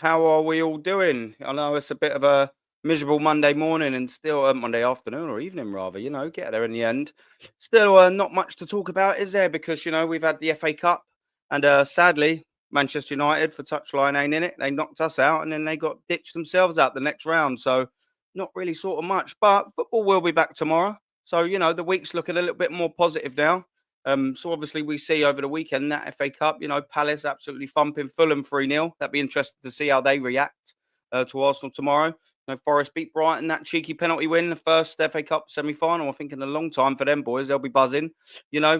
How are we all doing? I know it's a bit of a miserable Monday morning and still Monday afternoon or evening, rather. Get there in the end. Still, not much to talk about, is there? Because we've had the FA Cup, and sadly, Manchester United for touchline ain't in it. They knocked us out, and then they got ditched themselves out the next round. So, not really sort of much. But football will be back tomorrow. So the week's looking a little bit more positive now. So obviously we see over the weekend that FA Cup, Palace absolutely thumping Fulham 3-0. That'd be interesting to see how they react to Arsenal tomorrow. Forest beat Brighton, that cheeky penalty win, the first FA Cup semi-final, I think in a long time for them boys. They'll be buzzing.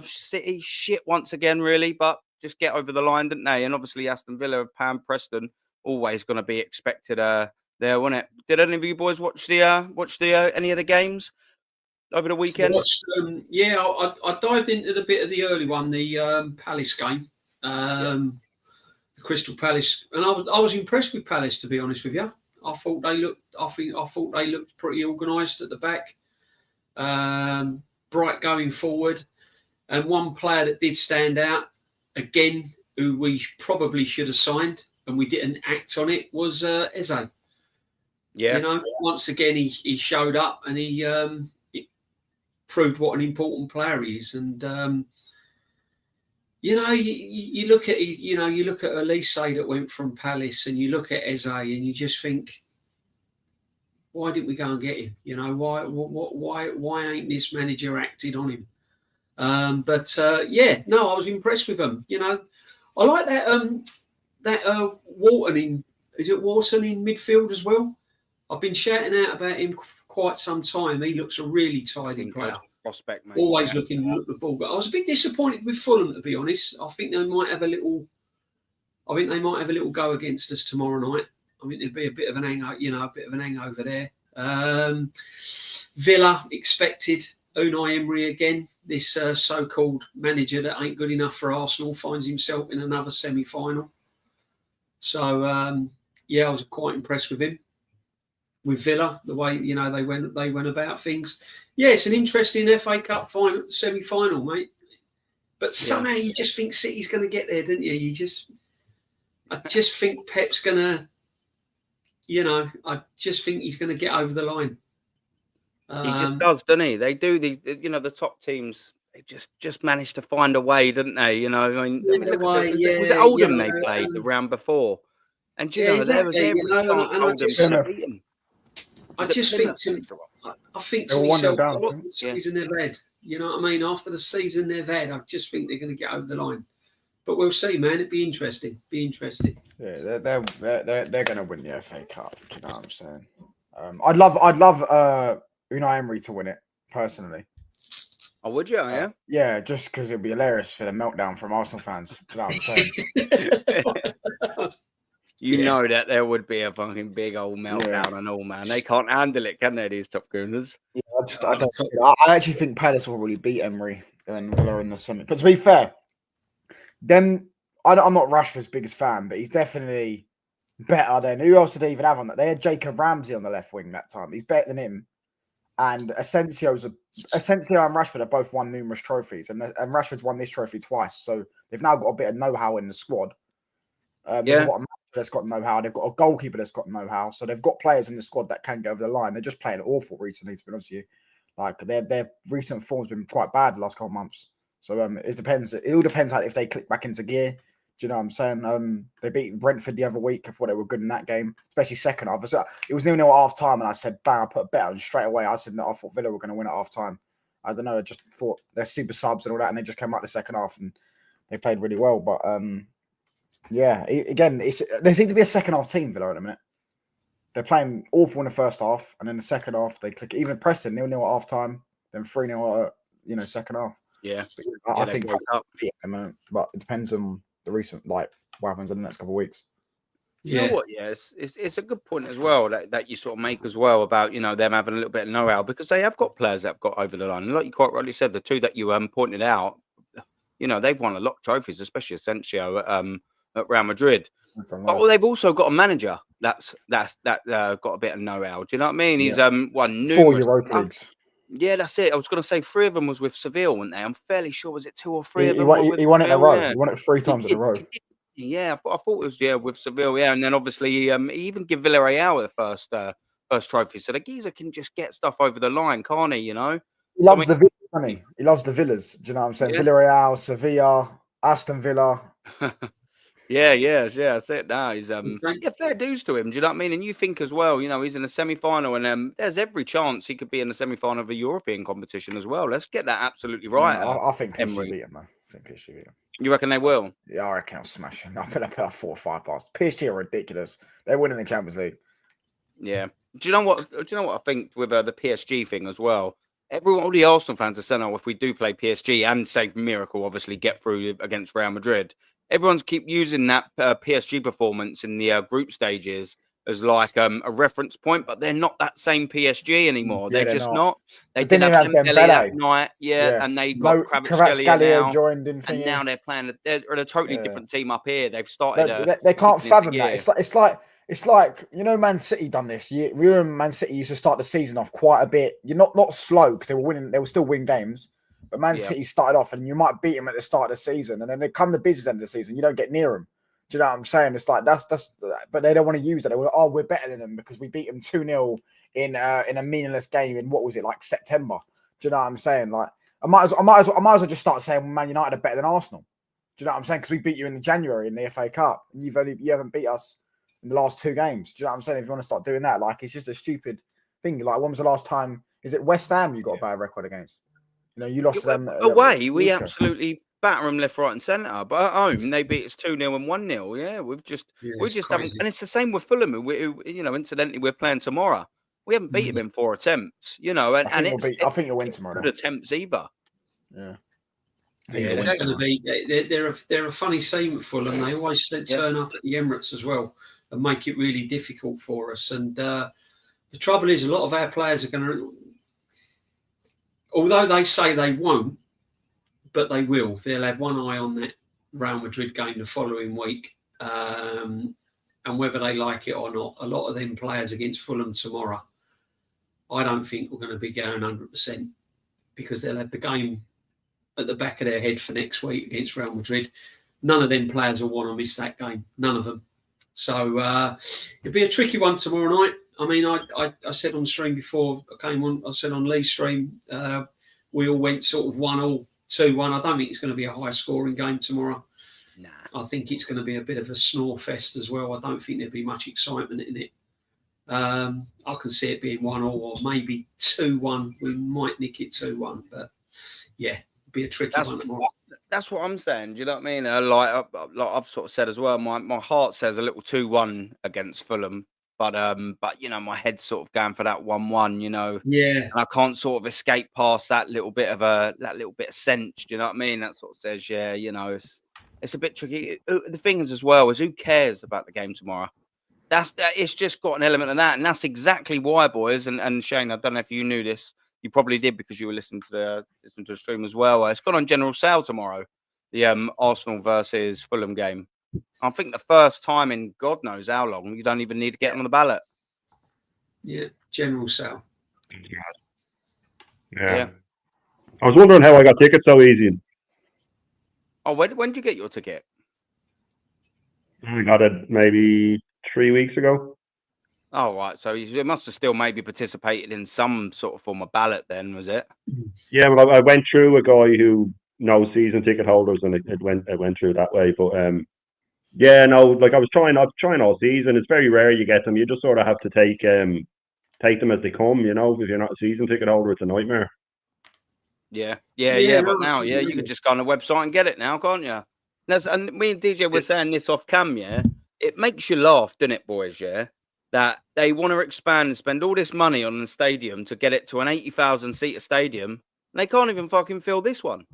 City shit once again, really, but just get over the line, didn't they? And obviously Aston Villa, Pam Preston, always going to be expected there, wasn't it? Did any of you boys watch the any of the games over the weekend? I dived into the bit of the early one, the Palace game, the Crystal Palace, and I was impressed with Palace, to be honest with you. I thought they looked pretty organised at the back, bright going forward, and one player that did stand out again, who we probably should have signed and we didn't act on it, was JEZ. Yeah, once again he showed up and he proved what an important player he is, and you look at Elise that went from Palace, and you look at Eze, and you just think, why didn't we go and get him? Why ain't this manager acted on him? I was impressed with him. I like that Wharton Wharton in midfield as well. I've been shouting out about him quite some time. He looks a really tidy player. Prospect, mate. Always looking at the ball. But I was a bit disappointed with Fulham, to be honest. I think they might have a little go against us tomorrow night. I think there'd be a bit of an hangover there. Villa expected Unai Emery again. This so-called manager that ain't good enough for Arsenal finds himself in another semi-final. So I was quite impressed with him. With Villa, the way they went about things. Yeah, it's an interesting FA Cup semi-final, mate. But somehow you just think City's going to get there, didn't you? I just think Pep's going to, I just think he's going to get over the line. He just does, doesn't he? They do the top teams. They just managed to find a way, didn't they? Was it Oldham they played the round before? And there was every chance Oldham beaten. I think to myself, after the season they've had, you know what I mean? After the season they've had, I just think they're going to get over the line. But we'll see, man. It'd be interesting. Yeah, they're going to win the FA Cup. Do you know what I'm saying? I'd love Unai Emery to win it personally. Oh, would you? Yeah, just because it'd be hilarious for the meltdown from Arsenal fans. Do you know what I'm saying? You know that there would be a fucking big old meltdown and all, man. They can't handle it, can they, these top gooners? Yeah, I actually think Palace will really beat Emery and Villa in the semi. But to be fair, I'm not Rashford's biggest fan, but he's definitely better than... Who else did they even have on that? They had Jacob Ramsey on the left wing that time. He's better than him. And Asensio and Rashford have both won numerous trophies. And Rashford's won this trophy twice. So they've now got a bit of know-how in the squad. They've got a manager that's got know-how. They've got a goalkeeper that's got know-how. So they've got players in the squad that can get over the line. They're just playing awful recently, to be honest with you. Like their recent form's been quite bad the last couple of months. So it depends. It all depends on if they click back into gear. Do you know what I'm saying? They beat Brentford the other week. I thought they were good in that game, especially second half. It was 0-0 at half time, and I said, bang, I put a bet on straight away. I said, no, I thought Villa were going to win at half time. I don't know. I just thought they're super subs and all that, and they just came out the second half and they played really well. But again, there seems to be a second half team, Villa, at the minute. They're playing awful in the first half, and in the second half, they click. Even Preston, 0-0 at half time, then 3-0 at second half. Yeah. I think but it depends on the recent, what happens in the next couple of weeks. You know what? Yeah, it's a good point as well that you sort of make as well about them having a little bit of know-how, because they have got players that have got over the line. And like you quite rightly said, the two that you pointed out, they've won a lot of trophies, especially Asensio at Real Madrid. But they've also got a manager that's got a bit of know-how. Do you know what I mean? He's won numerous 4 Europa Leagues. Yeah, that's it. I was going to say 3 of them was with Seville, weren't they? I'm fairly sure. Was it 2 or 3 of them? He won it in a row. He won it 3 times in a row. Yeah, I thought it was with Seville, and then obviously he even give Villarreal the first trophy, so the geezer can just get stuff over the line, can't he? You know, He so I loves the villas, doesn't he? He loves the villas. Do you know what I'm saying? Yeah. Villarreal, Sevilla, Aston Villa. yeah, that's it. Now he's Okay. fair dues to him. Do you know what I mean? And you think as well, he's in a semi-final, and there's every chance he could be in the semi-final of a European competition as well. Let's get that absolutely right. I think PSG Emery. beat him, though. I think PSG beat him. You reckon they will? Yeah, I reckon I'll smash him. I put up 4 or 5 past. PSG are ridiculous. They're winning the Champions League. Yeah. Do you know what? I think with the PSG thing as well? All the Arsenal fans are saying, "Oh, if we do play PSG and save miracle, obviously get through against Real Madrid." Everyone's keep using that PSG performance in the group stages as like a reference point, but they're not that same PSG anymore. Yeah, they're just not. They But did have didn't have Dembele that Dembele. night, Yeah. and they got No, Kvaratskhelia now, joined in and thingy. now they're playing. They're a totally Yeah. different team up here. They've started. They can't kicking into fathom that. gear. It's like Man City done this. Man City used to start the season off quite a bit. You're not slow because they were winning. They will still win games. But Man City started off, and you might beat them at the start of the season, and then they come the business end of the season. You don't get near them. Do you know what I'm saying? It's like that's. But they don't want to use it. They were, we're better than them because we beat them 2-0 in a meaningless game in what was it, like September? Do you know what I'm saying? Like I might as well just start saying Man United are better than Arsenal. Do you know what I'm saying? Because we beat you in January in the FA Cup, and you haven't beat us in the last 2 games. Do you know what I'm saying? If you want to start doing that, like it's just a stupid thing. Like when was the last time? Is it West Ham you got a bad record against? You lost to them away. We absolutely batter them left, right, and centre. But at home, they beat us 2-0 and 1-0. Yeah, we just haven't. And it's the same with Fulham. Who incidentally, we're playing tomorrow. We haven't beaten them in 4 attempts. And I think you'll win tomorrow. Good attempts either. Yeah. Yeah, it's going to be. They're a funny team at Fulham. They always turn up at the Emirates as well and make it really difficult for us. And the trouble is, a lot of our players are going to, although they say they won't, but they will. They'll have one eye on that Real Madrid game the following week, and whether they like it or not, a lot of them players against Fulham tomorrow, I don't think we're going to be going 100% because they'll have the game at the back of their head for next week against Real Madrid. None of them players will want to miss that game. None of them. So it'll be a tricky one tomorrow night. I mean, I said on stream before I came on, I said on Lee's stream, we all went sort of 1-1, 2-1. I don't think it's going to be a high scoring game tomorrow. Nah. I think it's going to be a bit of a snore fest as well. I don't think there'll be much excitement in it. I can see it being 1-1 or maybe 2-1. We might nick it 2-1, but yeah. Be a tricky one tomorrow. That's what I'm saying. Do you know what I mean? Like I've sort of said as well. My heart says a little 2-1 against Fulham, but my head's sort of going for that 1-1. Yeah, and I can't sort of escape past that little bit of sense. Do you know what I mean? That sort of says, it's a bit tricky. The thing is as well is who cares about the game tomorrow? It's just got an element of that, and that's exactly why, boys. And Shane, I don't know if you knew this. You probably did because you were listening to the stream as well. It's gone on general sale tomorrow, the Arsenal versus Fulham game. I think the first time in God knows how long you don't even need to get on the ballot. Yeah, general sale. Yeah. I was wondering how I got tickets so easy. Oh, when did you get your ticket? I got it maybe 3 weeks ago. Oh, right. So you must have still maybe participated in some sort of form of ballot then, was it? Yeah, well, I went through a guy who knows season ticket holders, and it went through that way. But I was trying all season. It's very rare you get them. You just sort of have to take them as they come. If you're not a season ticket holder, it's a nightmare. Yeah. But now, you can just go on the website and get it now, can't you? And me and DJ were saying this off cam. Yeah, it makes you laugh, doesn't it, boys? Yeah. That they want to expand and spend all this money on the stadium to get it to an 80,000 seater stadium, and they can't even fucking fill this one.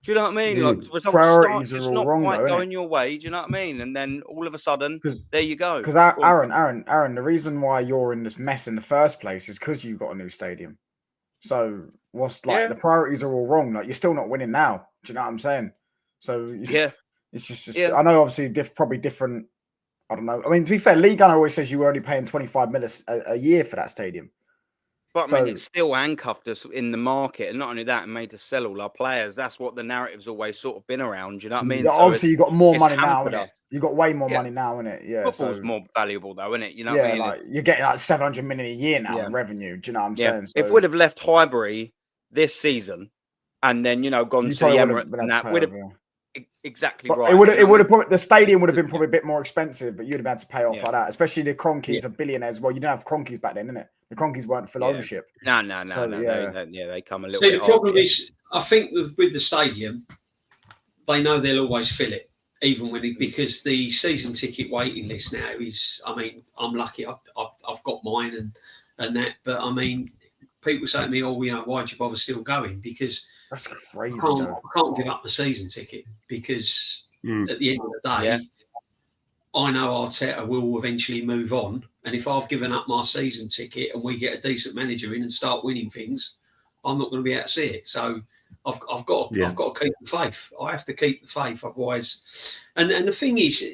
Do you know what I mean? Like priorities are all not wrong, quite though, going your way. Do you know what I mean? And then all of a sudden, there you go. Because Aaron, the reason why you're in this mess in the first place is because you got a new stadium. So the priorities are all wrong. Like you're still not winning now. Do you know what I'm saying? So it's just I know obviously probably different. I don't know. I mean, to be fair, Lee Gunner always says you were only paying 25 million a year for that stadium. But I So- mean, it still handcuffed us in the market, and not only that, it made us sell all our players. That's what the narrative's always sort of been around. You know what I mean? Yeah, So obviously, you got more it's money now, hampered innit? us. You got way more Yeah. money now, innit? Yeah. Football's So more valuable, though, isn't it? You know what I yeah, mean? like you're getting like 700 million a year now Yeah. in revenue. Do you know what I'm Yeah. saying? So If we'd have left Highbury this season and then gone you to the probably wouldn't have Emirates been and able to that, pay we'd off, have yeah. exactly But right. it would have probably, the stadium would have been Yeah. probably a bit more expensive, but you'd have had to pay off Yeah. like that. Especially the Cronkies Yeah. are billionaires. Well, you didn't have Cronkies back then, innit? The Cronkies weren't full Yeah. ownership. No. So, yeah. They come a little See, bit the problem after. is, I think with the stadium, they know they'll always fill it, even when because the season ticket waiting list now is. I mean, I'm lucky. I've got mine and that, but I mean, people say to me, "Oh, why'd you bother still going?" Because That's crazy, I though. can't give up the season ticket because at the end of the day, Yeah. I know Arteta will eventually move on, and if I've given up my season ticket and we get a decent manager in and start winning things, I'm not going to be able to see it. So I've got to keep the faith. I have to keep the faith, otherwise. And the thing is,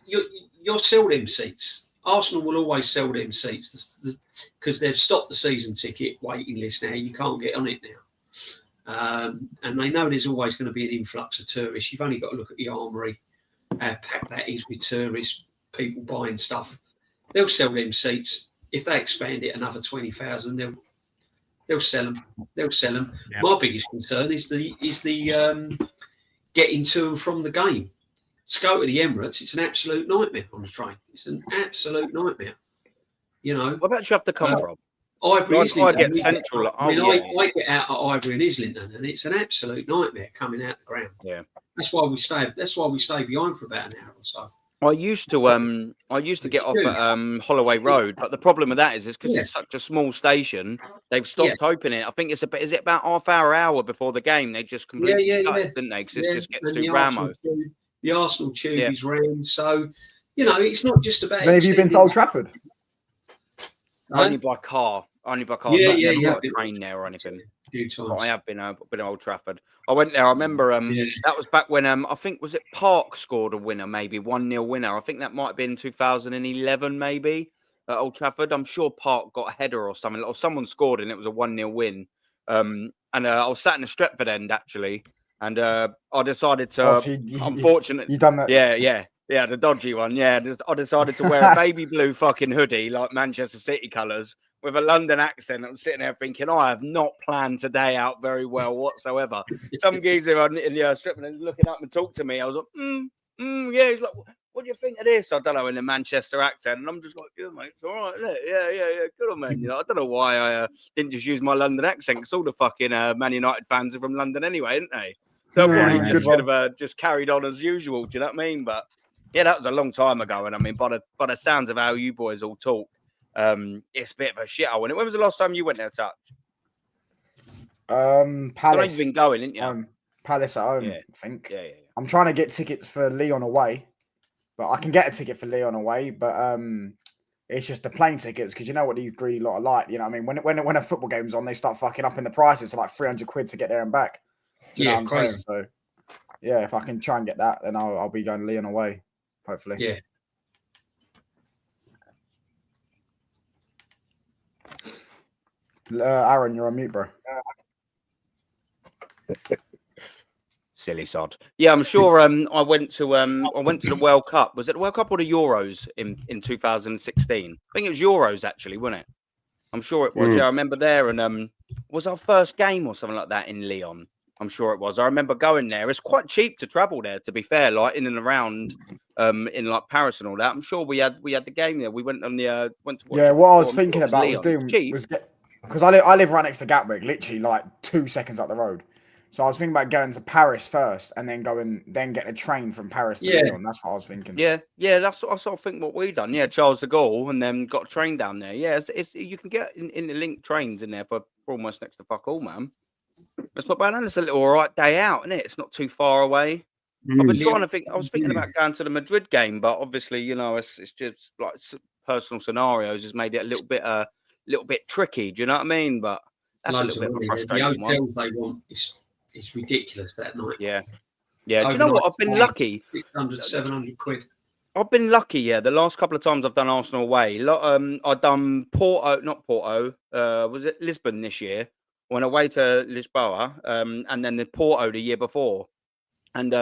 you'll sell them seats. Arsenal will always sell them seats because they've stopped the season ticket waiting list now. You can't get on it now. And they know there's always going to be an influx of tourists. You've only got to look at the Armoury, how packed that is with tourists, people buying stuff. They'll sell them seats. If they expand it another 20,000, they'll sell them. They'll sell them. Yeah. My biggest concern is the getting to and from the game. To go to the Emirates, it's an absolute nightmare on the train. It's an absolute nightmare. What about you have to come from? Ivory Like, Islington. I get central. I get out at Ivory and Islington, and it's an absolute nightmare coming out the ground. Yeah. That's why we stay behind for about an hour or so. I used to get off at Holloway Road, but the problem with that is because it's such a small station, they've stopped opening it. I think is it about hour before the game? They just completely shut it, didn't they? Because it just gets too ramo. The Arsenal tube is round, so it's not just about. Have you been to Old Trafford? Only by car. Only by car. Yeah, I've yeah. got a train there or anything. A few times. But I have been to Old Trafford. I went there. I remember that was back when I think was it Park scored a winner, maybe 1-0 winner. I think that might have been 2011, maybe at Old Trafford. I'm sure Park got a header or something, or someone scored and it was a 1-0 win. And I was sat in the Stretford end actually, and I decided to. Unfortunately, you done that? Yeah, the dodgy one. Yeah, I decided to wear a baby blue fucking hoodie like Manchester City colours with a London accent. I'm sitting there thinking, I have not planned today out very well whatsoever. Some geezer in the strip and he's looking up and talk to me. I was like, yeah. He's like, what do you think of this? I don't know, in the Manchester accent. And I'm just like, yeah, mate, it's all right. Yeah, good on, man. I don't know why I didn't just use my London accent because all the fucking Man United fans are from London anyway, isn't they? So I probably just could have just carried on as usual. Do you know what I mean? But yeah, that was a long time ago. And I mean, by the sounds of how you boys all talk, it's a bit of a shithole. When was the last time you went there, Touch? Palace. I know you've been going, didn't you? Palace at home, I think. Yeah. I'm trying to get tickets for Lyon away, but I can get a ticket for Lyon away. But it's just the plane tickets because you know what these greedy lot are like. You know what I mean? When a football game's on, they start fucking up in the prices to like 300 quid to get there and back. Do you know what I'm saying? So yeah, if I can try and get that, then I'll be going Lyon away, hopefully. Yeah. Aaron, you're on mute, bro. Silly sod. Yeah, I'm sure. I went to the World Cup. Was it the World Cup or the Euros in 2016? I think it was Euros actually, wasn't it? I'm sure it was. Yeah, I remember there, and was our first game or something like that in Lyon. I'm sure it was. I remember going there. It's quite cheap to travel there, to be fair, like in and around in like Paris and all that. I'm sure we had the game there. We went on the went to watch. Yeah, what I was thinking about was doing was because I live right next to Gatwick, literally like 2 seconds up the road. So I was thinking about going to Paris first and then getting a train from Paris to Lyon. That's what I was thinking. Yeah, that's what I sort of think what we done. Yeah, Charles de Gaulle, and then got a train down there. Yeah, it's you can get in the link trains in there for almost next to fuck all, man. It's not bad, and it's a little all right day out, isn't it? It's not too far away. I've been trying to think. I was thinking about going to the Madrid game, but obviously, it's just like personal scenarios has made it a little bit tricky. Do you know what I mean? But that's a little bit of a frustrating one. The hotels they want is ridiculous that night. Yeah. Do you know what? I've been lucky. 600, 700 quid. I've been lucky, yeah. The last couple of times I've done Arsenal away, I've done Porto, not Porto. Was it Lisbon this year? Went away to Lisboa, and then the Porto the year before. And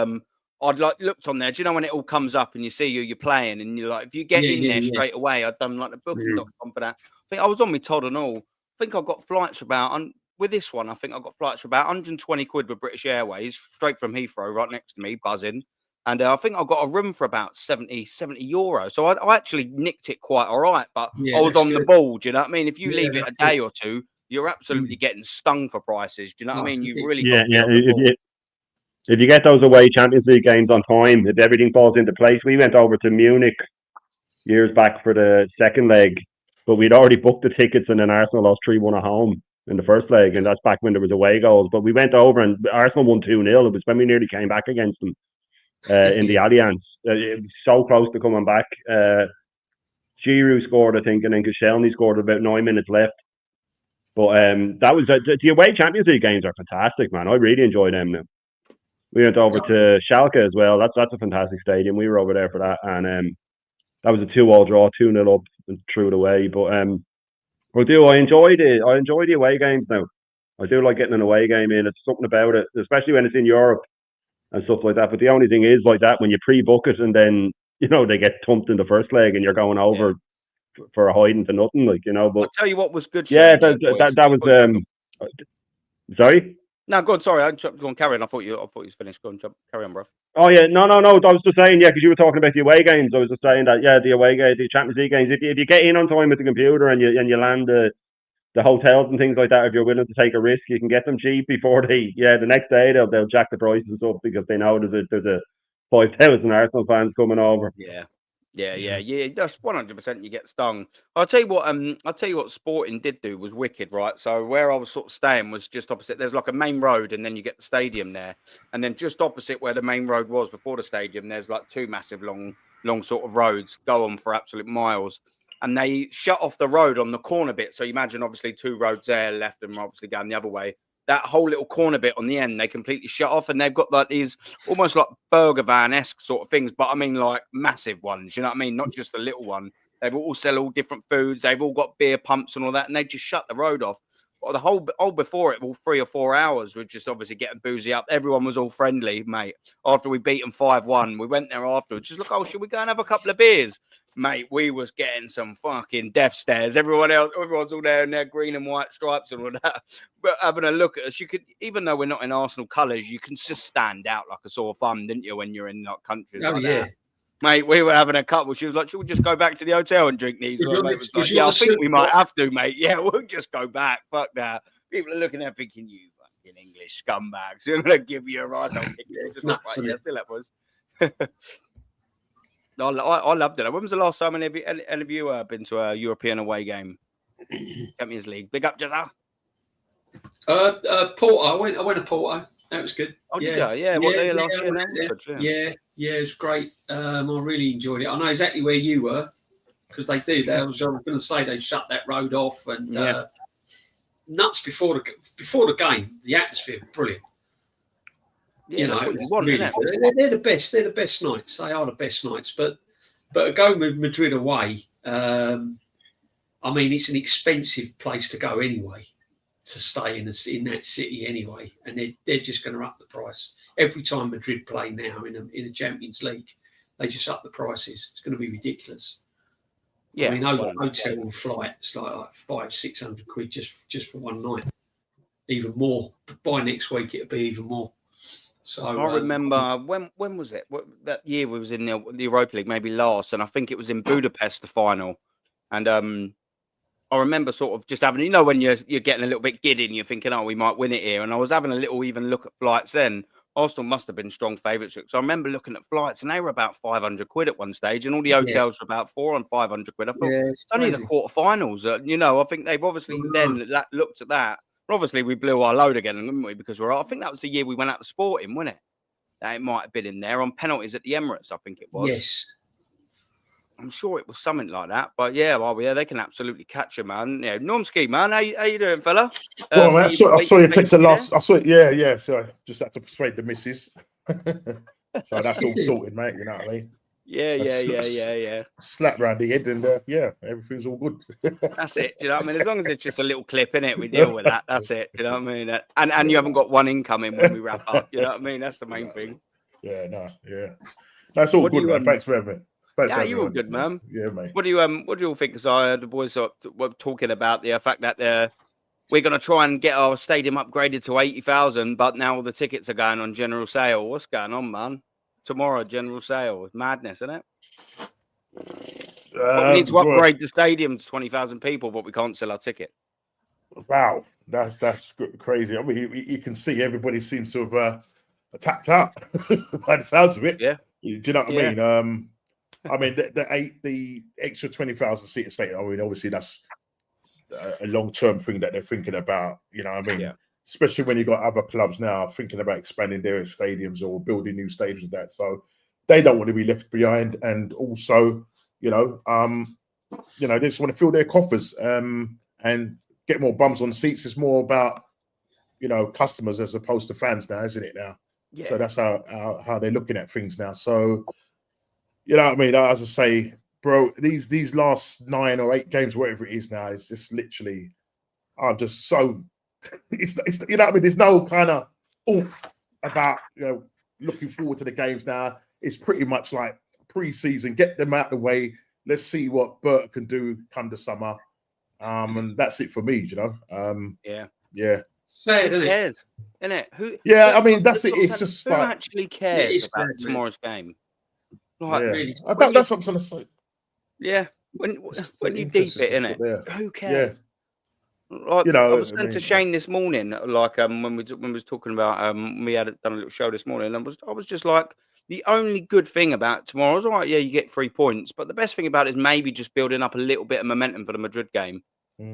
I'd like looked on there. Do you know when it all comes up and you see you're playing and you're like, if you get in there straight away, I've done like the booking.com for that. I think I was on my Todd and all. I think I got flights for about with this one. I think I got flights for about 120 quid with British Airways straight from Heathrow, right next to me, buzzing. And I think I got a room for about 70 euro. So I actually nicked it quite all right. But I was on the ball. Do you know what I mean? If you leave it a day or two, you're absolutely getting stung for prices. Do you know what I mean? You've really got if you get those away Champions League games on time, if everything falls into place. We went over to Munich years back for the second leg, but we'd already booked the tickets and then Arsenal lost 3-1 at home in the first leg, and that's back when there was away goals. But we went over and Arsenal won 2-0. It was when we nearly came back against them in the Allianz. It was so close to coming back. Giroud scored, I think, and then Koscielny scored about 9 minutes left. But that was the away Champions League games are fantastic, man. I really enjoy them now. We went over to Schalke as well. That's a fantastic stadium. We were over there for that, and that was a 2-2 draw, 2-0 up and threw it away. But I enjoy the away games now. I do like getting an away game in. It's something about it, especially when it's in Europe and stuff like that. But the only thing is like that when you pre-book it and then they get thumped in the first leg and you're going over for a hiding to nothing, like But I'll tell you what was good. Yeah, that was. Sorry. No, go on. Sorry, I jumped on. Carry on. I thought you was finished. Go on, carry on, bro. Oh yeah, no. I was just saying, because you were talking about the away games. I was just saying that, the away games, the Champions League games. If you get in on time with the computer and you land the hotels and things like that, if you're willing to take a risk, you can get them cheap before the next day they'll jack the prices up because they know there's a 5,000 Arsenal fans coming over. Yeah. That's 100%. You get stung. I'll tell you what Sporting did do was wicked, right? So where I was sort of staying was just opposite. There's like a main road, and then you get the stadium there, and then just opposite where the main road was before the stadium, there's like two massive long sort of roads go on for absolute miles, and they shut off the road on the corner bit. So you imagine obviously two roads there, left and obviously going the other way. That whole little corner bit on the end, they completely shut off, and they've got like these almost like burger van-esque sort of things, but I mean like massive ones, you know what I mean? Not just a little one. They've all sell all different foods. They've all got beer pumps and all that, and they just shut the road off. Well, the whole before it, all 3 or 4 hours, we're just obviously getting boozy up. Everyone was all friendly, mate. After we beat them 5-1, we went there afterwards. Just look, should we go and have a couple of beers? Mate, we was getting some fucking death stares. Everyone's all there in their green and white stripes and all that. But having a look at us, you could, even though we're not in Arsenal colours, you can just stand out like a sore thumb, didn't you, when you're in like countries like that? Mate, we were having a couple. She was like, should we just go back to the hotel and drink these? Mate was like, I think we might have to, mate. Yeah, we'll just go back. Fuck that. People are looking at thinking, you fucking English scumbags. We're going to give you a ride. Just like, yeah, still that was. I loved it. When was the last time any of you been to a European away game? Champions League. Big up, Jezza. Porto. I went to Porto. That was good. Oh, yeah. What day last year now? Yeah, it was great. I really enjoyed it. I know exactly where you were because they do. I was going to say they shut that road off and nuts before the game. The atmosphere, brilliant. Yeah, really they're the best. They're the best nights. They are the best nights. But going with Madrid away, I mean, it's an expensive place to go anyway, to stay in that city anyway, and they're just going to up the price every time Madrid play now in a Champions League. They just up the prices. It's going to be ridiculous. Yeah, I mean, hotel and flight, it's like 500-600 quid just for one night, even more. But by next week, it'll be even more. So I remember when was it? That year we was in the Europa League, maybe last, and I think it was in Budapest, the final. And I remember sort of just having, when you're getting a little bit giddy and you're thinking, we might win it here. And I was having a little even look at flights then. Arsenal must have been strong favourites. So I remember looking at flights and they were about 500 quid at one stage, and all the hotels were about 400 and 500 quid. I thought it's only the quarterfinals. I think they've obviously then looked at that. Obviously, we blew our load again, didn't we? Because I think that was the year we went out to Sporting, wasn't it? It might have been in there on penalties at the Emirates, I think it was. Yes. I'm sure it was something like that. But they can absolutely catch you, man. Yeah, NORMSKI, man. How you doing, fella? Well, man, I saw your text at last. I saw it. Yeah. So I just had to persuade the missus. So that's all sorted, mate. You know what I mean? Yeah. Slap round the head, and yeah, everything's all good. That's it. Do you know what I mean? As long as it's just a little clip in it, we deal with that. That's it. Do you know what I mean? And you haven't got one incoming when we wrap up. You know what I mean? That's the main thing. Yeah, that's all good, man. Thanks for having me. Yeah, you're all good, man. Yeah, mate. What do you all think? Because I heard the boys were talking about the fact that we're going to try and get our stadium upgraded to 80,000, but now all the tickets are going on general sale. What's going on, man? Tomorrow, general sale. It's madness, isn't it? We need to upgrade the stadium to 20,000 people, but we can't sell our ticket. Wow, that's crazy. I mean, you can see everybody seems to have tapped out by the sounds of it. Yeah. Do you know what I mean? The extra 20,000 seat stadium. I mean, obviously that's a long-term thing that they're thinking about. You know what I mean? Yeah. Especially when you've got other clubs now thinking about expanding their stadiums or building new stadiums and that. So they don't want to be left behind. And also, they just want to fill their coffers and get more bums on seats. It's more about, customers as opposed to fans now, isn't it now? Yeah. So that's how they're looking at things now. So, you know what I mean? As I say, bro, these last 9 or 8 games, whatever it is now, it's just literally, I'm just so, it's you know what I mean? There's no kind of oomph about, looking forward to the games now. It's pretty much like pre-season, get them out of the way. Let's see what Bert can do come the summer. And that's it for me, Yeah. Sad, isn't it? Who cares? Isn't it? I mean, that's it. It's just who like, actually cares about tomorrow's game? Like, really, that's what I'm trying to say. Yeah, when you deep it in it, who cares? Like, I was saying to Shane this morning, like when we was talking about we had done a little show this morning, and I was just like, the only good thing about tomorrow is, all right, yeah, you get 3 points, but the best thing about it is maybe just building up a little bit of momentum for the Madrid game.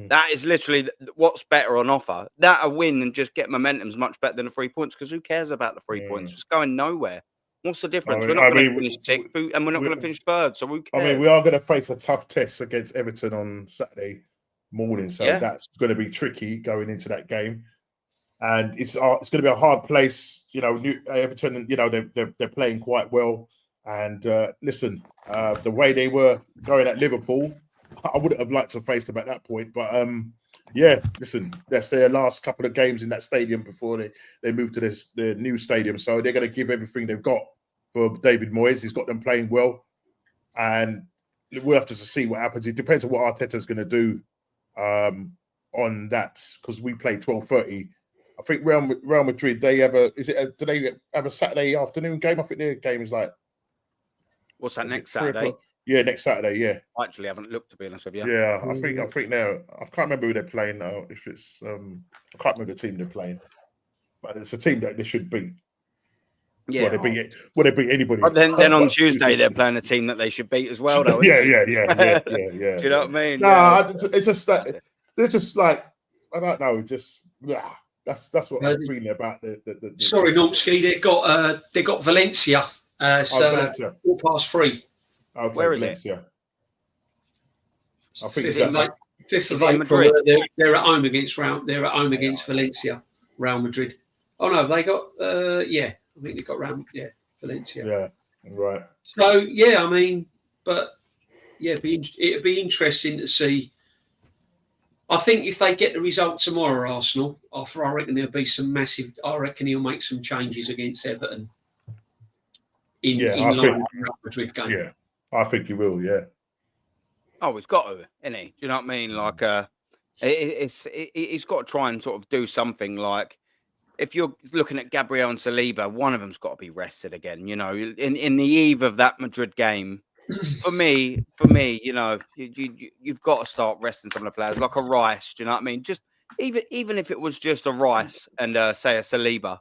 That is literally what's better on offer. That a win and just get momentum is much better than the 3 points, because who cares about the 3 points? It's going nowhere. What's the difference? We're not going to finish 6th, and we're not going to finish 3rd, so who cares? I mean, we are going to face a tough test against Everton on Saturday morning, so that's going to be tricky going into that game. And it's going to be a hard place, Everton, and they're playing quite well. And listen, the way they were going at Liverpool, I wouldn't have liked to have faced them at that point. But listen, that's their last couple of games in that stadium before they move to the new stadium. So they're going to give everything they've got for David Moyes. He's got them playing well, and we'll have to see what happens. It depends on what Arteta's going to do on that, because we play 12:30. I think Real Madrid, do they have a Saturday afternoon game? I think their game is like, what's that, next Saturday? Yeah, next Saturday. Yeah, I actually haven't looked, to be honest with you. Yeah, I think now I can't remember who they're playing now. If it's I can't remember the team they're playing, but it's a team that they should beat. Yeah, they beat anybody. But then on Tuesday they're playing a team that they should beat as well, though. Yeah. Do you know what I mean? No, it's just that they're just like, I don't know, just that's what I'm feeling about the Sorry, NORMSKI, they got Valencia. Valencia. 3:15. Okay, where is Valencia. It? I think 5th of April. They're at home against Valencia, Real Madrid. Oh no, they got I think they got Valencia. Yeah, right. So I mean, but it'd be interesting to see. I think if they get the result tomorrow, Arsenal, I reckon there'll be some massive. I reckon he'll make some changes against Everton in line with the Real Madrid game. Yeah, I think he will. Yeah. Oh, he's got to, isn't he? Do you know what I mean? Like, he's got to try and sort of do something. Like, if you're looking at Gabriel and Saliba, one of them's got to be rested again. In the eve of that Madrid game. For me, you've got to start resting some of the players, like a Rice. Do you know what I mean? Just even if it was just a Rice and say a Saliba,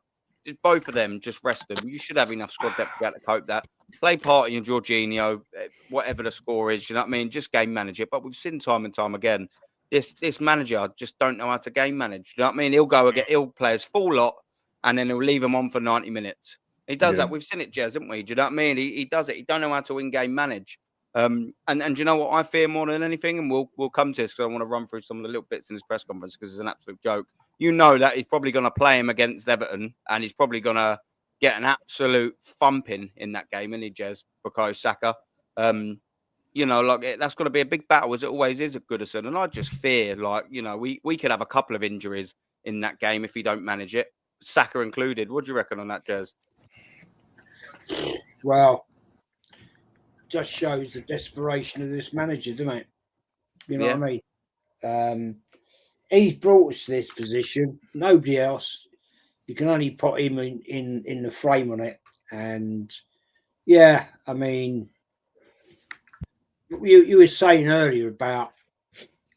both of them, just rest them. You should have enough squad depth to be able to cope that. Play Partey and Jorginho, whatever the score is. You know what I mean? Just game manage it. But we've seen time and time again, this manager just don't know how to game manage. You know what I mean? He'll play his full lot, and then he'll leave them on for 90 minutes. He does that. We've seen it, Jez, haven't we? Do you know what I mean? He does it. He don't know how to in-game manage. And do you know what I fear more than anything? And we'll come to this, because I want to run through some of the little bits in his press conference, because it's an absolute joke. You know that he's probably going to play him against Everton, and he's probably going to get an absolute thumping in that game, isn't he, Jez? Bukayo Saka. You know, like that's going to be a big battle, as it always is at Goodison. And I just fear, like, you know, we could have a couple of injuries in that game if he don't manage it, Saka included. What do you reckon on that, Jez? Well, just shows the desperation of this manager, doesn't it? You know what I mean? He's brought us to this position. Nobody else. You can only put him in the frame on it. And yeah, I mean, you were saying earlier about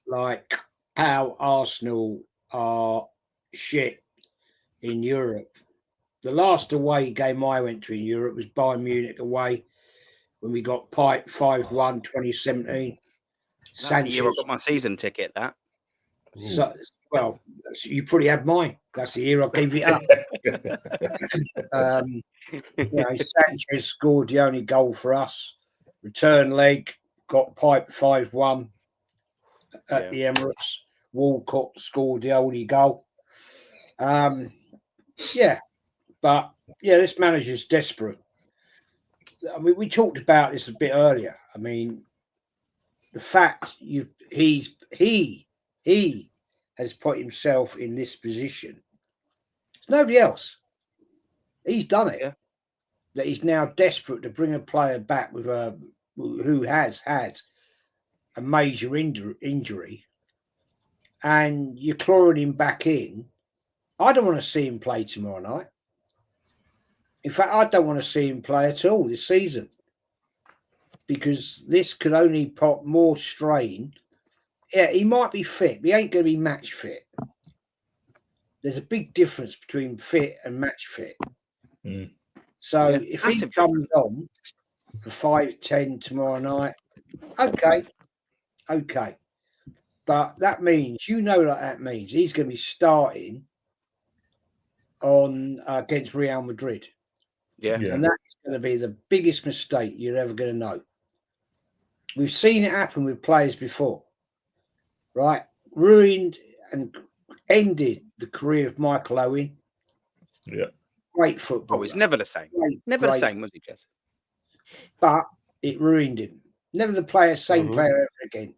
like how Arsenal are shit in Europe. The last away game I went to in Europe was Bayern Munich away when we got piped 5-1 2017. That's the year I got my season ticket, that. So, well, you probably had mine. That's the year I gave it up. You know, Sanchez scored the only goal for us. Return leg, got piped 5-1 at the Emirates. Walcott scored the only goal. Yeah, but yeah, this manager's desperate. I mean, we talked about this a bit earlier. I mean, the fact he has put himself in this position. It's nobody else. He's done it. Yeah. That he's now desperate to bring a player back with who has had a major injury, and you're clawing him back in. I don't want to see him play tomorrow night. In fact, I don't want to see him play at all this season, because this could only put more strain. Yeah, he might be fit, but he ain't going to be match fit. There's a big difference between fit and match fit. Mm. So if he comes on for 5-10 tomorrow night, okay. But that means, you know what that means. He's going to be starting on against Real Madrid. Yeah. And that's going to be the biggest mistake you're ever going to know. We've seen it happen with players before, right? Ruined and ended the career of Michael Owen. Yeah. Great football. Oh, it's never the same. Never the same, was he, Jez? But it ruined him. Never the same player ever again.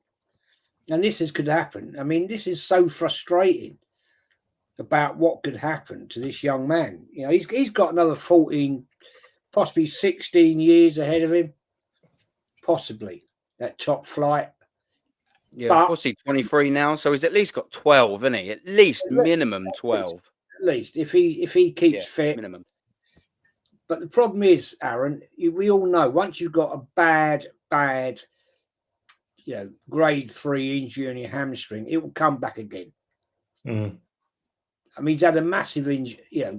And this could happen. I mean, this is so frustrating about what could happen to this young man. You know, he's got another 14, possibly 16 years ahead of him. Possibly that top flight. Yeah, but, what's he, 23 now? So he's at least got 12, isn't he? At least minimum 12. At least if he keeps fit. Minimum. But the problem is, Aaron, we all know once you've got a bad, you know, grade 3 injury on your hamstring, it will come back again. Mm. I mean, he's had a massive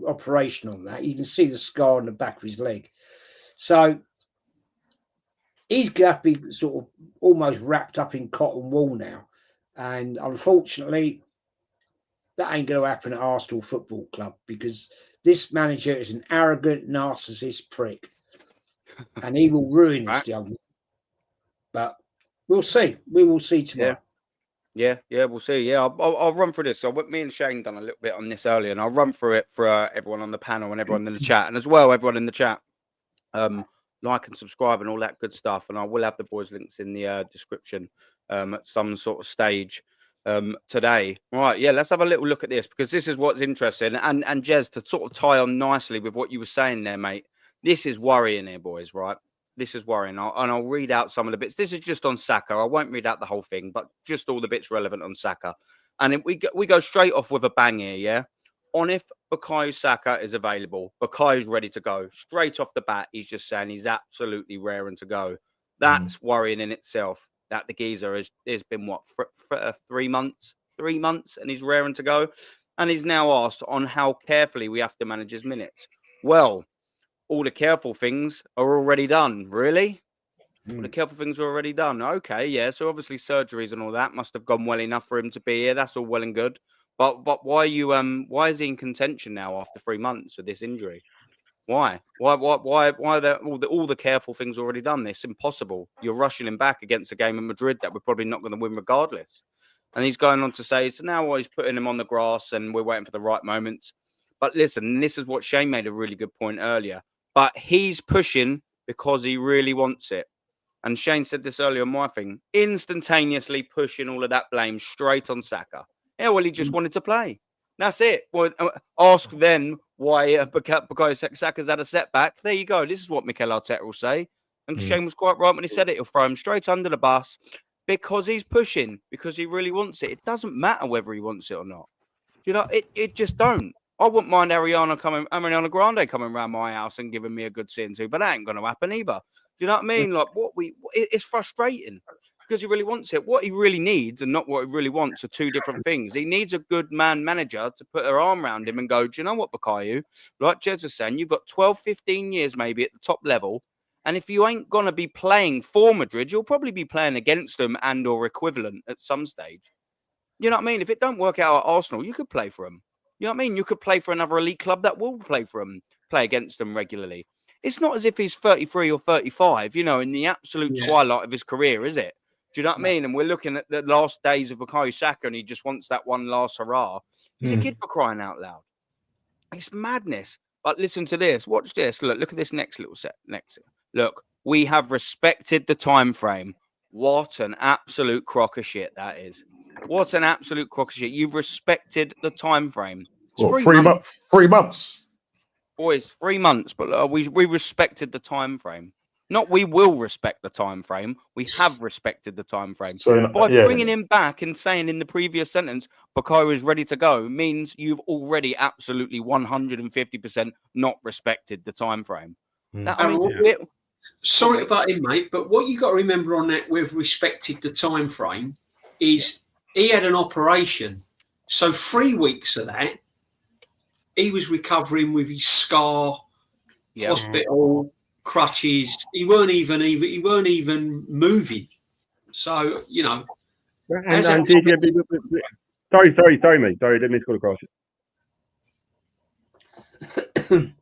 operation on that. You can see the scar on the back of his leg. So he's going to be sort of almost wrapped up in cotton wool now. And unfortunately, that ain't going to happen at Arsenal Football Club, because this manager is an arrogant, narcissist prick. And he will ruin this young man. But we'll see. We will see tomorrow. Yeah, we'll see. Yeah, I'll run through this. So me and Shane done a little bit on this earlier, and I'll run through it for everyone on the panel and everyone in the chat, and as well everyone in the chat. Like and subscribe and all that good stuff, and I will have the boys' links in the description at some sort of stage today. All right, yeah, let's have a little look at this, because this is what's interesting. And Jez, to sort of tie on nicely with what you were saying there, mate, this is worrying here, boys, right? This is worrying. I'll read out some of the bits. This is just on Saka. I won't read out the whole thing, but just all the bits relevant on Saka. And we go straight off with a bang here, yeah? On if Bukayo Saka is available, Bukayo's ready to go. Straight off the bat, he's just saying he's absolutely raring to go. That's worrying in itself, that the geezer has been, what, 3 months? 3 months, and he's raring to go. And he's now asked on how carefully we have to manage his minutes. Well, all the careful things are already done. Really? All the careful things are already done. Okay, yeah. So obviously surgeries and all that must have gone well enough for him to be here. That's all well and good. But why why is he in contention now after 3 months with this injury? Why are all the careful things already done? It's impossible. You're rushing him back against a game in Madrid that we're probably not going to win regardless. And he's going on to say, so now he's putting him on the grass and we're waiting for the right moments. But listen, this is what Shane made a really good point earlier. But he's pushing because he really wants it. And Shane said this earlier on my thing, instantaneously pushing all of that blame straight on Saka. Yeah, well, he just wanted to play. That's it. Well, ask then why Bukayo Saka's had a setback. There you go. This is what Mikel Arteta will say. And Shane was quite right when he said it. He'll throw him straight under the bus because he's pushing, because he really wants it. It doesn't matter whether he wants it or not. You know, it just don't. I wouldn't mind Ariana Grande coming around my house and giving me a good sin to, but that ain't going to happen either. Do you know what I mean? Like it's frustrating because he really wants it. What he really needs and not what he really wants are two different things. He needs a good manager to put her arm around him and go, do you know what, Bukayo? Like JEZ was saying, you've got 12, 15 years maybe at the top level. And if you ain't going to be playing for Madrid, you'll probably be playing against them and or equivalent at some stage. You know what I mean? If it don't work out at Arsenal, you could play for them. You know what I mean? You could play for another elite club that will play for them, play against them regularly. It's not as if he's 33 or 35, you know, in the absolute twilight of his career, is it? Do you know what I mean? And we're looking at the last days of Bukayo Saka and he just wants that one last hurrah. He's a kid for crying out loud. It's madness. But listen to this. Watch this. Look at this next little set. Look, we have respected the time frame. What an absolute crock of shit that is. What an absolute crock of shit. You've respected the time frame. Well, 3 months. 3 months. Boys, 3 months, but we respected the time frame. Not we will respect the time frame. We have respected the time frame. So, by bringing him back and saying in the previous sentence, Bukayo is ready to go, means you've already absolutely 150% not respected the time frame. Sorry about him, mate, but what you got to remember on that, we've respected the time frame, is he had an operation. So 3 weeks of that, he was recovering with his scar, hospital, crutches. He weren't even moving. So, you know. And sorry, mate. Sorry, I didn't mean to go across it.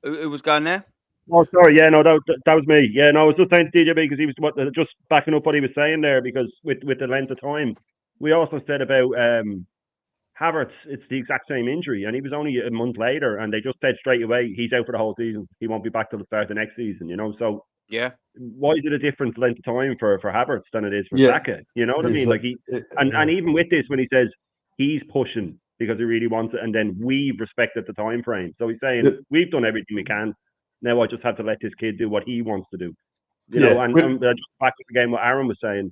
Who was going there? Oh, sorry. Yeah, no, that was me. Yeah, no, I was just saying to DJB because he was just backing up what he was saying there, because with the length of time, we also said about Havertz, it's the exact same injury, and he was only a month later, and they just said straight away he's out for the whole season. He won't be back till the start of the next season, you know. So yeah, why is it a different length of time for Havertz than it is for Saka? You know what I mean? Like and even with this, when he says he's pushing because he really wants it, and then we've respected the time frame. So he's saying we've done everything we can. Now I just have to let this kid do what he wants to do. You know, and just back again what Aaron was saying.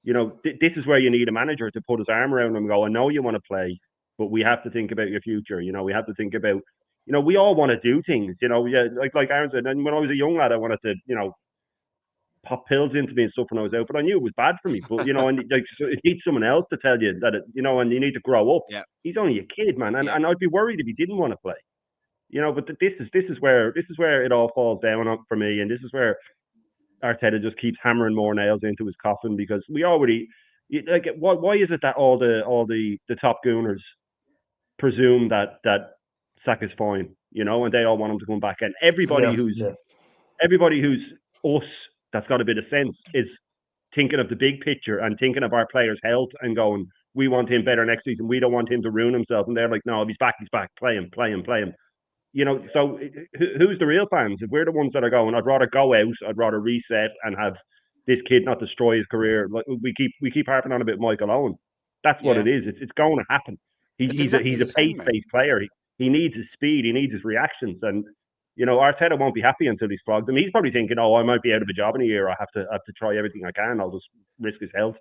You know, this is where you need a manager to put his arm around him and go, I know you want to play, but we have to think about your future. You know, we have to think about, you know, we all want to do things, you know, like Aaron said, and when I was a young lad, I wanted to, you know, pop pills into me and stuff when I was out, but I knew it was bad for me. But, you know, and like, so it needs someone else to tell you that, you know, and you need to grow up. Yeah. He's only a kid, man. And I'd be worried if he didn't want to play, you know, but this is where it all falls down for me. And this is where Arteta just keeps hammering more nails into his coffin, because we already, like, why is it that all the top gooners presume that Saka's fine, you know, and they all want him to come back, and everybody who's us that's got a bit of sense is thinking of the big picture and thinking of our players' health and going, we want him better next season, we don't want him to ruin himself, and they're like, no, if he's back, play him. You know, so who's the real fans? If we're the ones that are going, I'd rather go out, I'd rather reset and have this kid not destroy his career. Like we keep harping on about Michael Owen. That's what it is. It's going to happen. He's a pace-based player. He needs his speed. He needs his reactions. And, you know, Arteta won't be happy until he's flogged him. He's probably thinking, I might be out of a job in a year. I have to try everything I can. I'll just risk his health.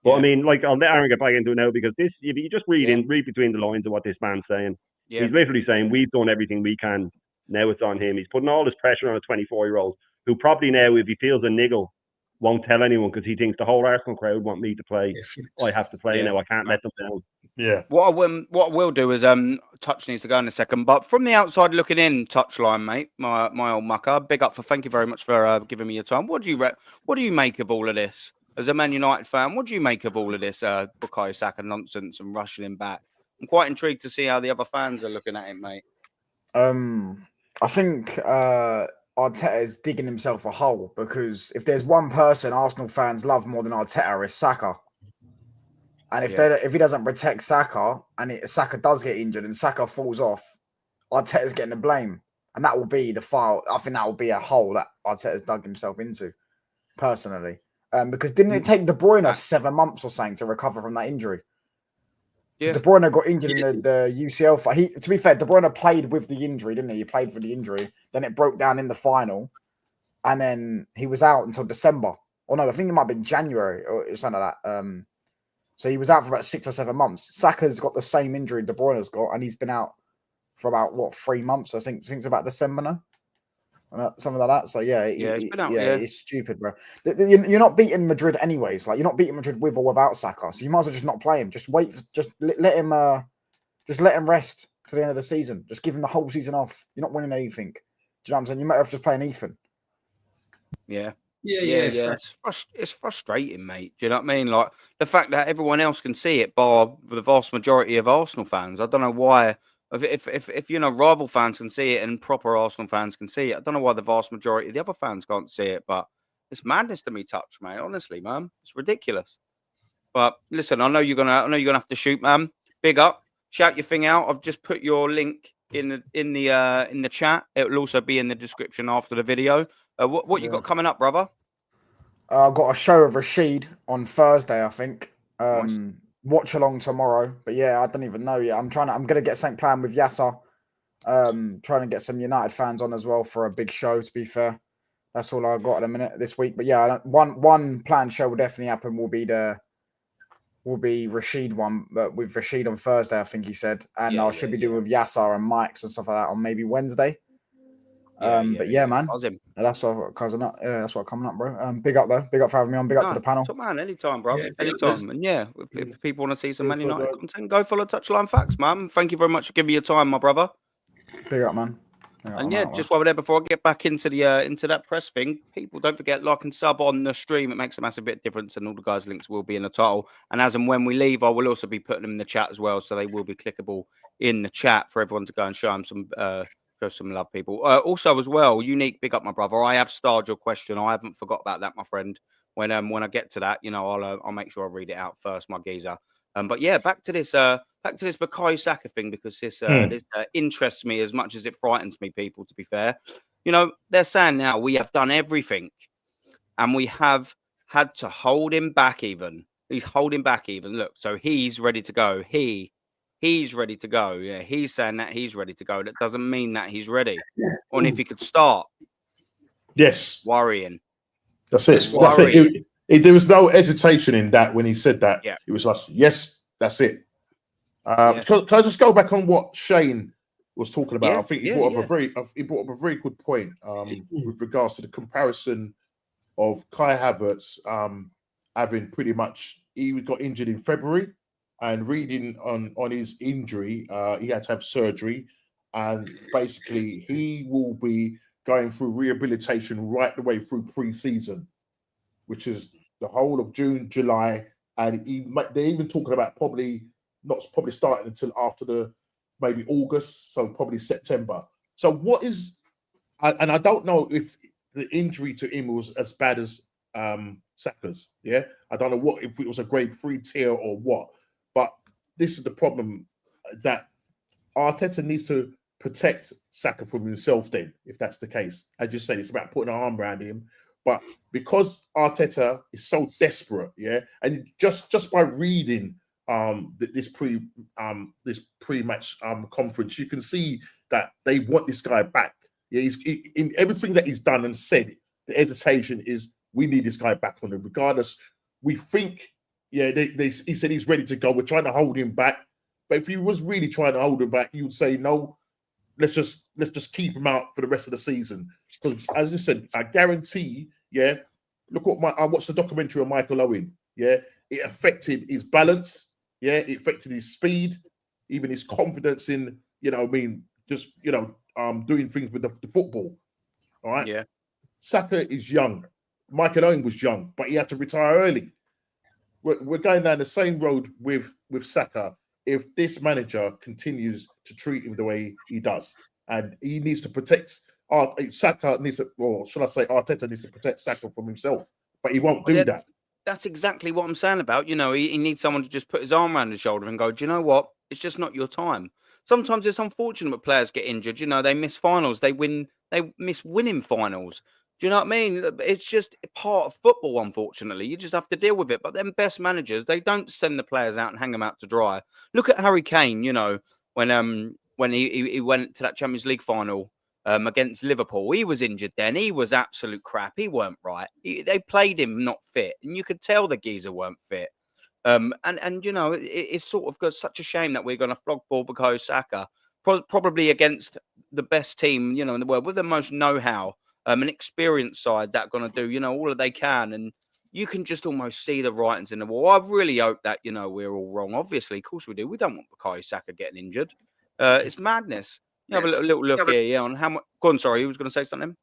But I mean, like, I'll let Aaron get back into it now, because this, if you just read between the lines of what this man's saying. Yeah. He's literally saying, we've done everything we can. Now it's on him. He's putting all this pressure on a 24-year-old who probably now, if he feels a niggle, won't tell anyone, because he thinks the whole Arsenal crowd want me to play. I have to play now. I can't let them down. Yeah. What I will do is Touch needs to go in a second, but from the outside looking in, Touchline, mate, my old mucker, big up for, thank you very much for giving me your time. What do you make of all of this as a Man United fan? What do you make of all of this Bukayo Saka nonsense and rushing him back? I'm quite intrigued to see how the other fans are looking at him, mate. I think Arteta is digging himself a hole, because if there's one person Arsenal fans love more than Arteta, it's Saka. And if he doesn't protect Saka, and Saka does get injured and Saka falls off, Arteta's getting the blame, and that will be the file. I think that will be a hole that Arteta's dug himself into, personally. Because didn't it take De Bruyne 7 months or something to recover from that injury? Yeah. De Bruyne got injured in the UCL fight. To be fair, De Bruyne played with the injury, didn't he? He played for the injury. Then it broke down in the final, and then he was out until December. Or no, I think it might have been January or something like that. So he was out for about 6 or 7 months. Saka's got the same injury De Bruyne's got, and he's been out for about 3 months. I think it's about December now, something like that. So it's stupid, bro. You're not beating Madrid anyways. Like, you're not beating Madrid with or without Saka, so you might as well just not play him. Just wait. Just let him rest to the end of the season. Just give him the whole season off. You're not winning anything. Do you know what I'm saying? You might have just playing Ethan. Yeah. Yeah. It's frustrating, mate. Do you know what I mean? Like, the fact that everyone else can see it, bar the vast majority of Arsenal fans. I don't know why. If rival fans can see it and proper Arsenal fans can see it, I don't know why the vast majority of the other fans can't see it. But it's madness to me, Touch, mate. Honestly, man, it's ridiculous. But listen, I know you're gonna have to shoot, man. Big up, shout your thing out. I've just put your link in the chat. It will also be in the description after the video. What you got coming up, brother? I've got a show of Rashid on Thursday, I think. Nice. Watch along tomorrow, but yeah, I don't even know yet. I'm gonna get something planned with YASS. Trying to get some United fans on as well for a big show. To be fair, that's all I've got at the minute this week. But yeah, one planned show will definitely happen. Will be Rashid one, but with Rashid on Thursday, I think he said, and I should be doing with YASS and Mike's and stuff like that on maybe Wednesday. Man, that's what coming up. Yeah, that's what coming up, bro. Big up though. Big up for having me on. Big up to the panel. Top man, anytime, bro. Anytime. And if people want to see some Man United content, go follow Touchline Facts, man. Thank you very much for giving me your time, my brother. Big up, man. Just while we're there, before I get back into that press thing, people don't forget, like and sub on the stream. It makes a massive bit of difference, and all the guys' links will be in the title. And as and when we leave, I will also be putting them in the chat as well, so they will be clickable in the chat for everyone to go and show them some love, people. Also, as well, Unique, big up, my brother. I have starred your question. I haven't forgot about that, my friend. When I get to that, I'll make sure I read it out first, my geezer. But yeah, back to this Bukayo Saka thing, because this interests me as much as it frightens me, people, to be fair. They're saying now we have done everything and we have had to hold him back even. He's holding back even. Look, so he's ready to go. He's ready to go. Yeah, he's saying that he's ready to go. That doesn't mean that he's ready. Or if he could start. Yes. Worrying. That's it. That's it. There was no hesitation in that when he said that. Yeah. It was like, yes, that's it. Can I just go back on what Shane was talking about? I think he brought up a very good point with regards to the comparison of Kai Havertz having pretty much, he got injured in February, and reading on his injury, he had to have surgery, and basically he will be going through rehabilitation right the way through pre-season, which is the whole of June, July, and they're even talking about not starting until after maybe August, so probably September. So what is, and I don't know if the injury to him was as bad as Saka's. Yeah, I don't know if it was a grade 3 tear or what, but this is the problem, that Arteta needs to protect Saka from himself. Then, if that's the case, as you said, it's about putting an arm around him. But because Arteta is so desperate, and just by reading this pre-match conference, you can see that they want this guy back. Yeah, he's in everything that he's done and said. The hesitation is, we need this guy back on him, regardless. We think, he said he's ready to go. We're trying to hold him back, but if he was really trying to hold him back, he would say no. Let's just keep him out for the rest of the season. Because as I said, I guarantee, look what I watched the documentary on Michael Owen. Yeah, it affected his balance. Yeah, it affected his speed, even his confidence in, doing things with the football. All right. Yeah. Saka is young. Michael Owen was young, but he had to retire early. We're going down the same road with Saka if this manager continues to treat him the way he does. And he needs to protect Arteta needs to protect Saka from himself. But he won't do that. That's exactly what I'm saying about. You know, he needs someone to just put his arm around his shoulder and go, do you know what? It's just not your time. Sometimes it's unfortunate when players get injured. You know, they miss finals. They miss winning finals. Do you know what I mean? It's just part of football, unfortunately. You just have to deal with it. But them best managers, they don't send the players out and hang them out to dry. Look at Harry Kane, you know, when he went to that Champions League final against Liverpool. He was injured then. He was absolute crap. He weren't right. They played him not fit. And you could tell the geezer weren't fit. And you know, it's sort of got such a shame that we're going to flog Bukayo Saka, probably against the best team, you know, in the world, with the most know-how, an experienced side that are going to do, you know, all that they can. And you can just almost see the writings in the wall. I really hope that, you know, we're all wrong. Obviously, of course we do. We don't want Bukayo Saka getting injured. It's madness. You have a little look here, yeah, on how much. Go on, sorry, you was going to say something.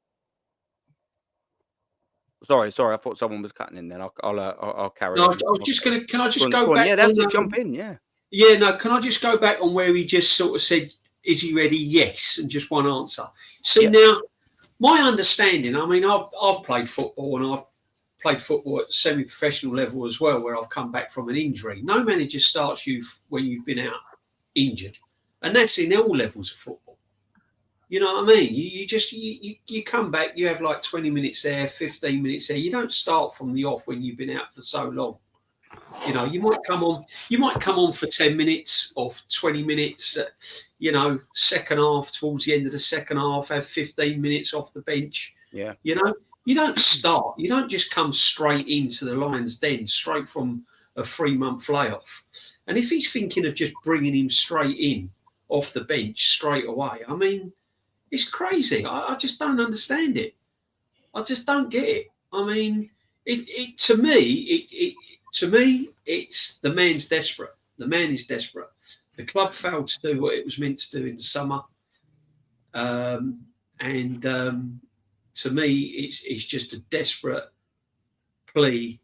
Sorry. I thought someone was cutting in. Then I'll carry on. I was just going to. Can I just go back? On. Yeah, that's it. Jump in. Yeah. Yeah. No. Can I just go back on where he just sort of said, "Is he ready?" Yes, and just one answer. See, now my understanding. I mean, I've played football and I've played football at semi-professional level as well, where I've come back from an injury. No manager starts you when you've been out injured, and that's in all levels of football. You know what I mean? You come back, you have like 20 minutes there, 15 minutes there. You don't start from the off when you've been out for so long. You know, you might come on for 10 minutes or 20 minutes, you know, second half, towards the end of the second half, have 15 minutes off the bench. Yeah. You know, you don't start. You don't just come straight into the Lions' Den, straight from a 3-month layoff. And if he's thinking of just bringing him straight in off the bench straight away, I mean, it's crazy. I just don't understand it. I just don't get it. I mean, to me, it's the man's desperate. The man is desperate. The club failed to do what it was meant to do in the summer, and to me, it's just a desperate plea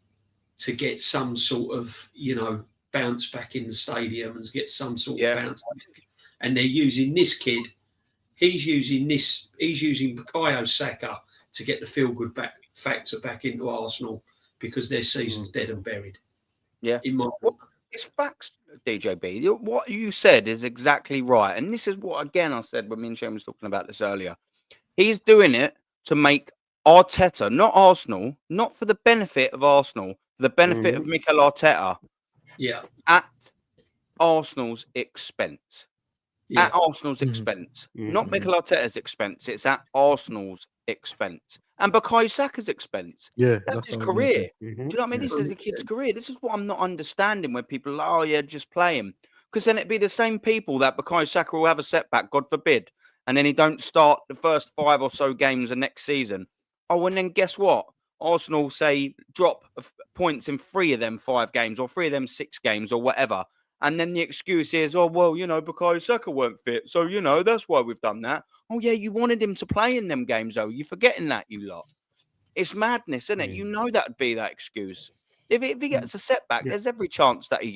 to get some sort of, you know, bounce back in the stadium and get some sort of bounce back. And they're using this kid. He's using Bukayo Saka to get the feel-good factor back into Arsenal because their season's dead and buried. Yeah. In my it's facts, DJB. What you said is exactly right. And this is what, again, I said when me and Shane was talking about this earlier. He's doing it to make Arteta, not Arsenal, not for the benefit of Arsenal, for the benefit of Mikel Arteta. Yeah. At Arsenal's expense. Yeah. At Arsenal's expense. Not Mikel Arteta's expense. It's at Arsenal's expense. And Bukayo Saka's expense. Yeah. That's his career. Do you know what I mean? This is a kid's career. This is what I'm not understanding when people are like, oh, yeah, just play him. Because then it'd be the same people that Bukayo Saka will have a setback, God forbid. And then he don't start the first 5 or so games of next season. Oh, and then guess what? Arsenal, say, drop points in 3 of them 5 games or 3 of them 6 games or whatever. And then the excuse is, oh, well, you know, Bukayo Saka weren't fit. So, you know, that's why we've done that. Oh, yeah, you wanted him to play in them games, though. You're forgetting that, you lot. It's madness, isn't it? You know that would be that excuse. If he gets a setback, there's every chance that he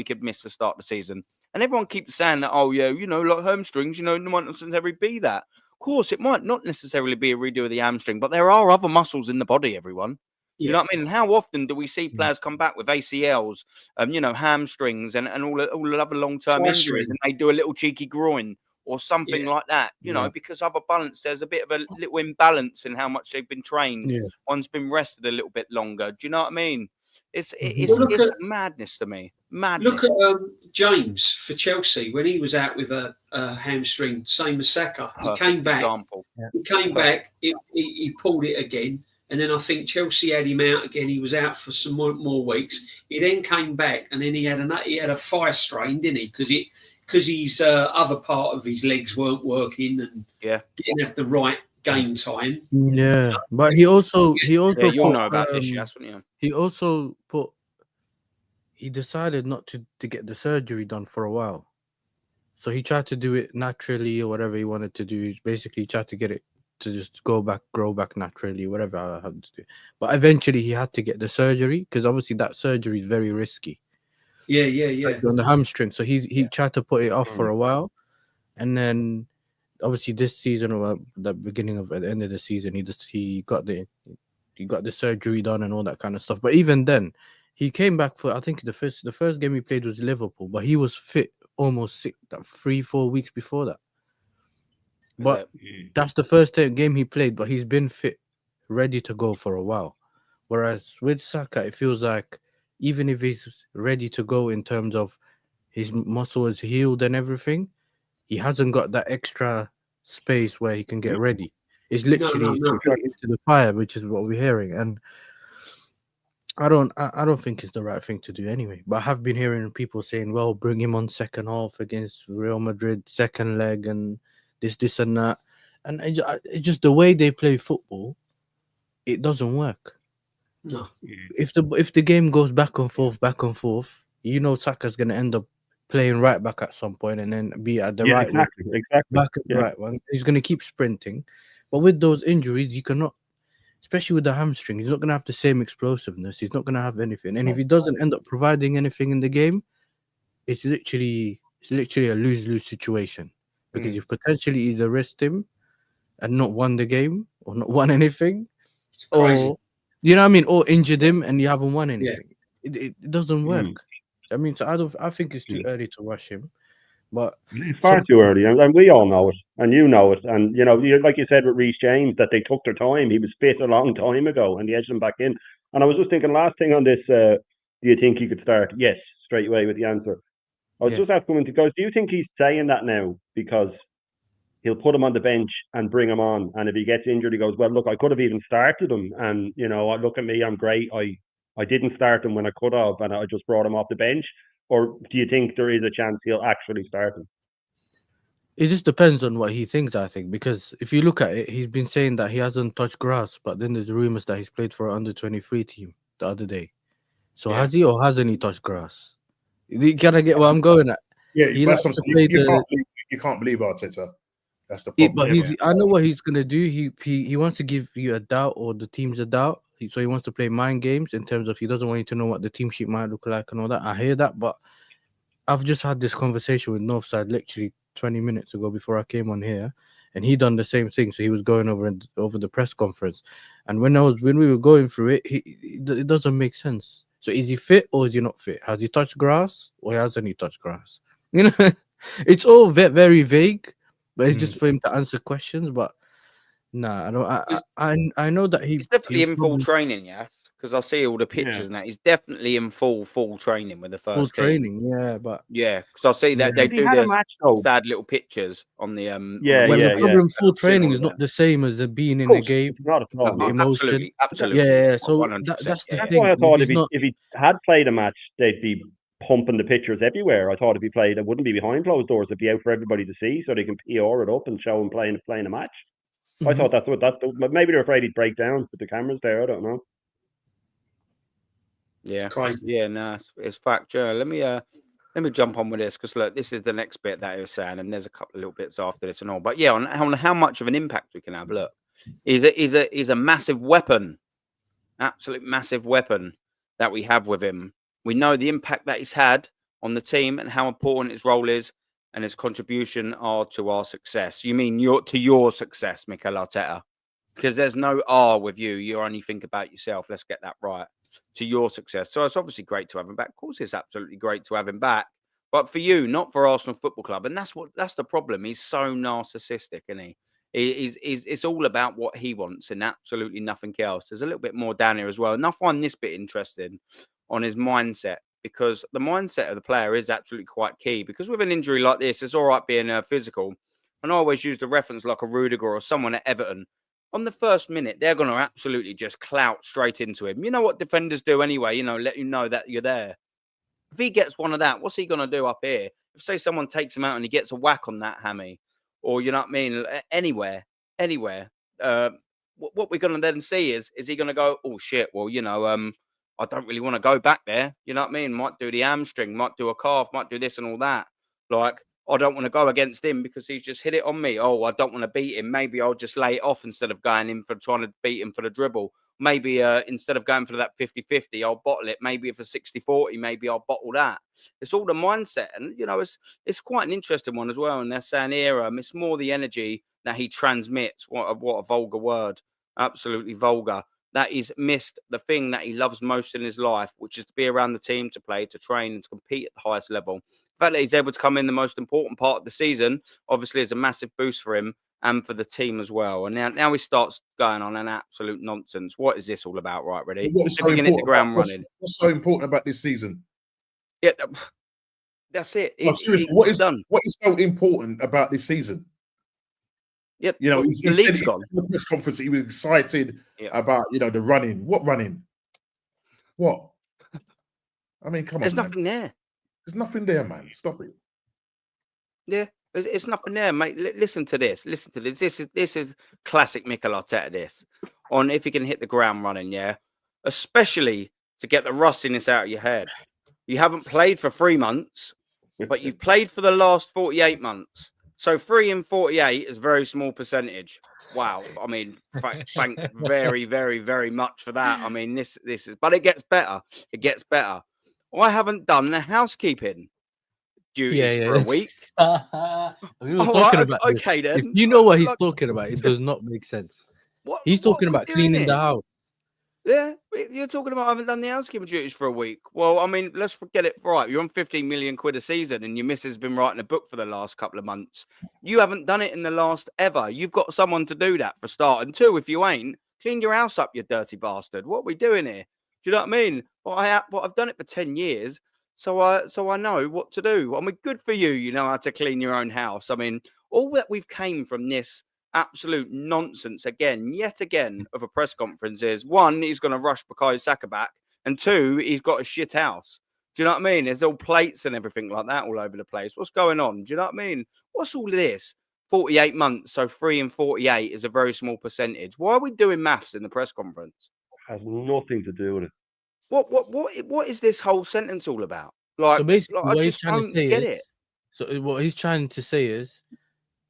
could miss the start of the season. And everyone keeps saying that, oh, yeah, you know, like hamstrings, you know, it might not necessarily be that. Of course, it might not necessarily be a redo of the hamstring, but there are other muscles in the body, everyone. You know what I mean? And how often do we see players come back with ACLs, you know, hamstrings and all the other long-term injuries, and they do a little cheeky groin or something like that, you know, because other balance, there's a bit of a little imbalance in how much they've been trained. Yeah. One's been rested a little bit longer. Do you know what I mean? It's madness to me. Madness. Look at James for Chelsea when he was out with a hamstring, same as Saka. He came back. He came back. He pulled it again. And then I think Chelsea had him out again. He was out for some more weeks. He then came back, and then he had a thigh strain, didn't he? Because his other part of his legs weren't working and didn't have the right game time. Yeah, but he also you'll know about this, yes, wouldn't you? He also he decided not to get the surgery done for a while. So he tried to do it naturally or whatever he wanted to do. Basically, he tried to get it to just grow back naturally, whatever I had to do. But eventually he had to get the surgery because obviously that surgery is very risky. Yeah. Like on the hamstring. So he tried to put it off for a while. And then obviously this season or the end of the season, he got the he got the surgery done and all that kind of stuff. But even then, he came back for, I think the first game he played was Liverpool, but he was fit almost 3-4 weeks before that. But that's the first game he played, but he's been fit, ready to go for a while. Whereas with Saka, it feels like even if he's ready to go in terms of his muscle is healed and everything, he hasn't got that extra space where he can get ready. It's literally straight into the fire, which is what we're hearing. And I don't think it's the right thing to do anyway. But I have been hearing people saying, well, bring him on second half against Real Madrid, second leg, and this and that. And it's just the way they play football, it doesn't work. No. If the game goes back and forth, you know Saka's gonna end up playing right back at some point and then be at the right exactly. back at the right one. He's gonna keep sprinting. But with those injuries, you cannot, especially with the hamstring, he's not gonna have the same explosiveness. He's not gonna have anything. And if he doesn't end up providing anything in the game, it's literally a lose-lose situation. Because you've potentially either risked him and not won the game or not won anything. It's crazy. Or you know what I mean? Or injured him and you haven't won anything. It doesn't work. I mean, so I think it's too early to rush him. But it's far too early, and we all know it, and you know it. And you know, like you said with Reece James, that they took their time. He was fit a long time ago, and they edged him back in. And I was just thinking, last thing on this, do you think he could start? Yes, straight away with the answer. I was just asking him to go, do you think he's saying that now because he'll put him on the bench and bring him on, and if he gets injured, he goes, well, look, I could have even started him, and you know, look at me, I'm great. I didn't start him when I could have, and I just brought him off the bench. Or do you think there is a chance he'll actually start him? It just depends on what he thinks, I think, because if you look at it, he's been saying that he hasn't touched grass, but then there's rumors that he's played for an under-23 team the other day. So has he or hasn't he touched grass? Can I get what I'm going at? Yeah, that's what I'm saying. You can't believe Arteta. That's the problem. But I know what he's gonna do. He wants to give you a doubt, or the team's a doubt. So he wants to play mind games in terms of he doesn't want you to know what the team sheet might look like and all that. I hear that, but I've just had this conversation with Northside literally 20 minutes ago before I came on here, and he done the same thing. So he was going over the press conference, and when we were going through it, it doesn't make sense. So is he fit or is he not fit? Has he touched grass or hasn't he touched grass? You know, it's all very vague, but it's just for him to answer questions. But nah, I know that he's definitely in full training, yes, because I see all the pictures and that. He's definitely in full training with the first full team. training, because I see that they do this sad little pictures on the the problem full training is not the same as being in a game. It's not at all. Absolutely. Yeah. So that's the thing. That's why I thought if he had played a match, they'd be pumping the pictures everywhere. I thought if he played, it wouldn't be behind closed doors. It'd be out for everybody to see, so they can PR it up and show him playing a match. I thought but maybe they're afraid he'd break down with the cameras there. I don't know. Yeah, no, it's fact. Yeah, let me jump on with this because look, this is the next bit that he was saying, and there's a couple of little bits after this and all. But yeah, on how much of an impact we can have. Look, he's a massive weapon, absolute massive weapon that we have with him. We know the impact that he's had on the team and how important his role is and his contribution are to our success. You mean your success, Mikel Arteta? Because there's no R with you. You only think about yourself. Let's get that right. To your success. So it's obviously great to have him back. Of course, it's absolutely great to have him back. But for you, not for Arsenal Football Club. And that's the problem. He's so narcissistic, isn't he? It's all about what he wants and absolutely nothing else. There's a little bit more down here as well. And I find this bit interesting on his mindset, because the mindset of the player is absolutely quite key. Because with an injury like this, it's all right being physical. And I always use the reference like a Rudiger or someone at Everton. On the first minute, they're going to absolutely just clout straight into him. You know what defenders do anyway, let you know that you're there. If he gets one of that, what's he going to do up here? If, say, someone takes him out and he gets a whack on that hammy, or, you know what I mean, anywhere, what we're going to then see is he going to go, oh, shit, well, I don't really want to go back there. You know what I mean? Might do the hamstring, might do a calf, might do this and all that. Like, I don't want to go against him because he's just hit it on me. Oh, I don't want to beat him. Maybe I'll just lay it off instead of going in for trying to beat him for the dribble. Maybe instead of going for that 50-50, I'll bottle it. Maybe if a 60-40, maybe I'll bottle that. It's all the mindset. And, it's quite an interesting one as well. And they're saying here, it's more the energy that he transmits. What a vulgar word. Absolutely vulgar. that he's missed the thing that he loves most in his life, which is to be around the team, to play, to train, and to compete at the highest level. The fact that he's able to come in the most important part of the season, obviously, is a massive boost for him and for the team as well. And now he starts going on an absolute nonsense. What is this all about, right, Ready? What is If he can hit the ground running. What's so important about this season? Yeah, that's it. No, seriously, what is so important about this season? Yep. You know, the he league's said gone. in the press conference he was excited about, you know, the running. What running? What? I mean, come on, There's man. nothing there. There's nothing there, man. Stop it. Yeah, it's nothing there, mate. Listen to this. Listen to this. This is classic Mikel Arteta. This on if you can hit the ground running, yeah. Especially to get the rustiness out of your head. You haven't played for 3 months, but you've played for the last 48 months. So 3 in 48 is a very small percentage. Wow. I mean, thank very, very, very much for that. I mean, this is, but it gets better. It gets better. I haven't done the housekeeping duties for a week. We were talking about this. okay then. If you know what he's talking about, it does not make sense. He's talking about cleaning the house. Yeah, you're talking about I haven't done the housekeeping duties for a week. Well, I mean, let's forget it. Right, you're on 15 million quid a season, and your missus has been writing a book for the last couple of months. You haven't done it in the last ever. You've got someone to do that for start. And 2, if you ain't, clean your house up, you dirty bastard. What are we doing here? Do you know what I mean? Well, I've done it for 10 years, so I know what to do. I mean, good for you. You know how to clean your own house. I mean, all that we've came from this absolute nonsense yet again of a press conference is 1, he's going to rush Bukayo Saka back, and 2, he's got a shit house. Do you know what I mean? There's all plates and everything like that all over the place. What's going on? Do you know what I mean? What's all this? 48 months, so 3 in 48 is a very small percentage. Why are we doing maths in the press conference? Has nothing to do with it. What is this whole sentence all about? Like, so basically, like what I he's just trying don't to say get is, it. So what he's trying to say is,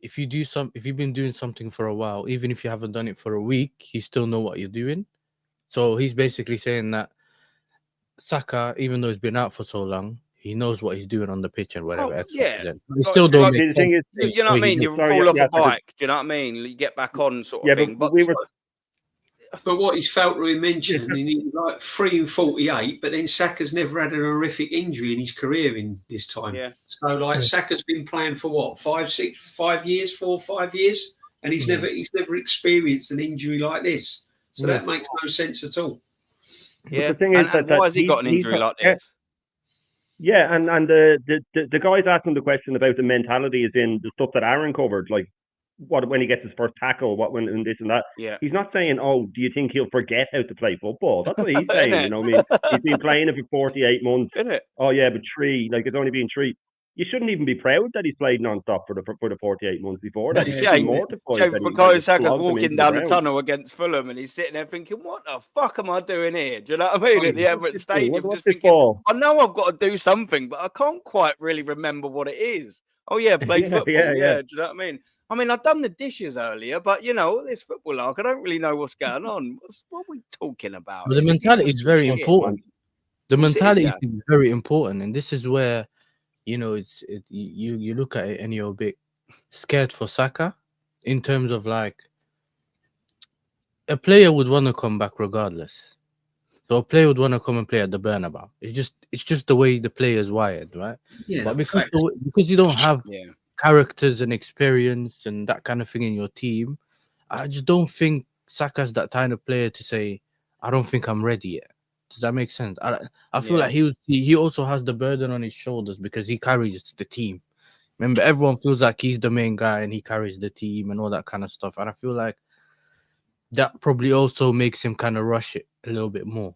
if you've been doing something for a while, even if you haven't done it for a week, you still know what you're doing. So he's basically saying that Saka, even though he's been out for so long, he knows what he's doing on the pitch and whatever. Yeah. It still don't like, make thing sense. is, you know what I mean? You fall off a bike. Do you know what I mean? You get back on, sort of thing. But we were. But what he's felt to mention, like 3 in 48, but then Saka's never had an horrific injury in his career in this time. Yeah. So like Saka's been playing for what, 4 or 5 years, and he's never experienced an injury like this. So that makes no sense at all. Yeah. But the thing is and why has he got an injury like this? Yeah, and the guys asking the question about the mentality is in the stuff that Aaron covered, like when he gets his first tackle, and this and that. Yeah. He's not saying, "Oh, do you think he'll forget how to play football?" That's what he's saying. You know, I mean, he's been playing it for 48 months. Isn't it? Oh yeah, but 3, like it's only been 3. You shouldn't even be proud that he's played non-stop for the 48 months before that. He's mortified. Because Saka's walking down the tunnel against Fulham, and he's sitting there thinking, "What the fuck am I doing here?" Do you know what I mean? At the Emirates Stadium, just thinking, "I know I've got to do something, but I can't quite really remember what it is." Oh yeah, play football. Yeah. Do you know what I mean? I mean, I've done the dishes earlier, but you know, this football arc, I don't really know what's going on. What are we talking about? But the mentality is very important. The mentality is very important, and this is where, you know, you look at it and you're a bit scared for Saka, in terms of like a player would want to come back regardless. So a player would want to come and play at the Bernabeu. It's just the way the player is wired, right? Yeah. But because you don't have characters and experience and that kind of thing in your team, I just don't think Saka's that kind of player to say, "I don't think I'm ready yet." Does that make sense? I feel like he also has the burden on his shoulders because he carries the team. Remember, everyone feels like he's the main guy and he carries the team and all that kind of stuff. And I feel like that probably also makes him kind of rush it a little bit more.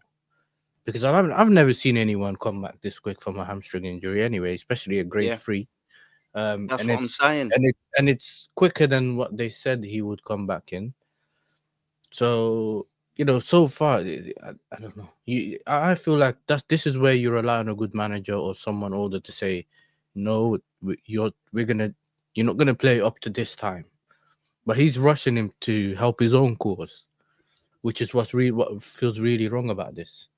Because I've never seen anyone come back this quick from a hamstring injury anyway, especially a grade 3. That's what I'm saying. And it's quicker than what they said he would come back in. So, you know, so far, I don't know. I feel like this is where you rely on a good manager or someone older to say, "No, you're not gonna play up to this time." But he's rushing him to help his own cause, which is what feels really wrong about this.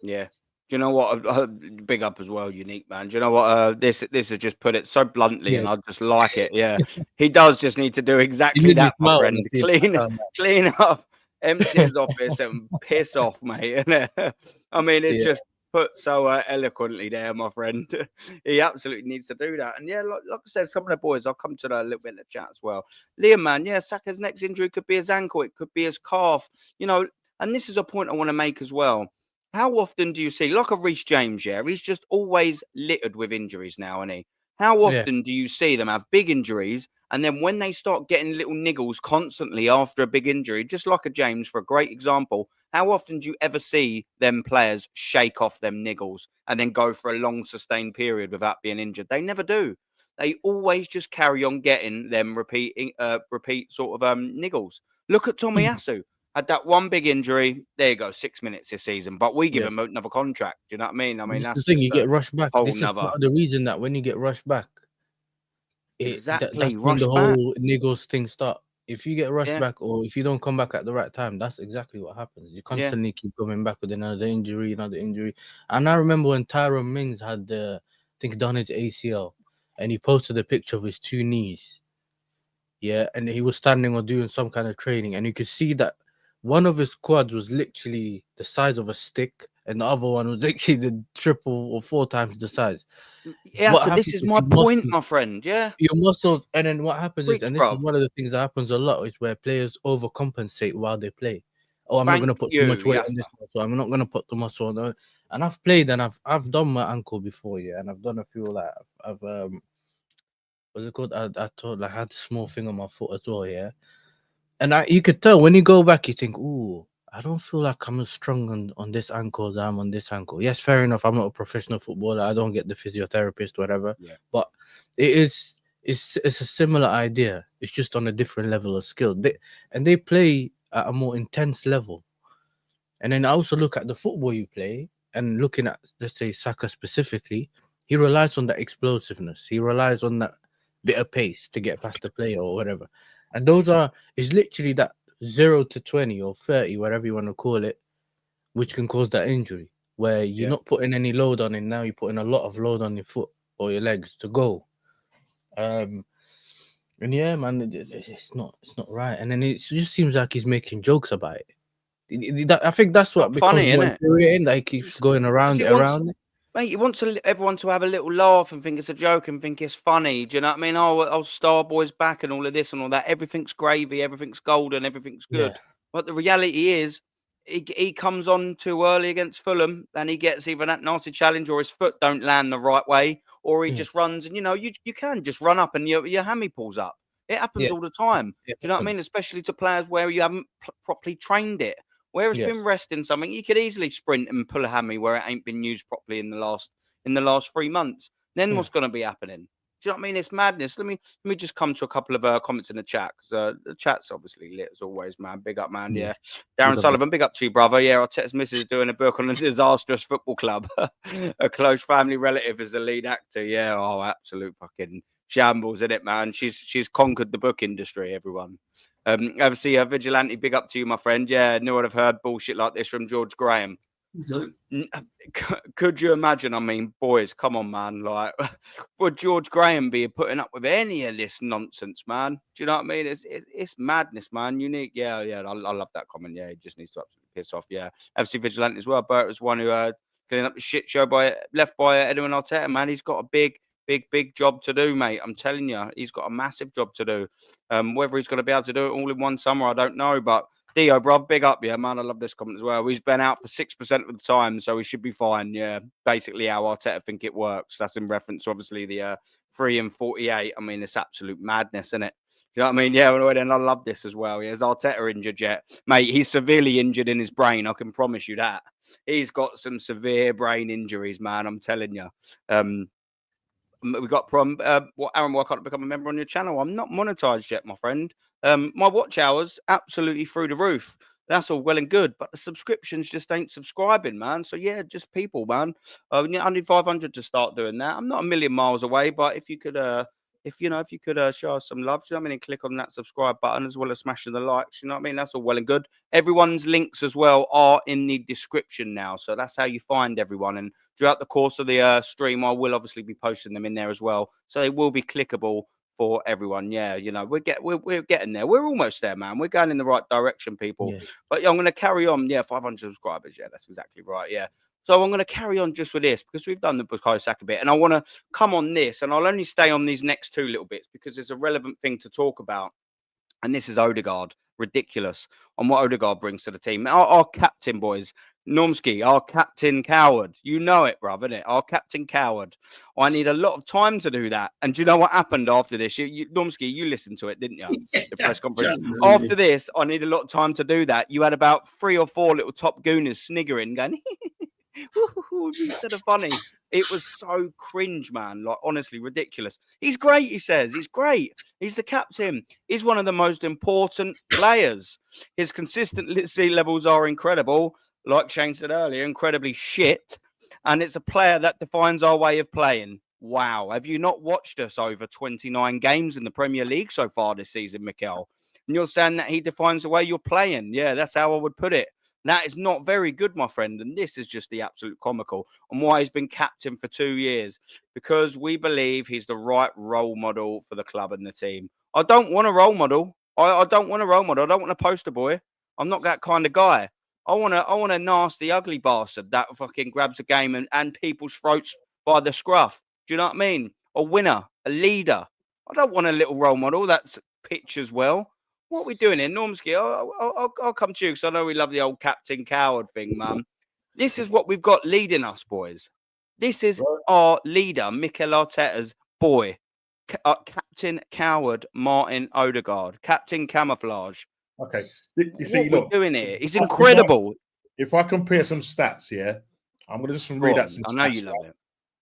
Yeah. Do you know what? Big up as well, Unique, man. Do you know what? This has just put it so bluntly, and I just like it. Yeah, he does just need to do exactly that, my friend. Clean up empty his office and piss off, mate. I mean, it's Yeah. just put so eloquently there, my friend. He absolutely needs to do that. And yeah, like I said, some of the boys, I'll come to that a little bit in the chat as well. Liam, man, yeah, Saka's next injury could be his ankle, it could be his calf, you know. And this is a point I want to make as well. How often do you see, like a Reece James, yeah, he's just always littered with injuries now, isn't he? How often do you see them have big injuries, and then when they start getting little niggles constantly after a big injury, just like a James, for a great example, how often do you ever see them players shake off them niggles and then go for a long sustained period without being injured? They never do. They always just carry on getting them repeat sort of niggles. Look at Tommy Yasu. Had that one big injury. There you go, 6 minutes this season. But we give him another contract. Do you know what I mean? I mean, This is that's the thing. just You get rushed back. whole This is nother. part of the reason that when you get rushed back, Exactly, that's when the rushed back. whole niggles thing start. If you get rushed Yeah. back, or if you don't come back at the right time, that's exactly what happens. You constantly keep coming back with another injury. And I remember when Tyrone Mings had I think done his ACL, and he posted a picture of his two knees. Yeah, and he was standing or doing some kind of training, and you could see that one of his quads was literally the size of a stick, and the other one was actually the 3 or 4 times the size. Yeah, What so this happens is is my your point, muscles- my friend. Yeah. Your muscles, and then what happens is, Preach, and this is bruv. one of the things that happens a lot, is where players overcompensate while they play. Oh, I'm not Thank going to put you, too much weight on Yasser. this muscle. I'm not going to put the muscle on the. And I've played, and I've done my ankle before, yeah, and I've done a few like I've what's it called? I thought I had a small thing on my foot as well, yeah. And you could tell when you go back, you think, ooh, I don't feel like I'm as strong on this ankle as I'm on this ankle. Yes, fair enough. I'm not a professional footballer. I don't get the physiotherapist, whatever. Yeah. But it's a similar idea. It's just on a different level of skill. They play at a more intense level. And then I also look at the football you play, and looking at, let's say, Saka specifically, he relies on that explosiveness. He relies on that bit of pace to get past the player or whatever. And it's literally that 0 to 20 or 30, whatever you want to call it, which can cause that injury, where you're not putting any load on it. Now you're putting a lot of load on your foot or your legs to go. And yeah, man, it's not right. And then it just seems like he's making jokes about it. I think that's what becomes funny, more innit? infuriating. Like he keeps going around it. Mate, he wants everyone to have a little laugh and think it's a joke and think it's funny. Do you know what I mean? Oh, Starboy's back and all of this and all that. Everything's gravy, everything's golden, everything's good. Yeah. But the reality is, he comes on too early against Fulham and he gets either that nasty challenge or his foot don't land the right way, or he just runs and, you know, you can just run up and your hammy pulls up. It happens all the time. Do you know what I mean? Especially to players where you haven't properly trained it. Where it's been resting something, you could easily sprint and pull a hammy where it ain't been used properly in the last 3 months. Then what's going to be happening? Do you know what I mean? It's madness. Let me just come to a couple of comments in the chat, because the chat's obviously lit as always, man. Big up, man. Yeah. Darren Sullivan, big up to you, brother. Yeah, Arteta's missus is doing a book on a disastrous football club. A close family relative as the lead actor. Yeah, oh, absolute fucking shambles, isn't it, man? She's conquered the book industry, everyone. Obviously, Vigilante, big up to you, my friend. Yeah, knew I'd have heard bullshit like this from George Graham. No. Could you imagine? I mean, boys, come on, man. Like, would George Graham be putting up with any of this nonsense, man? Do you know what I mean? It's madness, man. Unique. Yeah. I love that comment. Yeah, he just needs to absolutely piss off. Yeah. Obviously, Vigilante as well. Bert was one who cleaning up the shit show left by Edwin Arteta, man. He's got a big job to do, mate. I'm telling you, he's got a massive job to do. Whether he's going to be able to do it all in one summer, I don't know. But Dio, bruv, big up, yeah, man. I love this comment as well. He's been out for 6% of the time, so he should be fine. Yeah, basically how Arteta think it works. That's in reference to obviously the 3 and 48. I mean, it's absolute madness, isn't it? You know what I mean? Yeah, and I love this as well. Yeah, is Arteta injured yet? Mate, he's severely injured in his brain. I can promise you that. He's got some severe brain injuries, man. I'm telling you. We got Aaron, why can't I become a member on your channel? I'm not monetized yet, my friend. My watch hours absolutely through the roof. That's all well and good, but the subscriptions just ain't subscribing, man. So yeah, just people, man. I need 500 to start doing that. I'm not a million miles away, but if you could, show us some love, you know what I mean, and click on that subscribe button as well as smashing the likes, you know what I mean. That's all well and good. Everyone's links as well are in the description now, so that's how you find everyone. And throughout the course of the stream, I will obviously be posting them in there as well, so they will be clickable for everyone. Yeah, we're getting there. We're almost there, man. We're going in the right direction, people. Yeah. But I'm going to carry on. Yeah, 500 subscribers. Yeah, that's exactly right. Yeah. So I'm going to carry on just with this because we've done the Bukayo Saka bit, and I want to come on this, and I'll only stay on these next two little bits because there's a relevant thing to talk about. And this is Odegaard. Ridiculous on what Odegaard brings to the team. Our captain, boys. NORMSKI, our captain coward. You know it, bruv, innit? Our captain coward. I need a lot of time to do that. And do you know what happened after this? NORMSKI, you listened to it, didn't you? The press conference. After this, I need a lot of time to do that. You had about 3 or 4 little top gooners sniggering, going, instead of funny. It was so cringe, man. Like, honestly, ridiculous. He's great, he says. He's great. He's the captain. He's one of the most important players. His consistency levels are incredible. Like Shane said earlier, incredibly shit. And it's a player that defines our way of playing. Wow. Have you not watched us over 29 games in the Premier League so far this season, Mikel? And you're saying that he defines the way you're playing. Yeah, that's how I would put it. That is not very good, my friend. And this is just the absolute comical on why he's been captain for 2 years, because we believe he's the right role model for the club and the team. I don't want a role model. I don't want a role model. I don't want a poster boy. I'm not that kind of guy. I want a nasty, ugly bastard that fucking grabs a game and people's throats by the scruff. Do you know what I mean? A winner, a leader. I don't want a little role model that's pitches well. What are we doing here? NORMSKI, I'll come to you because I know we love the old captain coward thing, man. This is what we've got leading us, boys. This is our leader, Mikel Arteta's boy. Captain Coward Martin Odegaard. Captain Camouflage. Okay. You see, what look, we're doing here. He's incredible. If I compare some stats, yeah, I'm going to just read out some stats. I know you love it.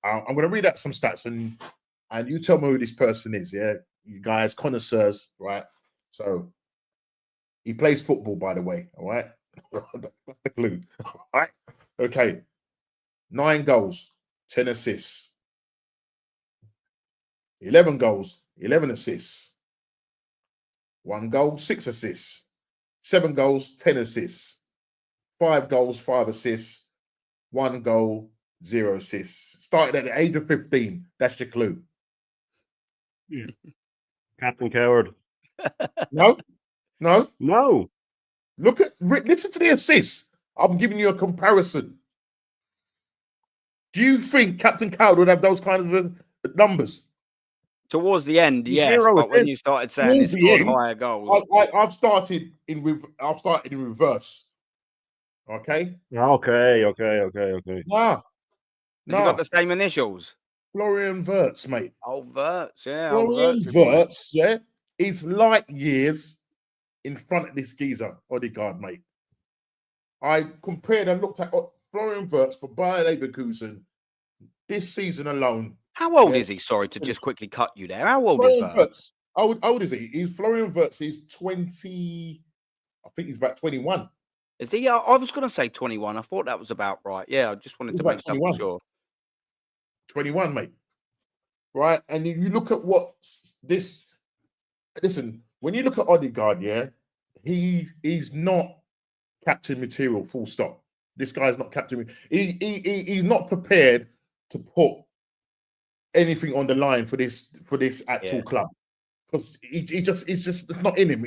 I'm going to read out some stats and you tell me who this person is, yeah? You guys, connoisseurs, right? So, he plays football, by the way, all right? That's the clue, all right? Okay. 9 goals, 10 assists. 11 goals, 11 assists. 1 goal, 6 assists. 7 goals, 10 assists. 5 goals, 5 assists. 1 goal, 0 assists. Started at the age of 15. That's your clue. Yeah. Captain Coward. No. Listen to the assists. I'm giving you a comparison. Do you think Captain Coward would have those kind of numbers? Towards the end, yes, but when you started saying it's got higher goals, I've started in reverse. Okay. Okay. Nah. Has he got the same initials? Florian Wirtz, mate. Oh, Wirtz, yeah. Florian Wirtz, yeah. He's light years in front of this geezer, Odegaard, mate. I compared and looked at Florian Wirtz for Bayer Leverkusen this season alone. How old is he? Sorry to just quickly cut you there. How old Florian is Wirtz? How old is he? Florian Wirtz is 20. I think he's about 21. Is he? I was going to say 21. I thought that was about right. Yeah, I just wanted to make double sure. 21, mate. Right? And you look at what this... Listen, when you look at Odegaard, yeah, he's not captain material, full stop. This guy's not captain. He's not prepared to put anything on the line for this actual club, because it's not in him.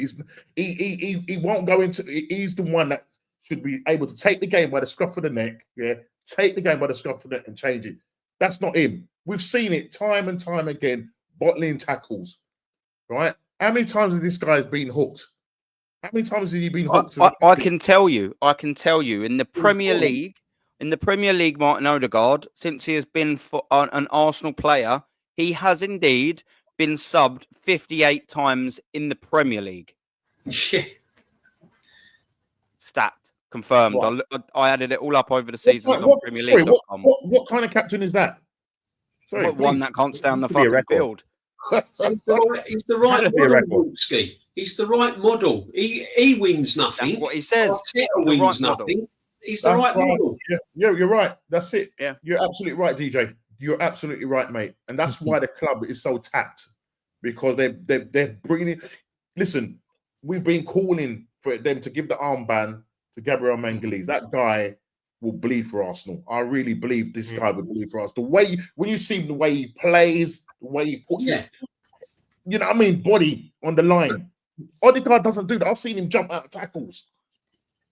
He won't go into. He's the one that should be able to take the game by the scruff of the neck. Yeah, take the game by the scruff of the neck and change it. That's not him. We've seen it time and time again, bottling tackles. Right? How many times has this guy been hooked? How many times has he been hooked? I can tell you. In the Premier League. In the Premier League, Martin Odegaard, since he has been an Arsenal player, he has indeed been subbed 58 times in the Premier League. Yeah. Stat confirmed. What? I added it all up over the season on PremierLeague.com. What kind of captain is that? Sorry, one that can't stay on the fucking field. He's the right model, NORMSKI. He's the right model. He wins nothing. That's what he says. Arteta wins nothing. He's the right model. Yeah, you're right. That's it. Yeah, you're absolutely right, DJ. You're absolutely right, mate. And that's why the club is so tapped, because they're bringing. Listen, we've been calling for them to give the armband to Gabriel Mengalese. That guy will bleed for Arsenal. I really believe this guy will bleed for us. The way when you see the way he plays, the way he puts you know what I mean, body on the line. Odegaard doesn't do that. I've seen him jump out of tackles.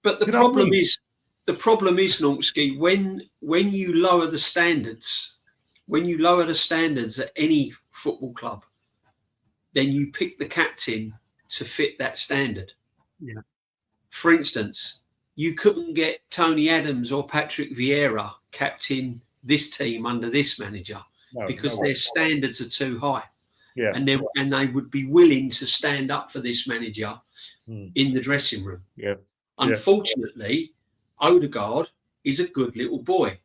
But the problem is, NORMSKI, when you lower the standards, at any football club, then you pick the captain to fit that standard. Yeah. For instance, you couldn't get Tony Adams or Patrick Vieira captain this team under this manager because their standards are too high. Yeah. And they would be willing to stand up for this manager in the dressing room. Yeah. Unfortunately, Odegaard is a good little boy.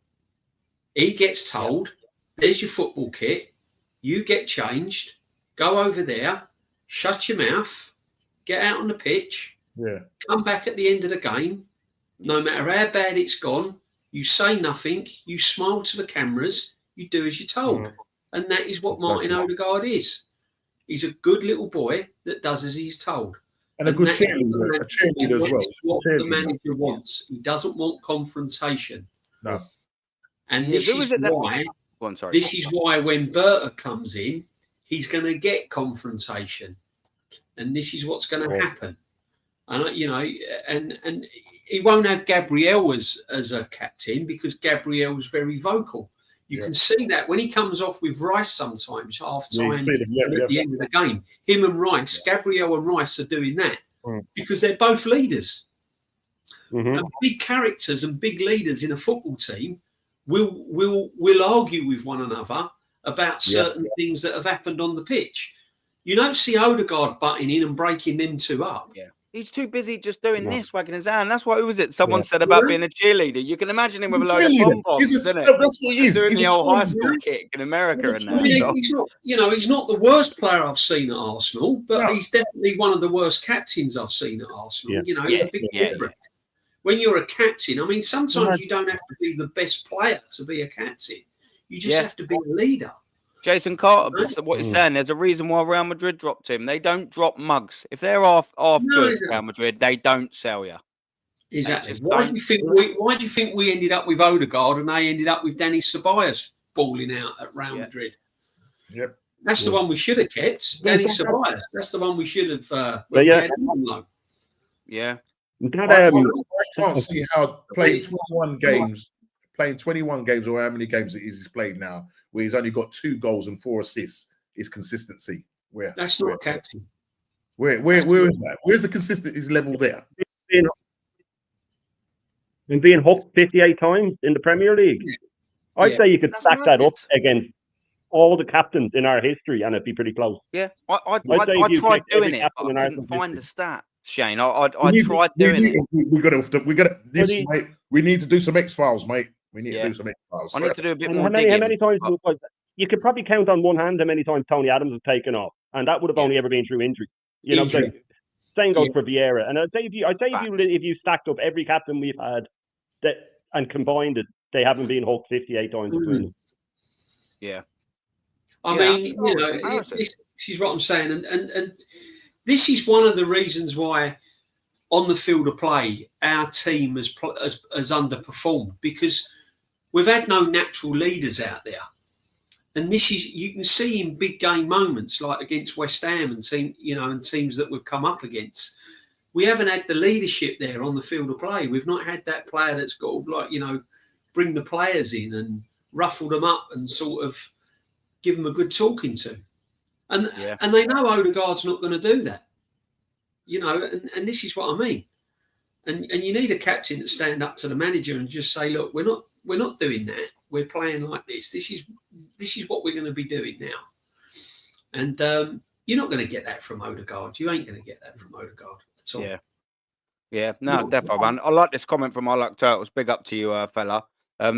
He gets told, there's your football kit, you get changed, go over there, shut your mouth, get out on the pitch, come back at the end of the game. No matter how bad it's gone, you say nothing, you smile to the cameras, you do as you're told. And that is what Martin Odegaard is. He's a good little boy that does as he's told. And a good cheerleader as well. That's what the manager wants. He doesn't want confrontation. No. And this is why. This is why when Berta comes in, he's going to get confrontation, and this is what's going to happen. And you know, and he won't have Gabriel as a captain because Gabriel's very vocal. You can see that when he comes off with Rice sometimes half time at the end of the game. Him and Rice, Gabriel and Rice are doing that because they're both leaders. And big characters and big leaders in a football team will argue with one another about certain things that have happened on the pitch. You don't see Odegaard butting in and breaking them two up. Yeah. He's too busy just doing this, wagging his hand. That's what, who was it? Someone said about being a cheerleader. You can imagine him with a load of pom-poms, isn't it? That's what he is. Doing the old high school kick in America and that. He's not, he's not the worst player I've seen at Arsenal, but he's definitely one of the worst captains I've seen at Arsenal. You know, he's a big difference. When you're a captain, I mean, sometimes you don't have to be the best player to be a captain. You just have to be a leader. Jason Carter, what he's saying, there's a reason why Real Madrid dropped him. They don't drop mugs. If they're off good, Real Madrid, they don't sell you. Exactly. Why do you think we ended up with Odegaard and they ended up with Dani Ceballos balling out at Real Madrid? Yep. That's the one we should have kept. Dani Ceballos. That's the one we should have. Yeah. I can't see how playing 21 games or how many games it is he's played now, where he's only got 2 goals and 4 assists, is consistency. That's not captain. Where is that? Where's the consistency level there? And being hooked 58 times in the Premier League. I'd say you could stack that up against all the captains in our history and it'd be pretty close. Yeah, I tried doing it, but I couldn't find the stat. Shane, I tried doing it. We need to do some X-Files, mate. We need to do some X-Files. I need to do a bit more. How many times? You could probably count on one hand how many times Tony Adams has taken off, and that would have only ever been through injury. You know, same goes for Vieira. And I'd say if you stacked up every captain we've had and combined it, they haven't been hooked 58 times between them. Yeah. I mean, this is what I'm saying, and this is one of the reasons why on the field of play our team has underperformed, because we've had no natural leaders out there. And this is, you can see in big game moments like against West Ham and teams that we've come up against. We haven't had the leadership there on the field of play. We've not had that player that's got bring the players in and ruffle them up and sort of give them a good talking to. And they know Odegaard's not going to do that. And this is what I mean. And you need a captain to stand up to the manager and just say, look, we're not doing that. We're playing like this. This is what we're going to be doing now. And you're not going to get that from Odegaard. You ain't going to get that from Odegaard at all. Yeah. No, definitely, man. I like this comment from I Like Turtles. Big up to you, fella.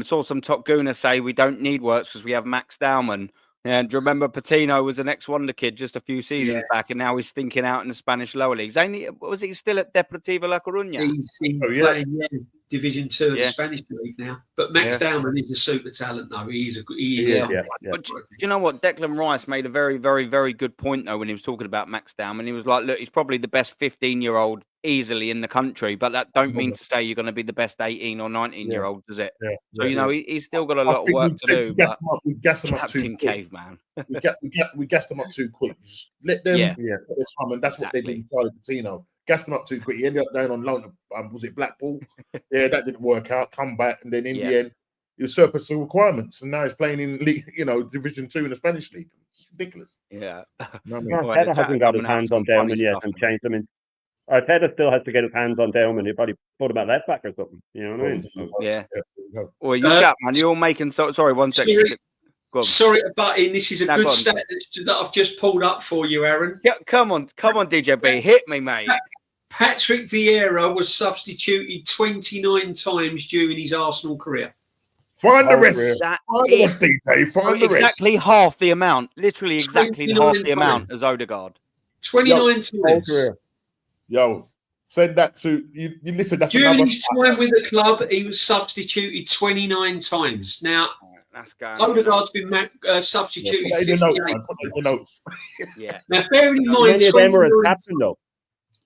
Saw some Top Gooner say we don't need works because we have Max Dowman. And do you remember Patino was an ex-Wonder kid just a few seasons back, and now he's stinking out in the Spanish lower leagues. Was he still at Deportivo La Coruña? He's playing Division 2 of the Spanish league now. But Max Dowman is a super talent, though. He is. But do you know what? Declan Rice made a very, very, very good point, though, when he was talking about Max Dowman. He was like, look, he's probably the best 15-year-old easily in the country, but that don't mean to say you're going to be the best 18 or 19-year-old, does it? Yeah, So, you know, he's still got a I lot of think work we to tend do. gas But them up. We gas them up too Captain quick. Caveman. we gassed them up too quick. Just let them Yeah. get their time, and that's what they did Exactly. in Charlie Coutinho. Gassed them up too quick. He ended up going on loan to, was it Blackpool? Yeah, that didn't work out. Come back, and then in the end, he was surplus to requirements, and now he's playing in league, you know, Division 2 in the Spanish league. It's ridiculous. Yeah. You know what I mean? Arteta hasn't got his hands on Dowman yet and changed him in. Arteta still has to get his hands on Dowman. He'll probably put him at left back or something. You know what I mean? Yeah. there you go. Well, you chat, man. You're making sorry. 1 second. Sorry to butt in. This is a No, good go on. stat that I've just pulled up for you, Aaron. Yeah, come on, DJ B, hit me, mate. Patrick Vieira was substituted 29 times during his Arsenal career. Find the rest. That Find the is rest, DJ. Find the rest. exactly half the amount. Literally exactly 29 half the amount as Odegaard. 29 times. Yo, send that to you. Listen, that's During another. his time with the club, he was substituted 29 times. Now, That's going. Odegaard's been substituted Put that in your 58 notes, man. Put that in your notes. Yeah. Now, bearing in How mind, many of them were as captain, though?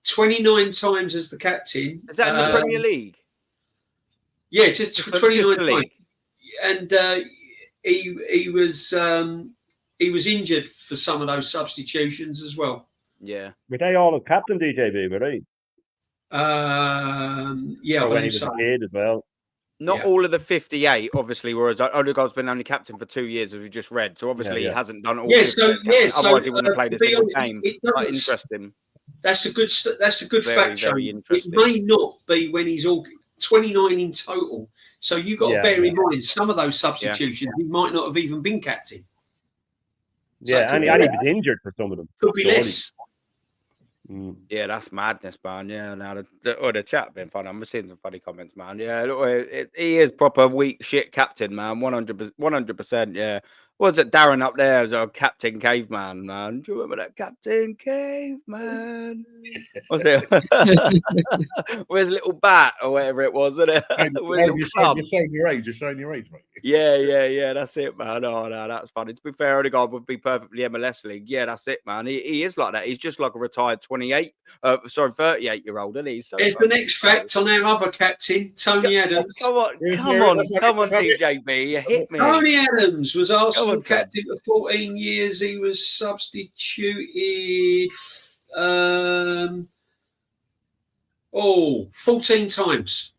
29 times as the captain. Is that in the Premier League? Yeah, just Just the 29 times. league? And he was injured for some of those substitutions as well. Yeah. Were they all as captain, DJB, were they? Yeah, I Or when he believe was so. a kid as well. Not Yeah. all of the 58, obviously, whereas Odegaard's been only captain for 2 years, as we just read. So obviously he hasn't done all. Yeah, 58 captains, otherwise he wouldn't have played to a be single honest, game. it But doesn't- interesting. That's a good Very, fact. very Shane. It interesting. may not be when he's all 29 in total. So you've got to bear in mind some of those substitutions he might not have even been captain. So Yeah, and he was injured for some of them. could be Surely. less. Yeah, that's madness, man. Yeah, now the chat been fun. I'm seeing some funny comments, man. Yeah, look, he is proper weak shit captain, man. 100%. Yeah. Was it Darren up there as a Captain Caveman, man? Do you remember that Captain Caveman? Was it with a little bat or whatever it was, isn't it? With a little club. You're showing your age. You're showing your age, mate. Yeah. That's it, man. Oh, no, that's funny. To be fair, Odegaard would be perfectly MLS league. Yeah, that's it, man. He is like that. He's just like a retired 38-year-old, isn't he? So There's the next fact on our other captain, Tony Adams. Come on, DJB. You hit me. Tony Adams was Arsenal Come on, son. captain for 14 years. He was substituted 14 times.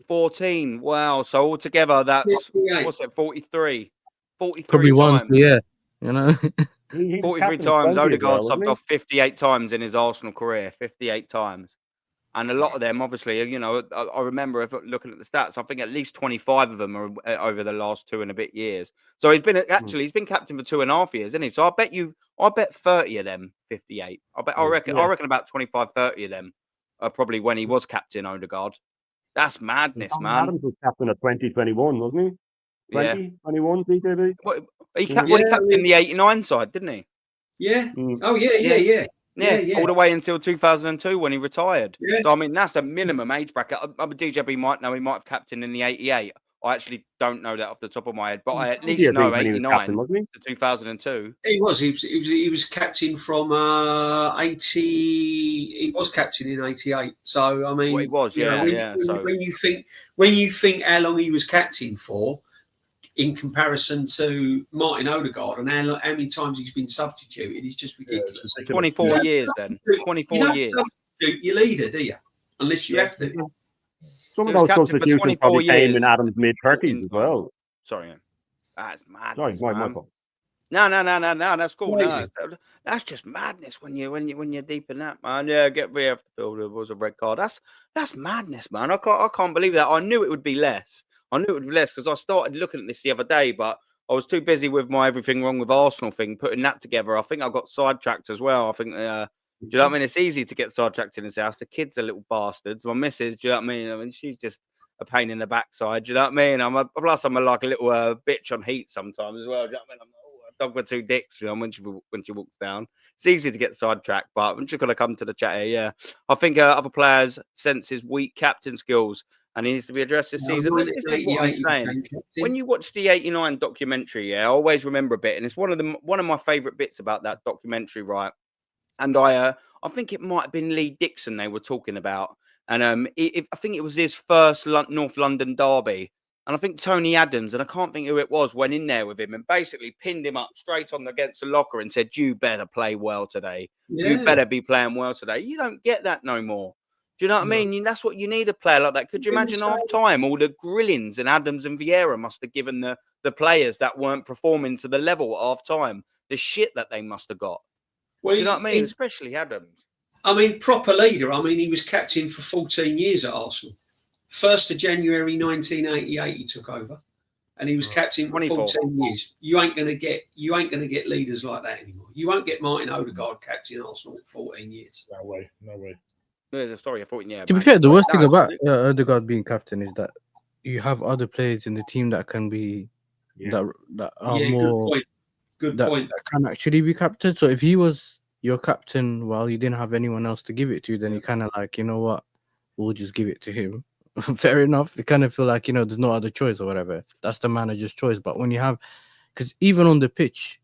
14. Wow. So altogether, that's 58. what's it? 43. 43 Probably once, times. yeah. You know, 43 times. Odegaard subbed off 58 times in his Arsenal career. 58 times. And a lot of them, obviously, you know, I remember looking at the stats, I think at least 25 of them are over the last 2 and a bit years. So he's been he's been captain for 2.5 years, isn't he? So I bet 30 of them 58. I reckon about 25, 30 of them are probably when he was captain, Odegaard. That's madness, man. Adams was captain of 2021, wasn't he? Yeah. 2021, DJB? He captained the 89 side, didn't he? Yeah. Mm. Oh, yeah. Yeah. All the way until 2002 when he retired. Yeah. So, I mean, that's a minimum age bracket. DJB might know he might have captained in the 88. I actually don't know that off the top of my head, but I at least know 89 to 2002. He was captain from 80. He was captain in 88. So I mean, Well, he was, when you think how long he was captain for, in comparison to Martin Odegaard and how many times he's been substituted, is just ridiculous. 24 years then. 24 you don't years. Substitute your leader, do you? Unless you have to. Some of He was those captain for substitutions 24 probably came years. in Adams' mid-30s as well. Sorry, that's mad. Sorry, my fault. No, that's cool. No, Crazy. that's just madness when you're deep in that, man. Yeah, get me off the field. It was a red card. That's madness, man. I can't believe that. I knew it would be less. Because I started looking at this the other day, but I was too busy with my everything wrong with Arsenal thing, putting that together. I think I got sidetracked as well. I think, do you know what I mean? It's easy to get sidetracked in this house. The kids are little bastards. My missus, do you know what I mean? I mean, she's just a pain in the backside. Do you know what I mean? Plus I'm like a little bitch on heat sometimes as well. Do you know what I mean? I'm like, a dog with 2 dicks, you know, when she walks down. It's easy to get sidetracked, but I'm just going to come to the chat here. Yeah, I think other players sense his weak captain skills, and he needs to be addressed this season. This is what I'm saying. When you watch the 89 documentary, I always remember a bit, and it's one of my favourite bits about that documentary, right? And I I think it might have been Lee Dixon they were talking about. And I think it was his first North London derby. And I think Tony Adams, and I can't think who it was, went in there with him and basically pinned him up straight on against the locker and said, "You better play well today. You Yeah. better be playing well today." You don't get that no more. Do you know what I No. mean? That's what you need, a player like that. Could you Didn't imagine say- half time all the grillings and Adams and Vieira must have given the players that weren't performing to the level at half time, the shit that they must have got. Well, Do you know what I mean? Especially Adams. I mean, proper leader. I mean, he was captain for 14 years at Arsenal. 1st of January 1988, he took over, and he was captain for 24. 14 years. You ain't gonna get leaders like that anymore. You won't get Martin Odegaard captain Arsenal for 14 years. No way. No way. Sorry, I thought, yeah. To be fair, the worst thing about Odegaard being captain is that you have other players in the team that can be that are more Good that point. can actually be captain. So if he was your captain while you didn't have anyone else to give it to, then you kind of like, you know what, we'll just give it to him. Fair enough. You kind of feel like, there's no other choice or whatever. That's the manager's choice. But when you have, because even on the pitch,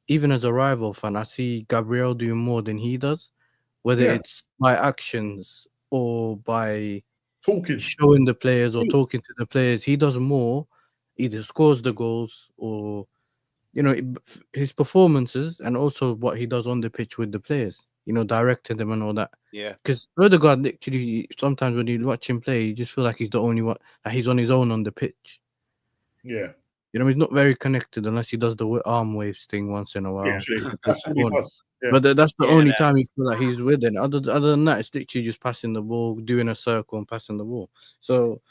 even as a rival fan, I see Gabriel doing more than he does, whether it's by actions or by Talking. showing the players or talking to the players. He does more, either scores the goals or, his performances and also what he does on the pitch with the players, directing them and all that. Yeah. Because Odegaard, literally, sometimes when you watch him play, you just feel like he's the only one, like he's on his own on the pitch. Yeah. He's not very connected unless he does the arm waves thing once in a while. Yeah, that's what he does. Yeah. But that's the only time you feel like he's with it. Other than that, it's literally just passing the ball, doing a circle and passing the ball. So,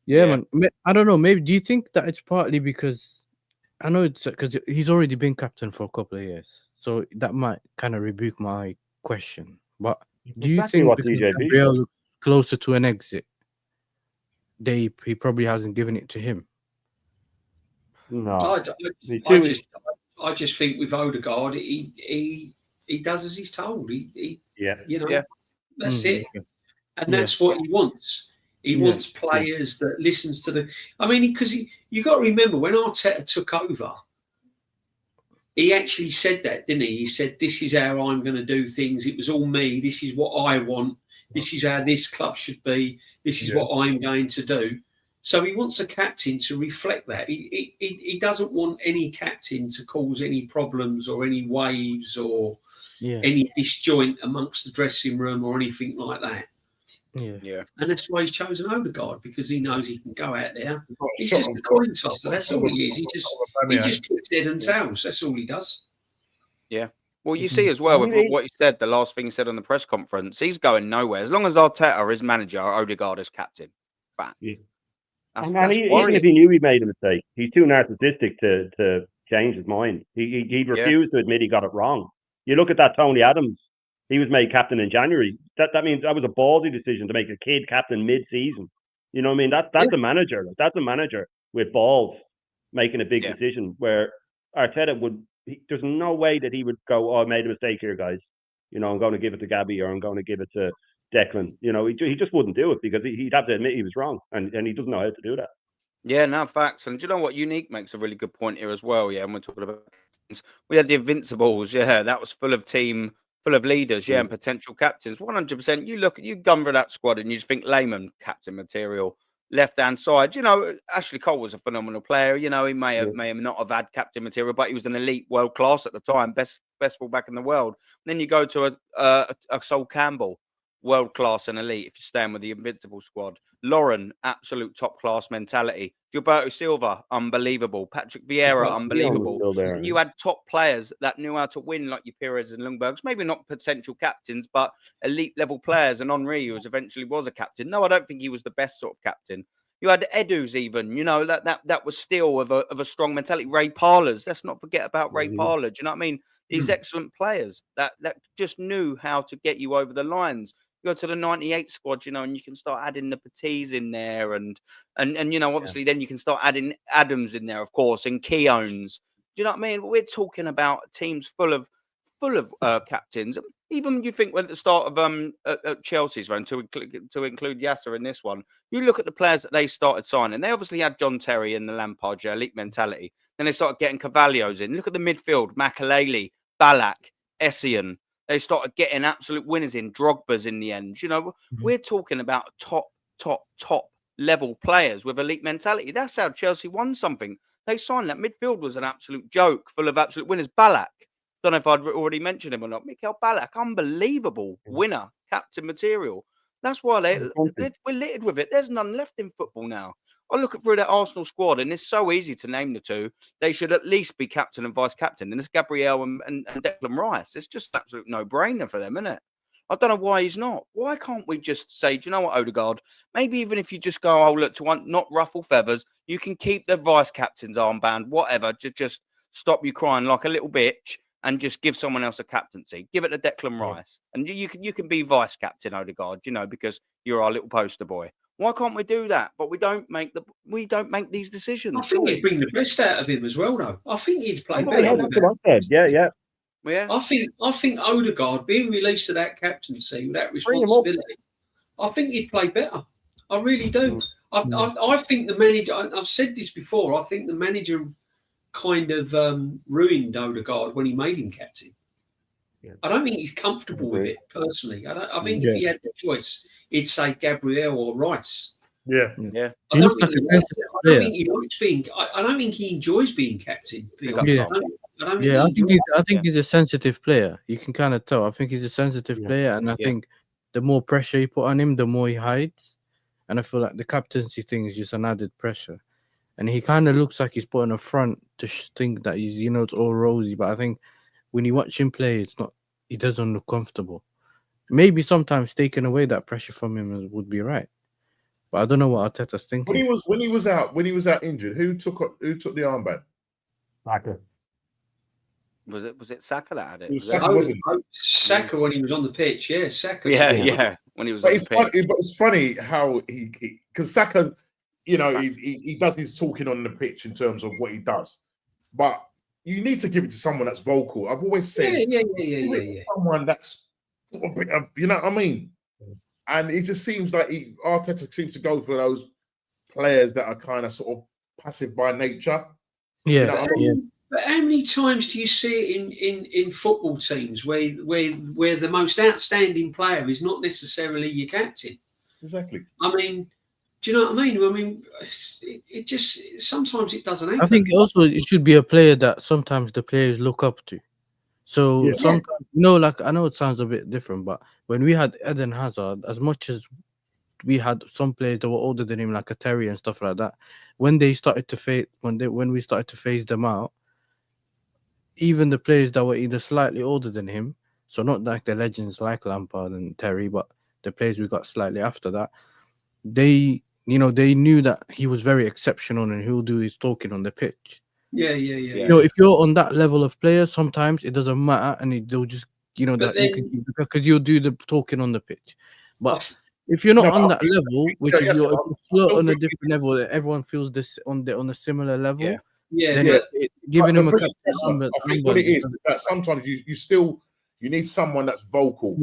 man, I don't know. Maybe, do you think that it's partly because, I know it's because he's already been captain for a couple of years. So that might kind of rebuke my question. But do you Exactly think what because DJP Gabriel said. looks closer to an exit, he probably hasn't given it to him? No. I just think with Odegaard, he does as he's told. That's it. And that's what he wants. He wants players that listens to the. I mean, because you got to remember when Arteta took over, he actually said that, didn't he? He said, "This is how I'm going to do things. It was all me. This is what I want. This is how this club should be. This is what I'm going to do." So he wants a captain to reflect that. He doesn't want any captain to cause any problems or any waves or any disjoint amongst the dressing room or anything like that. Yeah. And that's why he's chosen Odegaard, because he knows he can go out there. He's just a coin tosser. That's all he is. He just kicks head and tails. That's all he does. Yeah. Well, you see as well with what he said, the last thing he said on the press conference, he's going nowhere. As long as Arteta is manager, Odegaard is captain. Fact. Yeah. That's even if he knew he made a mistake, he's too narcissistic to change his mind. He refused to admit he got it wrong. You look at that Tony Adams. He was made captain in January. That means that was a ballsy decision to make a kid captain mid-season. You know what I mean? That's a manager. That's a manager with balls making a big decision. Where Arteta there's no way that he would go, "Oh, I made a mistake here, guys. I'm going to give it to Gabby or I'm going to give it to Declan." He just wouldn't do it because he'd have to admit he was wrong, and he doesn't know how to do that. Yeah, no, facts. And do you know what? Unique makes a really good point here as well. Yeah, and we're talking about, we had the Invincibles. Yeah, that was full of leaders. Yeah, and potential captains. 100%. You gun through that squad, and you just think Lehman captain material. Left hand side. Ashley Cole was a phenomenal player. He may have not have had captain material, but he was an elite, world class at the time, best fullback in the world. And then you go to a Sol Campbell. World class and elite if you're staying with the Invincible squad. Lauren, absolute top class mentality. Gilberto Silva, unbelievable. Patrick Vieira, unbelievable. And you had top players that knew how to win, like your Pires and Lundbergs. Maybe not potential captains, but elite level players. And Henry, who eventually was a captain. No, I don't think he was the best sort of captain. You had Edu's even, that was still of a strong mentality. Ray Parlers, let's not forget about Ray Parler. Do you know what I mean? These excellent players that just knew how to get you over the lines. You go to the 98 squad, and you can start adding the Petits in there, and obviously then you can start adding Adams in there, of course, and Keown's. Do you know what I mean? We're talking about teams full of captains. Even you think at the start of Chelsea's run, to include Yasser in this one, you look at the players that they started signing. They obviously had John Terry in the Lampard elite mentality. Then they started getting Cavalios in. Look at the midfield: Makaleli, Ballack, Essien. They started getting absolute winners in, Drogba's in the end. You know, we're talking about top level players with elite mentality. That's how Chelsea won something. They signed that midfield was an absolute joke, full of absolute winners. Ballack, don't know if I'd already mentioned him or not. Mikael Ballack, unbelievable winner, captain material. That's why we're littered with it. There's none left in football now. I look through that Arsenal squad, and it's so easy to name the two. They should at least be captain and vice captain. And it's Gabriel and Declan Rice. It's just absolute no-brainer for them, isn't it? I don't know why he's not. Why can't we just say, do you know what, Odegaard? Maybe even if you just go, oh, look, not ruffle feathers, you can keep the vice captain's armband, whatever. Just stop you crying like a little bitch and just give someone else a captaincy. Give it to Declan Rice. And you can be vice captain, Odegaard, you know, because you're our little poster boy. Why can't we do that? But we don't make these decisions. I think he'd bring the best out of him as well, though. I think he'd play Yeah, that's what I said. Yeah. Yeah. I think Odegaard being released to that captaincy with that responsibility, I think he'd play better. I really do. I think the manager. I've said this before. I think the manager kind of ruined Odegaard when he made him captain. Yeah. I don't think he's comfortable with it personally. I think if he had the choice, he'd say Gabriel or Rice. Yeah. I don't think he likes being. I don't think he enjoys being captain. I think he's a sensitive player. You can kind of tell. I think he's a sensitive player, and I think the more pressure you put on him, the more he hides. And I feel like the captaincy thing is just an added pressure. And he kind of looks like he's putting a front to think that he's, it's all rosy. But I think when you watch him play, it's not. He doesn't look comfortable. Maybe sometimes taking away that pressure from him would be right. But I don't know what Arteta's thinking. When he was out injured, who took the armband? Saka. Was it Saka that had it? Saka when he was on the pitch, Saka. Yeah, when he was on the pitch. But it's funny how because Saka, he does his talking on the pitch in terms of what he does, but you need to give it to someone that's vocal. I've always said, someone that's, you know what I mean. And it just seems like Arteta seems to go for those players that are kind of sort of passive by nature. Yeah. You know what I mean? But how many times do you see it in football teams where the most outstanding player is not necessarily your captain? Exactly. I mean, do you know what I mean? I mean, it just sometimes it doesn't happen. I think also it should be a player that sometimes the players look up to. So sometimes, like I know it sounds a bit different, but when we had Eden Hazard, as much as we had some players that were older than him, like a Terry and stuff like that, when we started to phase them out, even the players that were either slightly older than him, so not like the legends like Lampard and Terry, but the players we got slightly after that, they knew that he was very exceptional and he'll do his talking on the pitch. Yeah. If you're on that level of player, sometimes it doesn't matter, and they'll just because you'll do the talking on the pitch. But if you're not on that level, which is you're on a different level, that everyone feels this on a similar level. Giving him a cut. I think what it is that sometimes you need someone that's vocal.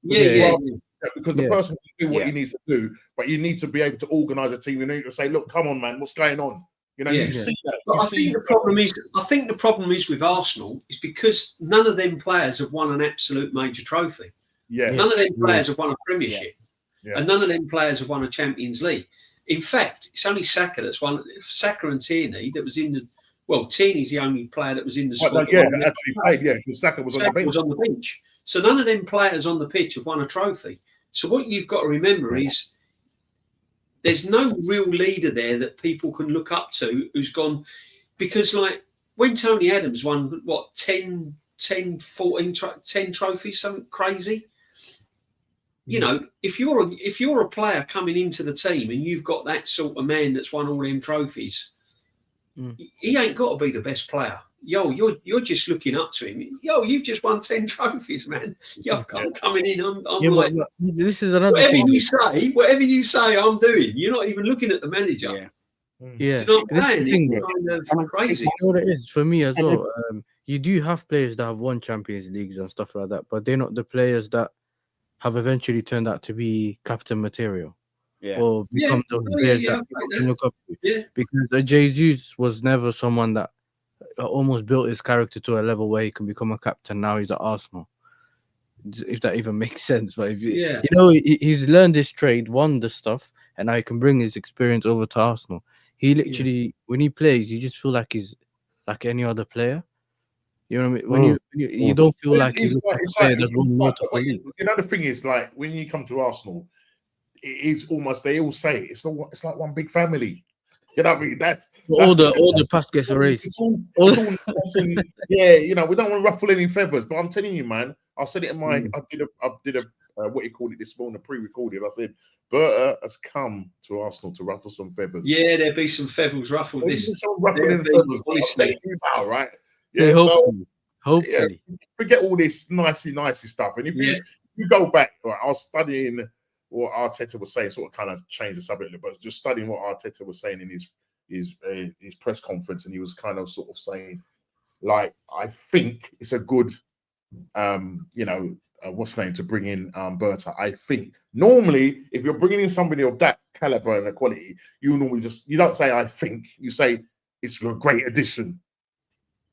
Because the person can do what he needs to do, but you need to be able to organise a team. You need to say, "Look, come on, man, what's going on?" You see that. I think the problem is with Arsenal is because none of them players have won an absolute major trophy. None of them players have won a Premiership, and none of them players have won a Champions League. In fact, it's only Saka that's won. Saka and Tierney that was in the. Well, Tierney's the only player that was in the squad. That actually played. because Saka was on the bench. So none of them players on the pitch have won a trophy. So what you've got to remember is there's no real leader there that people can look up to who's gone, because like when Tony Adams won 10 trophies, something crazy. If you're a player coming into the team and you've got that sort of man that's won all them trophies, he ain't got to be the best player. You're just looking up to him. You've just won 10 trophies, man. I'm coming in. I'm like, this is another whatever thing. you say, I'm doing. You're not even looking at the manager. Yeah. Do you know what I'm saying? It's kind of crazy. You know what it is for me as well. You do have players that have won Champions Leagues and stuff like that, but they're not the players that have eventually turned out to be captain material. Or become the players that people look up to. Because JEZ was never someone that almost built his character to a level where he can become a captain. Now he's at Arsenal. if that even makes sense. But if Yeah. you know, he's learned his trade, won the stuff, and now he can bring his experience over to Arsenal. He literally, when he plays, you just feel like he's like any other player. You know what I mean? When you don't feel But like he looks like a player that's won multiple leagues. you know, the thing is, like, when you come to Arsenal, it is almost, they all say it's like one big family. You know what I mean? That's All the past gets erased. It's all nice and, yeah, you know, we don't want to ruffle any feathers, but I'm telling you, man, I said it in my, I did a what you call it this morning, pre-recorded. I said, Berta has come to Arsenal to ruffle some feathers. Yeah, there'll be some feathers ruffled. Some ruffling feathers, honestly. Now, right? Yeah, hopefully. Yeah, forget all this nicey stuff. And if you go back, right, I was studying what Arteta was saying, sort of kind of changed the subject, but just studying what Arteta was saying in his press conference, and he was kind of sort of saying, like, I think it's a good, you know, what's the name, to bring in Berta. I think normally, if you're bringing in somebody of that caliber and quality, you normally you don't say I think, you say it's a great addition.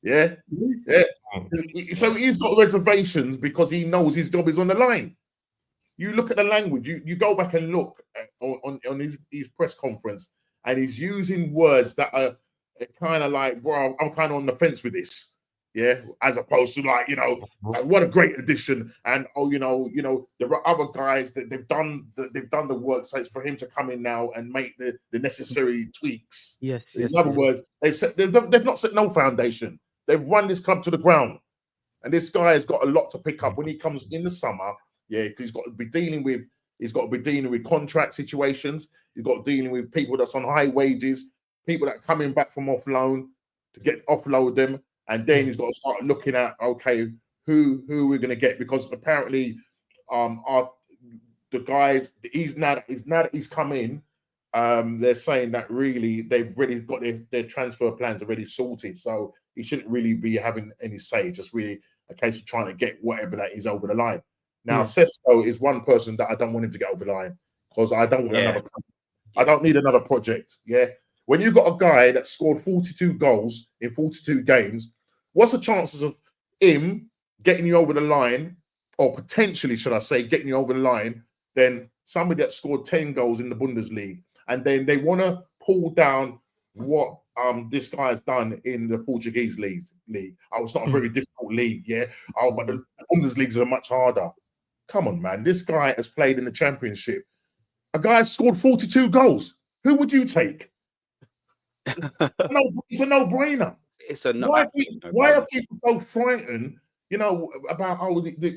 Yeah. So he's got reservations because he knows his job is on the line. You look at the language. You go back and look on his press conference, and he's using words that are kind of like, bro, I'm kind of on the fence with this. Yeah, as opposed to, like, you know, like, what a great addition, and you know, there are other guys that they've done the work, so it's for him to come in now and make the necessary tweaks. Yes. In other words, they've not set no foundation. They've run this club to the ground, and this guy has got a lot to pick up when he comes in the summer. Yeah, because he's got to be dealing with contract situations. He's got dealing with people that's on high wages, people that are coming back from off loan to offload them. And then he's got to start looking at, okay, who we're going to get, because apparently, the guys, he's now that he's come in, they're saying that really they've really got their transfer plans already sorted, so he shouldn't really be having any say. It's just really a case of trying to get whatever that is over the line. Now, Sesko is one person that I don't want him to get over the line, because I don't want another. I don't need another project. Yeah. When you've got a guy that scored 42 goals in 42 games, what's the chances of him getting you over the line, or potentially, should I say, getting you over the line, than somebody that scored 10 goals in the Bundesliga? And then they want to pull down what this guy has done in the Portuguese league. Oh, it's not a very difficult league, yeah. Oh, but the Bundesligas are much harder. Come on, man. This guy has played in the Championship. A guy has scored 42 goals. Who would you take? It's a no-brainer. It's a why are people so frightened, you know, about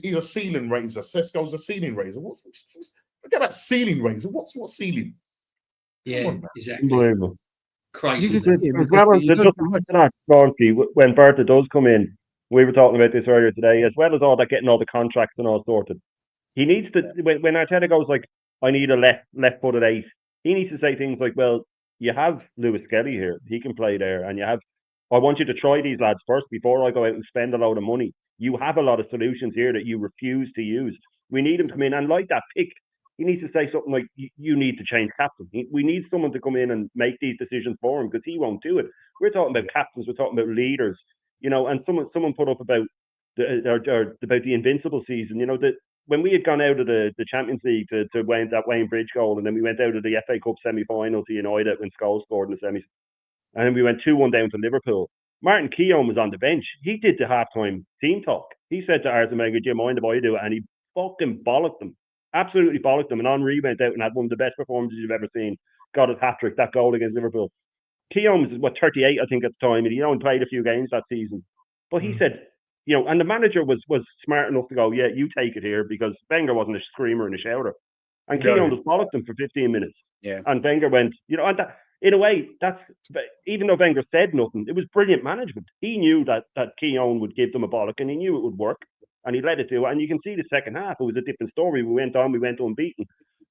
he's a ceiling raiser? Sesko's a ceiling raiser. Forget about ceiling raiser. What's ceiling? Yeah, exactly. Unbelievable. Crazy. As well as when Berta does come in, we were talking about this earlier today, as well as all that, getting all the contracts and all sorted. He needs to, when Arteta goes like, I need a left-footed 8, he needs to say things like, well, you have Lewis Skelly here, he can play there, and I want you to try these lads first before I go out and spend a load of money. You have a lot of solutions here that you refuse to use. We need him to come in, and like that pick, he needs to say something like, you need to change captain. We need someone to come in and make these decisions for him, because he won't do it. We're talking about captains, we're talking about leaders, you know. And someone put up about the invincible season, you know, that when we had gone out of the Champions League to Wayne, that Wayne Bridge goal, and then we went out of the FA Cup semi-final to United when Scholes scored in the semis, and then we went 2-1 down to Liverpool. Martin Keown was on the bench. He did the halftime team talk. He said to Arsene Wenger, do you mind if I do it? And he fucking bollocked them. Absolutely bollocked them. And Henry went out and had one of the best performances you've ever seen. Got his hat-trick, that goal against Liverpool. Keown was, 38, I think, at the time. And he only played a few games that season. But he said, you know, and the manager was smart enough to go, yeah, you take it here, because Wenger wasn't a screamer and a shouter. And Keown just bollocked them for 15 minutes. Yeah. And Wenger went, you know, and that, in a way, that's, even though Wenger said nothing, it was brilliant management. He knew that Keown would give them a bollock, and he knew it would work, and he let it do it. And you can see the second half, it was a different story. We went unbeaten.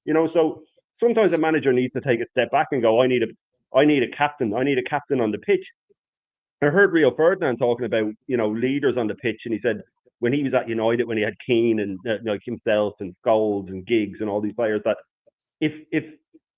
You know, so sometimes a manager needs to take a step back and go, I need a captain. I need a captain on the pitch. I heard Rio Ferdinand talking about, you know, leaders on the pitch, and he said when he was at United, when he had Keane and like himself and Scholes and Giggs and all these players, that if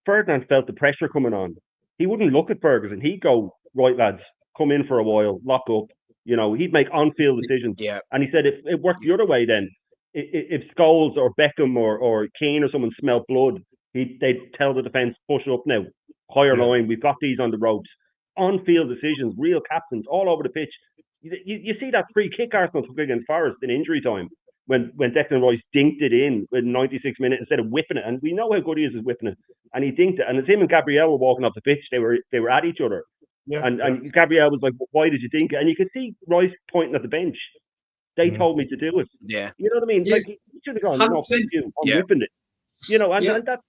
Ferdinand felt the pressure coming on, he wouldn't look at Ferguson. He'd go, right, lads, come in for a while, lock up. You know, he'd make on-field decisions. Yeah. And he said if it worked the other way, then if Scholes or Beckham or Keane or someone smelled blood, they'd tell the defence, push up now, higher line, we've got these on the ropes. On-field decisions, real captains, all over the pitch. You see that free kick Arsenal took against Forest in injury time when Declan Rice dinked it in 96 minutes instead of whipping it. And we know how good he is at whipping it. And he dinked it. And it's him and Gabriel were walking off the pitch. They were at each other. And Gabriel was like, why did you dink it? And you could see Rice pointing at the bench. They told me to do it. Yeah. You know what I mean? Yeah. Like, he should have gone, no, fuck you, I'm whipping it. You know, and that's...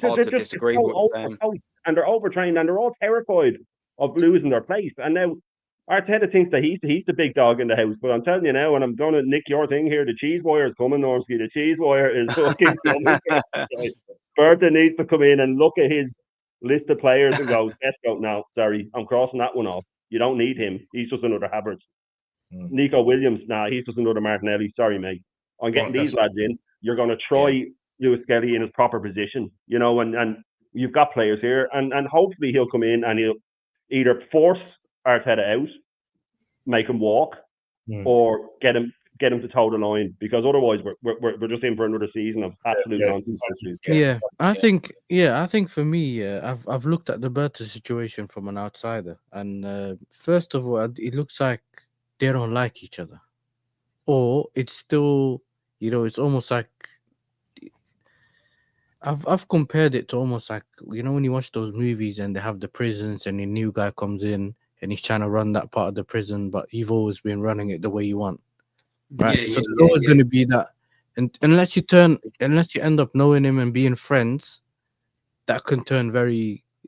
Hard to disagree with them. And they're overtrained and they're all terrified of losing their place. And now Arteta thinks that he's the big dog in the house. But I'm telling you now, and I'm going to nick your thing here, the cheese wire is coming, NORMSKI. The cheese wire is fucking coming. Bertha needs to come in and look at his list of players and go, let's go. No, sorry, I'm crossing that one off. You don't need him. He's just another Havertz. Nico Williams, he's just another Martinelli. Sorry, mate. I'm getting these lads in. You're going to try Lewis Skelly in his proper position, you know, and you've got players here, and hopefully he'll come in and he'll either force Arteta out, make him walk, or get him to toe the line, because otherwise we're just in for another season of absolute nonsense. I think for me, I've looked at the Berta situation from an outsider, and first of all, it looks like they don't like each other, or it's still, you know, it's almost like I've compared it to almost like, you know, when you watch those movies and they have the prisons and a new guy comes in and he's trying to run that part of the prison, but you've always been running it the way you want, right? So there's always going to be that, and unless you end up knowing him and being friends, that can turn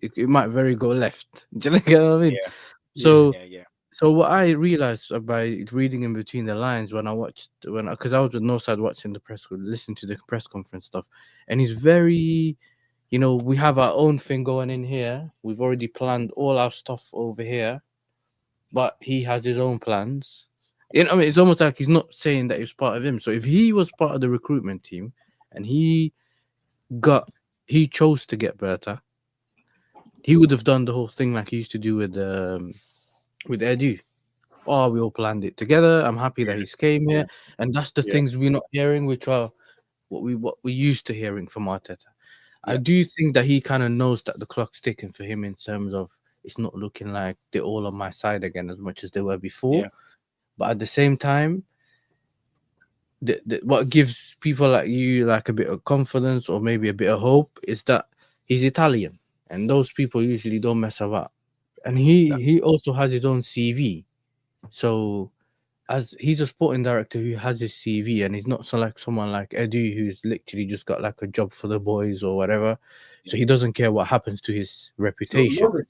it might very go left. Do you know what I mean? So what I realized by reading in between the lines because I was with Northside watching listening to the press conference stuff, and he's very, you know, we have our own thing going in here. We've already planned all our stuff over here, but he has his own plans. You know, I mean, it's almost like he's not saying that it's part of him. So if he was part of the recruitment team and he chose to get Berta, he would have done the whole thing like he used to do with Edu. Oh, we all planned it together. I'm happy that he's came here, and that's the things we're not hearing, which are what we're used to hearing from Arteta. I do think that he kind of knows that the clock's ticking for him in terms of it's not looking like they're all on my side again as much as they were before. But at the same time, what gives people like you like a bit of confidence or maybe a bit of hope is that he's Italian, and those people usually don't mess about. And he also has his own CV. So as he's a sporting director who has his CV, and he's not like someone like Edu who's literally just got like a job for the boys or whatever. So he doesn't care what happens to his reputation.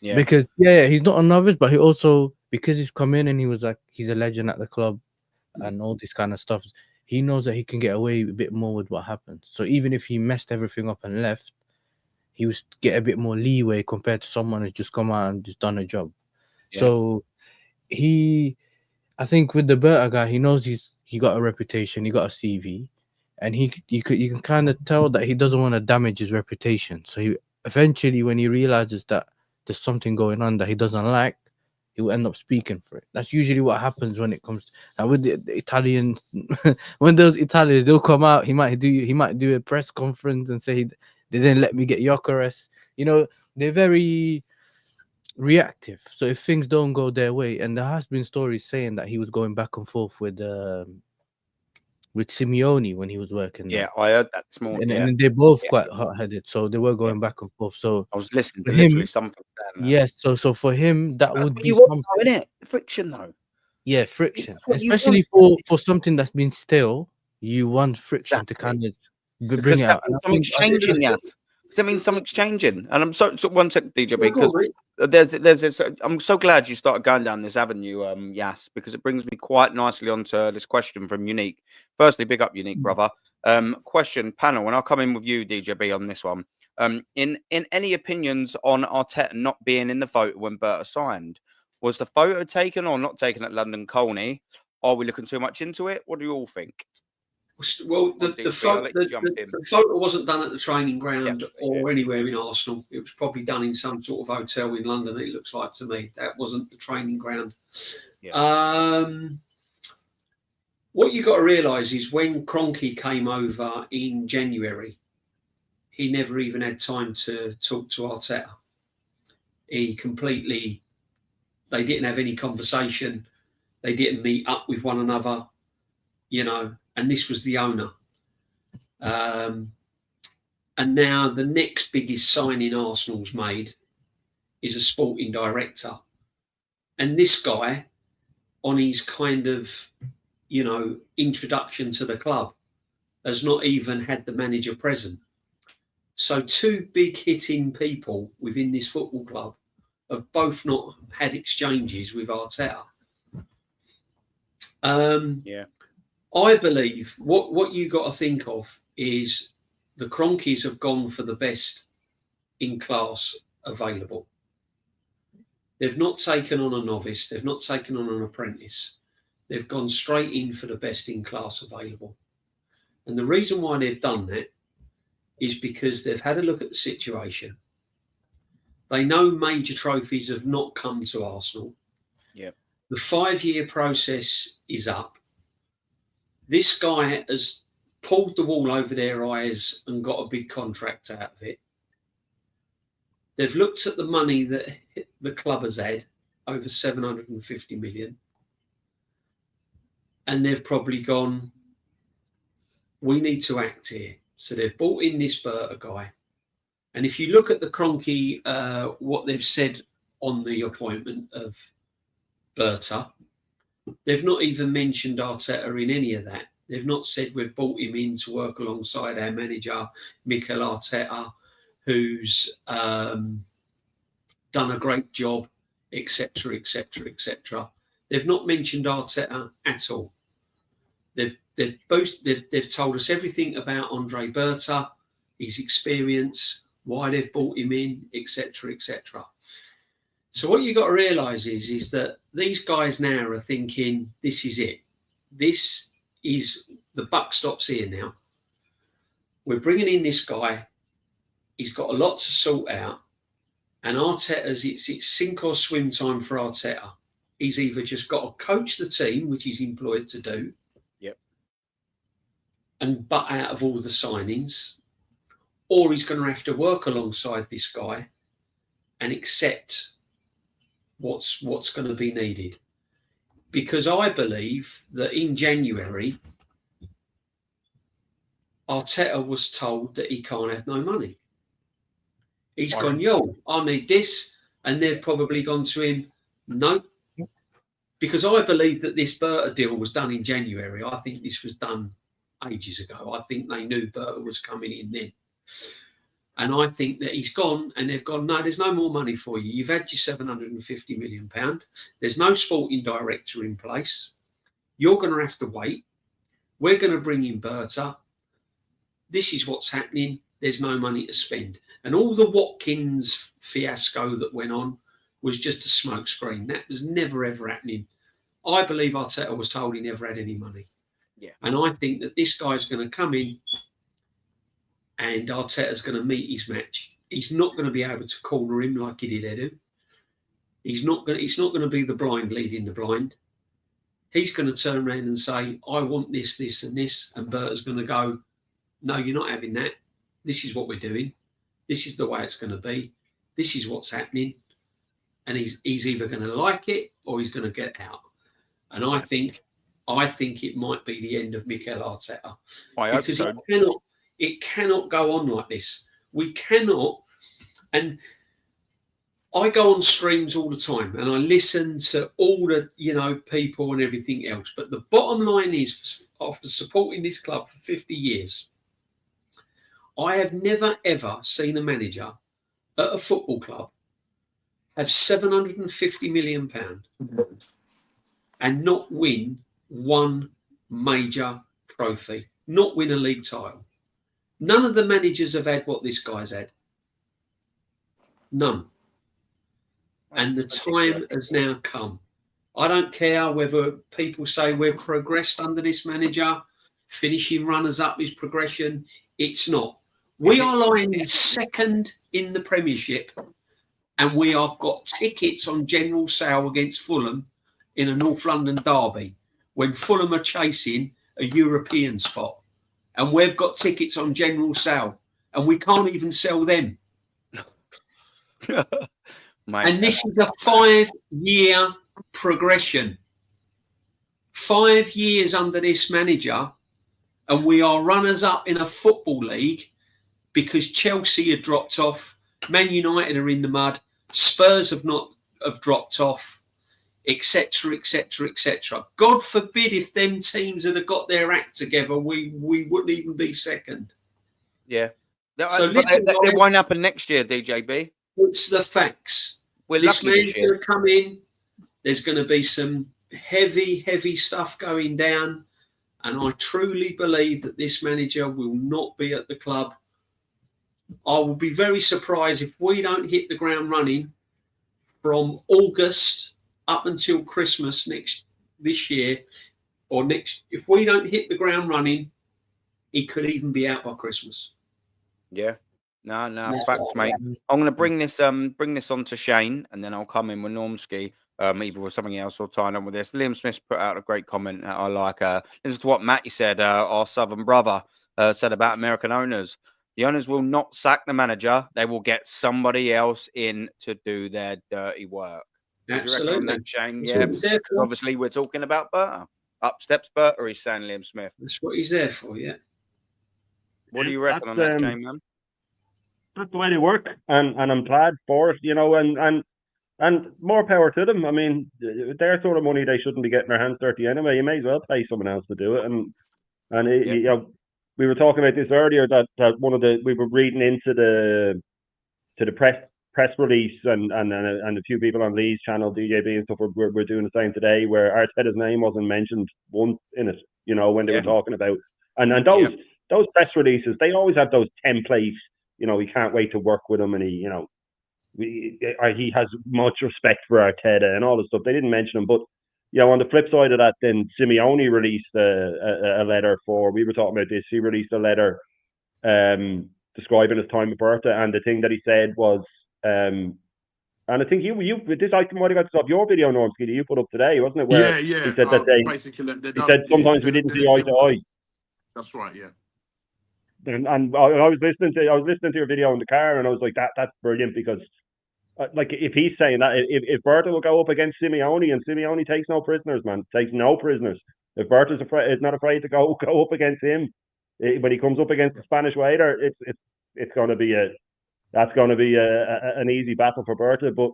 Because he's not a novice, but he also, because he's come in and he was like, he's a legend at the club and all this kind of stuff, he knows that he can get away a bit more with what happens. So even if he messed everything up and left, he would get a bit more leeway compared to someone who's just come out and just done a job. So I think with the Berta guy, he knows he got a reputation, he got a CV, and you can kind of tell that he doesn't want to damage his reputation. So he eventually, when he realizes that there's something going on that he doesn't like, he will end up speaking for it. That's usually what happens when it comes with the Italians. When those Italians, they'll come out, he might do a press conference and say they didn't let me get Gyökeres. You know, they're very reactive. So if things don't go their way, and there has been stories saying that he was going back and forth with Simeone when he was working there. I heard that this morning. And they're both quite hot-headed, so they were going back and forth. So I was listening to literally something. Yes, so for him that would be something, isn't it? Friction though. Yeah, friction, especially for something that's been stale. You want friction to kind of bring it out. Something's changing, Does that mean something's changing? And I'm so 1 second, DJ, because I'm so glad you started going down this avenue, Yass, because it brings me quite nicely onto this question from Unique. Firstly, big up, Unique, brother. Question panel, and I'll come in with you, DJB, on this one. In any opinions on Arteta not being in the photo when Berta signed? Was the photo taken or not taken at London Colney? Are we looking too much into it? What do you all think? Well, the photo wasn't done at the training ground or anywhere in Arsenal. It was probably done in some sort of hotel in London, it looks like to me. That wasn't the training ground. what you got to realise is when Kroenke came over in January, he never even had time to talk to Arteta. They didn't have any conversation. They didn't meet up with one another, you know, and this was the owner. And now the next biggest signing Arsenal's made is a sporting director. And this guy, on his kind of, you know, introduction to the club, has not even had the manager present. So two big hitting people within this football club have both not had exchanges with Arteta. I believe what you got to think of is the Kroenkes have gone for the best in class available. They've not taken on a novice. They've not taken on an apprentice. They've gone straight in for the best in class available. And the reason why they've done that is because they've had a look at the situation. They know major trophies have not come to Arsenal. Yep. The 5-year process is up. This guy has pulled the wool over their eyes and got a big contract out of it. They've looked at the money that the club has had, over 750 million. And they've probably gone, we need to act here. So they've brought in this Berta guy. And if you look at the Kroenke, what they've said on the appointment of Berta, they've not even mentioned Arteta in any of that. They've not said we've brought him in to work alongside our manager, Mikel Arteta, who's done a great job, etc., etc., etc. They've not mentioned Arteta at all. They've told us everything about Andre Berta, his experience, why they've brought him in, etc., etc. So what you got to realise is that these guys now are thinking, this is it. This is the buck stops here now. We're bringing in this guy. He's got a lot to sort out, and Arteta's it's sink or swim time for Arteta. He's either just got to coach the team, which he's employed to do, and butt out of all the signings, or he's going to have to work alongside this guy and accept what's going to be needed. Because I believe that in January, Arteta was told that he can't have no money. He's gone, yo, I need this. And they've probably gone to him, no. Because I believe that this Berta deal was done in January. I think this was done ages ago. I think they knew Berta was coming in then. And I think that he's gone and they've gone, no, there's no more money for you. You've had your £750 million. There's no sporting director in place. You're going to have to wait. We're going to bring in Berta. This is what's happening. There's no money to spend. And all the Watkins fiasco that went on was just a smokescreen. That was never, ever happening. I believe Arteta was told he never had any money. Yeah. And I think that this guy's going to come in and Arteta's going to meet his match. He's not going to be able to corner him like he did Edu. It's not going to be the blind leading the blind. He's going to turn around and say, I want this, this and this. And Berta's going to go, no, you're not having that. This is what we're doing. This is the way it's going to be. This is what's happening. And he's either going to like it or he's going to get out. And I think it might be the end of Mikel Arteta. I hope because so. It cannot go on like this. We cannot. And I go on streams all the time and I listen to all the, people and everything else. But the bottom line is, after supporting this club for 50 years, I have never, ever seen a manager at a football club have £750 million and not win one major trophy, not win a league title. None of the managers have had what this guy's had. None. And the time has now come. I don't care whether people say we've progressed under this manager, finishing runners-up is progression. It's not. We are lying second in the Premiership and we have got tickets on general sale against Fulham in a North London derby. when Fulham are chasing a European spot, and we've got tickets on general sale, and we can't even sell them. Mate, And this is a 5-year progression. 5 years under this manager, and we are runners-up in a football league because Chelsea had dropped off, Man United are in the mud, Spurs have dropped off, etc., etc., etc. God forbid if them teams had got their act together, we wouldn't even be second. yeah. So But listen, it won't happen next year, DJB. it's the facts. We're This lucky man's this year. going to come in. There's going to be some heavy stuff going down. And I truly believe that this manager will not be at the club. I will be very surprised if we don't hit the ground running from August up until Christmas this year or next. If we don't hit the ground running, he could even be out by Christmas. Yeah. No, That's facts, what mate. I'm gonna bring this on to Shane, and then I'll come in with NORMSKI, either with something else or tying on with this. Liam Smith put out a great comment that I like. This is what Matty said, our Southern brother, said about American owners. The owners will not sack the manager; they will get somebody else in to do their dirty work. What do you reckon on Absolutely. that, Shane? That's Yeah, what he's there for. obviously we're talking about Berta. Up steps Berta, he's saying, Liam Smith. That's what he's there for, yeah. What do you reckon on that, Shane, man? That's the way they work, and I'm glad for it, you know, and more power to them. I mean, their sort of money, they shouldn't be getting their hands dirty anyway. You may as well pay someone else to do it. And you know, we were talking about this earlier that we were reading into the press release, and a few people on Lee's channel, DJB and stuff, were doing the same today, where Arteta's name wasn't mentioned once in it, you know, when they were talking about, and those press releases, they always have those templates. You know, we can't wait to work with him, and he has much respect for Arteta and all this stuff. They didn't mention him, but you know, on the flip side of that, then Simeone released a letter we were talking about this. He released a letter describing his time with Berta, and the thing that he said was, and I think you this I might have got to stop your video, NORMSKI, that you put up today, wasn't it? Where yeah. He said that he said sometimes we didn't see eye to eye. That's right, yeah. And I was listening to your video in the car, and I was like, that's brilliant, because like, if he's saying that, if Berta will go up against Simeone, and Simeone takes no prisoners, man, takes no prisoners. If Berta's is not afraid to go up against him, when he comes up against the Spanish waiter, it's going to be an easy battle for Berta. But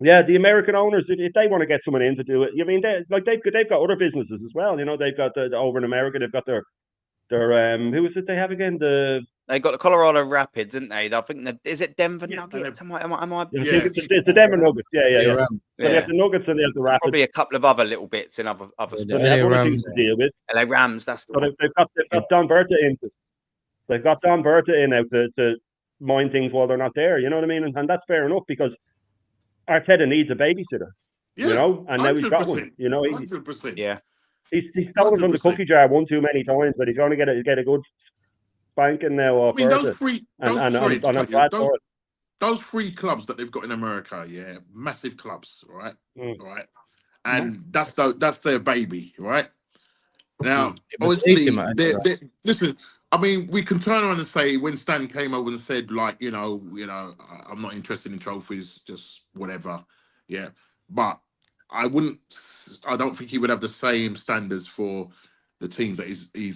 yeah, the American owners, if they want to get someone in to do it, I mean, they've got other businesses as well. You know, they've got over in America, they've got their who is it they have again? They got the Colorado Rapids, didn't they? I think is it Denver Nuggets? Am I? It's the Denver Nuggets. Yeah. So they have the Nuggets and they have the Rapids. Probably a couple of other little bits in other sports. They have other things to deal with. LA Rams. That's the one. They've got Don Berta in. They've got Don Berta in now to mind things while they're not there. You know what I mean? And that's fair enough, because Arteta needs a babysitter. Yeah, you know, and now he's got one. You know, 100%. Yeah. He's stolen from the cookie jar one too many times, but he's going to get a good spanking now off. I mean, those three clubs that they've got in America, yeah, massive clubs, right? Right, and that's their baby, right? Now, obviously, listen. I mean, we can turn around and say when Stan came over and said, like, you know, I'm not interested in trophies, just whatever, yeah, but I don't think he would have the same standards for the teams that he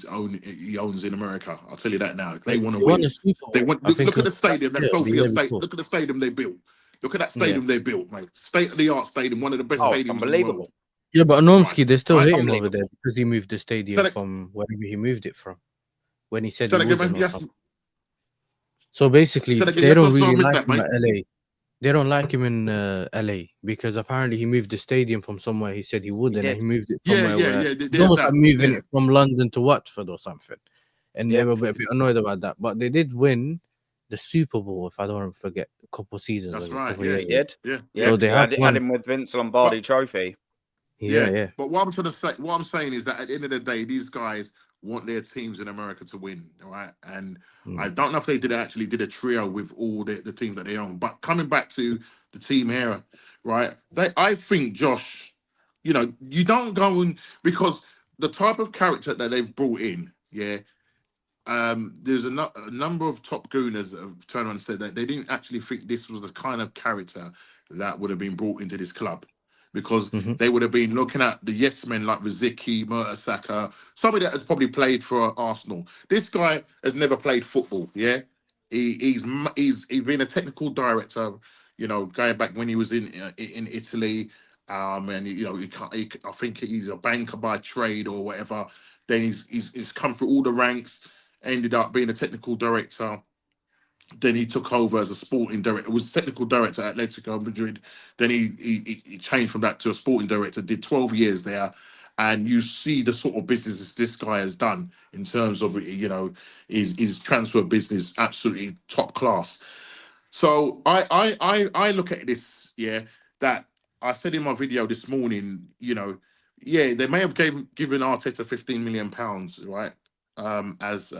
owns in America. I'll tell you that now. They want to win. They want. Look at the stadium. That Sophia Stadium. Look at the stadium they built. Look at that stadium they built, mate. State of the art stadium, one of the best stadiums in the world. Yeah, but NORMSKI, they still hate him over there because he moved the stadium from wherever he moved it from. When he said he wouldn't. So basically, they don't really like him at LA. They don't like him in LA because apparently he moved the stadium from somewhere he said he would, and he moved it somewhere it's almost like moving it from London to Watford or something. And they were a bit annoyed about that. But they did win the Super Bowl, if I don't forget, a couple seasons. That's right. Yeah, he did. Yeah. So they had him with Vince Lombardi trophy. Yeah. But what I'm saying is that at the end of the day, these guys want their teams in America to win, all right? And I don't know if they did a trio with all the teams that they own. But coming back to the team era, right? I think Josh you know, you don't go and because the type of character that they've brought in, yeah. There's a number of top gooners that have turned around and said that they didn't actually think this was the kind of character that would have been brought into this club, because they would have been looking at the yes men like Riziki, Saka, somebody that has probably played for Arsenal. This guy has never played football. Yeah, he's been a technical director. You know, going back when he was in Italy, and you know, I think he's a banker by trade or whatever. Then he's come through all the ranks, ended up being a technical director. Then he took over as a sporting director. Was technical director at Atletico Madrid. Then he changed from that to a sporting director. Did 12 years there, and you see the sort of business this guy has done in terms of, you know, his transfer business, absolutely top class. So I look at this, yeah, that I said in my video this morning, you know, yeah, they may have given Arteta £15 million, right? As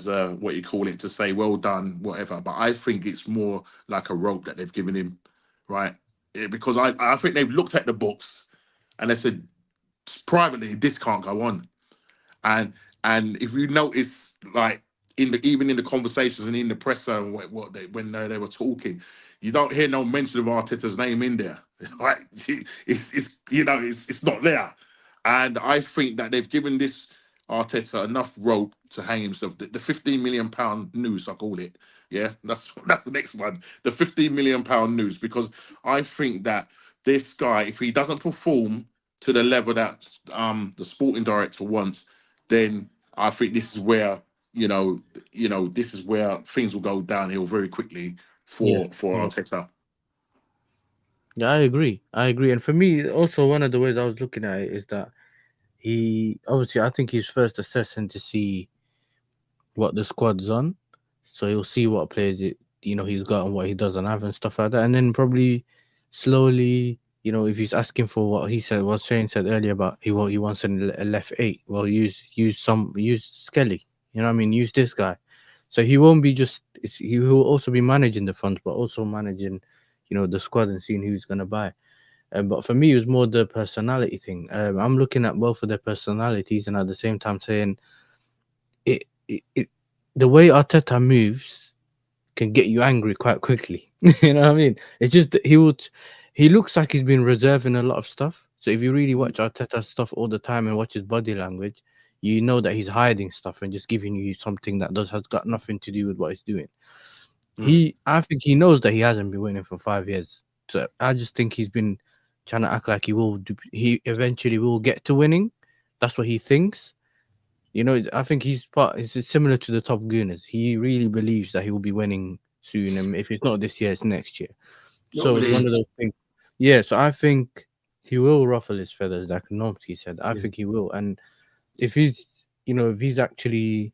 what you call it, to say well done, whatever. But I think it's more like a rope that they've given him, right? Yeah, because I think they've looked at the books and they said privately this can't go on. And if you notice, like even in the conversations and in the presser and when they were talking, you don't hear no mention of Arteta's name in there. Like it's you know, it's not there. And I think that they've given this Arteta enough rope to hang himself. The £15 million noose, I call it. Yeah, that's the next one. The £15 million noose, because I think that this guy, if he doesn't perform to the level that the sporting director wants, then I think this is where this is where things will go downhill very quickly for Arteta. Yeah, I agree. And for me, also one of the ways I was looking at it is that he obviously, I think he's first assessing to see what the squad's on, so he'll see what players he's got and what he doesn't have and stuff like that, and then probably slowly, if he's asking for what Shane said earlier about he wants a left 8, well, use Skelly, you know what I mean, use this guy. So he won't be he will also be managing the funds, but also managing the squad and seeing who's going to buy. But for me, it was more the personality thing. I'm looking at both of their personalities and at the same time saying the way Arteta moves can get you angry quite quickly. You know what I mean? It's just that he looks like he's been reserving a lot of stuff. So if you really watch Arteta's stuff all the time and watch his body language, you know that he's hiding stuff and just giving you something that has got nothing to do with what he's doing. I think he knows that he hasn't been winning for 5 years. So I just think he's been trying to act like he eventually will get to winning. That's what he thinks. I think it's similar to the top gooners. He really believes that he will be winning soon, and if it's not this year, it's next year. So it's one of those things. Yeah, so I think he will ruffle his feathers, like NORMSKI said. I think he will, and if he's actually,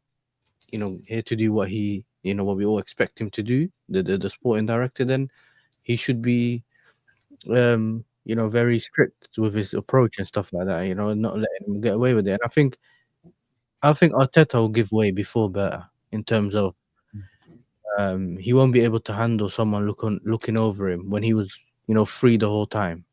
here to do what what we all expect him to do, the sporting director, then he should be, very strict with his approach and stuff like that. And not letting him get away with it. And I think Arteta will give way before Berta in terms of he won't be able to handle someone looking over him when he was free the whole time.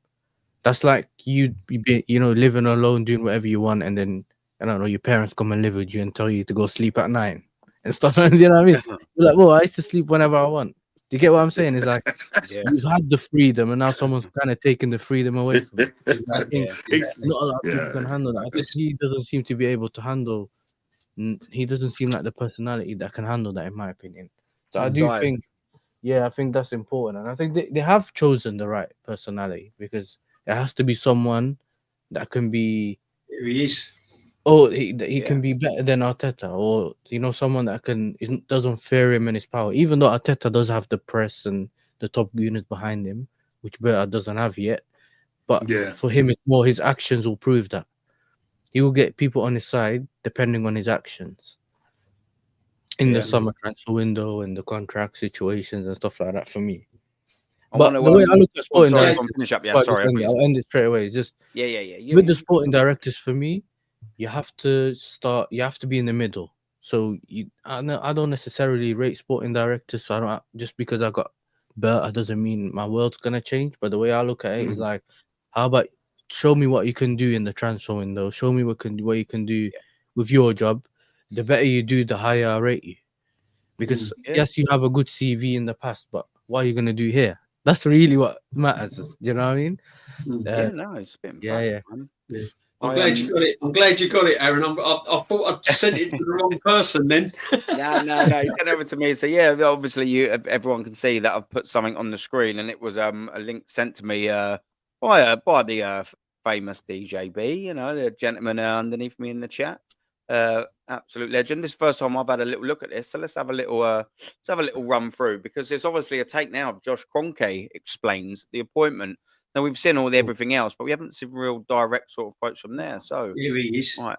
That's like you be living alone doing whatever you want, and then I don't know, your parents come and live with you and tell you to go sleep at 9 and stuff. You know what I mean? You're like, well, I used to sleep whenever I want. Do you get what I'm saying? It's like you've had the freedom, and now someone's kind of taking the freedom away from you. I think not a lot of people can handle that. I think he doesn't seem to be able to handle. He doesn't seem like the personality that can handle that, in my opinion. So I do think, I think that's important, and I think they have chosen the right personality, because it has to be someone that can be. Here he is. Oh, he can be better than Arteta, or someone that doesn't fear him and his power. Even though Arteta does have the press and the top gooners behind him, which Berta doesn't have yet. But for him, it's more his actions will prove that. He will get people on his side depending on his actions in the summer transfer window and the contract situations and stuff like that. For me, but the way I look at sporting directors, I'll end it straight away. Just with the sporting directors, for me, you have to be in the middle. So I don't necessarily rate sporting directors. So I don't, just because I got Berta doesn't mean my world's gonna change. But the way I look at it is like, how about show me what you can do in the transfer window. Show me what you can do with your job. The better you do, the higher I rate you. Because yes, you have a good CV in the past, but what are you gonna do here? That's really what matters. Do you know what I mean? No, it's a bit emphatic, man. I'm glad you got it. I'm glad you got it, Aaron. I thought I'd sent it to the wrong person then. No. He sent it over to me. So yeah, obviously everyone can see that I've put something on the screen, and it was a link sent to me by the famous DJB. You know, the gentleman underneath me in the chat. Absolute legend. This is the first time I've had a little look at this, so let's have a little run through, because there's obviously a take now of Josh Kroenke explains the appointment. Now we've seen all the everything else, but we haven't seen real direct sort of quotes from there. So here he is. All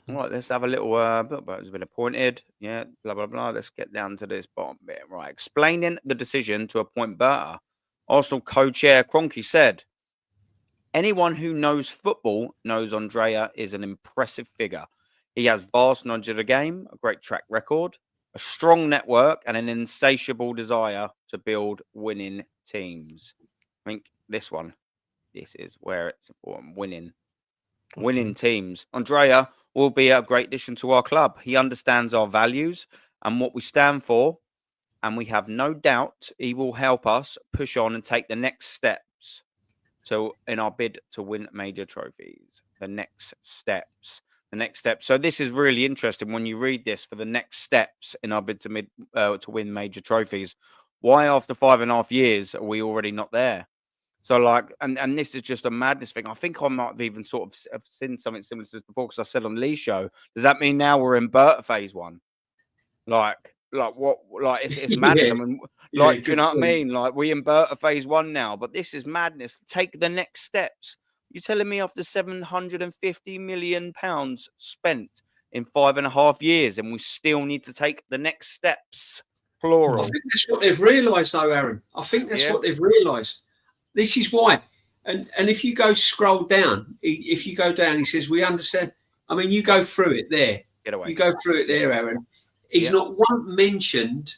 right, let's have a little but has been appointed. Yeah, blah blah blah. Let's get down to this bottom bit. Right, explaining the decision to appoint Berta, Arsenal co-chair Kroenke said, "Anyone who knows football knows Andrea is an impressive figure. He has vast knowledge of the game, a great track record, a strong network, and an insatiable desire to build winning teams." I think this is where it's important. Winning teams. Andrea will be a great addition to our club. He understands our values and what we stand for, and we have no doubt he will help us push on and take the next steps. So in our bid to win major trophies, the next steps. So this is really interesting when you read this, for the next steps in our bid to win major trophies. Why after 5.5 years are we already not there? So like, and this is just a madness thing. I think I might have even sort of have seen something similar to this before, because I said on Lee's show, does that mean now we're in Berta phase 1? Like what? Like it's madness. I mean, like, do you know what I mean? Like, we in Berta phase 1 now, but this is madness. Take the next steps. You're telling me after £750 million spent in 5.5 years, and we still need to take the next steps? Plural. I think that's what they've realised, though, Aaron. I think that's what they've realised. This is why. And if you scroll down, if you go down, he says, we understand. I mean, you go through it there. Get away. You go through it there, Aaron. He's not one mentioned.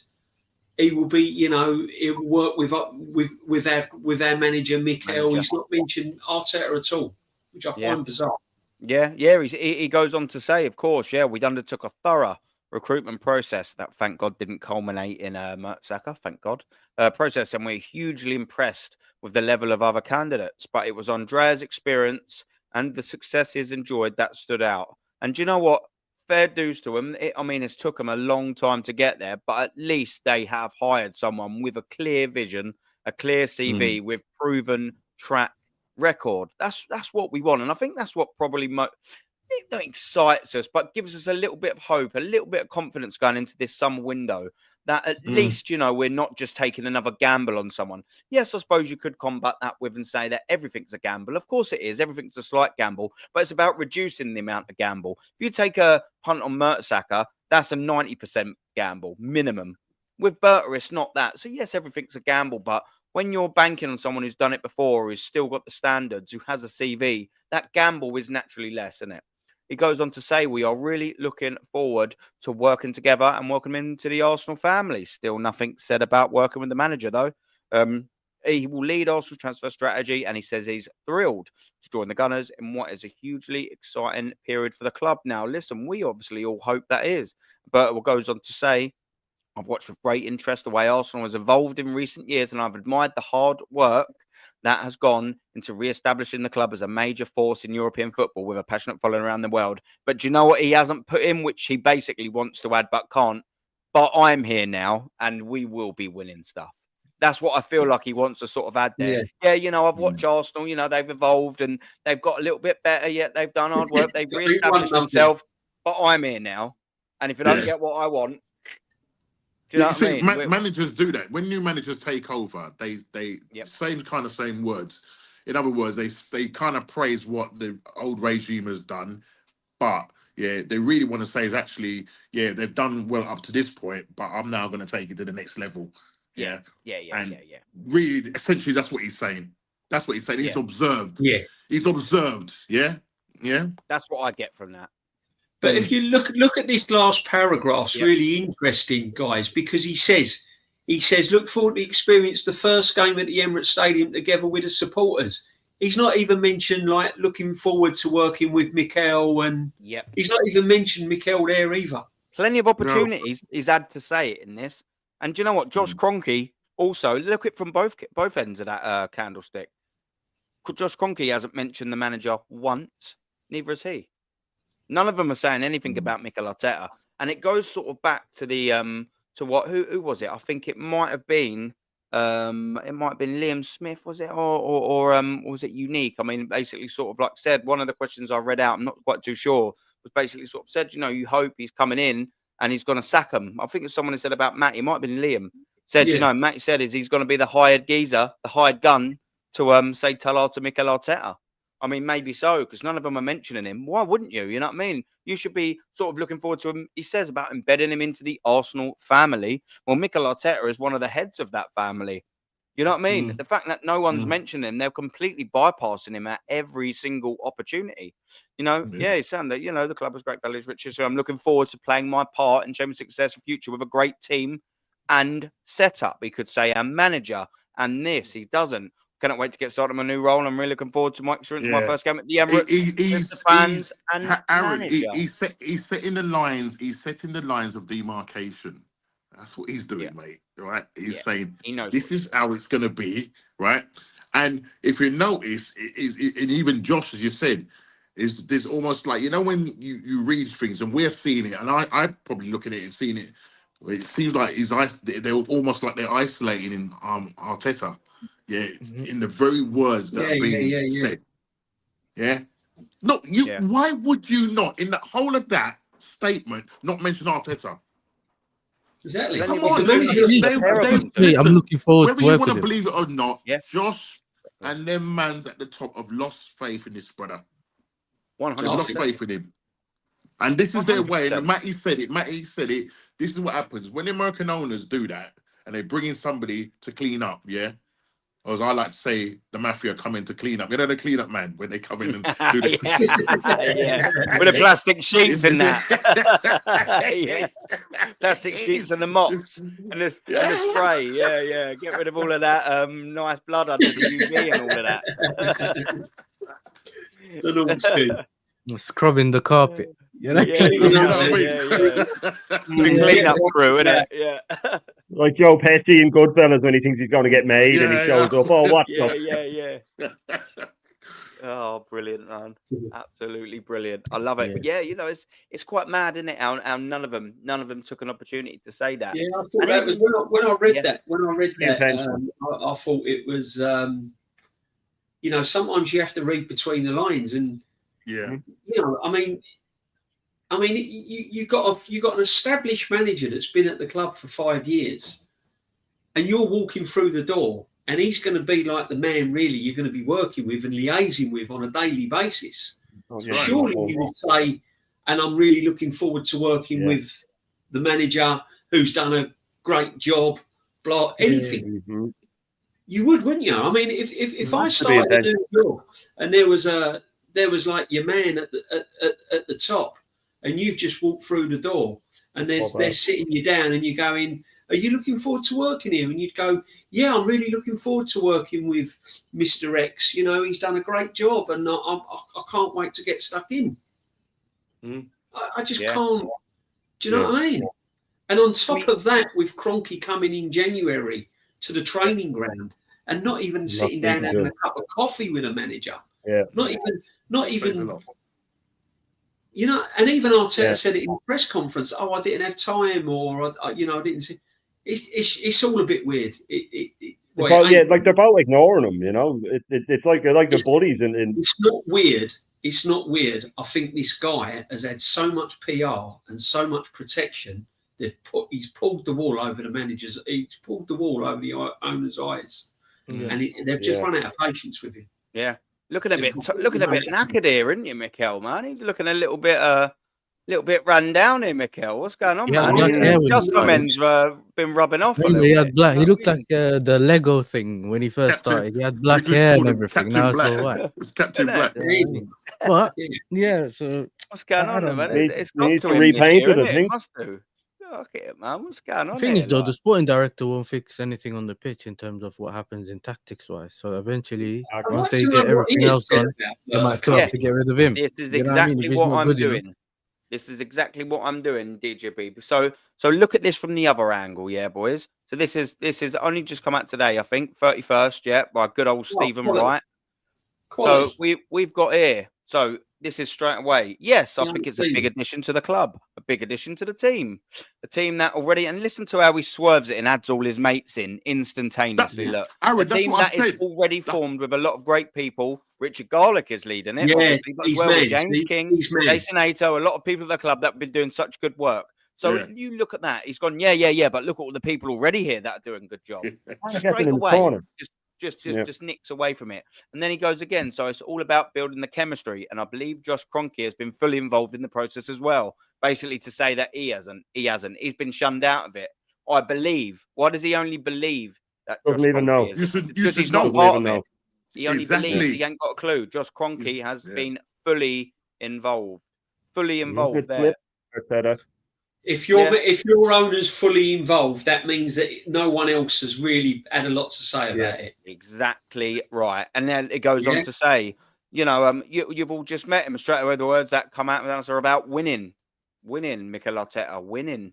He will be, he'll work with our manager, Mikel. He's not mentioned Arteta at all, which I find bizarre. Yeah. He goes on to say, of course, we undertook a thorough recruitment process that, thank God, didn't culminate in Saka, thank God, process, and we're hugely impressed with the level of other candidates. But it was Andrea's experience and the success he's enjoyed that stood out. And do you know what? Fair dues to him. It's took them a long time to get there, but at least they have hired someone with a clear vision, a clear CV, with proven track record. That's what we want, and I think that's what probably it not excites us, but gives us a little bit of hope, a little bit of confidence going into this summer window, that at least, we're not just taking another gamble on someone. Yes, I suppose you could combat that with and say that everything's a gamble. Of course it is. Everything's a slight gamble, but it's about reducing the amount of gamble. If you take a punt on Saka, that's a 90% gamble minimum. With Berta, it's not that. So yes, everything's a gamble, but when you're banking on someone who's done it before, who's still got the standards, who has a CV, that gamble is naturally less, isn't it? He goes on to say, we are really looking forward to working together and welcoming him to the Arsenal family. Still nothing said about working with the manager, though. He will lead Arsenal transfer strategy, and he says he's thrilled to join the Gunners in what is a hugely exciting period for the club. Now, listen, we obviously all hope that is. But goes on to say, I've watched with great interest the way Arsenal has evolved in recent years, and I've admired the hard work that has gone into re-establishing the club as a major force in European football with a passionate following around the world. But do you know what he hasn't put in, which he basically wants to add but can't? But I'm here now, and we will be winning stuff. That's what I feel like he wants to sort of add there. Yeah, I've watched Arsenal, they've evolved and they've got a little bit better, yet they've done hard work. They've re-established themselves, but I'm here now. And if I don't get what I want, do you know what I mean? Managers do that. When new managers take over, they same words. In other words, they kind of praise what the old regime has done, but they really want to say is actually, they've done well up to this point, but I'm now going to take it to the next level. Yeah. Really, essentially, that's what he's saying. That's what he's saying. He's observed. Yeah. He's observed. Yeah. That's what I get from that. But if you look at this last paragraph, really interesting, guys, because he says, look forward to experience the first game at the Emirates Stadium together with the supporters. He's not even mentioned like looking forward to working with Mikel, and Yep. he's not even mentioned Mikel there either. Plenty of opportunities he's had to say it in this. And do you know what? Josh Kroenke also, look at from both ends of that candlestick. Josh Kroenke hasn't mentioned the manager once. Neither has he. None of them are saying anything about Mikel Arteta. And it goes sort of back to the to what who was it? I think it might have been Liam Smith, was it? Or was it Unique? I mean, basically sort of like said, one of the questions I read out, I'm not quite too sure, was basically sort of said, you know, you hope he's coming in and he's going to sack him. I think it's someone who said about Matt, it might have been Liam, said, you know, Matt said is he's going to be the hired geezer, the hired gun to say Talar to Mikel Arteta. I mean, maybe so, because none of them are mentioning him. Why wouldn't you? You know what I mean? You should be sort of looking forward to him. He says about embedding him into the Arsenal family. Well, Mikel Arteta is one of the heads of that family. You know what I mean? The fact that no one's mentioning him, they're completely bypassing him at every single opportunity. You know, he's saying that, you know, the club has great values, Richard. So I'm looking forward to playing my part in Champions League success for future with a great team and setup. He could say, and manager, and this. He doesn't. Cannot wait to get started on my new role. I'm really looking forward to my experience, my first game at the Emirates. He's the fans and Aaron, manager. he's setting the lines. He's setting the lines of demarcation. That's what he's doing, mate. Right? He's saying this is how it's going to be, right? And if you notice, and even Josh, as you said, there's almost like, you know, when you read things and we're seeing it, and I'm probably looking at it and seeing it. It seems like they're almost like they're isolating in Arteta. Yeah, in the very words that are being said. Yeah. No, why would you not, in the whole of that statement, not mention Arteta? Exactly. Come on, I'm looking forward whether to you work want to with him. believe it or not, Josh and them mans at the top have lost faith in this brother. 100%. They've lost faith in him. And this is their way. 100%. And Matty said it. This is what happens. When the American owners do that and they bring in somebody to clean up, or as I like to say, the mafia come in to clean up. You know the clean up man when they come in and do the with the plastic sheets in that. Plastic sheets and the mops and the spray. Yeah. Get rid of all of that nice blood under the UV and all of that. The NORMSKI. Scrubbing the carpet. You know? Clean up crew, innit? Yeah. Like Joe Pesci in Goodfellas when he thinks he's going to get made and he shows up. Oh, what? Yeah. Oh, brilliant, man! Absolutely brilliant. I love it. But yeah, you know, it's quite mad, isn't it? How none of them took an opportunity to say that. Yeah, I thought that was when I read that. When I read that, I thought it was. You know, sometimes you have to read between the lines, and you know, I mean, you got an established manager that's been at the club for 5 years, and you're walking through the door, and he's going to be like the man really you're going to be working with and liaising with on a daily basis. Surely you would say, and I'm really looking forward to working with the manager who's done a great job. Blah, anything. You would, wouldn't you? I mean, if I started a new job and there was like your man at the top, and you've just walked through the door, and they're sitting you down, and you're going, "Are you looking forward to working here?" And you'd go, "Yeah, I'm really looking forward to working with Mr. X. You know, he's done a great job, and I can't wait to get stuck in." I just can't. Do you know what I mean? And on top of that, with Kroenke coming in January to the training ground and not even sitting down having a cup of coffee with a manager, not even. You know, and even Arteta said it in the press conference. Oh, I didn't have time, or I didn't see. It's all a bit weird. Like they're both ignoring him. You know, it's like they're like the bullies. It's not weird. It's not weird. I think this guy has had so much PR and so much protection. He's pulled the wool over the managers. He's pulled the wool over the owner's eyes, and they've just run out of patience with him. Yeah. Looking a bit knackered here, isn't you, Mikel, man? He's looking a little bit run down here, Mikel. What's going on, man? Just the men's been rubbing off. He had black. He looked like the Lego thing when he first started. He had black hair and everything. Now it's all white. It's Captain Black. What? Yeah. So what's going on, man? It's got to repaint it, I think. Must do. Fuck it, man. What's going on? The thing is, here, though, like? the sporting director won't fix anything on the pitch in terms of what happens in tactics wise. So eventually, I'd once like they to get know what everything Ian else said done, about they might still Cole. have to get rid of him. This is You know what I mean? exactly If he's what not I'm good enough. doing. This is exactly what I'm doing, DJB. So look at this from the other angle, yeah, boys. So this is only just come out today, I think, 31st, yeah, by good old Stephen Wright. Quality. So we've got here. So this is straight away. Yes, I Yeah, think it's a big addition to the club, a big addition to the team that already. And listen to how he swerves it and adds all his mates in instantaneously. Look, Aaron, a team that's what that I is said. already formed with a lot of great people. Richard Garlick is leading it, Yeah, obviously, but as he's well with man, James see? King, He's man. Jason Ato, a lot of people at the club that have been doing such good work. So Yeah. you look at that. He's gone, yeah. But look at all the people already here that are doing a good job. Straight in the away, corner. just nicks away from it. And then he goes again. So it's all about building the chemistry. And I believe Josh Kroenke has been fully involved in the process as well. Basically to say that he hasn't. He's been shunned out of it. I believe. Why does he only believe that Josh Doesn't even Kroenke know. is? You Because should he's not know. part of know. it. He only Exactly. believes he ain't got a clue. Josh Kroenke has been fully involved. Fully involved there. ARTETA. If your owner's fully involved, that means that no one else has really had a lot to say about it. Exactly right. And then it goes on to say, you've all just met him. Straight away, the words that come out of us are about winning. Winning, Mikel Arteta, winning.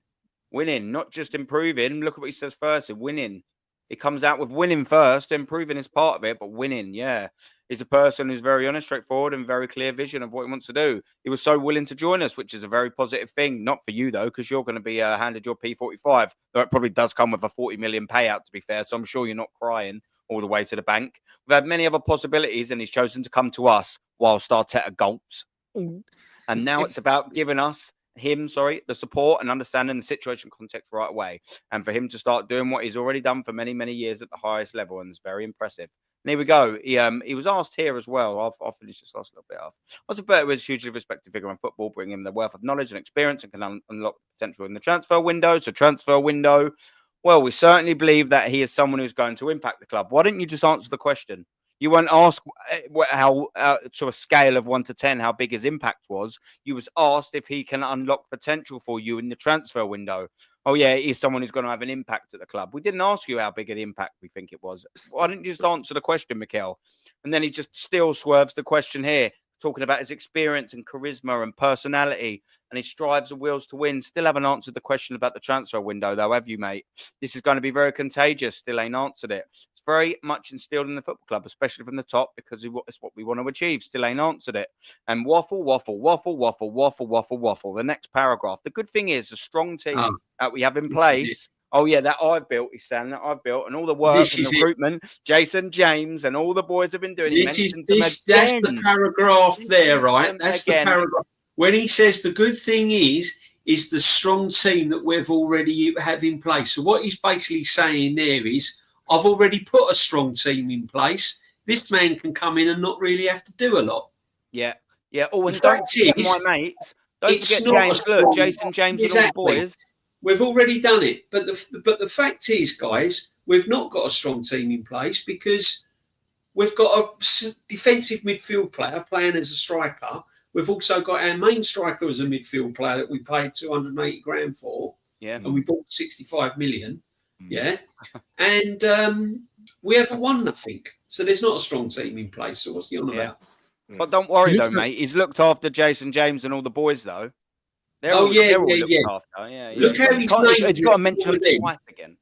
Not just improving. Look at what he says first, winning. He comes out with winning first, improving is part of it, but winning, yeah. He's a person who's very honest, straightforward, and very clear vision of what he wants to do. He was so willing to join us, which is a very positive thing. Not for you, though, because you're going to be handed your P45. Though it probably does come with a 40 million payout, to be fair. So I'm sure you're not crying all the way to the bank. We've had many other possibilities, and he's chosen to come to us whilst Arteta gulps. And now it's about giving the support and understanding the situation context right away. And for him to start doing what he's already done for many, many years at the highest level. And it's very impressive. And here we go. He was asked here as well. I'll finish this last little bit off. Also, Bertie was a hugely respected figure in football, bringing him the wealth of knowledge and experience and can unlock potential in the transfer window. So transfer window. Well, we certainly believe that he is someone who's going to impact the club. Why didn't you just answer the question? You weren't asked how, to a scale of 1 to 10, how big his impact was. You was asked if he can unlock potential for you in the transfer window. Oh, yeah, he's someone who's going to have an impact at the club. We didn't ask you how big an impact we think it was. Why didn't you just answer the question, Mikel? And then he just still swerves the question here, talking about his experience and charisma and personality, and he strives the wheels to win. Still haven't answered the question about the transfer window, though, have you, mate? This is going to be very contagious. Still ain't answered it. It's very much instilled in the football club, especially from the top, because it's what we want to achieve. Still ain't answered it. And waffle. The next paragraph. The good thing is, a strong team that we have in place. Oh, yeah, that I've built, he's saying, that I've built, and all the work and the recruitment, Jason James and all the boys have been doing. That's the paragraph there, right? That's the paragraph. When he says the good thing is the strong team that we've already have in place. So what he's basically saying there is, I've already put a strong team in place. This man can come in and not really have to do a lot. Yeah. Oh, and don't forget my mates. Don't forget James. Look, Jason James and all the boys. We've already done it, but the fact is, guys, we've not got a strong team in place because we've got a defensive midfield player playing as a striker. We've also got our main striker as a midfield player that we paid 280 grand for, and we bought 65 million, and we haven't won nothing. So there's not a strong team in place. So what's he on about? But don't worry though, mate. He's looked after Jason James and all the boys though. They're all looked after. Yeah. Look how his name. It's got to mention them twice again.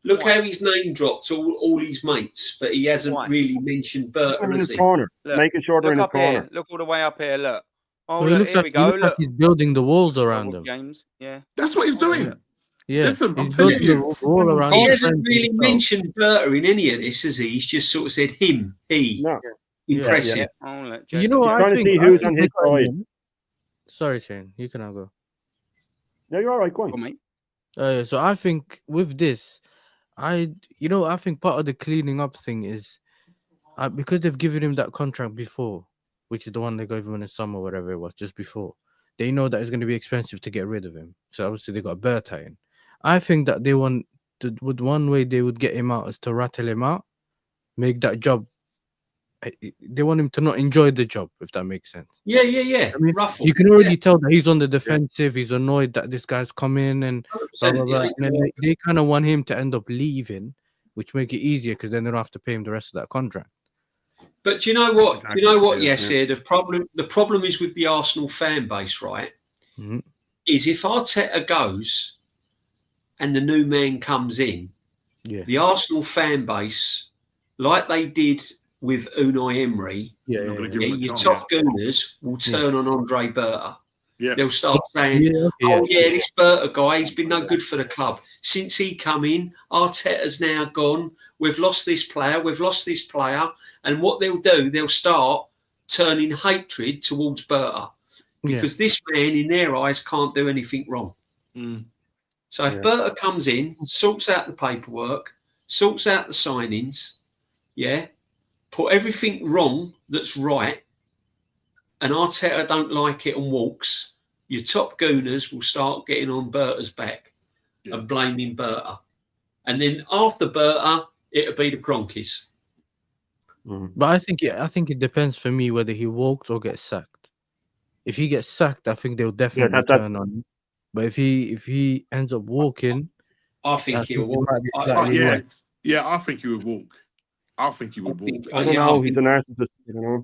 Look how his name dropped all his mates, but he hasn't really mentioned Berta, has he? Corner. Making sure they're in the corner. Here. Look all the way up here. Look. Oh, well, look, here we go. Like he's building the walls around them. James. Yeah. That's what he's doing. Yeah. Listen, he's building the wall around. He hasn't really mentioned Berta in any of this, has he? He's just sort of said him, he. No. Impressive. Yeah. You know what? Trying to see who's on his side. Sorry, Shane. You can now go. No, you're all right. Go on. Mate. So I think with this, I think part of the cleaning up thing is because they've given him that contract before, which is the one they gave him in the summer, whatever it was, just before. They know that it's going to be expensive to get rid of him. So obviously they got Berta in. I think that they want to, with one way they would get him out is to rattle him out, make that job they want him to not enjoy the job, if that makes sense. Yeah, yeah, yeah. I mean, Ruffle. you can already tell that he's on the defensive. He's annoyed that this guy's come in and blah, blah, blah. And then they kind of want him to end up leaving, which make it easier because then they don't have to pay him the rest of that contract. But do you know what? Do you know what? Yes, here the problem is with the Arsenal fan base, right? Mm-hmm. Is if Arteta goes and the new man comes in, the Arsenal fan base, like they did with Unai Emery, your top gooners will turn on Andre Berta. Yeah. They'll start saying, this Berta guy, he's been no good for the club. Since he come in, Arteta's now gone. We've lost this player. We've lost this player. And what they'll do, they'll start turning hatred towards Berta. Because this man, in their eyes, can't do anything wrong. Mm. So if Berta comes in, sorts out the paperwork, sorts out the signings, put everything wrong that's right, and Arteta don't like it and walks, your top gooners will start getting on Berta's back and blaming Berta. And then after Berta, it'll be the Cronkies. But I think it depends for me whether he walks or gets sacked. If he gets sacked, I think they'll definitely turn on him. But if he ends up walking, I think he'll walk. I think he would walk. I think he would walk. I don't know. He's an narcissist. You know.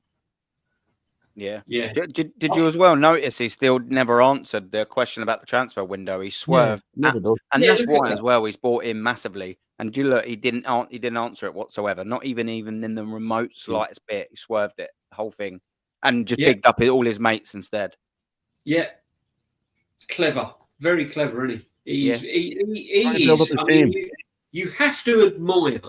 Yeah. Did you as well notice he still never answered the question about the transfer window? He swerved, and that's why as well he's bought in massively. And you look, he didn't answer it whatsoever. Not even in the remote slightest bit. He swerved it, the whole thing, and just picked up all his mates instead. Yeah, clever, very clever, isn't he? He is. I mean, you have to admire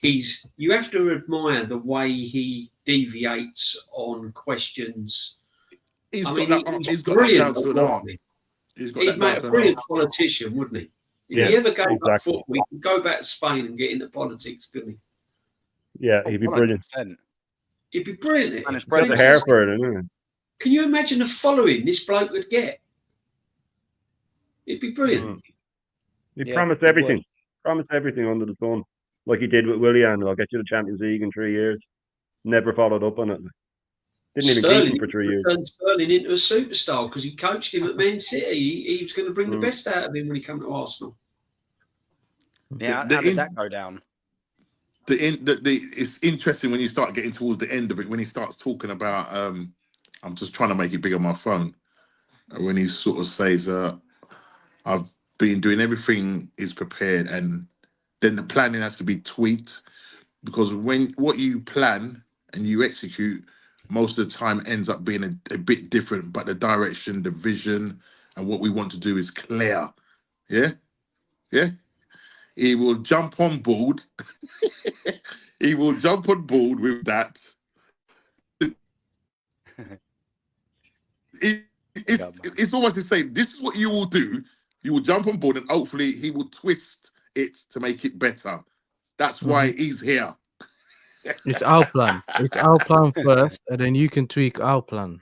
you have to admire the way he deviates on questions. He's got that He'd make a brilliant politician, wouldn't he? If he ever gave up football, he could go back to Spain and get into politics, couldn't he? Yeah, he'd be brilliant. He'd be brilliant. And it's a hair for it, isn't it? Can you imagine the following this bloke would get? It'd be brilliant. He promised everything. Promised everything under the sun. Like he did with Willian. I'll get you the Champions League in 3 years. Never followed up on it. Didn't even keep him for 3 years. Turned Sterling into a superstar because he coached him at Man City. He was going to bring the best out of him when he came to Arsenal. Yeah, how did that go down? It's interesting when you start getting towards the end of it, when he starts talking about, I'm just trying to make it big on my phone, when he sort of says, I've been doing everything is prepared, and then the planning has to be tweaked, because when what you plan and you execute most of the time ends up being a bit different, but the direction, the vision, and what we want to do is clear. Yeah? He will jump on board. He will jump on board with that. It's almost the same. This is what you will do. You will jump on board, and hopefully he will twist it to make it better. That's why he's here. It's our plan. It's our plan first, and then you can tweak our plan.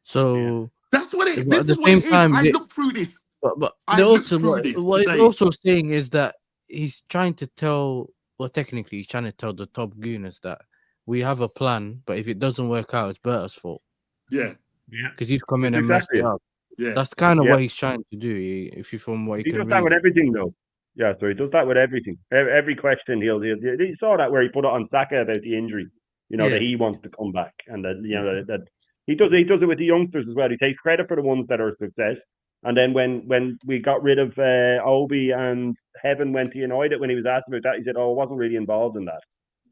So that's what it. At the same time, I look through this. But what it's also saying is that he's trying to tell. Well, technically, he's trying to tell the top gooners that we have a plan, but if it doesn't work out, it's Berta's fault. Yeah. Because he's come in and messed it up. Yeah. That's kind of what he's trying to do. If you from what he does that with everything, though. Yeah, so he does that with everything. Every question he saw that where he put it on Saka about the injury. You know that he wants to come back, and that that he does it with the youngsters as well. He takes credit for the ones that are a success. And then when we got rid of Obi and Heaven went to United, when he was asked about that, he said, "Oh, I wasn't really involved in that."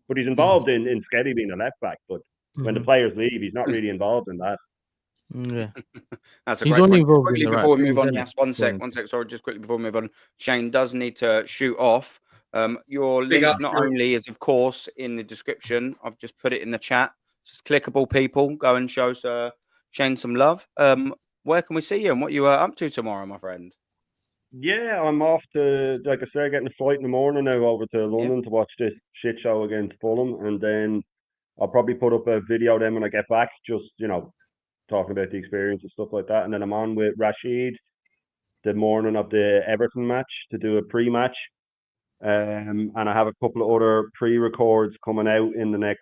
But he's involved in Skelly being a left back. But when the players leave, he's not really involved in that. Yeah, that's a he's great only point. involved Quickly in the before right we move on, things, yes, one sec. Sorry, just quickly before we move on, Shane does need to shoot off. Your link not only is, of course, in the description. I've just put it in the chat. It's clickable. People go and show Shane some love. Where can we see you and what you are up to tomorrow, my friend? Yeah, I'm off to, like I said, getting a flight in the morning now over to London to watch this shit show against Fulham, and then I'll probably put up a video then when I get back, just talking about the experience and stuff like that. And then I'm on with Rashid the morning of the Everton match to do a pre-match. And I have a couple of other pre-records coming out in the next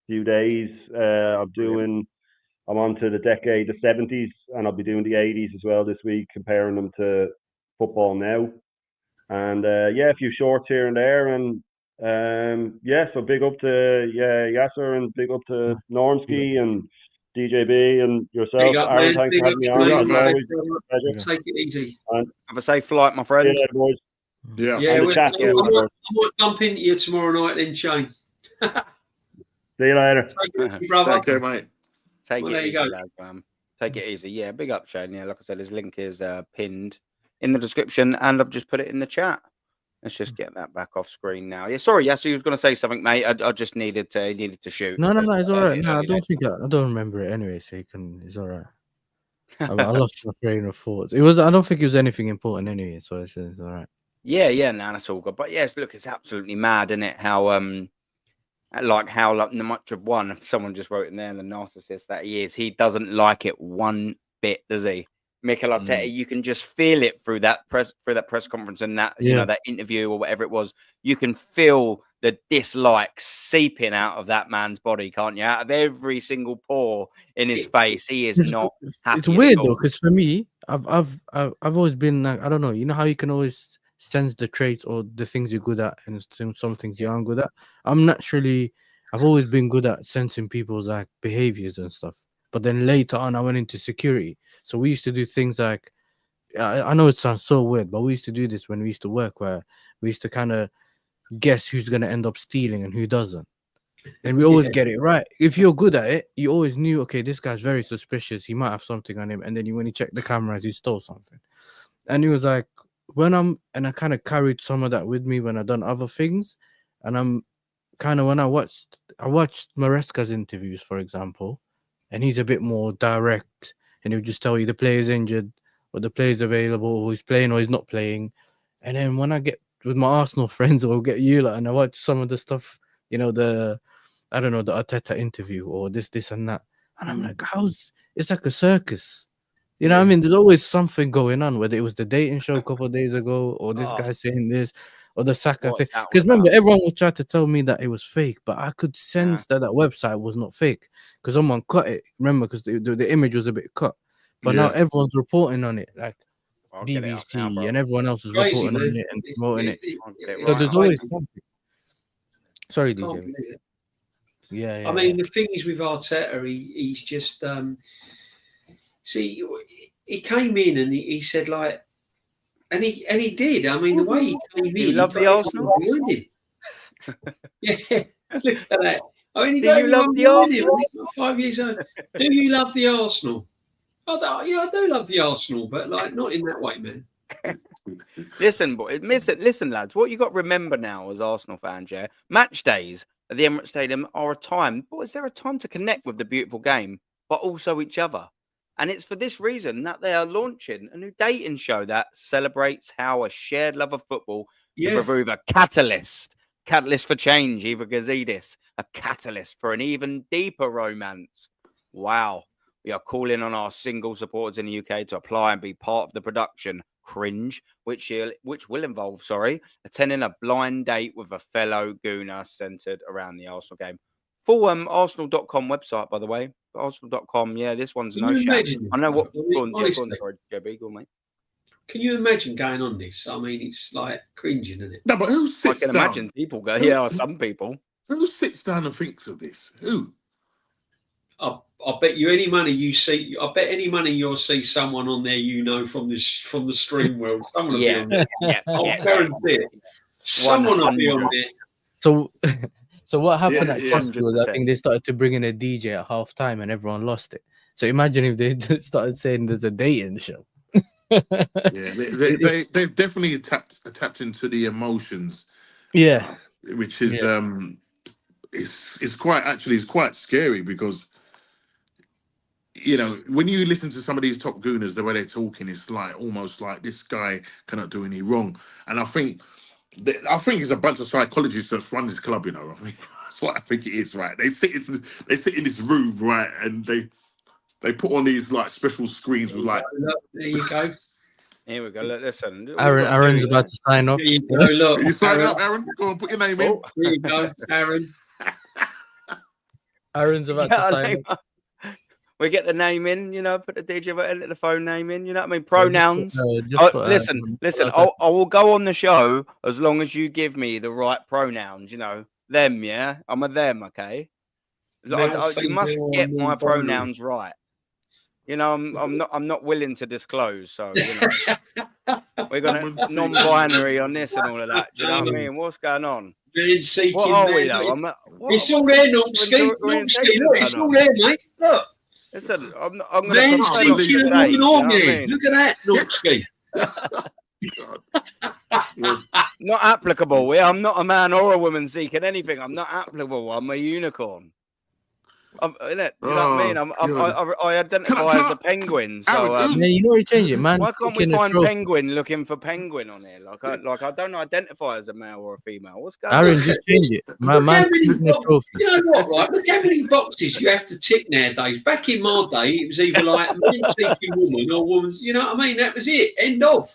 few days. I'm on to the decade, the 70s, and I'll be doing the 80s as well this week, comparing them to football now. And a few shorts here and there. And so big up to Yasser, and big up to NORMSKI and DJB and yourself, Aaron. Thanks for having me on. Take it easy. And have a safe flight, my friend. Yeah, boys. Yeah, I might bump into you tomorrow night then, Shane. See you later. Take it easy, brother. Okay, mate. Take it easy, lads, take it easy. Yeah, big up, Shane. Yeah, like I said, his link is pinned in the description, and I've just put it in the chat. Let's just get that back off screen now. Yeah, sorry, Yasser, you was going to say something, mate. I just needed to shoot. No, it's all right. No, I don't remember it anyway, so it's all right. I lost my train of thoughts. I don't think it was anything important anyway, so it's all right. Yeah, no, that's all good. But yes, look, it's absolutely mad, isn't it? How much of one. Someone just wrote in there, the narcissist that he is. He doesn't like it one bit, does he? Mikel Arteta, you can just feel it through that press conference and that you know, that interview or whatever it was. You can feel the dislike seeping out of that man's body, can't you? Out of every single pore in his face, he is not happy. It's weird though, because for me, I've always been like, I don't know. You know how you can always sense the traits or the things you're good at, and some things you aren't good at. I've always been good at sensing people's like behaviors and stuff. But then later on, I went into security. So we used to do things like, I know it sounds so weird, but we used to do this when we used to work, where we used to kind of guess who's going to end up stealing and who doesn't. And we always get it right. If you're good at it, you always knew, okay, this guy's very suspicious. He might have something on him. And then when you check the cameras, he stole something. And it was like, I kind of carried some of that with me when I done other things. And I'm kind of, when I watched Maresca's interviews, for example, and he's a bit more direct, and he'll just tell you the player's injured, or the player's available, or he's playing or he's not playing. And then when I get with my Arsenal friends, or get you and I watch some of the stuff, you know, the Arteta interview or this and that, and I'm like, it's like a circus. You know what I mean? There's always something going on, whether it was the dating show a couple of days ago, or this guy saying this, or the Saka thing. Because remember, everyone was trying to tell me that it was fake, but I could sense that website was not fake because someone cut it. Remember, because the image was a bit cut. But now everyone's reporting on it, like BBC and everyone else is reporting on it and promoting it. So there's always something. Sorry, DJ. Yeah. I mean, the thing is with Arteta, he's just see, he came in and he said like, and he did. I mean, the way he came in, you love the Arsenal behind him. Yeah, look at that. I mean, do you love the Arsenal? 5 years old. Do you love the Arsenal? I do love the Arsenal, but like not in that way, man. Listen, lads. What you got to remember now as Arsenal fans, match days at the Emirates Stadium are a time. Boys, they're a time to connect with the beautiful game, but also each other. And it's for this reason that they are launching a new dating show that celebrates how a shared love of football can prove a catalyst for change, Eva Gazidis, a catalyst for an even deeper romance. Wow. We are calling on our single supporters in the UK to apply and be part of the production. Cringe, which will involve, attending a blind date with a fellow Gooner centered around the Arsenal game. Full Arsenal.com website, by the way. Arsenal.com. Yeah, this one's no shit. I know what. Go on, JB, go on, mate. Can you imagine going on this? I mean, it's like cringing, isn't it? No, but who sits down? I can imagine people go. Yeah, some people. Who sits down and thinks of this? Who? I bet you any money you see. I bet any money you'll see someone on there you know from the stream world. Someone will be on there. I'll guarantee it. Someone will be on there. So what happened at Chelsea was, I think they started to bring in a DJ at half time and everyone lost it. So imagine if they started saying there's a dating show. They've definitely tapped into the emotions. Yeah, which is it's quite scary because, you know, when you listen to some of these top gooners, the way they're talking, it's like almost like this guy cannot do any wrong. And I think it's a bunch of psychologists that run this club. You know, I mean, that's what I think it is. Right? They sit in this room, right, and they put on these like special screens with like. There you go. Here we go. Listen, Aaron's about to sign up. There you go. Look, you sign up, Aaron. Go on, put your name in. There you go, Aaron. Aaron's about to sign up. We get the name in, you know, put the DJ, enter the phone name in, you know what I mean? Pronouns. Listen, I will go on the show as long as you give me the right pronouns, you know. Them, yeah? I'm a them, okay? You must get my pronouns right. You know, I'm not willing to disclose, so you know. We're gonna non-binary on this and all of that. Do you know what I mean? What's going on? What are we though? It's all there, NORMSKI. It's all there, mate. Look. Listen, I'm going to man seeking a woman or man. Look at that, NORMSKI. Not applicable. Yeah, I'm not a man or a woman seeking anything. I'm not applicable. I'm a unicorn. In it, you know what I mean? I identify as a penguin. So yeah, you know you change it, man. Why can't we find penguin looking for penguin on here? Like I don't identify as a male or a female. What's going on? Aaron, just change it. Man, you know what, right? Look how many boxes you have to tick nowadays. Back in my day, it was either like a man seeking woman or woman's. You know what I mean? That was it. End of.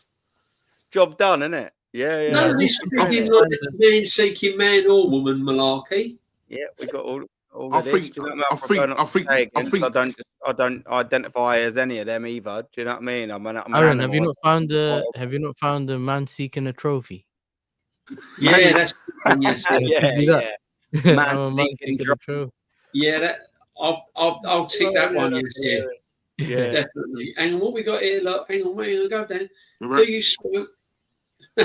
Job done, isn't it? Yeah. None of this freaking like man seeking man or woman malarkey. Yeah, we got all. I don't identify as any of them either. Do you know what I mean? Aaron, have you not found the man seeking a trophy? Yeah, that's yes. Yeah. Man seeking a trophy. Yeah, that I'll tick that one. Yes, yeah, definitely. And what we got here? Look, hang on, wait, go down. Do you smoke?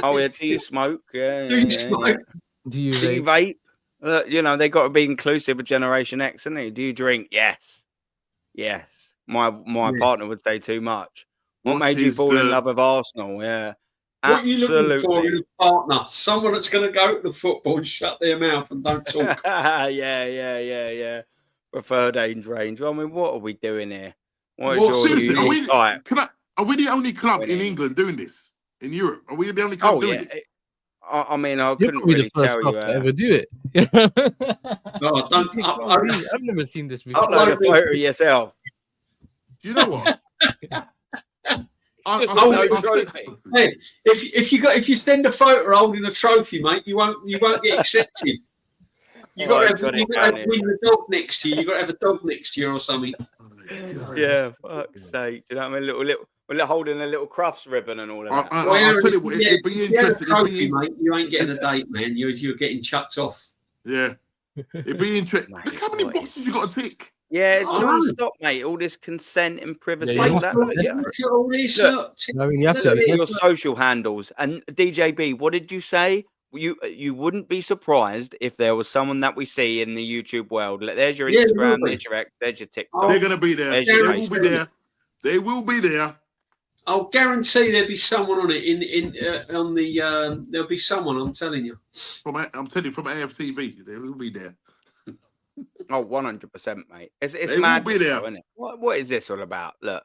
Oh yeah, do you smoke? Yeah. Do you smoke? Do you vape? You know, they got to be inclusive of Generation X, isn't they? Do you drink? Yes. My partner would say too much. What made you fall in love with Arsenal? Yeah. What are you looking for in a partner? Someone that's going to go to the football and shut their mouth and don't talk. Yeah. Preferred age range. I mean, what are we doing here? Are we the only club in England doing this? In Europe? Are we the only club doing this? I mean, I couldn't really tell you. To ever do it. No, I've never seen this before. Upload a photo of yourself. Do you know what? Hey, if you send a photo holding a trophy, mate, you won't get accepted. You got to have a dog next to you. You got to have a dog next to you or something. Yeah, fuck's sake. Do you know what I mean? We're holding a little crafts ribbon and all of that. I'll tell you what, it'd be interesting. Mate, you ain't getting a date, man. You're getting chucked off. Yeah. It'd be interesting. Look how many boxes you got to tick. Yeah, it's non-stop, mate. All this consent and privacy. Look at all this. You have to your social handles. And DJB, what did you say? You wouldn't be surprised if there was someone that we see in the YouTube world. There's your Instagram, there's your X, there's your TikTok. They're going to be there. They will be there. They will be there. I'll guarantee there'll be someone on it there'll be someone. I'm telling you. From AFTV, they will be there. Oh, 100%, mate. It's mad, isn't it? What is this all about? Look,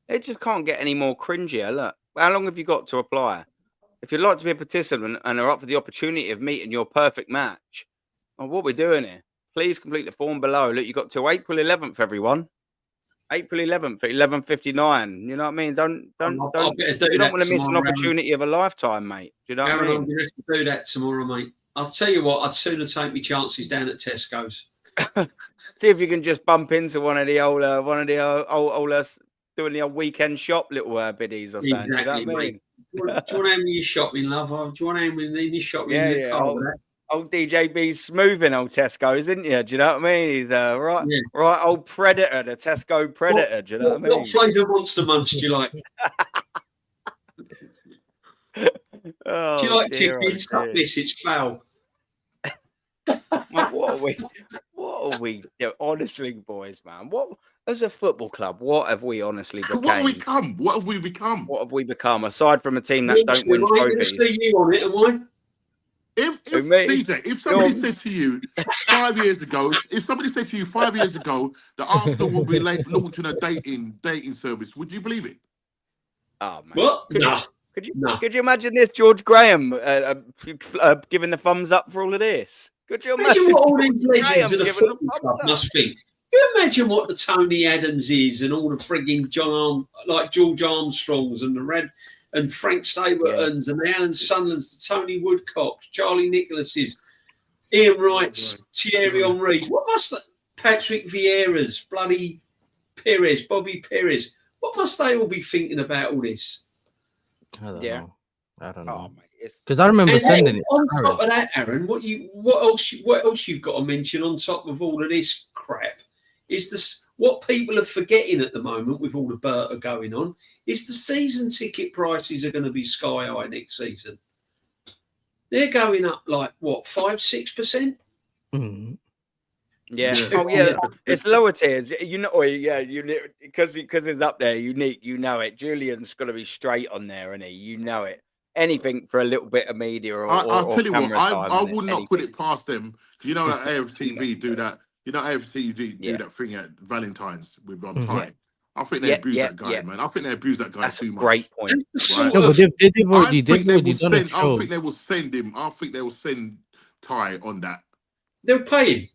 it just can't get any more cringier. Look, how long have you got to apply? If you'd like to be a participant and are up for the opportunity of meeting your perfect match, what we're doing here, please complete the form below. Look, you got till April 11th, everyone. April 11th at 11:59. You know what I mean? You don't want to miss an opportunity of a lifetime, mate. Do you know what I mean? I'm going to have to do that tomorrow, mate. I'll tell you what, I'd sooner take my chances down at Tesco's. See if you can just bump into one of the old doing the old weekend shop little biddies or something. Exactly, you know what I mean? Do you want to have me shopping, love? Do you want to have me in your shopping in the car? Old DJB's smoothing old Tesco's, isn't you? Do you know what I mean? He's right old Predator, the Tesco Predator. Do you know what I mean? What flavour Monster Munch do you like? Do you like chicken? Stop this, it's foul. What are we doing? Honestly, boys, man. What as a football club, what have we honestly become? What have we become? Aside from a team that don't win trophies. See you on it, am I? If somebody said to you 5 years ago, that Arsenal will be launching a dating service, would you believe it? Oh man. What? Could you imagine this? George Graham giving the thumbs up for all of this. Could you imagine what all these legends of the football club must think? You imagine what the Tony Adams is and all the frigging George Armstrongs and the Red and Frank Stapletons and the Alan Sunderlands, the Tony Woodcocks, Charlie Nicholases, Ian Wrights, Thierry Henrys. What must Patrick Vieira's, bloody Perez, Bobby Perez. What must they all be thinking about all this? I don't know. I don't know. Because I remember sending it. On top of that, Aaron, what else you've got to mention on top of all of this crap is this. What people are forgetting at the moment with all the Berta going on is the season ticket prices are going to be sky high next season. They're going up like what, 5-6%? Mm-hmm. Yeah. Oh yeah. It's lower tiers. You know. Yeah. Because it's up there. Unique. You know it. Julian's got to be straight on there, and you know it. Anything for a little bit of media or I'll tell you what. I would would not put it past them. You know that AFTV do that. You know AFTV do that thing at Valentine's with Ty. I think they abuse that guy, man. I think they abuse that guy too much. Great point. Right? No, but they've already done a show. I think they will send him. I think they will send Ty on that. They'll pay him.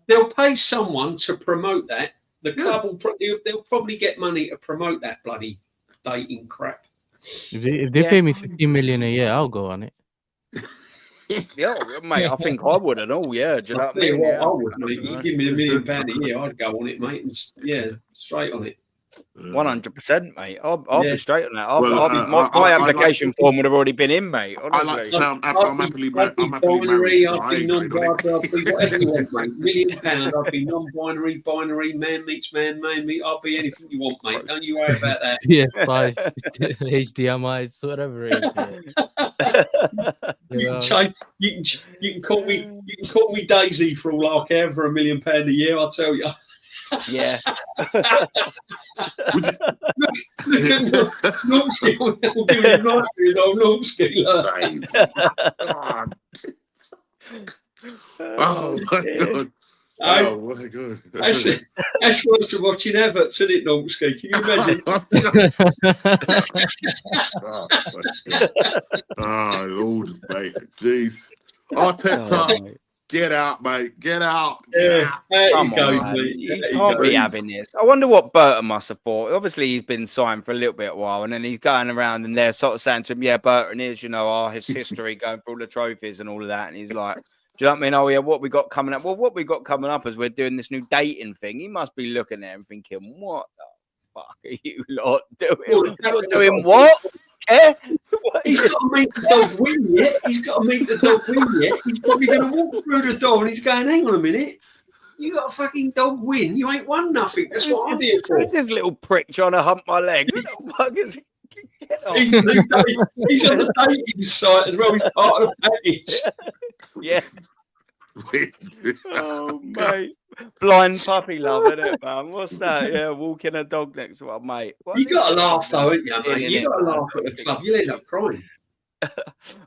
They'll pay someone to promote that. The club will they'll probably get money to promote that bloody dating crap. If they pay me 15 million a year, I'll go on it. Yeah, mate, I think I would and all. Yeah, do you know what I mean? I would, mate. You give me £1 million a year, I'd go on it, mate. And straight on it. 100%, mate. I'll be straight on that. My application form would have already been in, mate. Honestly. I'm happily binary. I'd be non-binary. I'd be whatever you want, mate. £1 million. I'd be non-binary, binary, man meets man, man meet. I'll be anything you want, mate. Don't you worry about that. PS5, HDMI, whatever it is. You can call me Daisy for all I care for £1 million a year. I'll tell you. Yeah. Look at NORMSKI. We'll give him a NORMSKI. Oh my god. Oh my god. That's worse than watching Everton, isn't it, NORMSKI? Can you imagine? Oh Lord, mate. Jeez. ARTETA. Get out, mate. Get out. Come on, mate. You can't be having this. I wonder what Berta must have thought. Obviously, he's been signed for a little bit of a while, and then he's going around and they're sort of saying to him, yeah, Berta is, his history going through all the trophies and all of that. And he's like, do you know what I mean? Oh, yeah, what we got coming up? Well, what we got coming up is we're doing this new dating thing. He must be looking at him thinking, what the fuck are you lot doing? You're doing what? He's got to make the dog win yet. He's probably going to walk through the door and he's going, hang on a minute. You got a fucking dog win. You ain't won nothing. That's what I'm here for. It's this little prick trying to hump my leg. What the fuck is he? He's on the dating site as well. He's part of the package. Yeah. Oh, mate. Blind puppy love, isn't it, man? What's that? Yeah, walking a dog next to one, mate. You got to laugh, though, haven't you, mate? You got to laugh at the club. You'll end up crying.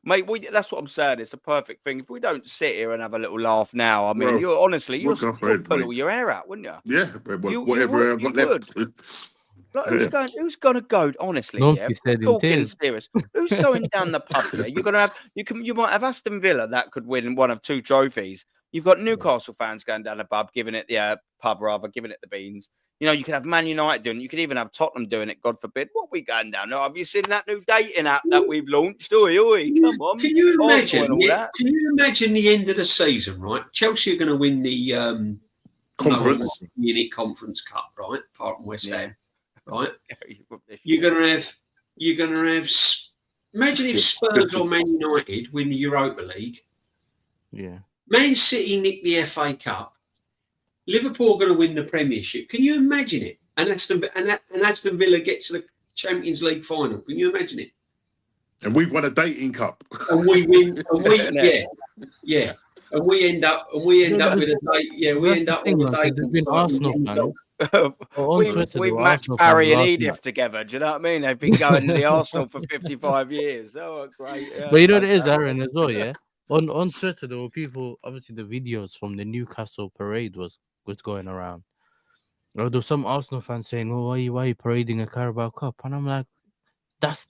Mate, that's what I'm saying. It's a perfect thing. If we don't sit here and have a little laugh now, I mean, you'll pull all your hair out, wouldn't you? Yeah, whatever I've got left. Like, who's gonna go? Honestly, talking serious. Who's going down the pub? Yeah? You're gonna have you might have Aston Villa that could win one of 2 trophies. You've got Newcastle fans going down the pub, giving it the giving it the beans. You could have Man United doing it. You could even have Tottenham doing it. God forbid. What are we going down? Have you seen that new dating app that we've launched? Come on. Can you imagine? Can you imagine the end of the season? Right, Chelsea are going to win the Conference Cup, right? Apart from West Ham. Right, you're gonna have. Imagine if Spurs or Man United win the Europa League. Yeah. Man City nick the FA Cup. Liverpool are going to win the Premiership. Can you imagine it? And Aston Villa gets to the Champions League final. Can you imagine it? And we've won a dating cup. And we win. Yeah. And we end up with a date. Yeah, we end up with a date. Arsenal, man. We've matched Barry and Edith together. Do you know what I mean? They've been going to the Arsenal for 55 years. Oh, great. Yeah. But you know what it is, Aaron, as well, yeah? On Twitter, there were people, obviously the videos from the Newcastle parade was going around. There were some Arsenal fans saying, well, why are you parading a Carabao Cup? And I'm like, that's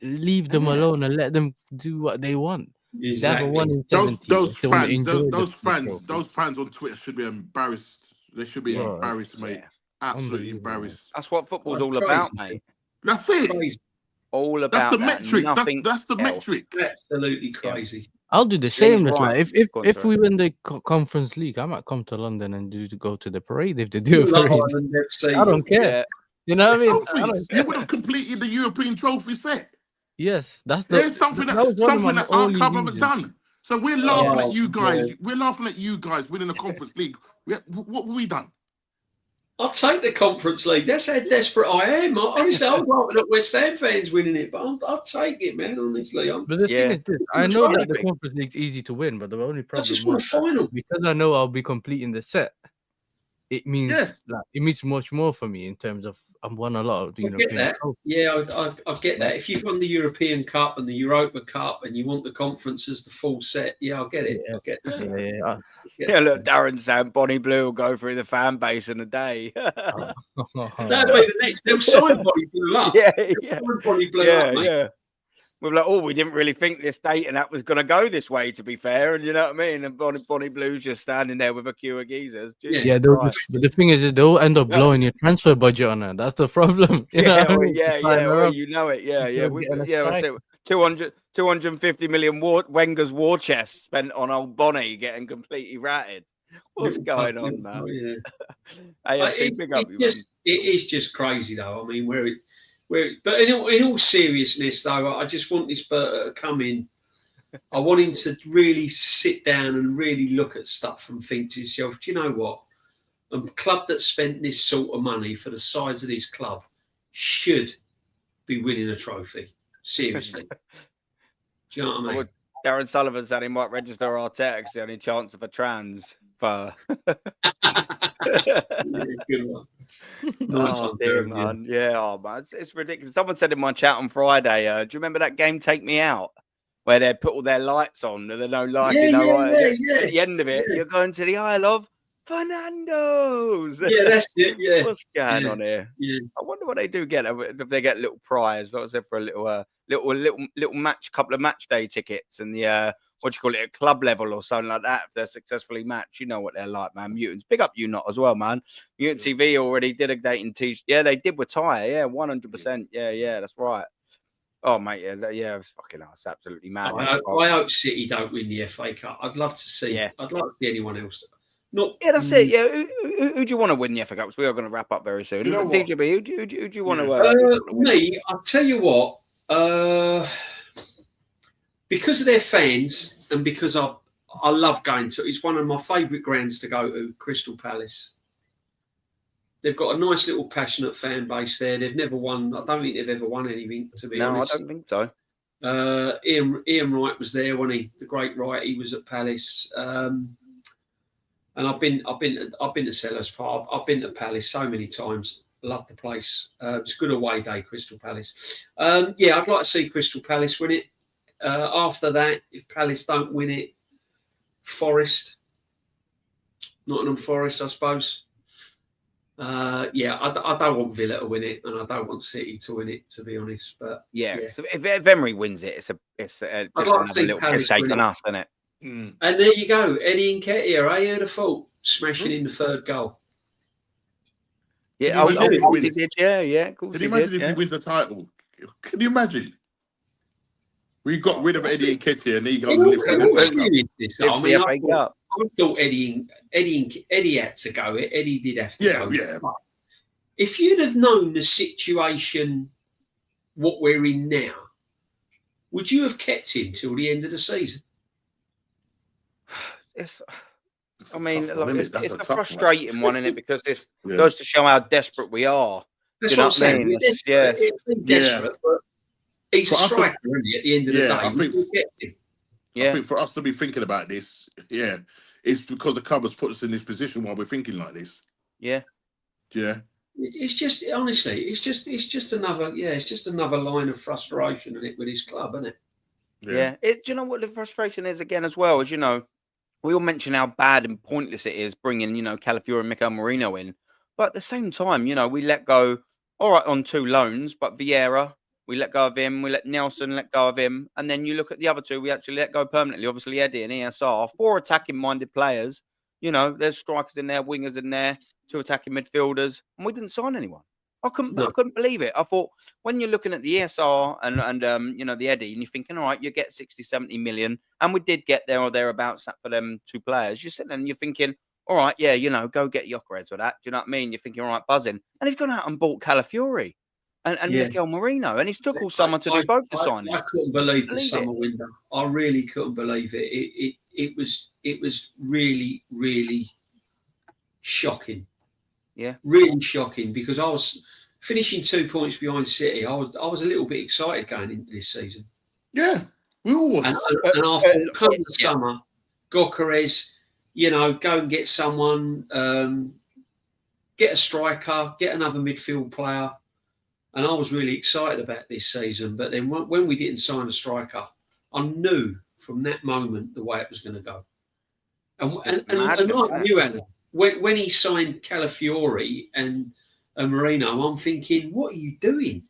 leave them alone and let them do what they want. Exactly. Those fans on Twitter should be embarrassed. They should be embarrassed, mate. Absolutely embarrassed. That's what football's all about, mate. That's it. All about that's the metric. Nothing that's the metric. Absolutely crazy. I'll do the He's same. It's right. like if we win the Conference League, I might come to London and go to the parade if they do a Love parade. Island FC. I don't care. Yeah. You know what I mean? I Trophy. don't You care. would have completed the European trophy set. Yes, that's There's something that was one of my that our only club haven't reasons. done. So we're laughing Oh, at you guys. yeah. We're laughing at you guys winning the Conference League. What have we done? I'll take the Conference League. That's how desperate I am. Honestly, I'm laughing at West Ham fans winning it, but I'll take it, man. Honestly, But the thing is this: I know that the Conference League's easy to win, but the only problem just want a final. because I know I'll be completing the set. It means it means much more for me in terms of I've won a lot of the European. Get that. Yeah, I get that. If you've won the European Cup and the Europa Cup and you want the conference as the full set, I'll get it. I get that. Yeah, look, Darren saying Bonnie Blue will go through the fan base in a day. That'll be the next. They'll sign Bonnie Blue up. Bonnie Blue up, mate. Yeah. We're like, we didn't really think this date and that was going to go this way, to be fair. And you know what I mean? And Bonnie Blue's just standing there with a queue of geezers. Yeah, but the thing is they'll end up blowing your transfer budget on it. That's the problem. You know what I mean? You know it. Yeah. 250 million Wenger's war chest spent on old Bonnie getting completely ratted. What's going on, man? It is just crazy, though. I mean, but in all seriousness, though, I just want this Berta to come in. I want him to really sit down and really look at stuff and think to himself, do you know what? A club that spent this sort of money for the size of this club should be winning a trophy. Seriously. Do you know what I mean? Darren Sullivan said he might register Arteta because the only chance of a trans for. Good one. Man. Yeah, man. It's ridiculous. Someone said in my chat on Friday, do you remember that game Take Me Out? Where they put all their lights on and there's no lighting. At the end of it, you're going to the Isle of Fernando's. Yeah, that's it. Yeah. What's going on here? Yeah. I wonder what they do get if they get little prize, like I said, for a little match, couple of match day tickets and the a club level or something like that. If they're successfully matched, you know what they're like, man. Mutants, big up you not as well, man. Mutant TV already did a dating t-shirt. Yeah, they did with Ty. Yeah, 100%. Yeah, that's right. Oh mate, yeah, it's fucking us, absolutely mad. I hope City don't win the FA Cup. I'd love to see. I'd like to see anyone else. That's it. Yeah, who do you want to win the FA Cup? We are going to wrap up very soon. DJB, who do you want to? Me, I'll tell you what. Because of their fans and because I love going to, it's one of my favourite grounds to go to, Crystal Palace. They've got a nice little passionate fan base there. They've never won. I don't think they've ever won anything, to be honest. No, I don't think so. Ian Wright was there, wasn't he? The great Wright. He was at Palace. And I've been to Sellers Park. I've been to Palace so many times. Love the place. It's a good away day, Crystal Palace. I'd like to see Crystal Palace win it. After that, if Palace don't win it, Forest, Nottingham Forest, I suppose. I don't want Villa to win it, and I don't want City to win it, to be honest. But so if Emery wins it, it's just another little mistake on us, isn't it? And there you go, Eddie Nketiah. Who'd have thought smashing in the third goal? Yeah, he did. Yeah. Cool. Can you imagine if he wins the title? Can you imagine? We got rid of Eddie Nketiah and he goes and lifts the FA Cup. I thought Eddie had to go. Eddie did have to go. Yeah. If you'd have known the situation, what we're in now, would you have kept him till the end of the season? It's a frustrating one, isn't it? Because this goes to show how desperate we are. That's what I'm saying. Desperate, but he's a striker, isn't he, at the end of the day? I think for us to be thinking about this, it's because the club has put us in this position while we're thinking like this. Yeah. It's just honestly, it's just another line of frustration in it with his club, isn't it? Yeah. Do you know what the frustration is again as well? As you know, we all mention how bad and pointless it is bringing, Calafiori and Mikel Merino in. But at the same time, we let go, all right, on 2 loans, but Vieira, we let go of him. We let Nelson let go of him. And then you look at the other 2, we actually let go permanently. Obviously, Eddie and ESR, 4 attacking-minded players. There's strikers in there, wingers in there, 2 attacking midfielders. And we didn't sign anyone. I couldn't believe it. I thought when you're looking at the ESR and you know, the Eddie, and you're thinking, all right, you get 60, 70 million, and we did get there or thereabouts for them 2 players. You're sitting there and you're thinking, all right, yeah, you know, go get Gyökeres with that. Do you know what I mean? You're thinking, all right, buzzing, and he's gone out and bought Calafiori and Mikel Marino, and he's took all summer to do both the signing. I couldn't believe the summer window. I really couldn't believe it. It was really, really shocking. Yeah, really shocking, because I was finishing 2 points behind City. I was a little bit excited going into this season. Yeah, we all was. And I thought, come the summer, Gyökeres, you know, go and get someone, get a striker, get another midfield player. And I was really excited about this season. But then when we didn't sign a striker, I knew from that moment the way it was going to go. And like you, Alan, when he signed Calafiori and Marino, I'm thinking, what are you doing?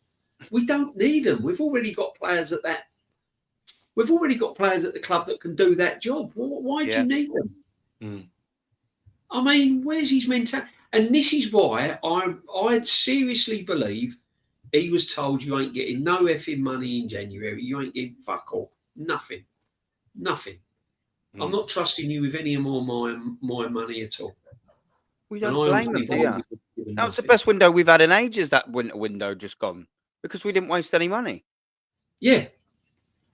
We don't need them. We've already got players at that. We've already got players at the club that can do that job. Why do you need them? Mm. I mean, where's his mentality? And this is why I seriously believe he was told, you ain't getting no effing money in January. You ain't getting fuck all. Nothing. I'm not trusting you with any more my money at all. We don't blame them, do you? That was the best window we've had in ages, that winter window just gone, because we didn't waste any money. Yeah.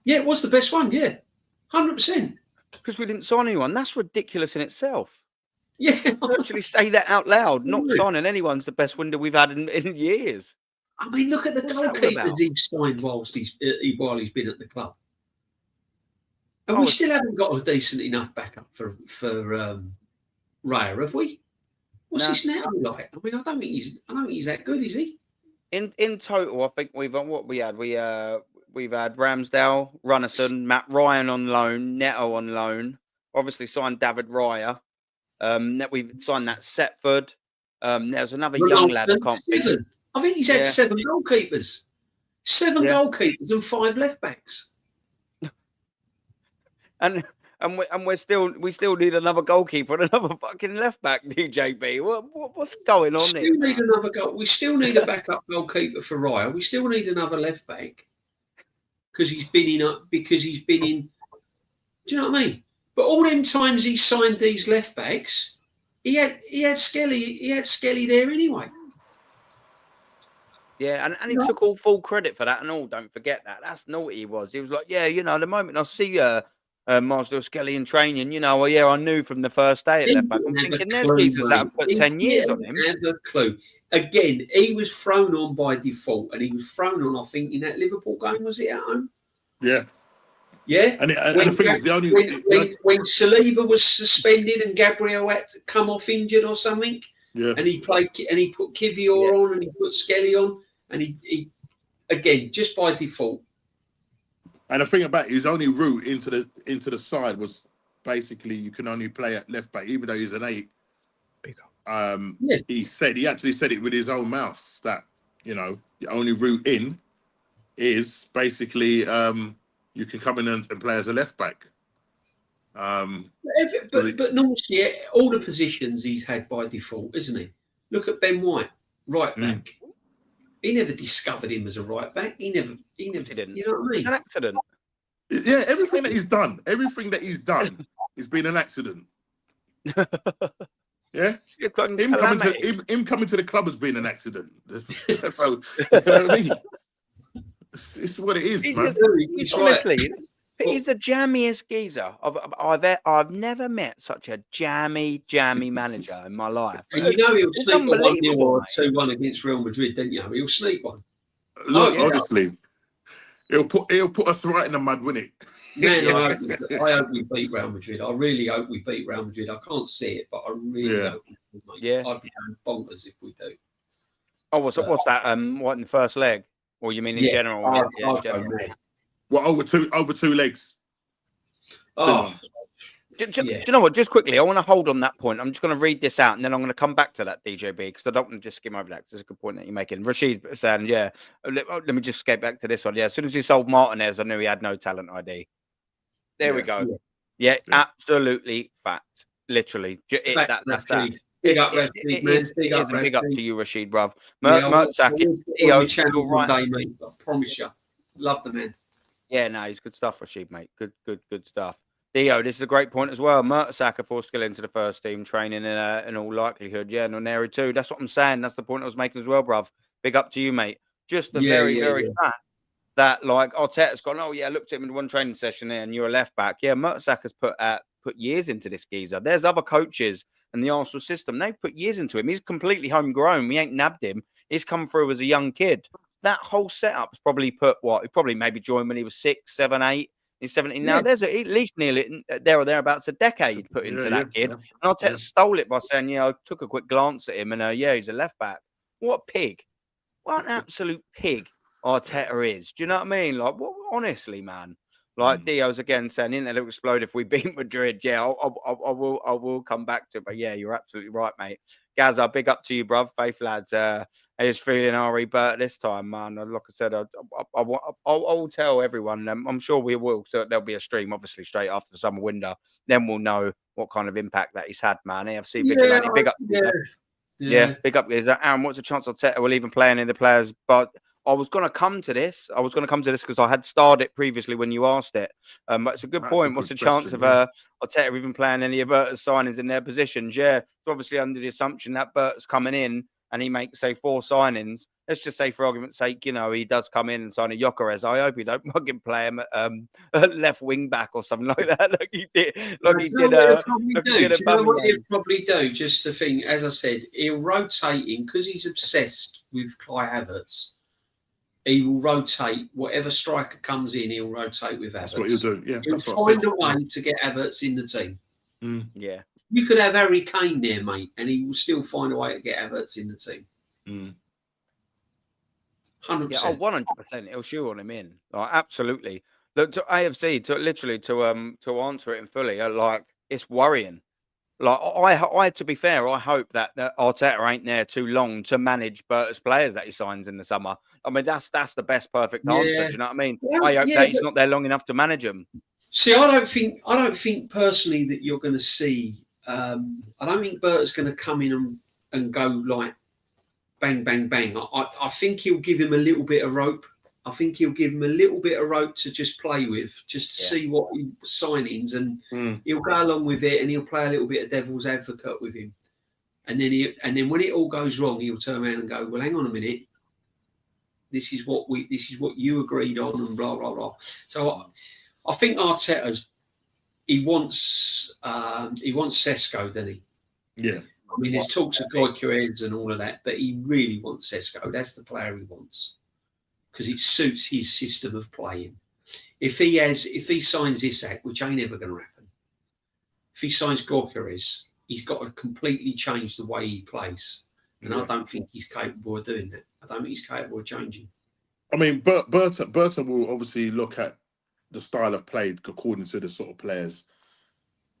Yeah, it was the best one, yeah. 100%. Because we didn't sign anyone. That's ridiculous in itself. Yeah. To actually say that out loud. Not signing anyone's the best window we've had in years. I mean, look at the goalkeepers he's signed while he's been at the club. And we still haven't got a decent enough backup for Raya, have we? What's his now like? I mean, I don't think he's that good, is he? In total, I think we've had we've had Ramsdale, Runnison, Matt Ryan on loan, Neto on loan. Obviously signed David Raya. We've signed that Setford. There's another young lad I can't think. I think he's had 7 goalkeepers. 7 goalkeepers and 5 left backs. And we still need another goalkeeper and another fucking left back, DJB. What's going on here? We still need a backup goalkeeper for Raya. We still need another left back because he's been in. Do you know what I mean? But all them times he signed these left backs, he had Skelly there anyway. Yeah, and he took all full credit for that and all. Don't forget that. That's naughty he was. He was like, yeah, you know, the moment I see Marsdale Skelly in training, you know, I knew from the first day at left back. I'm thinking there's geezers that have put 10 years on him. Have a clue. Again, he was thrown on by default, and he was thrown on, I think, in that Liverpool game, was it at home? Yeah. Yeah. And the thing is, when Saliba was suspended and Gabriel had to come off injured or something, and he put Kivior on and he put Skelly on, and he again, just by default. And the thing about his only route into the side was basically you can only play at left back, even though he's an 8. He actually said it with his own mouth that, you know, the only route in is basically you can come in and play as a left back. But normally all the positions he's had by default, isn't he? Look at Ben White, right back. He never discovered him as a right back. He never didn't. You know what I mean? It's an accident. Yeah, everything that he's done has been an accident. Yeah, him coming to the club has been an accident. So, you know what I mean? It's what it is, man. Honestly, he's the jammiest geezer I've never met. Such a jammy manager in my life. And you know he'll sneak a 1-0 or 2-1 against Real Madrid, didn't you? He'll sneak one. Look, honestly, he'll put us right in the mud, wouldn't it? Man, I hope we beat Real Madrid. I really hope we beat Real Madrid. I can't see it, but I really hope we do, mate. Yeah, I'd be going bonkers if we do. Oh, what's that? What, in the first leg? Or you mean in general? In general. Well, over two legs. Oh. Do you know what? Just quickly, I want to hold on that point. I'm just going to read this out, and then I'm going to come back to that, DJB, because I don't want to just skim over that. It's a good point that you're making. Rashid saying, let me just get back to this one. Yeah, as soon as he sold Martinez, I knew he had no talent ID. There we go. Yeah, absolutely fact. Literally. That's that. Big up, Rashid, man. Big up, Big up Rashid. to you, Rashid, bruv. Yeah, Mertesacker, on the channel one day, mate. I promise you. Love the man. Yeah, no, he's good stuff, Rashid, mate. Good stuff. Dio, this is a great point as well. Mertesacker forced skill into the first team training in all likelihood. Yeah, Noneri too. That's what I'm saying. That's the point I was making as well, bruv. Big up to you, mate. Just the very fact that, like, Arteta's gone, oh, yeah, I looked at him in one training session there and you're a left back. Yeah, Mertesacker's put years into this geezer. There's other coaches in the Arsenal system. They've put years into him. He's completely homegrown. We ain't nabbed him. He's come through as a young kid. That whole setup's probably put he probably maybe joined when he was 6, 7, 8. He's 17 now. There's at least nearly there or thereabouts a decade put into that kid. And Arteta stole it by saying, yeah, I took a quick glance at him and he's a left back. What a pig. What an absolute pig Arteta is. Do you know what I mean? Like, honestly, man. Like Dio's again saying, Inter will explode if we beat Madrid. Yeah, I will come back to it. But yeah, you're absolutely right, mate. Gaza, big up to you, bruv. Faith lads. He's feeling Ari Burt this time, man. Like I said, I'll tell everyone. I'm sure we will. So there'll be a stream, obviously, straight after the summer window. Then we'll know what kind of impact that he's had, man. AFC Vigilante, big up. Yeah, big up. Aaron, what's the chance Arteta will even play any of the players? But I was going to come to this. Because I had starred it previously when you asked it. But it's a good point. What's the chance of Arteta even playing any of Bert's signings in their positions? Yeah, it's obviously under the assumption that Bert's coming in and he makes, say, 4 signings. Let's just say, for argument's sake, he does come in and sign a Gyökeres. I hope he don't fucking play him at left wing back or something like that, like he did. Like he did. Do you know what he'll probably do? Just to think, as I said, he'll rotate him because he's obsessed with Kai Havertz. He will rotate whatever striker comes in. He'll rotate with Havertz. That's what he'll do. Yeah, he'll find a way to get Havertz in the team. Yeah. You could have Harry Kane there, mate, and he will still find a way to get Havertz in the team. 100%. Yeah, 100%. He'll shoehorn him in. Like, absolutely. Look, to AFC, to answer it in fully, like, it's worrying. Like, I to be fair, I hope that Arteta ain't there too long to manage Bert's players that he signs in the summer. I mean, that's the best perfect answer. Do you know what I mean? I hope that he's not there long enough to manage them. See, I don't think personally that you're going to see. I don't think Bert's going to come in and go like bang, bang, bang. I think he'll give him a little bit of rope. I think he'll give him a little bit of rope to just play with, just to see what signings, and he'll go along with it, and he'll play a little bit of devil's advocate with him. And then when it all goes wrong, he'll turn around and go, "Well, hang on a minute. This is what you agreed on," and blah blah blah. So I think Arteta's he wants Sesko, doesn't he? Yeah. I mean, there's talks of COYG and all of that, but he really wants Sesko. That's the player he wants because it suits his system of playing. If he signs Isak, which ain't ever going to happen, if he signs Gyökeres, he's got to completely change the way he plays, and I don't think he's capable of doing that. I don't think he's capable of changing. I mean, Berta will obviously look at the style of play according to the sort of players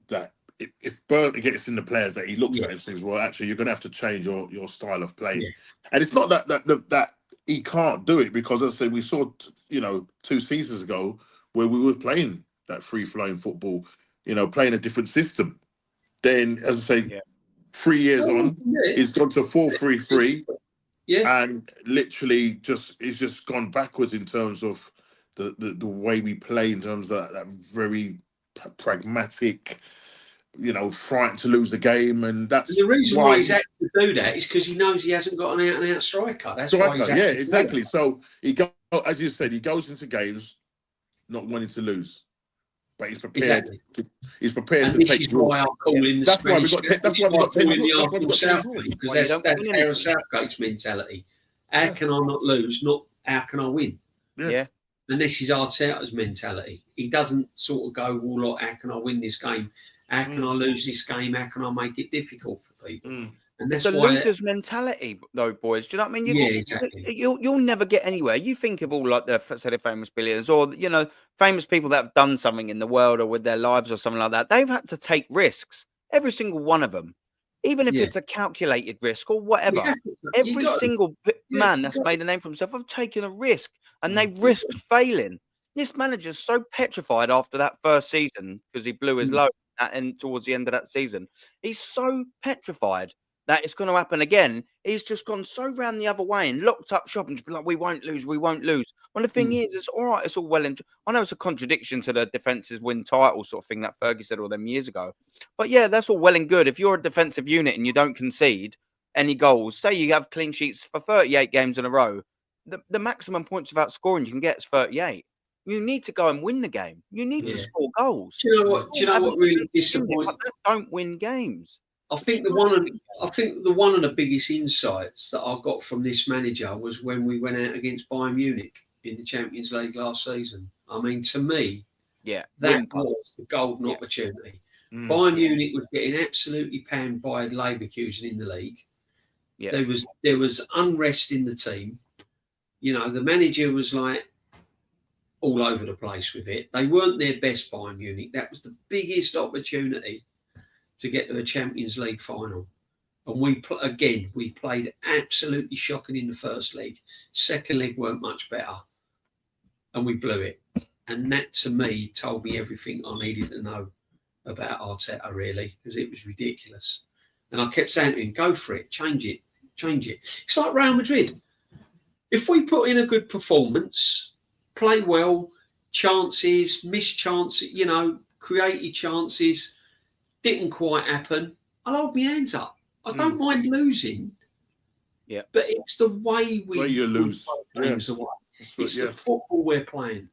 that. If Berta gets in the players that he looks at and says, well, actually, you're going to have to change your style of play. And it's not that he can't do it, because, as I said, we saw, 2 seasons ago where we were playing that free-flowing football, playing a different system. Then, as I say, 3 years on, he's gone to 4-3-3. And literally he's just gone backwards in terms of the way we play, in terms of that very pragmatic, frightened to lose the game, and that's the reason why he's had to do that is because he knows he hasn't got an out-and-out striker. That's why he's exactly. So he goes, as you said, he goes into games not wanting to lose, but he's prepared. He's prepared and to this take. Is why I'm calling the that's why we got. That's why we got the Arsenal Southgate, because that's Aaron Southgate's mentality. How can I not lose? Not how can I win? Yeah. And this is Arteta's mentality. He doesn't sort of go, well, how can I win this game? How can I lose this game? How can I make it difficult for people? And that's the leader's mentality, though, boys. Do you know what I mean? Exactly. You'll never get anywhere. You think of all like the famous billionaires, or famous people that have done something in the world or with their lives or something like that. They've had to take risks. Every single one of them, even if it's a calculated risk or whatever. Every single man that's made a name for himself have taken a risk, and they've risked failing. This manager's so petrified after that first season because he blew his load. And towards the end of that season, he's so petrified that it's going to happen again. He's just gone so round the other way and locked up shop and just be like, we won't lose, we won't lose. Well, the thing is, it's all right, it's all well and I know it's a contradiction to the defences win title sort of thing that Fergie said all them years ago. But yeah, that's all well and good. If you're a defensive unit and you don't concede any goals, say you have clean sheets for 38 games in a row, the maximum points without scoring you can get is 38. You need to go and win the game. You need to score goals. Do you know what really disappoints? Don't win games. I think the one of the biggest insights that I got from this manager was when we went out against Bayern Munich in the Champions League last season. I mean, to me, that was the golden opportunity. Bayern Munich was getting absolutely panned by Leverkusen in the league. Yeah. There was unrest in the team. You know, the manager was like all over the place with it. They weren't their best, Bayern Munich. That was the biggest opportunity to get to the Champions League final. And we played absolutely shocking in the first leg. Second leg weren't much better. And we blew it. And that, to me, told me everything I needed to know about Arteta, really, because it was ridiculous. And I kept saying to him, go for it, change it. It's like Real Madrid. If we put in a good performance, play well, chances, missed chances, you know, created chances, didn't quite happen, I'll hold my hands up. I don't mind losing. Yeah. But it's the way you lose. Games away. It's the football we're playing.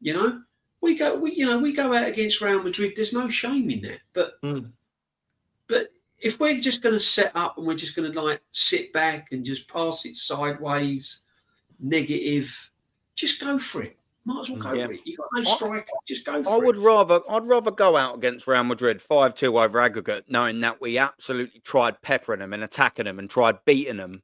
You know? We go out against Real Madrid, there's no shame in that. But if we're just going to set up and we're just going to like sit back and just pass it sideways, negative, just go for it. Might as well go for it. You got no striker. Just go for it. I'd rather go out against Real Madrid 5-2 over aggregate, knowing that we absolutely tried peppering them and attacking them and tried beating them,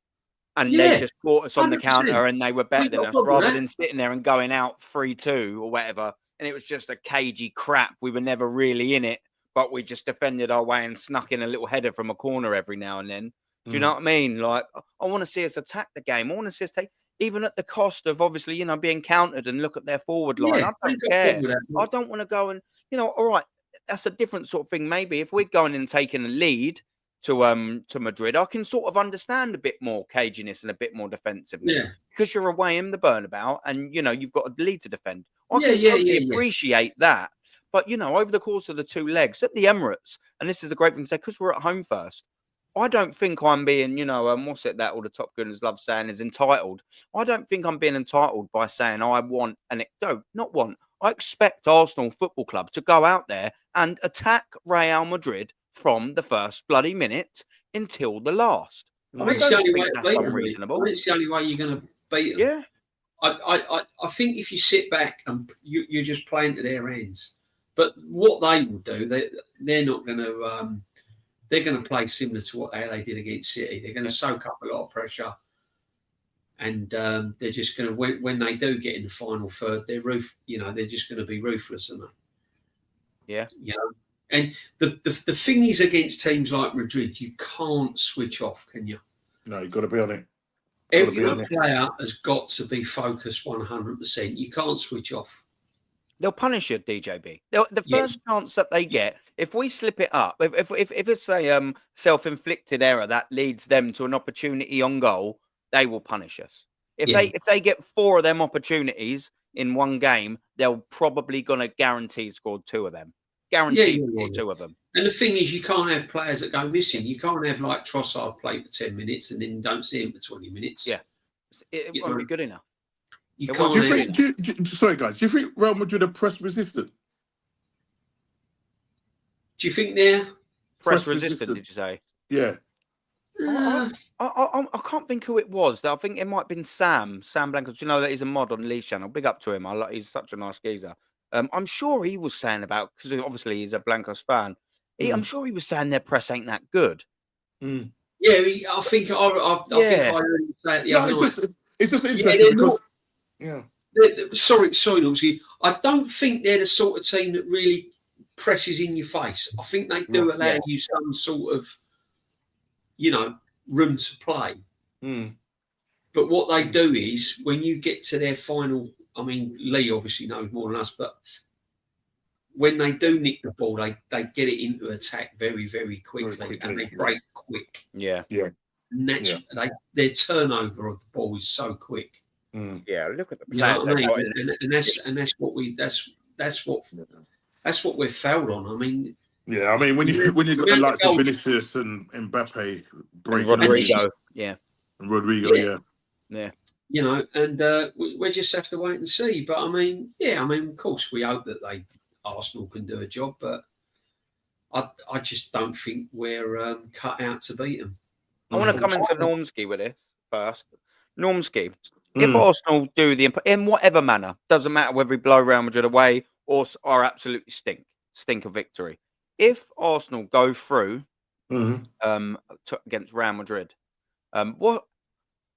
and they just caught us on 100%. The counter and they were better than us, rather than sitting there and going out 3-2 or whatever, and it was just a cagey crap. We were never really in it, but we just defended our way and snuck in a little header from a corner every now and then. Do you know what I mean? Like, I want to see us attack the game. I want to see us take. Even at the cost of obviously, you know, being countered and look at their forward line. I don't care. I don't want to go and, you know, all right, that's a different sort of thing. Maybe if we're going and taking a lead to Madrid, I can sort of understand a bit more caginess and a bit more defensiveness because you're away in the Burnabout and, you know, you've got a lead to defend. I can totally appreciate that. But, you know, over the course of the 2 legs at the Emirates, and this is a great thing to say because we're at home first, I don't think I'm being, you know, what's it that all the Top Gunners love saying is entitled. I don't think I'm being entitled by saying I want, and not want. I expect Arsenal Football Club to go out there and attack Real Madrid from the first bloody minute until the last. I think it's the only way to beat them. I think it's the only way you're going to beat them. Yeah. I think if you sit back and you're just playing to their ends. But what they will do, they're not going to... they're going to play similar to what they did against City. They're going to soak up a lot of pressure, and they're just going to when they do get in the final third, they're just going to be ruthless, aren't they? Yeah. You know, and the thing is against teams like Madrid, you can't switch off, can you? No, you've got to be on it. Every player has got to be focused 100%. You can't switch off. They'll punish you, DJB. The first chance that they get, if we slip it up, if it's a self-inflicted error that leads them to an opportunity on goal, they will punish us. If they get 4 of them opportunities in one game, they're probably going to guarantee score 2 of them. Guaranteed score 2 of them. And the thing is, you can't have players that go missing. You can't have like Trossard play for 10 minutes and then don't see him for 20 minutes. Yeah, it won't be good enough. You can't. Sorry, guys. Do you think Real Madrid are press resistant? Do you think they're press resistant? Did you say? Yeah. I can't think who it was. I think it might have been Sam Blancos. Do you know that he's a mod on Lee's channel? Big up to him. He's such a nice geezer. I'm sure he was saying about, because obviously he's a Blancos fan. I'm sure he was saying their press ain't that good. Mm. Yeah, I think I heard him say it the other night. It's just interesting because. Yeah. Sorry, Normsky. I don't think they're the sort of team that really presses in your face. I think they do allow you some sort of, you know, room to play. Mm. But what they do is when you get to their final, I mean, Lee obviously knows more than us, but when they do nick the ball, they get it into attack very, very quickly, and they break quick. Yeah. And that's their turnover of the ball is so quick. Yeah, look at the players. players. You know what I mean? And that's what we've failed on. I mean, yeah, I mean when you got the likes of Vinicius and Mbappe, and Rodrigo, and Rodrigo, yeah. You know, and we just have to wait and see. But I mean, of course, we hope that Arsenal can do a job, but I just don't think we're cut out to beat them. I want to come into NORMSKI with this first. NORMSKI, if Arsenal do in whatever manner, doesn't matter whether we blow Real Madrid away or absolutely stink of victory. If Arsenal go through against Real Madrid,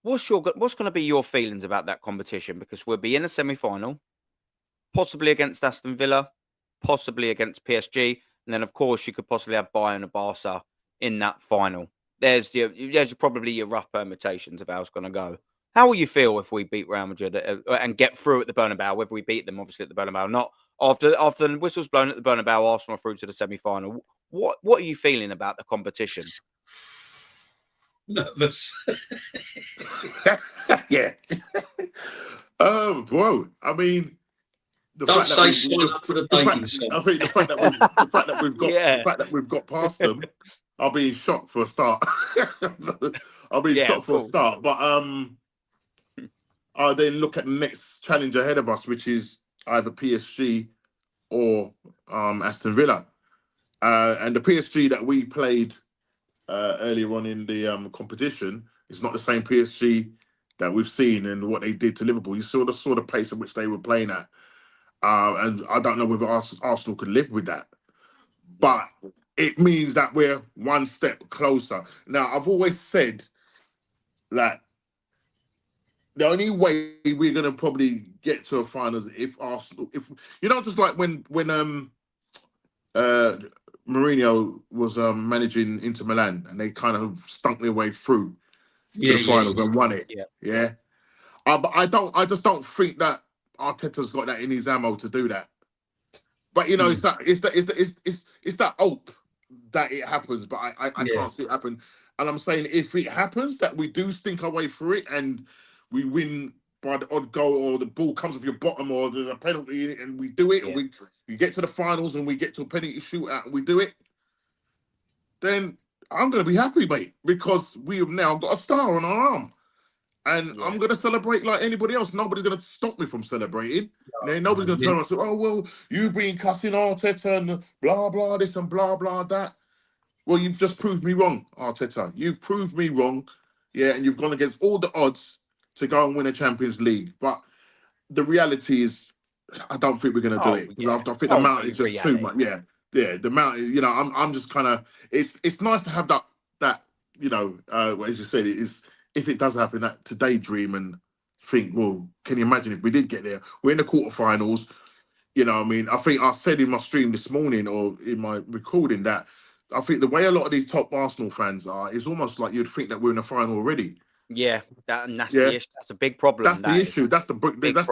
what's going to be your feelings about that competition? Because we'll be in a semi-final, possibly against Aston Villa, possibly against PSG, and then of course you could possibly have Bayern and Barca in that final. There's probably your rough permutations of how it's going to go. How will you feel if we beat Real Madrid and get through at the Bernabeu? Whether we beat them, obviously, at the Bernabeu, not after the whistle's blown at the Bernabeu, Arsenal through to the semi-final. What are you feeling about the competition? Nervous. Yeah. Bro, I mean, don't say sign up for the dating song. I think the fact that we've got past them, I'll be in shock for a start. I'll be in shock for a start. But I then look at the next challenge ahead of us, which is either PSG or Aston Villa. And the PSG that we played earlier on in the competition is not the same PSG that we've seen and what they did to Liverpool. You saw the pace at which they were playing at. And I don't know whether Arsenal could live with that. But it means that we're one step closer. Now, I've always said that the only way we're going to probably get to a final is if Arsenal, just like when Mourinho was managing Inter Milan and they kind of stunk their way through to the finals and won it. Yeah. But I just don't think that Arteta's got that in his ammo to do that. But it's that hope that it happens, but I can't see it happen. And I'm saying if it happens that we do stink our way through it and we win by the odd goal or the ball comes off your bottom or there's a penalty in it and we do it and we get to the finals and we get to a penalty shootout and we do it, then I'm going to be happy, mate, because we have now got a star on our arm. And I'm going to celebrate like anybody else. Nobody's going to stop me from celebrating. Nobody's going to turn around and say, oh, well, you've been cussing Arteta and blah, blah, this and blah, blah, that. Well, you've just proved me wrong, Arteta. You've proved me wrong. Yeah, and you've gone against all the odds to go and win a Champions League. But the reality is, I don't think we're going to do it. I think the amount is just too much. Yeah, the amount, I'm just kind of, it's nice to have that as you said, it is, if it does happen, that to daydream and think, well, can you imagine if we did get there? We're in the quarterfinals. I think I said in my stream this morning or in my recording that I think the way a lot of these top Arsenal fans are, is almost like you'd think that we're in the final already. Yeah, that's the issue. That's a big problem. That's the issue. That's the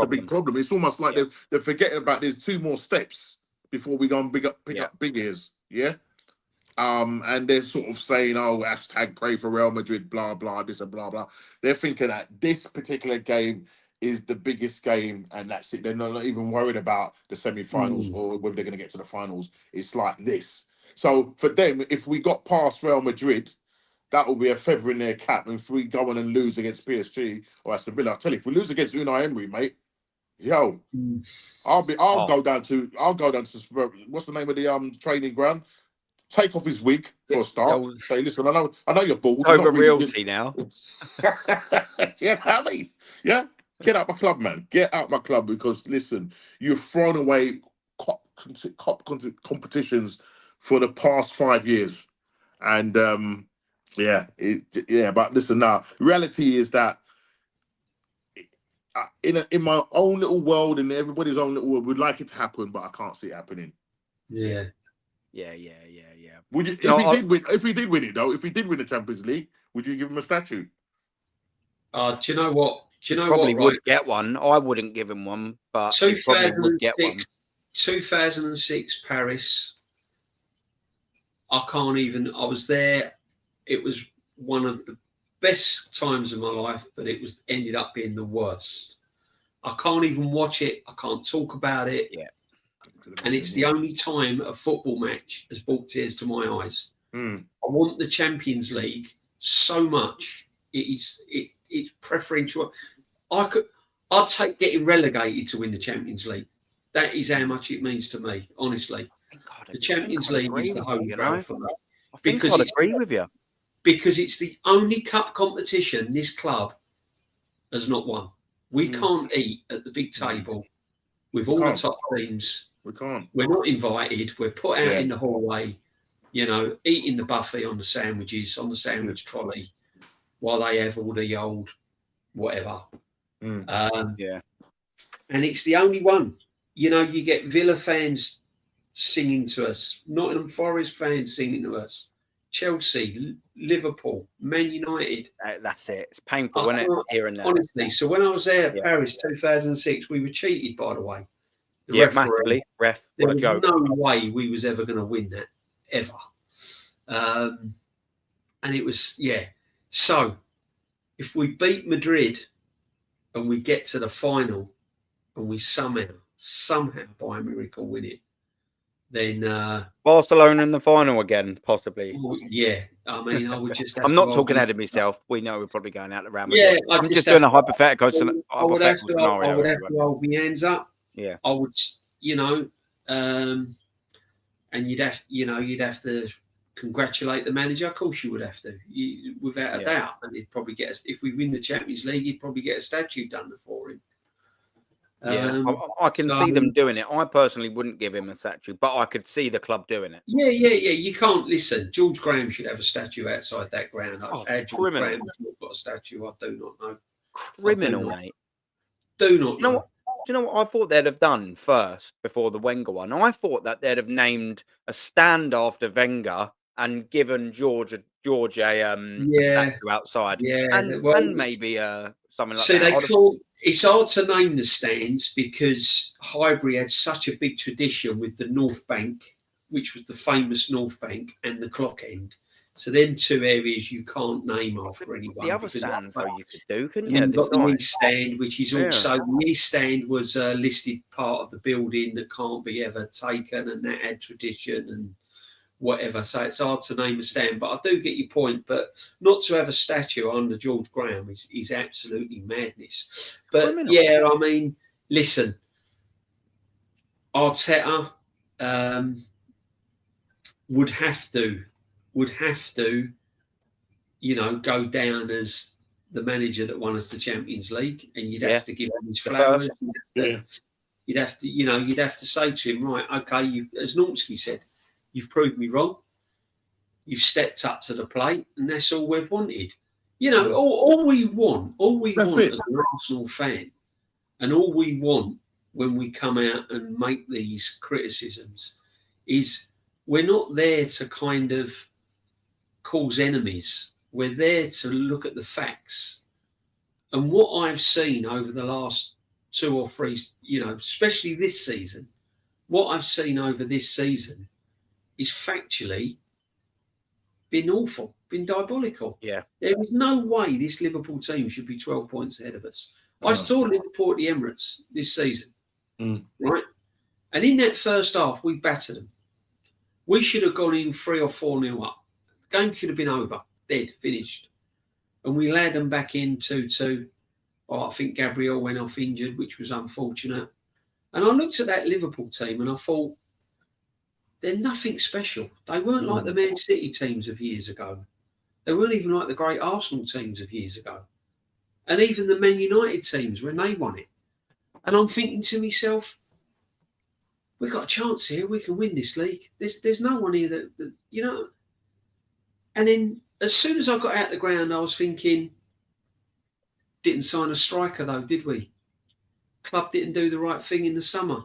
big problem. It's almost like they're forgetting about there's 2 more steps before we go and pick up big ears. Yeah. And they're sort of saying, oh, hashtag pray for Real Madrid, blah, blah, this and blah, blah. They're thinking that this particular game is the biggest game and that's it. They're not even worried about the semi-finals or whether they're going to get to the finals. It's like this. So for them, if we got past Real Madrid, that will be a feather in their cap. And if we go on and lose against PSG or Aston Villa, I'll tell you, if we lose against Unai Emery, mate, I'll go down to what's the name of the training ground? Take off his wig for a start. Say, listen, I know you're bald. Over realty now. I mean, get out my club, man. Get out my club because listen, you've thrown away cup competitions for the past 5 years, and but listen, now reality is that in my own little world and everybody's own little world, we'd like it to happen, but I can't see it happening. Yeah. Would you, if we did win it though? If we did win the Champions League, would you give him a statue? Do you know what? Probably would get one. I wouldn't give him one, but he probably would get one. 2006 Paris. I was there. It was one of the best times of my life, but it ended up being the worst. I can't even watch it. I can't talk about it. Yeah. And it's the only time a football match has brought tears to my eyes. Mm. I want the Champions League so much. It's preferential. I'd take getting relegated to win the Champions League. That is how much it means to me, honestly. The Champions League is the holy grail for me. I think I'd agree with you. Because it's the only cup competition this club has not won. We can't eat at the big table with all the top teams. We can't. We're not invited. We're put out in the hallway, eating the buffet on the sandwiches, on the sandwich trolley, while they have all the old whatever. And it's the only one. You get Villa fans singing to us, Nottingham Forest fans singing to us, Chelsea, Liverpool, Man United. That's it. It's painful, isn't it? Here and there. Honestly, so when I was there at Paris 2006, we were cheated, by the way. The referee. There was no way we was ever going to win that, ever. And it was, So, if we beat Madrid and we get to the final and we somehow by a miracle win it, then Barcelona in the final again, possibly. I mean, I would just. I'm not talking out of myself. We know we're probably going out the round. I'm just doing a hypothetical. I would have to hold my hands up. Yeah, I would, and you'd have to congratulate the manager. Of course, you would have to, without a doubt. And he'd probably get us. If we win the Champions League, he'd probably get a statue done for him. I can see them doing it. I personally wouldn't give him a statue, but I could see the club doing it. Yeah. You can't listen. George Graham should have a statue outside that ground. George Graham has not got a statue. I do not know. Criminal, mate. Do not know. Do you know what I thought they'd have done first before the Wenger one? I thought that they'd have named a stand after Wenger and given George a statue outside. And maybe something like that. It's hard to name the stands because Highbury had such a big tradition with the North Bank, which was the famous North Bank, and the Clock End. So them two areas you can't name after anyone. The other stands, though, you could do, couldn't you? You've got the East Stand, which is also the East Stand was a listed part of the building that can't be ever taken, and that had tradition and whatever. So it's hard to name a stand, but I do get your point. But not to have a statue under George Graham is absolutely madness. But I mean, listen, Arteta would have to, go down as the manager that won us the Champions League, and you'd have to give him his flowers. You'd have to say to him, right, okay, as NORMSKI said, you've proved me wrong. You've stepped up to the plate, and that's all we've wanted. All we want as an Arsenal fan, and all we want when we come out and make these criticisms is we're not there to kind of cause enemies. We're there to look at the facts. And what I've seen over the last 2 or 3, especially this season, what I've seen over this season is factually been awful, been diabolical. Yeah. There is no way this Liverpool team should be 12 points ahead of us. I saw Liverpool at the Emirates this season, right? And in that first half, we battered them. We should have gone in 3 or 4-0 up. The game should have been over, dead, finished. And we allowed them back in 2-2. I think Gabriel went off injured, which was unfortunate. And I looked at that Liverpool team and I thought, they're nothing special. They weren't like the Man City teams of years ago. They weren't even like the great Arsenal teams of years ago. And even the Man United teams when they won it. And I'm thinking to myself, we've got a chance here. We can win this league. There's no one here that. And then as soon as I got out the ground, I was thinking, didn't sign a striker though, did we? Club didn't do the right thing in the summer.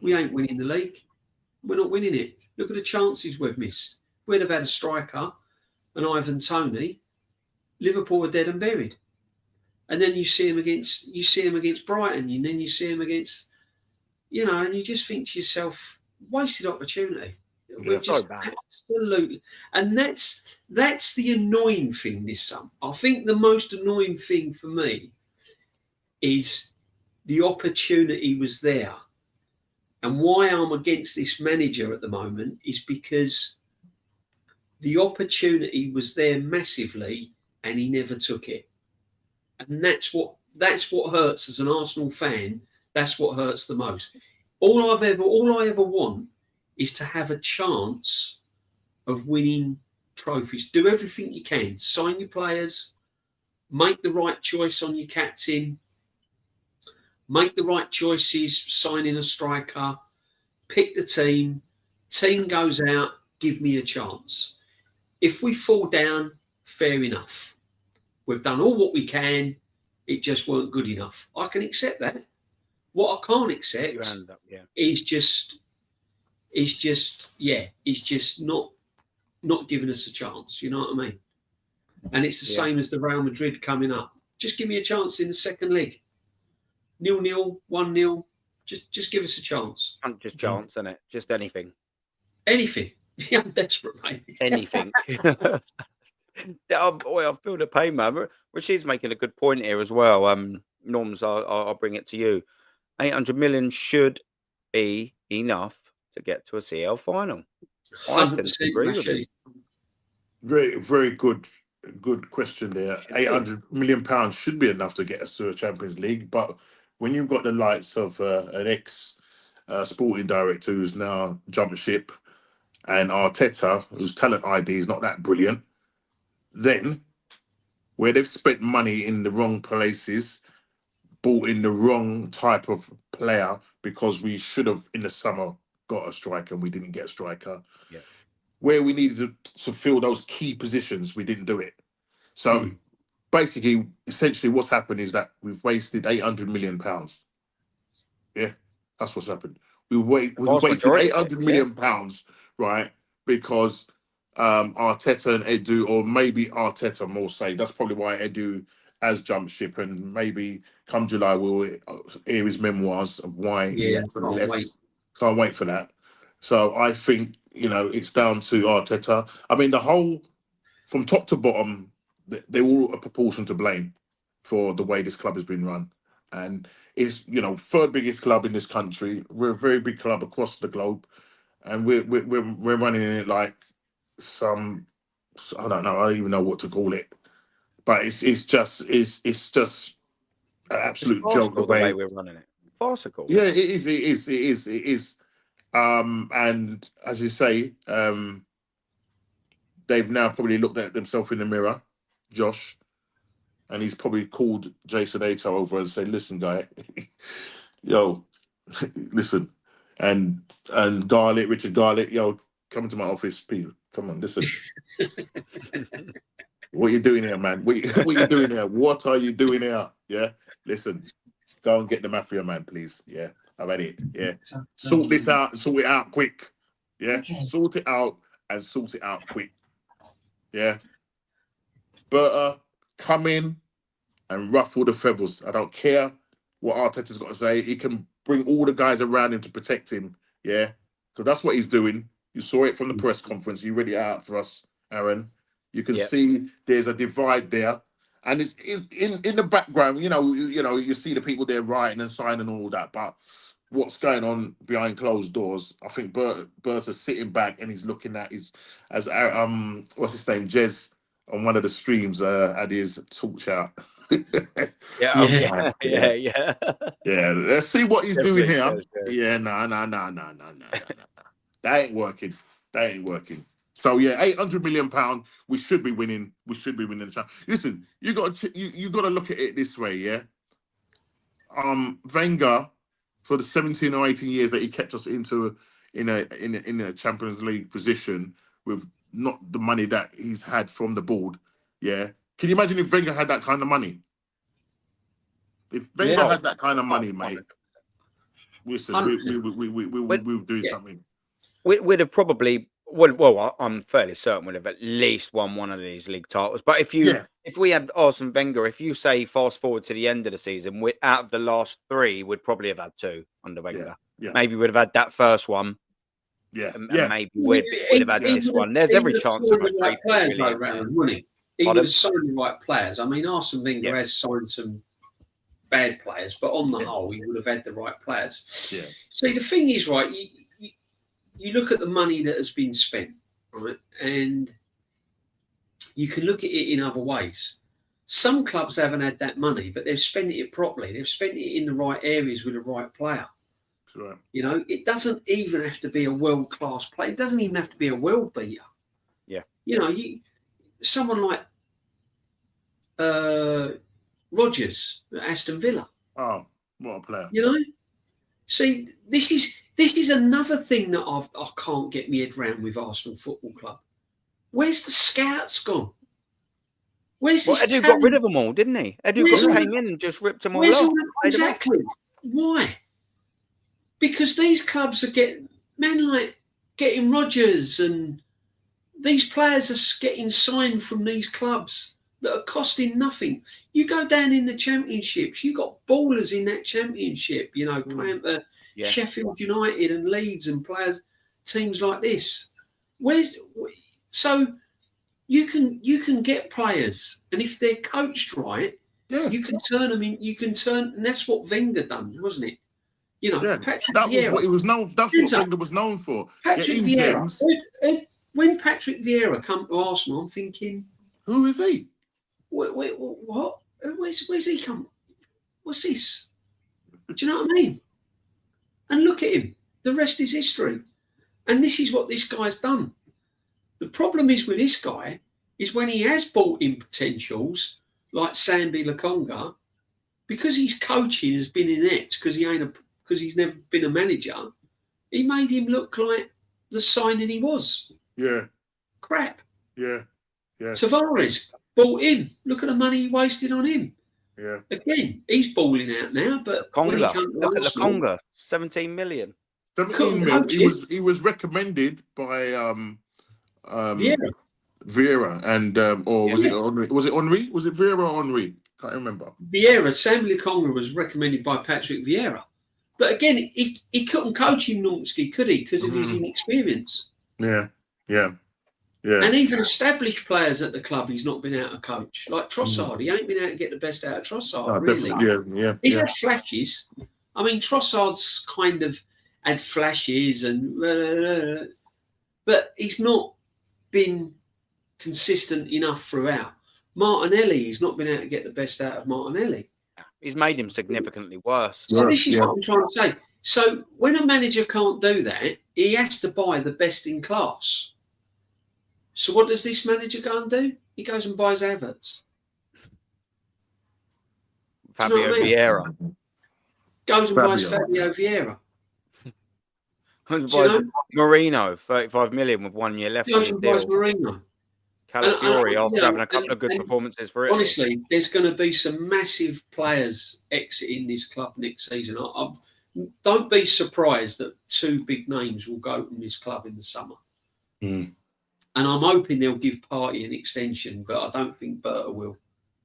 We ain't winning the league. We're not winning it. Look at the chances we've missed. We'd have had a striker and Ivan Toney. Liverpool are dead and buried. And then you see him against Brighton, and then you see him against You know, and you just think to yourself, wasted opportunity. We're so just absolutely, and that's the annoying thing this summer. I think the most annoying thing for me is the opportunity was there, and why I'm against this manager at the moment is because the opportunity was there massively, and he never took it, and that's what hurts as an Arsenal fan. That's what hurts the most. All I ever want is to have a chance of winning trophies. Do everything you can. Sign your players. Make the right choice on your captain. Make the right choices signing a striker. Pick the team. Team goes out. Give me a chance. If we fall down, fair enough. We've done all what we can. It just weren't good enough. I can accept that. What I can't accept is just not giving us a chance. You know what I mean? And it's the same as the Real Madrid coming up. Just give me a chance in the second leg. 0-0, 1-0. Just give us a chance. And just chance, isn't it? Just anything. Anything. Yeah, I'm desperate, mate. Anything. Boy, I feel the pain, man. Rashid's making a good point here as well. Norms, I'll bring it to you. 800 million should be enough to get to a CL final. 100% agree with him. Very, very good question there. 800 million pounds should be enough to get us to a Champions League, but when you've got the likes of an ex sporting director who's now jumped ship, and Arteta, whose talent ID is not that brilliant, then where they've spent money in the wrong places, bought in the wrong type of player, because we should have in the summer got a striker and we didn't get a striker. Yeah. Where we needed to fill those key positions, we didn't do it. So basically, essentially what's happened is that we've wasted 800 million pounds. Yeah, that's what's happened. We wasted 800 million pounds, right? Because Arteta and Edu, or maybe Arteta more say, that's probably why Edu has jumped ship, and maybe come July we'll hear his memoirs of why he left. Can't wait for that. So I think, it's down to Arteta. I mean, the whole, from top to bottom, they're all a proportion to blame for the way this club has been run. And it's, third biggest club in this country. We're a very big club across the globe, and we're running it like some, I don't know, I don't even know what to call it, but it's just an absolute joke the way we're running it. Farcical. Yeah, it is. And as you say, they've now probably looked at themselves in the mirror, Josh, and he's probably called Jason Ato over and said, "Listen, guy, yo, listen," and Richard Garlick, yo, come into my office, Peter. Come on, listen. What you doing here, man? What you doing here? What are you doing here? Yeah, listen, go and get the mafia man, please. Yeah, I've had it. Yeah, sort this out and sort it out quick. Yeah, sort it out and sort it out quick. Yeah, Berta, come in and ruffle the feathers. I don't care what Arteta's got to say. He can bring all the guys around him to protect him. Yeah, so that's what he's doing. You saw it from the press conference. You read it out for us, Aaron. You can see there's a divide there, and it's in the background. You see the people there writing and signing and all that. But what's going on behind closed doors? I think Berta's sitting back and he's looking at what's his name, JEZ, on one of the streams had his torch out. Yeah. Let's see what he's doing here. Yeah, no. That ain't working. So yeah, 800 million pounds. We should be winning. We should be winning the champ. Listen, you got to look at it this way, yeah. Wenger, for the 17 or 18 years that he kept us in a Champions League position with not the money that he's had from the board, yeah. Can you imagine if Wenger had that kind of money? If Wenger had that kind of money, mate, listen, we'll do something. We'd have probably. Well, I'm fairly certain we'd have at least won one of these league titles. But if we had Arsene Wenger, if you say fast forward to the end of the season, out of the last three, we'd probably have had two under Wenger. maybe we'd have had that first one. Yeah, and maybe we'd have had this one. There's every chance of a right players, wouldn't he? He would have signed the right players. I mean, Arsene Wenger has signed some bad players, but on the whole, he would have had the right players. Yeah. See, the thing is, right, you look at the money that has been spent, right, and you can look at it in other ways. Some clubs haven't had that money, but they've spent it properly. They've spent it in the right areas with the right player. Right. You know, it doesn't even have to be a world-class player. It doesn't even have to be a world beater. Yeah. You know, someone like Rodgers at Aston Villa. Oh, what a player! You know, see, this is another thing that I can't get my head around with Arsenal Football Club. Where's the scouts gone? Where's this Edu got rid of them all, didn't he? Edu came in and just ripped them all off. Exactly. Why? Because these clubs are getting Rodgers, and these players are getting signed from these clubs that are costing nothing. You go down in the championships, you got ballers in that championship, you know, playing for Sheffield United and Leeds and teams like this. So you can get players, and if they're coached right, you can turn them in. And that's what Wenger done, wasn't it? You know, Patrick Vieira. Was what he was known. That's what Wenger was known for. Patrick Vieira. When Patrick Vieira come to Arsenal, I'm thinking, who is he? What? Where's he come? What's this? Do you know what I mean? And look at him. The rest is history. And this is what this guy's done. The problem is with this guy is when he has brought in potentials like Sambi Lokonga, because his coaching has been inept, because he's never been a manager, he made him look like the signing he was. Yeah. Crap. Yeah. Yeah. Tavares bought him. Look at the money he wasted on him. Yeah. Again, he's balling out now, but look at Lokonga, 17 million. 17 million. He was recommended by Vieira and or was it Henry? Was it Henry? Was it Vieira or Henry? Can't remember. Vieira, Sam Lokonga was recommended by Patrick Vieira. But again, he couldn't coach him, NORMSKI, could he? Because of his inexperience. Yeah. And even established players at the club, he's not been able to coach. Like Trossard, he ain't been able to get the best out of Trossard, really. He's had flashes. I mean, Trossard's kind of had flashes, but he's not been consistent enough throughout. Martinelli's not been able to get the best out of Martinelli. He's made him significantly worse. So this is what I'm trying to say. So when a manager can't do that, he has to buy the best in class. So what does this manager go and do? He goes and buys Havertz. Fabio Vieira. Goes and buys Fabio Vieira. Marino, 35 million with 1 year left. Goes and buys Marino. Calafiori after having a couple of good performances for it. Honestly, there's going to be some massive players exiting this club next season. Don't be surprised that 2 big names will go from this club in the summer. And I'm hoping they'll give Partey an extension, but I don't think Berta will.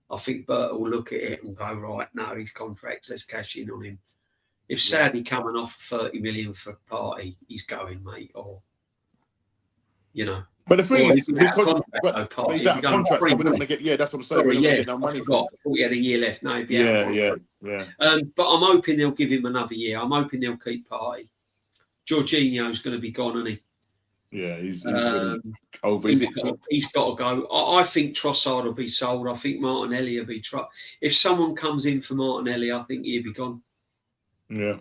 I think Berta will look at it and go, right, no, his contract, let's cash in on him. If Saudi coming off 30 million for Partey, he's going, mate, or, you know. But the thing is, because he's out of contract, we're not going to get, that's what I'm saying. I forgot. I thought he had a year left. No, he'd be out. But I'm hoping they'll give him another year. I'm hoping they'll keep Partey. Jorginho's going to be gone, isn't he? Yeah, he's really over. He's got to go. I think Trossard will be sold. I think Martinelli will be if someone comes in for Martinelli, I think he'll be gone. Yeah.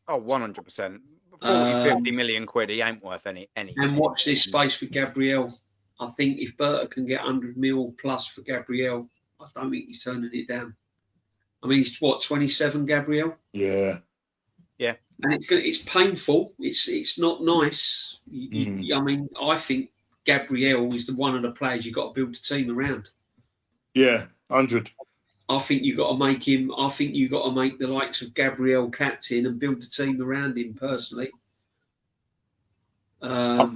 Oh, 100%. 50 million quid, he ain't worth any. And watch this space with Gabriel. I think if Berta can get 100 mil plus for Gabriel, I don't think he's turning it down. I mean, he's 27, Gabriel? Yeah. Yeah. And it's painful. It's not nice. I mean, I think Gabriel is one of the players you've got to build a team around. Yeah, 100. I think you got to make him. I think you got to make the likes of Gabriel captain and build a team around him. Personally, I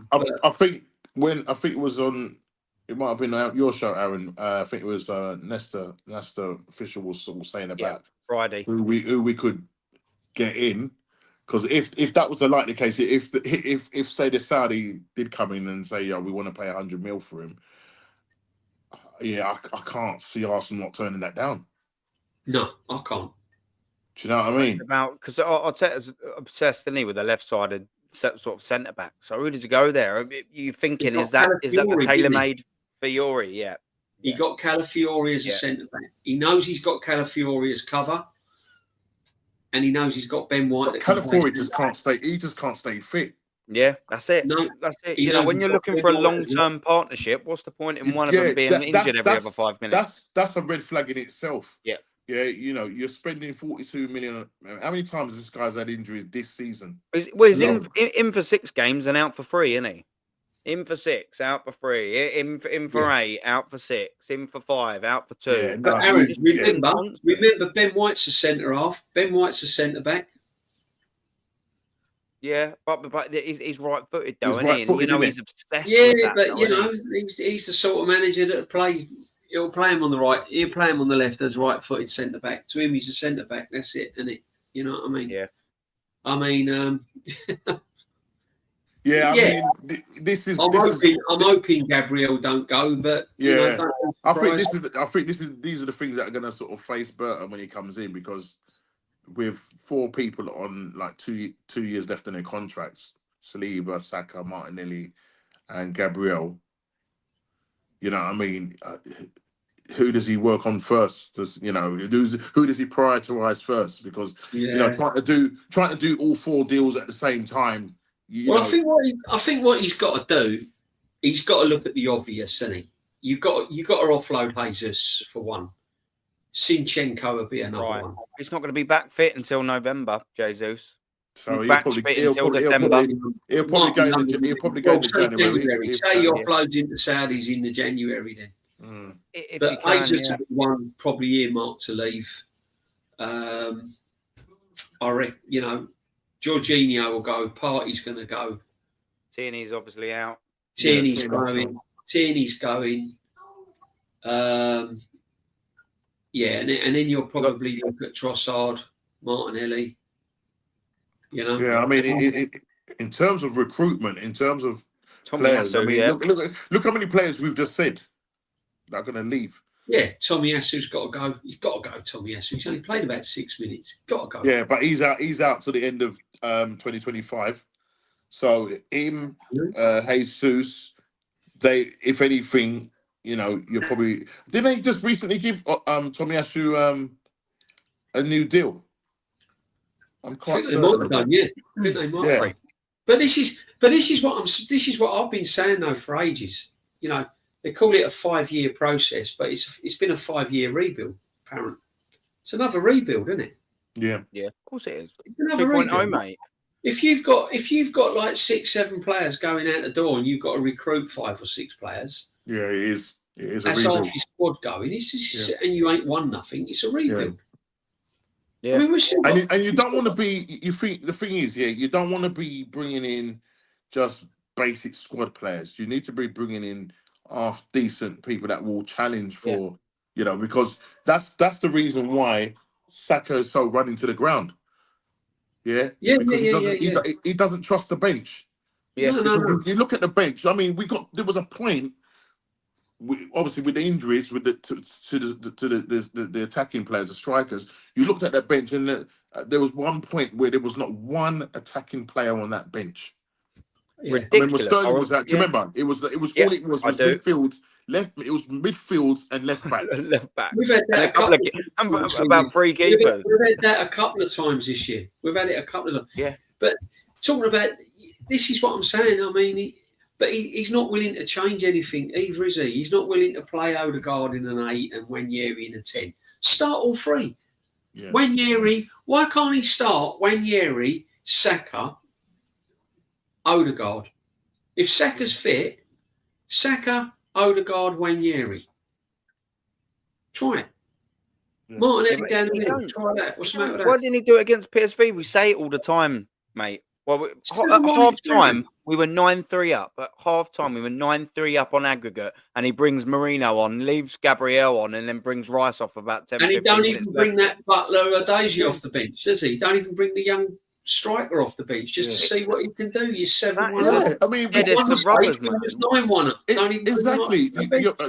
think it was on. It might have been your show, Aaron. I think it was Nesta official was sort of saying about Friday who we could get in, Because if that was the likely case, if say the Saudi did come in and say, yeah, we want to pay 100 mil for him, yeah, I can't see Arsenal not turning that down. No, I can't. Do you know what I mean? Because Arteta's obsessed, isn't he, with the left-sided sort of centre back. So who did you go there? You thinking is that the tailor-made Fiore? Yeah. He got Calafiore as a centre back. He knows he's got Calafiore as cover, and he knows he's got Ben White. Calafiore just can't stay. He just can't stay fit. Yeah, that's it. No, that's it. You know, when you're looking for a long-term partnership, what's the point in one of them being injured every other 5 minutes? That's a red flag in itself. Yeah. Yeah, you know, you're spending 42 million. How many times has this guy's had injuries this season? He's in for 6 games and out for 3, isn't he? In for 6, out for 3. In for 8, out for 6. In for 5, out for 2. Yeah, but Aaron, remember Ben White's a centre half. Ben White's a centre back. Yeah, but he's right-footed though, He's isn't he? And, you know, he's obsessed. Yeah, with that, but though, you know, he's the sort of manager that he'll play him on the right, he'll play him on the left as right-footed centre back. To him, he's a centre back. That's it, isn't it? You know what I mean? Yeah. I mean, yeah. I mean, this is. I'm hoping Gabriel don't go, but yeah, you know, I think these are the things that are going to sort of face Burton when he comes in, because with 4 people on like 2 years left on their contracts, Saliba, Saka, Martinelli, and Gabriel. You know what I mean? Who does he work on first? Who does he prioritize first? Because you know, trying to do all 4 deals at the same time. I think what he's got to do, he's got to look at the obvious, hasn't he? You've got to offload Jesus for one. Sinchenko will be another one. He's not going to be back fit until November, Jesus. So he'll probably December. He'll probably go to January. Say he offloads into Saudis in the January then. But Jesus will be one probably earmarked to leave. I reckon, you know, Jorginho will go. Partey's going to go. Tierney's obviously out. Tierney's going. Tierney's going. Yeah, and then you'll probably look at Trossard, Martinelli. You know. Yeah, I mean, in terms of recruitment, in terms of players, Tomiyasu, I mean, look how many players we've just said that are going to leave. Yeah, Tomiyasu's got to go. He's got to go. Tomiyasu. He's only played about 6 minutes. Got to go. Yeah, but he's out. He's out to the end of 2025. So him, Jesus, they, if anything, you know, you're probably. Didn't they just recently give Tomiyasu a new deal? I'm quite certain. Yeah. But this is what I've been saying though for ages. You know, they call it a 5-year process, but it's been a 5-year rebuild. Apparently, it's another rebuild, isn't it? Yeah, yeah, of course it is. It's another rebuild, mate. If you've got like 6, 7 players going out the door, and you've got to recruit 5 or 6 players. Yeah, it is. It is. That's half your squad going. And you ain't won nothing. It's a rebuild. Yeah. I mean, and you don't want to be. You think the thing is, you don't want to be bringing in just basic squad players. You need to be bringing in half decent people that will challenge for, you know, because that's the reason why Saka is so running to the ground. Yeah, he doesn't trust the bench. Yeah, no. You look at the bench. I mean, there was a point. Obviously, with the injuries, with the attacking players, the strikers, you looked at that bench, and there was one point where there was not one attacking player on that bench. Yeah. Ridiculous. I mean, Sterling was that. Do you remember? It was all it was midfield, left. It was midfields and left backs. Left back. We've had that about 3 keepers. We've had that a couple of times this year. We've had it a couple of times. Yeah. But talking about this is what I'm saying. I mean. But he's not willing to change anything either, is he? He's not willing to play Odegaard in an 8 and Wanyeri in a 10. Start all 3. Yeah. Wanyeri, why can't he start Wanyeri, Saka, Odegaard? If Saka's fit, Saka, Odegaard, Wanyeri. Try it. Yeah. Martinelli down the middle. Try that. What's the matter with that? Why didn't he do it against PSV? We say it all the time, mate. Well, at half time, we were 9-3 up. At half time, we were 9-3 up on aggregate, and he brings Marino on, leaves Gabriel on, and then brings Rice off about 10 minutes. And he don't even bring that Butler or Daisy off the bench, does he? He don't even bring the young striker off the bench just to see what he can do. You're 7-1 Yeah, up. I mean, it's the rubbers, man. It's 9-1 up. Exactly.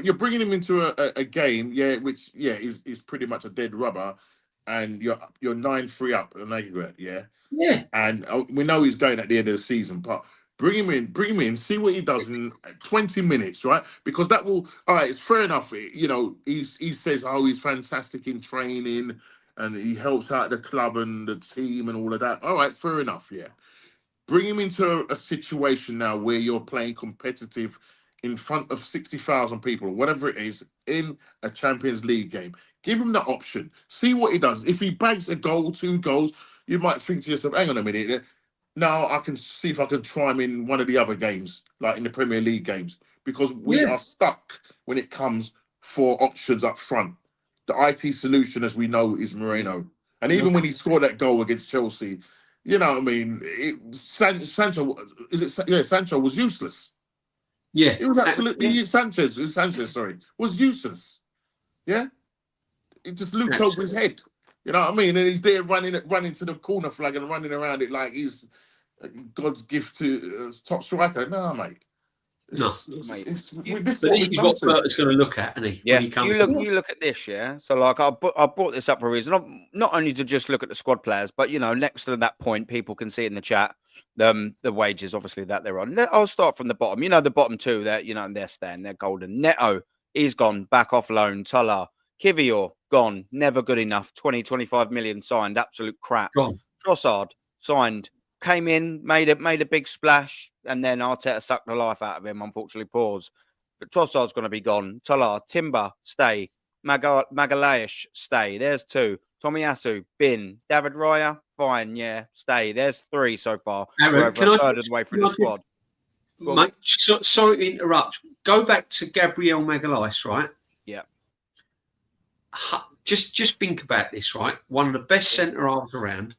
You're bringing him into a game, which is pretty much a dead rubber, and you're 9-3 up an aggregate, Yeah. And we know he's going at the end of the season, but bring him in, see what he does in 20 minutes, right? Because that will, all right, it's fair enough. You know, he says, oh, he's fantastic in training and he helps out the club and the team and all of that. All right, fair enough, Bring him into a situation now where you're playing competitive in front of 60,000 people, or whatever it is, in a Champions League game. Give him the option. See what he does. If he bags a goal, 2 goals, you might think to yourself, hang on a minute. Now I can see if I can try him in one of the other games, like in the Premier League games, because we are stuck when it comes for options up front. The IT solution, as we know, is Moreno. And even when he scored that goal against Chelsea, you know what I mean? Sancho was useless. Yeah. It was absolutely Sanchez, was useless. Yeah? It just looped over his head. You know what I mean? And he's there running to the corner flag and running around it like he's God's gift to top striker. No, mate. This is what Bert's going to look at, isn't he? Yeah, when he comes you look at this, So, like, I brought this up for a reason, not only to just look at the squad players, but, you know, next to that point, people can see in the chat the wages, obviously, that they're on. I'll start from the bottom. You know, the bottom two, there, you know, and they're staying, they're golden. Neto, he's gone, back off loan. Tola, Kivior, gone, never good enough. 25 million signed, absolute crap. Gone. Trossard, signed. Came in, made a big splash, and then Arteta sucked the life out of him, unfortunately, pause. But Trossard's going to be gone. Tola, Timber, stay. Magalhaes, stay. There's 2. Tomiyasu, bin. David Raya, fine, stay. There's 3 so far. Aaron, can I third of the way through the squad. Mate, sorry to interrupt. Go back to Gabriel Magalhaes, right? Yeah. Just think about this, right? One of the best centre halves around.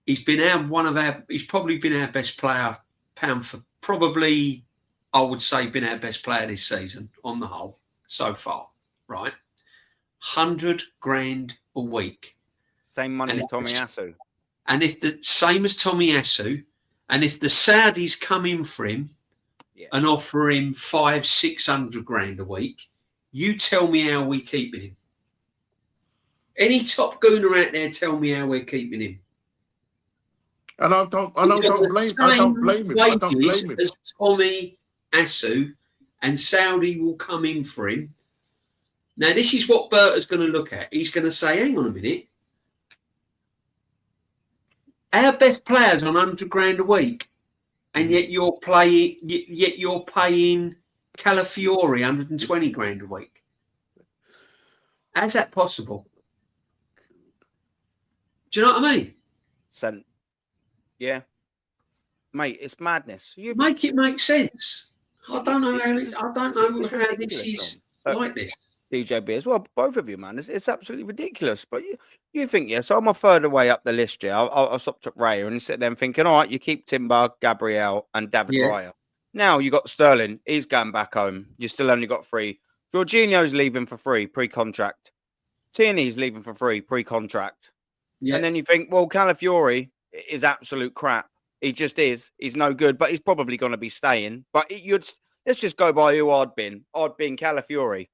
He's probably been our best player, pound for probably, I would say, been our best player this season on the whole so far, right? 100 grand a week. Same money as Tomiyasu. And if the same as Tomiyasu, and if the Saudis come in for him and offer him 500-600 grand a week, you tell me how we're keeping him. Any top gooner out there, tell me how we're keeping him. And I don't blame him. As Tomiyasu, and Saudi will come in for him. Now, this is what Berta's going to look at. He's going to say, hang on a minute. Our best players on 100 grand a week, and yet you're paying Calafiori 120 grand a week. How's that possible? Do you know what I mean? Yeah, mate, it's madness. Make it make sense. I don't know how this is like this. DJB as well, both of you, man. It's absolutely ridiculous. But you think, so I'm a third away up the list, I'll stop at Raya and sit there and thinking, all right, you keep Timber, Gabriel, and David Raya. Now you got Sterling, he's going back home. You still only got 3. Jorginho's leaving for free, pre-contract. Tierney's leaving for free, pre-contract. Yeah. And then you think, well, Calafiori is absolute crap. He just is. He's no good, but he's probably going to be staying. But let's just go by who I'd been. I'd been Calafiori.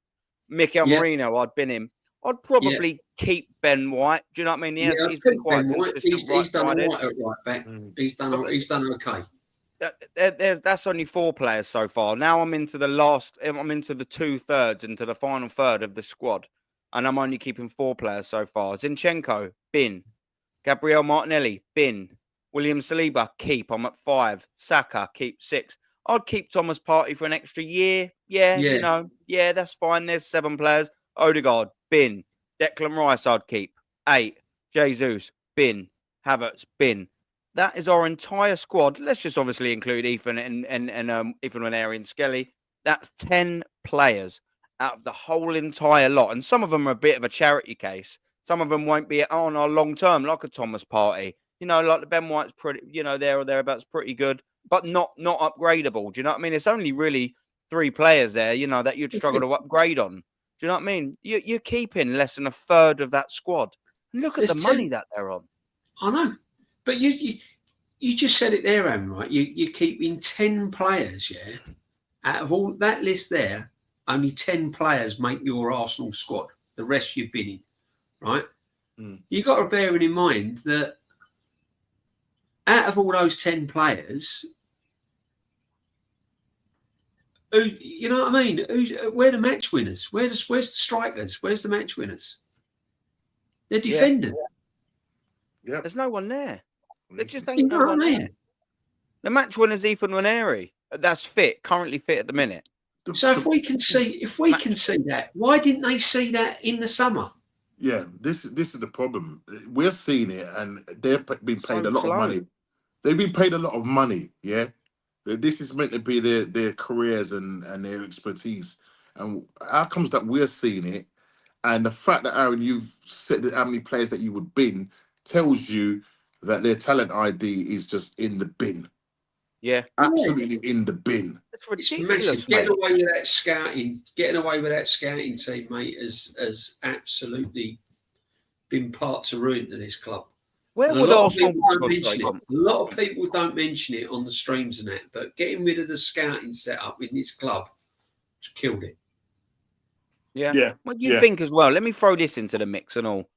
Mikel Merino, I'd been him. I'd probably keep Ben White. Do you know what I mean? He's been quite consistent. He's done all right at right back. He's done okay. That's only 4 players so far. Now I'm into the 2/3, into the final third of the squad. And I'm only keeping 4 players so far. Zinchenko, bin. Gabriel Martinelli, bin. William Saliba, keep. I'm at 5. Saka, keep 6. I'd keep Thomas Partey for an extra year. Yeah, that's fine. There's 7 players. Odegaard, bin. Declan Rice, I'd keep. 8. Jesus, bin. Havertz, bin. That is our entire squad. Let's just obviously include Ethan and Ethan Nwaneri and Skelly. That's 10 players out of the whole entire lot. And some of them are a bit of a charity case. Some of them won't be on our long term, like a Thomas Partey. You know, like the Ben White's pretty, there or thereabouts, pretty good, but not upgradable. Do you know what I mean? It's only really 3 players there, that you'd struggle to upgrade on. Do you know what I mean? You're keeping less than a third of that squad. Look at the money that they're on. I know. But you just said it there, Aaron, right? You're keeping 10 players, yeah? Out of all that list there, only 10 players make your Arsenal squad. The rest you've been in, right? You've got to bear in mind that out of all those 10 players, who, you know what I mean? Where are the match winners? Where's the strikers? Where's the match winners? They're defenders. Yeah. There's no one there. There just ain't You know no what one I mean? there. The match winner's Ethan Ranieri. That's currently fit at the minute. So if we can see that, why didn't they see that in the summer? Yeah, this is the problem. We're seeing it, and they've been paid a lot of money. They've been paid a lot of money. Yeah, this is meant to be their careers and their expertise. And how comes that we're seeing it? And the fact that, Aaron, you've said how many players that you would bin tells you that their talent ID is just in the bin. Yeah, absolutely in the bin. It's ridiculous. Getting away with that scouting team, mate, has absolutely been part to ruin to this club. Where would Arsenal? A lot of people don't mention it on the streams and that, but getting rid of the scouting setup in this club just killed it. Yeah. What do you think as well? Let me throw this into the mix and all.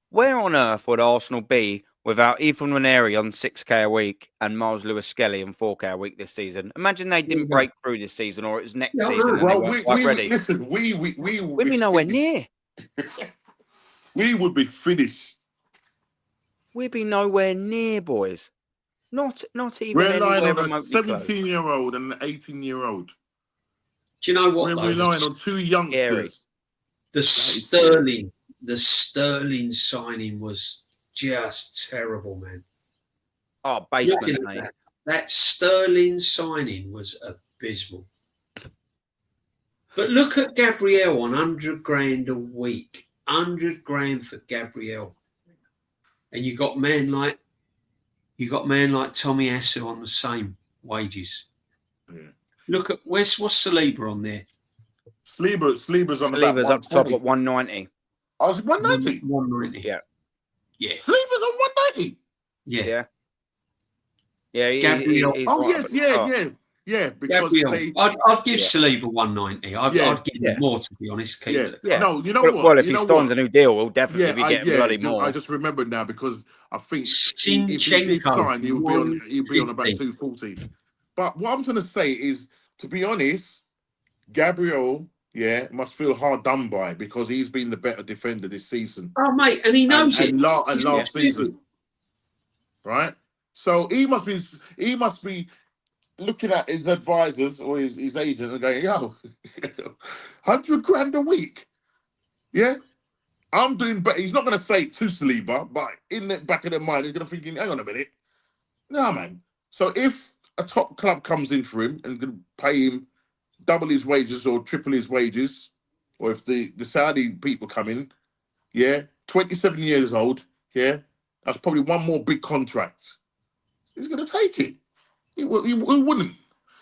Where on earth would Arsenal be without Ethan Ranieri on 6K a week and Miles Lewis-Skelly on 4K a week this season? Imagine they didn't break through this season, or it was next season and they weren't quite ready. Listen, we'd be nowhere near. We would be finished. We'd be nowhere near, boys. Not even we're relying anywhere on a 17-year-old and an 18-year-old. Do you know what? We're relying on two youngsters. The Sterling signing was just terrible, man. Oh, basement, mate. That Sterling signing was abysmal. But look at Gabriel on 100 grand a week. 100 grand for Gabriel. And you got men like Tommy Asu on the same wages. Yeah. Look at what's Saliba on there? Saliba's on about up top at 190. I was 190. 190. Yeah. Saliba's on 190. Yeah. Gabriel. Yeah. Because I'd give Saliba 190. I'd give him more, to be honest. No, you know what? Well, if he signs a new deal, we'll definitely be getting bloody more. I just remembered now because I think if he did sign, he'll be on about 240. But what I'm trying to say is, to be honest, Gabriel, must feel hard done by because he's been the better defender this season. Oh, mate, and he knows it. And last season, right? So he must be looking at his advisors or his agent and going, yo, 100 grand a week. Yeah, I'm doing better. He's not going to say it to Saliba, but in the back of their mind, he's going to think, hang on a minute. No, man. So if a top club comes in for him and going to pay him double his wages or triple his wages, or if the Saudi people come in, 27 years old, that's probably one more big contract. He's going to take it. He wouldn't.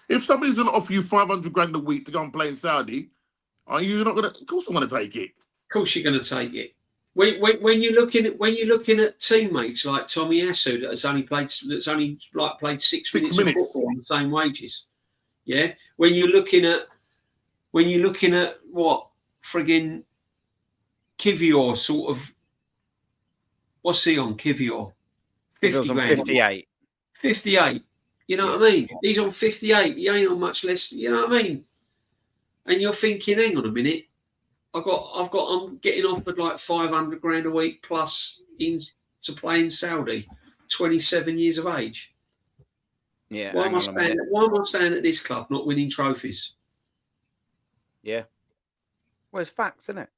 If somebody's going to offer you 500 grand a week to go and play in Saudi, are you not going to? Of course, I'm going to take it. Of course, you're going to take it. When you're looking at teammates like Tommy Asu that's only played 6 minutes of football on the same wages. Yeah. When you're looking at what friggin' Kivior sort of, what's he on Kivior? 50 grand. 58. 58. You know what I mean? He's on 58. He ain't on much less. You know what I mean? And you're thinking, hang on a minute. I'm getting offered like 500 grand a week plus to play in Saudi, 27 years of age. Yeah. Why am I staying at this club, not winning trophies? Yeah. Well, it's facts, isn't it?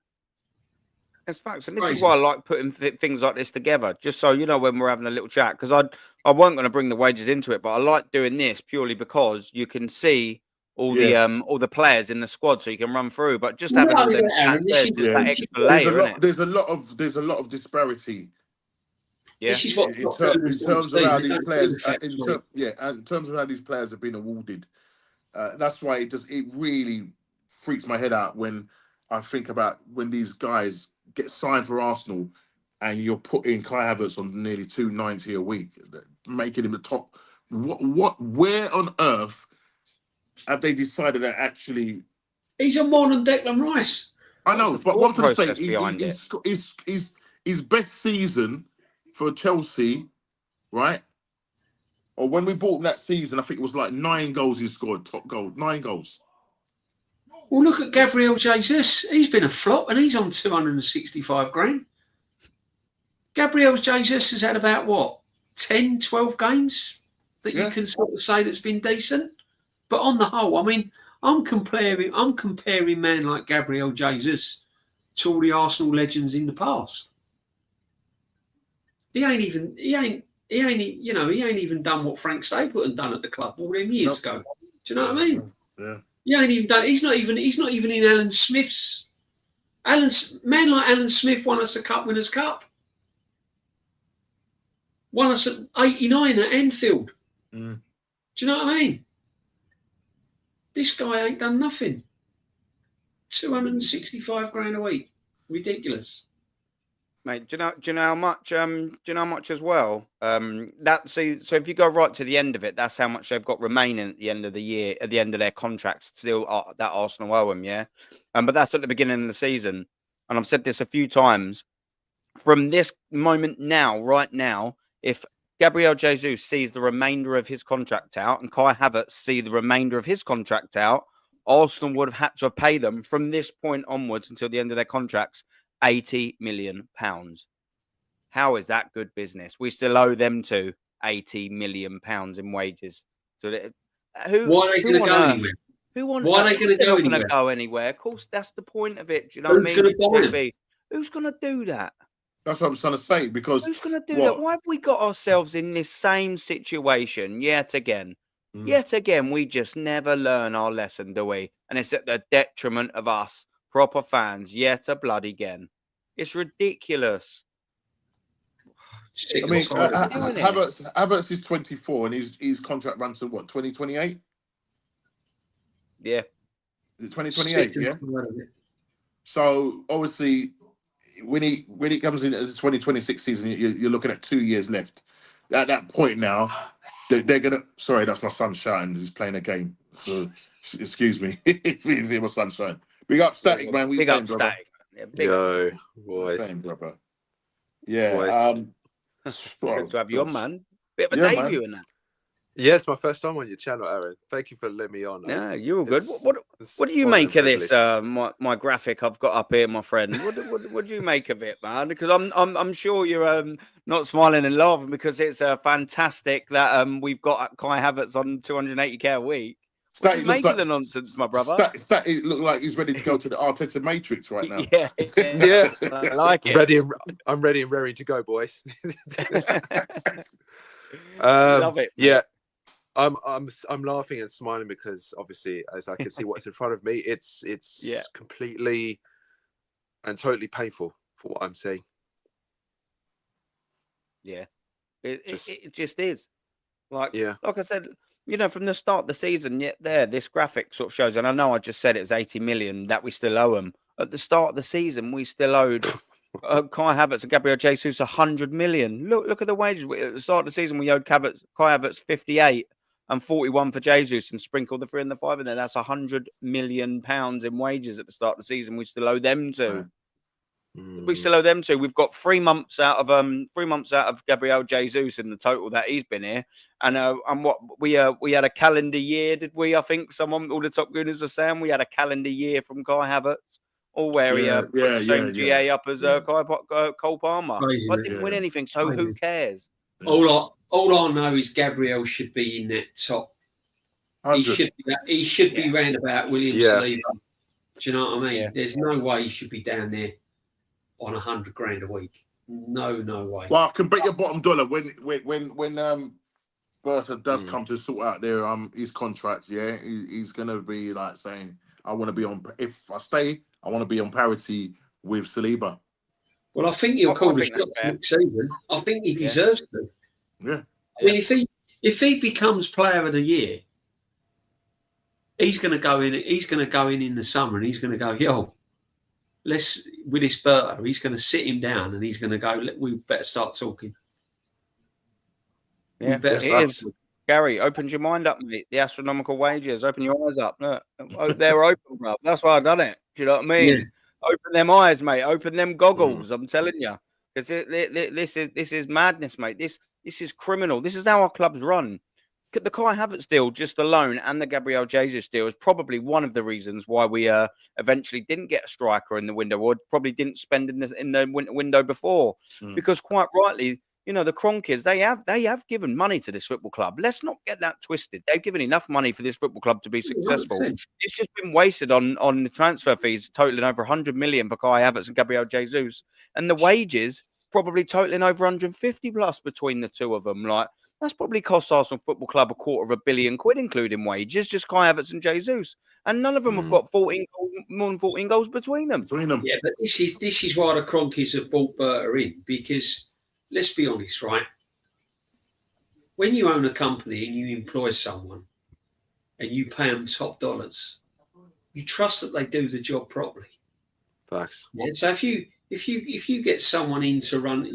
It's facts. And this is why I like putting things like this together, just so you know when we're having a little chat. Because I weren't going to bring the wages into it, but I like doing this purely because you can see all the players in the squad, so you can run through. But just having all them stats there, just that extra layer. There's a lot of disparity. Yeah. This is what in terms of how these players, in terms of how these players have been awarded. That's why it really freaks my head out when I think about when these guys get signed for Arsenal and you're putting Kai Havertz on nearly 290 a week, making him the top. Where on earth have they decided that actually? He's a modern Declan Rice. I know, but what I'm trying to say, behind it? his best season for Chelsea, right? Or when we bought him that season, I think it was like 9 goals he scored, top goal, 9 goals. Well, look at Gabriel Jesus. He's been a flop and he's on 265 grand. Gabriel Jesus has had about, what, 10, 12 games that you can sort of say that's been decent. But on the whole, I mean, I'm comparing man like Gabriel Jesus to all the Arsenal legends in the past. He ain't even done what Frank Stapleton done at the club all them years ago. Do you know what I mean? Yeah. He ain't even done. He's not even in Alan Smith's. Man like Alan Smith won us a Cup Winners' Cup. Won us at 89 at Anfield. Do you know what I mean? This guy ain't done nothing. 265 grand a week. Ridiculous. Mate, do you know how much? Do you know how much as well? So if you go right to the end of it, that's how much they've got remaining at the end of the year, at the end of their contracts. Still, that Arsenal owe them, yeah. But that's at the beginning of the season, and I've said this a few times. From this moment now, right now, if Gabriel Jesus sees the remainder of his contract out and Kai Havertz see the remainder of his contract out, Arsenal would have had to pay them from this point onwards until the end of their contracts £80 million. How is that good business? We still owe them to £80 million in wages. So why are they going to go anywhere? Why are they going to go anywhere? Of course, that's the point of it. Do you know what I mean? Who's going to do that? That's what I'm trying to say. Because who's going to do that? Why have we got ourselves in this same situation yet again? Yet again, we just never learn our lesson, do we? And it's at the detriment of us proper fans yet a bloody again. It's ridiculous. I mean, Havertz is 24 and his contract runs to what, 2028? Yeah. 2028, yeah? So obviously when he comes in as the 2026 season, you're looking at 2 years left. At that point now, they're gonna. Sorry, that's my son shouting. He's playing a game. So excuse me if he's here, my son shouting. Big up Static, man. Big up Static. Yeah, yo, boys. Same, brother. Yeah. Good to have you on, man. Bit of a debut in that. Yeah, it's my first time on your channel, Aaron. Thank you for letting me on. Yeah, you're all good. What do you make of this? My graphic I've got up here, my friend. What do you make of it, man? Because I'm sure you're not smiling and laughing because it's fantastic that we've got Kai Havertz on 280k a week. What do you make of the nonsense, my brother? It look like he's ready to go to the Arteta Matrix right now. Yeah. I like it. I'm ready and raring to go, boys. Love it. Yeah. I'm laughing and smiling because obviously, as I can see what's in front of me, it's completely and totally painful for what I'm seeing. Yeah, it just is. Like I said, from the start of the season, this graphic sort of shows, and I know I just said it was 80 million that we still owe them. At the start of the season, we still owed Kai Havertz and Gabriel Jesus 100 million. Look at the wages. At the start of the season, we owed Kai Havertz 58 and 41 for Jesus, and sprinkle the 3 and the 5 in there. That's 100 million pounds in wages at the start of the season. We still owe them to. We still owe them to. We've got 3 months out of Gabriel Jesus in the total that he's been here, and what we had a calendar year, did we? I think all the top gooners were saying we had a calendar year from Kai Havertz, or where he put the same GA up as Cole Palmer. Crazy, I didn't win anything, so who cares? All I know is Gabriel should be in that top. 100. He should be round about William Saliba. Do you know what I mean? There's no way he should be down there on 100 grand a week. No way. Well, I can bet your bottom dollar when Bertha does come to sort out their his contracts. Yeah, he's gonna be like saying, "I want to be on. If I stay, I want to be on parity with Saliba." Well, I think he'll call the shots next season. I think he deserves to. Yeah. I mean, if he becomes Player of the Year, he's going to go in. He's going to go in the summer, and he's going to go, "Yo, with this Berta, he's going to sit him down and he's going to go, we better start talking. Yeah, it is. Gary, opens your mind up, mate. The astronomical wages. Open your eyes up. Look, they're open, bro. That's why I've done it. Do you know what I mean? Yeah. Open them eyes, mate. Open them goggles. I'm telling you, because this is madness, mate. This is criminal. This is how our clubs run. The Kai Havertz deal just alone and the Gabriel Jesus deal is probably one of the reasons why we eventually didn't get a striker in the window, or probably didn't spend in the window before, because quite rightly, you know, the Kroenkes, they have given money to this football club. Let's not get that twisted. They've given enough money for this football club to be successful. 100%. It's just been wasted on the transfer fees totaling over 100 million for Kai Havertz and Gabriel Jesus, and the wages probably totaling over 150 plus between the two of them. Like, that's probably cost Arsenal Football Club £250 million, including wages, just Kai Havertz and Jesus, and none of them have got more than 14 goals between them. Yeah, but this is why the Kroenkes have brought Berta in, because let's be honest, right? When you own a company and you employ someone and you pay them top dollars, you trust that they do the job properly. Facts. Yeah. So if you get someone in to run,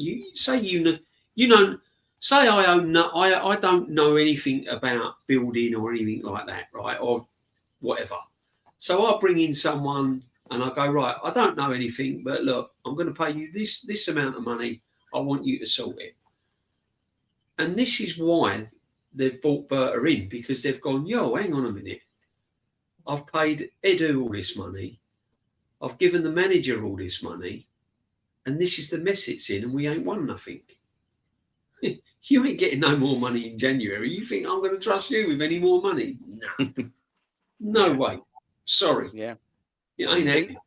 say I don't know anything about building or anything like that, right? Or whatever. So I bring in someone and I go, right, I don't know anything, but look, I'm going to pay you this amount of money. I want you to sort it. And this is why they've brought Berta in, because they've gone, yo, hang on a minute. I've paid Edu all this money. I've given the manager all this money. And this is the mess it's in, and we ain't won nothing. You ain't getting no more money in January. You think I'm going to trust you with any more money? No. No way. Sorry. Yeah. It ain't happening.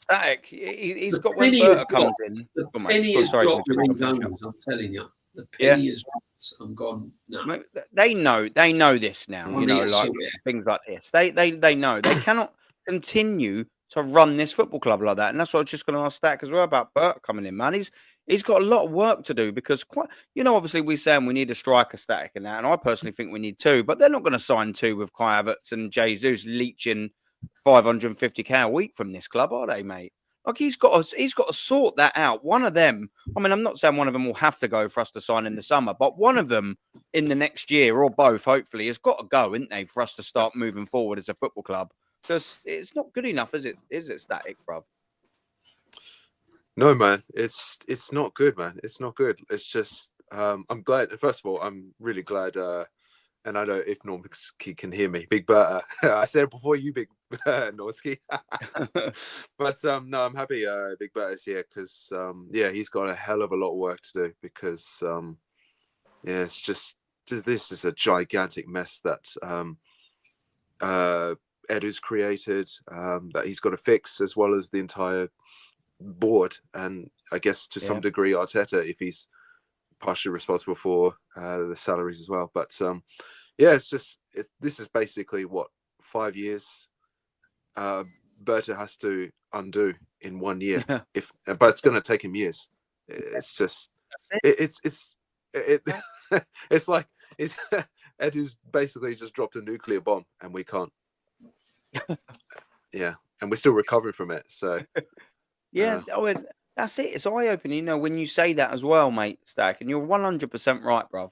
Static. He's got when Berta comes in. The penny has dropped in numbers, I'm telling you. The penny has dropped. I'm gone. No. They know this now. You know, like things like this. They know they cannot continue to run this football club like that. And that's what I was just going to ask Stack as well about Berta coming in, man. He's got a lot of work to do, because obviously we're saying we need a striker, Static, and that, and I personally think we need two, but they're not going to sign two with Kai Havertz and Jesus leeching 550k a week from this club, are they, mate? Like, he's got to sort that out. One of them, I mean, I'm not saying one of them will have to go for us to sign in the summer, but one of them in the next year, or both, hopefully, has got to go, isn't they, for us to start moving forward as a football club? Because it's not good enough, is it, Static, bruv? No, man, it's not good, man. It's not good. It's just I'm glad. First of all, I'm really glad. And I don't know if NORMSKI can hear me. Big Berta. I said it before you, Big NORMSKI. But no, I'm happy Big Berta's here, because he's got a hell of a lot of work to do, because it's just this is a gigantic mess that Edu's created, that he's got to fix, as well as the entire board, and I guess to some degree Arteta, if he's partially responsible for the salaries as well. But it's just this is basically what 5 years Berta has to undo in 1 year. But it's going to take him years. It's just it's like Edu's basically just dropped a nuclear bomb, and we can't. And we're still recovering from it. So. Yeah, that's it. It's eye-opening, you know, when you say that as well, mate, Stack, and you're 100% right, bruv.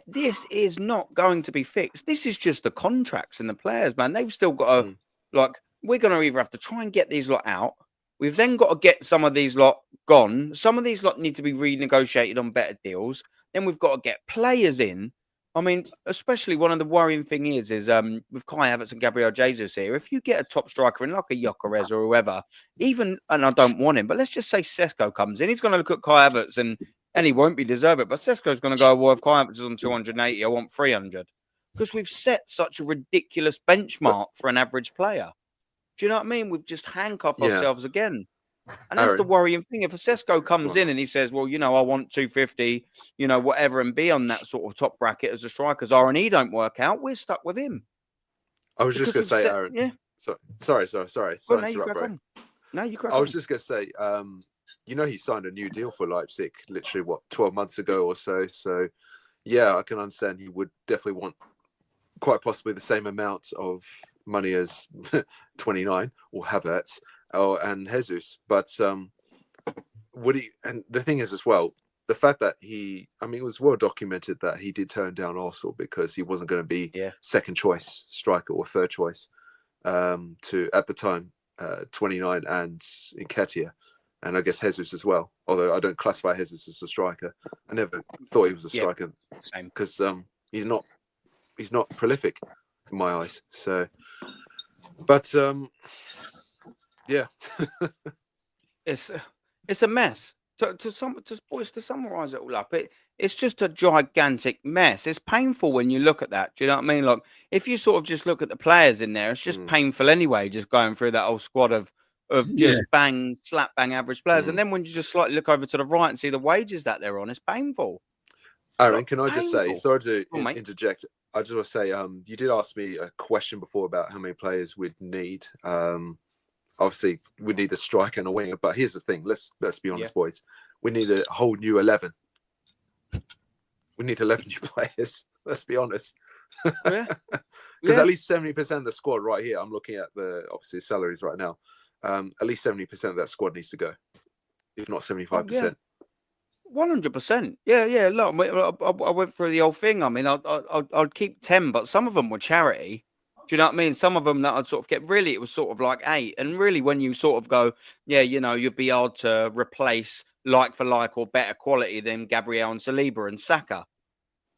This is not going to be fixed. This is just the contracts and the players, man. They've still got to, we're going to either have to try and get these lot out. We've then got to get some of these lot gone. Some of these lot need to be renegotiated on better deals. Then we've got to get players in. I mean, especially one of the worrying thing is with Kai Havertz and Gabriel Jesus here, if you get a top striker in like a Gyökeres or whoever, and I don't want him, but let's just say Sesko comes in, he's going to look at Kai Havertz and he won't be deserving, but Sesko's going to go, well, if Kai Havertz is on 280, I want 300. Because we've set such a ridiculous benchmark for an average player. Do you know what I mean? We've just handcuffed ourselves again. And that's the worrying thing. If a Sesko comes in and he says, well, I want 250, whatever, and be on that sort of top bracket as the strikers are, and he don't work out, we're stuck with him. I was just going to say, Aaron. Yeah. Sorry to interrupt, bro. No, you crack on. I was just going to say, he signed a new deal for Leipzig literally, 12 months ago or so. So, yeah, I can understand he would definitely want quite possibly the same amount of money as 29 or Havertz. and Jesus. But would he? And the thing is as well, the fact that it was well documented that he did turn down Arsenal because he wasn't going to be second choice striker or third choice to at the time 29 and Nketiah. And I guess Jesus as well, although I don't classify Jesus as a striker. I never thought he was a striker because he's not prolific in my eyes. So, but yeah, it's a mess. To summarize it all up, it's just a gigantic mess. It's painful when you look at that. Do you know what I mean? Like if you sort of just look at the players in there, it's just painful anyway. Just going through that whole squad of just slap bang average players, and then when you just slightly look over to the right and see the wages that they're on, it's painful. Aaron, can I just say, sorry to interject, I just want to say, you did ask me a question before about how many players we'd need. Obviously, we need a striker and a winger, but here's the thing: let's be honest, boys. We need a whole new 11. We need 11 new players. Let's be honest, because at least 70% of the squad right here. I'm looking at the obviously salaries right now. At least 70% of that squad needs to go, if not 75%. 100%. Yeah. Look, I went through the whole thing. I mean, I'd keep 10, but some of them were charity. Do you know what I mean? Some of them that I'd sort of get, really, it was sort of like 8. And really, when you sort of go, you'd be hard to replace like for like or better quality than Gabriel and Saliba and Saka.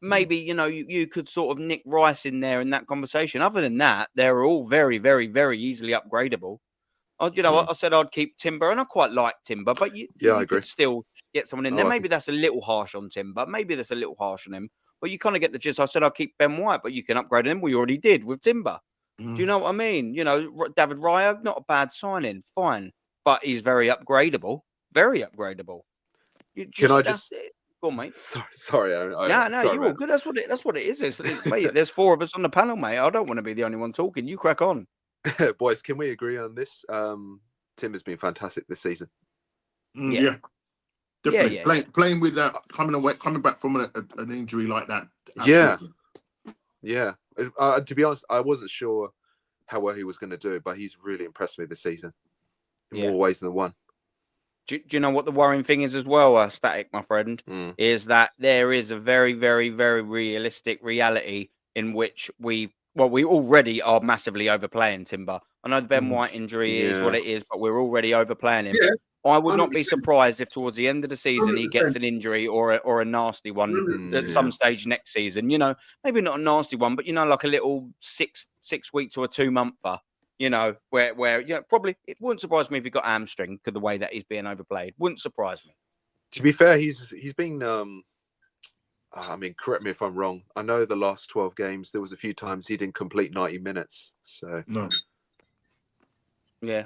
Maybe, you could sort of nick Rice in there in that conversation. Other than that, they're all very, very, very easily upgradable. I said I'd keep Timber, and I quite like Timber, but you I agree. could still get someone in there. Maybe that's a little harsh on Timber. Maybe that's a little harsh on him. But you kind of get the gist. I said I'd keep Ben White, but you can upgrade him. We already did with Timber. Do you know what I mean? David Raya, not a bad signing, fine, but he's very upgradable. Very upgradable. Can I just? Go on, mate. Sorry, Aaron. No, you're all good. That's what it is. Mate, there's 4 of us on the panel, mate. I don't want to be the only one talking. You crack on. Boys, can we agree on this? Tim has been fantastic this season. Yeah, definitely. Playing with that, coming back from an injury like that. Absolutely. Yeah. To be honest, I wasn't sure how well he was going to do it, but he's really impressed me this season in more ways than one. Do you know what the worrying thing is as well, Static, my friend, is that there is a very, very, very realistic reality in which we already are massively overplaying Timber. I know the Ben White injury is what it is, but we're already overplaying him. Yeah. I would not be surprised if towards the end of the season he gets an injury or a nasty one at some stage next season. Maybe not a nasty one, but like a little 6 weeks or a 2-monther. Where probably it wouldn't surprise me if he got hamstring because the way that he's being overplayed wouldn't surprise me. To be fair, he's been. Correct me if I'm wrong. I know the last 12 games there was a few times he didn't complete 90 minutes. So no. Yeah.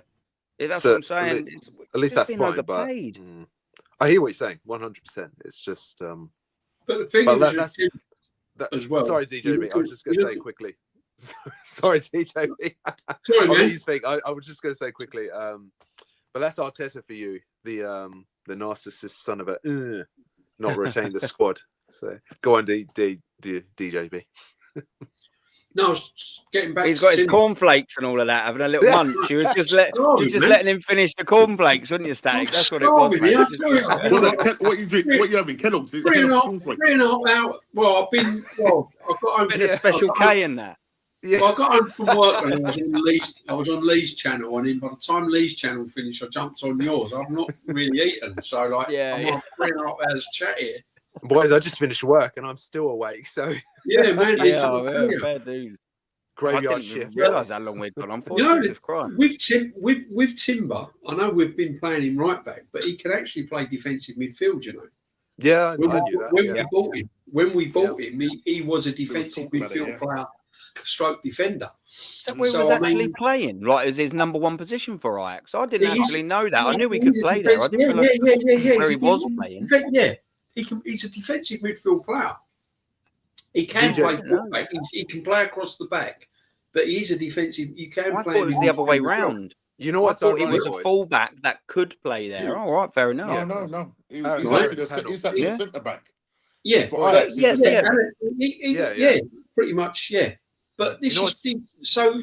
That's what I'm saying. At least that's fine. But I hear what you're saying. 100%. It's just. But the thing is, as well. Sorry, DJB. I was just going to say quickly. Sorry, DJB. Sorry, man. You speak. I was just going to say quickly. But that's Arteta for you, the narcissist son of a not retain the squad. So go on, DJB. No, I was getting back. He's got his cornflakes and all of that, having a little munch. You were just letting him finish the cornflakes, wouldn't you, Static? That's what it was. What you having? Kellogg's? 3.5 hours. Well, I've got home for a special K in that. Yeah. Well, I got home from work and I was on Lee's channel, and then by the time Lee's channel finished, I jumped on yours. I've not really eaten, so I'm on 3.5 hours chat here. Boys, I just finished work and I'm still awake. So yeah, man. Fair dues. Graveyard shift. Realise how long we've gone on for. With Timber, I know we've been playing him right back, but he can actually play defensive midfield. Yeah, I knew that. When we bought him, he was a defensive midfield player, stroke defender. So he was actually playing, like, as his number 1 position for Ajax. I didn't actually know that. I knew he could play there. I didn't realise where he was playing. Yeah. He's a defensive midfield player. He can play fullback. He can play across the back, but he's a defensive. You can I play. thought it was the other way round. You know what? I thought he was a fullback that could play there. All right, fair enough. Yeah, no. He's that centre back. Yeah, pretty much. Yeah, but this is so.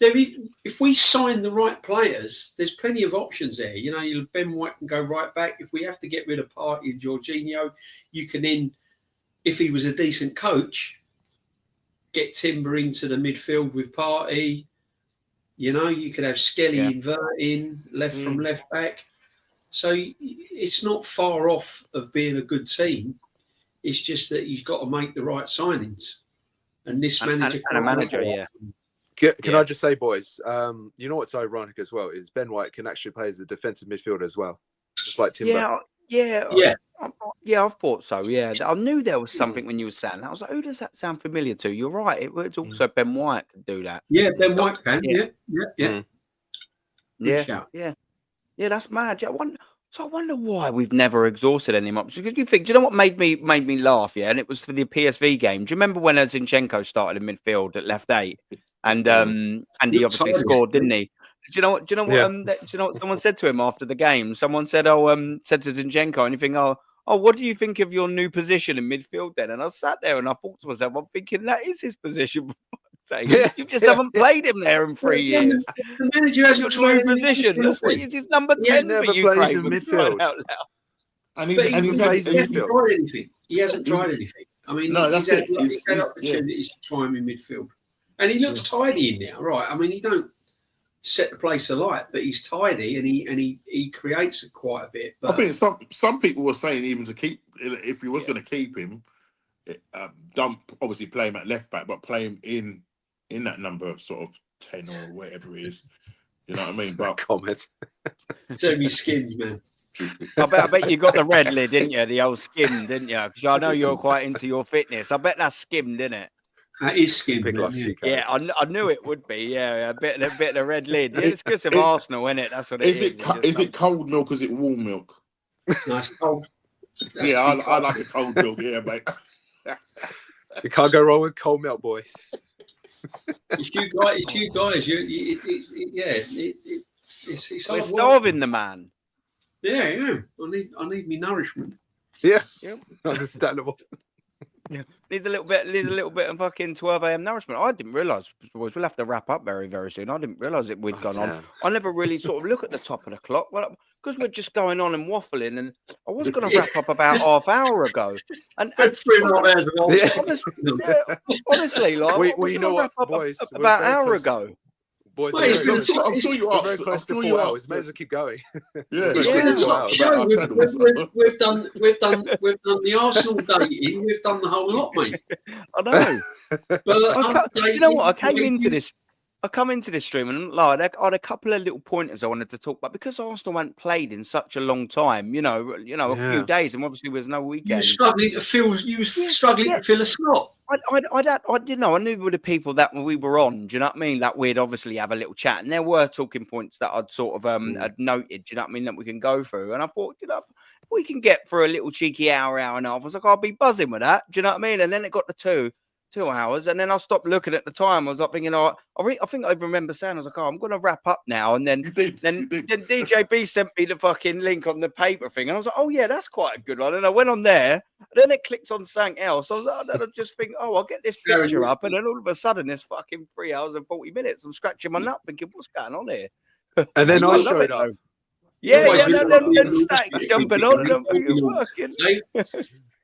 if we sign the right players, there's plenty of options there. You know, Ben White can go right back. If we have to get rid of Partey and Jorginho, you can then, if he was a decent coach, get Timber into the midfield with Partey. You know, you could have Skelly inverting left from left back. So it's not far off of being a good team. It's just that he's got to make the right signings. And this manager... And a manager, Can I just say, boys, you know what's ironic as well is Ben White can actually play as a defensive midfielder as well, just like Timber. I thought so. Yeah, I knew there was something when you were saying that. I was like, who does that sound familiar to? You're right. It's also Ben White can do that. Yeah, Ben White can. Yeah. That's mad. I wonder why we've never exhausted any options. Because do you know what made me laugh? Yeah, and it was for the PSV game. Do you remember when Zinchenko started in midfield at left 8, and he obviously scored, didn't he? Do you know what? Someone said to him after the game? Someone said, said to Zinchenko, anything? What do you think of your new position in midfield then? And I sat there and I thought to myself, I'm thinking that is his position. You just haven't played him there in 3 years. The manager hasn't tried position. That's what he's number 10 for you, Craig, in midfield. And he hasn't tried anything. He hasn't tried anything. I mean, he's had opportunities to try him in midfield. And he looks tidy in there, right? I mean, he don't set the place alight, but he's tidy and he creates it quite a bit. But I think some people were saying even to keep, if he was going to keep him, obviously play him at left back, but play him in that number sort of 10 or whatever it is. You know what I mean? But comment. Semi-skimmed, man. I bet you got the red lid, didn't you? The old skim, didn't you? Because I know you're quite into your fitness. I bet that's skimmed, isn't it? That is skimmed. Yeah, I knew it would be. Yeah, a bit of the red lid. Yeah, it's because of Arsenal, isn't it? That's what it is. Is it cold milk or is it warm milk? Nice cold. I like a cold milk. Yeah, mate. You can't go wrong with cold milk, boys. It's you guys. We're starving the man. Yeah. I need me nourishment. Yeah. Understandable. Yeah, needs a little bit of fucking 12 a.m. nourishment. I didn't realise, boys. We'll have to wrap up very, very soon. I didn't realise we'd gone on. I never really sort of look at the top of the clock. Well, because we're just going on and waffling, and I was going to wrap up about half hour ago. And honestly, like we know what, boys, about an hour ago. Boys, I'm sure you are. Very close to 4 hours. May as well keep going. We've done the Arsenal dating. We've done the whole lot, mate. I know. But you know what? I come into this stream and like I had a couple of little pointers I wanted to talk about because Arsenal hadn't played in such a long time. You know, a few days, and obviously there's no weekend. You were struggling to fill a slot. I knew with the people that we were on, do you know what I mean? That we'd obviously have a little chat, and there were talking points that I'd sort of had noted, do you know what I mean, that we can go through. And I thought, if we can get for a little cheeky hour and a half, I was like, I'll be buzzing with that, do you know what I mean? And then it got to 2 hours, and then I stopped looking at the time. I was like thinking, I think I remember saying, I was like, I'm going to wrap up now. And then DJB sent me the fucking link on the paper thing, and I was like, oh yeah, that's quite a good one. And I went on there, and then it clicked on something else. I was like, I just think, I'll get this picture up, and then all of a sudden, it's fucking 3 hours and 40 minutes. I'm scratching my nut, thinking, what's going on here? And then I showed up. Then Stack's jumping on, and it's working.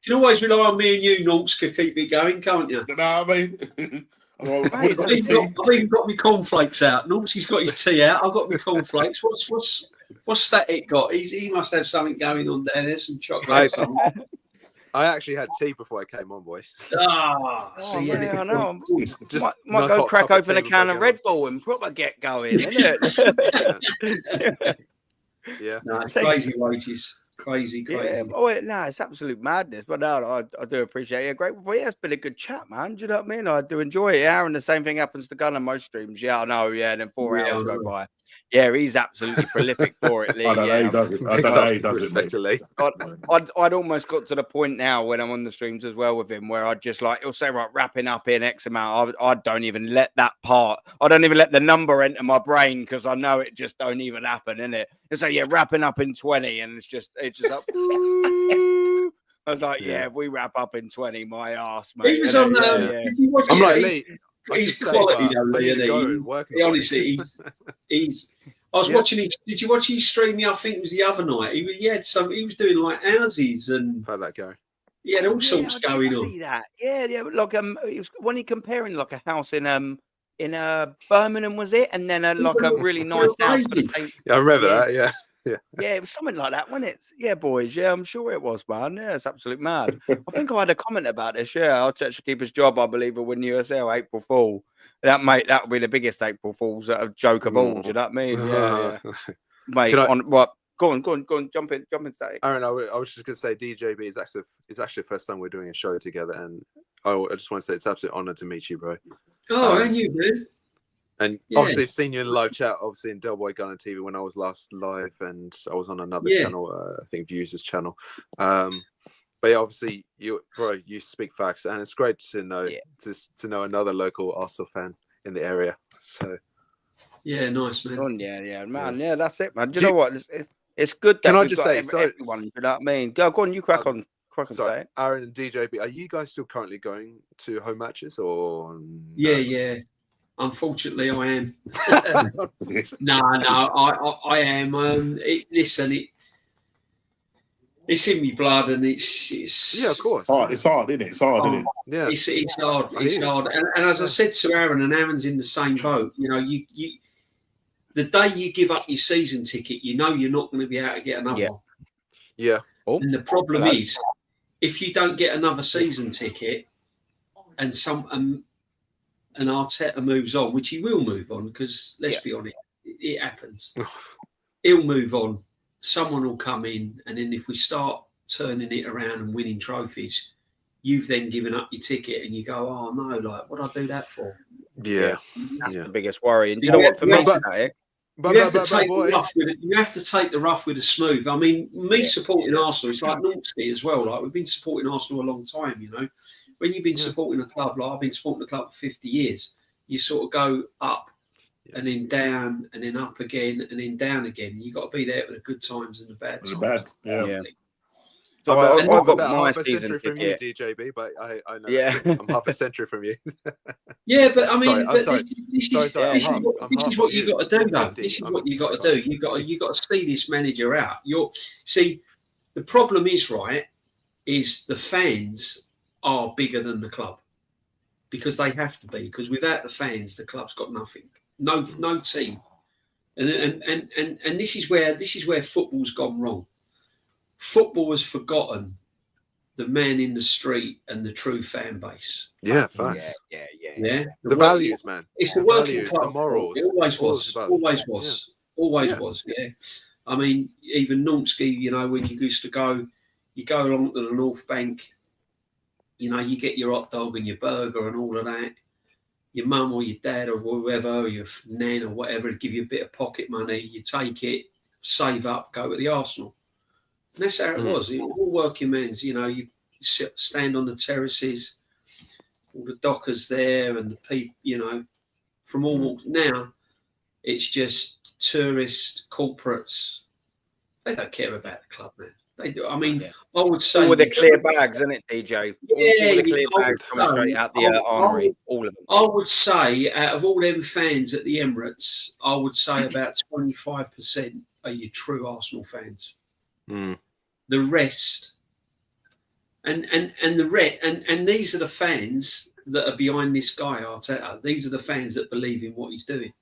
You can always rely on me and you, Norks, to keep it going, can't you? You know what I mean? I've even got my cornflakes out. Norks, he's got his tea out. I've got my cornflakes. What's Static got? He must have something going on there. There's some chocolate. I actually had tea before I came on, boys. I know. Just might go crack open a can of Red Bull and proper get going, isn't it? Yeah. No, it's crazy wages. Crazy. Yeah. It's absolute madness. But no, I do appreciate it. Great. Well, it's been a good chat, man. Do you know what I mean? I do enjoy it. Aaron, the same thing happens to Gunnar most streams. Yeah, I know. Yeah, and then 4 hours go by. Yeah, he's absolutely prolific for it, Lee. I don't know how he does it. I'd almost got to the point now when I'm on the streams as well with him where I'd just like, he'll say, right, wrapping up in X amount. I don't even let that part. I don't even let the number enter my brain because I know it just don't even happen, innit? He'll say, yeah, wrapping up in 20, and it's just like, I was like, yeah, if we wrap up in 20, my ass, mate. He was on I'm like, Lee, He's quality, though, Lee. Honestly, he's. I was watching it. Did you watch his stream? I think it was the other night. He was doing like houses and how that go. He had all sorts going on. That. Yeah. Like he was when he comparing like a house in Birmingham, was it? And then like a really nice house for the same. Yeah, I remember that. Yeah. Yeah, it was something like that, wasn't it? Yeah, boys. Yeah, I'm sure it was, man. Yeah, it's absolute mad. I think I had a comment about this. Yeah, Arteta should keep his job. I believe will win USL April Fool. That would be the biggest April Fools joke of all. Do you know what I mean? Yeah. Mate, Go on, jump in, Saka. Aaron, I was just going to say, DJB is actually the first time we're doing a show together, and I just want to say it's an absolute honor to meet you, bro. Oh, and you, man. And obviously, I've seen you in live chat, obviously in Del Boy Gunner TV when I was last live, and I was on another channel, I think Views' channel. But yeah, obviously, you speak facts, and it's great to know to know another local Arsenal fan in the area. So yeah, nice, man. Man. Yeah, that's it, man. Do you know what? It's good that we've got everyone. You know what I mean? Go on, you crack on. Sorry, Aaron and DJB, are you guys still currently going to home matches or? Yeah. Unfortunately, I am. No, I am. Listen, it's in my blood, and it's yeah, of course. It's hard, isn't it? It's hard, isn't it? Yeah, it's hard. It's hard. And as I said to Aaron, and Aaron's in the same boat. You know, you the day you give up your season ticket, you know you're not going to be able to get another one. Yeah. And the problem is, if you don't get another season ticket, and Arteta moves on, which he will move on, because let's be honest, it happens. He'll move on. Someone will come in, and then if we start turning it around and winning trophies, you've then given up your ticket, and you go, "Oh no, like what I do that for?" Yeah, that's the biggest worry. And you know what? For me, you have to take the rough with the smooth. I mean, supporting Arsenal, it's like NORMSKI as well. Like we've been supporting Arsenal a long time, you know. When you've been supporting a club, like I've been supporting the club for 50 years, you sort of go up and then down and then up again and then down again. You've got to be there for the good times and the bad times. So I've got my half a season century from ticket. you, DJB, but I know I'm half a century from you. Yeah, but I mean, this is what you got to do, though. This is what you got to do. You got to see this manager out. See, the problem is is the fans are bigger than the club because they have to be. Because without the fans, the club's got nothing, no team, and this is where football's gone wrong. Football has forgotten the man in the street and the true fan base. Yeah, facts. Yeah. The values, man. It's a working club. The morals. It always was. Yeah. I mean, even NORMSKI, you know, when you used to go, you go along to the North Bank, you know, you get your hot dog and your burger and all of that. Your mum or your dad or whoever, or your nan or whatever, give you a bit of pocket money. You take it, save up, go to the Arsenal. And that's how it was. All working men's, you know, you stand on the terraces, all the dockers there and the people, you know, from all walks. Now, it's just tourists, corporates. They don't care about the club, man. They do. I mean, I would say... All with the clear bags, isn't it, DJ? Yeah, all the clear bags coming straight out the armory, all of them. I would say, out of all them fans at the Emirates, I would say about 25% are your true Arsenal fans. The rest, and these are the fans that are behind this guy Arteta. These are the fans that believe in what he's doing.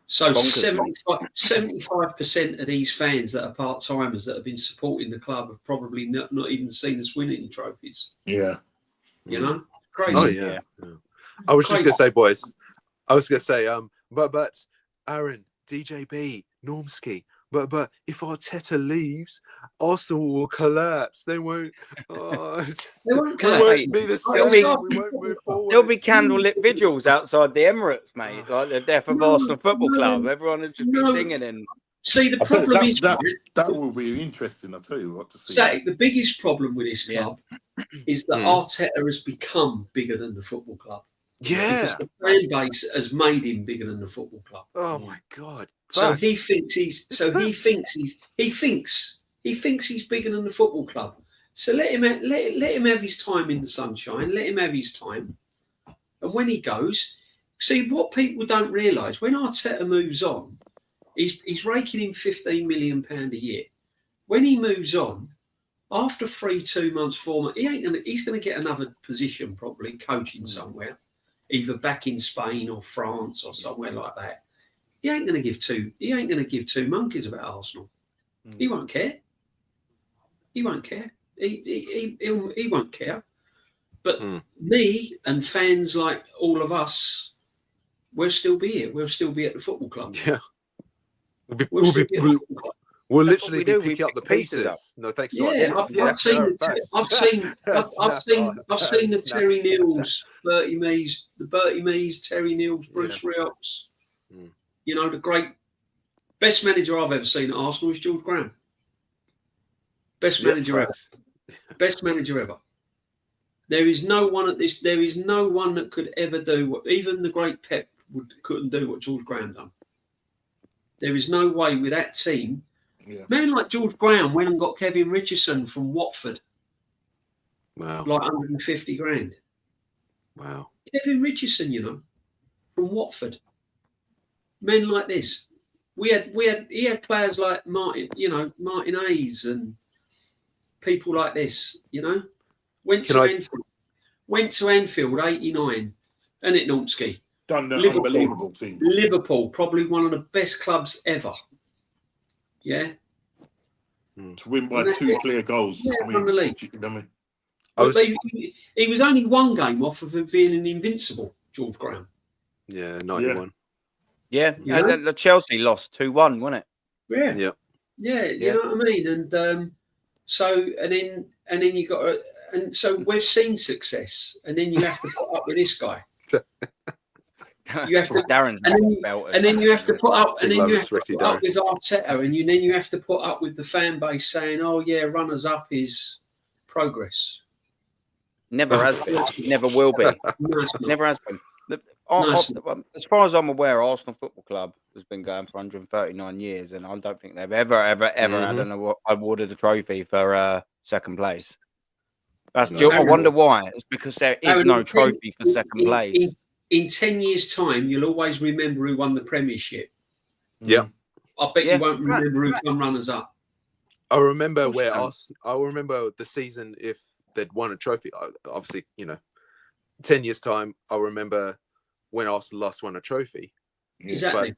So 75% of these fans that are part timers that have been supporting the club have probably not even seen us win any trophies. Yeah, you know, crazy. Oh yeah. I was just gonna say, boys. I was gonna say, but Aaron, DJB, NORMSKI. But if Arteta leaves, Arsenal will collapse. They won't. They won't collapse. We won't be the same. We won't move forward. There'll be candlelit vigils outside the Emirates, mate. Like the death of Arsenal Football Club. Everyone will just be singing and. See, the problem is that will be interesting. I'll tell you what to see. The biggest problem with this club is that Arteta has become bigger than the football club. Yeah, because the fan base has made him bigger than the football club. Oh my god! So he thinks he's bigger than the football club. So let him have his time in the sunshine. Let him have his time, And when he goes, see what people don't realise, when Arteta moves on, he's raking in £15 million a year. When he moves on, after 2 months, 4 months, he's gonna get another position, probably coaching somewhere, either back in Spain or France or somewhere like that. He ain't gonna give two monkeys about Arsenal. He won't care. He won't care. He won't care. But me and fans like all of us, we'll still be here. We'll still be at the football club. Yeah. We'll literally be picking up the pieces. No, thanks. Yeah, I've seen the Terry Neals, Bertie Mees, Terry Neals, Bruce Riox. You know, the best manager I've ever seen at Arsenal is George Graham. Best manager ever. Best manager ever. There is no one at this. There is no one that could ever do what even the great Pep couldn't do what George Graham done. There is no way with that team. Yeah. Man like George Graham went and got Kevin Richardson from Watford. Wow. Like 150 grand. Wow. Kevin Richardson, you know, from Watford. Men like this. He had players like Martin Hayes and people like this, you know. Went to Anfield 89, and at NORMSKI. Done the unbelievable thing. Liverpool, probably one of the best clubs ever. Yeah. To win by 2 clear goals. Yeah, I mean, the league. He was only 1 game off of being an invincible, George Graham. Yeah, 91. Yeah, the Chelsea lost 2-1, wasn't it? Yeah. Yeah. Yeah, you know what I mean? And so you got and so we've seen success, and then you have to put up with this guy. You have to, and then you have to put up, with Arteta, and then you have to put up with the fan base saying, "Oh yeah, runners up is progress." Never has been. Never will be. Never has been. As far as I'm aware, Arsenal Football Club has been going for 139 years, and I don't think they've ever had an awarded a trophy for second place. I wonder why. It's because there is no trophy for second place. In 10 years' time, you'll always remember who won the Premiership. Yeah. I bet you won't remember who won runners-up. I remember the season if they'd won a trophy. Obviously, 10 years' time, I'll remember when Arsenal last won a trophy. Exactly.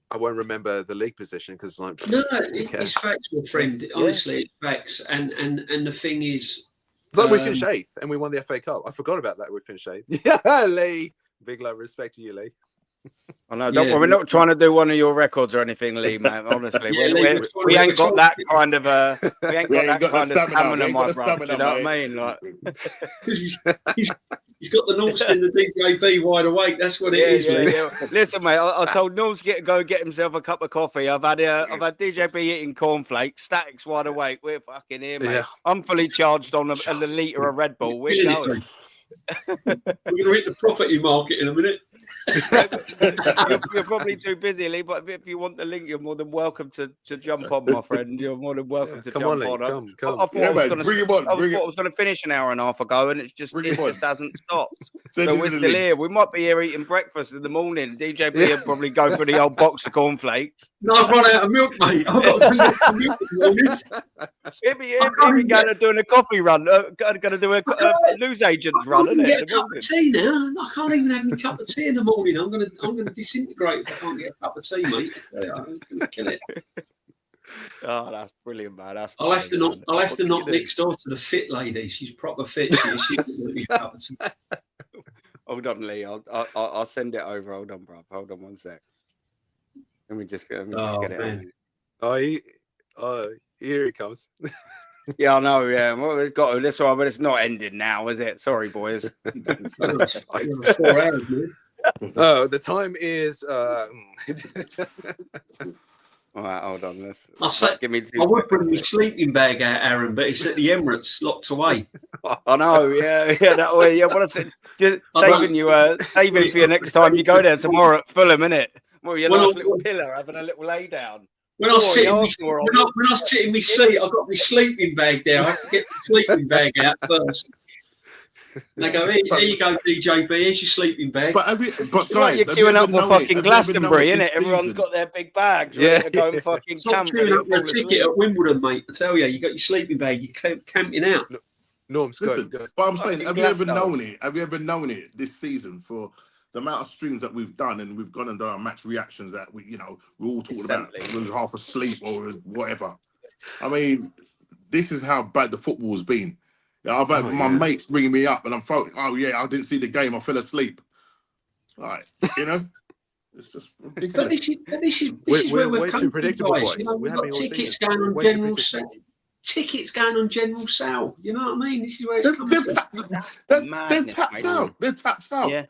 But I won't remember the league position because it's facts, my friend. Honestly, it's facts. And the thing is... It's like we finished 8th and we won the FA Cup. I forgot about that. We finished 8th. Yeah, Lee. Big love, respect to you, Lee. I know. Don't worry, we're not trying to do one of your records or anything, Lee, man. Honestly, we ain't got that kind of stamina, my brother. You know what I mean? Like, he's got the Norths in the DJB wide awake. That's what it is. Yeah. Listen, mate, I told Norths to go get himself a cup of coffee. I've had DJB eating cornflakes, Statics wide awake. We're fucking here, mate. Yeah. I'm fully charged on a litre of Red Bull. We're going. We're going to hit the property market in a minute. You're probably too busy, Lee, but if you want the link, you're more than welcome to jump on, my friend. You're more than welcome to jump on. Come. I thought I was going to finish an hour and a half ago, and it just hasn't stopped. So we're still here. We might be here eating breakfast in the morning. DJB will probably go for the old box of cornflakes. No, I've run out of milk, mate. I've got to drink some milk in the morning. He'll be going to doing a coffee run. Going to do a news agent's run, isn't it? Get a cup of tea now. I can't even have a cup of tea in the morning. I'm gonna disintegrate if I can't get a cup of tea, mate. I'm gonna kill it. Oh, that's brilliant, man. I'll have to knock next door to the fit lady. She's proper fit. She can give me a cup of tea. Hold on, Lee. I'll send it over. Hold on, bro. Hold on one sec. Let me just get it man. Here he comes. Yeah, I know. Yeah, well, we've got this one, but it's not ended now, is it? Sorry, boys. 4 hours, man. Oh, the time is. All right, hold on. Give me 2 I would bring my sleeping bag out, Aaron, but it's at the Emirates, locked away. I know. Yeah. That way. Yeah. What I said, just saving for you next time you go there tomorrow at Fulham, innit? Well, your nice little pillar, having a little lay down. When I sit in my seat, I've got my sleeping bag there. I have to get the sleeping bag out first. They go, here you go, DJB, here's your sleeping bag. But guys, like you're queuing up for fucking Glastonbury, innit? Everyone's got their big bags ready to go and fucking camp. Stop queuing up for a ticket at Wimbledon, mate. I tell you, you got your sleeping bag, you're camping out. Listen, but I'm saying, have you ever known it? Have you ever known it this season for the amount of streams that we've done, and we've gone and done our match reactions that we're all talking about was half asleep or whatever. I mean, this is how bad the football's been. I've had my mates ringing me up, and I'm thinking, oh yeah, I didn't see the game, I fell asleep. Like, it's just ridiculous. But this is where we're too predictable, boys. We've got tickets going on general sale. Tickets going on general sale. You know what I mean? This is where it's coming. They're tapped out. They're tapped out. Yeah.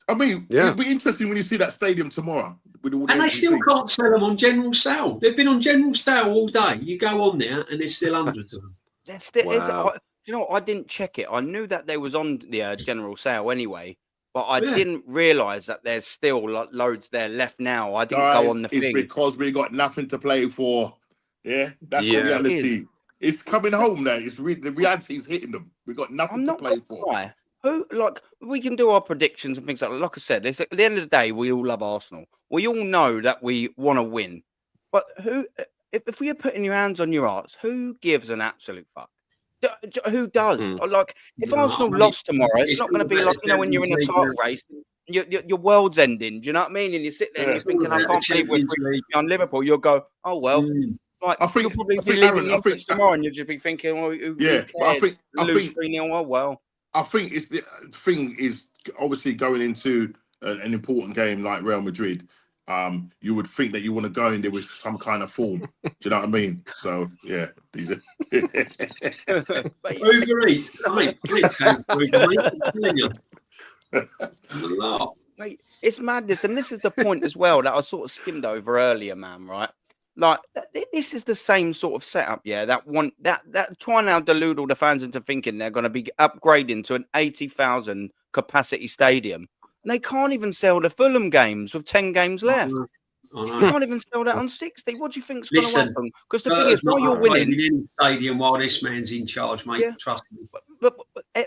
I mean, it'll be interesting when you see that stadium tomorrow. And they still can't sell them on general sale. They've been on general sale all day. You go on there, and there's still hundreds of them. I didn't check it. I knew that they was on the general sale anyway, but I didn't realise that there's still loads there left now. I didn't go on the thing. It's because we got nothing to play for. Yeah, that's the reality. It's coming home now. The reality's hitting them. We got nothing to play for. We can do our predictions and things like that. Like I said, it's at the end of the day, we all love Arsenal. We all know that we want to win. But if we are putting your hands on your hearts, who gives an absolute fuck? Who does? If Arsenal lost tomorrow, it's not going to be like, when you're in a title race, your world's ending. Do you know what I mean? And you sit there and you're thinking, I can't believe we're 3 on Liverpool. You'll go, oh, well. You'll probably be leaving the office tomorrow and you'll just be thinking, who cares? But I think lose 3-0, oh, well. I think the thing is obviously going into an important game like Real Madrid. You would think that you want to go in there with some kind of form. Do you know what I mean? So yeah. Overeat, mate. It's madness, and this is the point as well that I sort of skimmed over earlier, man. Right? Like this is the same sort of setup, that try now delude all the fans into thinking they're going to be upgrading to an 80,000 capacity stadium. And they can't even sell the Fulham games with 10 games left. You can't even sell that on 60. What do you think's going to happen? Because the thing is, while you're winning, in any stadium while this man's in charge, mate, trust me. But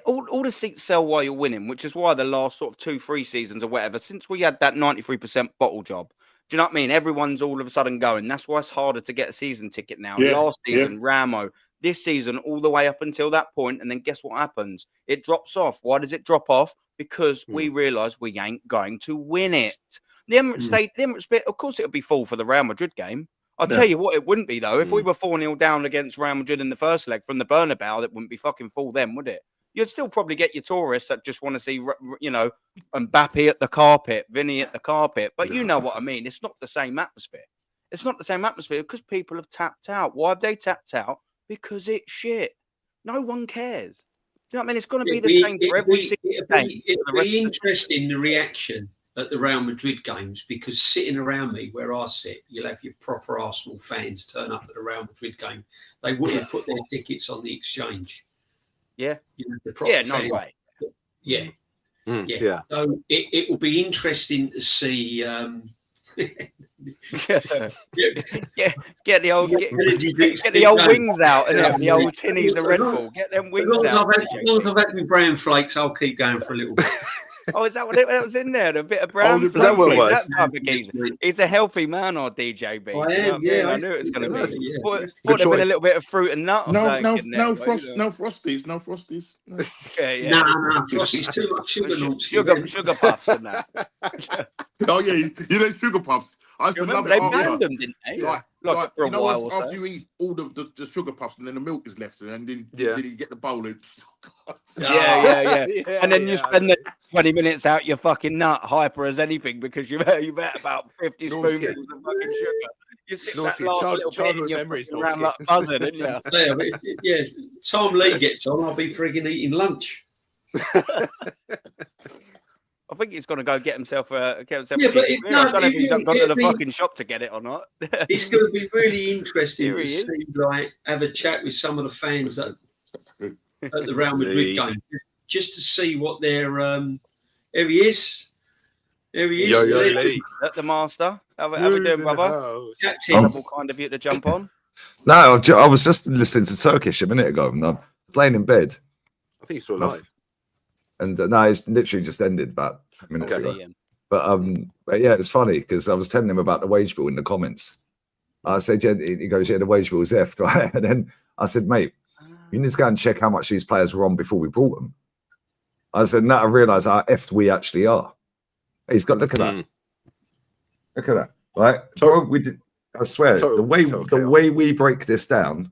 all the seats sell while you're winning, which is why the last sort of 2-3 seasons or whatever, since we had that 93% bottle job. Do you know what I mean? Everyone's all of a sudden going. That's why it's harder to get a season ticket now. Last season, Ramo. This season, all the way up until that point. And then guess what happens? It drops off. Why does it drop off? Because we realise we ain't going to win it. The Emirates bit, of course, it would be full for the Real Madrid game. I'll tell you what, it wouldn't be, though. If we were 4-0 down against Real Madrid in the first leg from the Bernabeu, that wouldn't be fucking full then, would it? You'd still probably get your tourists that just want to see, Mbappe at the carpet, Vinny at the carpet. But you know what I mean. It's not the same atmosphere. It's not the same atmosphere because people have tapped out. Why have they tapped out? Because it's shit. No one cares. Do you know what I mean? It's going to be the same for every single game. It'll be interesting, the reaction at the Real Madrid games, because sitting around me where I sit, you'll have your proper Arsenal fans turn up at the Real Madrid game. They wouldn't put their tickets on the exchange. Yeah. No way. Yeah. So it will be interesting to see. Get the old wings out and the old tinnies of Red Bull. Get them wings out. As long as I've had my brown flakes, I'll keep going for a little bit. Oh, is that what it was in there? A bit of brown. Is that what it was? That type of geezer. He's a healthy man, our DJB. I am, I knew it was going to be. Thought there'd been a little bit of fruit and nut. No frosties. No frosties. No, frosties too much sugar. Sugar puffs and that. Oh yeah, sugar puffs. I used to love it. They banned them, didn't they? Like for a while after you eat all the sugar puffs and then the milk is left, and then you get the bowl. Yeah. And then you spend the 20 minutes out your fucking nut, hyper as anything, because you've had about 50 spoonfuls of fucking sugar. You sit that last little bit and you're memories around like buzzing, didn't you? Yeah, Tom Lee gets on, I'll be frigging eating lunch. I think he's going to go get himself a. I don't know if he's gone to the fucking shop to get it or not. It's going to be really interesting to see, have a chat with some of the fans at the Real Madrid game, just to see what their. Here he is. Lee. At the master. How are you doing, brother? Captain. Kind of you to jump on. No, I was just listening to Turkish a minute ago. And I'm playing in bed. I think you saw live. And no, it's literally just ended about 10 minutes ago. But yeah, it's funny because I was telling him about the wage bill in the comments. I said, yeah, he goes, yeah, the wage bill was effed, right? And then I said, mate, you need to go and check how much these players were on before we brought them. I said, now I realise how effed we actually are. He's got, look at that. Look at that, right? So we did, I swear, the way we break this down,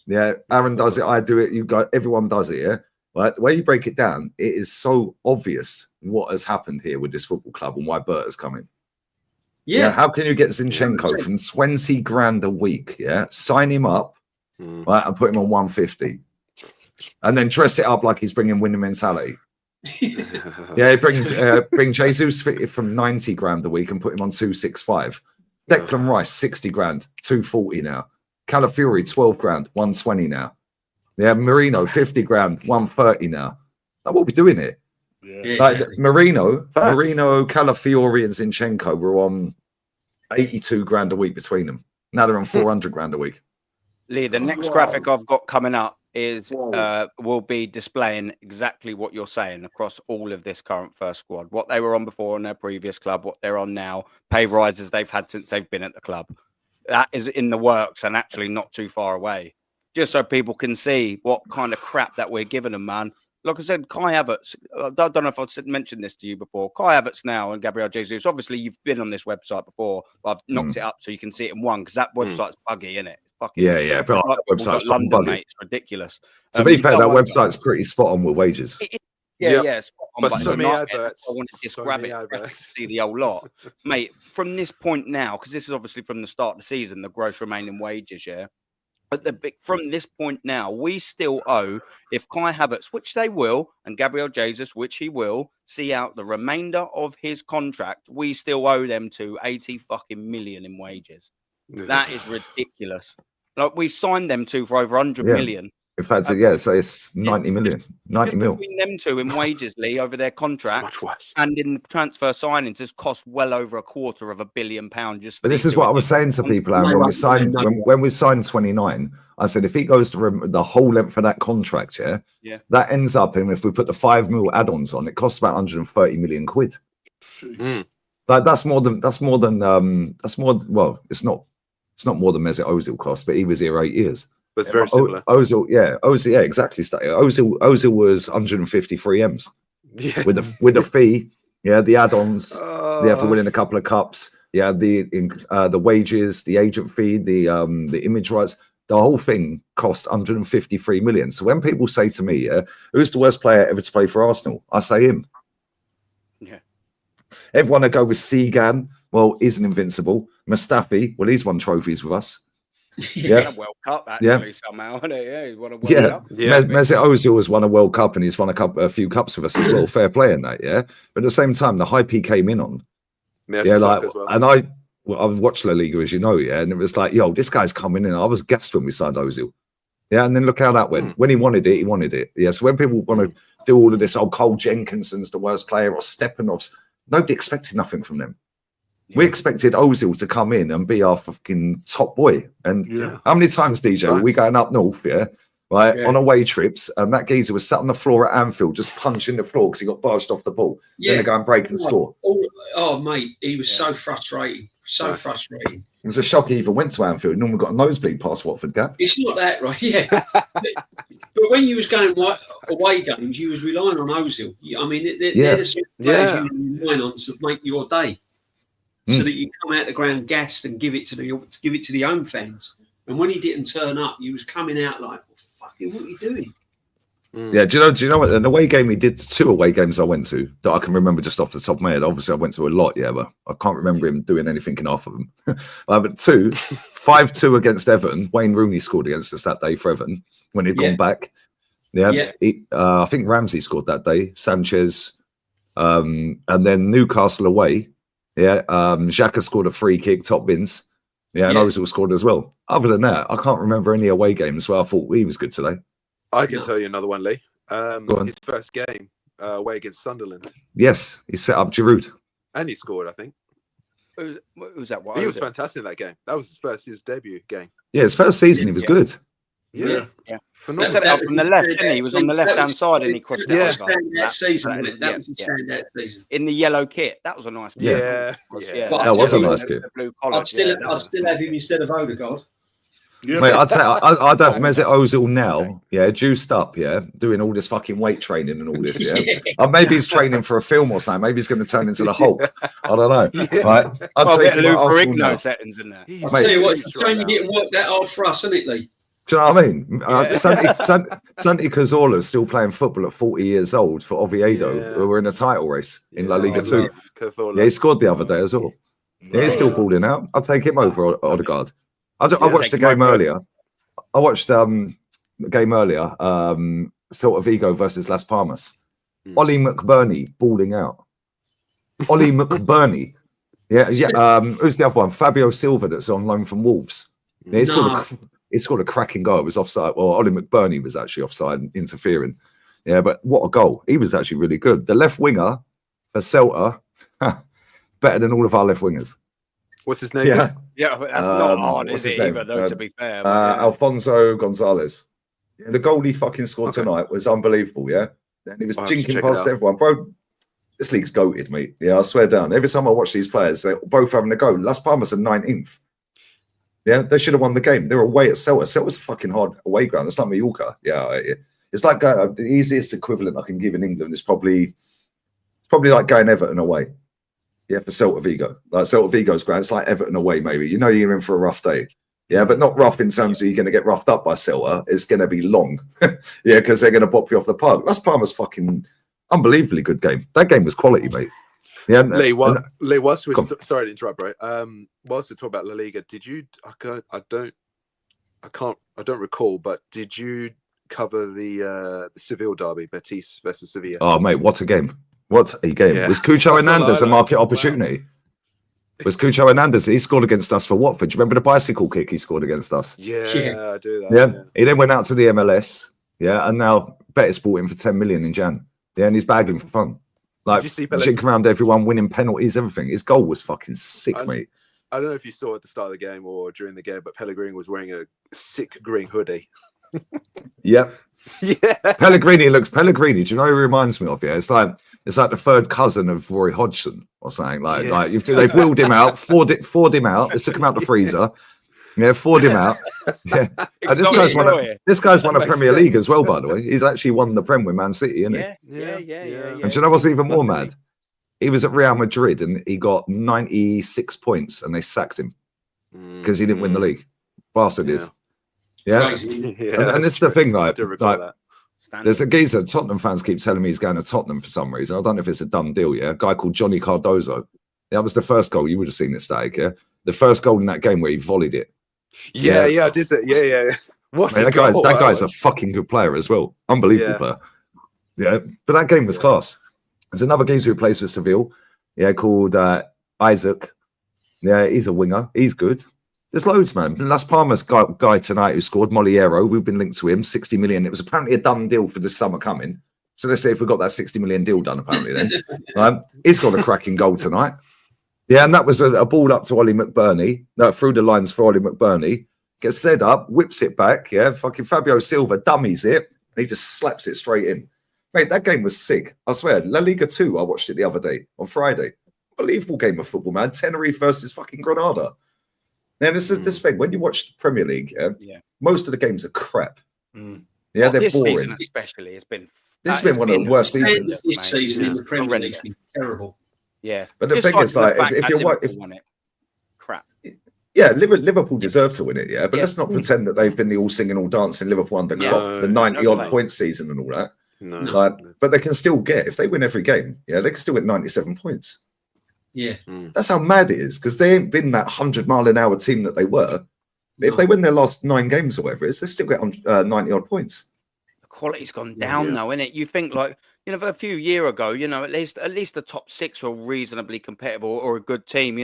yeah, Aaron does it, I do it, you got, everyone does it, yeah? Right? The way you break it down, it is so obvious what has happened here with this football club and why Bert has come in. Yeah. How can you get Zinchenko from 20 grand a week? Yeah. Sign him up, right, and put him on 150. And then dress it up like he's bringing winning mentality. Yeah. Bring Jesus from 90 grand a week and put him on 265. Declan Rice, 60 grand, 240 now. Calafiori, 12 grand, 120 now. Yeah. Marino, 50 grand, 130 now. Like, what are we doing here? Yeah. Like Marino, Calafiori, and Zinchenko were on 82 grand a week between them. Now they're on 400 grand a week. Lee, the next graphic I've got coming up is will be displaying exactly what you're saying across all of this current first squad. What they were on before in their previous club, what they're on now, pay rises they've had since they've been at the club. That is in the works and actually not too far away. Just so people can see what kind of crap that we're giving them, man. Like I said, Kai Havertz, I don't know if I've mentioned this to you before. Kai Havertz now and Gabriel Jesus. Obviously, you've been on this website before, but I've knocked it up so you can see it in one because that website's buggy, isn't it? Fucking, yeah. But like that website's like London, buggy. Mate. It's ridiculous. To be fair, that website's pretty spot on with wages. Yeah. Spot on, but so many adverts. I want to just grab it to see the whole lot. Mate, from this point now, because this is obviously from the start of the season, the gross remaining wages, yeah. From this point now, we still owe, if Kai Havertz, which they will, and Gabriel Jesus, which he will, see out the remainder of his contract, we still owe them to 80 fucking million in wages. That is ridiculous. Like, we signed them to for over 100 million. In fact, so it's 90 million. 90 mil. Between them two in wages, Lee, over their contract and in transfer signings, has cost well over £250 million just for. But this is what I was saying to people, Aaron, when we signed 29, I said if he goes to the whole length of that contract, that ends up in, if we put the 5 mil add-ons on, it costs about 130 million quid. Like that's more than well, it's not more than Mesut Ozil cost, but he was here 8 years. But it's very similar. Ozil, exactly. Ozil was 153 M's with a fee, the add-ons, for winning a couple of cups, the wages, the agent fee, the image rights, the whole thing cost 153 million. So when people say to me, who's the worst player ever to play for Arsenal? I say him. Yeah. Everyone would go with Segan. Well, he's an invincible. Mustafi, well, he's won trophies with us. Yeah, a World Cup actually somehow. Yeah, he won a World Cup. Mesut Ozil has won a World Cup and he's won a few cups with us as well. Fair play in that, But at the same time, the hype he came in on, and I watched La Liga, as you know, and it was like, yo, this guy's coming in. I was gassed when we signed Ozil, and then look how that went. When he wanted it, he wanted it. Yeah, so when people want to do all of this, Cole Jenkinson's the worst player or Stepanov's, nobody expected nothing from them. We expected Ozil to come in and be our fucking top boy. And how many times, DJ, were we going up north, on away trips, and that geezer was sat on the floor at Anfield just punching the floor because he got barged off the ball. Then they go and break and score. Oh, mate, he was so frustrating. Frustrating. It was a shock he even went to Anfield. Normally got a nosebleed past Watford Gap. It's not that, right? Yeah. but when you was going away games, you was relying on Ozil. I mean, they're the sort of players you rely on to make your day. So that you come out the ground gassed and give it to the home fans. And when he didn't turn up, he was coming out like, "Fucking, what are you doing?" Yeah, do you know what? An away game he did, 2 away games I went to that I can remember just off the top of my head. Obviously, I went to a lot, but I can't remember him doing anything in half of them. But 2, 5-2 against Everton. Wayne Rooney scored against us that day for Everton when he'd gone back. I think Ramsey scored that day. Sanchez, and then Newcastle away. Xhaka scored a free kick, top bins. And Ozil scored as well. Other than that, I can't remember any away games where I thought he was good today. I can tell you another one, Lee. His first game away against Sunderland. Yes, he set up Giroud. And he scored, I think. Was that? He was fantastic in that game. That was his debut game. Yeah, his first season, he was good. Yeah. He set it up from the left, didn't he? He was on the left-hand side and he crossed it over. That season, that was a standout season. In the yellow kit. That was a nice kit. That was a nice kit. I'd still have him instead of Odegaard. Yeah. Mate, I'd say I'd have Mesut Ozil now, juiced up, doing all this fucking weight training and all this, maybe he's training for a film or something. Maybe he's going to turn into the Hulk. I don't know. Right? I'd take him Ferrigno settings in there. I'll tell you what, it's trying to get work that hard for us, isn't it, Lee? Do you know what I mean? Santi Cazorla is still playing football at 40 years old for Oviedo, who were in a title race in La Liga 2. He scored the other day as well. He's still balling out. I'll take him over Odegaard. I watched the game earlier. I watched the game earlier, Celta Vigo versus Las Palmas. Ollie McBurney balling out. Ollie McBurney. Who's the other one? Fabio Silva that's on loan from Wolves. He scored a cracking goal. It was offside. Well, Ollie McBurney was actually offside, interfering. Yeah, but what a goal. He was actually really good. The left winger for Celta, better than all of our left wingers. What's his name? Yeah, that's not hard, is it, either, though, to be fair. Alfonso Gonzalez. Yeah, the goal he fucking scored tonight was unbelievable, And he was jinking past everyone. Bro, this league's goated, mate. Yeah, I swear down. Every time I watch these players, they're both having a go. Las Palmas are 19th. Yeah, they should have won the game. They're away at Celta. Celta's a fucking hard away ground. It's like Mallorca. Yeah, it's like the easiest equivalent I can give in England is probably like going Everton away. Yeah, for Celta Vigo. Like Celta Vigo's ground. It's like Everton away, maybe. You know you're in for a rough day. Yeah, but not rough in terms of you're going to get roughed up by Celta. It's going to be long. Because they're going to pop you off the park. Las Palmas fucking unbelievably good game. That game was quality, mate. Yeah, Lee, whilst we're sorry to interrupt, bro. Whilst we talk about La Liga, did you? I don't recall, but did you cover the Seville derby, Betis versus Sevilla? Oh, mate, what a game! What a game! Yeah. Was Cucho Hernandez a market opportunity? Wow. Was Cucho Hernandez? He scored against us for Watford. Do you remember the bicycle kick he scored against us? Yeah, I do that. Yeah, he then went out to the MLS. Yeah, and now Betis bought him for 10 million in Jan. Yeah, and he's bagging for fun. Like, jinking around everyone, winning penalties, everything. His goal was fucking sick, mate. I don't know if you saw at the start of the game or during the game, but Pellegrini was wearing a sick green hoodie. Yeah. Pellegrini. Do you know who he reminds me of? Yeah, it's like the third cousin of Roy Hodgson or something. They've wheeled him out, fought him out. They took him out the freezer. Yeah, fought him out. Yeah, this guy's won a Premier League as well, by the way. He's actually won the Prem with Man City, isn't he? Yeah. And do you know what's even more mad? He was at Real Madrid and he got 96 points and they sacked him because he didn't win the league. Bastard is. Yeah, and it's the thing, like there's a geezer. Tottenham fans keep telling me he's going to Tottenham for some reason. I don't know if it's a dumb deal. Yeah, a guy called Johnny Cardozo. That was the first goal. You would have seen it, Static. Yeah, the first goal in that game where he volleyed it. Yeah, I did it. Yeah. That guy's a fucking good player as well. Unbelievable player. Yeah, but that game was class. There's another geezer who plays for Seville. Yeah, called Isaac. Yeah, he's a winger. He's good. There's loads, man. Las Palmas guy tonight who scored, Moliero. We've been linked to him. 60 million. It was apparently a done deal for this summer coming. So let's see if we got that 60 million deal done. Apparently, then he's got a cracking goal tonight. Yeah, and that was a ball up to Ollie McBurney. No, through the lines for Ollie McBurney. Gets set up, whips it back. Yeah, fucking Fabio Silva dummies it. And he just slaps it straight in. Mate, that game was sick. I swear. La Liga 2, I watched it the other day on Friday. Unbelievable game of football, man. Tenerife versus fucking Granada. Now, this is this thing. When you watch the Premier League, most of the games are crap. Yeah, they're boring. Season especially, it's been one of the worst seasons. This season in the Premier League has been terrible. Yeah, but the thing is, like, if you're crap. Yeah, Liverpool deserve to win it. Yeah, but let's not pretend that they've been the all singing, all dancing Liverpool under Klopp, the 90-odd point season and all that. No, but they can still get, if they win every game, they can still get 97 points. Yeah, that's how mad it is, because they ain't been that 100-mile-an-hour team that they were. If they win their last 9 games or whatever it is, they still get 90-odd points. The quality's gone down though, innit? You think, like, a few years ago, at least the top 6 were reasonably competitive or a good team,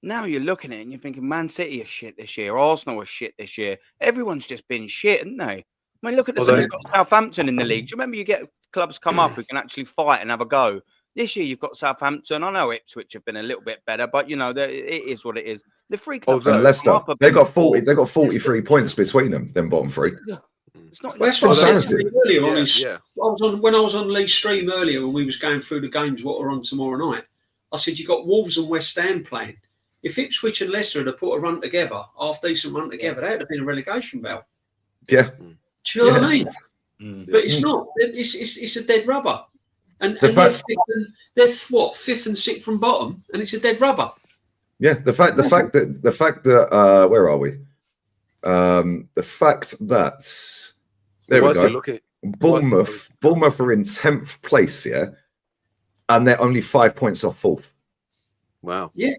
Now you're looking at it and you're thinking, Man City are shit this year, Arsenal are shit this year. Everyone's just been shit, haven't they? I mean, look at this. You've got Southampton in the league. Do you remember you get clubs come up who can actually fight and have a go? This year you've got Southampton. I know Ipswich have been a little bit better, but you know it is what it is. The three clubs. And Leicester, they got 40. They got 43 points between them. Them bottom three. It's not. Well, that's what I said to you earlier on. When I was on Lee's stream earlier when we was going through the games what are on tomorrow night. I said you got Wolves and West Ham playing. If Ipswich and Leicester had put a run together, half decent run together, that would have been a relegation battle. Yeah. Do you know what I mean? But it's not. It's a dead rubber. And they're fifth and sixth from bottom, and it's a dead rubber. Yeah, the fact that where are we? The fact that there we go. Bournemouth are in 10th place, yeah, and they're only 5 points off 4th. Wow. Yeah.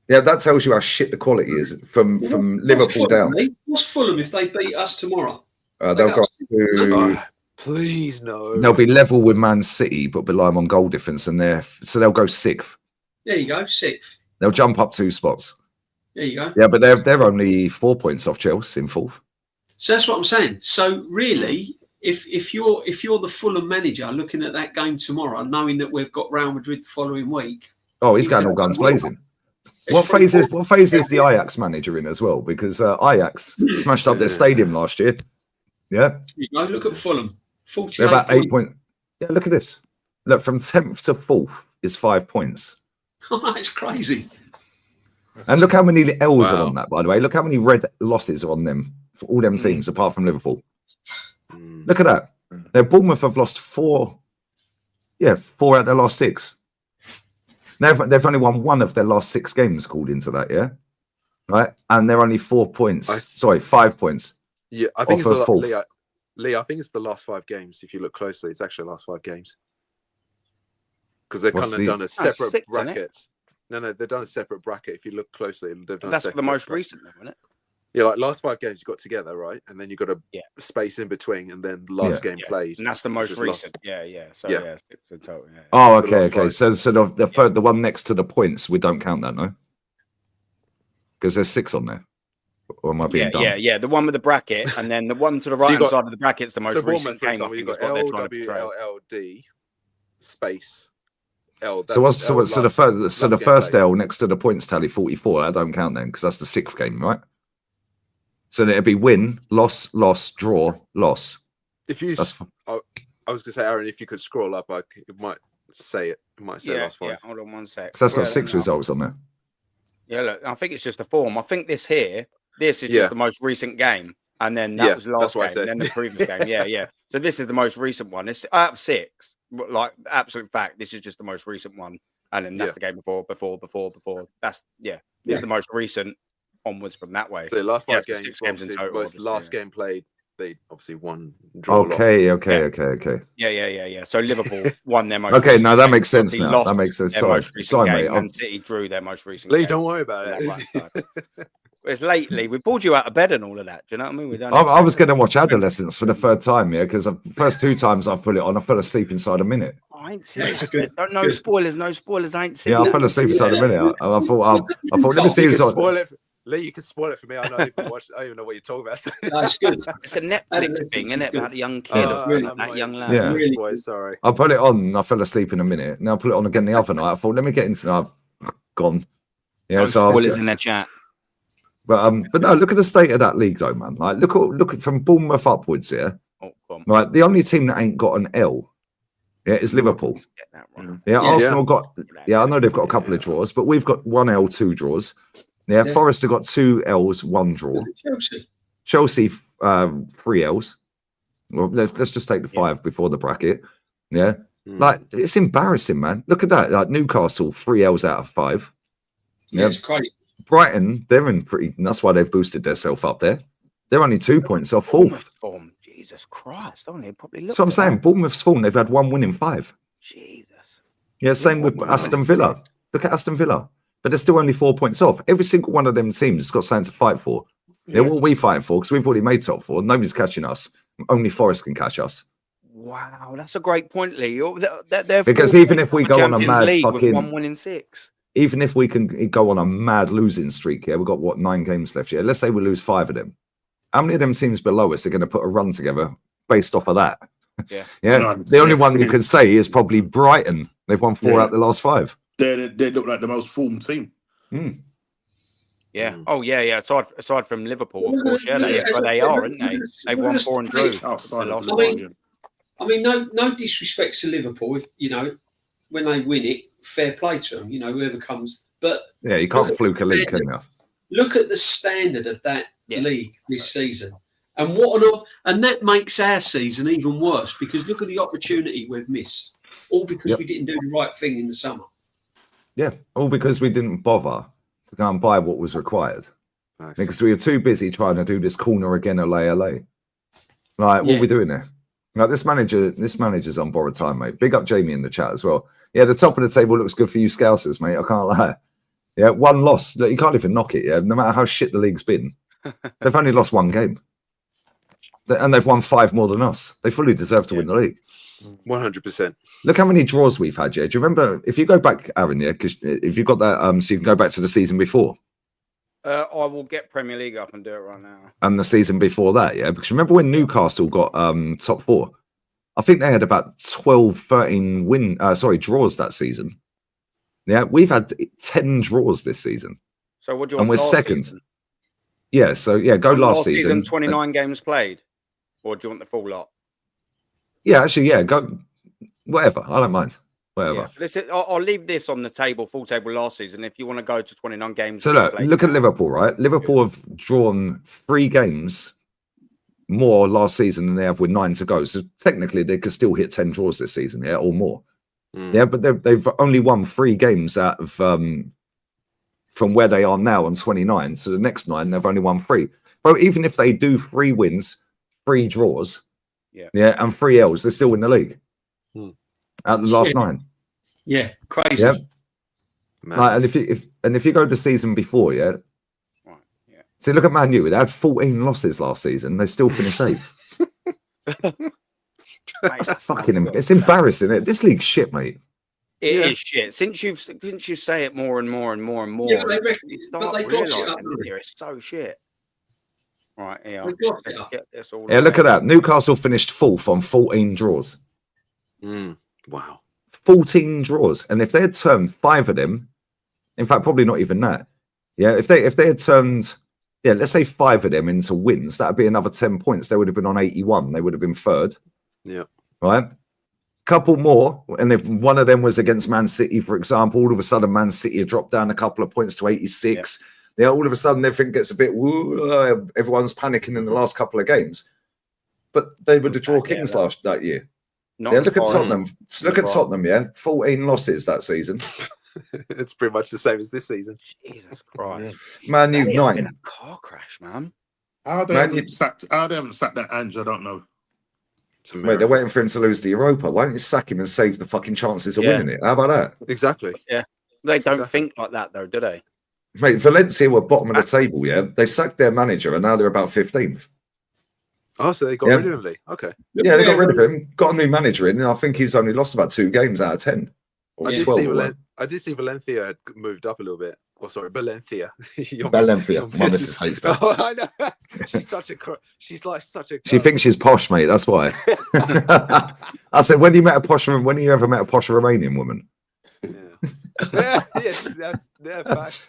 Yeah, that tells you how shit the quality is from Liverpool down. What's Fulham if they beat us tomorrow? They'll go to. Please no. They'll be level with Man City, but below them on goal difference, and they'll go 6th. There you go, 6th. They'll jump up 2 spots. There you go. Yeah, but they're only 4 points off Chelsea in 4th. So that's what I'm saying. So really, if you're the Fulham manager looking at that game tomorrow, knowing that we've got Real Madrid the following week, he's going all guns blazing. What phase is the Ajax manager in as well? Because Ajax smashed up their stadium last year. Yeah. You know, look at Fulham. They're about 8 points. Yeah, look at this. Look, from 10th to 4th is 5 points. Oh, that's crazy. And look how many L's are on that, by the way. Look how many red losses are on them for all them teams, apart from Liverpool. Look at that. Now, Bournemouth have lost 4. Yeah, 4 out of their last 6. They've only won 1 of their last 6 games called into that, yeah? Right? And they're only 4 points. 5 points. Yeah, I think it's Lee, I think it's the last 5 games. If you look closely, it's actually the last 5 games. Because they've kind of done a separate bracket. No, they've done a separate bracket. If you look closely, they've done that's for the most recent, isn't it? Yeah, like last 5 games you got together, right? And then you got a space in between, and then last game played. And that's the most recent. Yeah. So 6 in total. Yeah. Oh, okay. So the one next to the points, we don't count that, no? Because there's 6 on there. Or am I being dumb? Yeah. The one with the bracket, and then the one to the right hand side of the bracket's the most recent game. I think you've got LWLLD space L. So the first L next to the points tally 44. I don't count then because that's the 6th game, right? So it'd be win, loss, draw, loss. If you, I was gonna say, Aaron, if you could scroll up, it might say it. It might say last 5. Yeah, hold on 1 sec. So that's got 6 results on there. Yeah, look, I think it's just a form. I think this is just the most recent game, and then that was last game, and then the previous game. Yeah. So this is the most recent one. It's out of 6. Like absolute fact, this is just the most recent one, and then that's the game before. That's This is the most recent onwards from that way. So the last 5 games, 6 games in total. Last game played, they obviously won. Okay. Yeah. So Liverpool won their most. Okay, now that makes sense. Now that makes sense. Sorry, mate. And City drew their most recent. Lee, don't worry about it. It's lately we pulled you out of bed and all of that. Do you know what I mean? We don't. I was going to watch Adolescence for the 3rd time, because the first 2 times I've put it on, I fell asleep inside a minute. I ain't seen it. No spoilers. I ain't seen it. Yeah, I fell asleep inside a minute. I thought, let me see. Spoil it. Lee, you can spoil it for me. I don't even know what you're talking about. That's good. It's a Netflix thing, isn't it? About a young kid, that young lad. Yeah. Really sorry. I put it on and I fell asleep in a minute. Now I put it on again the other night. I thought, let me get into it. I've gone. Yeah, so spoilers in the chat. But no, look at the state of that league, though, man. Like, look at from Bournemouth upwards here. Right, the only team that ain't got an L, is Liverpool. Yeah, Arsenal got. Yeah, I know they've got a couple of draws, but we've got 1 L, 2 draws. Yeah, Forest have got 2 L's, 1 draw. Chelsea 3 L's. Well, let's just take the 5 before the bracket. Yeah, like it's embarrassing, man. Look at that. Like Newcastle 3 L's out of 5. Yeah, it's crazy. Brighton, they're in pretty. That's why they've boosted themselves up there. They're only 2 points off 4th. Form, Jesus Christ! Only probably. So I'm saying Bournemouth's form. They've had 1 win in 5. Jesus. Yeah, same with Aston Villa. Look at Aston Villa, but they're still only 4 points off. Every single one of them teams has got something to fight for. Yeah, what are we fighting for? Because we've already made top 4. Nobody's catching us. Only Forest can catch us. Wow, that's a great point, Lee. Because even if we go on a mad fucking 1 win in 6. Even if we can go on a mad losing streak, we've got 9 games left. Let's say we lose 5 of them. How many of them teams below us are going to put a run together based off of that? Yeah. The only one you could say is probably Brighton, They've won 4 out of the last 5. They look like the most formed team. Yeah. Oh, yeah. Aside from Liverpool, of course. Yeah, they are, aren't they? They've won 4 and drew. I mean, no disrespect to Liverpool. You know, when they win it, fair play to them. You know, whoever comes. But yeah, you can't fluke a league, can you? Look at the standard of that league this season, and and that makes our season even worse because look at the opportunity we've missed, all because we didn't do the right thing in the summer. Yeah, all because we didn't bother to go and buy what was required. Nice. Because we were too busy trying to do this corner again, LA. Like, what are we doing there? Like, this manager's on borrowed time, mate. Big up Jamie in the chat as well. Yeah, the top of the table looks good for you Scousers, mate. I can't lie. Yeah, 1 loss. You can't even knock it, yeah, no matter how shit the league's been. They've only lost 1 game. And they've won 5 more than us. They fully deserve to win the league. 100%. Look how many draws we've had, yeah? Do you remember, if you go back, Aaron, yeah, because if you've got that, so you can go back to the season before. I will get Premier League up and do it right now. And the season before that, yeah? Because remember when Newcastle got top 4? I think they had about 12, 13 draws that season. Yeah, we've had 10 draws this season. So what do you want? And we're second. Season? Yeah, so yeah, go last season. 29 games played, or do you want the full lot? Yeah, actually, yeah, go whatever. I don't mind. Whatever. Yeah. Listen, I'll leave this on the table, full table last season. If you want to go to 29 games. So look at Liverpool, right? Liverpool have drawn 3 games more last season than they have with 9 to go. So technically, they could still hit 10 draws this season, yeah, or more. Yeah, but they've only won 3 games out of from where they are now on 29. So the next 9, they've only won 3. But even if they do 3 wins, 3 draws, and 3 L's, they still win the league. Out of the last 9. Yeah, crazy. Yeah. Like, and if you go to the season before, see, look at Man U. They had 14 losses last season. They still finished 8th. It's embarrassing. This league's shit, mate. It is shit. Since you say it more and more and more and more, but they got it up. It's so shit. Right, yeah. Look at that. Newcastle finished 4th on 14 draws. Wow. 14 draws. And if they had turned 5 of them, in fact, probably not even that. Yeah, if they had turned, let's say 5 of them into wins, that would be another 10 points. They would have been on 81. They would have been 3rd. Yeah. Right? Couple more, and if one of them was against Man City, for example, all of a sudden Man City had dropped down a couple of points to 86. Yeah, all of a sudden everything gets a bit everyone's panicking in the last couple of games. But they were the draw kings that year. Look at Tottenham. Look at Tottenham, 14 losses that season. It's pretty much the same as this season. Jesus Christ. Man U 9. In a car crash, man. How they haven't sacked that Ange, I don't know. Wait, they're waiting for him to lose the Europa. Why don't you sack him and save the fucking chances of winning it? How about that? Exactly. Yeah. They don't think like that, though, do they? Mate, Valencia were bottom of the table, yeah? They sacked their manager, and now they're about 15th. Oh, so they got rid of him, okay. Yeah, they got rid of him. Got a new manager in, and I think he's only lost about 2 games out of 10. I did see Valencia had moved up a little bit. Oh, sorry, Valencia. Valencia. My missus hates that. Oh, I know. She's like such a. She thinks she's posh, mate. That's why. I said, when you ever met a posh Romanian woman? That's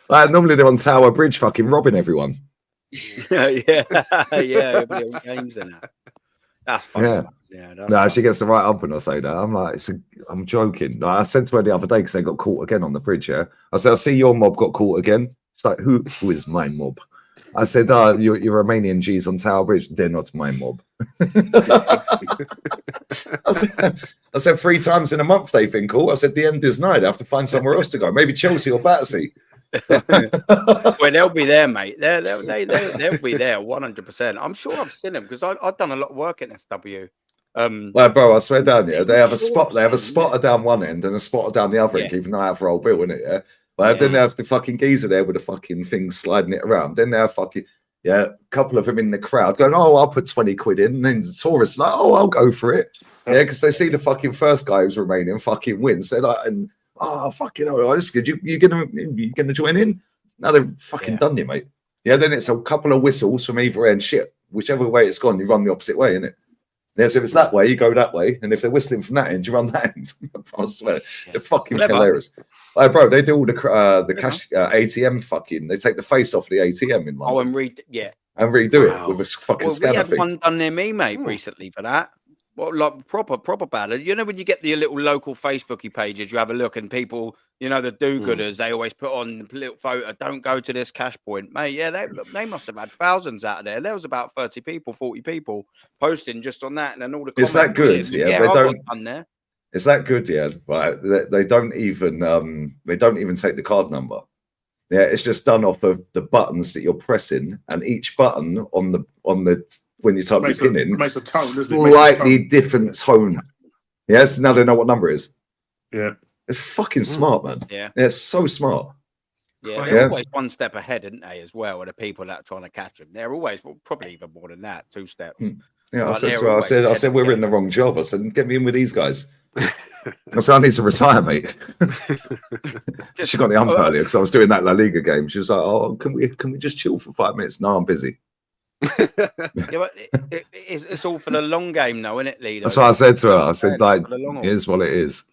fact. Normally they're on Tower Bridge, fucking robbing everyone. Games in that. That's funny. No, she gets the right up when I say that. I'm like, I'm joking. Like, I said to her the other day because they got caught again on the bridge. Yeah, I said, I see your mob got caught again. She's like, who is my mob? I said, your Romanian G's on Tower Bridge. They're not my mob. I said 3 times in a month they think cool. I said the end is night. I have to find somewhere else to go. Maybe Chelsea or Battersea. Well, they'll be there, mate. They'll be there 100%. I'm sure I've seen them because I've done a lot of work in SW. Like, bro, I swear down, they have a spot. They have a spotter down one end and a spotter down the other end, keeping an eye out for old Bill, innit? Yeah. But then they have the fucking geezer there with the fucking thing sliding it around. Then they have fucking a couple of them in the crowd going, "Oh, I'll put 20 quid in." And then the tourists like, "Oh, I'll go for it." Yeah, because they see the fucking first guy who's Romanian fucking wins. They're like, "And fucking hell, that's good. You gonna join in?" Now they've fucking done you, mate. Yeah, then it's a couple of whistles from either end. Shit, whichever way it's gone, you run the opposite way, innit? Yeah, so if it's that way, you go that way, and if they're whistling from that end, you run that end. I swear, they're fucking hilarious. Oh, bro, they do all the cash ATM fucking. They take the face off the ATM in London. Oh, and redo it with a fucking scanner we had thing. one done near me, mate, recently for that. Well, like proper bad. You know, when you get the little local Facebooky pages, you have a look, and people, you know, the do-gooders, they always put on the little photo, don't go to this cash point. Mate, yeah, they must have had thousands out of there. There was about 30 people, 40 people posting just on that, and then all the comments. Is that good? Yeah, they don't. Done there. Is that good? Yeah, right. They don't even take the card number. Yeah, it's just done off of the buttons that you're pressing, and each button on the when you type your pin in, slightly different tone. Yes, now they know what number it is. Yeah, it's fucking smart, man. Yeah, it's so smart. Yeah, they're always one step ahead, aren't they? As well, of the people that are trying to catch them. They're always probably even more than that, 2 steps. Yeah, I said we're in the wrong job. I said, get me in with these guys. I said, I need to retire, mate. She got the ump earlier because I was doing that La Liga game. She was like, "Oh, can we just chill for 5 minutes?" No, I'm busy. Yeah, but it's all for the long game, though, isn't it, Lee? That's what I said to her. I said, like, it is what it is.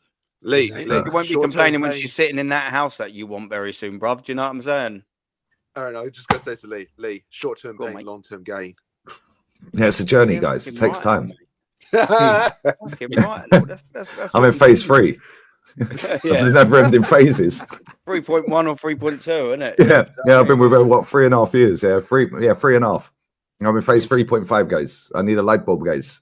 Lee, you won't be complaining when she's sitting in that house that you want very soon, bruv. Do you know what I'm saying? I don't know. Just gotta say to Lee, short-term gain, long-term gain. Yeah, it's a journey, guys. It takes time. That's I'm in phase 3. Yeah, never ending phases. 3.1 or 3.2, isn't it? Yeah. I've been with her 3.5 years. Yeah, 3.5. I'm in phase 3.5, guys. I need a light bulb, guys.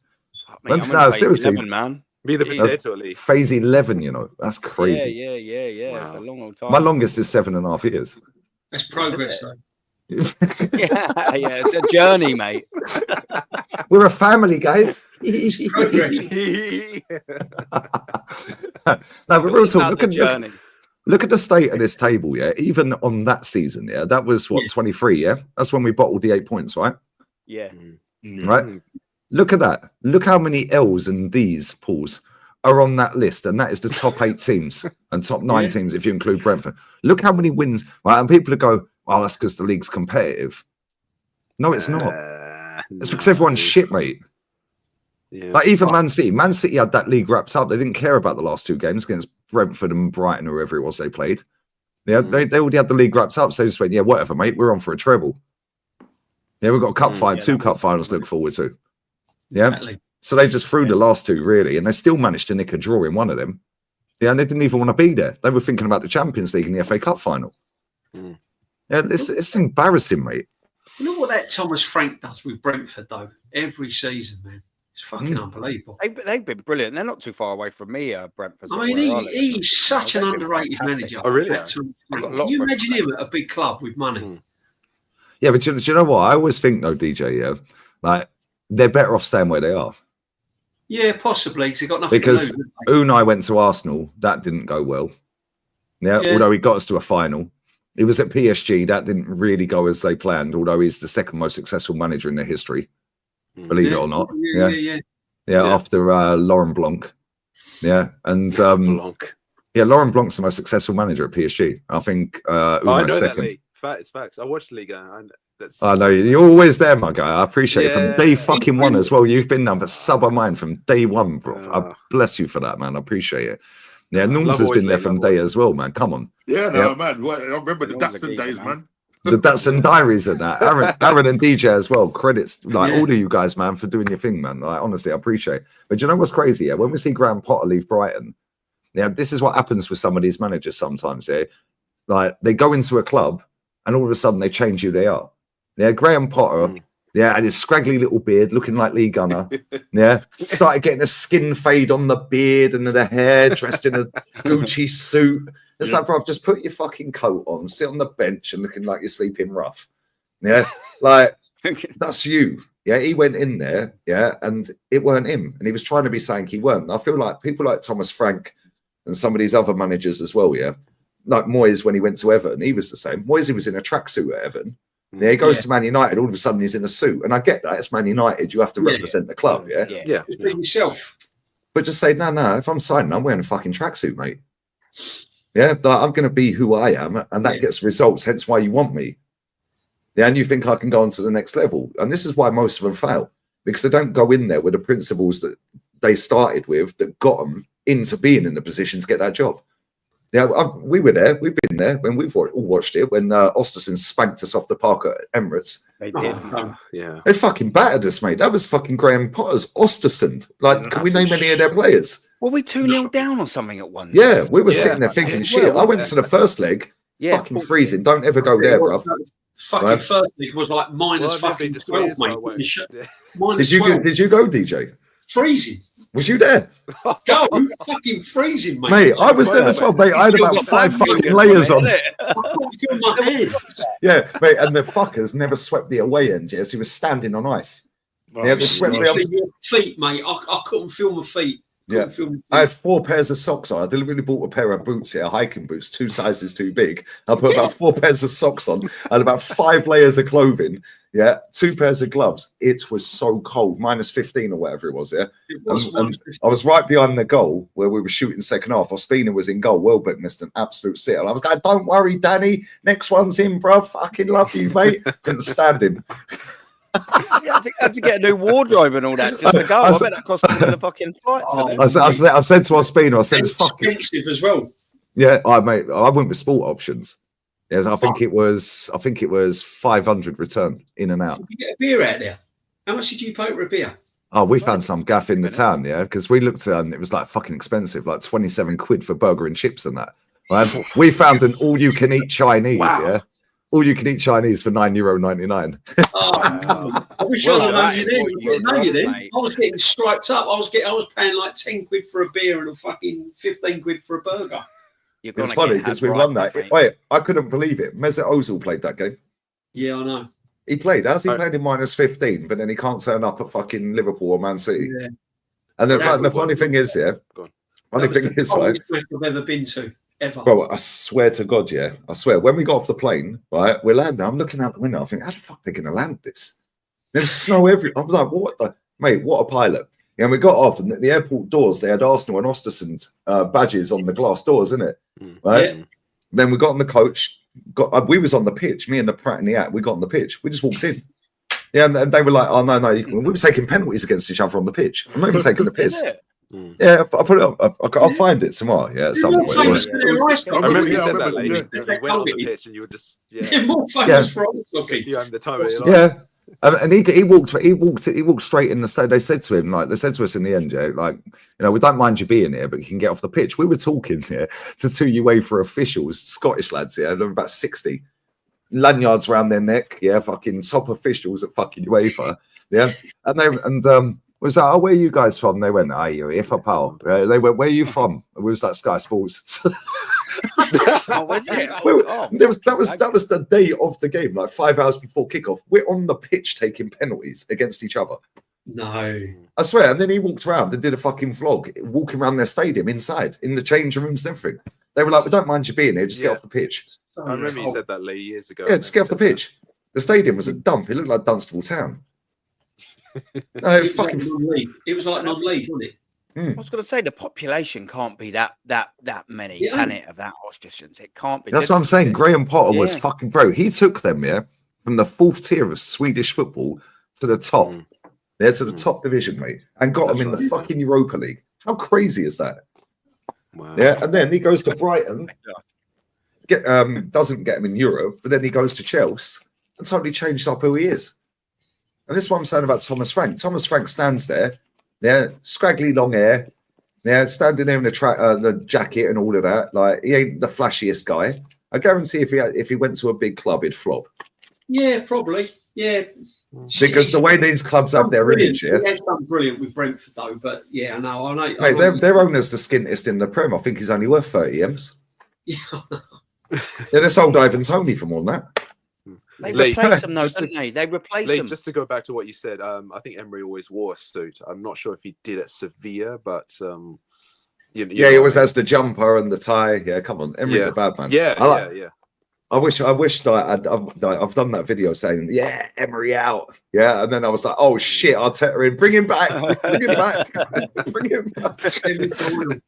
No, seriously, 11, man. Be the potato, Lee. Phase 11, you know, that's crazy. Yeah. Wow. It's a long old time. My longest is 7.5 years. That's progress, though. Yeah, it's a journey, mate. We're a family, guys. Progress. No, but real talk. Look at the state of this table. Yeah, even on that season. Yeah, that was 23. Yeah, that's when we bottled the 8 points, right? Yeah. Right. Look at that. Look how many L's and D's, Pauls, are on that list, and that is the top 8 teams and top 9 teams if you include Brentford. Look how many wins. Right, and people go, "Oh, that's because the league's competitive." No, it's not. It's because everyone's shit, mate. Yeah. Like even Man City had that league wrapped up. They didn't care about the last 2 games against Brentford and Brighton or whoever it was they played. Yeah, they already had the league wrapped up, so they just went, "Yeah, whatever, mate. We're on for a treble." Yeah, we've got a cup final, 2 cup finals to look forward to. Yeah, exactly. So they just threw the last 2 really, and they still managed to nick a draw in one of them. Yeah, and they didn't even want to be there. They were thinking about the Champions League and the FA Cup final. Yeah, it's embarrassing, mate. You know what that Thomas Frank does with Brentford though? Every season, man, it's fucking unbelievable. They've been brilliant. They're not too far away from me, Brentford. I mean, he's such an underrated manager. Oh, really? Can you imagine him at a big club with money? Yeah, but do you know what? I always think though, DJ, yeah, like they're better off staying where they are. Yeah, possibly because they got nothing because to lose. Unai went to Arsenal, that didn't go well. Yeah, although he got us to a final. He was at PSG, that didn't really go as they planned, although he's the 2nd most successful manager in their history, believe it or not. Yeah, after Laurent Blanc. Yeah, and Laurent Blanc's the most successful manager at PSG. I think I know 2nd. that, Lee. Facts. I watched Liga. I know you're always there, my guy. I appreciate it from day fucking 1 as well. You've been number sub of mine from day 1, bro. I bless you for that, man. I appreciate it. Yeah, Norms has been there from day as well, man. Come on. Yeah, no, man. I remember the Datsun days, man. The Datsun diaries and that. Aaron and DJ as well. Credits, like all of you guys, man, for doing your thing, man. Like, honestly, I appreciate it. But do you know what's crazy? Yeah, when we see Graham Potter leave Brighton, this is what happens with some of these managers sometimes. Yeah, like they go into a club and all of a sudden they change who they are. Yeah, Graham Potter. Yeah, and his scraggly little beard, looking like Lee Gunner. Yeah, started getting a skin fade on the beard and the hair, dressed in a Gucci suit. It's like, bro, just put your fucking coat on, sit on the bench, and looking like you're sleeping rough. Yeah, like that's you. Yeah, he went in there. Yeah, and it weren't him, and he was trying to be saying he weren't. I feel like people like Thomas Frank and some of these other managers as well. Yeah, like Moyes when he went to Everton, he was the same. Moyes, he was in a tracksuit at Everton. Yeah, he goes to Man United. All of a sudden, he's in a suit, and I get that. It's Man United. You have to represent the club. Yeah. Just be yourself. But just say, no. If I'm signing, I'm wearing a fucking tracksuit, mate. Yeah, I'm going to be who I am, and that gets results. Hence, why you want me. Yeah, and you think I can go on to the next level, and this is why most of them fail. because they don't go in there with the principles that they started with that got them into being in the position to get that job. Yeah, we were there. We've been there when we've all watched it. When Osterson spanked us off the park at Emirates. They did. Yeah. They fucking battered us, mate. That was fucking Graham Potter's Osterson. Like, can we name any of their players? Were we 2-0 down or something at one? Yeah, we were sitting there thinking, shit. I went to the first leg. Fucking freezing. Don't ever go there, bro. Fucking first leg was like minus fucking 12, mate. Did you go, DJ? Freezing. Was you there? Go, fucking freezing, mate. Mate, I was there as well, mate. I had about 5 fucking layers on. I can't feel my hands. Yeah, mate, and the fuckers never swept the away end, yes. He was standing on ice. Yeah, they swept your feet, mate. I couldn't feel my feet. I had 4 pairs of socks on. I deliberately bought a pair of boots here, hiking boots, 2 sizes too big. I put about 4 pairs of socks on. I had about 5 layers of clothing. Yeah, 2 pairs of gloves. It was so cold, minus 15 or whatever it was. Yeah, and I was right behind the goal where we were shooting second half. Ospina was in goal. Welbeck missed an absolute sitter. I was like, "Don't worry, Danny. Next one's in, bro. Fucking love you, mate." Couldn't stand him. I had to get a new wardrobe and all that just to go. I bet that cost me the fucking flights. I said to Ospina, I said, "It's fucking expensive as well." Yeah, I went with sport options. Yes, I think it was 500 return in and out. Did you get a beer out there? How much did you pay for a beer? Oh, we found some gaff in the town, yeah, because we looked at it and it was like fucking expensive, like 27 quid for burger and chips and that. Right? We found an all-you-can-eat Chinese, yeah, all-you-can-eat Chinese for €9.99. I wish I'd have known you then. I was getting striped up. I was paying like 10 quid for a beer and a fucking 15 quid for a burger. It's funny because we won that. Wait, I couldn't believe it. Mesut Ozil played that game. Yeah, I know. He played. How's he played in minus 15, but then he can't turn up at fucking Liverpool or Man City? Yeah. And the funny thing is, right? I've ever been to, ever. Bro, I swear to God, yeah. I swear. When we got off the plane, right, we're landing. I'm looking out the window. I think, how the fuck are they going to land this? There's snow everywhere. I'm like, what the? Mate, what a pilot. Yeah, and we got off, and at the airport doors, they had Arsenal and Osterson's badges on the glass doors, isn't it? Right? Yeah. Then we got on the coach. We was on the pitch, me and the Pratt and the At. We got on the pitch. We just walked in. Yeah, and they were like, "Oh no, we were taking penalties against each other on the pitch. I'm not even taking the piss." Yeah, I'll put it up. I'll find it tomorrow. Yeah, at some point. I remember you said that, lady. You went on the pitch and you were just more famous for the time of your life. Yeah. And he walked straight in the state. They said to him, they said to us in the end, we don't mind you being here, but you can get off the pitch. We were talking here to 2 UEFA officials, Scottish lads here, they're about 60, lanyards around their neck, fucking top officials at fucking UEFA, and was that, where are you guys from? They went, you're here for pal. They went, where are you from? It was that Sky Sports. That was the day of the game, like 5 hours before kickoff. We're on the pitch taking penalties against each other. No, I swear. And then he walked around and did a fucking vlog, walking around their stadium inside, in the changing rooms and everything. They were like, "We don't mind you being here, just get off the pitch." I remember you said that, Lee, years ago. Yeah, just get off the pitch. The stadium was a dump. It looked like Dunstable Town. No, it was like non-league, wasn't it? I was going to say the population can't be that many, can it? Of that Ostrations, it can't be. That's what I'm saying. Graham Potter was fucking bro. He took them, from the 4th tier of Swedish football to the top, to the top division, mate, and got them in the fucking Europa League. How crazy is that? Wow. Yeah, and then he goes to Brighton, doesn't get him in Europe, but then he goes to Chelsea and totally changed up who he is. And this is what I'm saying about Thomas Frank. Thomas Frank stands there. Yeah, scraggly long hair. Yeah, standing there in the jacket and all of that. Like, he ain't the flashiest guy. I guarantee if he went to a big club, he'd flop. Yeah, probably. Yeah. Because the way these clubs have their image, He's done brilliant with Brentford, though. But yeah, I know. Mate, their owner's the skintest in the Prem. I think he's only worth 30 M's. Yeah. They sold Ivan Toney for more than that. They replace them, though, don't they? They replace them. Just to go back to what you said, I think Emery always wore a suit. I'm not sure if he did at Sevilla, but he always has the jumper and the tie. Yeah, come on, Emery's a bad man. Yeah. I wish that I've done that video saying, Emery out. Yeah, and then I was like, oh shit, Arteta in, bring him back, bring him back, bring him back.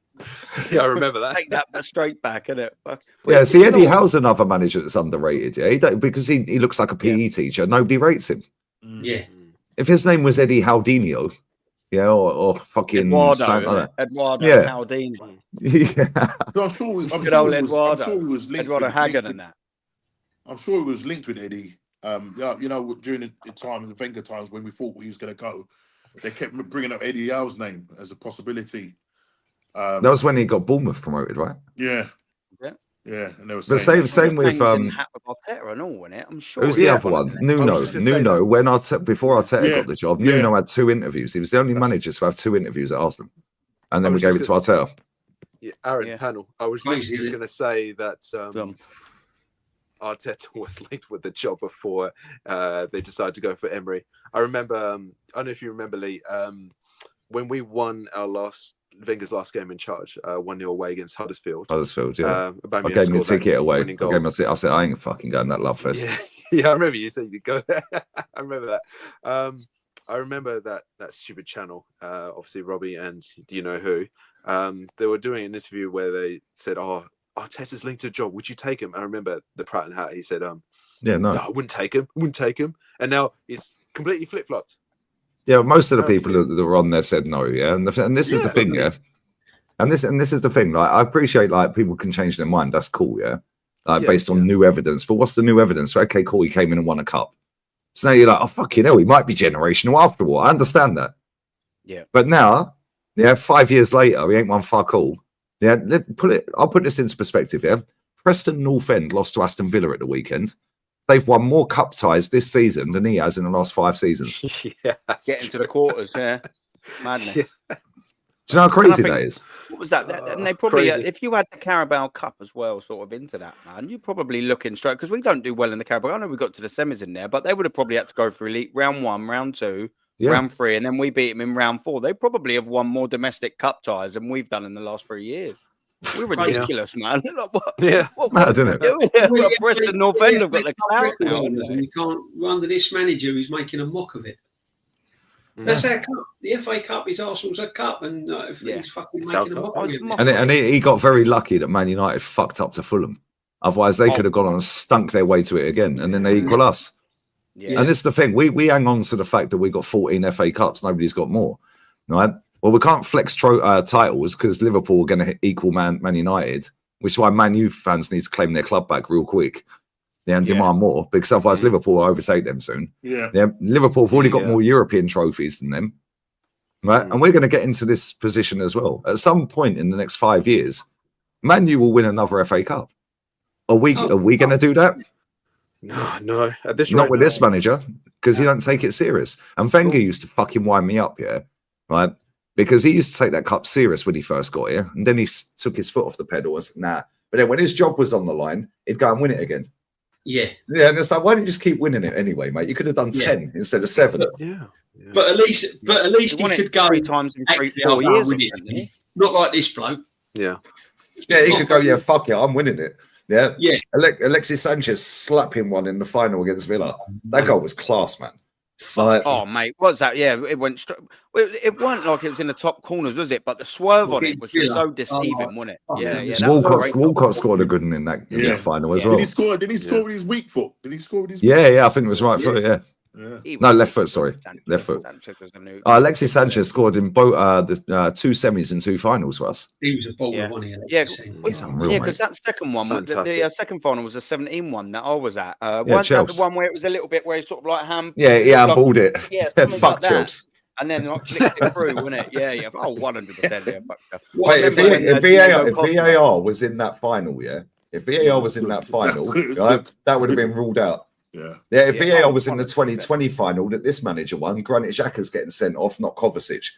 Yeah, I remember that. Take that straight back, innit? Yeah, see, Eddie Howe's another manager that's underrated, because he looks like a PE teacher. Nobody rates him. Yeah. if his name was Eddie Haldinho, or fucking Eduardo Haldinho. Yeah. So I'm sure. I'm Good sure old it was, Eduardo. I'm sure it was linked Eduardo with, Hagen and that. I'm sure it was linked with Eddie. You know, during the time, the Wenger times when we thought he was going to go, they kept bringing up Eddie Howe's name as a possibility. That was when he got Bournemouth promoted, right? Yeah. Yeah. Yeah, and they were The saying same with Arteta and all, wasn't it? I'm sure. Who's the other one? Nuno. When before Arteta got the job, Nuno had 2 interviews. He was the only manager to have 2 interviews at Arsenal, and then we gave it to Arteta. Yeah, Aaron panel. I was just going to say that Arteta was linked with the job before they decided to go for Emery. I remember. I don't know if you remember, Lee. When we won our Wenger's last game in charge, 1-0 away against Huddersfield. Yeah. I gave me a ticket away. I said, I ain't fucking going that love fest. Yeah, I remember you said you'd go there. I remember that. I remember that stupid channel. Obviously, Robbie and you know who. They were doing an interview where they said, "Oh, Arteta's linked to a job. Would you take him?" I remember the Pratt and Hat. He said, no, I wouldn't take him. And now he's completely flip flopped. Yeah, most of the people that were on there said no. Yeah, and this is the thing. Yeah, and this is the thing. Like, I appreciate people can change their mind. That's cool. Yeah, based on new evidence. But what's the new evidence? Okay, cool. He came in and won a cup. So now you're like, oh fucking hell, he might be generational after all. I understand that. Yeah. But now, 5 years later, he ain't won fuck all. Yeah, I'll put this into perspective. Yeah, Preston North End lost to Aston Villa at the weekend. They've won more cup ties this season than he has in the last 5 seasons. Getting to the quarters, madness. Do you know how crazy that is? What was that? And they probably, if you had the Carabao Cup as well, sort of into that, man, you're probably looking straight, because we don't do well in the Carabao. I know we got to the semis in there, but they would have probably had to go through Elite round 1, round 2, round 3, and then we beat them in round 4. They probably have won more domestic cup ties than we've done in the last 3 years. We're ridiculous, man. What isn't it? Preston North End have got the clout now. You can't under this manager who's making a mock of it. That's our cup. The FA Cup is Arsenal's a cup, and he's fucking making a mock of it. And he got very lucky that Man United fucked up to Fulham. Otherwise, they could have gone on and stunk their way to it again, and then they equal us. Yeah. And this is the thing. We hang on to the fact that we got 14 FA Cups. Nobody's got more. Right? Well, we can't flex titles because Liverpool are going to equal Man United, which is why Man U fans need to claim their club back real quick. And demand more, because otherwise Liverpool will overtake them soon. Liverpool have already got more European trophies than them. Right? And we're going to get into this position as well. At some point in the next 5 years, Man U will win another FA Cup. Are we going to do that? No. At this Not with this manager, because he don't take it serious. And Wenger used to fucking wind me up, right? Because he used to take that cup serious when he first got here, and then he took his foot off the pedal and said, nah. But then when his job was on the line, he'd go and win it again. Yeah, and it's like, why don't you just keep winning it anyway, mate? You could have done 10 instead of 7. But at least he could go 3 times in 3-4 years, wouldn't he? Not like this bloke. He could go, fuck it, I'm winning it. Alexis Sanchez slapping one in the final against Villa. That goal was class, man. Mate, what's that? Yeah, it went straight. It weren't like it was in the top corners, was it? But the swerve on it was just so deceiving, wasn't it? Walcott scored a good one in that final as well. Did he score with his weak foot? Did he score with his weak foot? I think it was right foot, No, left foot, sorry. Left foot. Alexis Sanchez scored in both the 2 semis and 2 finals for us. He was a baller, wasn't he? Because that second one, the second final was a 17 one that I was at. Wasn't that the one where it was a little bit where he sort of like hand... he handballed it. Fuck like Chelsea. And then like flicked it through, wasn't it? Yeah. Oh, 100%. Wait, if VAR was in that final, if VAR was in that final, that would have been ruled out. If VAR was in the 2020 final that this manager won, Granit Xhaka's getting sent off, not Kovacic.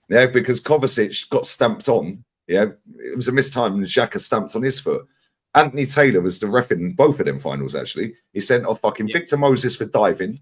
Because Kovacic got stamped on. It was a mistime and Xhaka stamped on his foot. Anthony Taylor was the ref in both of them finals, actually. He sent off fucking Victor Moses for diving.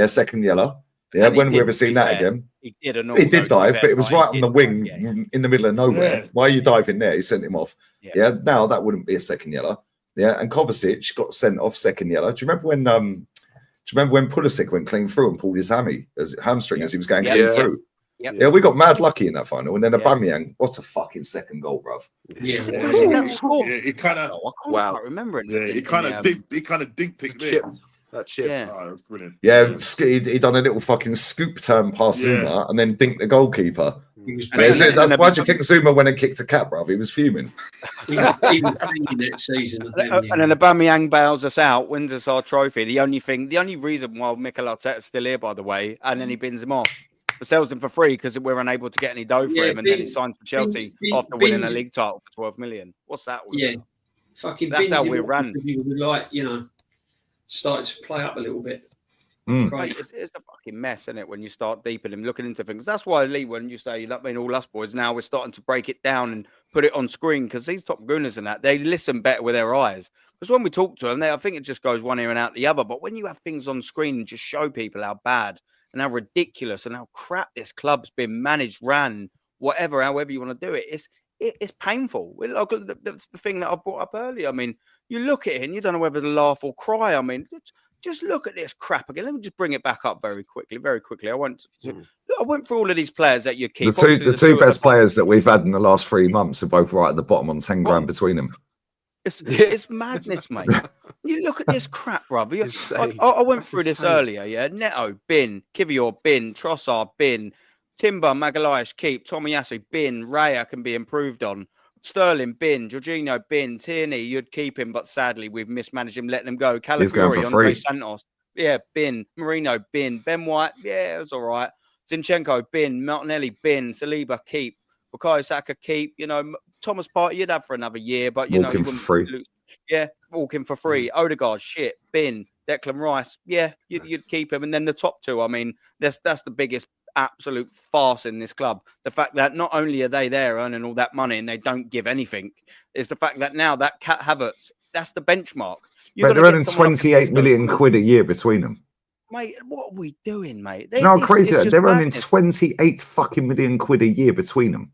Second yellow. When we ever seen that again? He did dive, but it was right on the wing in the middle of nowhere. Why are you diving there? He sent him off. Now that wouldn't be a second yellow. And Kovacic got sent off second yellow. Do you remember when Pulisic went clean through and pulled his hamstring as he was going clean through? We got mad lucky in that final. And then Aubameyang, what a fucking second goal, bruv. It kind of I remember it. It kind of dinked it there. That chip. Yeah. Oh, that's brilliant. Yeah, he done a little fucking scoop turn past Zuma and then dinked the goalkeeper. Why do you think Zuma went and kicked a cap, bruv? He was fuming. He was banging that season. And then Aubameyang bails us out, wins us our trophy. The only reason why Mikel Arteta's still here, by the way, and then he bins him off. Sells him for free because we're unable to get any dough for him, and then he signs for Chelsea after winning a league title for 12 million. What's that all about? Fucking that's how we ran. He would like, started to play up a little bit. Mate, it's a fucking mess, isn't it? When you start deepening, looking into things. That's why, Lee, when you say, all us boys now, we're starting to break it down and put it on screen because these top gooners and that, they listen better with their eyes. Because when we talk to them, I think it just goes one ear and out the other. But when you have things on screen and just show people how bad and how ridiculous and how crap this club's been managed, ran, whatever, however you want to do it, it's painful. That's the thing that I brought up earlier. I mean, you look at it and you don't know whether to laugh or cry. I mean, just look at this crap again. Let me just bring it back up very quickly. I went through all of these players that you keep. The two best players that we've had in the last 3 months are both right at the bottom on 10 grand between them. It's madness, mate. You look at this crap, brother. I went through this earlier. Yeah, Neto bin, Kivior bin, Trossard bin, Timber, Magalhaes keep, Tomiyasu bin, Raya can be improved on. Sterling bin, Jorginho bin, Tierney, you'd keep him, but sadly we've mismanaged him, letting him go. Calafiori, Andre Santos, bin. Marino bin, Ben White, it was all right. Zinchenko bin, Martinelli bin, Saliba keep, Bukayo Saka keep. Thomas Partey you'd have for another year, but you walking know, for free. Walking for free. Odegaard shit bin, Declan Rice, you'd keep him, and then the top two. I mean, that's the biggest absolute farce in this club. The fact that not only are they there earning all that money and they don't give anything, is the fact that now that Cat Havertz, that's the benchmark. But they're earning 28 million quid a year between them. Mate, what are we doing, mate? Crazy. They're earning 28 fucking million quid a year between them.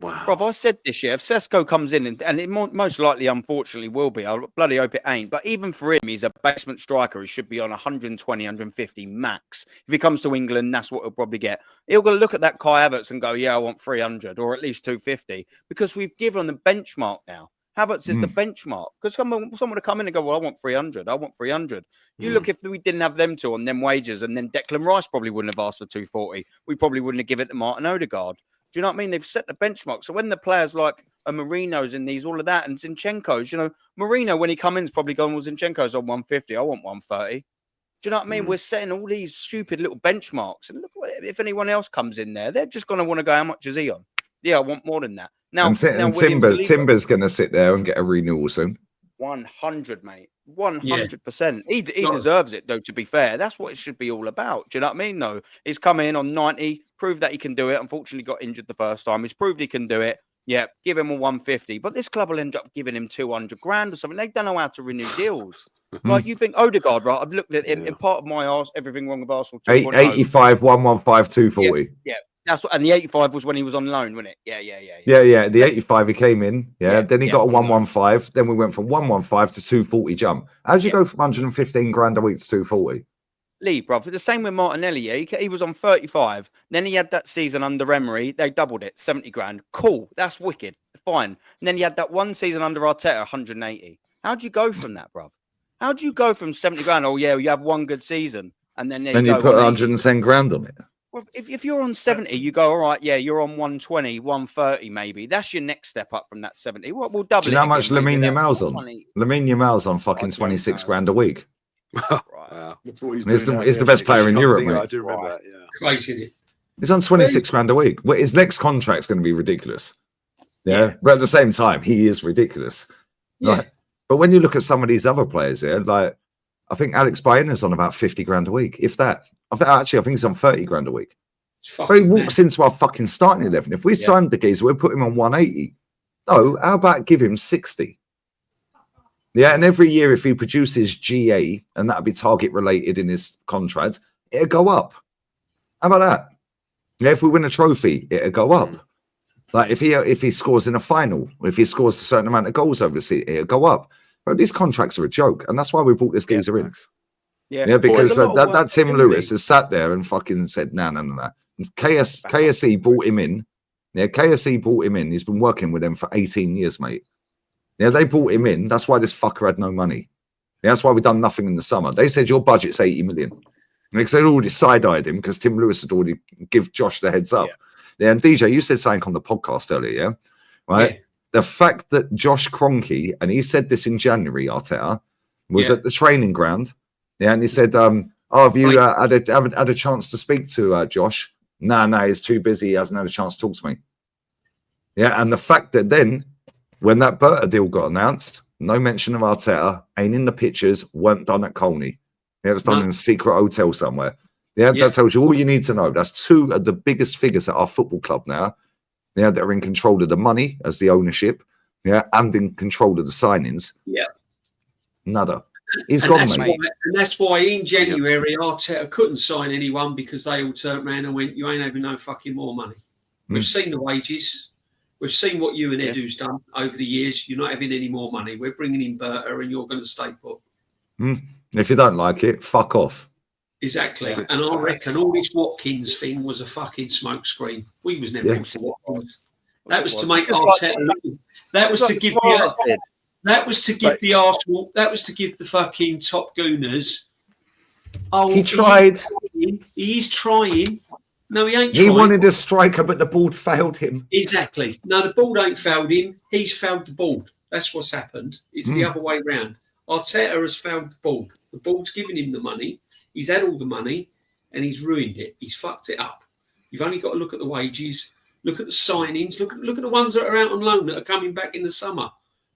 Wow. Bro, I said this year, if Sesko comes in, and it most likely, unfortunately, will be, I bloody hope it ain't, but even for him, he's a basement striker. He should be on 120, 150 max. If he comes to England, that's what he'll probably get. He'll go look at that Kai Havertz and go, I want 300 or at least 250, because we've given the benchmark now. Havertz is the benchmark, because someone would come in and go, well, I want 300. I want 300. You look, if we didn't have them two on them wages, and then Declan Rice probably wouldn't have asked for 240. We probably wouldn't have given it to Martin Odegaard. Do you know what I mean? They've set the benchmark. So when the players like Marino's in these, all of that, and Zinchenko's, Marino, when he comes in, is probably going, well, Zinchenko's on 150. I want 130. Do you know what I mean? We're setting all these stupid little benchmarks. And look, if anyone else comes in there, they're just going to want to go, how much is he on? Yeah, I want more than that. Now, Timber's going to sit there and get a renewal soon. 100, mate. 100%. He deserves it, though, to be fair. That's what it should be all about. Do you know what I mean, though? He's come in on 90, proved that he can do it. Unfortunately, got injured the first time. He's proved he can do it. Yeah, give him a 150. But this club will end up giving him 200 grand or something. They don't know how to renew deals. Like, you think Odegaard, right? I've looked at him in part of my Everything Wrong with Arsenal 2.0. 85, 115, 240. Yeah. That's what, and the 85 was when he was on loan, wasn't it? Yeah. The 85 he came in. Then he got a 115. Then we went from 115 to 240 jump. How'd you go from 115 grand a week to 240? Lee, bro, the same with Martinelli. Yeah, he was on 35. Then he had that season under Emery. They doubled it, 70 grand. Cool, that's wicked, fine. And then he had that one season under Arteta, 180. How'd you go from that, bro? How'd you go from 70 grand? Oh yeah, you have one good season, and then you put 110 grand on it. Well, if you're on 70, you go, all right, yeah, you're on 120, 130 maybe. That's your next step up from that 70. We'll double it. Do you know how much Lamine Yamal's on? Lamine Yamal's on fucking 26 grand a week. Wow. He's the best player in Europe, mate. I do remember that, Crazy. He's on 26 grand a week. His next contract's going to be ridiculous. Yeah. But at the same time, he is ridiculous. Yeah. Like, but when you look at some of these other players here, like, I think Alex Baena's on about 50 grand a week, if that. I think he's on 30 grand a week. But he walks into our fucking starting 11. If we signed the geezer, we'd put him on 180. No, how about give him 60? Yeah, and every year if he produces GA, and that'll be target related in his contract, it'll go up. How about that? Yeah, if we win a trophy, it'll go up. Like if he scores in a final, if he scores a certain amount of goals over the season, it'll go up. But these contracts are a joke, and that's why we brought this geezer in. Yeah, because that Tim Lewis has sat there and fucking said, no. KSE brought him in. Yeah, KSE brought him in. He's been working with them for 18 years, mate. Yeah, they brought him in. That's why this fucker had no money. That's why we've done nothing in the summer. They said your budget's 80 million. Because they'd already side-eyed him because Tim Lewis had already give Josh the heads up. Yeah. And DJ, you said something on the podcast earlier, yeah? Right? Yeah. The fact that Josh Kroenke, and he said this in January, Arteta, was at the training ground. Yeah, and he said, have you had a chance to speak to Josh? No, he's too busy. He hasn't had a chance to talk to me. Yeah, and the fact that then, when that Berta deal got announced, no mention of Arteta, ain't in the pictures, weren't done at Colney. It was done in a secret hotel somewhere. Yeah, that tells you all you need to know. That's two of the biggest figures at our football club now. Yeah, that are in control of the money as the ownership. Yeah, and in control of the signings. Yeah. Nada. He's gone, mate. And that's why in January, Arteta couldn't sign anyone because they all turned around and went, you ain't having no fucking more money. We've seen the wages. We've seen what you and Edu's done over the years. You're not having any more money. We're bringing in Berta and you're going to stay put. If you don't like it, fuck off. Exactly. And I reckon all this Watkins thing was a fucking smoke screen. We was never into Watkins. That was to make Arteta look. That was to give the Arsenal. That was to give the fucking top gooners. Oh, he tried. He's trying. No, he ain't trying. He wanted a striker, but the board failed him. Exactly. No, the board ain't failed him. He's failed the board. That's what's happened. It's the other way round. Arteta has failed the board. The board's given him the money. He's had all the money, and he's ruined it. He's fucked it up. You've only got to look at the wages, look at the signings, look at the ones that are out on loan that are coming back in the summer.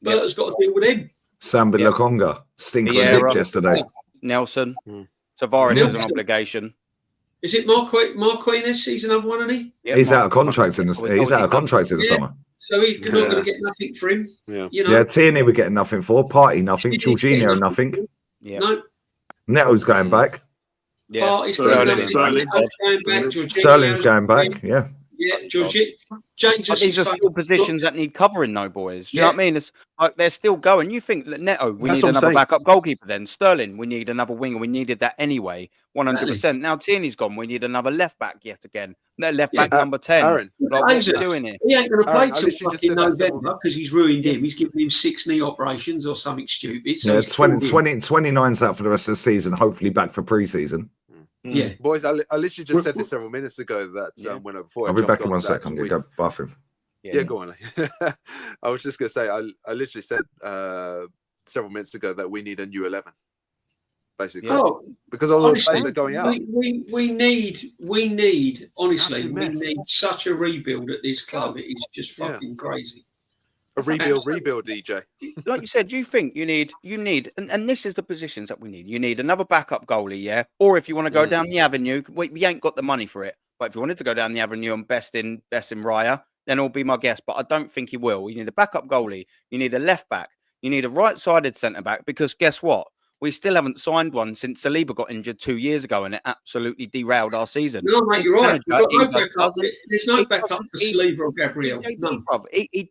Berta's got to deal with him. Sambi Lokonga stinks yesterday. Nelson. Tavares is an obligation. Is it Marquinhos? He's another one, isn't he? Yeah, he's out of contract in the summer. So he's not going to get nothing for him. Yeah, you know? Tierney we're getting nothing for. Party nothing. Jorginho nothing. Yeah. No. Neto's going back. Yeah. Sterling's going back. Yeah. These are still positions that need covering, though, boys. Do you know what I mean? It's like they're still going. You think that Neto, we need another backup goalkeeper then. Sterling, we need another winger. We needed that anyway. 100%. Now Tierney's gone. We need another left back yet again. Left back number 10. Aaron, what's he doing here? He ain't going to play till fucking November because he's ruined him. He's given him 6 knee operations or something stupid. So 29's out for the rest of the season. Hopefully back for pre-season. Yeah, boys, I literally just said this several minutes ago that when before I'll be back in 1 second. I'm going to go to the bathroom. Yeah, go on. I was just going to say I literally said several minutes ago that we need a new 11, basically, because all those players are going out. We need honestly, we need such a rebuild at this club. It is just fucking crazy. A rebuild, DJ. Like you said, you think you need, and this is the positions that we need. You need another backup goalie, yeah? Or if you want to go down the avenue, we ain't got the money for it. But if you wanted to go down the avenue and best in Raya, then it'll be my guess. But I don't think he will. You need a backup goalie. You need a left back. You need a right-sided centre back because guess what? We still haven't signed one since Saliba got injured 2 years ago, and it absolutely derailed our season. No, mate, you're right. There's no backup for Saliba or Gabriel. No. He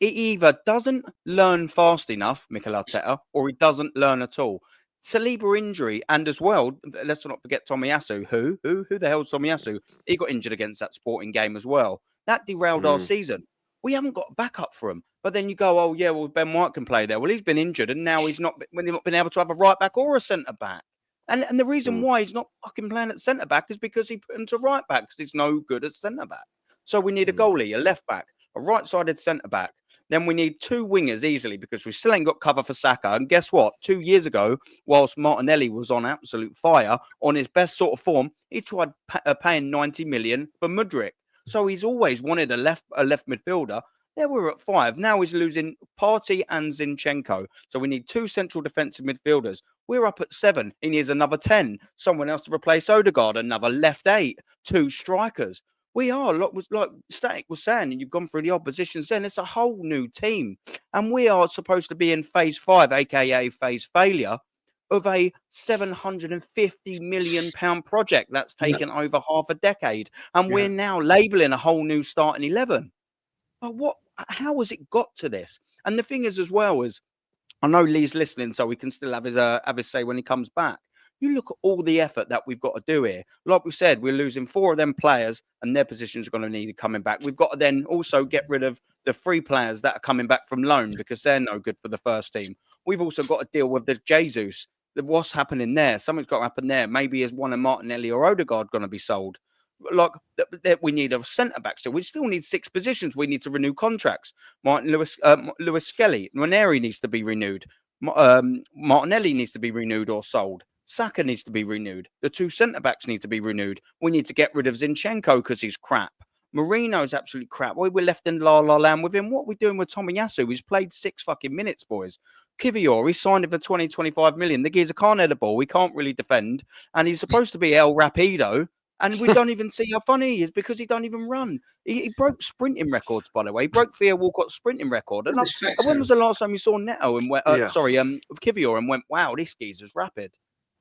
either doesn't learn fast enough, Mikel Arteta, or he doesn't learn at all. Saliba injury, and as well, let's not forget Tomiyasu. Who the hell's Tomiyasu? He got injured against that Sporting game as well. That derailed our season. We haven't got backup for him. But then you go, oh, yeah, well, Ben White can play there. Well, he's been injured, and now he's not been able to have a right back or a centre back. And the reason why he's not fucking playing at centre back is because he put him to right back because he's no good at centre back. So we need a goalie, a left back, a right-sided centre back. Then we need 2 wingers easily because we still ain't got cover for Saka. And guess what? 2 years ago, whilst Martinelli was on absolute fire, on his best sort of form, he tried paying 90 million for Mudryk. So he's always wanted a left midfielder. There we're at 5. Now he's losing Partey and Zinchenko. So we need 2 central defensive midfielders. We're up at 7. He needs another 10. Someone else to replace Odegaard. Another left 8. 2 strikers. We are, like Static was saying, and you've gone through the oppositions then. It's a whole new team. And we are supposed to be in phase 5, a.k.a. phase failure, of a £750 million project that's taken over half a decade. And we're now labelling a whole new starting 11. But how has it got to this? And the thing is, as well, is I know Lee's listening, so we can still have his say when he comes back. You look at all the effort that we've got to do here. Like we said, we're losing 4 of them players and their positions are going to need coming back. We've got to then also get rid of the 3 players that are coming back from loan because they're no good for the first team. We've also got to deal with the Jesus. What's happening there? Something's got to happen there. Maybe is one of Martinelli or Odegaard going to be sold? Like we need a centre back still. We still need 6 positions. We need to renew contracts. Lewis Skelly, Ranieri needs to be renewed. Martinelli needs to be renewed or sold. Saka needs to be renewed. The 2 centre backs need to be renewed. We need to get rid of Zinchenko because he's crap. Marino's absolutely crap. We're left in la la land with him. What are we doing with Tomiyasu? He's played 6 fucking minutes, boys. Kivior, he signed him for 20-25 million. The geezer can't head the ball. He can't really defend. And he's supposed to be El Rapido. And we don't even see how funny he is because he don't even run. He broke sprinting records, by the way. He broke Theo Walcott's sprinting record. And when was the last time you saw Neto and went, with Kivior and went, wow, this geezer's rapid.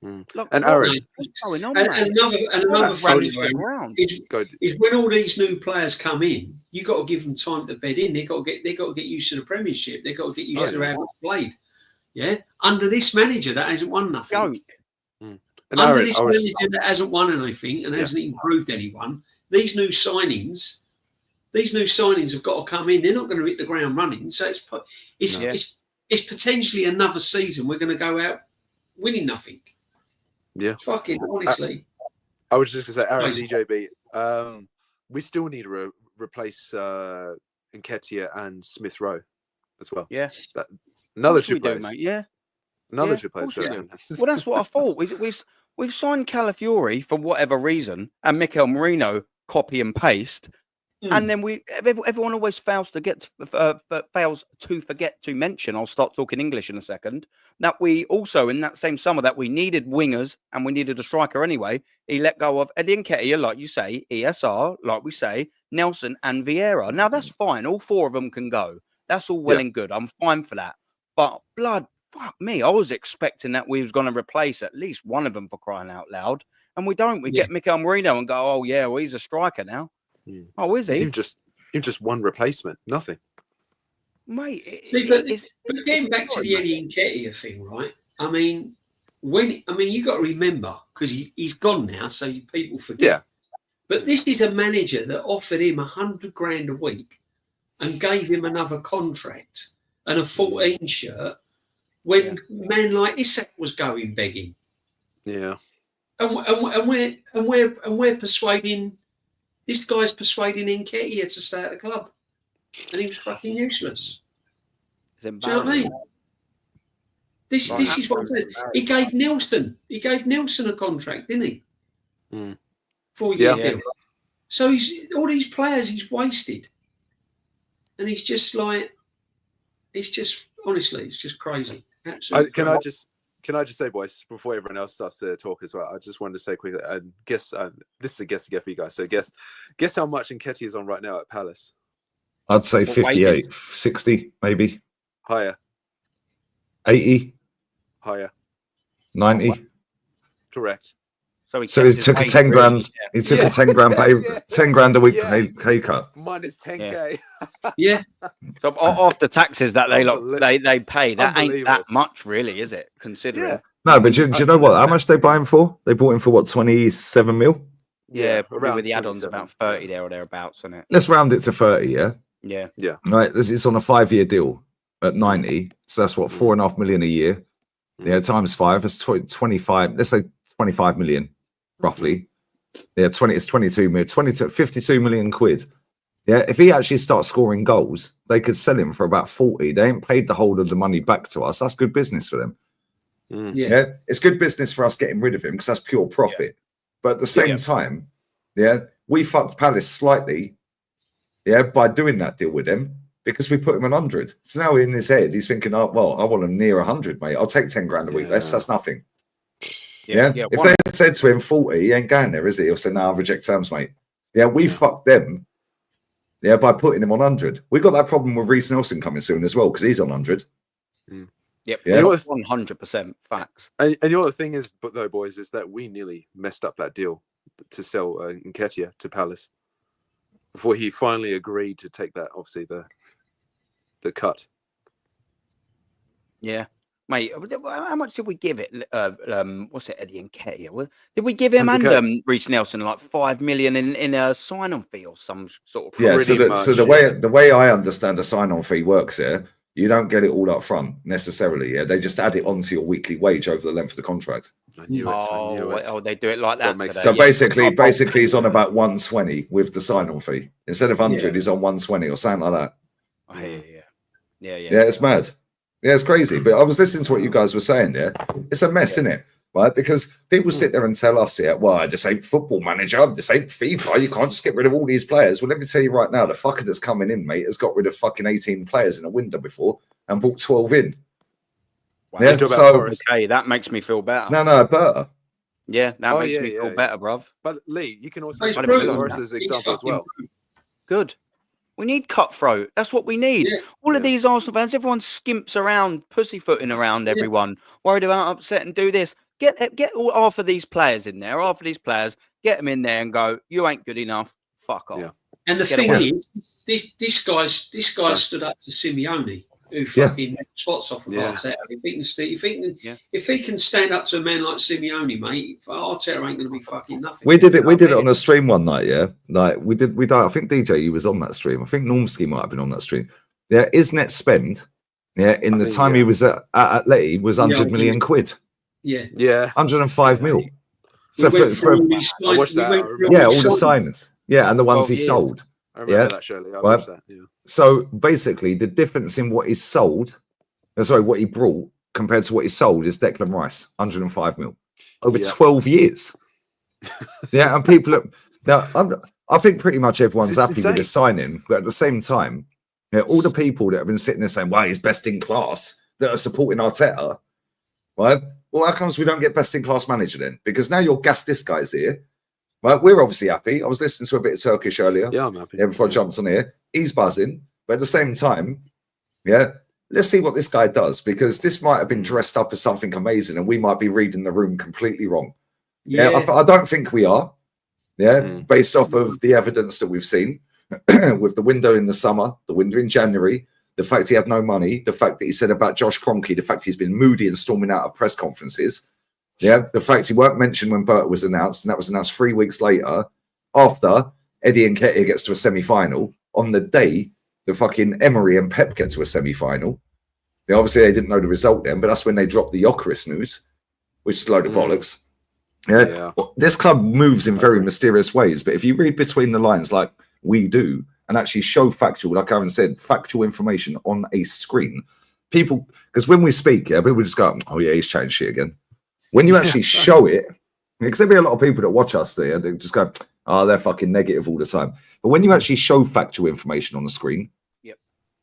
Look, and Aaron, what's going on, another funny one is when all these new players come in, you got to give them time to bed in. They got to get used to the Premiership. They got to get used to how it's played. Yeah, under this manager that hasn't won nothing. And under this manager that hasn't won anything and hasn't improved anyone, these new signings have got to come in. They're not going to hit the ground running. So it's potentially another season we're going to go out winning nothing. Yeah, fucking honestly. I was just going to say, Aaron, DJB, we still need to replace Nketiah and Smith Rowe as well. Yeah, another 2 players, mate. Yeah. Another 2 players. Well, that's what I thought. We've signed Calafiori for whatever reason, and Mikel Merino copy and paste, and then everyone always fails to forget to mention. I'll start talking English in a second. That we also in that same summer that we needed wingers and we needed a striker anyway. He let go of Eddie Nketiah, like you say, ESR, like we say, Nelson and Vieira. Now that's fine. All 4 of them can go. That's all well and good. I'm fine for that. But fuck me, I was expecting that we was going to replace at least one of them, for crying out loud, and we don't. We get Mikel Merino and go, oh yeah, well he's a striker now. Oh, is he? You just one replacement, nothing, mate. But getting back to the Eddie Nketiah thing, right? I mean, you got to remember because he's gone now, so people forget. Yeah. But this is a manager that offered him $100,000 a week and gave him another contract and a 14 shirt. When man like Isak was going begging, and we're persuading this guy's persuading Nketiah to stay at the club, and he was fucking useless. Do you know what I mean? This is what I'm saying. He gave Nelson a contract, didn't he? 4-year deal. So he's all these players he's wasted, and he's just like, honestly, it's just crazy. Can I just say, boys, before everyone else starts to talk as well, I just wanted to say quickly, I guess this is a guess again for you guys. So guess how much Nketiah is on right now at Palace? I'd say 58, 60 maybe. Higher. 80. Higher. 90. Correct. So he took a 10 grand. He took a 10 grand pay, 10 grand a week pay cut. Minus 10k. Yeah. So after taxes that they pay, that ain't that much, really, is it? Considering. Yeah. No, but do you know what? How much they buy him for? They bought him for what, 27 mil? Yeah, probably with the add-ons about 30 there or thereabouts, isn't it? Let's round it to 30. Yeah. Yeah. Right. It's on a 5-year deal at 90. So that's what, 4.5 million a year. Yeah, times 5. That's 25. Let's say 25 million. Roughly, it's 22 million, 52 million quid. Yeah, if he actually starts scoring goals, they could sell him for about 40. They ain't paid the whole of the money back to us. That's good business for them. Yeah, it's good business for us getting rid of him because that's pure profit. But at the same time, we fucked Palace slightly, by doing that deal with him because we put him on 100. So now in his head, he's thinking, oh well, I want him near 100, mate. I'll take 10 grand a week less. That's nothing. Yeah. If they had said to him 40, he ain't going there, is he? He'll say, no, I'll reject terms, mate. Yeah, we fucked them. Yeah, by putting him on 100. We got that problem with Reece Nelson coming soon as well because he's on 100. Yep. Yeah, 100% facts. And you know what the thing is, but though, boys, is that we nearly messed up that deal to sell Nketiah to Palace before he finally agreed to take that. Obviously, the cut. Yeah. Mate, how much did we give it? What's it, Eddie and Nketiah? Did we give him and Reece Nelson like 5 million in a sign-on fee or some sort of? Yeah. So the way I understand a sign-on fee works here, you don't get it all up front necessarily. Yeah, they just add it onto your weekly wage over the length of the contract. I knew it. Oh, they do it like that. So basically, he's on about 120 with the sign-on fee instead of 100. He's on 120 or something like that. Oh, yeah. Yeah, it's mad. Yeah, it's crazy. But I was listening to what you guys were saying. Yeah, it's a mess, isn't it? Right? Because people sit there and tell us, well, this ain't Football Manager, this ain't FIFA. You can't just get rid of all these players. Well, let me tell you right now, the fucker that's coming in, mate, has got rid of fucking 18 players in a window before and brought 12 in. Wow. Yeah, okay, that makes me feel better. No, better. Yeah, that makes me feel better, bruv. But Lee, you can also use Forest as an example as well. Good. We need cutthroat. That's what we need. Yeah. All of these Arsenal fans, everyone skimps around, pussyfooting around everyone, worried about upset and do this. Get all half of these players in there, half of these players, get them in there and go, you ain't good enough. Fuck off. Yeah. And the thing is, this guy stood up to Simeone, who fucking spots off of Arteta. If he can stand up to a man like Simeone, mate, Arteta ain't going to be fucking nothing. We did it on a stream one night, yeah. Like we did. I think DJ, you was on that stream. I think NORMSKI might have been on that stream. Yeah, his net spend, in the time he was at Atleti was 100 million quid. Yeah, 105 mil. So all the signings, and the ones he sold. I remember that, Shirley. I watched that. Yeah. So basically, the difference in what is sold, what he brought compared to what he sold is Declan Rice, 105 mil over 12 years. And people I think pretty much everyone's happy with the signing, but at the same time, all the people that have been sitting there saying, "Well, he's best in class," that are supporting Arteta, right? Well, how comes we don't get best in class manager then? Because now you're gassed this guy's here. Right, we're obviously happy. I was listening to a bit of Turkish earlier. Yeah, I'm happy. Before I jumped on here. He's buzzing. But at the same time, let's see what this guy does, because this might have been dressed up as something amazing and we might be reading the room completely wrong. I don't think we are. Based off of the evidence that we've seen with the window in the summer, the window in January, the fact he had no money, the fact that he said about Josh Kroenke, the fact he's been moody and storming out of press conferences. The fact he weren't mentioned when Bert was announced, and that was announced 3 weeks later, after Eddie and Nketiah gets to a semi-final, on the day the fucking Emery and Pep get to a semi-final. Obviously, they didn't know the result then, but that's when they dropped the Gyökeres news, which is a load of bollocks. This club moves in very mysterious ways, but if you read between the lines like we do, and actually show factual, like Aaron said, factual information on a screen, people, because when we speak, people just go, "Oh yeah, he's chatting shit again." When you actually show it, because there'll be a lot of people that watch us there, they just go, "Oh, they're fucking negative all the time." But when you actually show factual information on the screen,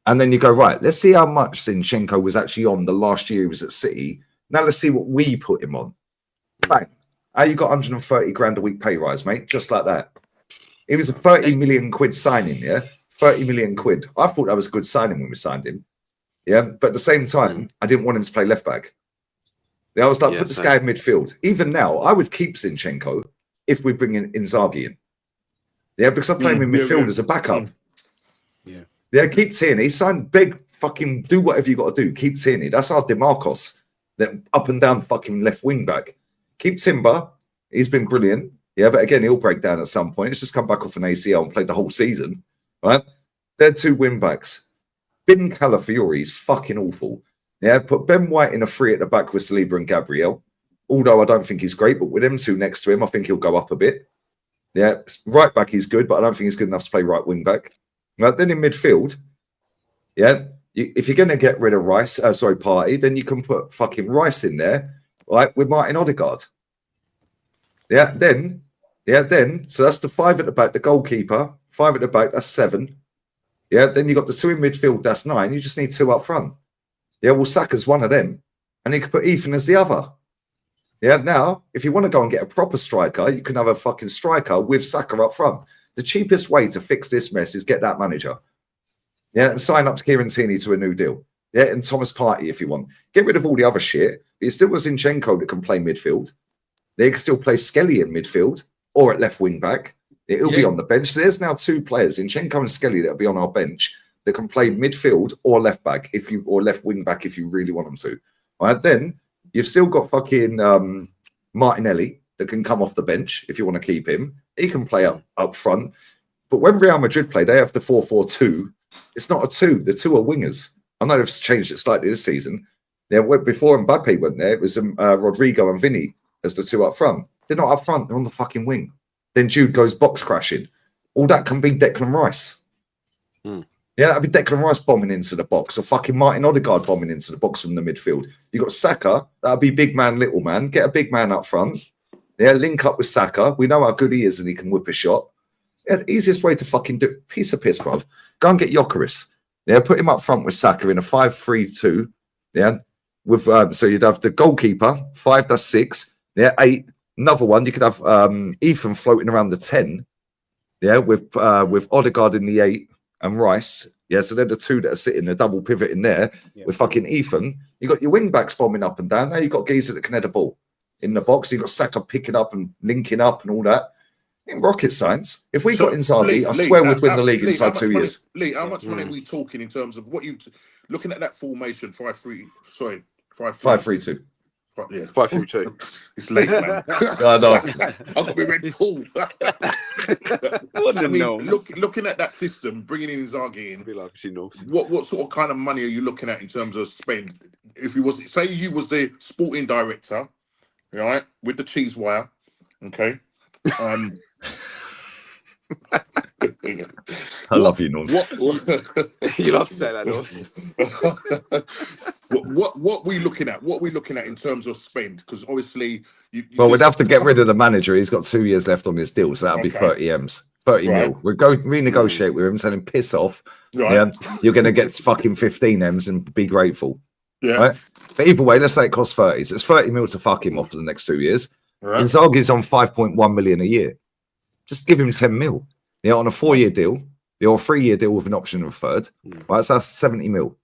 and then you go, right, let's see how much Zinchenko was actually on the last year he was at City. Now let's see what we put him on. Bang. You got 130 grand a week pay rise, mate, just like that. It was a 30 million quid signing, 30 million quid. I thought that was a good signing when we signed him. But at the same time, I didn't want him to play left back. I was like, put this guy in midfield. Even now, I would keep Zinchenko if we bring in Inzaghi in. Because I'm playing in midfield as a backup. Keep Tierney. Sign big, fucking do whatever you got to do. Keep Tierney. That's our DeMarcos. That up and down fucking left wing back. Keep Timber. He's been brilliant. But again, he'll break down at some point. He's just come back off an ACL and played the whole season. Right? They're 2 wing backs. Bin Calafiori is fucking awful. Put Ben White in a 3 at the back with Saliba and Gabriel. Although I don't think he's great, but with them 2 next to him, I think he'll go up a bit. Right back he's good, but I don't think he's good enough to play right wing back. Right, then in midfield, if you're going to get rid of Rice, Partey, then you can put fucking Rice in there, right, with Martin Odegaard. Then, so that's the 5 at the back, the goalkeeper, 5 at the back, that's 7. Then you got the 2 in midfield, that's 9. You just need 2 up front. Well, Saka's one of them, and you can put Ethan as the other. Now, if you want to go and get a proper striker, you can have a fucking striker with Saka up front. The cheapest way to fix this mess is get that manager. And sign up to Kieran Tierney to a new deal. And Thomas Partey if you want. Get rid of all the other shit. But it's still got Zinchenko that can play midfield. They can still play Skelly in midfield or at left wing back. It'll be on the bench. So there's now 2 players, Zinchenko and Skelly, that'll be on our bench that can play midfield or left back or left wing back if you really want them to. Right, then you've still got fucking Martinelli that can come off the bench if you want to keep him. He can play up front. But when Real Madrid play, they have the 4-4-2. It's not a 2. The 2 are wingers. I know they've changed it slightly this season. Yeah, before Mbappe went there, it was Rodrigo and Vinny as the 2 up front. They're not up front. They're on the fucking wing. Then Jude goes box crashing. All that can be Declan Rice. Yeah, that'd be Declan Rice bombing into the box, or fucking Martin Odegaard bombing into the box from the midfield. You got Saka, that'd be big man, little man. Get a big man up front. Yeah, link up with Saka. We know how good he is and he can whip a shot. Yeah, the easiest way to fucking do piece of piss, bruv. Go and get Gyökeres. Yeah, put him up front with Saka in a 5-3-2. Yeah, with so you'd have the goalkeeper, 5, that's 6. Yeah, 8. Another one, you could have Ethan floating around the 10. Yeah, with Odegaard in the 8 and Rice. Yeah, so they're the 2 that are sitting, the double pivot in there with fucking Ethan. You got your wing backs bombing up and down. Now you got Geezer that can head a ball in the box. You got Saka picking up and linking up and all that. In rocket science, if we got Inzaghi, I swear we'd win the league inside 2 years. Lee, how much money are we talking in terms of what you looking at that formation 5-3? 5-3-2. Yeah, 5-3-2. It's late, man. I know. I've got my red pool. I mean, looking at that system, bringing in Inzaghi in, what sort of kind of money are you looking at in terms of spend? If you was, say you was the sporting director, right, with the cheese wire, okay. I love you, Norm. You love to say that, Norm. What we looking at? What we looking at in terms of spend? Because obviously, well, we'd have to get rid of the manager. He's got 2 years left on his deal, so that'll be 30 M's, 30 mil. We'll go renegotiate with him, tell him piss off. Right. Yeah, you're going to get fucking 15 M's and be grateful. Yeah. Right? But either way, let's say it costs 30. So it's 30 mil to fuck him off for the next 2 years. Right. Inzaghi's on 5.1 million a year. Just give him 10 mil. Yeah, on a 4-year deal, or a 3-year deal with an option of a third. Right, so that's 70 mil.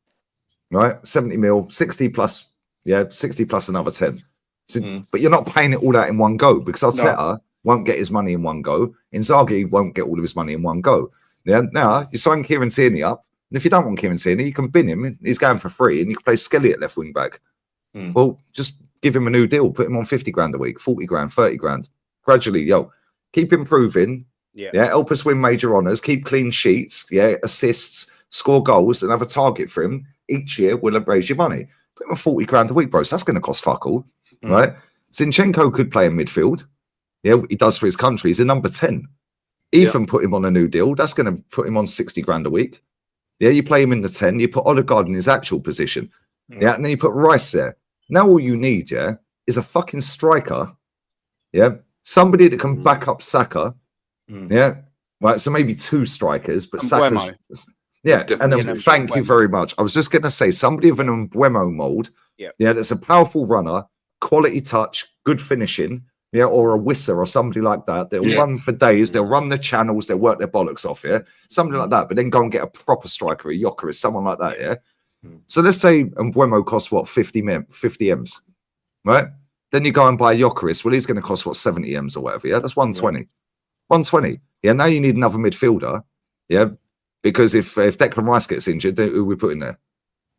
Right, 70 mil, 60 plus, 60 plus another 10. So, but you're not paying it all out in one go because Arteta won't get his money in one go. Inzaghi won't get all of his money in one go. Yeah, now you sign Kieran Tierney up, and if you don't want Kieran Tierney, you can bin him. He's going for free, and you can play Skelly at left wing back. Well, just give him a new deal, put him on 50 grand a week, 40 grand, 30 grand. Gradually, keep improving. Yeah, help us win major honours, keep clean sheets, assists, score goals, and have a target for him. Each year we'll raise your money. Put him on 40 grand a week, bro. So that's going to cost fuck all, right? Zinchenko could play in midfield. Yeah, he does for his country. He's a number 10. Ethan put him on a new deal. That's going to put him on 60 grand a week. Yeah, you play him in the 10. You put Odegaard in his actual position. Yeah, and then you put Rice there. Now all you need, is a fucking striker. Yeah, somebody that can back up Saka. Yeah, right. So maybe 2 strikers, but Saka's, and then thank you very much. I was just going to say somebody of an Mbeumo mold. Yeah, that's a powerful runner, quality touch, good finishing. Yeah, or a Wissa or somebody like that. They'll run for days. They'll run the channels. They'll work their bollocks off. Yeah, something like that. But then go and get a proper striker, a Gyökeres, someone like that. Yeah. So let's say Mbeumo costs what 50 M's, right? Then you go and buy Gyökeres. Well, he's going to cost what 70 M's or whatever. Yeah, that's 120. 120. Yeah, now you need another midfielder. Yeah, because if Declan Rice gets injured, then who are we putting there?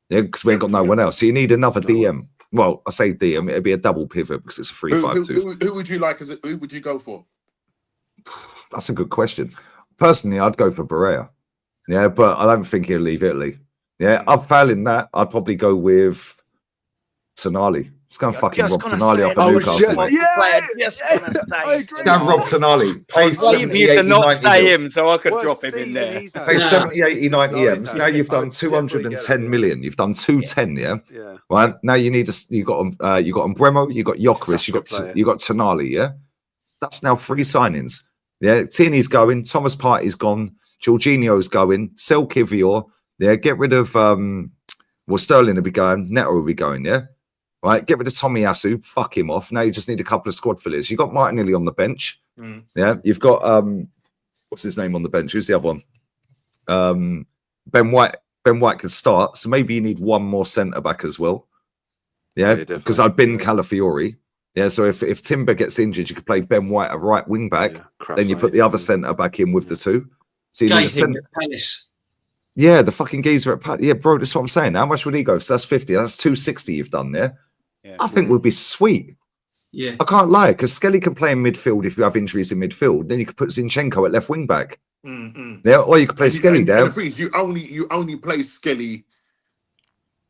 Yeah, because we ain't got no one else. So you need another DM. Well, I say DM, it'd be a double pivot because it's a 3-5-2. Who would you like? Who would you go for? That's a good question. Personally, I'd go for Barea. Yeah, but I don't think he'll leave Italy. Yeah, I'm failing that. I'd probably go with Tonali. Just go and fucking rob Tonali off of Newcastle. Just go and rob Tonali. Pay 70, 80, 90 him, so I could drop him in there. Pay 70, 80, 90 M's. Now you've done 210 million. You've done 210, yeah? Right. Now you need you got Mbeumo, you got Gyökeres, you got Tonali, yeah? That's now 3 signings. Yeah, Tierney's going, Thomas Partey's gone, Jorginho's going, sell Kivior, get rid of Sterling will be going, Neto will be going, yeah? Right, get rid of Tomiyasu, fuck him off. Now you just need a couple of squad fillers. You've got Martinelli on the bench. Yeah, you've got what's his name on the bench? Who's the other one? Ben White. Ben White can start, so maybe you need one more centre back as well. Yeah, because I've been Calafiori. Yeah, so if Timber gets injured, you could play Ben White a right wing back. Then you put the other centre back in with the 2. So you need a centre. Yeah, the fucking geezer at Pat. Yeah, bro, that's what I'm saying. How much would he go? So that's 50. That's 260 you've done there. Yeah. I think would be sweet. Yeah. I can't lie, because Skelly can play in midfield if you have injuries in midfield. Then you could put Zinchenko at left wing back. Yeah, or you could play Skelly there. The thing is, you only play Skelly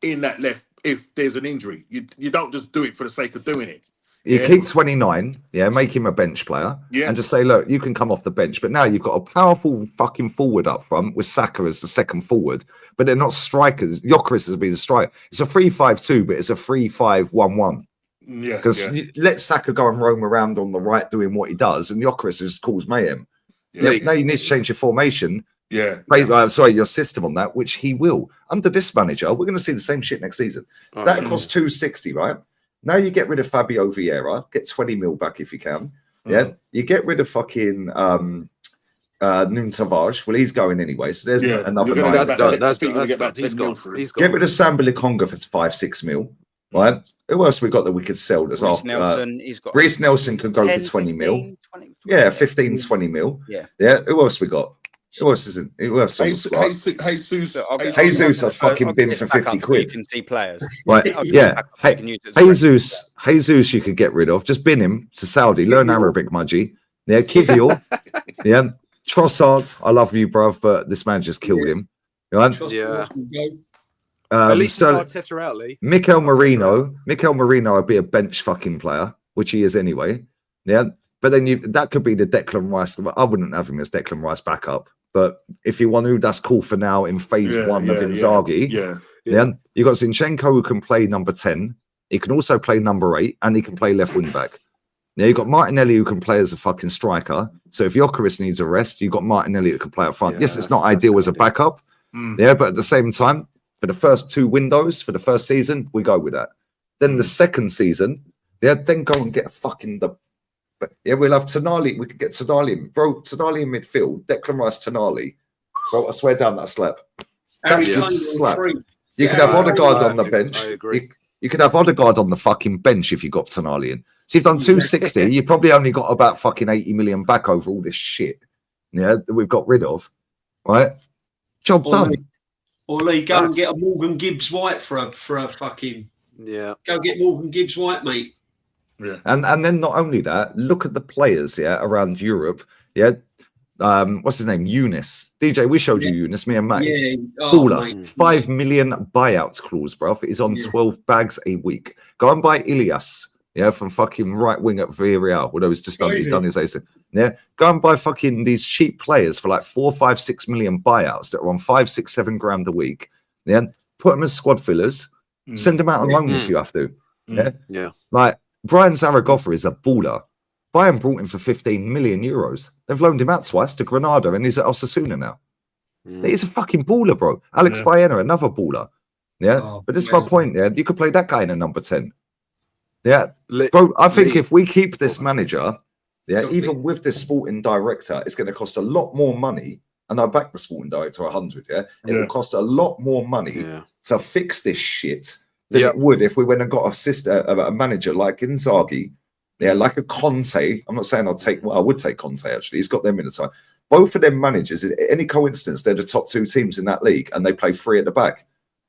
in that left if there's an injury. You don't just do it for the sake of doing it. You keep 29, make him a bench player, and just say, look, you can come off the bench. But now you've got a powerful fucking forward up front with Saka as the second forward, but they're not strikers. Gyökeres has been a striker. It's a 3-5-2, but it's a 3-5-1-1. Yeah, because let Saka go and roam around on the right doing what he does, and Gyökeres just calls mayhem. Now you need to change your formation. Your system on that, which he will. Under this manager, we're going to see the same shit next season. That costs 260, right? Now you get rid of Fabio Vieira, get 20 mil back if you can. Yeah, you get rid of fucking Nuno Tavares. Well, he's going anyway, so there's another. That's done. Get rid of Samba Likonga for 5-6 mil. Right? Who else we got that we could sell? There's Reece Nelson could go for 20 mil. 15-20 mil. Yeah. Who else we got? Who else isn't? Who else? Jesus, I've fucking been for 50 quid. You can see players. Right, yeah. Jesus, you could get rid of. Just bin him to Saudi. Learn Arabic, Mudgy. Yeah, Kivior. Yeah. Trossard, I love you, bruv, but this man just killed him. Right? Yeah. At least it's Arteta out, Lee. Mikel Merino would be a bench fucking player, which he is anyway. Yeah. But then that could be the Declan Rice. I wouldn't have him as Declan Rice backup. But if you want to, that's cool for now in phase one of Inzaghi. Yeah. You got Zinchenko who can play number 10. He can also play number 8, and he can play left wing back. Now you got Martinelli who can play as a fucking striker. So if Gyökeres needs a rest, you got Martinelli who can play up front. Yes, it's not ideal as a backup. Yeah, but at the same time, for the first 2 windows for the first season, we go with that. Then the second season, then go and get a fucking we'll have Tonali. We could get Tonali, bro. Tonali in midfield. Declan Rice, Tonali. Bro, I swear down that slap. That would slap. You could have Odegaard on the bench. I agree. You could have Odegaard on the fucking bench if you got Tonali in. So you've done 260. You probably only got about fucking 80 million back over all this shit. Yeah, that we've got rid of. Right? Job done. Or Lee, go and get a Morgan Gibbs White for a fucking Go get Morgan Gibbs White, mate. Yeah. And then not only that, look at the players around Europe. What's his name? Eunice. DJ, we showed you Eunice, me and Matt. Yeah. Baller. 5 million buyouts clause, bro. It is on 12 bags a week. Go and buy Ilias. From fucking right wing at Villarreal, although he's just done his AC. Yeah, go and buy fucking these cheap players for like 4, 5, 6 million buyouts that are on 5, 6, 7 grand a week. Yeah, put them as squad fillers. Send them out on loan if you have to. Yeah. Like Brian Zaragoza is a baller. Bayern brought him for 15 million euros. They've loaned him out twice to Granada, and he's at Osasuna now. He's a fucking baller, bro. Alex Baena, another baller. Yeah, but this is my point. Yeah, you could play that guy in a number 10. Yeah, bro, I think if we keep this manager, even with this sporting director, it's going to cost a lot more money. And I back the sporting director 100, it will cost a lot more money to fix this shit than it would if we went and got a manager like Inzaghi, like a Conte. I'm not saying I would take Conte, actually. He's got them in the time. Both of them managers, any coincidence, they're the top 2 teams in that league, and they play 3 at the back.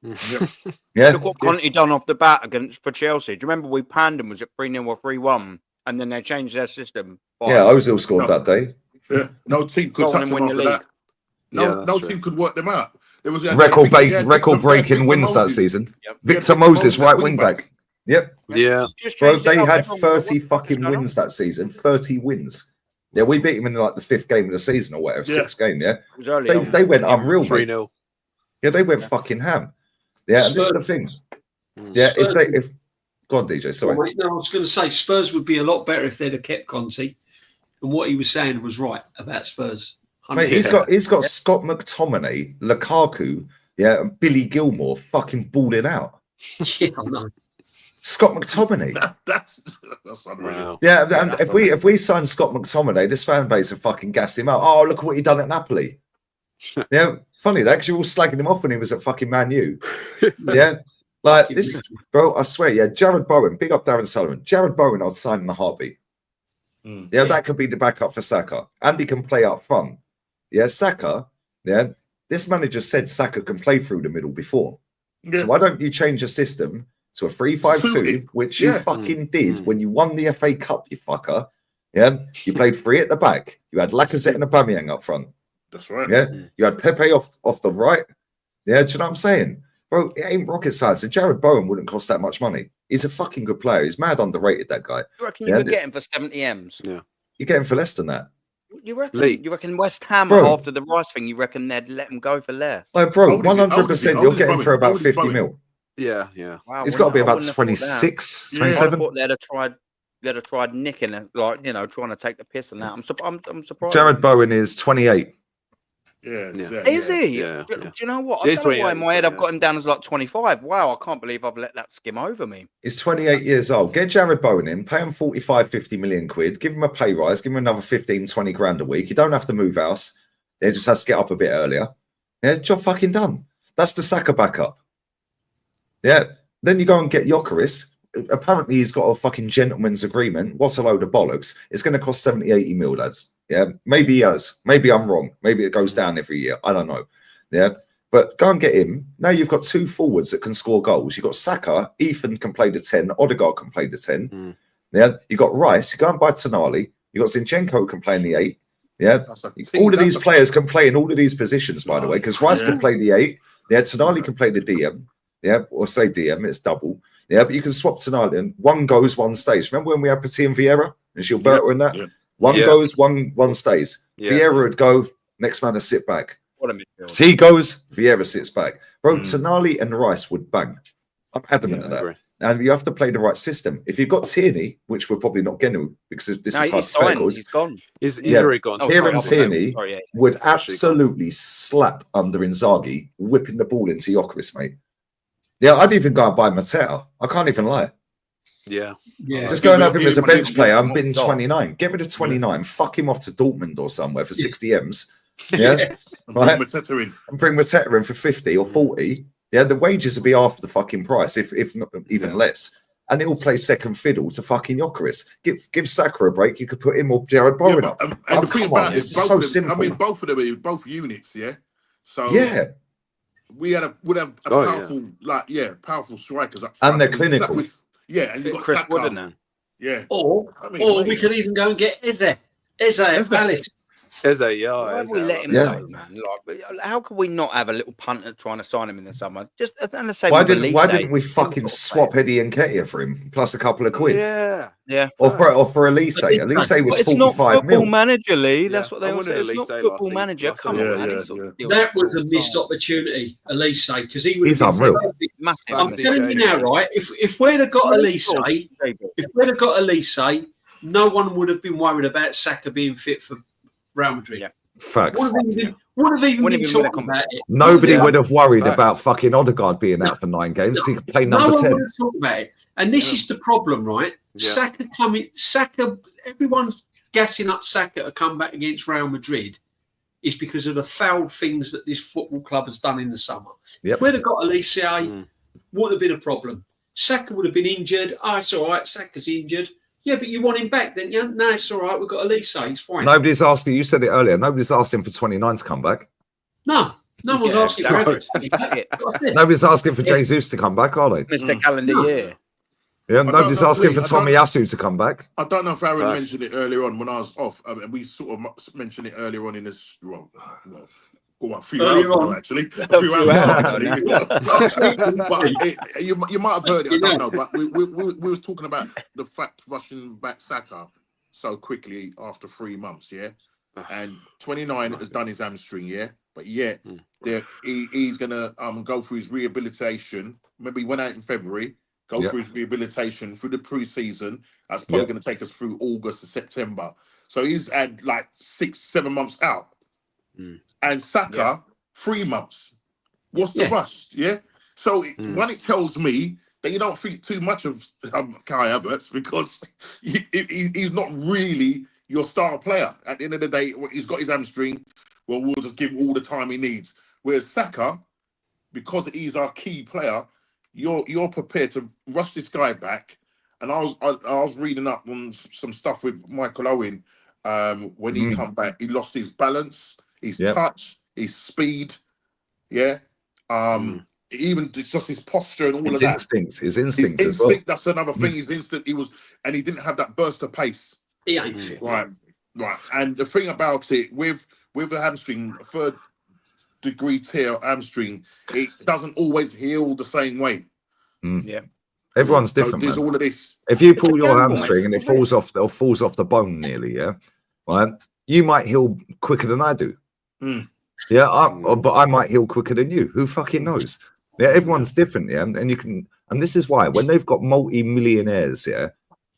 Look what Conte done off the bat for Chelsea. Do you remember we panned them? Was it 3-0 or 3-1? And then they changed their system. Ozil scored that day. Yeah. No team could touch them after that. No team could work them out. It was record-breaking wins that season. Victor Moses, right wing back. Yep. Yeah. Bro, they had 30 fucking wins that season. 30 wins. Yeah, we beat them in like the 5th game of the season or whatever, 6th game. Yeah, it was early they went unreal. 3-0. Yeah, they went fucking ham. Yeah, and this is the thing. Yeah, if go on, DJ. Sorry. Well, no, I was going to say Spurs would be a lot better if they'd have kept Conte, and what he was saying was right about Spurs. Mate, he's got Scott McTominay, Lukaku, and Billy Gilmore fucking balling out. Yeah, I know. Scott McTominay. That's unreal. Wow. Yeah, and if we sign Scott McTominay, this fan base have fucking gassed him out. Oh, look at what he done at Napoli. Yeah. Funny that, because you were all slagging him off when he was at fucking Man U. Yeah. Like, this is, bro, I swear, Jared Bowen, big up Darren Sullivan. Jared Bowen, I'd sign in a heartbeat. That could be the backup for Saka. And he can play up front. Yeah, Saka, this This manager said Saka can play through the middle before. Yeah. So why don't you change your system to a 3-5-2, which you fucking did when you won the FA Cup, you fucker. Yeah, you played 3 at the back. You had Lacazette and Aubameyang up front. That's right. Yeah, you had Pepe off the right. Yeah, do you know what I'm saying? Bro, it ain't rocket science. So Jared Bowen wouldn't cost that much money. He's a fucking good player. He's mad underrated, that guy. You reckon you could get him for 70 M's? Yeah. You get him for less than that. You reckon? Lee. You reckon West Ham after the Rice thing? You reckon they'd let him go for less? Oh, bro, 100%. You'll get him for about 50 mil. Yeah, yeah. Wow, It's got to be about 26, 27. I thought they'd have tried nicking it, like, you know, trying to take the piss and that. I'm surprised. Jared Bowen is 28. Yeah, Is he? Yeah, Do you know what? Yeah, I don't know why in 28, my head I've yeah. got him down as like 25. Wow, I can't believe I've let that skim over me. He's 28 years old. Get Jared Bowen in, pay him 45, 50 million quid, give him a pay rise, give him another 15, 20 grand a week. You don't have to move house. He just has to get up a bit earlier. Yeah, job fucking done. That's the Saka backup. Yeah. Then you go and get Gyökeres. Apparently he's got a fucking gentleman's agreement. What's a load of bollocks? It's going to cost 70, 80 mil, lads. Yeah, maybe he has. Maybe I'm wrong. Maybe it goes down every year. I don't know. Yeah, but go and get him. Now you've got 2 forwards that can score goals. You've got Saka. Ethan can play the 10. Odegaard can play the 10. Yeah, you got Rice. You go and buy Tonali. You got Zinchenko who can play in the 8. Yeah, all of these players can play in all of these positions, by the way, because Rice can play the 8. Yeah, Tonali can play the DM. Yeah, or say DM, it's double. Yeah, but you can swap Tonali and one goes, one stays. Remember when we had Petit and Vieira and Gilberto in that? One goes, one stays. Vieira would go, next man to sit back. What a midfield. He goes, Vieira sits back. Bro, Tonali and Rice would bang. I'm adamant of that. And you have to play the right system. If you've got Tierney, which we're probably not going to, because this is hypothetical. He's gone. He's already gone. Kieran Tierney would absolutely slap under Inzaghi, whipping the ball into Gyökeres, mate. Yeah, I'd even go and buy Mateta. I can't even lie. Yeah. Just go and have him as a bench player. I'm bidding 29. Get rid of 29. Fuck him off to Dortmund or somewhere for 60 M's. Yeah. Right. And bring Mateta in for 50 or 40. Yeah, the wages will be after the fucking price, if not even less. And he'll play second fiddle to fucking Gyökeres. Give Saka a break. You could put him or Jared Bowen up. And the thing about it, it's so simple. I mean, both of them are both units, yeah. So would have a powerful, powerful strikers up front. And they're clinical. And you got Chris Saka. Wood now. Yeah. Or we could even go and get Eze at Palace. Why have we let him go, man? Like, how could we not have a little punt at trying to sign him in the summer? Just and the same. Why didn't we fucking swap Eddie and Nketiah for him plus a couple of quid? Yeah. Or for Elise. Elise was 45 mil. It's not Football Manager, Lee. Yeah. That's what they all say. It's not Football Manager. Come on, man. That was a missed opportunity, Elise, because he would. He's unreal. Massive. I'm telling you now, right? If we'd have got Elise, no one would have been worried about Saka being fit for Real Madrid. Yeah. Facts. Would have even been talking about it. Nobody would have worried about fucking Odegaard being out for 9 games because he could play number 10. No one would have talked about it. And this is the problem, right? Saka, everyone's gassing up Saka to come back against Real Madrid is because of the foul things that this football club has done in the summer. If we'd have got Elise, would have been a problem. Saka would have been injured. It's all right, Saka's injured. Yeah, but you want him back, didn't you? No, it's all right. We've got Elise. He's fine. Nobody's asking. You said it earlier. Nobody's asking for 29 to come back. No one's asking for it. Nobody's asking for Jesus to come back, are they? Mr. Calendar Year. Yeah, nobody's asking for Tommy Yasu to come back. I don't know if Aaron mentioned it earlier on when I was off. We sort of mentioned it earlier on in this. A few hours ago, actually. But you might have heard it. I don't know. But we was talking about the fact rushing back Saka so quickly after 3 months, and 29 has done his hamstring, but he's gonna go through his rehabilitation. Maybe he went out in February, through his rehabilitation through the pre-season. That's probably going to take us through August to September. So he's had like 6-7 months out. And Saka, 3 months. What's the rush? So when it tells me that you don't think too much of Kai Havertz because he's not really your star player. At the end of the day, he's got his hamstring. Well, we'll just give him all the time he needs. Whereas Saka, because he's our key player, you're prepared to rush this guy back. And I was reading up on some stuff with Michael Owen when he come back. He lost his balance, his touch, his speed. Yeah. Even it's just his posture and all His of that. Instinct, his instinct as well. That's another thing. His instinct. And he didn't have that burst of pace. He ain't fit. Right. And the thing about it with the hamstring, third degree tear hamstring, it doesn't always heal the same way. Yeah. Everyone's different. So there's all of this. If you pull your hamstring and it falls off the bone nearly, yeah, right, you might heal quicker than I do. Yeah, but I might heal quicker than you. Who fucking knows? Yeah, everyone's different, yeah, and this is why when they've got multi-millionaires, yeah,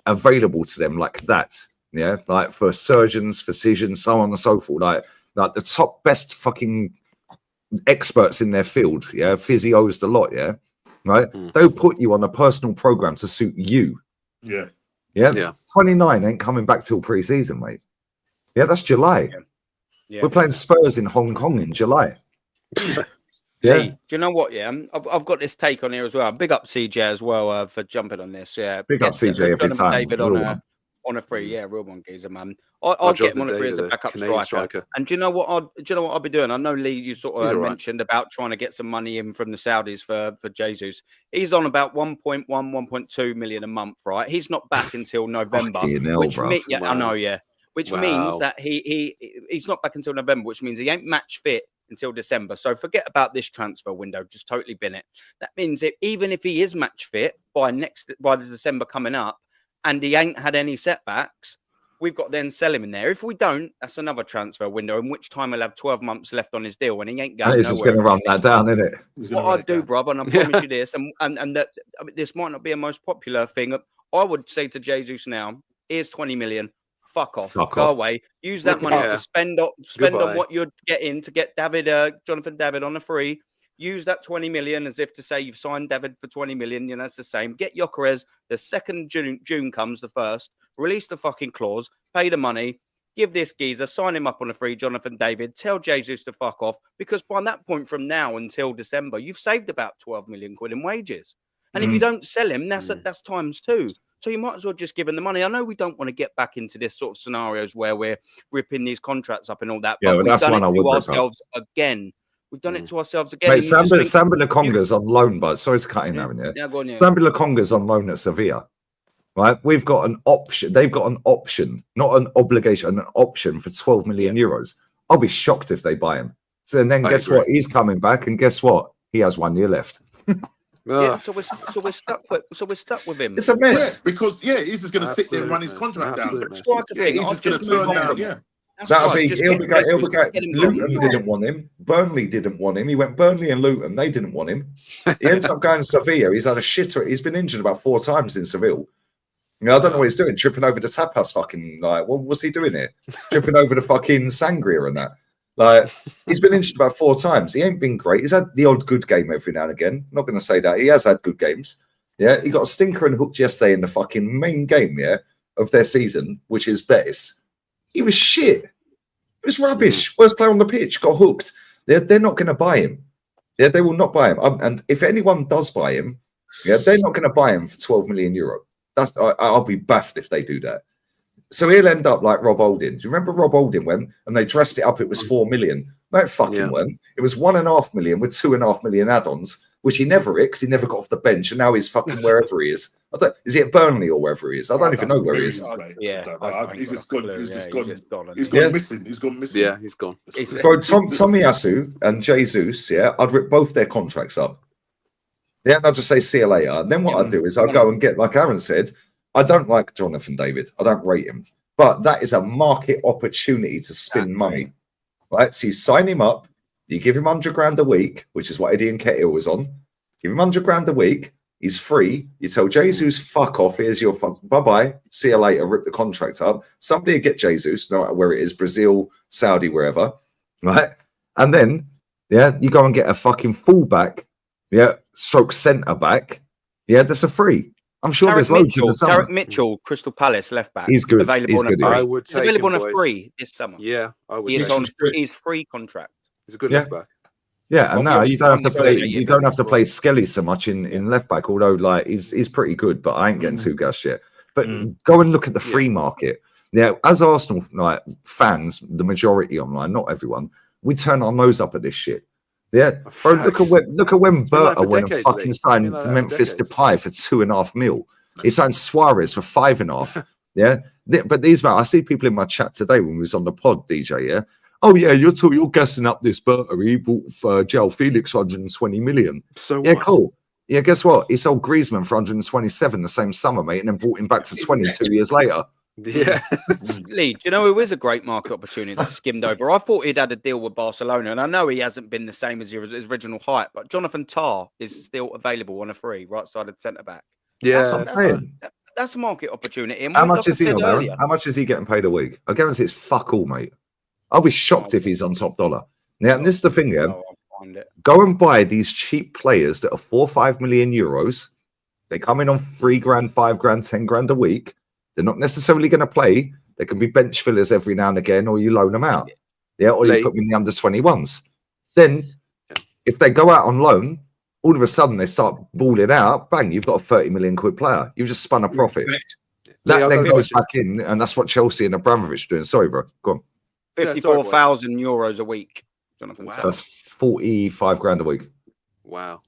available to them like that, yeah, like for surgeons, physicians, so on and so forth, like the top best fucking experts in their field, yeah, physios, the lot, yeah, right? They'll put you on a personal program to suit you. Yeah. 29 ain't coming back till pre-season, mate. Yeah, that's July. Yeah. We're playing Spurs in Hong Kong in July. Hey, do you know what? Yeah, I've got this take on here as well. Big up CJ as well for jumping on this. Yeah, big up CJ every time. David on a free, yeah, real one, geezer, man. I'll get him on a free as a backup striker. And do you know what? I'll be doing? I know Lee, you sort of mentioned about trying to get some money in from the Saudis for Jesus. He's on about 1.2 million a month, right? He's not back until November, I know, yeah. Which means that he's not back until November, which means he ain't match fit until December. So forget about this transfer window. Just totally bin it. That means even if he is match fit by the December coming up and he ain't had any setbacks, we've got to then sell him in there. If we don't, that's another transfer window, in which time he'll have 12 months left on his deal and he ain't going nowhere. He's going to run that down, isn't it? What I'd do, brother, and I promise you this, and that this might not be a most popular thing, I would say to Jesus now, here's 20 million. Fuck off. Go away. Use that money to spend on what you're getting to get Jonathan David on a free. Use that 20 million as if to say you've signed David for 20 million. You know, it's the same. Get Gyökeres. The 2nd June comes, the 1st. Release the fucking clause. Pay the money. Give this geezer. Sign him up on a free, Jonathan David. Tell Jesus to fuck off. Because by that point from now until December, you've saved about 12 million quid in wages. And if you don't sell him, that's times 2. So you might as well just give him the money. I know we don't want to get back into this sort of scenarios where we're ripping these contracts up and all that. But we've done it to ourselves again. We've done it to ourselves again. Mate, Samba Lokonga's on loan, but sorry to cut in, Aaron. Samba Lokonga's on loan at Sevilla. Right? We've got an option. They've got an option, not an obligation, an option for 12 million euros. I'll be shocked if they buy him. So then guess what? He's coming back, and guess what? He has 1 year left. Yeah, so we're stuck with him. It's a mess because he's just going to sit there and run his contract down. He's just going to turn down. That'll be. He'll be going. Luton didn't want him. Burnley didn't want him. He went Burnley and Luton. They didn't want him. He ends up going to Sevilla. He's had a shitter. He's been injured about 4 times in Seville. You know, I don't know what he's doing. Tripping over the tapas, fucking like. What was he doing here? Tripping over the fucking sangria and that. Like, he's been injured about 4 times. He ain't been great. He's had the odd good game every now and again. I'm not going to say that. He has had good games. Yeah, he got a stinker and hooked yesterday in the fucking main game, of their season, which is Betis. He was shit. It was rubbish. Worst player on the pitch. Got hooked. They're not going to buy him. Yeah, they will not buy him. And if anyone does buy him, they're not going to buy him for 12 million euro. I'll be baffed if they do that. So he'll end up like Rob Holding. Do you remember Rob Holding went and they dressed it up? It was 4 million. No, it fucking went. It was 1.5 million with 2.5 million add-ons, which he never hit because he never got off the bench, and now he's fucking wherever he is. Is he at Burnley or wherever he is? I don't even know where he is. He's just gone. He's gone missing. He's gone missing. Yeah, he's gone. Bro, Tomiyasu and Jesus, I'd rip both their contracts up. Yeah, and I'll just say see you later. And then what I'd do is I'd go and get, like Aaron said, I don't like Jonathan David. I don't rate him. But that is a market opportunity to spin money. Right? So you sign him up, you give him 100 grand a week, which is what Eddie and Kettle was on. Give him 100 grand a week. He's free. You tell Jesus, fuck off. Here's your bye-bye. See you later. Rip the contract up. Somebody will get Jesus, no matter where it is, Brazil, Saudi, wherever. Right? And then, you go and get a fucking fullback, stroke centre back. That's a free. I'm sure there's loads in the summer. Tarek Mitchell, Crystal Palace left back. He's good. Available on a free. I would take available him, on a free this summer. Yeah, I would. He's free contract. He's a good left back. Yeah, and now you don't have to play. You don't have to play Skelly so much in left back. Although like he's pretty good, but I ain't getting too gassed yet. But go and look at the free market. Now, as Arsenal fans, the majority online, not everyone, we turn our nose up at this shit. Yeah, bro. Look at when Berta for went and decades, fucking Lee. signed Like that for Memphis decades. Depay for $2.5 million. He signed Suarez for $5.5. Yeah, but these man, I see people in my chat today when we was on the pod, DJ. Yeah, oh yeah, you're guessing up this Berta. He bought for João Felix for 120 million. So yeah, what? cool. Yeah, guess what? He sold Griezmann for 127 the same summer, mate, and then brought him back for 22 years later. Yeah. Lee, do you know who is a great market opportunity that skimmed over? I thought he'd had a deal with Barcelona, and I know he hasn't been the same as his original height, but Jonathan Tah is still available on a free right-sided centre-back. Yeah. That's a market opportunity. And How much is he on, Aaron? How much is he getting paid a week? I guarantee it's fuck all, mate. I'll be shocked if he's on top dollar. Yeah, and this is the thing, yeah. Go and buy these cheap players that are 4 or 5 million euros. They come in on $3 grand, $5 grand, 10 grand a week. They're not necessarily going to play. They can be bench fillers every now and again, or you loan them out. Yeah, or you put them in the under 21s. Then, if they go out on loan, all of a sudden they start balling out. Bang, you've got a 30 million quid player. You've just spun a profit. That then goes back in, and that's what Chelsea and Abramovich are doing. Sorry, bro. Go on. 54,000 euros a week, Jonathan. Wow. That's 45 grand a week. Wow.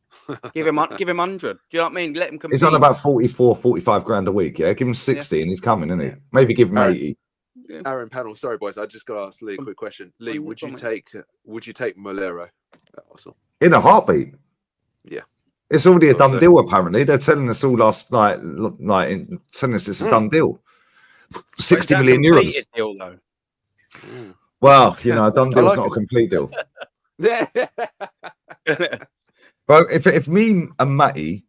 give him 100. Do you know what I mean? Let him compete. He's on about 44, 45 grand a week. Yeah, give him 60 and he's coming, isn't he? Maybe give him 80. Aaron panel, sorry boys, I just got to ask Lee a quick question. Lee, would you take Molero at Arsenal? In a heartbeat. Yeah. It's already a done deal, apparently. They're telling us all last night, telling us it's a done deal. 60 million euros. Deal, though. Well, you know, a done deal is not a complete deal. Bro, if me and Matty,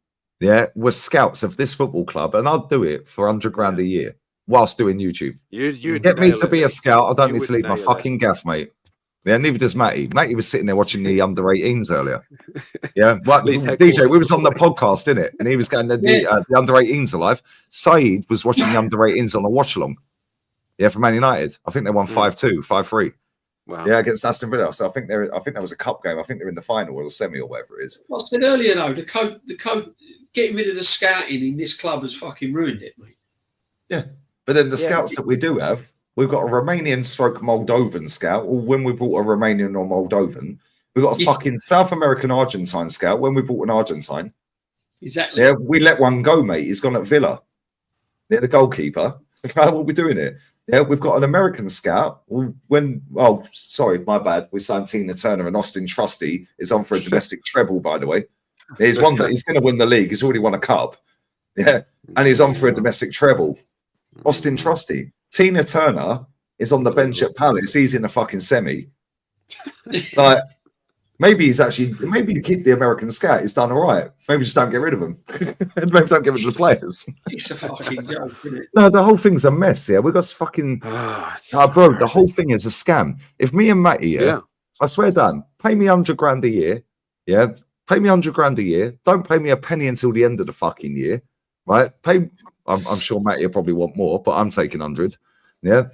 were scouts of this football club, and I'd do it for 100 grand a year whilst doing YouTube. You get me to be a scout. I don't need to leave my fucking gaff, mate. Yeah, neither does Matty. Matty was sitting there watching the under 18s earlier. Yeah, well, DJ, we was on the podcast, innit? And he was going the under 18s alive. Saeed was watching the under 18s on a watch along. Yeah, for Man United. I think they won 5-2, 5-3. Wow. Yeah, against Aston Villa. So I think that was a cup game. I think they're in the final or the semi or whatever it is. I said earlier though, the code getting rid of the scouting in this club has fucking ruined it, mate. Yeah. But then the scouts that we do have, we've got a Romanian stroke Moldovan scout, or when we bought a Romanian or Moldovan, we've got a fucking South American Argentine scout when we bought an Argentine. Exactly. Yeah, we let one go, mate. He's gone at Villa. They're the goalkeeper. What are we doing here? Yeah, we've got an American scout. Sorry, my bad. We signed Tina Turner and Austin Trusty is on for a domestic treble, by the way. He's going to win the league. He's already won a cup. Yeah, and he's on for a domestic treble. Austin Trusty. Tina Turner is on the bench at Palace. He's in a fucking semi. Like, maybe you keep the American scout. He's done all right. Maybe just don't get rid of him. Maybe don't give it to the players. It's a fucking joke, isn't it? No, the whole thing's a mess. Yeah, we got fucking. Bro, the whole thing is a scam. If me and Matty, I swear, Dan, pay me 100 grand a year. Yeah, pay me 100 grand a year. Don't pay me a penny until the end of the fucking year. Right? I'm sure Matty will probably want more, but I'm taking 100. Yeah,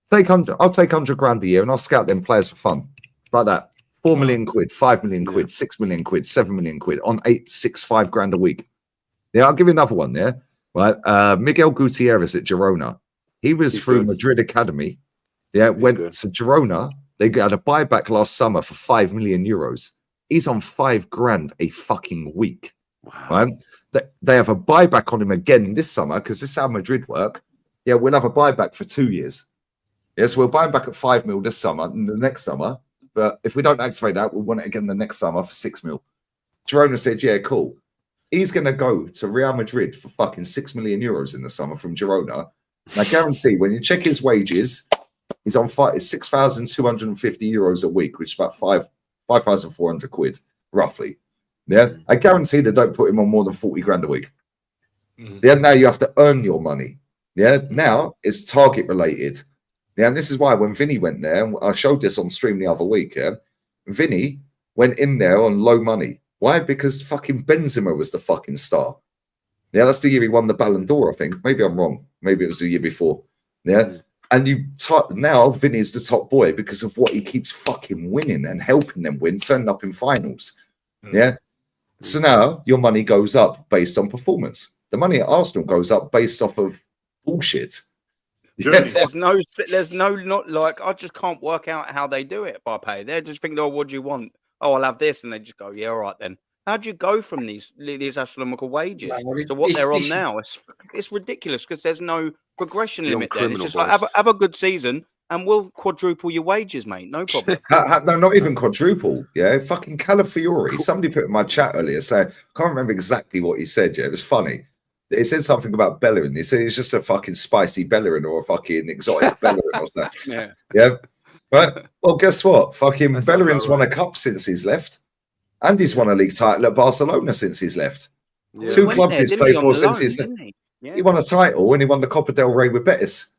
take 100. I'll take 100 grand a year, and I'll scout them players for fun, like that. 4 million quid, 5 million quid, 6 million quid, 7 million quid on 5 grand a week. Yeah, I'll give you another one there. Right, Miguel Gutierrez at Girona. He was through Madrid Academy. Yeah, went to Girona. They got a buyback last summer for 5 million euros. He's on 5 grand a fucking week. Wow. Right? They have a buyback on him again this summer because this is how Madrid work. Yeah, we'll have a buyback for 2 years. Yes, we'll buy him back at 5 mil this summer and the next summer. But if we don't activate that, we'll want it again the next summer for 6 mil. Girona said, yeah, cool. He's going to go to Real Madrid for fucking 6 million euros in the summer from Girona. And I guarantee when you check his wages, he's on 6,250 euros a week, which is about 5,400 quid, roughly. Yeah, I guarantee they don't put him on more than 40 grand a week. Yeah, now you have to earn your money. Yeah, now it's target related. Yeah, and this is why when Vinny went there, and I showed this on stream the other week, Vinny went in there on low money. Why? Because fucking Benzema was the fucking star. Yeah, that's the year he won the Ballon d'Or, I think. Maybe I'm wrong. Maybe it was the year before. Yeah, and now Vinny's the top boy because of what he keeps fucking winning and helping them win, turning up in finals. Yeah, so now your money goes up based on performance. The money at Arsenal goes up based off of bullshit. Yeah. There's no, not like, I just can't work out how they do it by pay. They just think, oh, what do you want? oh, I'll have this, and they just go, yeah, all right then. How do you go from these astronomical wages to what they're on now? It's ridiculous because there's no progression limit there. It's just like have a good season and we'll quadruple your wages, mate. No problem. No, not even quadruple. Yeah, fucking Calafiori. Somebody put in my chat earlier saying, I can't remember exactly what he said. Yeah, it was funny. He said something about Bellerin. He said he's just a fucking spicy Bellerin or a fucking exotic Bellerin or something. Yeah. Right. Well, guess what? Fucking Bellerin's won a cup since he's left. And he's won a league title at Barcelona since he's left. Yeah. Two clubs he's played for since he's left. He won a title and he won the Copa del Rey with Betis.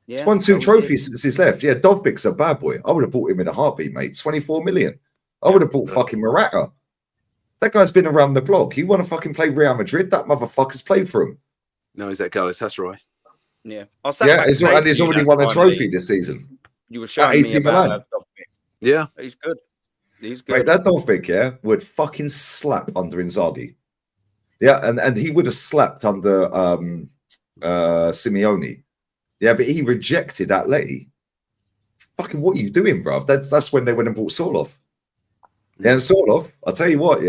He's won 2 trophies since he's left. Yeah, Dovbik's a bad boy. I would have bought him in a heartbeat, mate. 24 million. I would have bought fucking Morata. That guy's been around the block. You want to fucking play Real Madrid? That motherfucker's played for him. No, he's at Galatasaray. Yeah. And he's already won a trophy this season. You were showing me about yeah. He's good. He's good. Mate, that Dovbik, would fucking slap under Inzaghi. Yeah, and he would have slapped under Simeone. Yeah, but he rejected Atleti. Fucking what are you doing, bruv? That's when they went and bought Sorloth. Yeah, and Sorloth, I'll tell you what,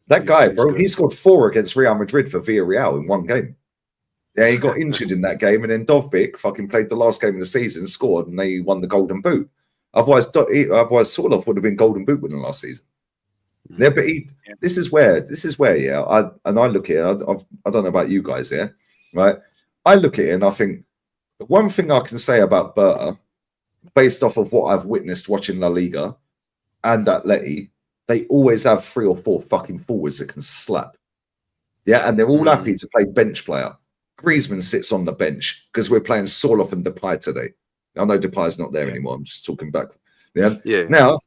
that guy, bro, he scored 4 against Real Madrid for Villarreal in 1 game. Yeah, he got injured in that game, and then Dovbik fucking played the last game of the season, scored, and they won the Golden Boot. Otherwise, Sorloth would have been Golden Boot winner last season. Yeah, but this is where, I look at it. I don't know about you guys, right? I look at it and I think the one thing I can say about Berta, based off of what I've witnessed watching La Liga and Atleti, they always have 3 or 4 fucking forwards that can slap. Yeah, and they're all happy to play bench player. Griezmann sits on the bench because we're playing Sorloth and Depay today. I know Depay's not there anymore. I'm just talking back. Yeah. Now,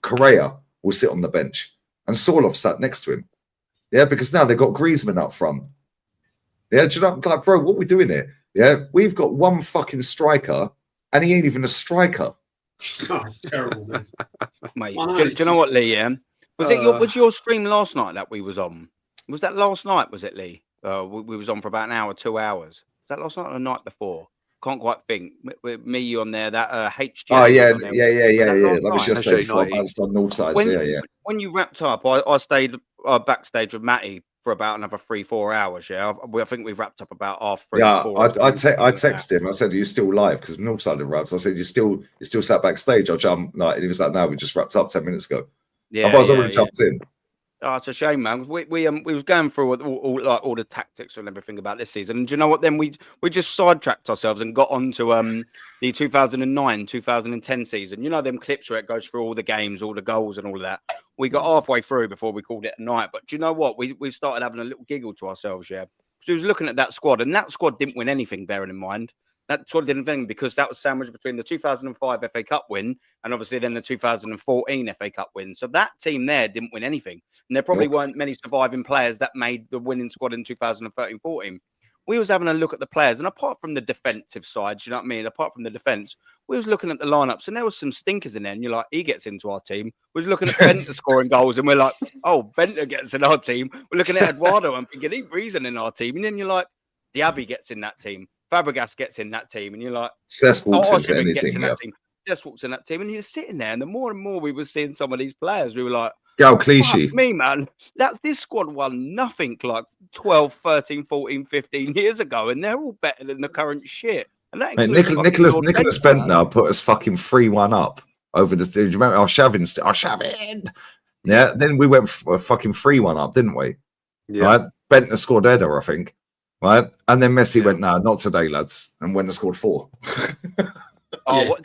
Correa will sit on the bench. And Sorloth sat next to him. Yeah, because now they've got Griezmann up front. Yeah, do you know, like, bro, what are we doing here? Yeah, we've got one fucking striker and he ain't even a striker. Oh, terrible, man. Mate, do you know what, Lee? Was your stream last night that we was on? Was that last night, was it, Lee? We was on for about an hour, 2 hours. Was that last night or the night before? Can't quite think. With me, you on there, that HJ. Oh, yeah. That was just before I bounced on North Sides. When you wrapped up, I stayed backstage with Matty for about another 3-4 hours. Yeah, I think we've wrapped up about half 3. Yeah, I texted him. I said, "Are you still live?" Because Northside had wrapped. I said, "You still sat backstage?" I'll jump. And he was like, "No, we just wrapped up 10 minutes ago." Yeah, I was already jumped in. Oh, it's a shame, man. We was going through all the tactics and everything about this season. And do you know what? Then we just sidetracked ourselves and got on to the 2009-2010 season. You know them clips where it goes through all the games, all the goals, and all of that. We got halfway through before we called it a night. But do you know what? We started having a little giggle to ourselves, yeah. So we was looking at that squad, and that squad didn't win anything. Bearing in mind. That squad didn't win because that was sandwiched between the 2005 FA Cup win and obviously then the 2014 FA Cup win. So that team there didn't win anything. And there probably weren't many surviving players that made the winning squad in 2013-14. We was having a look at the players, and apart from the defensive side, you know what I mean? Apart from the defence, we was looking at the lineups, and there was some stinkers in there. And you're like, he gets into our team. We was looking at Benter scoring goals, and we're like, oh, Benter gets in our team. We're looking at Eduardo and thinking, he's reason in our team. And then you're like, Diaby gets in that team. Fabregas gets in that team, and you're like, Cesc walks in anything. Cesc walks in that team, and you're sitting there. And the more and more we were seeing some of these players, we were like, Gal Clichy. Me, man. This squad won nothing like 12, 13, 14, 15 years ago, and they're all better than the current shit. And that Nicholas Bentner put us fucking 3-1 up over the. Do you remember Shavin? Yeah. Then we went fucking 3-1 up, didn't we? Yeah. Right? Bentner scored header, I think. Right, and then Messi went, "No, not today, lads," and went and scored 4.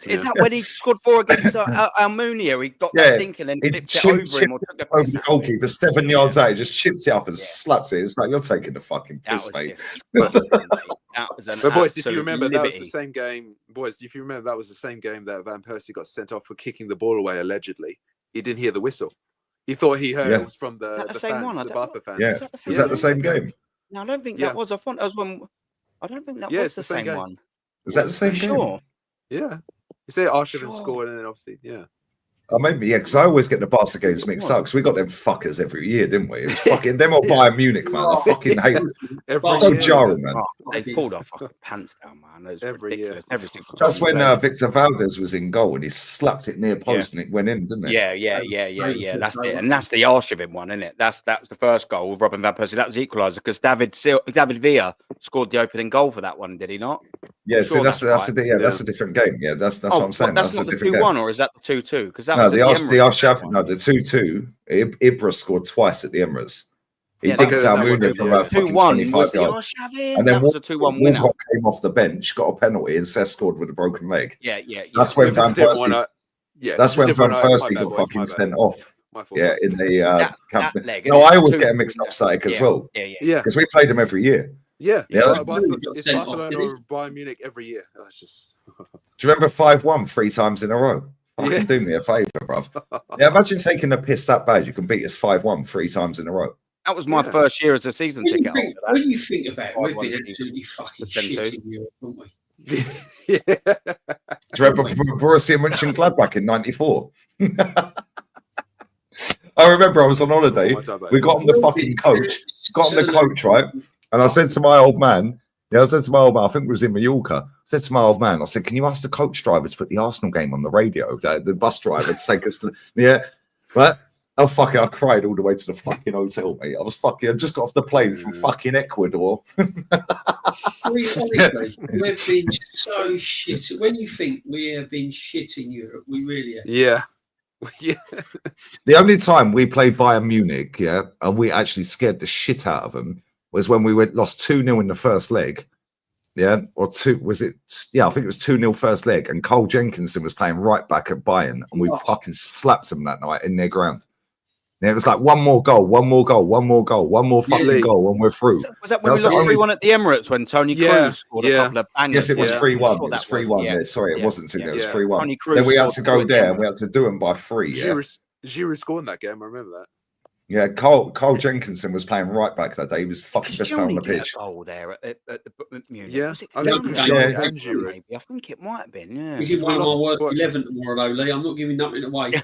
Is that when he scored 4 against Almunia? He got that dink and then flipped it over him or took it over the goalkeeper 7 yards out. He just chipped it up and slapped it. It's like you're taking the fucking piss, mate. But boys, if you remember, that was the same game. Boys, if you remember, that was the same game that Van Persie got sent off for kicking the ball away. Allegedly, he didn't hear the whistle. He thought he heard it was from the fans, the Barca fans. Yeah, is that the same game? No, I don't think that was. I don't think that was the same one. Is that the same game? Sure. Yeah. You say Arshavin scored, and then obviously, maybe, because I always get the Barca games mixed up because we got them fuckers every year, didn't we? It was fucking them or Bayern Munich, man. I fucking hate it. It's so jarring, man. they pulled our fucking pants down, man. It was ridiculous. Every single time. That's when Victor Valdez was in goal and he slapped it near post and it went in, didn't it? Yeah. That's it, and that's the Arshavin one, isn't it? That was the first goal with Robin van Persie. That was the equaliser because David Villa scored the opening goal for that one, did he not? Yeah, so that's a different game. Yeah, that's what I'm saying. That's not the 2-1, or is that the 2-2? Because that was the Arshavin. No, the 2-2. Ibra scored twice at the Emirates. He dinked Almunia from about 25 yards. And then was a 2-1 winner. Walcott came off the bench, got a penalty, and Cesc scored with a broken leg. Yeah. That's when Van Persie. That's when Van Persie got fucking sent off. Yeah, in the camp. No, I always get a mixed up Static as well. Yeah, because we played them every year. Yeah. It's Barcelona or Bayern Munich every year. That's just. Do you remember 5-1 3 times in a row? Fucking do me a favour, bruv. Yeah, imagine taking a piss that bad. You can beat us 5-1 3 times in a row. That was my first year as a season ticket holder. When you think about it, we've been absolutely fucking shit in Europe, haven't we? Do you remember Borussia Mönchengladbach in '94? I remember I was on holiday. We got on the fucking coach. Right? And I said to my old man, I think it was in Mallorca. I said to my old man, I said, can you ask the coach driver to put the Arsenal game on the radio? The bus driver to take us to, But, oh, fuck it, I cried all the way to the fucking hotel, mate. I just got off the plane from fucking Ecuador. Honestly, we've been so shit. When you think we have been shit in Europe, we really have. Yeah. The only time we played Bayern Munich, and we actually scared the shit out of them, was when we lost 2-0 in the first leg. Yeah, or two, was it? Yeah, I think it was 2-0 first leg, and Cole Jenkinson was playing right back at Bayern, and we fucking slapped them that night in their ground. Yeah, it was like one more goal, one more goal, one more goal, one more fucking goal, and we're through. Was that when we lost 3-1 at the Emirates when Tony Cruz scored a couple of bangers? Yes, it was 3-1. It was 3-1. Yeah, sorry, it wasn't 2-0. It was 3-1. Then we had to go there, and we had to do them by 3. Giroud scored in that game. I remember that. Yeah, Cole Jenkinson was playing right back that day. He was fucking best player on the pitch. Goal there at the Munich. Yeah, I think it might have been. Yeah, this is one of my worst 11 tomorrow, though, Lee. I'm not giving nothing away.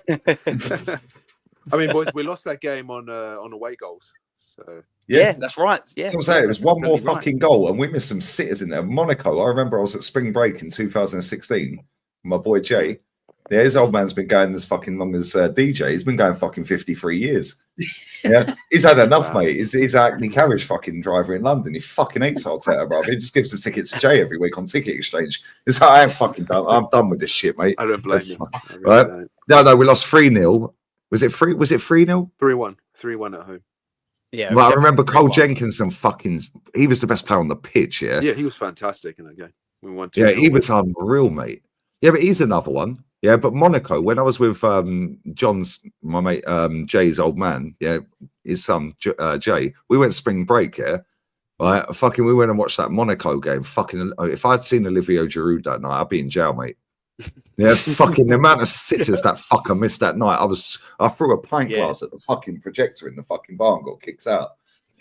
I mean, boys, we lost that game on away goals. So yeah, that's right. Yeah, so I'm saying it was one more fucking goal, and we missed some sitters in there. Monaco. I remember I was at spring break in 2016. My boy Jay. Yeah, his old man's been going as fucking long as DJ. He's been going fucking 53 years. Yeah, he's had enough, mate. He's a Hackney carriage fucking driver in London. He fucking hates Arteta, bro. He just gives the tickets to Jay every week on Ticket Exchange. It's like, I am fucking done. I'm done with this shit, mate. I don't blame you. Right? No, we lost 3-0. Was it 3? Was it 3-0? 3-1. 3-1 at home. Yeah. Well, I remember Cole Jenkinson he was the best player on the pitch, yeah? Yeah, he was fantastic in that game. We won 2-0. Yeah, he was unreal, mate. Yeah, but he's another one. Yeah, but Monaco, when I was with my mate, Jay's old man, his son, Jay, we went spring break, right? We went and watched that Monaco game. Fucking, if I'd seen Olivier Giroud that night, I'd be in jail, mate. Yeah, fucking the amount of sitters that fucker missed that night. I threw a pint glass at the fucking projector in the fucking bar and got kicked out.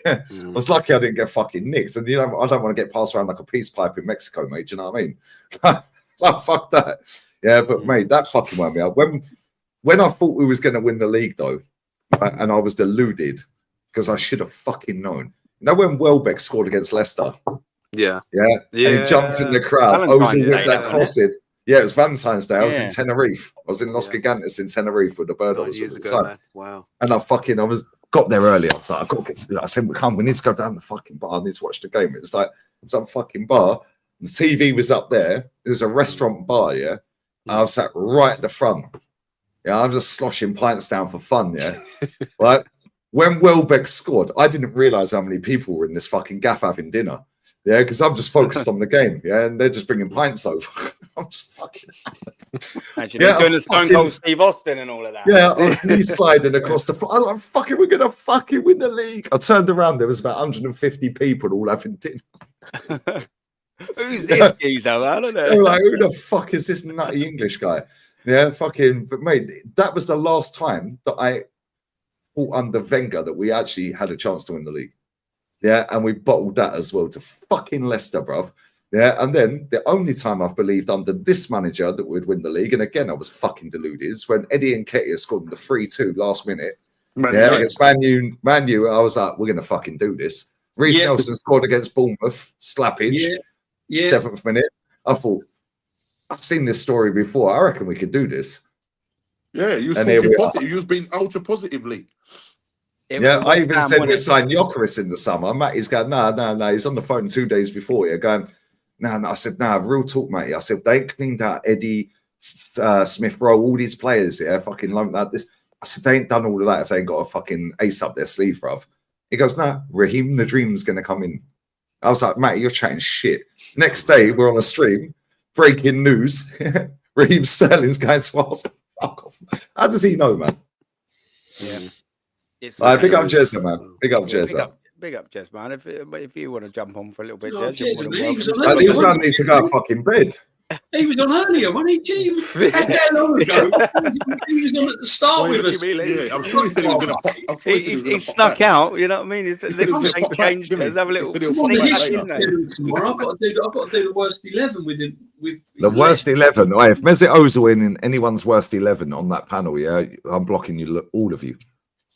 I was lucky I didn't get fucking nicked. And I don't want to get passed around like a peace pipe in Mexico, mate. Do you know what I mean? Like, fuck that. Yeah, but mate, that fucking wound me up. When I thought we was going to win the league, though, and I was deluded because I should have fucking known. You know when Welbeck scored against Leicester? Yeah. And he jumps in the crowd. Ozil with that cross in. Yeah, it was Valentine's Day. I was in Tenerife. I was in Los Gigantes in Tenerife with the bird. Years ago, man. Wow. And I got there early. I was like, I said, we need to go down the fucking bar. I need to watch the game. It was like some fucking bar. The TV was up there. There's a restaurant bar, yeah. I was sat right at the front. Yeah, I'm just sloshing pints down for fun, yeah. Right? When Welbeck scored, I didn't realise how many people were in this fucking gaff having dinner. Yeah, because I'm just focused on the game, yeah, and they're just bringing pints over. I'm just fucking... Actually, doing the Stone Cold Steve Austin and all of that. Yeah, I was knee sliding across the... I'm like, we're going to fucking win the league. I turned around, there was about 150 people all having dinner. Who's this geezer, man? Like, who the fuck is this nutty English guy? Yeah, fucking. But mate, that was the last time that I fought under Wenger that we actually had a chance to win the league. Yeah, and we bottled that as well to fucking Leicester, bruv. Yeah, and then the only time I've believed under this manager that we'd win the league, and again I was fucking deluded, is when Eddie Nketiah scored the 3-2 last minute. Against Man U, I was like, we're gonna fucking do this. Reece Nelson scored against Bournemouth, slappage, 7th minute. I thought, I've seen this story before. I reckon we could do this. Yeah, you was talking positive. You was being ultra positively. I even said we signed Jokeris in the summer. Matty's going, no. He's on the phone 2 days before. You're going, no. I said, real talk, Matty. I said, they cleaned out Eddie, Smith Rowe, all these players, fucking lumped out this. I said, they ain't done all of that if they ain't got a fucking ace up their sleeve, bruv. He goes, Raheem the Dream's going to come in. I was like, Matty, you're chatting shit. Next day, we're on a stream, breaking news. Raheem Sterling's going to Arsenal. Fuck off. How does he know, man? Yeah. Big up Jezza, man. Big up Jezza. Big up Jez, man. If you want to jump on for a little bit, Jez, these man need to go to fucking bed. He was on earlier, wasn't he? That's that long ago. He was on at the start with us. I'm sure he said he was going to. He snuck out. You know what I mean? He's changed. Let's have a little. Tomorrow, I've got to do the worst 11 with him. The worst 11. Right, if Mesut Ozil in anyone's worst 11 on that panel, I'm blocking you, all of you.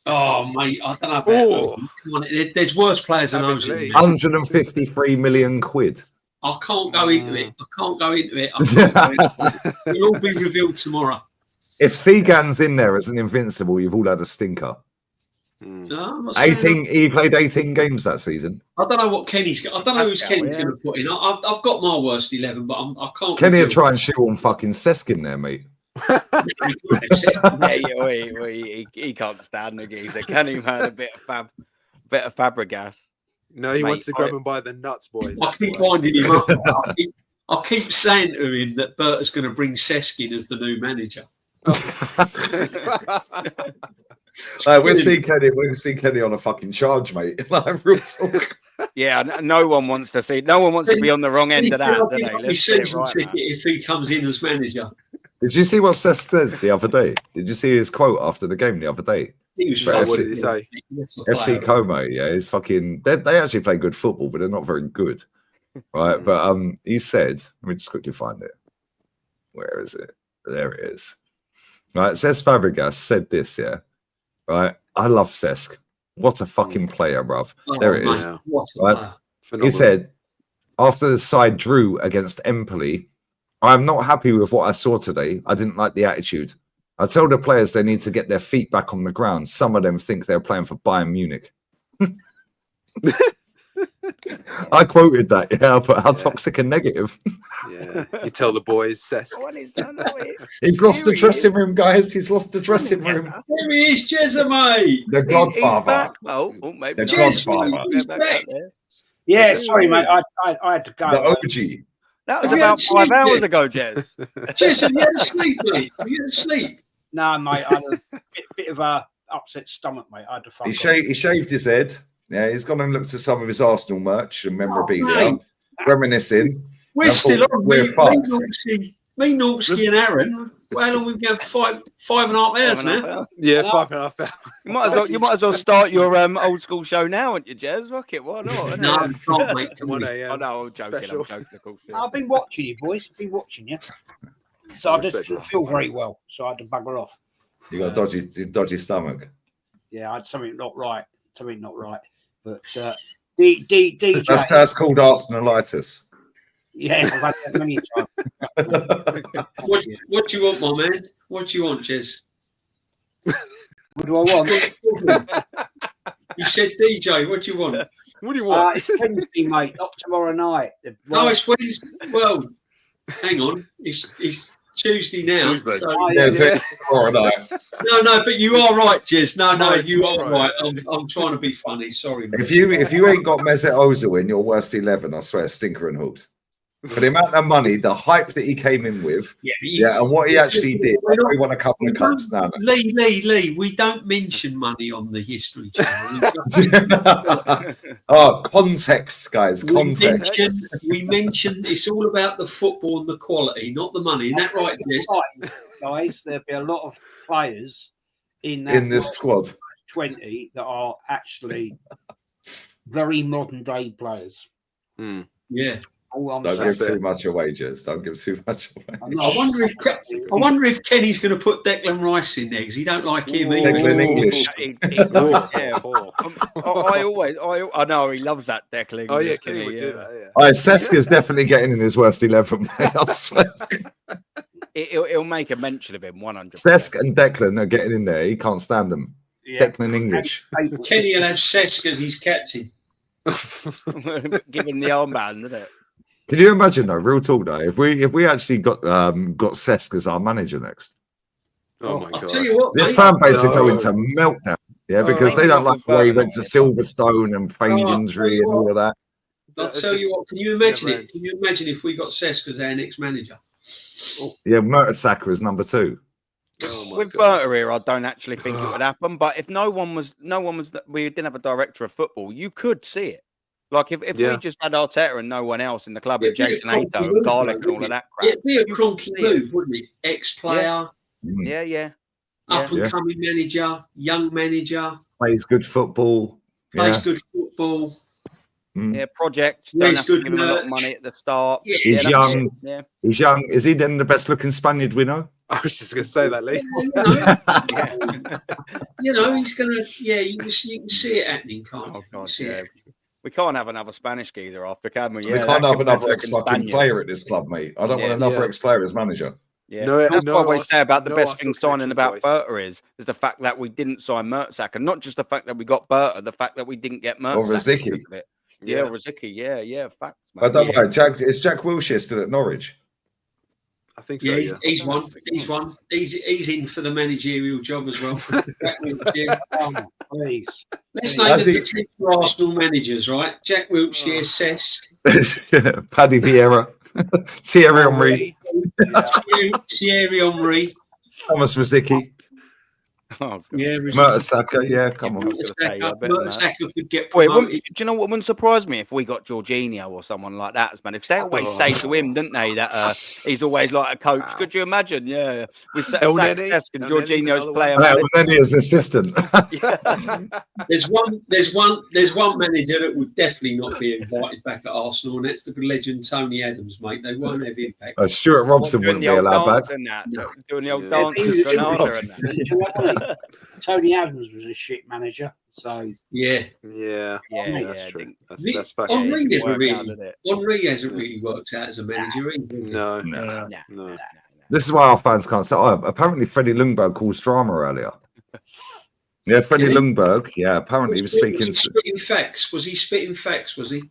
Oh, mate, I don't know. Come on, there's worse players than Ozil. 153 million quid. I can't go into it. It'll all be revealed tomorrow. If Seagan's in there as an invincible, you've all had a stinker. No, 18. He played 18 games that season. I don't know what Kenny's. I don't know who's Kenny's going to put in. I've got my worst 11, but I can't. Kenny will try and shoot on fucking Sesk in there, mate. He can't stand the geezer. Can he, man? A bit of Fabregas. No, he wants to grab him by the nuts, boys. I keep winding him up. I keep saying to him that Berta's going to bring Sesk in as the new manager. We'll see Kenny on a fucking charge, mate. Real talk. Yeah, no one wants to see. No one wants to be on the wrong end of that. Do they? Season ticket if he comes in as manager. Did you see what Sesk said the other day? Did you see his quote after the game the other day? He was what did he say? FC Como, he's fucking. They actually play good football, but they're not very good, right? But he said, let me just quickly find it. Where is it? There it is. Right, Cesc Fabregas said this, right. I love Cesc. What a fucking player, bruv. There it is. Right? He said, after the side drew against Empoli, I'm not happy with what I saw today. I didn't like the attitude. I told the players they need to get their feet back on the ground. Some of them think they're playing for Bayern Munich. I quoted that, but how toxic and negative. Yeah, you tell the boys, Cesc. He's lost the dressing room, guys. He's lost the dressing room. There he is, Jezza, mate. The Godfather. Maybe the Godfather. Yeah, sorry, mate. I had to go. The OG. That was about 5 hours ago, Jez. Jez, have you had a sleep, mate? Have you had a sleep? No, mate. I had a bit of a upset stomach, mate. I had to he shaved his head. Yeah, he's gone and looked at some of his Arsenal merch and memorabilia, reminiscing. We're still on. Me, NORMSKI and Aaron. How long we've got? 5.5 hours now. Yeah, 5.5 hours. You might as well start your old school show now, aren't you, Jez? Fuck it, why not? No, you can't, mate. Oh, no, I'm joking. I've been watching you, boys. I've been watching you. So I just feel very well. So I had to bugger off. You got a dodgy stomach. Yeah, I had something not right. But DJ. That's called Arsenalitis. Yeah, I've had that many times. What do you want, my man? What do you want, Jez? What do I want? You said DJ. What do you want? What do you want? It's Wednesday, mate. Not tomorrow night. No, it's Wednesday. Well, hang on. It's Tuesday now. Tomorrow night. No, but you are right, Jez. No, you are right. I'm trying to be funny. Sorry, mate. If you ain't got Mesut Ozil in your worst 11, I swear, stinker and hooked. For the amount of money, the hype that he came in with, and what he actually did, he won a couple of cups now. Lee, we don't mention money on the History Channel. Context, guys, context. We mention it's all about the football and the quality, not the money. Isn't that right, guys? There'll be a lot of players in this squad, 20 that are actually very modern day players. Yeah. Don't give too much away, Jez. Don't give too much away. I wonder if Kenny's going to put Declan Rice in there because he don't like him either. Declan English. I know he loves that Declan. Oh yeah, Kenny would do that. Yeah. Seska's definitely getting in his worst 11. I swear. He'll make a mention of him 100%. Seska and Declan are getting in there. He can't stand them. Yeah. Declan English. Kenny will have Seska as his captain. Give him the armband, isn't it? Can you imagine though, real talk though, if we actually got Cesc as our manager next? Oh my god! Tell you what, this fan base are going to meltdown, because they don't like the way he went to Silverstone and feigned injury and all of that. I'll tell you what, can you imagine it? Can you imagine if we got Cesc as our next manager? Yeah, Saka as number 2. With Berta here, I don't actually think it would happen. But if we didn't have a director of football, you could see it. Like if we just had Arteta and no one else in the club, and Jason Ato and Garlic and all of that crap, it'd be a cronky move, wouldn't it? Ex-player, up and coming manager, young manager, plays good football, good football. Yeah, project. Don't have to give him a lot of money at the start. Yeah, he's young. Yeah. He's young. Is he then the best-looking Spaniard we know? I was just going to say that, Lee. He's going to. Yeah, you can see it happening, can't you? God, we can't have another Spanish geezer after, can we? We can't have another ex-fucking player at this club, mate. I don't want another ex-player as manager. Yeah, that's what I say about the best thing signing about Berta is the fact that we didn't sign Mertesacker, and not just the fact that we got Berta, the fact that we didn't get Mertesacker. Or Rosicky. Yeah, Rosicky. Yeah, facts. I don't know. Is Jack Wilshere still at Norwich? I think so. Yeah, he's one. He's in for the managerial job as well. Please. Let's name the potential Arsenal managers, right? Jack Wilshere, Cesc, Paddy Vieira, Thierry Henry, Thomas Rosicky. Oh, Mertesacker, come on. Mertesacker could get promoted. Do you know what wouldn't surprise me if we got Jorginho or someone like that as manager? Because they always say to him, didn't they, that he's always like a coach. Could you imagine? Yeah, with Cesc and Jorginho's player. And then he is assistant. There's one manager that would definitely not be invited back at Arsenal, and that's the legend Tony Adams, mate. They won't have impact. Stuart Robson wouldn't be allowed back. Doing the old dance and Tony Adams was a shit manager, so that's true. Henry hasn't really worked out as a manager either. No. This is why our fans can't say. Apparently, Freddie Ljungberg called Strama earlier. Yeah, Freddie Ljungberg. Yeah, apparently he was speaking. Was he spitting facts? Was he?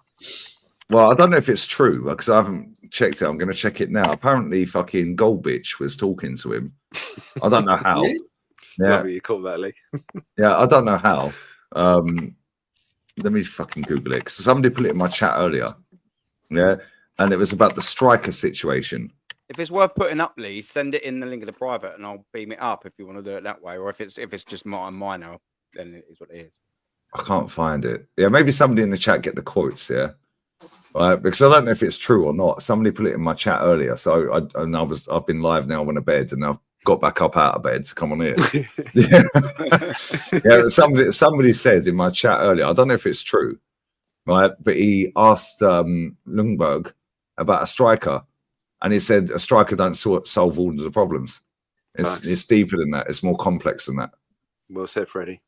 Well, I don't know if it's true because I haven't checked it. I'm going to check it now. Apparently, fucking Goldbitch was talking to him. I don't know how. Yeah, you call that, Lee. Yeah, I don't know how. Let me fucking Google it because somebody put it in my chat earlier. Yeah, and it was about the striker situation. If it's worth putting up, Lee, send it in the link of the private, and I'll beam it up if you want to do it that way. Or if it's just minor, then it is what it is. I can't find it. Yeah, maybe somebody in the chat get the quotes. Yeah, right, because I don't know if it's true or not. Somebody put it in my chat earlier, so I've been live now on a bed, and I've got back up out of bed to come on here. Yeah, somebody says in my chat earlier, I don't know if it's true, right? But he asked Ljungberg about a striker, and he said a striker don't solve all of the problems. It's deeper than that. It's more complex than that. Well said, Freddie.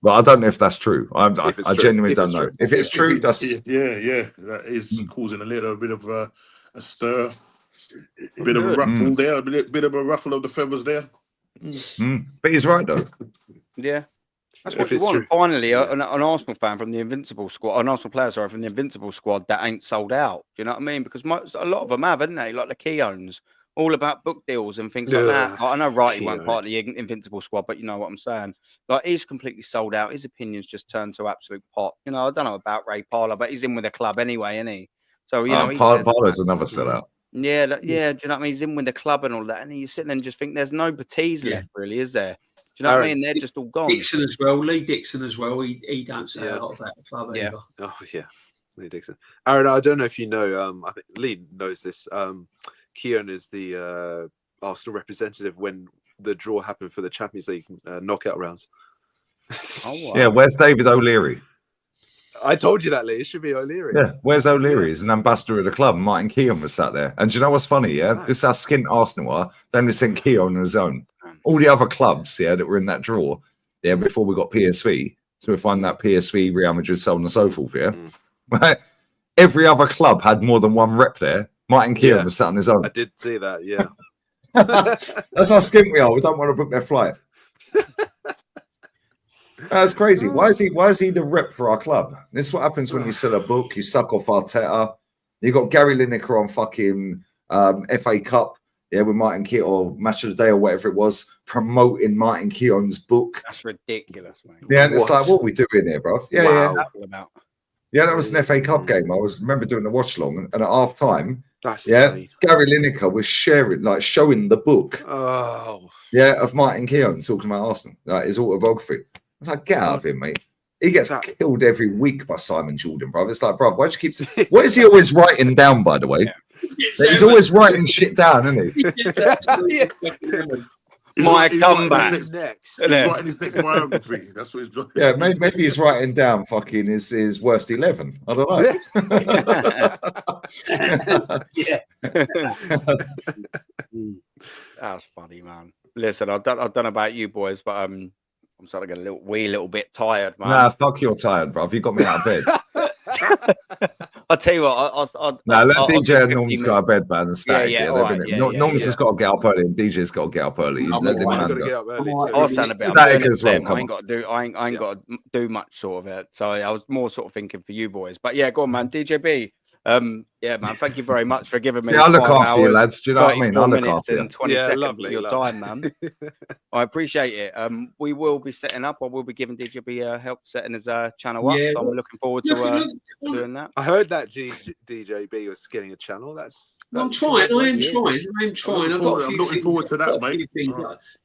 But I don't know if that's true. I genuinely don't know. If it's true, that's that is causing a little bit of a stir. A bit of a ruffle there, a bit of a ruffle of the feathers there. But he's right though. Yeah, that's what you want. True. Finally, an Arsenal fan from the Invincible squad, an Arsenal player, sorry, from the Invincible squad that ain't sold out. Do you know what I mean? Because a lot of them have, haven't they? Like the Keowns, all about book deals and things like that. Like, I know, right? He weren't part of the Invincible squad, but you know what I'm saying. Like he's completely sold out. His opinions just turned to absolute pot. You know, I don't know about Ray Parlour, but he's in with the club anyway, isn't he? So you know, Parlour's another sellout. Yeah. Do you know what I mean? He's in with the club and all that, and you sit there and just think there's no Batiz left, really, is there? Do you know what I mean? They're just all gone. Dixon as well, Lee Dixon as well. He don't say a lot about the club either. Oh yeah, Lee Dixon. Aaron, I don't know if you know. I think Lee knows this. Keown is the Arsenal representative when the draw happened for the Champions League knockout rounds. Yeah, where's David O'Leary? I told you that, Lee. It should be O'Leary. Yeah, where's O'Leary? He's an ambassador of the club. Martin Keown was sat there. And do you know what's funny? Yeah, this is how skint Arsenal are. They only sent Keown on his own. All the other clubs, yeah, that were in that draw, yeah, before we got PSV. So we find that PSV, Real Madrid, so on and so forth. Yeah, right. Every other club had more than one rep there. Martin Keown was sat on his own. I did see that. Yeah, that's how skint we are. We don't want to book their flight. That's crazy. Why is he the rep for our club? This is what happens when you sell a book. You suck off Arteta. You got Gary Lineker on fucking FA Cup, yeah, with Martin Keown, or Match of the Day or whatever it was, promoting Martin Keown's book. That's ridiculous, mate. Yeah, and it's like, what are we doing here, bro? Yeah, yeah. Yeah, that was an FA Cup game. I remember doing the watch along, and at half time, insane. Gary Lineker was showing the book. Oh, yeah, of Martin Keown talking about Arsenal, like his autobiography. I was like, get out of him, mate. He gets killed every week by Simon Jordan, bro. It's like, bro, why'd you keep... What is he always writing down, by the way? He's always writing shit down, isn't he? My comeback. He's writing his next biography. That's what he's doing. Yeah, maybe he's writing down fucking his worst 11. I don't know. That's funny, man. Listen, I don't know about you boys, but I'm starting to get a little bit tired, man. Nah, fuck, you're tired, bro. You got me out of bed. I'll tell you what. Let DJ and Norm's go to bed, man, and stay. Norm's just got to get up early, and DJ's got to get up early. I've got to get up early. I'll stand a bit. Static as well. I ain't got to do much sort of it. So I was more sort of thinking for you boys. But yeah, go on, man. DJB. Yeah, man. Thank you very much for giving me. I look after you, lads. Do you know what I mean? I look after you. 20 seconds of your time, man. I appreciate it. We will be setting up. I will be giving DJB help setting his channel up. So I'm looking forward to doing that. I heard that DJB was getting a channel. I'm trying. I am trying. I'm looking forward to that, mate.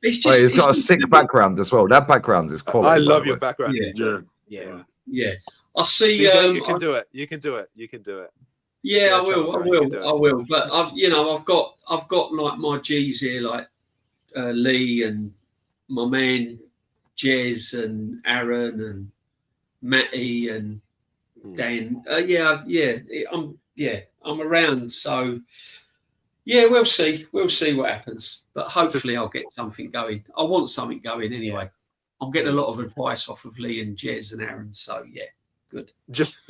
He's got a sick background as well. That background is quality. I love your background, DJ. Yeah. I see. DJ, you can do it. You can do it. Yeah, I will. But I've got like my G's here, like Lee and my man JEZ and Aaron and Matty and Dan. I'm around. So yeah, we'll see what happens. But hopefully I'll get something going. I want something going anyway. I'm getting a lot of advice off of Lee and JEZ and Aaron. So yeah. Good. Just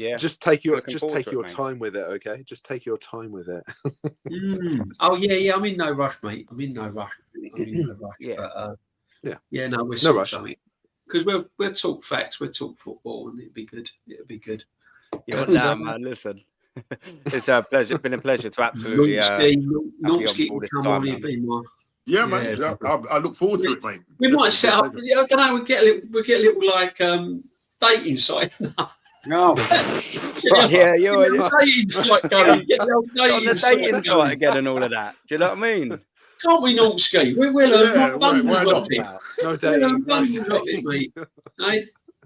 take your time with it, okay? Just take your time with it. Oh yeah. I'm in no rush, mate. I'm in no rush. Yeah. But no, we're no rush, mate. Because we'll talk facts, we'll talk football, and it'd be good. Yeah, nah, man. Listen, it's a pleasure. Been a pleasure to absolutely. NORMSKI come on here, yeah, man. I look forward to it, mate. We might set up. I don't know. We get a little like dating site. No. Yeah, you're dating site going. Get the old dating site again and all of that. Do you know what I mean? Can't we NORMSKI? We will learn why not? No dating. Mate.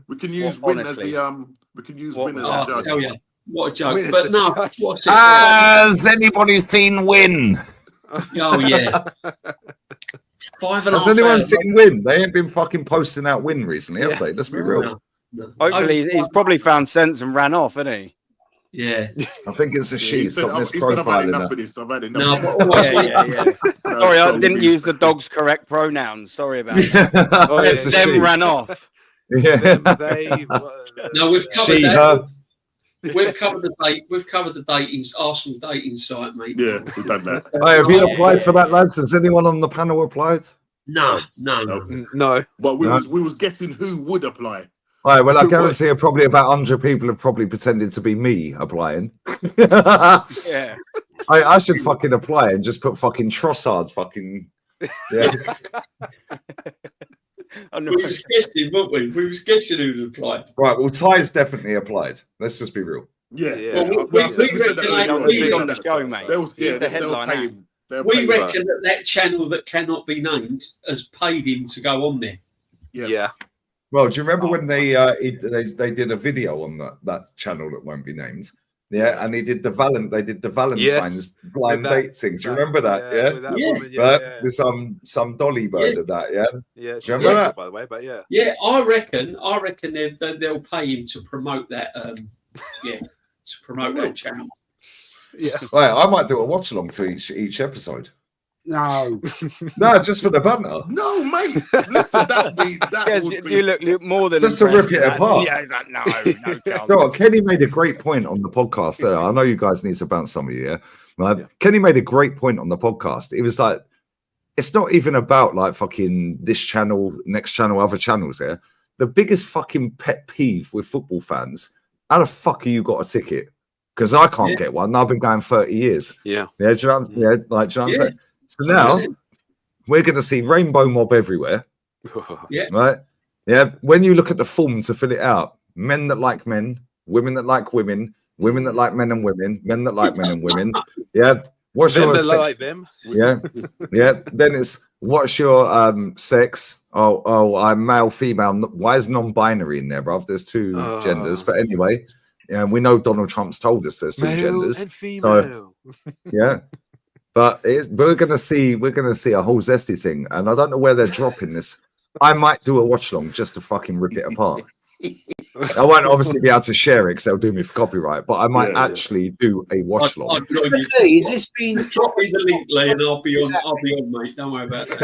We can use Win as the We can use Win as a judge. Tell you, what a joke! But no, has anybody seen Win? Oh yeah. 5.5. Has anyone seen Win? They ain't been fucking posting out Win recently, have they? Let's be real. No. Hopefully, he's probably found sense and ran off, hasn't he? Yeah. I think it's a she. Stop this profiling. Sorry, I didn't use the dog's correct pronouns. Sorry about that. Them ran off. Yeah. No, we've covered that. We've covered the date. We've covered the dating Arsenal dating site, mate. Yeah, we've done that. Hey, have you applied for that, lads? Has anyone on the panel applied? No. But we was guessing who would apply. All right, well, I guarantee probably about 100 people have probably pretended to be me applying. Yeah. I should fucking apply and just put fucking Trossard fucking... Yeah. We was guessing, weren't we? We was guessing who'd applied. Right, well, Ty's definitely applied. Let's just be real. Yeah. Well, we reckon on the show, mate. The headline. We reckon that channel that cannot be named has paid him to go on there. Yeah. Well, do you remember when they did a video on that channel that won't be named? Yeah, and he did the They did the Valentine's blind date thing. Do you remember that? Yeah, with that woman, right. With some dolly bird of that. Yeah, yeah. She's remember that? by the way, but yeah. Yeah, I reckon they'll pay him to promote that. To promote that channel. Yeah. Right, I might do a watch along to each episode. No, no, just for the banter. No, mate. Listen, that would be... You look more than just to rip it apart. Yeah, no chance. No, Kenny made a great point on the podcast. I know you guys need to bounce some of you. Yeah, right? Kenny made a great point on the podcast. It was like, it's not even about like fucking this channel, next channel, other channels. There, the biggest fucking pet peeve with football fans. How the fuck are you got a ticket? Because I can't get one. I've been going 30 years. Yeah. Yeah. Do you know, do you know what I'm saying? So now we're going to see rainbow mob everywhere. Yeah. Right. Yeah. When you look at the form to fill it out, men that like men, women that like women, women that like men and women, men that like men and women. Yeah. What's your sex? Like them? Yeah. Yeah. Then it's what's your sex? Oh, I'm male, female. Why is non-binary in there, bruv? There's two genders. But anyway, yeah, we know Donald Trump's told us there's two genders. And female. So, yeah. But we're gonna see a whole zesty thing, and I don't know where they're dropping this. I might do a watch along just to fucking rip it apart. I won't obviously be able to share it because they'll do me for copyright, but I might actually do a watch along. Is this being drop me the link, Lee, and I'll be on, mate. Don't worry about that.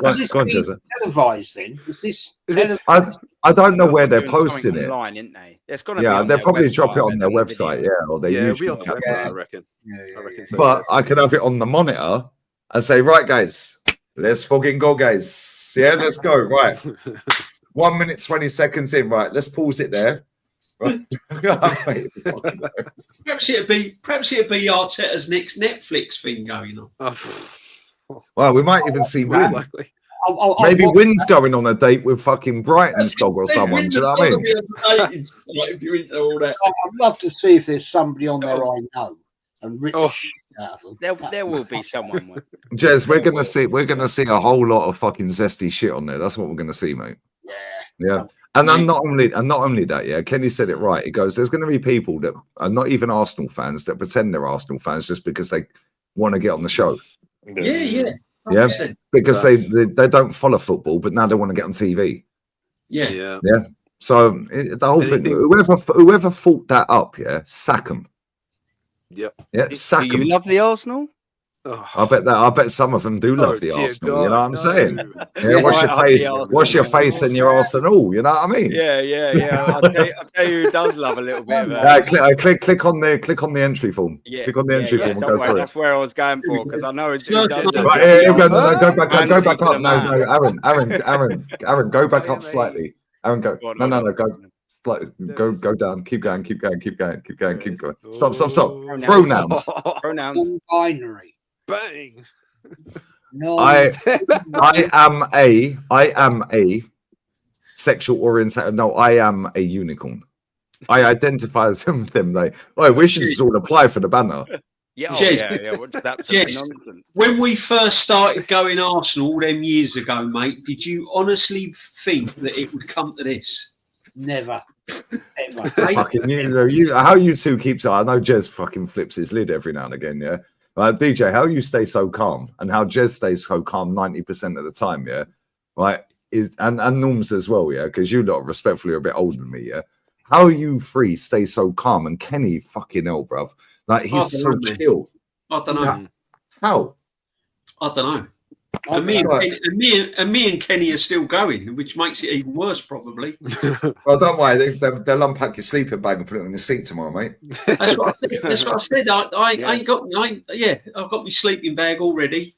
Is this being televised then? Is this I don't know where they're posting it. Online, isn't they? It's gonna they'll probably drop it on their website, or their YouTube channel. I reckon. I reckon so. But I could have it on the monitor and say, right, guys, let's fucking go, guys. Yeah, let's go. Right. 1 minute, 20 seconds in. Right. Let's pause it there. Right. Perhaps it'd be Arteta's next Netflix thing going on. Well, we might even see Win. Maybe Win's going on a date with fucking Brighton's dog or someone. Do you know what I mean? If you're into all that. I'd love to see if there's somebody on there I know and rip the shit out of them. There will be someone. Jez, we're gonna see a whole lot of fucking zesty shit on there. That's what we're gonna see, mate. Yeah. And then not only that, yeah, Kenny said it right. He goes, there's going to be people that are not even Arsenal fans that pretend they're Arsenal fans just because they want to get on the show. Yeah. Yeah, because they don't follow football, but now they want to get on TV. Yeah. So the whole thing, whoever thought that up, sack them. Yep. Yeah, sack them. You love the Arsenal? I bet some of them do love the Arsenal. God, you know what I'm saying? Yeah, wash your face and your Arsenal. You know what I mean? Yeah. I'll tell you who does love a little bit of click on the entry form. Yeah, click on the entry form and go through. That's where I was going for because I know it's. Go back up. No, Aaron, go back up slightly. Aaron, go. No, go down. Keep going. Stop. Pronouns. Non-binary. Bang. No. I am a sexual orientation. No, I am a unicorn. I identify as them. We should just all apply for the banner. Jez, when we first started going Arsenal all them years ago, mate, did you honestly think that it would come to this? Never. Ever. Fucking, how you two keeps. I know Jez fucking flips his lid every now and again. Yeah. DJ, how you stay so calm and how Jez stays so calm 90% of the time, right? And Norms as well, because you lot respectfully are a bit older than me, How you three stay so calm and Kenny fucking hell, bruv. Like he's so chill. I don't know. How? I don't know. And me and Kenny are still going, which makes it even worse, probably. Well, don't worry. They'll unpack your sleeping bag and put it on your seat tomorrow, mate. That's what I said. I've got my sleeping bag already.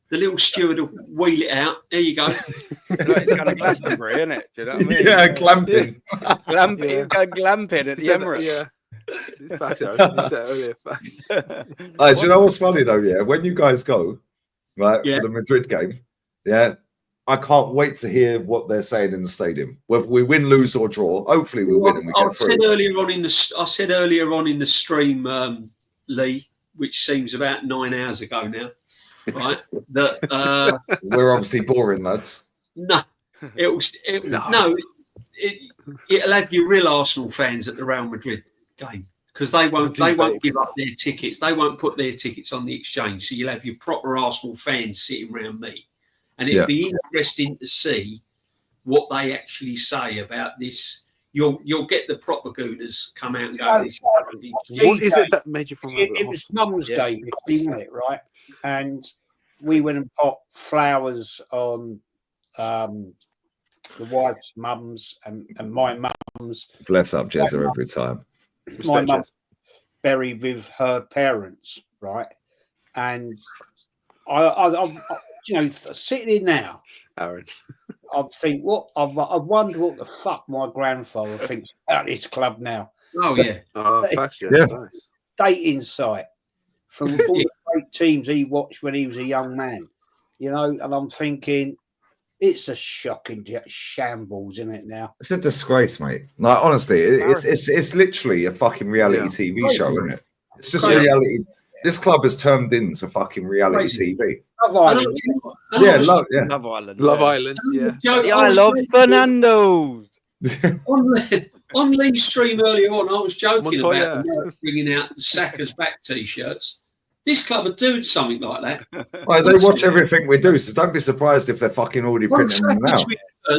The little steward will wheel it out. There you go. It's kind of Glastonbury, isn't it? Do you know what I mean? Yeah, glamping. Glamping at the Emirates. Yeah. Facts, you said earlier. Facts. Do you know what's funny though? Yeah, when you guys go, right, for the Madrid game, I can't wait to hear what they're saying in the stadium. Whether we win, lose, or draw. Hopefully, we win and we get through. I said earlier on in the stream, Lee, which seems about 9 hours ago now, right? That we're obviously boring, lads. No, it'll have your real Arsenal fans at the Real Madrid game because they won't give up their tickets. They won't put their tickets on the exchange. So you'll have your proper Arsenal fans sitting around me, and it'd be interesting to see what they actually say about this. You'll get the proper gooners come out and go. What is it that made you fall? It was Mum's Day, wasn't it? Right, and we went and put flowers on the wife's mums and my mum's. Bless up Jezza every time. My mum buried with her parents, right? And I'm you know, sitting here now, Aaron, I think I wonder what the fuck my grandfather thinks about this club now. Oh yeah, facts, yeah. Nice. Dating site from all the great teams he watched when he was a young man, you know, and I'm thinking. It's a shocking shambles, isn't it? Now it's a disgrace, mate. Like honestly, it's literally a fucking reality TV show, isn't it? It's just reality. This club has turned into fucking reality TV. Love Island, Love Island, Love Island, yeah. I love Fernando's. on Lee's stream earlier on, I was joking about bringing out Saka's back T-shirts. This club are doing something like that. Right, they watch everything we do, so don't be surprised if they're fucking already printing them now.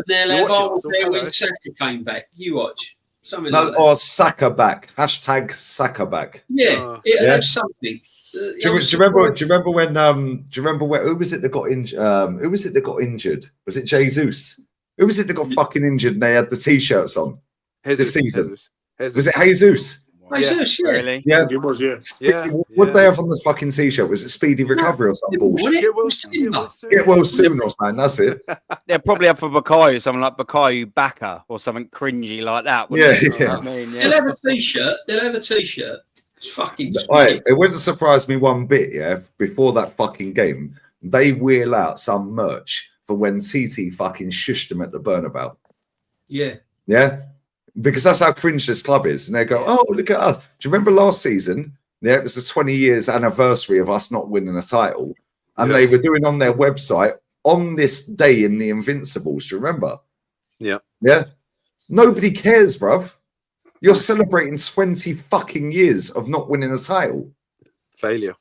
They'll have all there when Saka came back. You watch. Something like that. Or Saka back. Hashtag Saka back. Yeah, it'll have something. Do you remember when who was it that got injured? Who was it that got injured? Was it Jesus? Who was it that got fucking injured and they had the T-shirts on this season? Was it Jesus? Jesus, really? Yeah, it was. Yeah. What they have on the fucking T-shirt? Was it Speedy Recovery or something bullshit? Get well soon or something. That's it. They'll probably have for Bukayo something like Bukayo Baka or something cringy like that. Yeah. I mean, They'll have a T-shirt. It's fucking. It wouldn't surprise me one bit. Yeah, before that fucking game, they wheel out some merch for when CT fucking shushed them at the Bernabeu. Yeah. Yeah. Because that's how cringe this club is. And they go, oh, look at us. Do you remember last season? Yeah, it was the 20 years anniversary of us not winning a title. And they were doing on their website, on this day in the Invincibles. Do you remember? Yeah. Yeah. Nobody cares, bruv. You're celebrating 20 fucking years of not winning a title. Failure.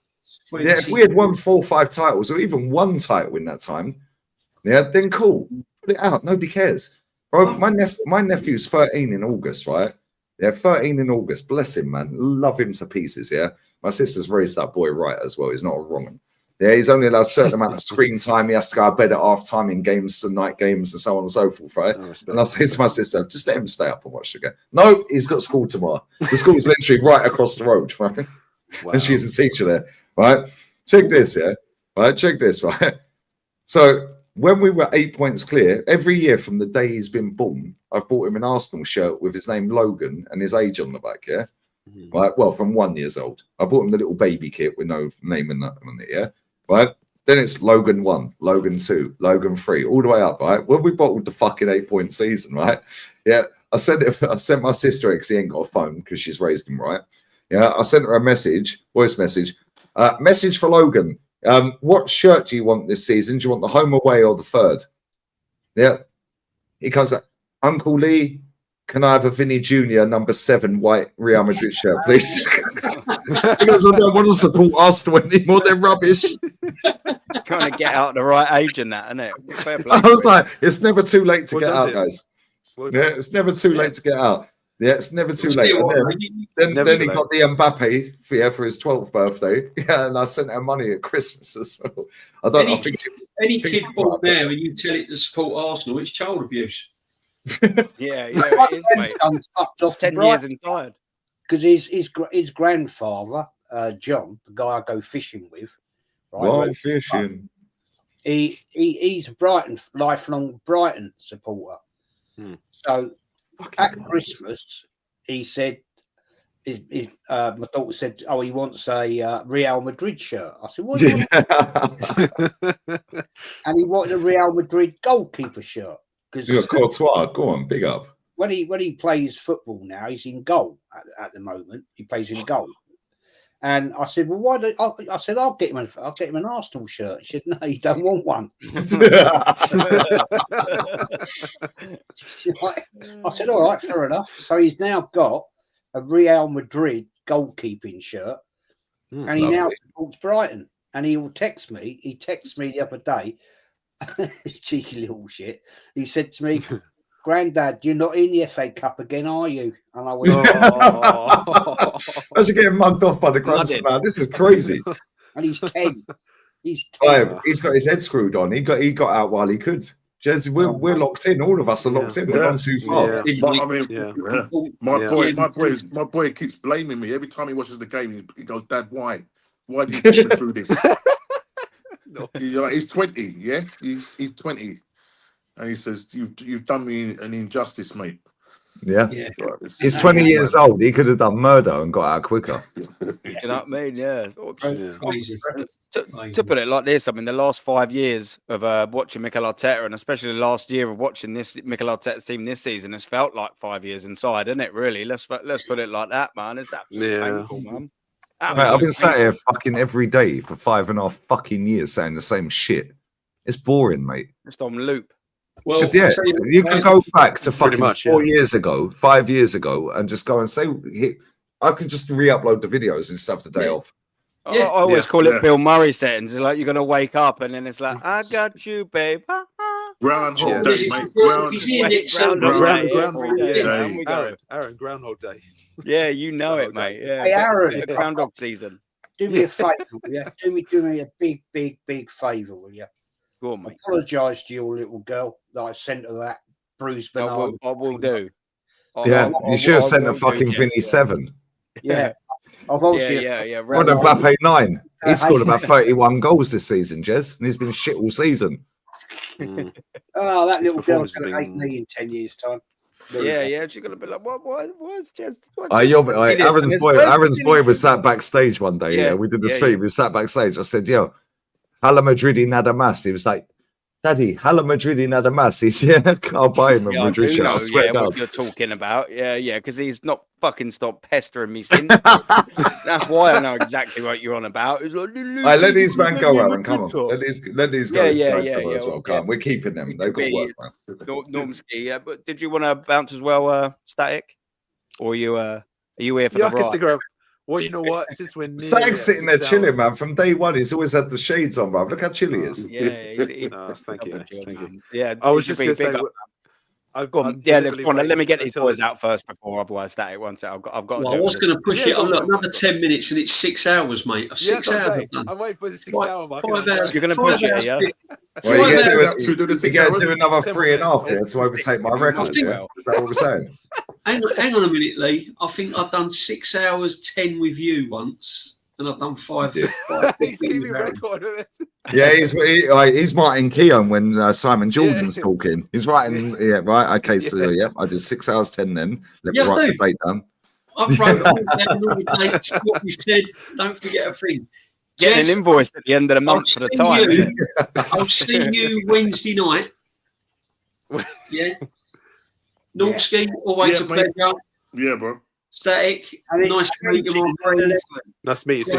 Yeah, if we had won 4 or 5 titles or even one title in that time, yeah, then cool. Put it out. Nobody cares. Bro, my nephew's 13 in August, right? Yeah, 13 in August. Bless him, man. Love him to pieces, yeah? My sister's raised that boy right as well. He's not a wrong one. Yeah, he's only allowed a certain amount of screen time. He has to go to bed at half time in games and night games and so on and so forth, right? And I say to my sister, just let him stay up and watch the game. No, he's got school tomorrow. The school's literally right across the road, right? Wow. And she's a teacher there, right? Check this, yeah? Right, check this, right? So when we were 8 points clear, every year from the day he's been born, I've bought him an Arsenal shirt with his name Logan and his age on the back, yeah? Right, well, from 1 year old. I bought him the little baby kit with no name in that on it, yeah? Right? Then it's Logan 1, Logan 2, Logan 3, all the way up, right? When we bottled the fucking 8 point season, right? Yeah, I sent my sister it because he ain't got a phone because she's raised him, right? Yeah, I sent her a voice message. Message for Logan. What shirt do you want this season? Do you want the home away or the third? Yeah. He comes up, Uncle Lee, can I have a Vinny Jr. number 7 white Real Madrid shirt, please? He goes, I don't want to support Arsenal anymore. They're rubbish. Trying to get out the right age in that, isn't it? Fair play, I was like, it's never too late to get out, guys. Yeah, it's never too late to get out. Yeah, it's never too late. Then he got the Mbappe for his 12th birthday. Yeah, and I sent her money at Christmas as well. Any kid born now and you tell it to support Arsenal, it's child abuse. Yeah, it is, mate. Off 10 years inside. Because his grandfather, John, the guy I go fishing with, right? Fishing. He's a lifelong Brighton supporter. So at Christmas, he said, my daughter said, "Oh, he wants a Real Madrid shirt." I said, "What do you want?" And he wanted a Real Madrid goalkeeper shirt because you got Courtois. Go on, big up. When he plays football now, he's in goal at the moment. He plays in goal. And I said, "Well, why do I said I'll get him an Arsenal shirt." He said, "No, you don't want one." I said, "All right, fair enough." So he's now got a Real Madrid goalkeeping shirt, and he now supports Brighton. And he will text me. He texted me the other day. Cheeky little shit. He said to me, "Grandad, you're not in the FA Cup again, are you?" And I went, "Oh." As you're getting mugged off by the grandson, man. This is crazy. And he's 10. He's 10. He's got his head screwed on. He got out while he could. Jez, we're locked in. All of us are locked in. We're gone too far. My boy keeps blaming me every time he watches the game. He goes, "Dad, why? Why did you put me through this?" He's 20, yeah? He's 20. And he says, You've done me an injustice, mate. Yeah. He's 20 years old. He could have done murder and got out quicker. Do you know what I mean? Yeah. To put it like this, I mean, the last 5 years of watching Mikel Arteta, and especially the last year of watching this Mikel Arteta team this season, has felt like 5 years inside, isn't it? Really, let's put it like that, man. It's absolutely painful, man. Mate, I've been sat here fucking every day for 5.5 fucking years saying the same shit. It's boring, mate. Just on loop. Well, yeah, you can go back to fucking 4 years ago, 5 years ago, and just go and say, I can just re-upload the videos and stuff the day off. I always call it Bill Murray settings. It's like you're gonna wake up and then it's like, "I got you, babe." Groundhog Day, mate. Aaron, Groundhog Day. Yeah, you know it, mate. Yeah, hey, Aaron, Groundhog season. Do me a favour, will you? Do me a big favour, will you? Go on, mate. Apologise to your little girl that I sent her that bruised banana. I will do. You should have sent a fucking Vinny 7. Yeah. I've obviously Well, Mbappe 9. He scored about 31 goals this season, Jez, and he's been shit all season. Oh, that little girl's going to hate me in 10 years' time. Yeah, she's gonna be like, what's Jez? Aaron's boy was sat backstage one day. Yeah, we did the stream. We sat backstage. I said, "Yo, Hala Madridi nada más." He was like, "Daddy, Hala Madridi nada más." He said, "I'll buy him a Madrid shirt." I swear down. What you're talking about? Yeah, because he's not fucking stopped pestering me since. That's why I know exactly what you're on about. He's like, let these man go, Aaron. Come on, let these guys go as well. Come on, we're keeping them. They've got work, man. NORMSKI, but did you want to bounce as well, Static? Or are you here for the Instagram? Well, you know what? Since we're Static's sitting there chilling, man. From day one, he's always had the shades on, man. Look how chill he is. Thank you. Yeah, I was just going to say. Let me get these boys out first before otherwise Static wants it. I've got. Well, I was going to push it. Look, another 10 minutes and it's 6 hours, mate. 6 hours. I'm waiting for the 6 hour mark. 5 hours. You're going to push it, yeah? Well, you got to do another 3.5 here to overtake my record. Is that what we're saying? Hang on a minute, Lee. I think I've done 6 hours 10 with you once. And I've done 5. He's keeping a record of it. Yeah, he's Martin Keown when Simon Jordan's talking. He's writing. Yeah, right. Okay, so I did 6 hours 10 then. Let me write the date down. I've wrote all the dates, what we said. Don't forget a thing. Get an invoice at the end of the month for the time. I'll see you Wednesday night. Yeah. NORMSKI, always a pleasure. Yeah, bro. Static, nice to meet you, my friend. Nice to meet you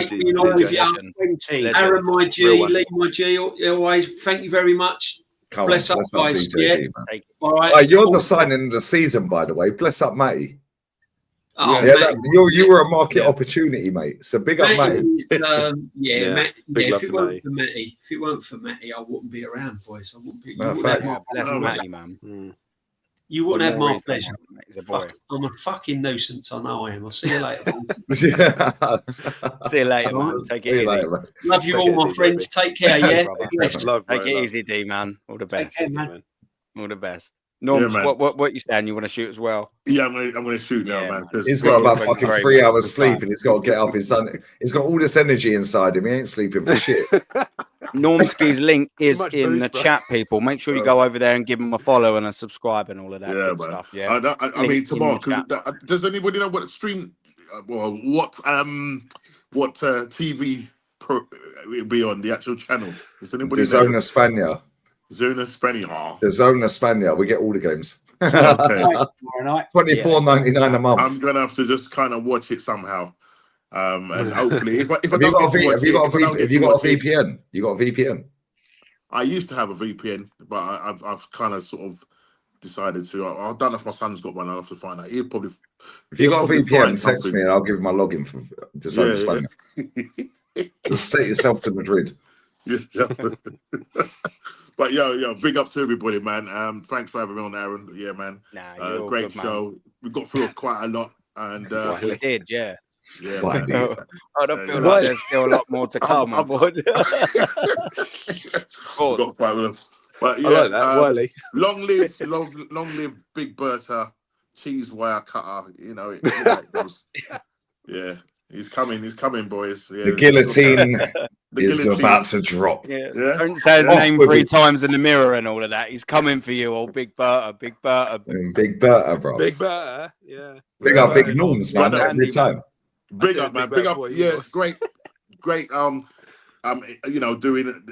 too. Aaron, my G, Lee, my G, always. Thank you very much. Bless up, guys. Yeah. All right. You're the signing of the season, by the way. Bless up, Matty. Oh, you were a market opportunity, mate. So big up, Matty. Matt, if it weren't for Matty, I wouldn't be around, boys. I wouldn't be. Matty, man. You wouldn't have my pleasure. I'm a fucking nuisance. I know I am. I'll see you later. See you later, man. Take it easy. Love you all, my friends. Take care, yeah? Take it easy, D, man. All the best. All the best. Norms, what you saying? You want to shoot as well? Yeah, I'm going to shoot now, man. He's got about fucking 3 hours sleep and he's got to get up. He's got all this energy inside him. He ain't sleeping for shit. NORMSKI's link is in the chat, people. Make sure you go over there and give him a follow and a subscribe and all of that stuff. Yeah, I mean, tomorrow. Does anybody know what stream? What TV will be on the actual channel? Does anybody know? Zona Spania. Zona Spania. The Zona Spania. We get all the games. Okay. $24.99 a month. I'm gonna have to just kind of watch it somehow. And hopefully, if I have you got a VPN? You got a VPN? I used to have a VPN, but I've kind of sort of decided to. I don't know if my son's got one. I'll have to find out. He'll probably. If you got a probably VPN, find text something. me and I'll give you my login for December's phone. Just set yourself to Madrid. Yeah. But yo, big up to everybody, man. Thanks for having me on, Aaron. Yeah, man. Nah, great good, show. Man. We got through quite a lot, and we did, yeah. Yeah, man. I don't feel like there's still a lot more to come. Got quite a lot. But yeah, I like that, Wiley. long live Big Bertha, cheese wire cutter. You know it goes. Yeah, he's coming, boys. Yeah, the guillotine is about to drop. Yeah. Don't say his name 3 times in the mirror and all of that. He's coming for you, old Big Bertha, Big Bertha. Big Bertha, bro. Big Bertha, yeah. Big up Big Norms, man, every time. Big up, man. Big up. Yeah, great. You know, doing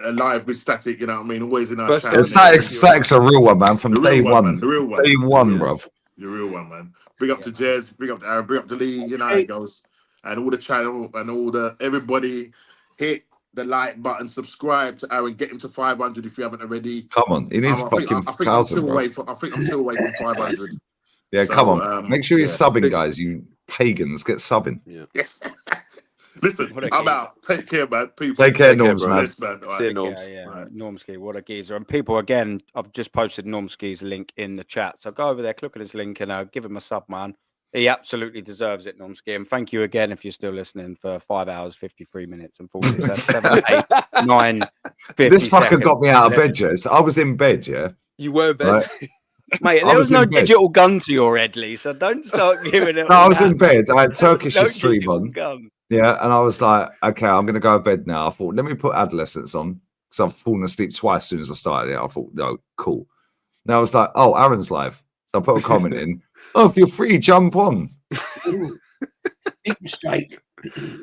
a live with Static, you know what I mean? Always in our channel. Static's a real one, man, from day one. The real one. Day one, bruv. The real one, man. Big up to JEZ, big up to Aaron, big up to Lee, you know how it goes. And all the channel and everybody hit the like button, subscribe to Aaron, get him to 500 if you haven't already. Come on, he needs fucking 1,000, bro. I think I'm still away from 500. Yeah, so, come on. Make sure you're subbing, guys. You pagans, get subbing. Yeah. Listen, I'm out. Take care, man. People. Take care, Norms, man. See you, Norms. Right. NORMSKI, what a geezer. And people, again, I've just posted NORMSKI's link in the chat. So go over there, click on his link, and give him a sub, man. He absolutely deserves it, NORMSKI. And thank you again if you're still listening for 5 hours, 53 minutes, and 47, 8, 9, 50 This fucker seconds. got me out of bed, Jez. I was in bed, yeah. You were in bed. Right. Mate, there was no digital gun to your head, Lee, so don't start giving it. No, I was in bed. I had Turkish stream on. Gun. Yeah, and I was like, okay, I'm going to go to bed now. I thought, let me put Adolescence on because I've fallen asleep twice as soon as I started it. I thought, no, cool. Now I was like, oh, Aaron's live. So I put a comment in. Oh, if you're free, jump on. Big mistake.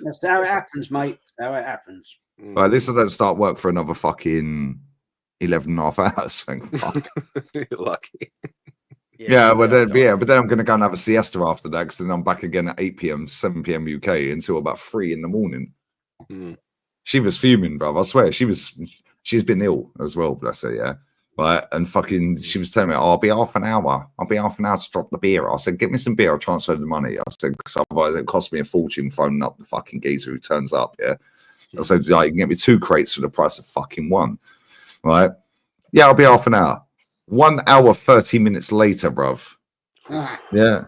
That's how it happens, mate. That's how it happens. Well, at least I don't start work for another fucking 11.5 hours. Thank fuck. You're lucky. Yeah, but then I'm going to go and have a siesta after that because then I'm back again at 8 p.m., 7 p.m. UK until about 3 in the morning. She was fuming, bro. I swear, she's been ill as well, bless her, yeah. Right, and fucking, she was telling me, oh, I'll be half an hour. I'll be half an hour to drop the beer. I said, get me some beer. I'll transfer the money. I said, because otherwise it cost me a fortune phoning up the fucking geezer who turns up, yeah. I said, like, you can get me 2 crates for the price of fucking 1. Right? Yeah, I'll be half an hour. 1 hour, 30 minutes later, bruv. Yeah.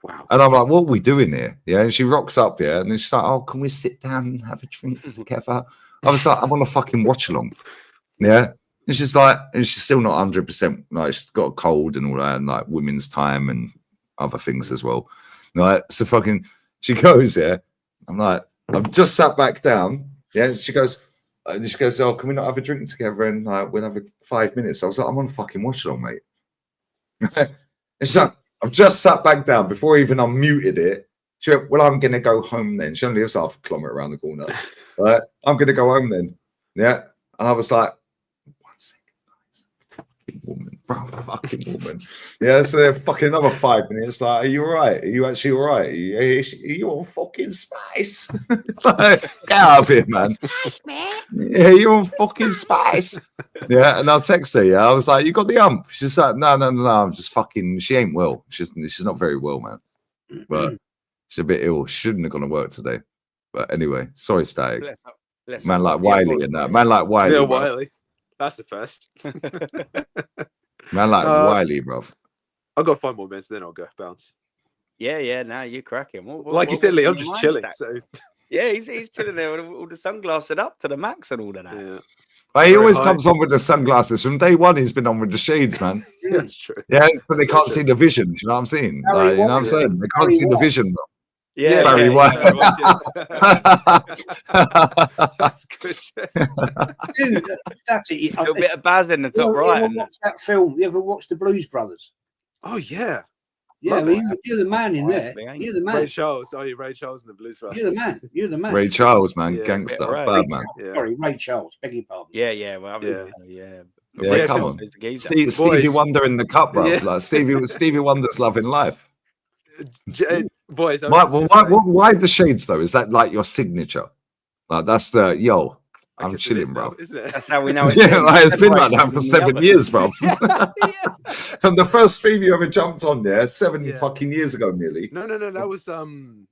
Wow. And I'm like, what are we doing here? Yeah. And she rocks up, yeah. And then she's like, oh, can we sit down and have a drink together? I was like, I'm on a fucking watch along. Yeah. And she's like, and she's still not 100%. Like, she's got a cold and all that, and like women's time and other things as well. Like, so fucking, she goes, yeah. I'm like, I've just sat back down. Yeah. And she goes, oh, can we not have a drink together and like we'll have 5 minutes? I was like, I'm on a fucking watch along, mate. And she's like, I've just sat back down before I even unmuted it. She went, well, I'm gonna go home then. She only lives half a kilometre around the corner. Right? I'm gonna go home then. Yeah. And I was like, 1 second, guys. Fucking woman, bro, fucking woman. Yeah, so fucking another 5 minutes. Like, are you all right? Are you actually all right? Are you on fucking spice? Like, get out of here, man. Yeah, you're on fucking spice. Yeah, and I'll text her. Yeah, I was like, you got the hump? She's like, no. I'm just fucking. She ain't well. She's not very well, man. But she's a bit ill. She shouldn't have gone to work today. But anyway, sorry, Static. Man like Wiley and that. Man like Wiley. Yeah, Wiley. That's a first. Man like Wiley, bro. I've got 5 more minutes, then I'll go bounce. Yeah. Now you're cracking. Like you said, Lee, I'm just chilling. So. Yeah, he's chilling there with all the sunglasses up to the max and all of that. Yeah. But he always comes on with the sunglasses. From day one, he's been on with the shades, man. That's true. Yeah, so they can't see the vision. You know what I'm saying? Like, you know what I'm saying? They can't see the vision. Yeah, Barry White. That's good. Dude, that's it. A little bit of Baz in the top right. You ever watched that film? You ever watched The Blues Brothers? Oh, yeah. Yeah, well, you're the man in there. You're the man. Ray Charles. Oh, you're Ray Charles in the Blues Brothers. You're the man. You're the man. Ray Charles, man. Yeah, Gangster. right. Bad man. Sorry, Ray Charles. Beg your pardon. Yeah. Well, Yeah, come on. Stevie Wonder in the cup, bro. Yeah. Like Stevie Wonder's loving life. Boys, Why the shades though? Is that like your signature? Like that's the I'm chilling, bro. Isn't it? That's how we know. It's been like that for 7 years, bro. From the first stream you ever jumped on there, 7 fucking years ago, nearly. No. That was In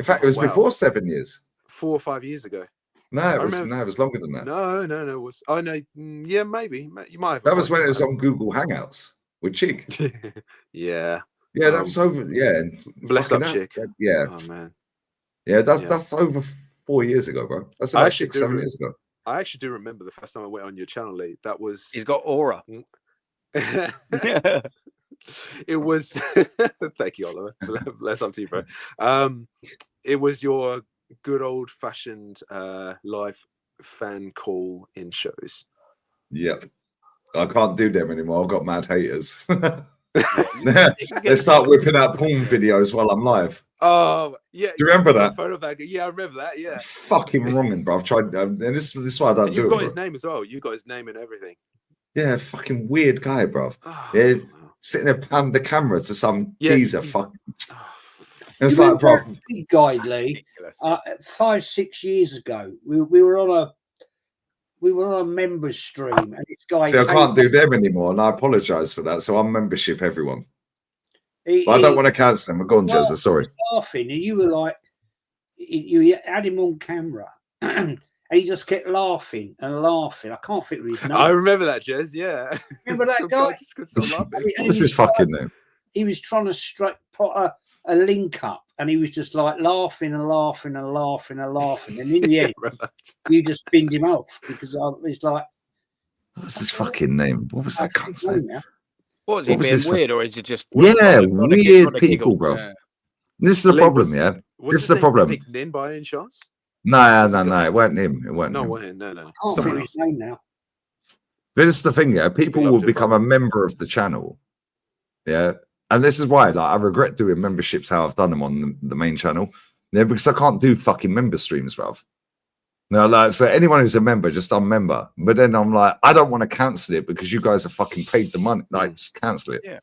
fact, it was before 7 years. 4 or 5 years ago. No, it was longer than that. No. It was. Oh no. Yeah, maybe. You might have. That was when it was on Google Hangouts with Chick. Yeah. Yeah, that was over. Yeah. Bless up, Chick. Yeah. Oh man. Yeah, that's over 4 years ago, bro. That's about 6, 7 years ago. I actually do remember the first time I went on your channel, Lee. That was. He's got aura. It was. Thank you, Oliver. Bless up to you, bro. It was your good old fashioned live fan call in shows. Yep. I can't do them anymore. I've got mad haters. They start whipping out porn videos while I'm live. Oh, yeah. Do you remember that? Photo bag. Yeah, I remember that. Yeah. Fucking wrong, bro. I've tried. And this is why I don't do it. You've got his name as well. You got his name and everything. Yeah, fucking weird guy, bro. Yeah, sitting there panning the camera to some geezer. It's like, bro. Guy Lee. 5, 6 years ago, we were on a members stream, and this guy. See, I can't do them anymore, and I apologise for that. So I'm membership, everyone. But I don't want to cancel them. Go on, Jezza. Sorry. Laughing, and you were like, you had him on camera, and he just kept laughing and laughing. I can't think of his name. I remember that, Jez. Yeah. Remember that guy? What's his fucking name? He was trying to put a link up, and he was just like laughing and laughing and laughing and laughing, and in the end, you just binned him off because it's like. What's his fucking name? What was that cunt's name? What was he being weird, or is it just weird people, bro? Yeah. This is the problem, yeah. This is the problem. Picked in by any chance? No. It wasn't him. It wasn't him. No. I can't think of his name now. But this is the thing, yeah. People will become a member of the channel, yeah. And this is why, like, I regret doing memberships how I've done them on the main channel, yeah, because I can't do fucking member streams, bruv. No, like, so anyone who's a member, just unmember. But then I'm like, I don't want to cancel it because you guys have fucking paid the money. Like, just cancel it. Yeah.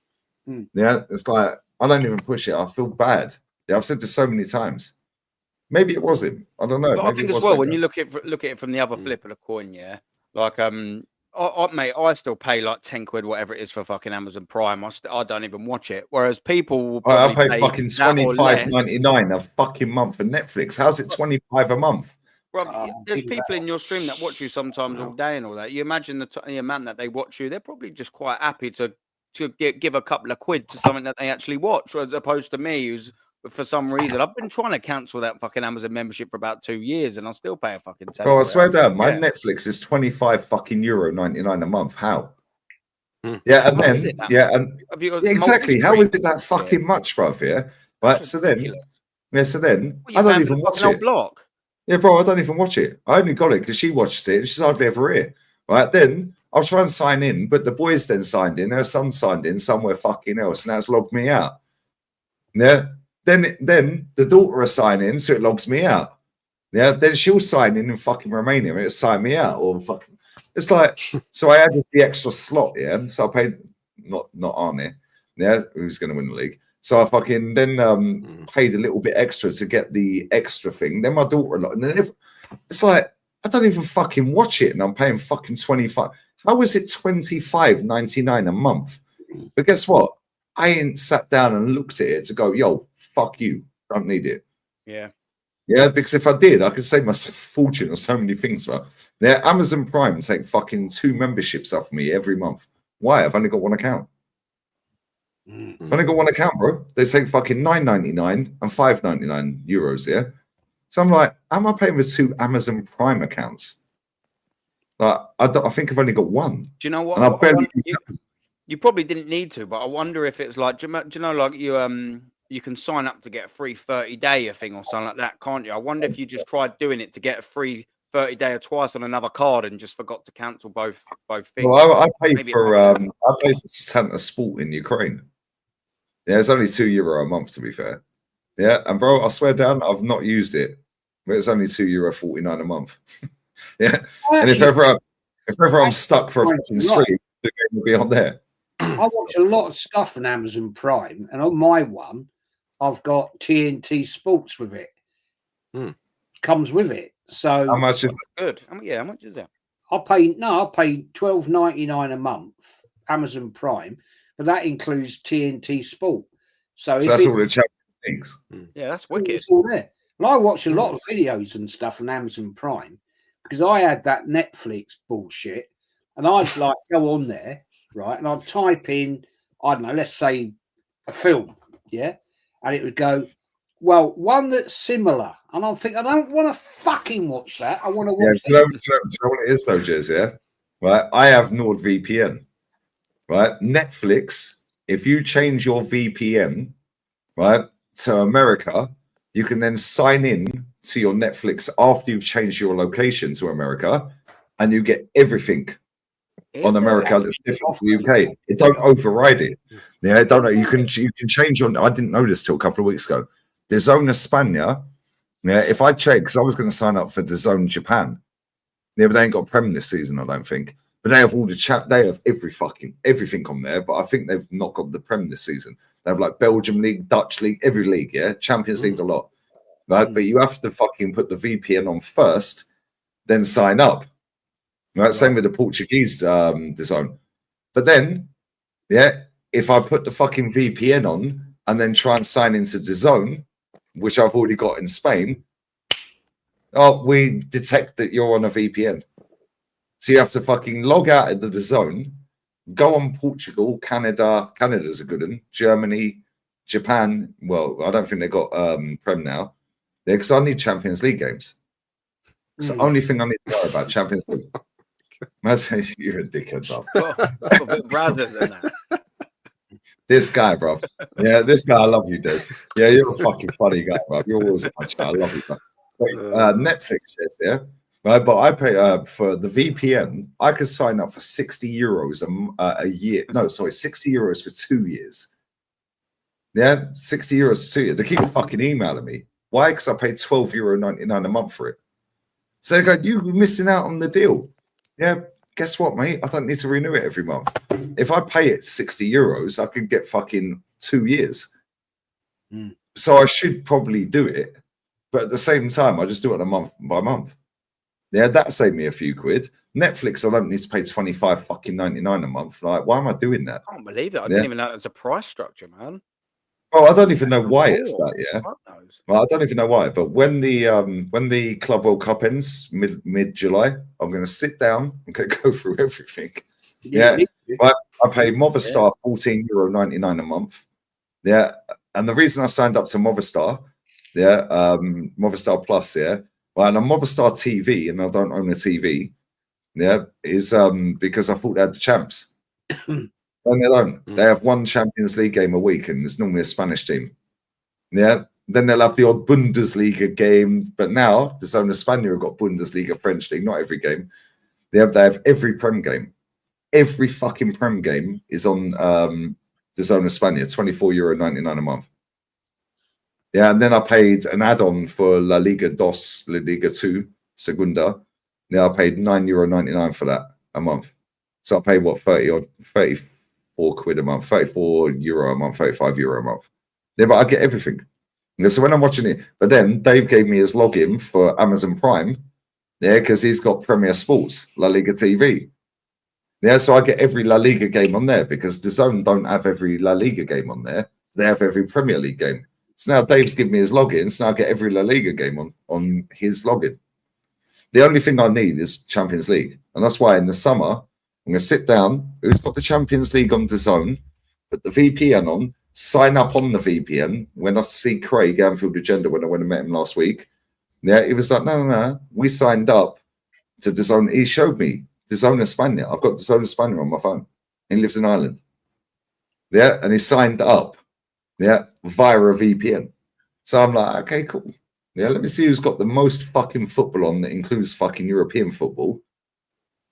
Yeah. It's like, I don't even push it. I feel bad. Yeah. I've said this so many times. Maybe it was him. I don't know. But I think as well, when you look at it from the other flip of the coin, yeah. Like, mate, I still pay like 10 quid, whatever it is, for fucking Amazon Prime. I don't even watch it. Whereas people will I pay fucking $25.99 a fucking month for Netflix. How's it 25 a month? Well, there's people in your stream that watch you sometimes all day and all that. You imagine the amount that they watch you, they're probably just quite happy to give a couple of quid to something that they actually watch, as opposed to me, who's, for some reason, I've been trying to cancel that fucking Amazon membership for about 2 years, and I still pay a fucking $10. Bro, I swear down, my Netflix is €25.99 a month. How? Yeah, and then and exactly. How is it that fucking much, bro? Yeah, right. So then, I don't even watch it. Block. Yeah, bro, I don't even watch it. I only got it because she watches it and she's hardly ever here. Right, then I'll try and sign in, but the boys then signed in, her son signed in somewhere fucking else, and that's logged me out. Yeah. Then the daughter will sign in, so it logs me out. Yeah, then she'll sign in fucking Romania and it sign me out. Or fucking it's like, so I added the extra slot, yeah. So I paid not Arnie, yeah, who's gonna win the league. So I fucking then paid a little bit extra to get the extra thing. Then my daughter, and then it's like, I don't even fucking watch it, and I'm paying fucking 25. How is it $25.99 a month? But guess what? I ain't sat down and looked at it to go, yo, fuck you, don't need it. Yeah. Yeah, because if I did, I could save myself a fortune on so many things. Bro. Yeah, Amazon Prime take fucking 2 memberships off me every month. Why? I've only got one account. I've only got one account, bro. They take fucking €9.99 and €5.99, yeah? So I'm like, how am I paying for 2 Amazon Prime accounts? Like, I think I've only got one. Do you know what? And I barely you probably didn't need to, but I wonder if it's like, do you know, like you can sign up to get a free 30-day thing or something like that, can't you? I wonder if you just tried doing it to get a free 30-day or twice on another card and just forgot to cancel both things. Well, I paid for Santa Sport in Ukraine. Yeah, it's only €2 a month, to be fair. Yeah, and bro, I swear down, I've not used it, but it's only €2.49 a month. Yeah, and if ever I'm stuck for a fucking stream, the game will be on there. I watch a lot of stuff on Amazon Prime, and on my one, I've got TNT Sports with it. comes with it. So how much is good? How much is that? I pay $12.99 a month Amazon Prime, but that includes TNT Sport. So that's all the Champions Leagues. Yeah, that's wicked. It's all there. And I watch a lot of videos and stuff on Amazon Prime because I had that Netflix bullshit, and I'd like go on there, right, and I'd type in, I don't know, let's say a film, yeah, and it would go, well, one that's similar, and I'm thinking, I don't want to fucking watch that. I want to watch. Do you know what it is though, Jez? Yeah, right. I have NordVPN, right? Netflix. If you change your VPN, right, to America, you can then sign in to your Netflix after you've changed your location to America, and you get everything on America that's different from the UK. It don't override it. Yeah, I don't know. You can change your. I didn't know this till a couple of weeks ago. DAZN España. Yeah, if I check, because I was going to sign up for DAZN Japan. Yeah, but they ain't got Prem this season, I don't think. But they have all the chat. They have everything on there. But I think they've not got the Prem this season. They have like Belgium League, Dutch League, every league. Yeah, Champions League, a lot. Right, but you have to fucking put the VPN on first, then sign up. Right, same with the Portuguese DAZN. But then, yeah, if I put the fucking VPN on and then try and sign into DAZN, which I've already got in Spain, we detect that you're on a VPN. So you have to fucking log out of the DAZN, go on Portugal, Canada's a good one, Germany, Japan. Well, I don't think they got Prem now. Yeah, because I need Champions League games. It's the only thing I need to worry about, Champions League. You're a dickhead, bro. That's a bit rather than that. This guy, bro. Yeah, this guy, I love you, Des. Yeah, you're a fucking funny guy, bro. You're always a nice guy. I love you, bro. Netflix, yes, yeah. Right, but I pay for the VPN. I could sign up for €60 a year. No, sorry, €60 for 2 years. Yeah, €60 for 2 years. They keep fucking emailing me. Why? Because I paid €12.99 a month for it. So they go, you're missing out on the deal. Yeah, guess what, mate? I don't need to renew it every month. If I pay it €60, I could get fucking 2 years. So I should probably do it. But at the same time, I just do it on a month by month. Yeah, that saved me a few quid. Netflix, I don't need to pay $25.99 a month. Like, why am I doing that? I can't believe it. I didn't even know it was a price structure, man. Oh, I don't even know why it's that. Yeah, well, I don't even know why. But when the Club World Cup ends mid July, I'm going to sit down. I'm going to go through everything. Yeah, I pay Movistar €14.99 a month. Yeah, and the reason I signed up to Movistar, Movistar Plus, well, and on Movistar TV, and I don't own a TV, is because I thought they had the champs. And they don't. They have one Champions League game a week, and it's normally a Spanish team. Yeah. Then they'll have the odd Bundesliga game, but now the DAZN España have got Bundesliga, French league, not every game. They have every Prem game. Every fucking Prem game is on the DAZN España, €24.99 a month. Yeah, and then I paid an add-on for La Liga 2, Segunda. Now I paid €9.99 for that a month. So I pay what, 34 quid a month, €34 a month, €35 a month. Yeah, but I get everything. Yeah, so when I'm watching it, but then Dave gave me his login for Amazon Prime, because he's got Premier Sports, La Liga TV. Yeah, so I get every La Liga game on there because DAZN don't have every La Liga game on there. They have every Premier League game. So now Dave's given me his login, so now I get every La Liga game on his login. The only thing I need is Champions League. And that's why in the summer, I'm going to sit down, who's got the Champions League on DAZN, put the VPN on, sign up on the VPN. When I see Craig, Anfield Agenda, when I went and met him last week, he was like, no, we signed up to DAZN. He showed me DAZN España. I've got DAZN España on my phone. He lives in Ireland. Yeah, and he signed up, via a VPN. So I'm like, okay, cool. Yeah, let me see who's got the most fucking football on that includes fucking European football.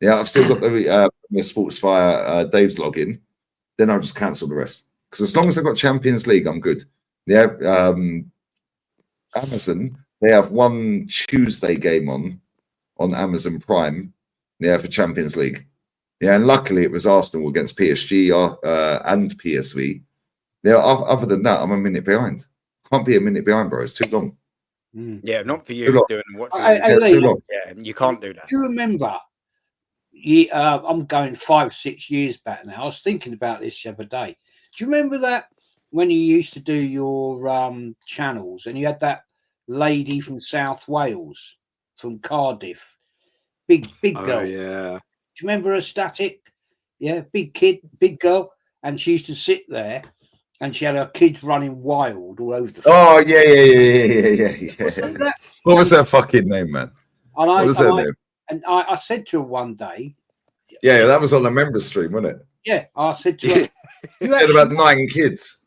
Yeah, I've still got the sports via Dave's login. Then I'll just cancel the rest. Because as long as I've got Champions League, I'm good. Yeah, Amazon, they have one Tuesday game on Amazon Prime, for Champions League. Yeah, and luckily it was Arsenal against PSG and PSV. Yeah, other than that, I'm a minute behind. Can't be a minute behind, bro. It's too long. Yeah, not for you doing and watching. Yeah, you can't do that. Do you remember? I'm going 5-6 years back now. I was thinking about this the other day. Do you remember that when you used to do your channels and you had that lady from South Wales, from Cardiff, big girl? Oh, yeah. Do you remember her, Static? Yeah, big kid, big girl, and she used to sit there, and she had her kids running wild all over the. Oh yeah. What was her fucking name, man? What was her name? And I said to her one day. Yeah, that was on the member stream, wasn't it? Yeah, I said to her, "You had about 9 kids."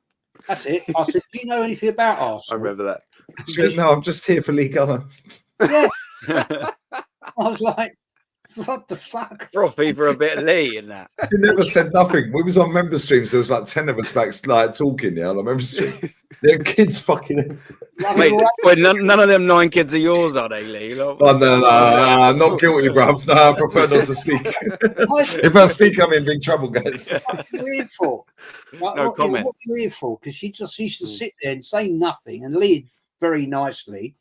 That's it. I said, "Do you know anything about Arsenal?" I remember that. She went, "No, I'm just here for League Honor." Yeah. I was like, what the fuck? Frothy for a bit of Lee in that. She never said nothing. We was on member streams. There was like 10 of us back like talking, on the member stream. Their kids fucking. Wait, none of them 9 kids are yours, are they, Lee? No, I'm not guilty, bruv. No, I prefer not to speak. If I speak, I'm in big trouble, guys. What are you here for? No comment. What are you here for? Because she just used to sit there and say nothing and lead very nicely.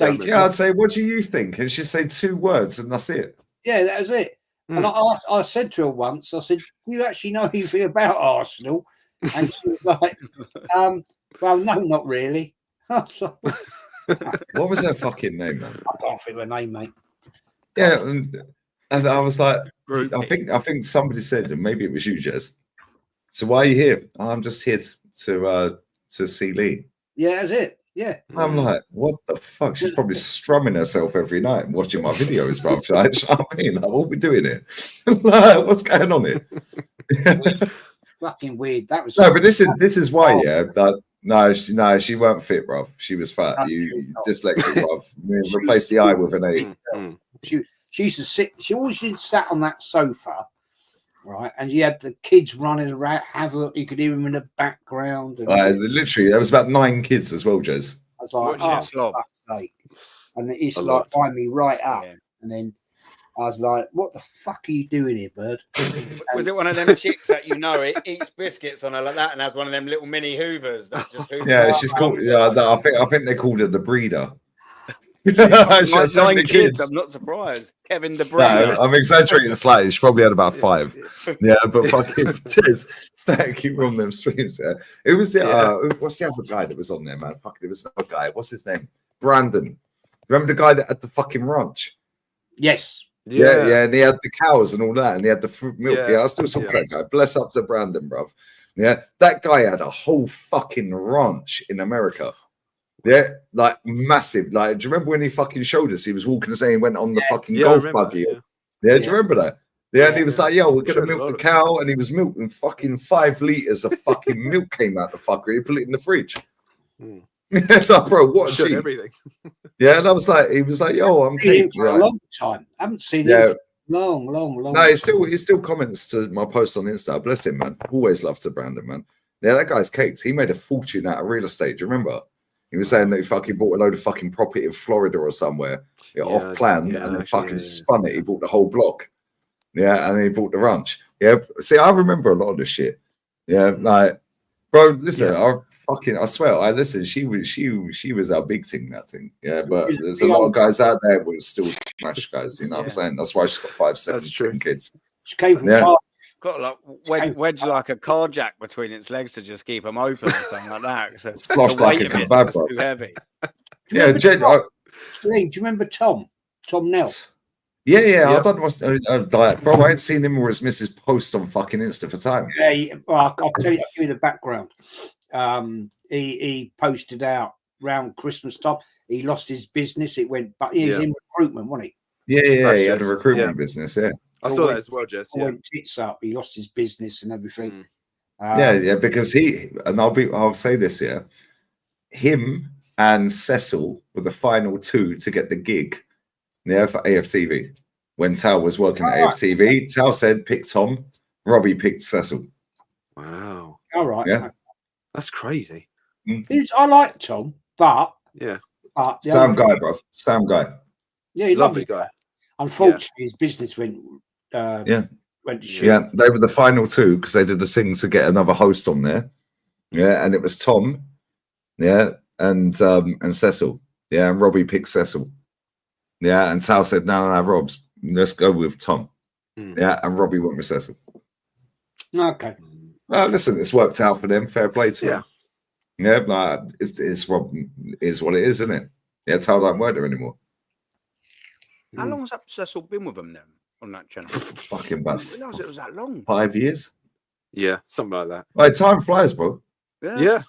I'd say, "What do you think?" And she'd say 2 words, and that's it. Yeah, that was it. And I said to her once, I said, "Do you actually know anything about Arsenal?" And she was like, "Well, no, not really." What was her fucking name, man? I can't think of her name, mate. Yeah, and I was like, I think somebody said, and maybe it was you, Jez. So why are you here? "Oh, I'm just here to see Lee." Yeah, that's it. Yeah. I'm like, what the fuck? She's probably strumming herself every night and watching my videos, bro. I mean, like, what are we doing here? Like, what's going on here? Fucking weird. That was but this is why, no, she weren't fit, bro. She was fat. You dyslexic, bro. Replace the I with an A. She used to sit. She always sat on that sofa, right? And you had the kids running around. You could hear them in the background. And literally, there was about 9 kids as well, Jez. I was like, oh, fuck's sake. And it's like find me right up. Yeah. And then I was like, what the fuck are you doing here, bird? Was it one of them chicks that it eats biscuits on her like that and has one of them little mini hoovers that just hoovers? Yeah, she's called. Yeah, I think they called her the breeder. 9 kids. I'm not surprised. Kevin the breeder. No, I'm exaggerating slightly. She probably had about 5. Yeah, but fucking just keep on them streams. Yeah, it was what's the other guy that was on there, man? Fuck, there was another guy. What's his name? Brandon. Remember the guy that had the fucking ranch? Yes. Yeah, and he had the cows and all that, and he had the fruit milk. Yeah, I still saw that guy. Bless up to Brandon, bruv. Yeah, that guy had a whole fucking ranch in America. Yeah, like massive. Like, do you remember when he fucking showed us? He was walking and saying he went on the fucking golf buggy. Yeah, do you remember that? Yeah, and he was like, "Yo, we're gonna milk the cow," and he was milking fucking 5 liters of fucking milk came out the fucker. He put it in the fridge. It's like, bro, what a everything. Yeah, and I was like, he was like, "Yo, I'm Kate." For a long time. I haven't seen him. Long. No, he still comments to my post on Insta. Bless him, man. Always loved to Brandon, man. Yeah, that guy's caked. He made a fortune out of real estate. Do you remember? He was saying that he fucking bought a load of fucking property in Florida or somewhere, off plan, and then fucking spun it. He bought the whole block. Yeah, and then he bought the ranch. Yeah, see, I remember a lot of this shit. Yeah, like, bro, listen, I swear, listen. She was our big thing, that thing. Yeah, but there's a lot of guys out there who still smash guys. You know what I'm saying? That's why she's got 5, 7 kids. She came from got like wedge like a car jack between its legs to just keep them open or something like that. So sloshed like a kebab, bro. Too heavy. Yeah, Lee, do you remember Tom Nell? Yeah. I don't know, bro. I ain't seen him or his missus post on fucking Insta for time. Yeah, well, I'll tell you the background. He posted out around Christmas time. He lost his business. It went, but he was in recruitment, wasn't he? Yeah, he had a recruitment business. Yeah. I saw that as well, Jess. Yeah. Went tits up. He lost his business and everything. Because I'll say this, him and Cecil were the final 2 to get the gig, for AFTV. When Tal was working at AFTV, Tal said pick Tom, Robbie picked Cecil. Wow. All right. Yeah. That's crazy. I like Tom, but Sam guy, bro. Sam guy. Yeah, he's lovely guy. Unfortunately, his business went to shit. Yeah, they were the final 2 because they did a thing to get another host on there. Yeah, and it was Tom, and Cecil. Yeah, and Robbie picked Cecil. Yeah, and Sal said, no, Robs, let's go with Tom. Yeah, and Robbie went with Cecil. Okay. Well, listen, it's worked out for them. Fair play to them. Yeah, like, it's what it is, isn't it? Yeah, Tal don't work there anymore. How long has that Cecil been with them then on that channel? Fucking about. I didn't realise it was that long. 5 years? Yeah, something like that. Like, time flies, bro. Yeah.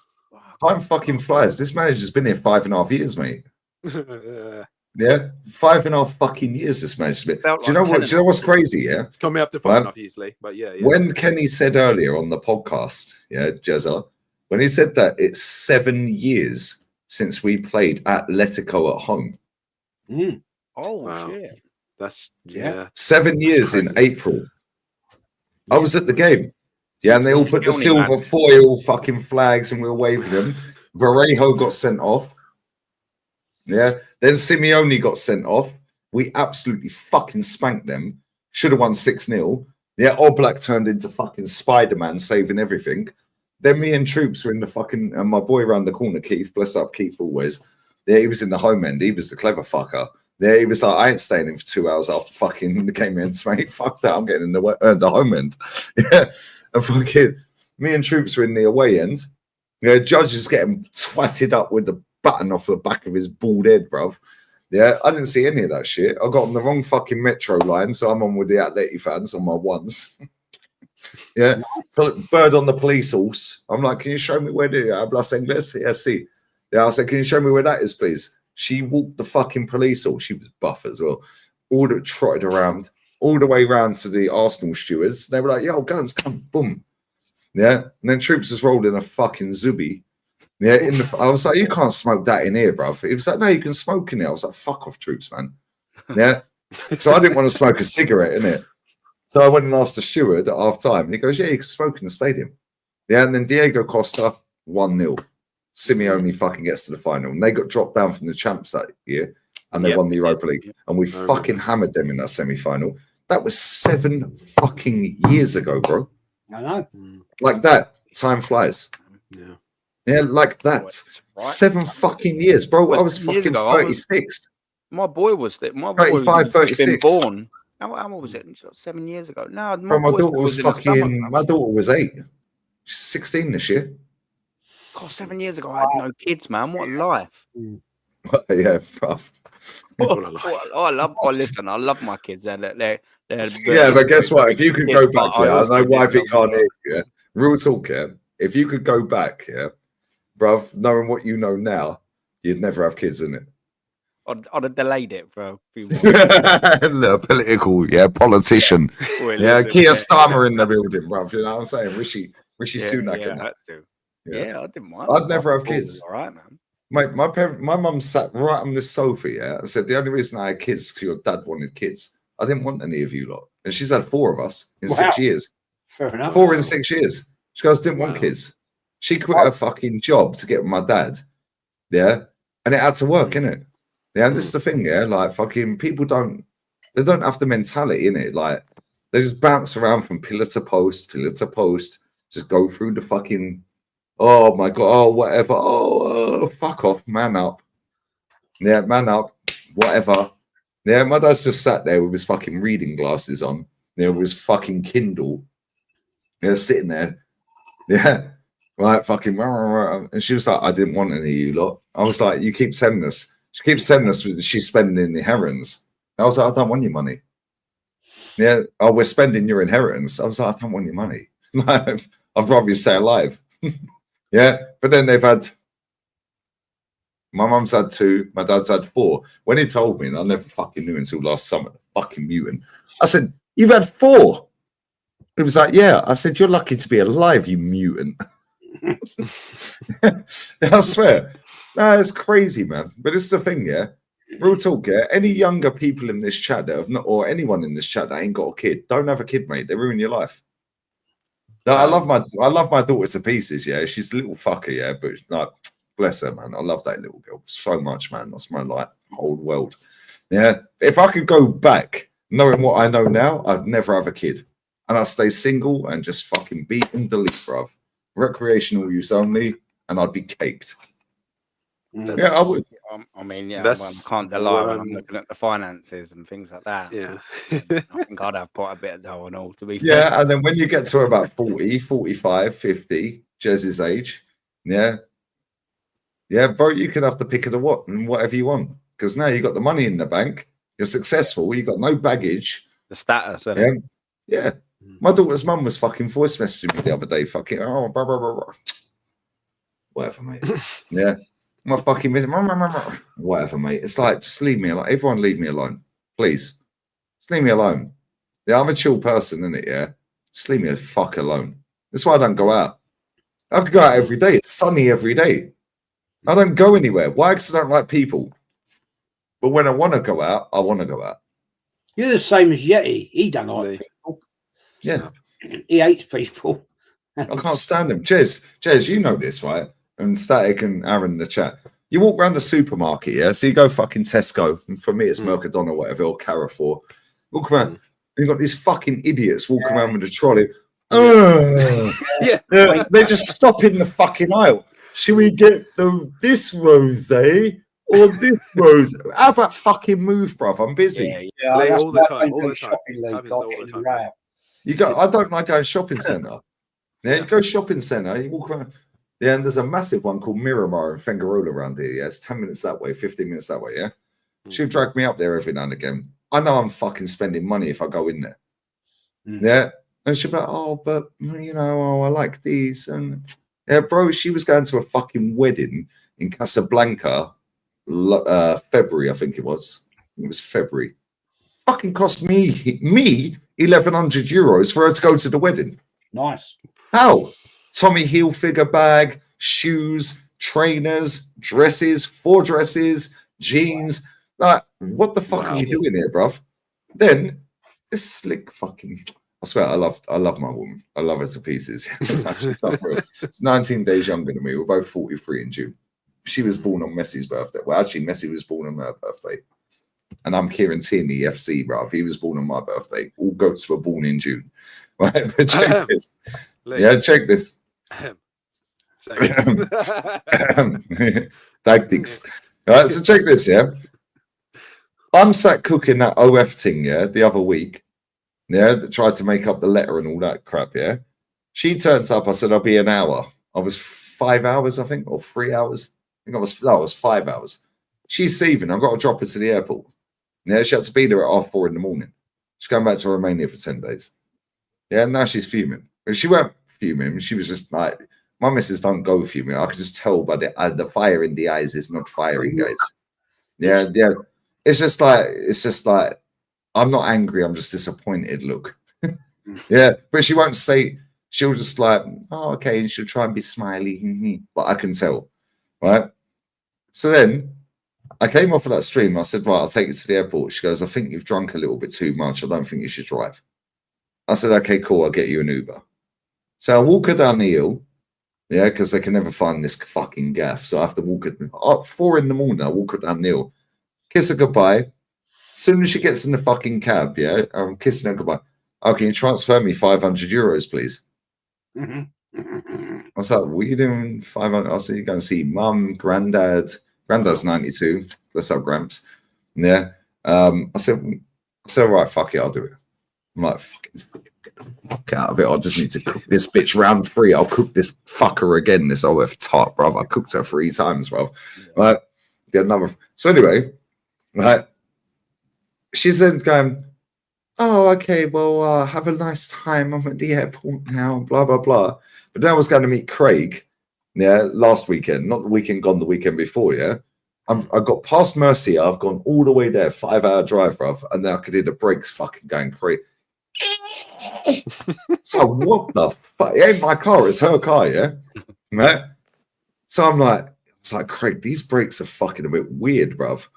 Time fucking flies. This manager's been here 5.5 years, mate. Yeah, 5.5 fucking years this manager's been. Do you know what? Do you know what's crazy? Yeah, it's coming up to 5.5 easily, but yeah. When Kenny said earlier on the podcast, yeah, Jezza, when he said that it's 7 years since we played Atletico at home. Oh wow. Shit! That's 7 years in April. I was at the game. Yeah, and they all put the silver foil fucking flags and we were waving them. Varejo got sent off. Yeah, then Simeone got sent off. We absolutely fucking spanked them. Should have won 6-0. Yeah, Oblak turned into fucking Spider-Man, saving everything. Then me and Troops were in the fucking, and my boy around the corner, Keith, bless up Keith always. Yeah, he was in the home end. He was the clever fucker. Yeah, he was like, I ain't staying in for 2 hours after fucking the game ends, mate. Fuck that, I'm getting in the home end. Yeah, and fucking me and Troops were in the away end. Yeah, Judge is getting twatted up with the button off the back of his bald head, bruv. Yeah, I didn't see any of that shit. I got on the wrong fucking metro line, so I'm on with the Atleti fans on my ones. Yeah, bird on the police horse. I'm like, can you show me where the hablas English? Yeah, see. Yeah, I said, can you show me where that is, please? She walked the fucking police horse. She was buff as well. Trotted around all the way around to the Arsenal stewards. They were like, yo, guns, come, boom. Yeah, and then Troops just rolled in a fucking Zubi. Yeah, I was like, you can't smoke that in here, bruv. He was like, no, you can smoke in here. I was like, fuck off, Troops, man. Yeah. So I didn't want to smoke a cigarette in it. So I went and asked the steward at half time. And he goes, yeah, you can smoke in the stadium. Yeah, and then Diego Costa, 1-0. Simeone fucking gets to the final. And they got dropped down from the champs that year. And they won the Europa League. And we fucking hammered them in that semi-final. That was 7 fucking years ago, bro. I know. Like that. Time flies. Yeah. Yeah, like that. Right. 7 fucking years, bro. I was fucking 36. My boy was that. My boy 35, 36. Been born. How old was it? 7 years ago. No, my daughter was fucking. My daughter was 8. She's 16 this year. God, 7 years ago, I had no kids, man. What a life. Yeah, rough. I love my kids. They're yeah, but guess what? If you could go back, I know why they can't hear you. Yeah? Real talk, yeah. If you could go back, yeah, bruv, knowing what you know now, you'd never have kids, in it. I'd have delayed it, bro. No, political, yeah, politician. Yeah, Keir Starmer in the building, bruv. You know what I'm saying? Rishi Sunak. Yeah, I had to. Yeah, I didn't mind. I'd never have kids. All right, man. My mum sat right on this sofa, yeah. I said, the only reason I had kids is because your dad wanted kids. I didn't want any of you lot. And she's had 4 of us in 6 years. Fair enough. 4 in 6 years. She goes, didn't want kids. She quit her fucking job to get with my dad. Yeah. And it had to work, innit? Yeah. And this is the thing, yeah. Like, fucking people don't have the mentality, innit? Like, they just bounce around from pillar to post, just go through the fucking, oh my God, oh, whatever. Oh, fuck off, man up. Yeah, man up, whatever. Yeah, my dad's just sat there with his fucking reading glasses on. Yeah, with his fucking Kindle. Yeah, sitting there. Yeah, right, fucking. And she was like, I didn't want any of you lot. I was like, you keep sending us. She keeps telling us she's spending in the inheritance. I was like, I don't want your money. Yeah, oh, we're spending your inheritance. I was like, I don't want your money. I'd rather you stay alive. Yeah, but then they've had. My mum's had 2, my dad's had 4. When he told me, and I never fucking knew until last summer, fucking mutant. I said, you've had 4. He was like, yeah. I said, you're lucky to be alive, you mutant. I swear. No, it's crazy, man. But it's the thing, yeah. Real talk, yeah. Any younger people in this chat that have not, or anyone in this chat that ain't got a kid, don't have a kid, mate. They ruin your life. No, I love my daughter to pieces, yeah. She's a little fucker, yeah, but like, bless her, man. I love that little girl so much, man. That's my like whole world. Yeah. If I could go back, knowing what I know now, I'd never have a kid. And I'd stay single and just fucking beat and delete, bruv. Recreational use only, and I'd be caked. Yeah, I would. I mean, yeah, That's I can't deny when I'm one- looking at the finances and things like that. Yeah. I think I'd have quite a bit of dough and all, to be fair. Yeah, and then when you get to about 40, 45, 50, Jez's age, yeah, bro, you can have the pick of the what and whatever you want. Because now you got the money in the bank, you're successful, you got no baggage. The status, isn't it? Yeah. My daughter's mum was fucking voice messaging me the other day, fucking, oh, blah, blah, blah, blah. Whatever, mate. Yeah. My fucking whatever, mate. It's like, just leave me alone. Everyone leave me alone. Please. Just leave me alone. Yeah, I'm a chill person, innit? Yeah. Just leave me the fuck alone. That's why I don't go out. I could go out every day. It's sunny every day. I don't go anywhere. Why? Because I don't like people. But when I want to go out, I want to go out. You're the same as Yeti. He don't like people. Yeah. He hates people. I can't stand him. Jez, you know this, right? And Static and Aaron in the chat. You walk around the supermarket, yeah? So you go fucking Tesco, and for me it's Mercadona or whatever, or Carrefour. Walk around, and you've got these fucking idiots walking around with a trolley. They just stop in the fucking aisle. Should we get this rosé or this rose? How about fucking move, bruv? I'm busy. Yeah, all the time. All the time. You go. I don't like going shopping centre. Yeah, you go shopping centre. You walk around. Yeah, and there's a massive one called Miramar and Fengarola around here. Yeah, it's 10 minutes that way, 15 minutes that way. Yeah, she'll drag me up there every now and again. I know I'm fucking spending money if I go in there. Yeah, and she'll be like, oh, but you know, I like these. And yeah, bro, she was going to a fucking wedding in Casablanca, February, I think it was. It was February. Fucking cost me 1,100 euros for her to go to the wedding. Nice. How? Tommy Hilfiger bag, shoes, trainers, dresses, 4 dresses, jeans. Like, what the fuck are you doing here, bruv? Then this slick fucking. I swear, I love my woman. I love her to pieces. She's 19 days younger than me. We're both 43 in June. She was born on Messi's birthday. Well, actually, Messi was born on her birthday. And I'm Kieran Tierney, FC, bruv. He was born on my birthday. All goats were born in June. Right? But check this. Yeah, check this. Tactics. All right, so check this, yeah. I'm sat cooking that OF thing, yeah, the other week. Yeah, that tried to make up the letter and all that crap, yeah. She turns up, I said, I'll be an hour. I was 5 hours, I think, or 3 hours. I think I was 5 hours. She's saving. I've got to drop her to the airport. Yeah, she had to be there at 4:30 in the morning. She's going back to Romania for 10 days. Yeah, and now she's fuming. But she weren't fuming. She was just like, my missus don't go fuming. I could just tell by the fire in the eyes is not firing, guys. Yeah. It's just like, I'm not angry. I'm just disappointed. Look. Yeah, but she won't say. She'll just like, oh, okay, and she'll try and be smiley. But I can tell, right? So then I came off of that stream. I said, right, I'll take you to the airport. She goes, I think you've drunk a little bit too much. I don't think you should drive. I said, okay, cool. I'll get you an Uber. So I walk her down the hill, yeah, because they can never find this fucking gaff. So I have to walk her at 4 in the morning. I walk her down the hill, kiss her goodbye. As soon as she gets in the fucking cab, yeah, I'm kissing her goodbye. Oh, can you transfer me 500 euros, please? I was like, what are you doing? 500? I said, you're going to see mum, granddad. Granddad's 92. Bless up, Gramps. Yeah. I said, all right, fuck it, I'll do it. I'm like, fucking get the fuck out of it. I just need to cook this bitch round 3. I'll cook this fucker again, this OF top, bro. I cooked her 3 times, bro. Right. Get another. So anyway, right. She's then going, oh, okay, well, have a nice time. I'm at the airport now, blah, blah, blah. But then I was going to meet Craig, yeah, last weekend, not the weekend gone, the weekend before, yeah. I got past Mercia. I've gone all the way there, 5-hour drive, bruv. And then I could hear the brakes fucking going crazy. So what the fuck? It ain't my car, it's her car, yeah. Right? So I'm like, it's like, Craig, these brakes are fucking a bit weird, bruv.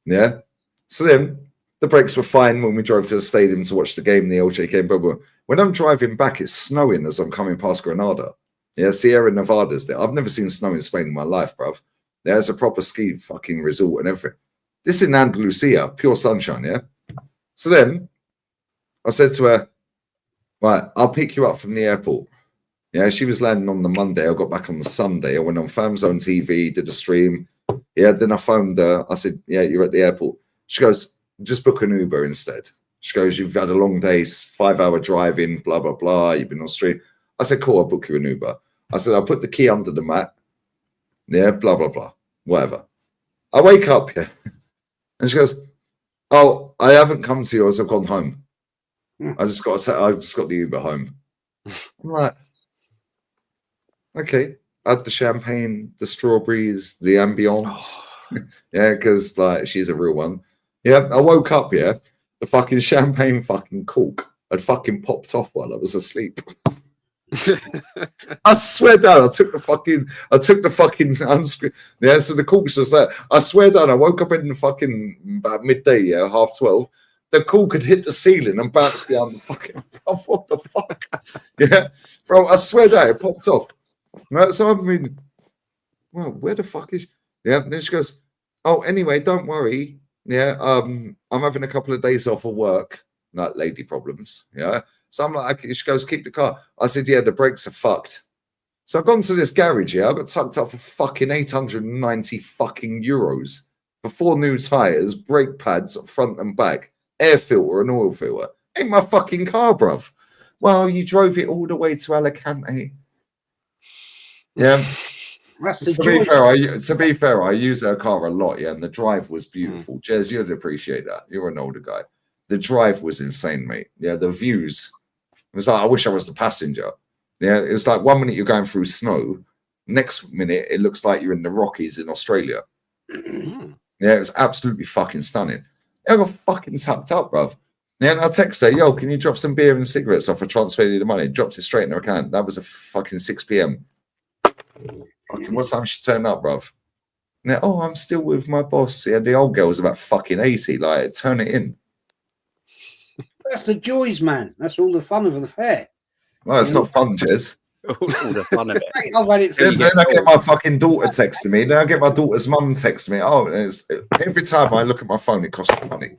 Yeah. So then the brakes were fine when we drove to the stadium to watch the game, the LJK. But when I'm driving back, it's snowing as I'm coming past Granada. Yeah, Sierra Nevada's there. I've never seen snow in Spain in my life, bruv. Yeah, it's a proper ski fucking resort and everything. This is in Andalusia, pure sunshine, yeah? So then I said to her, right, I'll pick you up from the airport. Yeah, she was landing on the Monday. I got back on the Sunday. I went on Famzone TV, did a stream. Yeah, then I phoned her. I said, yeah, you're at the airport. She goes, just book an Uber instead. She goes, you've had a long day, 5-hour driving, blah, blah, blah. You've been on street. I said, cool, I'll book you an Uber. I said, I'll put the key under the mat. Yeah, blah, blah, blah. Whatever. I wake up, yeah. And she goes, oh, I haven't come to yours. I've gone home. I just got the Uber home. I'm like, okay. Add the champagne, the strawberries, the ambience. Yeah, because like she's a real one. Yeah, I woke up, yeah. The fucking champagne fucking cork had fucking popped off while I was asleep. I swear down, I took the fucking unscrew. Yeah, so the cork's just there. I swear down, I woke up in the fucking about midday, yeah, 12:30. The cork had hit the ceiling and bounced behind the fucking. What the fuck? Yeah, bro, I swear down, it popped off. Right, so I mean, well, where the fuck is? Yeah, then she goes, oh, anyway, don't worry. Yeah, I'm having a couple of days off of work. Like lady problems. Yeah. So I'm like, she goes, keep the car. I said, yeah, the brakes are fucked. So I've gone to this garage, yeah. I got tucked up for fucking 890 fucking euros for 4 new tires, brake pads, front and back, air filter and oil filter. Ain't my fucking car, bruv. Well, you drove it all the way to Alicante. Yeah. To be fair, I use her car a lot, yeah, and the drive was beautiful. Jez, you'd appreciate that. You're an older guy. The drive was insane, mate. Yeah, the views. It was like, I wish I was the passenger. Yeah, it was like 1 minute you're going through snow. Next minute, it looks like you're in the Rockies in Australia. Yeah, it was absolutely fucking stunning. I got fucking sucked up, bruv. Yeah, and I text her, yo, can you drop some beer and cigarettes off? I transferred you the money. Dropped it straight in her account. That was a fucking 6 p.m. Fucking what time she turned up, bruv? Now, oh, I'm still with my boss. Yeah, the old girl's about fucking 80. Like, turn it in. That's the joys, man. That's all the fun of the fair. Well, it's not fun, Jez. all the fun of it. I've had it for Then I get my fucking daughter texting me. Then I get my daughter's mum texting me. Oh, every time I look at my phone, it costs me money.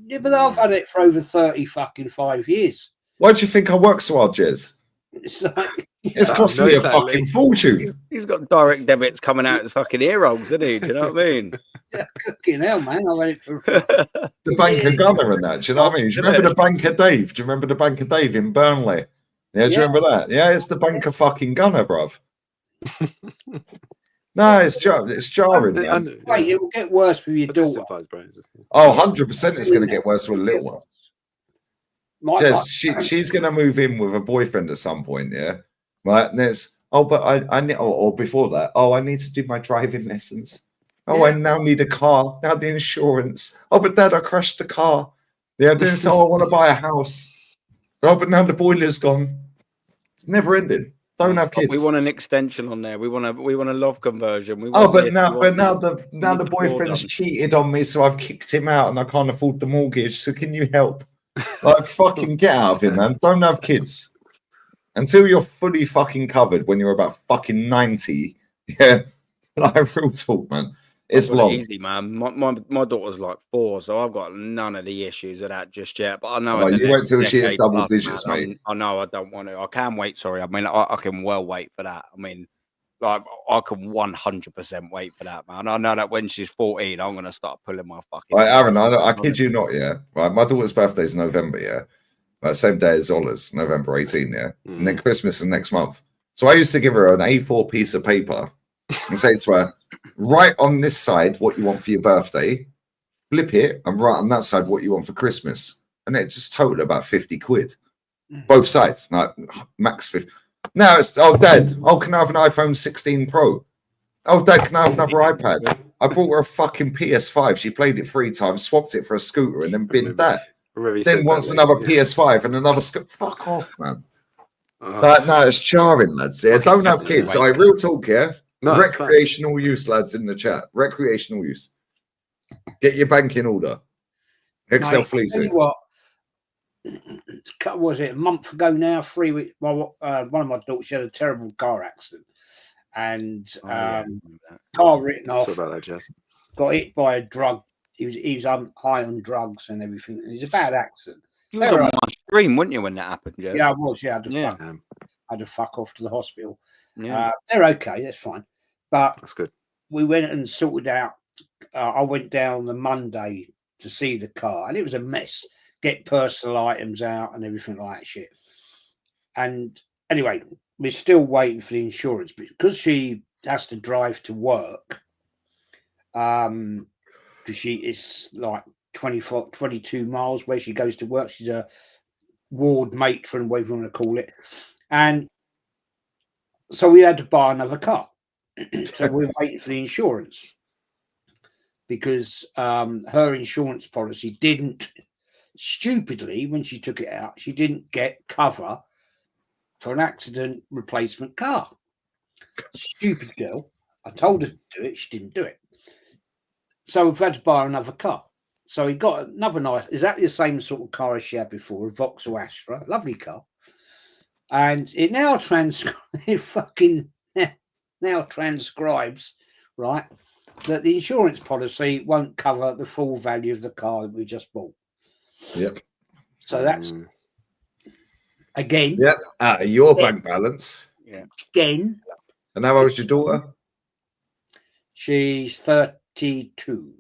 Yeah, but I've had it for over 5 years. Why do you think I work so hard, Jez? It's like it's cost me a fucking fortune. He's got direct debits coming out his fucking ear holes, isn't he? Do you know what I mean? Yeah, cooking hell, man. I've had it for the Banker Gunner and that. Do you know what I mean? Do you remember the Banker Dave? Do you remember the Banker Dave in Burnley? Yeah, do you remember that? Yeah, it's the Banker fucking Gunner, bruv. No, it's jarring. Wait, it will get worse with your daughter. Oh, 100% it's going to get worse with a little one. Jez, she's going to move in with a boyfriend at some point, yeah? Right? And there's, but I need, or before that, I need to do my driving lessons. Oh, I now need a car. Now the insurance. Oh, but Dad, I crashed the car. Yeah, then I want to buy a house. Oh, but now the boiler's gone. It's never ending. Don't have kids. We want an extension on there. We want a love conversion. But now the boyfriend's cheated on me, so I've kicked him out and I can't afford the mortgage. So can you help? Like, fucking get out of it, man. Don't have kids until you're fully fucking covered. When you're about fucking 90, yeah. Like, real talk, man. It's long. Easy, man. My daughter's like 4, so I've got none of the issues of that just yet. But I know you wait till she hits double digits, mate. I know I don't want to. I can wait. Sorry, I mean I can well wait for that. I mean, like I can 100% wait for that, man. I know that when she's 14, I'm gonna start pulling my fucking. Right, Aaron, I kid you not, yeah. Right, my daughter's birthday is November, yeah. Right, same day as Ola's, November 18, yeah. And then Christmas is next month. So I used to give her an A4 piece of paper and say to her, write on this side what you want for your birthday, flip it, and write on that side what you want for Christmas. And it just totaled about 50 quid. Both sides, like max 50. Now it's, Dad, can I have an iPhone 16 Pro? Oh, Dad, can I have another iPad? I bought her a fucking PS5. She played it 3 times, swapped it for a scooter, and then binned that. Then wants another PS5 and another scooter. Fuck off, man. But no, it's jarring, lads. Yeah, don't have kids. Like, real talk, yeah. No, recreational use, lads, in the chat. Recreational use. Get your bank in order. Excel fleecing. What was it, a month ago now? 3 weeks. One of my daughters, she had a terrible car accident, and car written off. About that, Jess. Got hit by a drug. He was high on drugs and everything. It was a bad accident. You were on my stream, weren't you, when that happened, Jess? Yeah, I was. Yeah, I had to fuck off to the hospital. Yeah, they're okay. That's fine. But that's good. we went and sorted out. I went down on the Monday to see the car, and it was a mess. Get personal items out and everything like that shit. And anyway, we're still waiting for the insurance because she has to drive to work. Because it's like 22 miles where she goes to work. She's a ward matron, whatever you want to call it. And so we had to buy another car. So we're waiting for the insurance because her insurance policy didn't, stupidly, when she took it out, she didn't get cover for an accident replacement car. Stupid girl. I told her to do it. She didn't do it. So we've had to buy another car. So he got another nice, exactly the same sort of car as she had before, a Vauxhall Astra, lovely car. And it now transcribes, right, that the insurance policy won't cover the full value of the car that we just bought. Yep. So that's again. Yep. Out of your bank balance. Yeah. Again. And how old is your daughter? She's 32.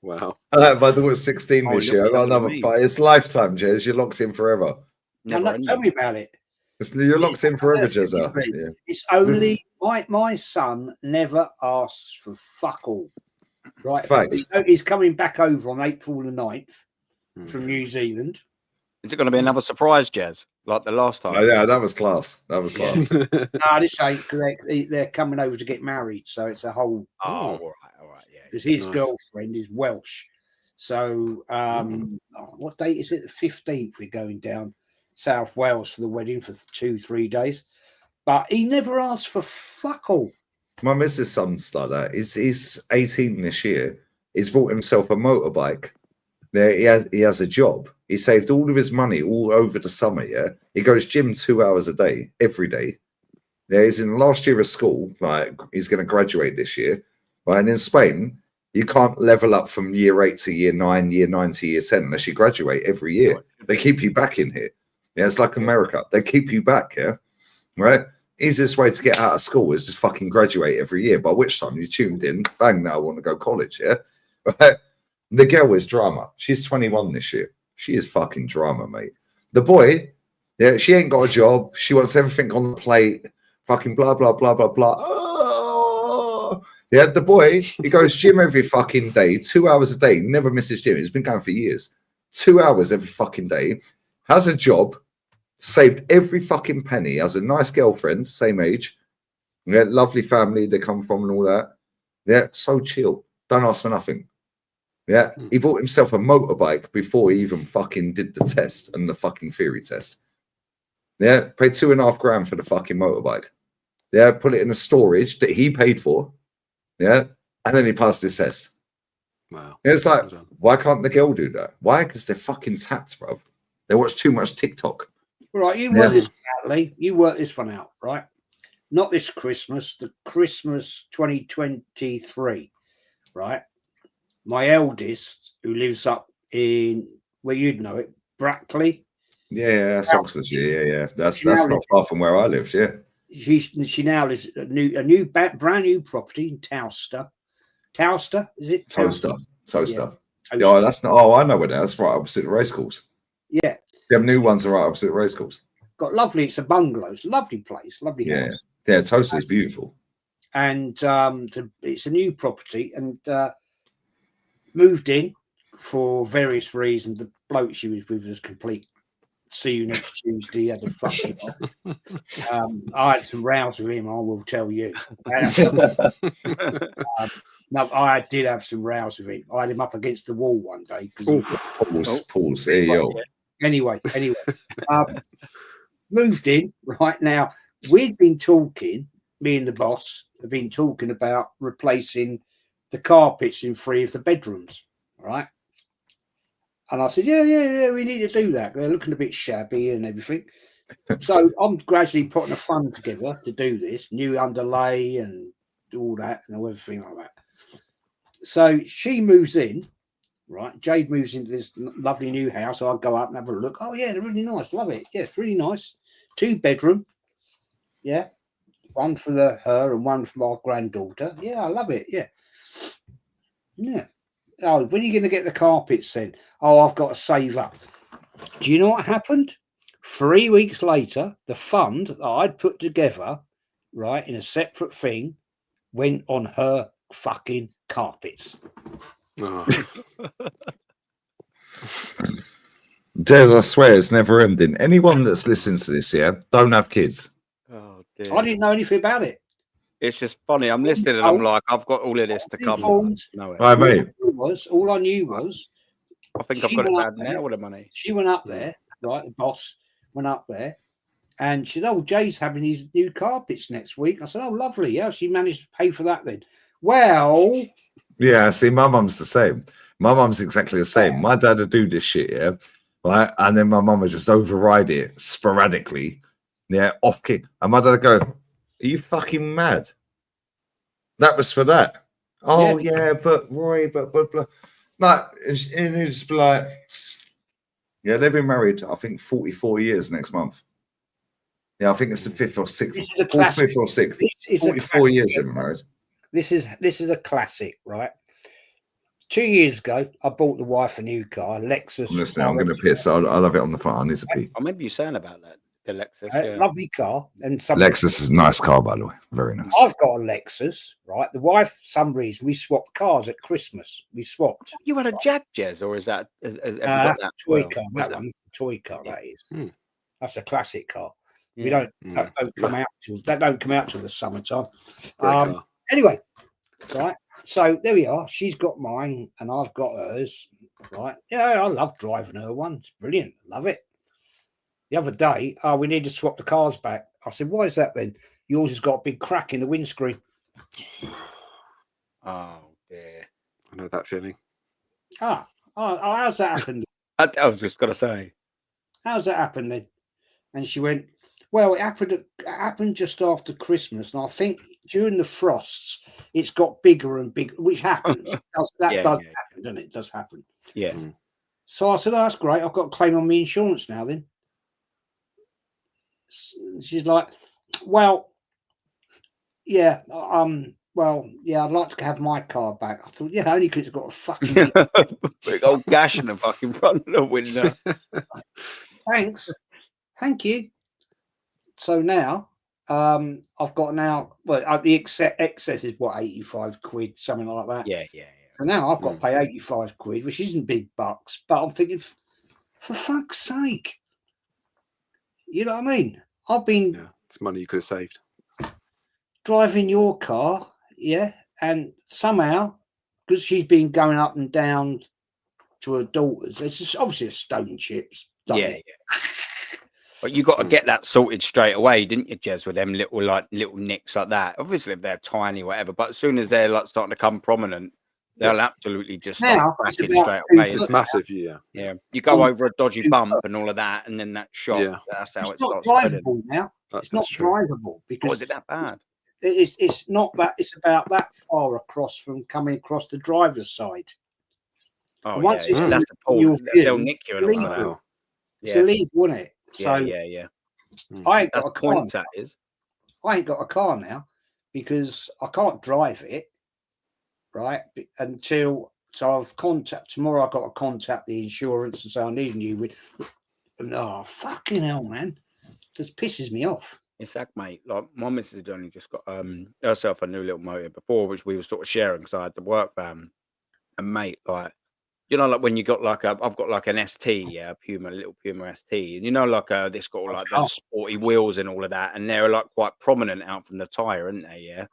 Wow. My daughter's 16 this year. I got another fight. It's lifetime, Jez. You're locked in forever. Tell me about it. You're locked in forever, Jez. Yeah. It's only my son never asks for fuck all. Right. He's coming back over on April the 9th from New Zealand. Is it going to be another surprise, Jez, like the last time? Oh, yeah, that was class. That was class. No, this ain't. They're coming over to get married, so it's a whole. All right, yeah. Because his girlfriend is Welsh, so what date is it? The 15th. We're going down South Wales for the wedding for 2-3 days, but he never asked for fuck all. My missus' son's like that. He's 18 this year. He's bought himself a motorbike. There, he has a job. He saved all of his money all over the summer. Yeah, he goes gym 2 hours a day every day. There, he's in the last year of school. Like he's going to graduate this year. Right, and in Spain, you can't level up from year 8 to year 9, year 9 to year 10 unless you graduate every year. They keep you back in here. Yeah, it's like America. They keep you back. Yeah, right. Easiest way to get out of school is just fucking graduate every year. By which time you tuned in, bang! Now I want to go college. Yeah, right. The girl is drama. She's 21 this year. She is fucking drama, mate. The boy, yeah, she ain't got a job. She wants everything on the plate. Fucking blah, blah, blah, blah, blah. Oh. Yeah, the boy, he goes gym every fucking day, 2 hours a day, never misses gym. He's been going for years. 2 hours every fucking day. Has a job, saved every fucking penny, has a nice girlfriend, same age. Yeah, lovely family they come from and all that. Yeah, so chill. Don't ask for nothing. Yeah, he bought himself a motorbike before he even fucking did the test and the fucking theory test. Yeah, paid $2.5 grand for the fucking motorbike. Yeah, put it in a storage that he paid for. Yeah, and then he passed his test. Wow. Yeah, it's like, why can't the girl do that? Why? Because they're fucking tapped, bro. They watch too much TikTok. Right, you work this out, Lee. You work this one out, right? Not this Christmas, the Christmas 2023, right? My eldest, who lives up in where you'd know it, Brackley. Yeah, that's Oxfordshire. Yeah. That's not far from where I lived. Yeah. She now lives a new brand new property in Towster. Towster, is it? Toaster. Yeah, that's not. Oh, I know where that. That's right opposite the racecourse. Yeah. Them new ones are right opposite the racecourse. Got lovely. It's a bungalow. It's a lovely place. Lovely house. Yeah, Toaster is beautiful. And it's a new property and. Moved in for various reasons. The bloke she was with was complete. See you next Tuesday. Had a fucking. I had some rows with him. I will tell you. No, I did have some rows with him. I had him up against the wall one day because. Pause. There you go. Anyway. Moved in right now. We'd been talking. Me and the boss have been talking about replacing the carpets in 3 of the bedrooms, right? And I said, yeah, we need to do that. They're looking a bit shabby and everything. So I'm gradually putting a fund together to do this, new underlay and all that and everything like that. So she moves in, right? Jade moves into this lovely new house. So I go up and have a look. Oh, yeah, they're really nice. Love it. Yeah, it's really nice. 2 bedroom. Yeah. One for her and one for my granddaughter. Yeah, I love it. Yeah. Yeah. Oh, when are you going to get the carpets then? Oh, I've got to save up. Do you know what happened? 3 weeks later, the fund that I'd put together, right, in a separate thing, went on her fucking carpets. Oh. Des, I swear it's never ending. Anyone that's listening to this, don't have kids. Oh, dear. I didn't know anything about it. It's just funny. I'm listening and I'm like, I've got all of this to come. No, right, mate. All I knew was I think I've got it bad now with the money. She went up there, right? The boss went up there, and she said, "Oh, Jay's having his new carpets next week." I said, "Oh, lovely. Yeah, she managed to pay for that then." Well, yeah. See, my mum's the same. My mum's exactly the same. My dad would do this shit, right, and then my mum would just override it sporadically, off kick. And my dad would go, "Are you fucking mad? That was for that." Oh yeah, but Roy, but blah. No, and it's like, yeah, they've been married, I think, 44 years next month. Yeah, I think it's the 5th or 6th. This is a classic. 5th or 6th. 44 years they've been married. This is a classic, right? 2 years ago, I bought the wife a new car, Lexus. Listen, I'm going to piss. I love it on the front. I need to pee. I remember you saying about that. The Lexus, lovely car, and Lexus is a nice car, by the way. Very nice. I've got a Lexus, right? The wife, for some reason, we swapped cars at Christmas. We swapped. You had a Jag Jez, or is that? That's a toy car. That one's a toy car. That is. That's a classic car. We don't come out till that don't come out till the summertime. Anyway, right. So there we are. She's got mine, and I've got hers. Right? Yeah, I love driving her one. It's brilliant. Love it. The other day, we need to swap the cars back. I said, "Why is that then? Yours has got a big crack in the windscreen." Oh dear. I know that feeling. How's that happened? I was just gonna say. How's that happened then? And she went, "Well, it happened just after Christmas, and I think during the frosts, it's got bigger and bigger, which happens. does happen, doesn't it? It does happen." Yeah. So I said, "Oh, that's great. I've got to claim on my insurance now then." She's like, "Well, yeah, I'd like to have my car back." I thought, yeah, only because it's got a fucking big old gash in the fucking front of the window. Thanks, thank you. So now, I've got the excess is what, 85 quid, something like that. Yeah. So now I've got to pay 85 quid, which isn't big bucks, but I'm thinking, for fuck's sake. You know what I mean? I've been it's money you could have saved. Driving your car, and somehow, because she's been going up and down to her daughter's, it's just obviously a stone chips. Yeah. But you got to get that sorted straight away, didn't you, Jez, with them little nicks like that? Obviously, if they're tiny, whatever, but as soon as they're like starting to come prominent, they'll absolutely just start cracking straight away. It's massive, yeah. You go over a dodgy bump and all of that, and then that shot. That's how it's not starts drivable now. It's not drivable because is it that bad? It's not that. It's about that far across from coming across the driver's side. Oh, once that's the point. They'll nick you. It's illegal, wouldn't it? So yeah. I ain't got a car. That is. I ain't got a car now because I can't drive it. Right until I've tomorrow. I've got to contact the insurance and say I need a new. Oh fucking hell, man! Just pisses me off. It's that, mate. Like my missus had only just got herself a new little motor before, which we were sort of sharing because I had the work van. And mate, like like when you got I've got like an ST, little Puma ST, and like this got all like the sporty wheels and all of that, and they're like quite prominent out from the tire, aren't they? Yeah.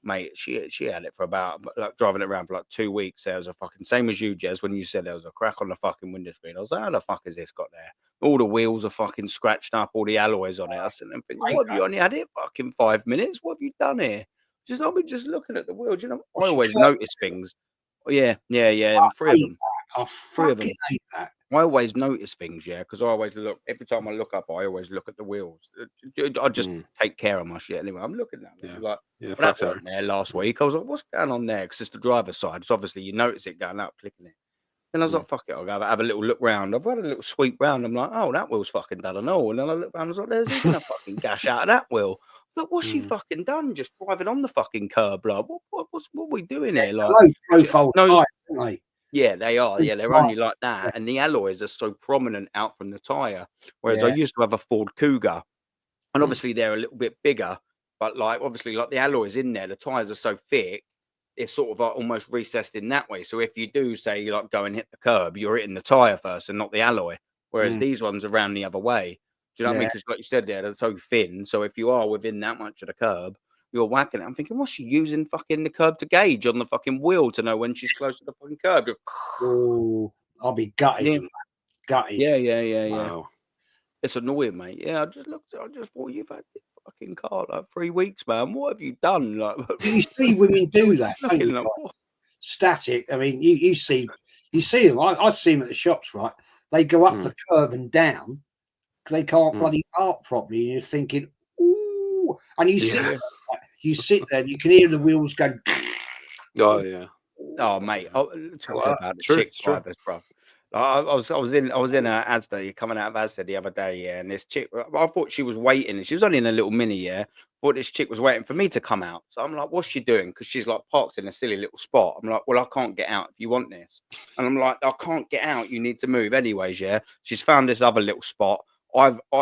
Mate, she had it for about driving it around for like 2 weeks. There was a fucking same as you, Jez, when you said there was a crack on the fucking window screen. I was like, how the fuck has this got there? All the wheels are fucking scratched up, all the alloys on it. I said, I'm thinking, what have you only had it fucking 5 minutes? What have you done here? I've been just looking at the wheels. I always notice things. Yeah. And three of them. Hate that. I always notice things, because I always look. Every time I look up, I always look at the wheels. I just take care of my shit anyway. I'm looking at it. That wasn't there last week. I was like, what's going on there? Because it's the driver's side. So obviously you notice it going up, clicking it. Then I was like, fuck it, I'll go have a little look round. I've had a little sweep round. I'm like, oh, that wheel's fucking done and all. And then I look round, I was like, there's even a fucking gash out of that wheel. Look, what's she fucking done? Just driving on the fucking curb, like what are we doing here? Like, low profile tyres, aren't they? Yeah, they are. Yeah, they're only like that, and the alloys are so prominent out from the tire. Whereas I used to have a Ford Cougar, and obviously they're a little bit bigger, but like obviously like the alloys in there, the tires are so thick, it's sort of like almost recessed in that way. So if you do say like go and hit the curb, you're hitting the tire first and not the alloy. Whereas these ones are round the other way. Do you know what I mean? Because like you said there, they're so thin. So if you are within that much of the curb, you're whacking it. I'm thinking, what's she using fucking the curb to gauge on the fucking wheel to know when she's close to the fucking curb? Oh, I'll be gutted. Yeah. Gutted. Yeah. It's annoying, mate. Yeah, I just thought you've had this fucking car like 3 weeks, man. What have you done? Like, you see women do that, don't you? Like, static. I mean, you see them. I see them at the shops, right? They go up the curb and down. They can't bloody park properly. And you're thinking, ooh, and you sit there and you can hear the wheels go. Oh yeah. Oh mate. Talking about the chick drivers, bro. I was in Asda, coming out of Asda the other day, and this chick, I thought she was waiting, and she was only in a little mini, thought this chick was waiting for me to come out. So I'm like, what's she doing? Because she's like parked in a silly little spot. I'm like, well, I can't get out if you want this. And I'm like, I can't get out. You need to move anyways, yeah. She's found this other little spot.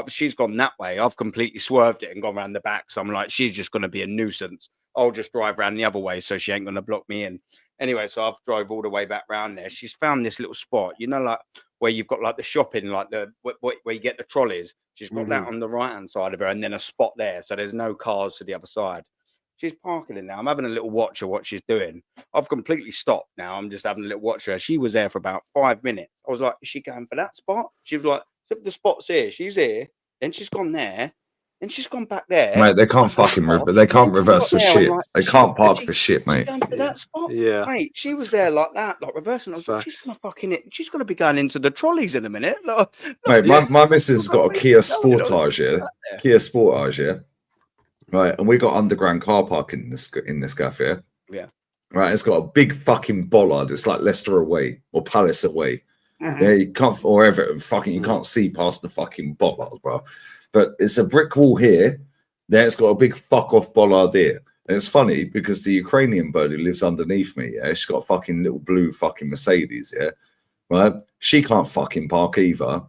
She's gone that way. I've completely swerved it and gone around the back. So I'm like, she's just going to be a nuisance. I'll just drive around the other way so she ain't going to block me in. Anyway, so I've drove all the way back round there. She's found this little spot, you know, like where you've got like the shopping, like where you get the trolleys. She's got that on the right-hand side of her and then a spot there. So there's no cars to the other side. She's parking in there. I'm having a little watch of what she's doing. I've completely stopped now. I'm just having a little watch of her. She was there for about 5 minutes. I was like, is she going for that spot? She was like, so the spot's here. She's here. Then she's gone there. And she's gone back there. Mate, they can't fucking reverse. They can't reverse for shit. Like, they can't park for shit, mate. That spot, yeah, mate. She was there like that, like reversing. I was like, she's gonna fucking it. She's gonna be going into the trolleys in a minute. Mate, my missus has got a Kia Sportage, yeah. Kia Sportage, yeah. Right, and we got underground car parking in this cafe. Yeah. Right, it's got a big fucking bollard. It's like Leicester away or Palace away. Yeah, you can't, or Everton. Fucking, you can't see past the fucking bollard, bro. But it's a brick wall here. Then it's got a big fuck off bollard here. And it's funny because the Ukrainian bird who lives underneath me, yeah, she's got a fucking little blue fucking Mercedes, yeah, right? She can't fucking park either,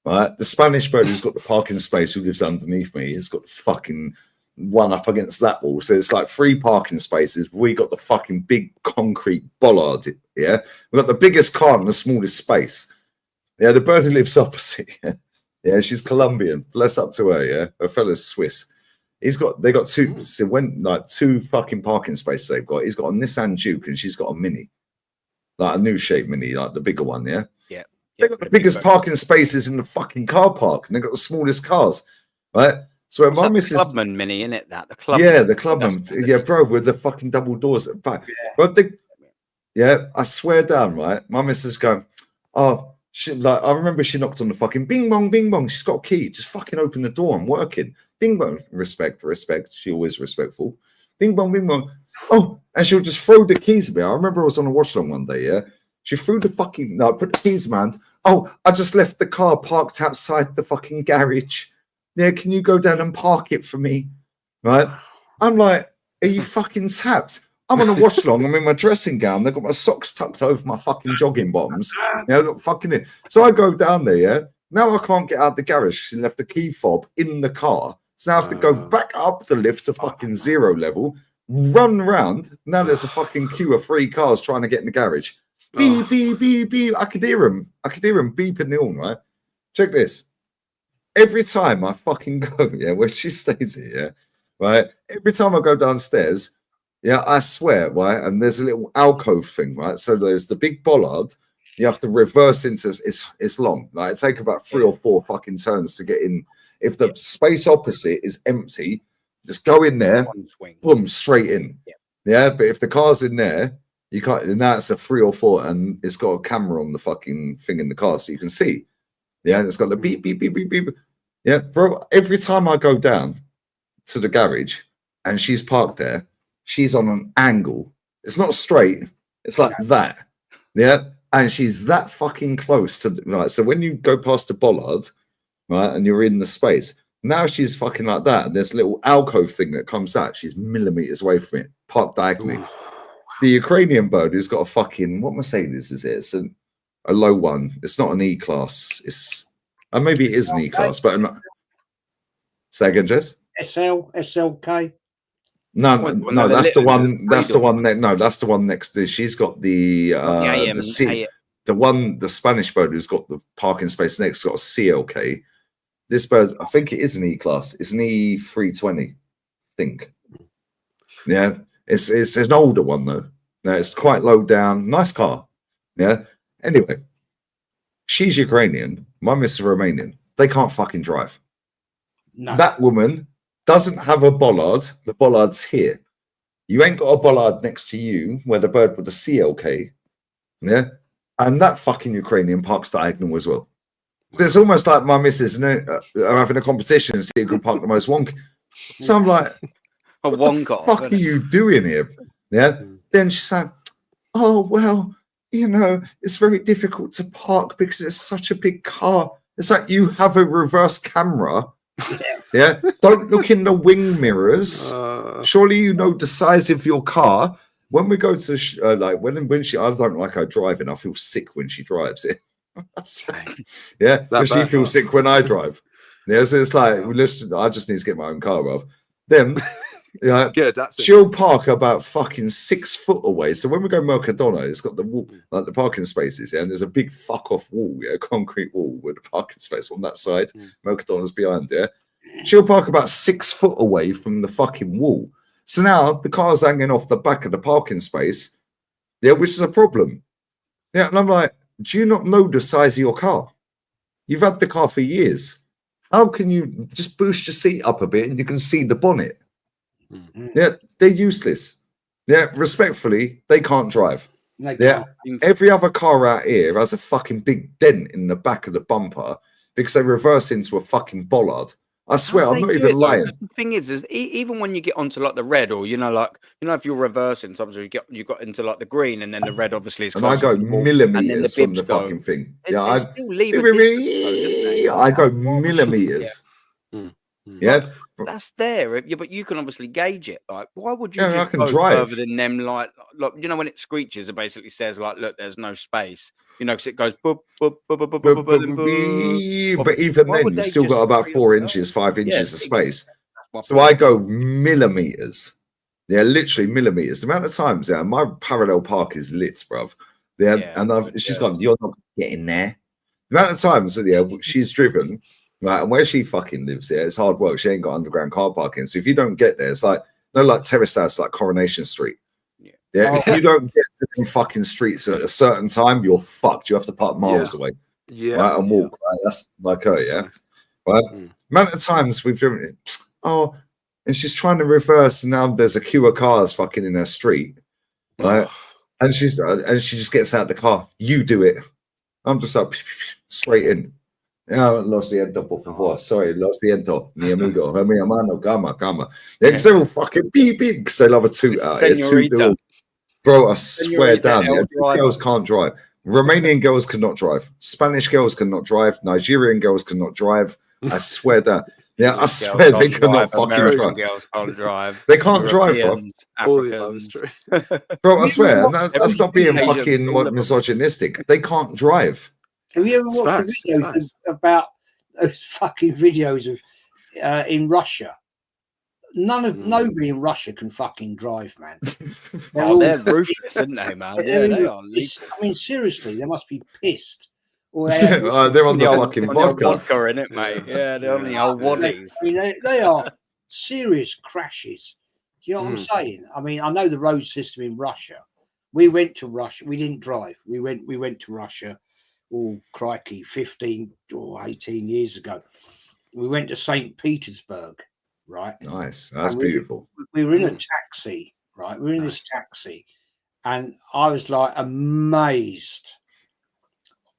right? The Spanish bird who's got the parking space who lives underneath me has got the fucking one up against that wall. So it's like 3 parking spaces. We got the fucking big concrete bollard, yeah? We've got the biggest car in the smallest space. Yeah, the bird who lives opposite, yeah. Yeah, she's Colombian. Bless up to her, yeah. Her fella's Swiss. They got 2, so when like 2 fucking parking spaces they've got. He's got a Nissan Juke and she's got a Mini. Like a new shape Mini, like the bigger one, yeah? Yeah. They've got the biggest parking spaces in the fucking car park, and they've got the smallest cars, right? So my missus, Clubman Mini, isn't it? That the Clubman. Yeah, the Clubman. Yeah, bro, with the fucking double doors at the back. Yeah. I swear down, right? My missus going, oh, I remember she knocked on the fucking bing bong, bing bong. She's got a key. Just fucking open the door. I'm working. Bing bong. Respect. She always respectful. Bing bong, bing bong. Oh, and she'll just throw the keys at me. I remember I was on a watch along one day, yeah? She threw the fucking, put the keys in my hand. Oh, I just left the car parked outside the fucking garage. Yeah, can you go down and park it for me? Right? I'm like, are you fucking tapped? I'm on a watch along. I'm in my dressing gown. They've got my socks tucked over my fucking jogging bottoms. Yeah, I've got fucking in. So I go down there, yeah. Now I can't get out the garage because he left the key fob in the car. So now I have to go back up the lift to fucking 0 level, run around. Now there's a fucking queue of 3 cars trying to get in the garage. Beep, beep, beep, beep. I could hear him beeping the horn, right? Check this. Every time I fucking go, yeah, where she stays here, yeah, right? Every time I go downstairs, yeah, I swear, right? And there's a little alcove thing, right? So there's the big bollard. You have to reverse into it's long. Like it take about 3 or 4 fucking turns to get in. If the space opposite is empty, just go in there, boom, straight in. Yeah, but if the car's in there, you can't. And that's a 3 or 4, and it's got a camera on the fucking thing in the car, so you can see. Yeah, and it's got the beep, beep, beep, beep, beep. Yeah, bro. Every time I go down to the garage and she's parked there, she's on an angle. It's not straight. It's like that. Yeah. And she's that fucking close to right. So when you go past the bollard, right, and you're in the space, Now she's fucking like that. And there's a little alcove thing that comes out. She's millimeters away from it, parked diagonally. The Ukrainian bird who's got a fucking, what Mercedes is it? It's a low one. It's not an E-Class. It's, maybe it is an E-Class, but I'm not. Say again, Jez? SLK. No, that's the one. That's the one. No, that's the one next to. She's got the one, the Spanish bird who's got the parking space next got a CLK. This bird, I think it is an E-Class. It's an E320, I think. Yeah, it's an older one though. No, it's quite low down. Nice car. Yeah. Anyway, she's Ukrainian. My missus is Romanian. They can't fucking drive. No. That woman doesn't have a bollard. The bollard's here. You ain't got a bollard next to you where the bird with the CLK. Yeah. And that fucking Ukrainian parks diagonal as well. It's almost like my missus are having a competition and see who can park the most wonky. So I'm like, what the fuck are you doing here? Yeah. Then she's like, oh, well, you know, it's very difficult to park because it's such a big car. It's like you have a reverse camera. Yeah. Don't look in the wing mirrors. Surely you know the size of your car. When we go to like when she, I don't like her driving. I feel sick when she drives it. Yeah, but she feels sick when I drive. Yeah, so it's like, listen, I just need to get my own car, bruv. Then, yeah, she'll park about fucking 6 foot away. So when we go Mercadona, it's got the wall, like the parking spaces, yeah, and there's a big fuck off wall, yeah, concrete wall with a parking space on that side. Mercadona's behind there. She'll park about 6 foot away from the fucking wall. So now the car's hanging off the back of the parking space, yeah, which is a problem. Yeah, and I'm like, do you not know the size of your car? You've had the car for years. How can you just boost your seat up a bit and you can see the bonnet? Yeah, they're useless. Yeah, respectfully, they can't drive. Yeah, every other car out here has a fucking big dent in the back of the bumper because they reverse into a fucking bollard. I swear, I'm not even lying. The thing is even when you get onto like the red, or if you're reversing, sometimes you got into like the green, and then the red obviously is. And I go millimeters from the fucking thing. Yeah, I go millimeters. Yeah, that's there. Yeah, but you can obviously gauge it. Like, why would you just go drive further than them? Like, when it screeches, it basically says like, look, there's no space. Because it goes boop, boop, boop, boop, boop, boop, boop, boop. But even then, you've still got about 4 inches, 5 inches of space. So I go millimeters. Yeah, literally millimeters. The amount of times, yeah, my parallel park is lit, bruv. Yeah, and she's gone, you're not getting there. The amount of times, yeah, she's driven, right, and where she fucking lives, yeah, it's hard work. She ain't got underground car parking. So if you don't get there, it's like, like terrace house, like Coronation Street. Yeah, if you don't get to them fucking streets at a certain time, you're fucked. You have to park miles away. Yeah. Right, and walk. Right? That's like her, yeah. Right. Amount of times we've driven it. Oh, and she's trying to reverse, and now there's a queue of cars fucking in her street. Right. And she just gets out the car. You do it. I'm just like straight in. Lo siento, por favor. Sorry, lo siento, mi amigo, mi hermano, gama. Yeah, because they're all fucking beep because they love a toot out here. Bro, I swear down, girls can't drive. Romanian girls cannot drive. Spanish girls cannot drive. Nigerian girls cannot drive. I swear that. Yeah, I swear they cannot fucking drive. Girls can't drive. They can't drive, bro. Bro, I swear, that's not being fucking misogynistic. They can't drive. Have you ever watched the videos about those fucking videos of in Russia? Nobody in Russia can fucking drive, man. They're ruthless, aren't they, man? Yeah, they are. I mean, seriously, they must be pissed. Or they're on the fucking vodka, in it, mate. Yeah, they're on the old waddies. I mean, they are serious crashes. Do you know what I'm saying? I mean, I know the road system in Russia. We went to Russia. We didn't drive. We went to Russia. Oh, crikey, 15 or 18 years ago. We went to St. Petersburg. Right. Nice. That's beautiful. We were in a taxi, right? We were in this taxi, and I was like amazed.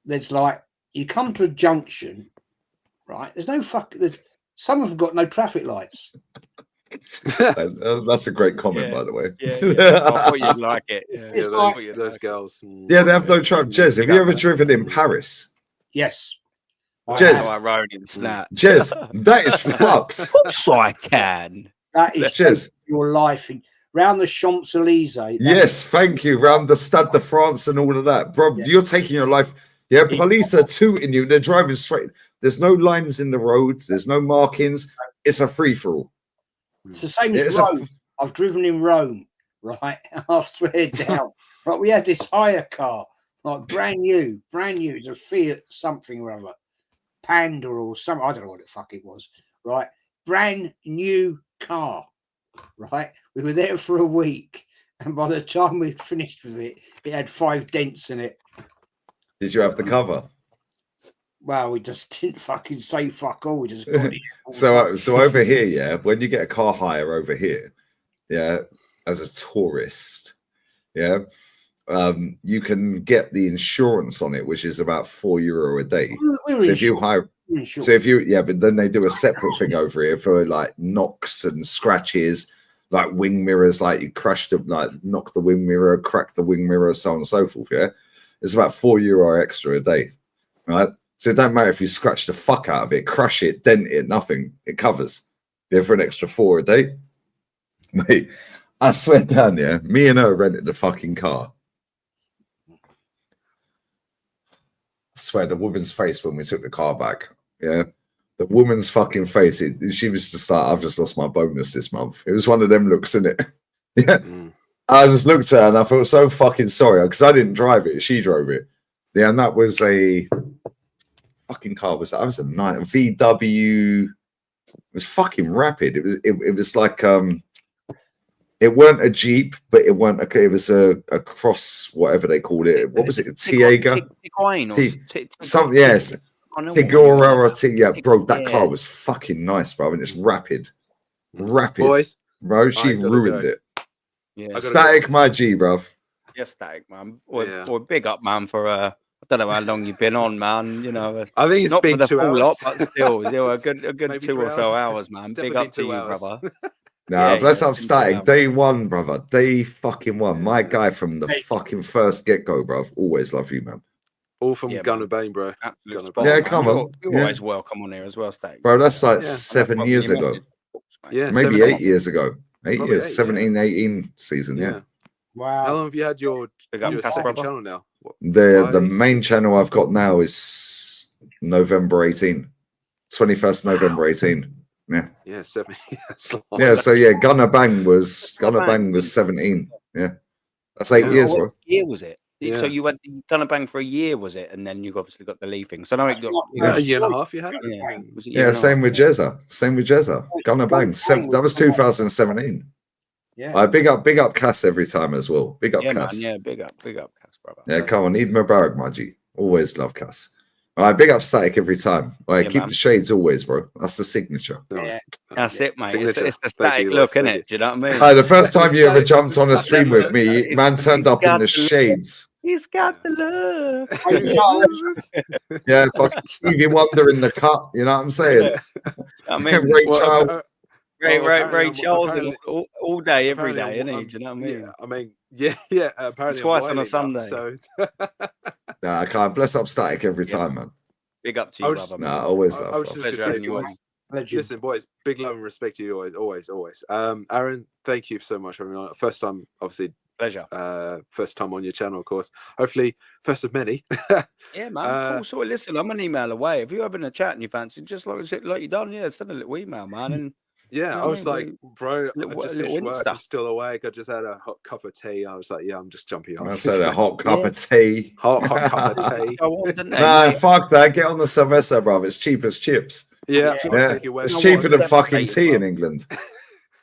There's like, you come to a junction, right? There's no some of them got no traffic lights. That's a great comment, by the way. Yeah. I thought you'd like it. Those girls. Yeah, they have no traffic. Jez, have you ever driven in Paris? Yes. Jez, that is fucked. Of course I can. That is Jez. Your life round the Champs Elysees. Yes, thank you. Round the Stade de France and all of that, bro. You're taking your life. Yeah, police are tooting you. They're driving straight. There's no lines in the road. There's no markings. It's a free for all. It's the same as Rome. I've driven in Rome, right? I swear down. Right, we had this hire car, like brand new. It's a Fiat something or other, Panda or something. I don't know what the fuck it was. Right, brand new car. Right, we were there for a week, and by the time we finished with it, it had 5 dents in it. Did you have the cover? Well, we just didn't fucking say fuck all. We just got it. So over here, yeah, when you get a car hire over here, yeah, as a tourist, yeah, you can get the insurance on it, which is about €4 a day. So if you hire, but then they do a separate thing over here for like knocks and scratches, like wing mirrors, like you crushed them, like knock the wing mirror, crack the wing mirror, so on and so forth. Yeah, it's about €4 extra a day, right? So it don't matter if you scratch the fuck out of it, crush it, dent it, nothing, it covers. Yeah, for an extra €4 a day, mate. I swear down, yeah, me and her rented the fucking car. I swear the woman's face when we took the car back, yeah, the woman's fucking face, she was just like, I've just lost my bonus this month. It was one of them looks, innit? Yeah. I just looked at her and I felt so fucking sorry because I didn't drive it, she drove it. Yeah, and that was a fucking car. Was that? Was a VW. It was fucking rapid. It was like it weren't a Jeep, but it weren't okay. It was a cross, whatever they called it. What was it? A Tiaga? Some yes. Tigora or yeah, bro. That car was fucking nice, bro. And it's rapid, Boys, bro. She ruined it. Yeah, Static, my G, bro. Yeah, Static, man. Or big up, man, for I don't know how long you've been on, man. You know, I think it's not been for the 2 full hours. lot, but still, a good Maybe 2 or so hours, man. Big up to you, brother. Nah, bless up Static. Day one, brother. Day fucking one. My guy from the fucking first get go, bro. Always love you, man. All from Gunner Bane, bro. Yeah, come on. You're always welcome on here as well, Static. Bro, that's like 7 years ago. Yeah, maybe 8 years ago. 8 years, 17, 18 season, yeah. Wow. How long have you had your second channel now? The main channel I've got now is November 18. 21st November 18. Yeah. Yeah, 7 years. Yeah, so yeah, Gunner Bang was 17. Yeah. That's 8 years, bro. What year was it? Yeah. So you went Gunner Bang for a year, was it? And then you obviously got the Lee thing. So now it got a year and a half you had? Yeah, same with JEZ. Same with JEZ. Gunner Bang. That was 2017. Yeah. Big up Cass every time as well. Big up Cass. Man, yeah, big up Cass, brother. Yeah, come on, Eid Mubarak, Maji. Always love Cass. All right, big up Static every time. All right, keep the shades always, bro. That's the signature. Yeah, that's it, mate. It's the Static look, isn't it? Do you know what I mean? The first time you ever jumped on a stream with me, man turned up in the shades. He's got the look. Yeah, fucking Stevie Wonder in the cut. You know what I'm saying? I mean, Ray Charles. Ray Charles all day, every day, isn't he? Do you know what I mean? Yeah, I mean, yeah. Apparently, twice on a Sunday. So. Nah, I can't. Bless up Static every time, man. Big up to you, brother. Nah, always love. I was just gonna say, listen, boys, big love and respect to you always. Aaron, thank you so much for having me on. First time, obviously. Pleasure. First time on your channel, of course. Hopefully, first of many. Yeah, man. Cool. So listen, I'm an email away. If you're having a chat and you fancy, just like you done, send a little email, man. And yeah, I was like, bro, I just finished work. I'm still awake. I just had a hot cup of tea. I was like, yeah, I'm just jumping on. I said a hot cup of tea. Hot cup of tea. Nah, fuck that. Get on the Sylvester, bro. It's cheap as chips. Yeah. It's cheaper than fucking tea in England.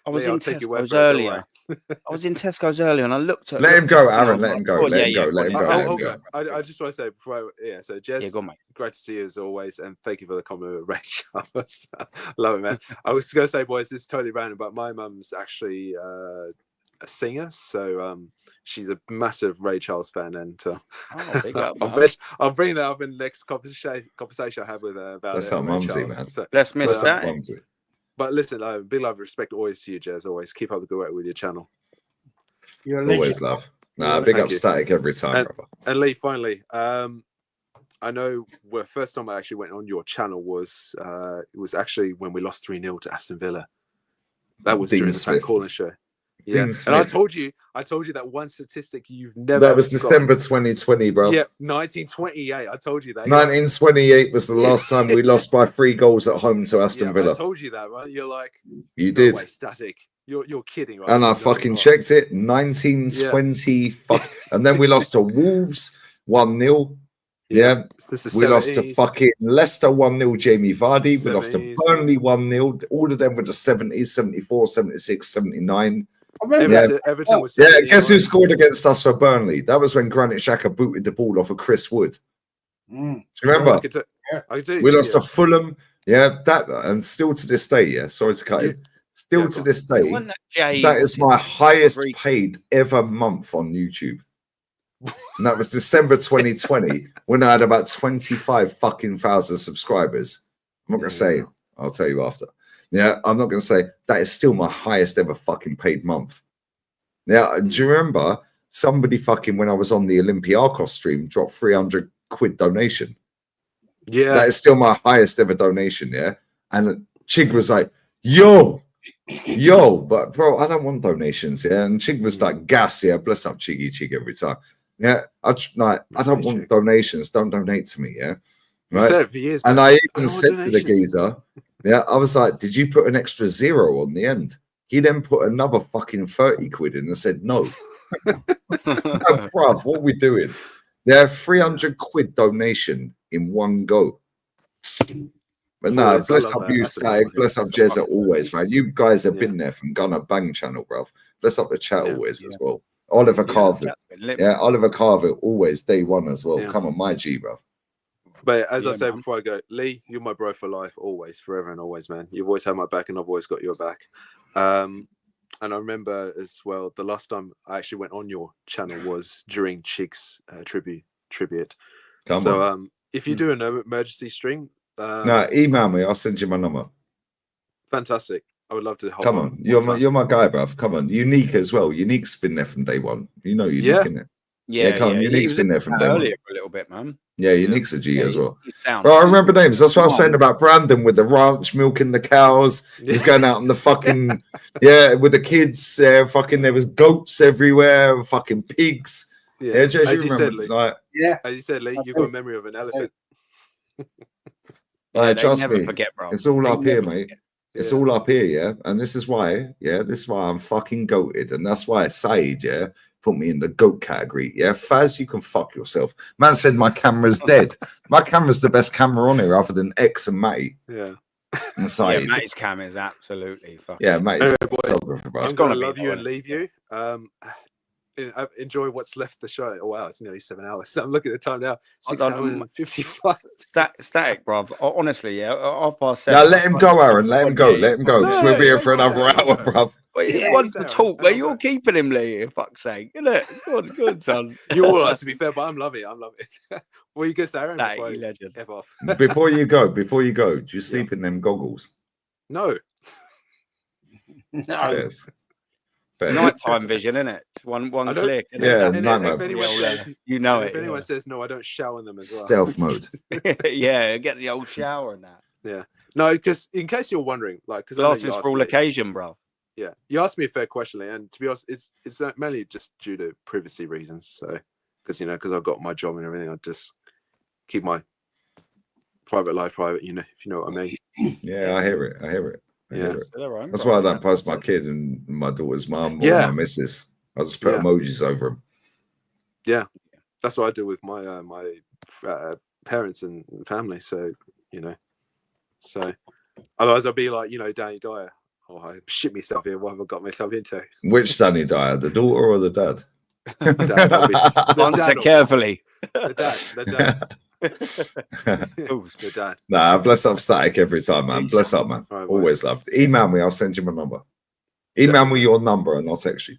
I was in Tesco's earlier. I was in Tesco's earlier, and I looked at. Let him go, Aaron. Let him go. Let him go. I just want to say before, so JEZ, go, mate. Great to see you as always, and thank you for the comment, Rachel. Love it, man. I was going to say, boys, this is totally random, but my mum's actually a singer, so she's a massive Ray Charles fan, and big up, I'll bring that up in the next conversation I have with her about. That's how mumsy, man. So, let's miss that. But listen, big love and respect always to you, JEZ. Always keep up the good work with your channel. You're always love. Nah, big up Static every time, brother. And Lee, finally, I I know the first time I actually went on your channel was it was actually when we lost 3-0 to Aston Villa. That was during the Fan Calling show. Yeah, and I told you that one statistic you've never. That was December 2020, bro. Yeah, 1928. I told you that. 1928 was the last time we lost by 3 goals at home to Aston Villa. I told you that, right? You're like, you did. Way, Static. You're kidding, right? And I fucking checked it. 1920. And then we lost to Wolves 1-0. Yeah, we lost to fucking Leicester 1-0, Jamie Vardy. 70s, we lost to Burnley 1-0. All of them were the 70s, 74, 76, 79. Everton was guess who scored against us for Burnley? That was when Granit Xhaka booted the ball off of Chris Wood. Do you remember? I do. We lost to Fulham. Yeah, that, and still to this day, yeah, sorry to cut in. Still to this day, that is my highest paid ever month on YouTube. And that was December 2020 when I had about 25 fucking thousand subscribers. I'm not going to say, I'll tell you after. Yeah, I'm not going to say that is still my highest ever fucking paid month. Now, do you remember somebody fucking, when I was on the Olympiacos stream, dropped 300 quid donation? Yeah. That is still my highest ever donation, yeah? And Chig was like, yo, but bro, I don't want donations, yeah? And Chig was like, gas, yeah, bless up Chig every time. Yeah, I don't want donations. Don't donate to me, yeah? Right? Said it for years, and I even said to the geezer, yeah, I was like, did you put an extra 0 on the end? He then put another fucking 30 quid in and said, no. No, bruv, what are we doing? There are 300 quid donation in one go. But no, bless up you, Static. Bless up JEZ always, man. You guys have been there from Gunner Bang channel, bruv. Bless up the chat always as well. Oliver Carver. Oliver Carver always day one as well. Come on, my G, bro. But as I say before I go, Lee, you're my bro for life, always, forever and always, man. You've always had my back and I've always got your back. And I remember as well, the last time I actually went on your channel was during Chig's tribute. So if you do an emergency stream, no, email me. I'll send you my number. Fantastic. I would love to. Come on, you're my guy, bruv. Come on, Unique as well. Unique's been there from day one. You know Unique, innit? Yeah, come on. Unique's been there from day one. For a little bit, man. Yeah, Unique's a G as well. Bro, I remember names. That's what I'm saying about Brandon with the ranch milking the cows. He's going out on the fucking with the kids. Fucking there was goats everywhere. Fucking pigs. Yeah, as you said, Lee. As you said, Lee, you've got a memory of an elephant. Trust me, it's all up here, mate. It's all up here, yeah. And this is why, I'm fucking goated. And that's why Saeed, put me in the goat category. Yeah, Faz, you can fuck yourself. Man said my camera's dead. My camera's the best camera on here other than X and Matty. Yeah. And Saeed. Matty's cam is absolutely fucking. Yeah, Matty's I'm going to love you and leave you. Enjoy what's left of the show. Oh wow, it's nearly 7 hours. So I'm looking at the time now. 6 hours and 55. Static, bruv. Honestly, half past 7. Now let him go, Aaron. Let him go. Let him go. Because we'll be here for another hour, bruv. He wants to talk, but you're keeping him, Lee. For fuck's sake, isn't it? Good, son. You all are, to be fair, but I'm loving it. What are you gonna say, Aaron? Legend. Off? Before you go, do you sleep in them goggles? No. Yes. Nighttime vision, isn't it? One click. Yeah, you know it. If anyone says no, I don't shower them as well. Stealth mode. Yeah, get the old shower and that. Yeah, no, because in case you're wondering, like, because glasses for all occasion, bro. Yeah, you asked me a fair question, Lee, and to be honest, it's mainly just due to privacy reasons. So, because I've got my job and everything, I just keep my private life private. If you know what I mean. Yeah, I hear it. Yeah, that's why I don't post my kid and my daughter's mum or my missus. I just put emojis over them. Yeah, that's what I do with my my parents and family. So so otherwise I'll be like Danny Dyer. Oh, I shit myself here. What have I got myself into? Which Danny Dyer, the daughter or the dad? Answer carefully. The dad. The dad. Nah, bless up Static every time, man. Bless up, man. Right, always loved. Email me, I'll send you my number. Email me your number and I'll text you.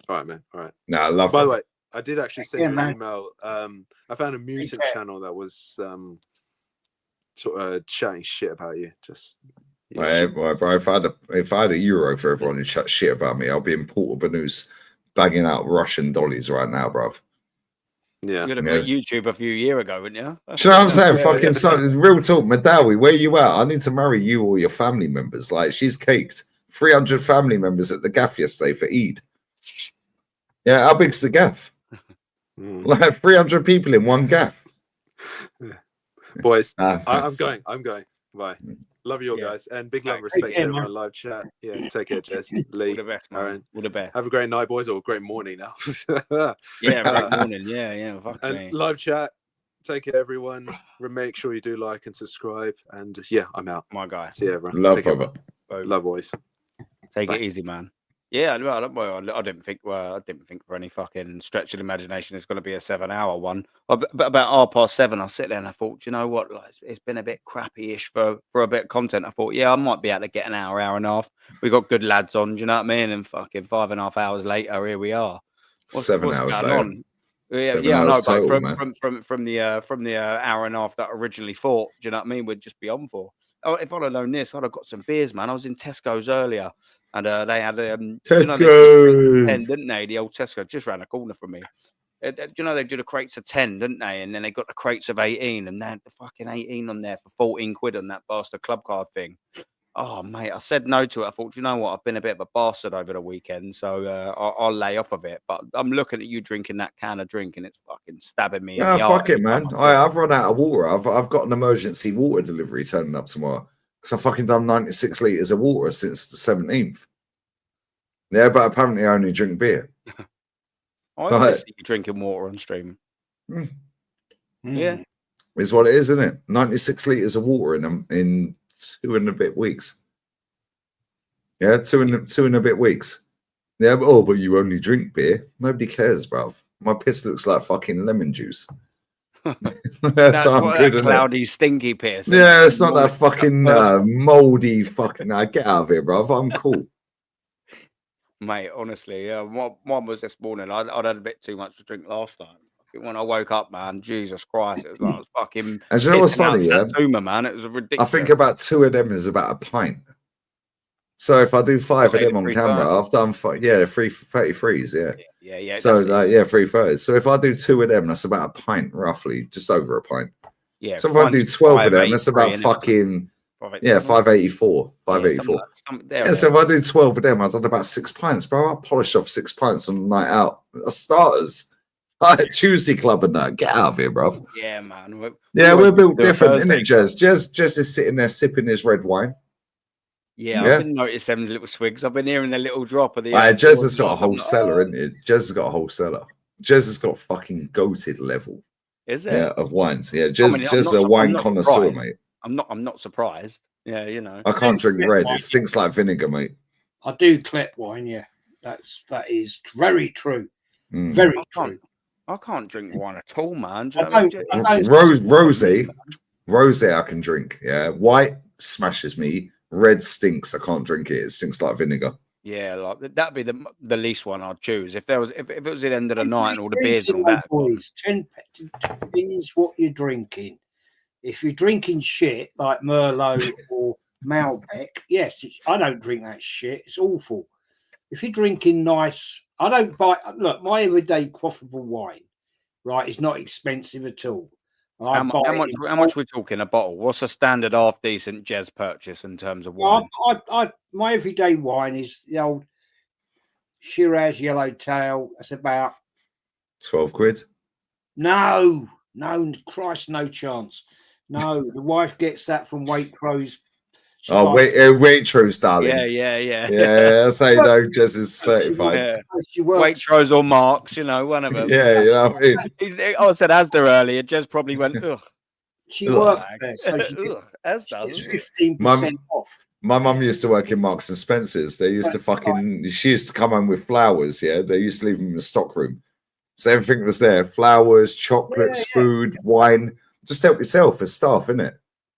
All right, man. All right. Nah, I love. By the way, I did actually send you an email. I found a mutant channel that was chatting shit about you. Just bro, if I had a euro for everyone who chat shit about me, I'll be in Porto Banús bagging out Russian dollies right now, bruv. Yeah. You'd have got YouTube a few years ago, wouldn't you? Do you know what I'm saying? Fucking something. Real talk, Madawi, where you at? I need to marry you or your family members. Like, she's caked 300 family members at the gaff yesterday for Eid. Yeah, how big's the gaff? Like 300 people in one gaff. Boys, I'm going. Bye. Love you all, guys, and big love and respect to everyone live chat. Yeah, take care, Jez, Lee, all the best, man. Aaron. All the best. Have a great night, boys, or great morning now. Yeah, great morning. Yeah. Fuck and me. Live chat. Take care, everyone. Make sure you do like and subscribe. And yeah, I'm out. My guy. See you, everyone. Love, brother. Love, boys. Take it easy, man. Yeah, I didn't think. Well, I didn't think for any fucking stretch of the imagination it's going to be a 7-hour one. But about 7:30, I sit there and I thought, you know what? Like, it's been a bit crappy-ish for a bit of content. I thought, yeah, I might be able to get an hour and a half. We got good lads on. Do you know what I mean? And fucking 5.5 hours later, here we are. What's 7 hours going later. on? Yeah, I know. Total, but from the hour and a half that I originally thought, do you know what I mean? We'd just be on for. Oh, if I'd have known this, I'd have got some beers, man. I was in Tesco's earlier, and they had Tesco, 10, didn't they? The old Tesco just round the corner from me. They do the crates of 10, didn't they? And then they got the crates of 18, and they had the fucking 18 on there for 14 quid on that bastard club card thing. Oh, mate, I said no to it. I thought, you know what? I've been a bit of a bastard over the weekend, so I'll lay off of it. But I'm looking at you drinking that can of drink, and it's fucking stabbing me. Yeah, fuck it, man. I've run out of water. I've got an emergency water delivery turning up tomorrow because I've fucking done 96 litres of water since the 17th. Yeah, but apparently I only drink beer. I see you drinking water on stream. Yeah. Is what it is, isn't it? 96 litres of water in 2 and a bit weeks. Yeah, 2 and a bit weeks. Yeah, but you only drink beer. Nobody cares, bruv. My piss looks like fucking lemon juice. That's what good, cloudy, stinky piss. Yeah, it's not that fucking moldy fucking. Get out of here, bruv. I'm cool. Mate, honestly, yeah. One was this morning. I'd had a bit too much to drink last night. When I woke up, man, Jesus Christ, it was like I was fucking. And you know what's funny, yeah? Satsuma, man, it was ridiculous. I think about 2 of them is about a pint. So if I do 5 of them on camera, I've done 333s, yeah. So 330s. So if I do 2 of them, that's about a pint, roughly, just over a pint. Yeah. So if I do 12 of them, that's about fucking 584. 584. Yeah, so if I do 12 of them, I've done about 6 pints, bro. I'll polish off 6 pints on the night out. Starters. Like Tuesday club and that. Get out of here, bro. Yeah, man. We're built different, isn't it, Jez? Jez is sitting there sipping his red wine. Yeah, I've been noticing them little swigs. I've been hearing the little drop of the. Jez has got a whole cellar, isn't it? Jez has got a whole cellar. Jez has got fucking goated level. Is it? Yeah, of wines. Yeah, Jez is a wine connoisseur, mate. I'm not surprised. Yeah, you know. I can't drink red. It stinks like vinegar, mate. I do Clet wine. Yeah, that is very true. Very true. I can't drink wine at all, man. Rosé, I can drink. Yeah, white smashes me. Red stinks. I can't drink it. It stinks like vinegar. Yeah, like that'd be the least one I'd choose if it was the end of the night and all the beers and that. Boys, 10 depends what you're drinking. If you're drinking shit like Merlot or Malbec, yes, I don't drink that shit. It's awful. If you're drinking nice, I don't buy. Look, my everyday quaffable wine, right, is not expensive at all. How much we're talking a bottle? What's a standard half decent Jez purchase in terms of wine? My everyday wine is the old Shiraz Yellowtail. That's about 12 quid. No, Christ, no chance. No, the wife gets that from Waitrose. Waitrose, darling. Yeah. That's how you know Jez is certified. Yeah. Waitrose or Marks, one of them. Yeah, you know what I mean? I said Asda earlier. Jez probably went, ugh. She worked there, so she gets 15% off. My mum used to work in Marks and Spencer's. They used to she used to come home with flowers, yeah? They used to leave them in the stockroom. So everything was there. Flowers, chocolates, food, wine. Just help yourself as staff, innit?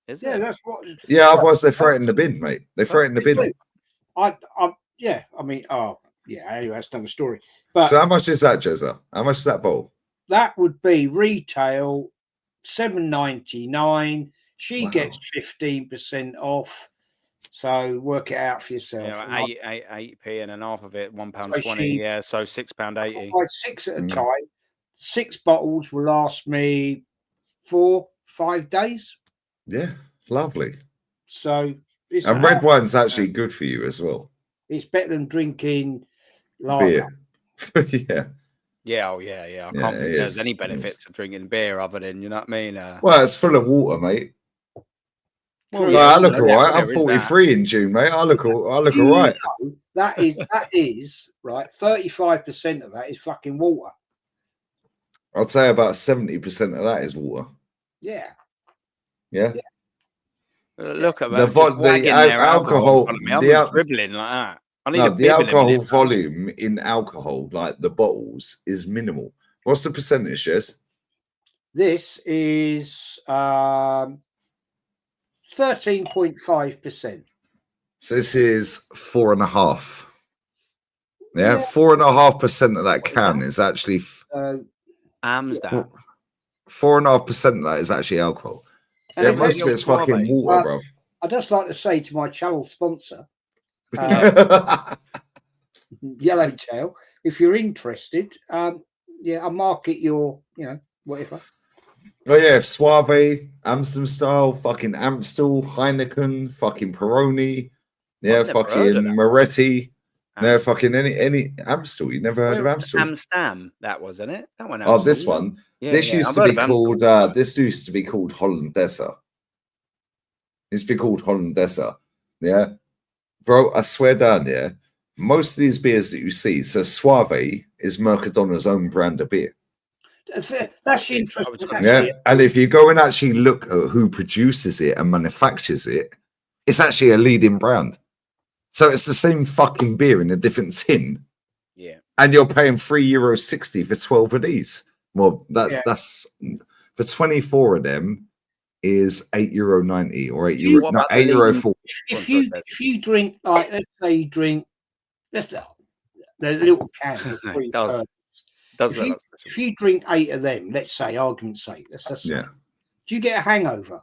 Yeah, that's what. Yeah, otherwise they throw it in the bin, mate. They throw it in the bin. Anyway, that's another story. But so how much is that, Jezza? How much is that bowl? That would be retail $7.99. She gets 15% off. So work it out for yourself. Yeah, 8p and half of it, £1.20. Yeah, so £6.80. I buy 6 at a time. 6 bottles will last me 4-5 days. Yeah, lovely. So and red wine's actually good for you as well. It's better than drinking lager. Beer. yeah. Yeah, yeah. I can't think there's any benefits of drinking beer other than, you know what I mean? Well, it's full of water, mate. Well, I look all right. I'm 43 in June, mate. I look all right. That is right. 35% of that is fucking water. I'd say about 70% of that is water. Yeah. Yeah. Look at the alcohol. I'm dribbling like that. The alcohol volume in alcohol, like the bottles, is minimal. What's the percentage, Jez? This is 13.5%. So this is 4.5. Yeah, 4.5% of that can is actually Amsterdam. 4.5% of that is actually alcohol. Yeah, most of it's fucking water, bro. I'd just like to say to my channel sponsor, Yellowtail, if you're interested, I'll market your, whatever. Oh yeah, Suave, Amsterdam style, fucking Amstel, Heineken, fucking Peroni, fucking Moretti, fucking any Amstel. You never heard of Amstel? Amsterdam, that wasn't it? That one. Oh, this one. This used to be called. This used to be called Hollandaise. Used to be called Hollandaise. Yeah, bro. I swear down. Yeah, most of these beers that you see. So Suave is Mercadona's own brand of beer. That's interesting. Yeah, and if you go and actually look at who produces it and manufactures it, it's actually a leading brand. So it's the same fucking beer in a different tin. Yeah. And you're paying €3.60 for 12 of these. Well, that's for 24 of them is €8.90 or €8.40. If you drink, like, let's say you drink the little can for $3. If you drink 8 of them, let's say, argument's sake, do you get a hangover?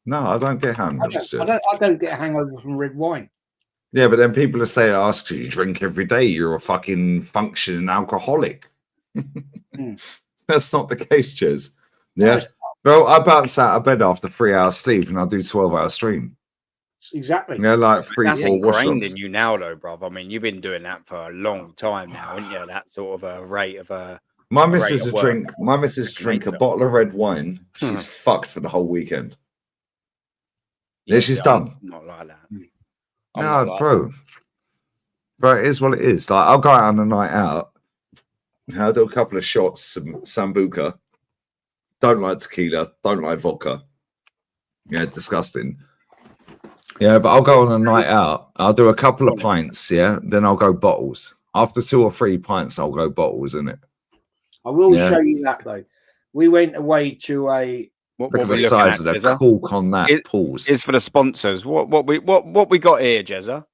No, I don't get hangovers. I don't get a hangover from red wine. Yeah, but then people are saying, "Ask you drink every day. You're a fucking functioning alcoholic." That's not the case, Jez. Yeah, bro. I bounce out of bed after 3 hours sleep, and I do 12-hour stream. Exactly. Yeah, like 3-4 That's ingrained in you now, though, bro. I mean, you've been doing that for a long time now, haven't you? That sort of a rate of a. My missus drink a bottle of red wine. She's fucked for the whole weekend. Yeah, she's done. Not like that. No, bro. Bro, it is what it is. Like, I'll go out on a night out. I'll do a couple of shots, some sambuca. Don't like tequila. Don't like vodka. Yeah, disgusting. Yeah, but I'll go on a night out. I'll do a couple of pints. Yeah, then I'll go bottles. After 2 or 3 pints, I'll go bottles, innit? I will show you that though. We went away to a. Look at the size of the cork on that. Pause. Is for the sponsors. What we got here, Jezza?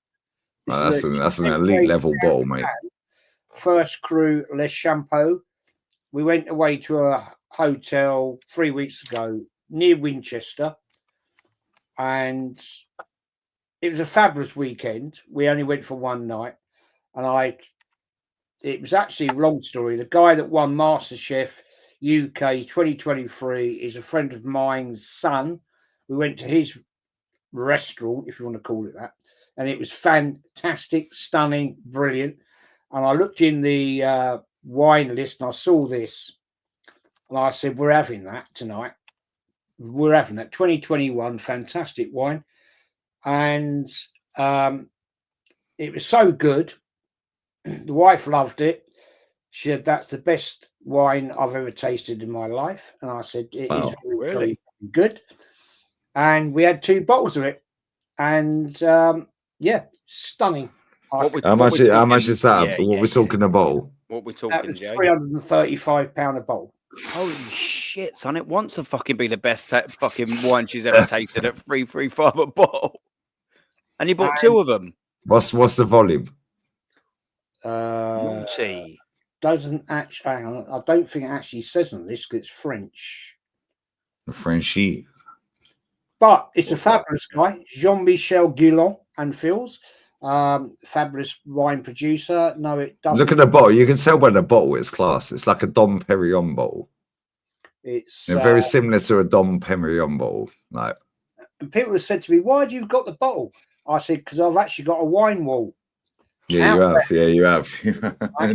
That's an elite level bottle, mate. First Cru Les Champeaux. We went away to a hotel 3 weeks ago near Winchester, and it was a fabulous weekend. We only went for one night, and it was actually a long story. The guy that won MasterChef UK 2023 is a friend of mine's son. We went to his restaurant, if you want to call it that, and it was fantastic, stunning, brilliant. And I looked in the wine list and I saw this, and I said, "We're having that tonight. We're having that 2021 fantastic wine," and it was so good. The wife loved it. She said, "That's the best wine I've ever tasted in my life." And I said, "It is really good." And we had 2 bottles of it. And stunning. How much is that? What we're talking about? What we're talking about? That was £335 a bottle. Holy shit, son. It wants to fucking be the best fucking wine she's ever tasted at $335 a bottle. And you bought 2 of them. What's the volume? Multi. Doesn't actually, hang on, I don't think it actually says on this because it's French. Frenchy. But it's a fabulous guy, Jean-Michel Guillon and Phils. fabulous wine producer. No, it doesn't. Look at the bottle. You can tell by the bottle it's class. It's like a Dom Perignon bottle. It's very similar to a Dom Perignon bottle. Like, and people have said to me, "Why do you got the bottle?" I said, "Because I've actually got a wine wall." Yeah, you have. Yeah, you have.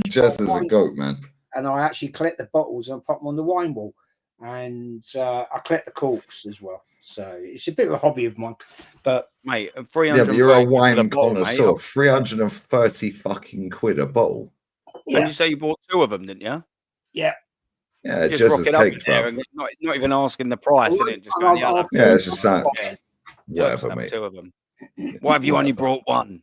Just as a goat, man. And I actually collect the bottles and put them on the wine wall, and I collect the corks as well. So it's a bit of a hobby of mine. But mate, 300. Yeah, but you're a wine connoisseur. 330 fucking quid a bottle. Yeah. And you say you bought 2 of them, didn't you? Yeah. Yeah, just rock it up in there and not even asking the price, isn't it? Just going, yeah, it's just that. Whatever, mate. 2 of them. Why have you only brought 1?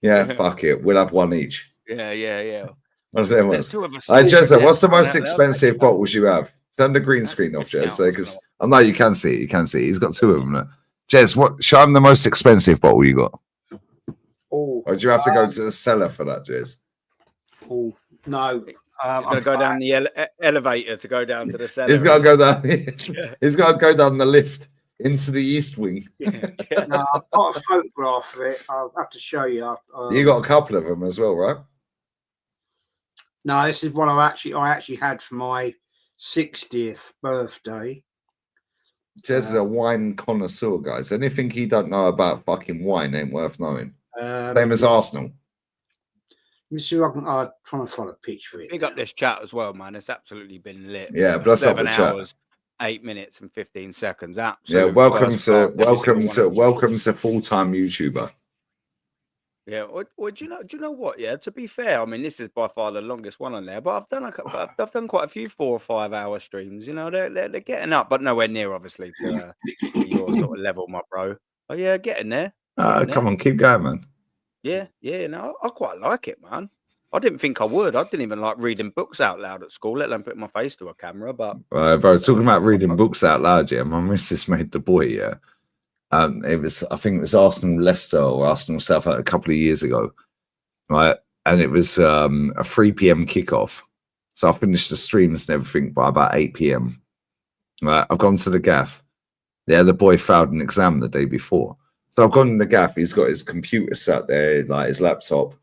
Yeah, fuck it. We'll have 1 each. Yeah. There's 2 of us. Jezza, what's the most expensive bottles you have? Turn the green screen off, Jez, because I know you can see it. You can see it. He's got 2 of them. Jez, show him the most expensive bottle you got. Oh, or do you have to go to the cellar for that, Jez? Oh, no. He's going to go down the elevator to go down to the cellar. He's got to go down. He's got to go down the lift into the east wing. No, I've got a photograph of it. I'll have to show you. You got a couple of them as well, right? No, this is one I actually had for my 60th birthday. Jez is a wine connoisseur, guys. Anything he don't know about fucking wine ain't worth knowing. Same as Arsenal. Let me see if I can. I'm trying to find a picture of it. Pick up this chat as well, man. It's absolutely been lit. Yeah, bless up the 7 hours, chat. 8 minutes and 15 seconds. Yeah, welcome to full-time YouTuber. Yeah, well, do you know what? Yeah, to be fair, I mean, this is by far the longest one on there, but I've done quite a few 4 or 5 hour streams. You know, they're getting up, but nowhere near, obviously, to your sort of level, my bro. Oh yeah, getting there. Come on, keep going, man. Yeah, no, I quite like it, man. I didn't think I would. I didn't even like reading books out loud at school, let alone putting my face to a camera. But bro, talking about reading books out loud, yeah, my missus made the boy, yeah. I think it was Arsenal Leicester or Arsenal South a couple of years ago, right? And it was a 3 p.m. kickoff. So I finished the streams and everything by about 8 p.m. Right? I've gone to the gaff. Yeah, the boy failed an exam the day before. So I've gone in the gaff. He's got his computer sat there, like his laptop.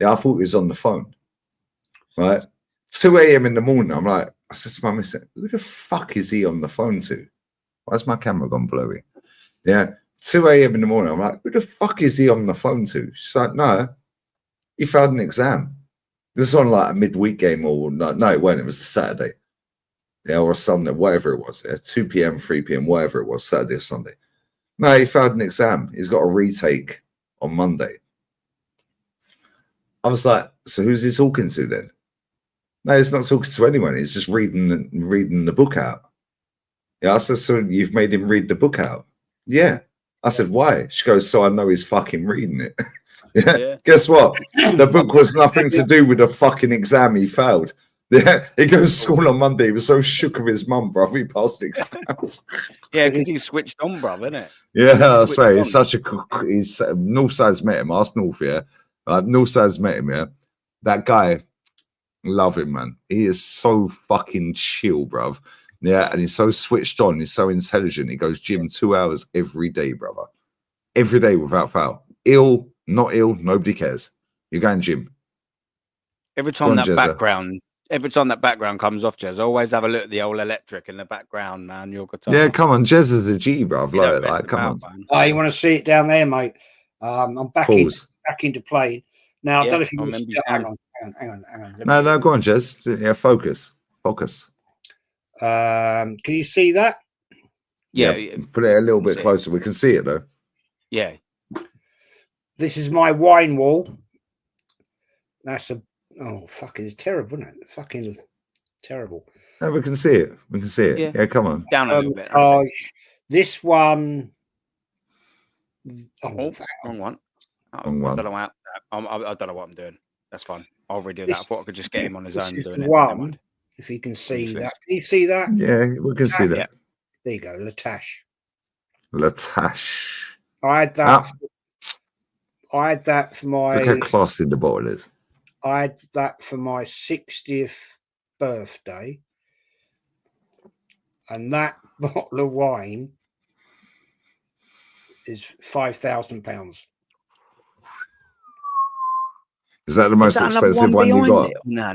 Yeah, I thought he was on the phone. Right? 2 a.m. in the morning, I said to my missus, who the fuck is he on the phone to? Why's my camera gone blurry? Yeah, 2 a.m. in the morning. I'm like, who the fuck is he on the phone to? She's like, no, he failed an exam. This is on like a midweek game or no, it wasn't. It was a Saturday. Yeah, or a Sunday, whatever it was. Yeah, 2 p.m., 3 p.m., whatever it was, Saturday or Sunday. No, he failed an exam. He's got a retake on Monday. I was like, so who's he talking to then? No, he's not talking to anyone. He's just reading the book out. Yeah, I said, so you've made him read the book out? Yeah. I said, why? She goes, so I know he's fucking reading it. Yeah. Guess what? The book was nothing to do with the fucking exam he failed. Yeah. He goes to school on Monday. He was so shook with his mum, bro. He passed the exam. Yeah, because he's switched on, bro, isn't it? Yeah, I swear. He's such a... Northside's met him. Ask North, yeah. Northside's met him, yeah. That guy, love him, man. He is so fucking chill, bruv. Yeah, and he's so switched on. He's so intelligent. He goes gym 2 hours every day, brother. Every day without fail. Ill, not ill, nobody cares. You're going gym. Every time that background comes off, Jez, always have a look at the old electric in the background, man. Your guitar. Yeah, come on. Jez is a G, bruv. Like come on. Man. Oh, you want to see it down there, mate? I'm back into playing. Now, I don't know if you want to... Hang on. No, go on, Jez. Yeah, focus. Can you see that? Yeah. Put it a little bit closer. We can see it though. Yeah. This is my wine wall. That's fucking, it's terrible, isn't it? Fucking terrible. No, we can see it. Yeah, come on. Down a little bit. This one. Wrong one. I don't know what I'm doing. That's fine. I'll redo that. I thought I could just get him on his own doing it. If you can see that. Can you see that? Yeah, we can see that. Yeah. There you go, Latash. I had that for my... Look how classy the bottle is. I had that for my 60th birthday. And that bottle of wine is £5,000. Is that the most expensive one you got? No.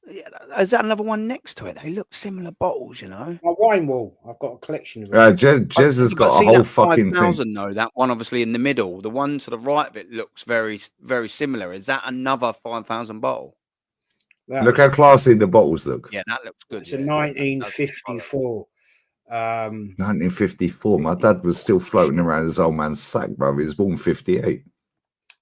Yeah, is that another one next to it? They look similar bottles, you know. My wine wall. I've got a collection of them. JEZ has got a whole fucking 5,000 thing. though. That one obviously in the middle. The one to the right of it looks very, very similar. Is that another 5,000 bottle? Look how classy the bottles look. Yeah, that looks good. It's a 1954. 1954. My dad was still floating around his old man's sack, bro. He was born 58.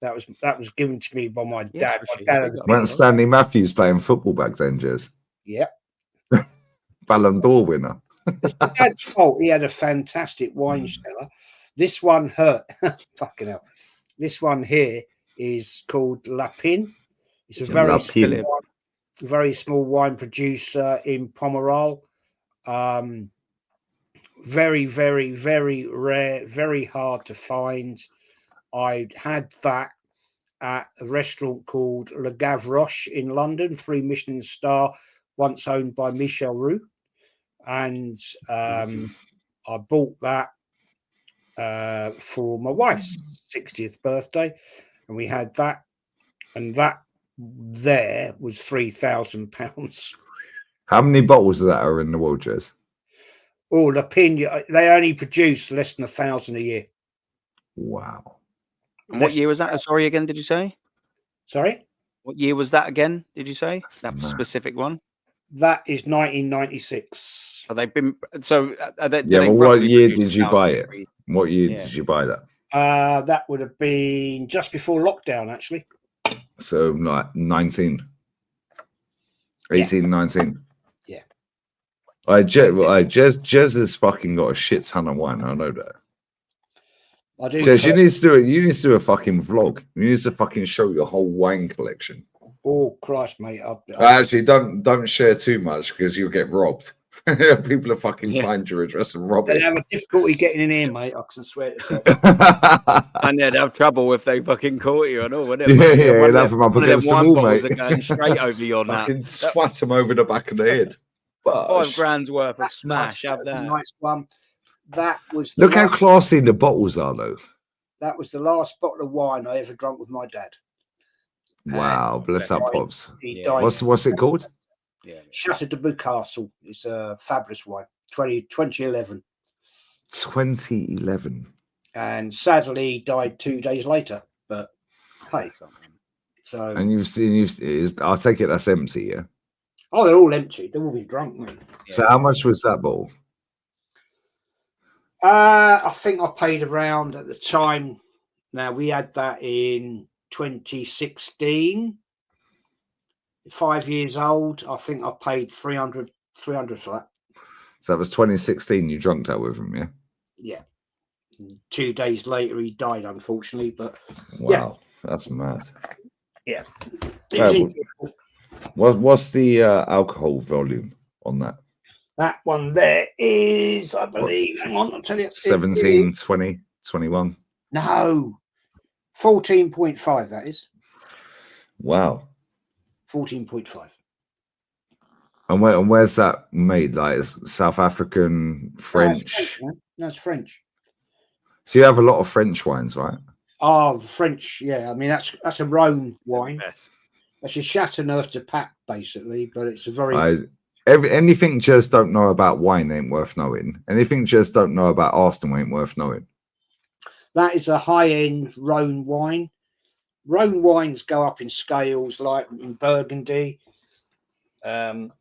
That was given to me by my Yeah, dad. My dad Weren't Stanley Matthews playing football back then, JEZ? Yep. Ballon d'Or winner. It's my dad's fault. He had a fantastic wine cellar. This one hurt. Fucking hell. This one here is called Lapin. It's a very small wine producer in Pomerol. Very, very, very rare, very hard to find. I had that at a restaurant called Le Gavroche in London, 3 Michelin star, once owned by Michel Roux. And I bought that for my wife's 60th birthday. And we had that. And that there was £3,000. How many bottles of that are in the world, JEZ? Oh, Lapin, they only produce less than 1,000 a year. Wow. And what year was that? Sorry, again, did you say? Sorry? What year was that again? Did you say that specific one? That is 1996. So they've been what year did you buy it? What year did you buy that? That would have been just before lockdown, actually. So like 19, 18, 19. Yeah. JEZ has fucking got a shit ton of wine. I know that. I do. JEZ, you need to do a fucking vlog. You need to fucking show your whole wine collection. Oh Christ, mate! Actually, don't share too much because you'll get robbed. People will fucking find your address and rob it. They have a difficulty getting in here, mate. I can swear to and they'd have trouble if they fucking caught you and all, wouldn't it? Yeah, they'd have them up against the wall, mate. Going straight over you on that. Fucking swat them over the back of the head. $5 grand's worth of smash. Nice. Have that. Nice one. That was. Look how classy the bottles are, though. That was the last bottle of wine I ever drank with my dad. Wow, bless that pops. He died. What's it called? Chateau de Beaucastle. It's a fabulous wine. 2011. 2011. And sadly, he died 2 days later. But hey, so. And I'll take it that's empty, yeah. Oh, they're all empty. They've all been drunk, mate. So how much was that bottle? I think I paid around at the time. Now we had that in 2016. 5 years old. I think I paid 300 for that. So that was 2016. You drunk that with him, yeah? Yeah. 2 days later, he died, unfortunately. But wow, that's mad. Yeah. What's the alcohol volume on that? That one there is, I believe, hang on, I'll tell you. 17, 20, 21? No. 14.5, that is. Wow. 14.5. And where's that made? Like South African, French? No, it's French, man. No, it's French. So you have a lot of French wines, right? Oh, French, yeah. I mean, that's a Rhone wine. That's a Chateauneuf de Pape, basically, but it's a very... anything just don't know about wine ain't worth knowing. Anything just don't know about Arsenal ain't worth knowing. That is a high-end Rhone wine. Rhone wines go up in scales, like in Burgundy. And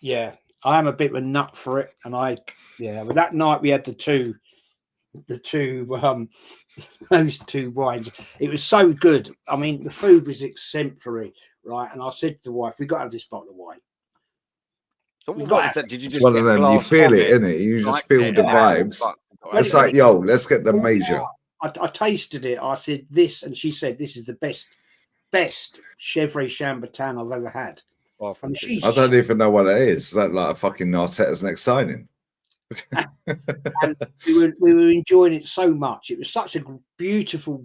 yeah, I am a bit of a nut for it. And but that night we had the two those two wines. It was so good. I mean, the food was exemplary, right? And I said to the wife, "We got to have this bottle of wine." So what is that? Did you just one of them? You feel it, innit? You just feel the vibes. It's like, yo, let's get the major. I tasted it. I said this, and she said this is the best Chevrolet Chambertin I've ever had. I don't even know what it is. Is that like a fucking Arteta's next signing? And we were enjoying it so much. It was such a beautiful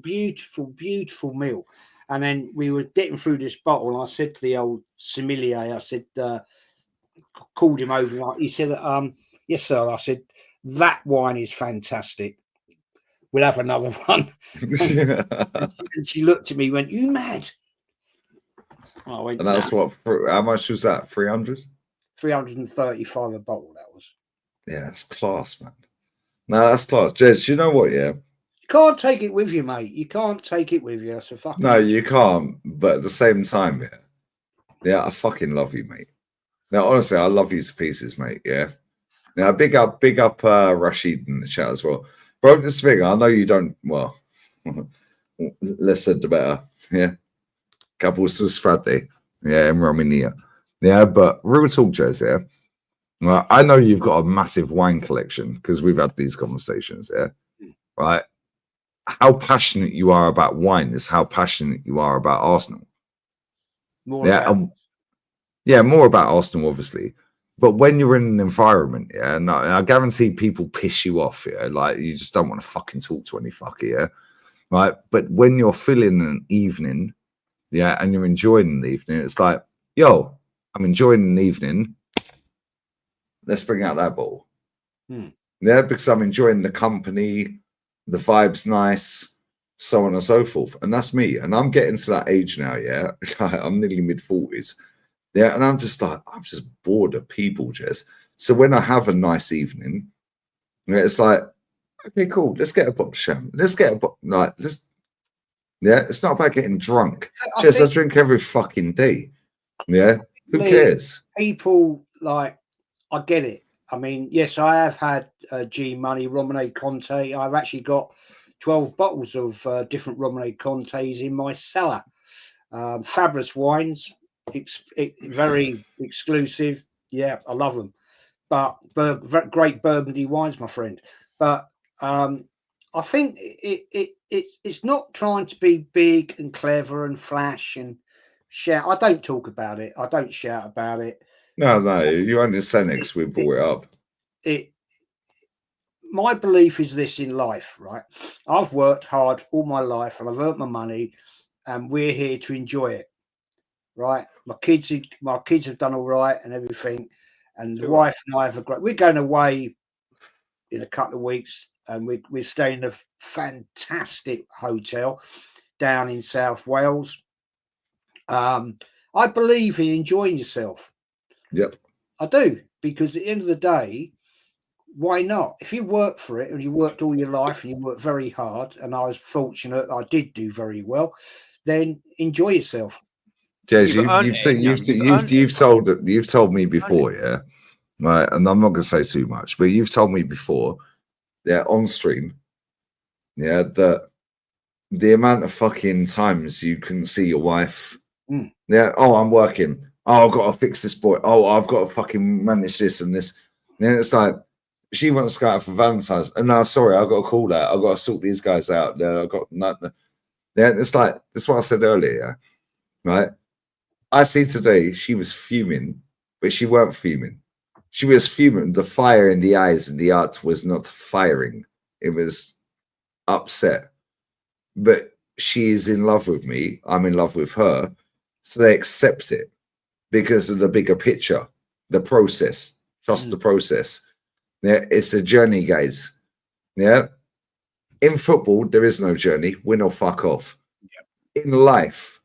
meal. And then we were getting through this bottle, and I said to the old sommelier, I said, called him over. He said, "Yes, sir." I said, "That wine is fantastic." we'll have another one. And she looked at me, went, "You mad?" I went, and that's no. what? How much was that? 300? 335 a bottle. That was. Yeah, that's class, man. No, that's class. Jez, you know what? Yeah, you can't take it with you, mate. You can't take it with you. So fucking. No, you can't. But at the same time, yeah, I fucking love you, mate. Now, honestly, I love you to pieces, mate. Yeah. Now, big up, Rashid in the chat as well. Bro, this thing, I know you don't. Well, less said the better. Yeah. Kapustus Friday. Yeah, in Romania. Yeah, but real talk, Jez, yeah. Well, I know you've got a massive wine collection because we've had these conversations, yeah. Right. How passionate you are about wine is how passionate you are about Arsenal. More more about Arsenal, obviously. But when you're in an environment, yeah, and I guarantee people piss you off, yeah, like you just don't want to fucking talk to any fucker, yeah, right? But when you're feeling an evening, yeah, and you're enjoying an evening, it's like, yo, I'm enjoying an evening. Let's bring out that bottle. Yeah, because I'm enjoying the company, the vibe's nice, so on and so forth. And that's me. And I'm getting to that age now, yeah. I'm nearly mid-40s. Yeah, and I'm just like, I'm just bored of people, Jez. So when I have a nice evening, it's like, okay, cool, let's get a bottle of champagne. Let's get a bottle, like, let's, yeah, it's not about getting drunk. I drink every fucking day. Yeah, who cares? People, like, I get it. I mean, yes, I have had G Money, Romane Conte. I've actually got 12 bottles of different Romane Contes in my cellar. Fabulous wines. Very exclusive. Yeah, I love them. But great Burgundy wines, my friend. But I think it's not trying to be big and clever and flash and shout. I don't talk about it. I don't shout about it. No, you understand Senex, we brought it up. My belief is this in life, right? I've worked hard all my life and I've earned my money, and we're here to enjoy it. Right, my kids have done all right and everything, and the wife and I have a great. We're going away in a couple of weeks, and we're staying in a fantastic hotel down in South Wales. I believe in enjoying yourself. Yep, I do, because at the end of the day, why not? If you work for it and you worked all your life and you worked very hard, and I was fortunate, I did do very well, then enjoy yourself. Jez, you've told me before, yeah, right, and I'm not going to say too much, but you've told me before, yeah, on stream, yeah, that the amount of fucking times you couldn't see your wife, yeah, oh, I'm working, oh, I've got to fix this boy, oh, I've got to fucking manage this and this, and then it's like she wants to go out for Valentine's, and now, sorry, I've got to call that, I've got to sort these guys out, I've got nothing. Yeah, it's like that's what I said earlier, right? I see today she was fuming, but she weren't fuming. She was fuming. The fire in the eyes and the art was not firing. It was upset. But she is in love with me. I'm in love with her. So they accept it because of the bigger picture, the process. Trust the process. Yeah, it's a journey, guys. Yeah. In football, there is no journey. Win or fuck off. Yep. In life,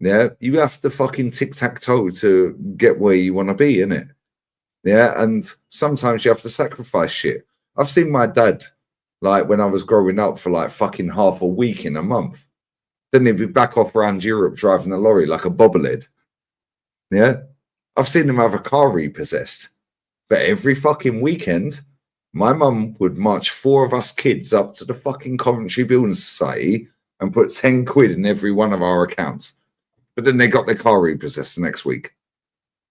yeah, you have to fucking tic-tac-toe to get where you want to be, innit? Yeah, and sometimes you have to sacrifice shit. I've seen my dad, like, when I was growing up for, like, fucking half a week in a month. Then he'd be back off around Europe driving a lorry like a bobblehead. Yeah? I've seen him have a car repossessed. But every fucking weekend, my mum would march 4 of us kids up to the fucking Coventry Building Society and put 10 quid in every one of our accounts. But then they got their car repossessed the next week.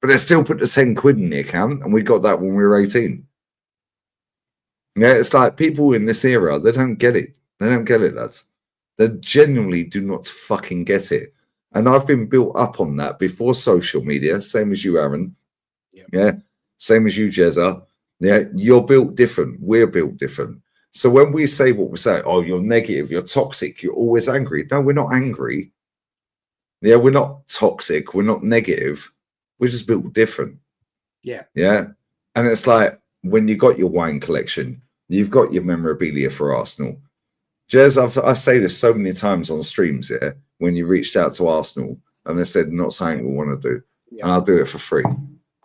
But they still put the 10 quid in the account, and we got that when we were 18. Yeah, it's like people in this era, they don't get it. They don't get it, lads. They genuinely do not fucking get it. And I've been built up on that before social media, same as you, Aaron. Yep. Yeah, same as you, Jezza. Yeah, you're built different. We're built different. So when we say what we say, oh, you're negative, you're toxic, you're always angry. No, we're not angry. Yeah, we're not toxic. We're not negative. We're just built different. Yeah. Yeah. And it's like when you got your wine collection, you've got your memorabilia for Arsenal. Jez, I say this so many times on streams, yeah, when you reached out to Arsenal and they said not something we want to do, and I'll do it for free.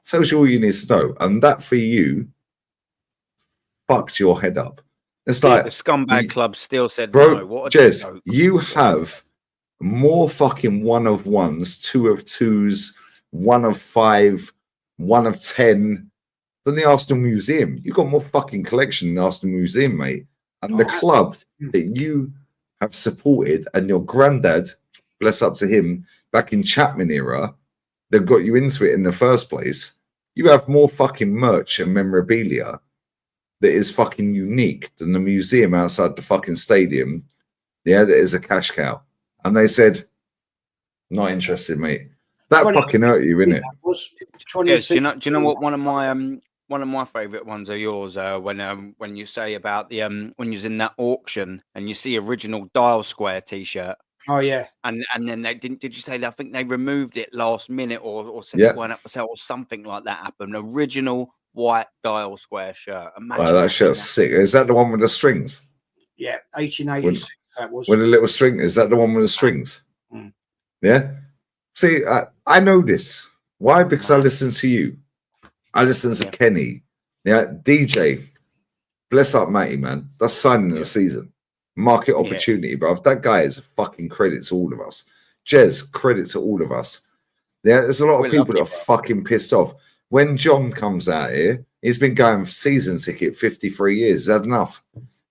Tells you all you need to know. And that for you fucked your head up. It's like the scumbag club still said bro, no. What Jez, you have more fucking 1 of 1s, 2 of 2s, 1 of 5, 1 of 10 than the Arsenal Museum. You've got more fucking collection than the Arsenal Museum, mate. And the club that you have supported and your granddad, bless up to him, back in Chapman era, that got you into it in the first place, you have more fucking merch and memorabilia that is fucking unique than the museum outside the fucking stadium. Yeah, that is a cash cow. And they said, not interested, mate. That fucking hurt you, innit? Yes, do you know what one of my favourite ones are yours? When you say about the when you're in that auction and you see original Dial Square T-shirt. Oh yeah, and then they didn't. Did you say that? I think they removed it last minute, or said it weren't up for sale, or something like that happened. Original white Dial Square shirt. Wow, that shirt's sick. Is that the one with the strings? Yeah, 1886. That was with a little string. Is that the one with the strings? Mm. Yeah. See, I know this. Why? Because I listen to you. I listen to Kenny. Yeah, DJ. Bless up, Matty, man. That's signing of the season. Market opportunity, bruv. That guy is a fucking credit to all of us. Jez, credit to all of us. Yeah, there's a lot of people that are fucking pissed off. When John comes out here, he's been going for season ticket 53 years. Is that enough?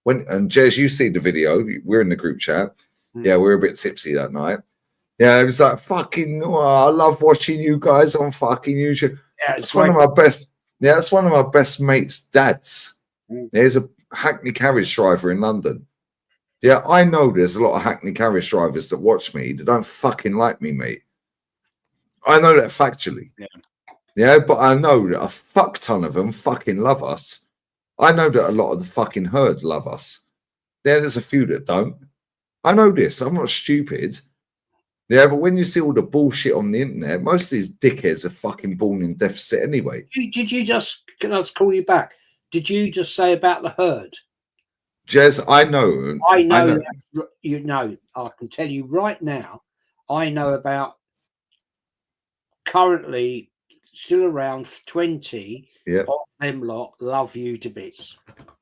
And Jez, you see the video. We're in the group chat. Yeah, we were a bit tipsy that night. Yeah, it was like, fucking, I love watching you guys on fucking YouTube. Yeah, it's one of my best. Yeah, it's one of my best mates' dads. There's a Hackney carriage driver in London. Yeah, I know there's a lot of Hackney carriage drivers that watch me that don't fucking like me, mate. I know that factually. Yeah, but I know that a fuck ton of them fucking love us. I know that a lot of the fucking herd love us. There's a few that don't. I know this. I'm not stupid. Yeah, but when you see all the bullshit on the internet, most of these dickheads are fucking born in deficit anyway. Did you just, can I just call you back? Did you just say about the herd? Jez, I know. I know. You know, I can tell you right now, I know about currently still around 20 of them lot love you to bits.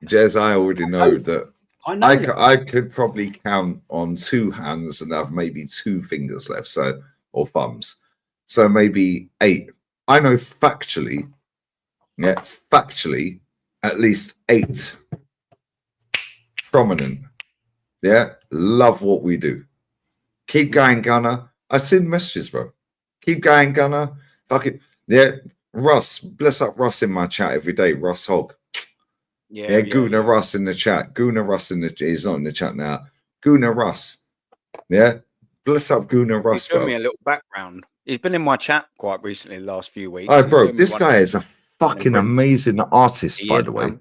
Jez, I already know that. I could probably count on 2 hands and have maybe 2 fingers left, so or thumbs. So maybe 8. I know factually, at least 8 prominent. Yeah, love what we do. Keep going, Gunner. I've seen messages, bro. Keep going, Gunner. Fucking Russ, bless up Russ in my chat every day. Russ Hogg. Yeah, Guna Russ in the chat. Guna Russ he's not in the chat now. Guna Russ. Yeah. Bless up Guna Russ. Give me a little background. He's been in my chat quite recently the last few weeks. Oh, bro, this guy is a fucking amazing artist, by the way.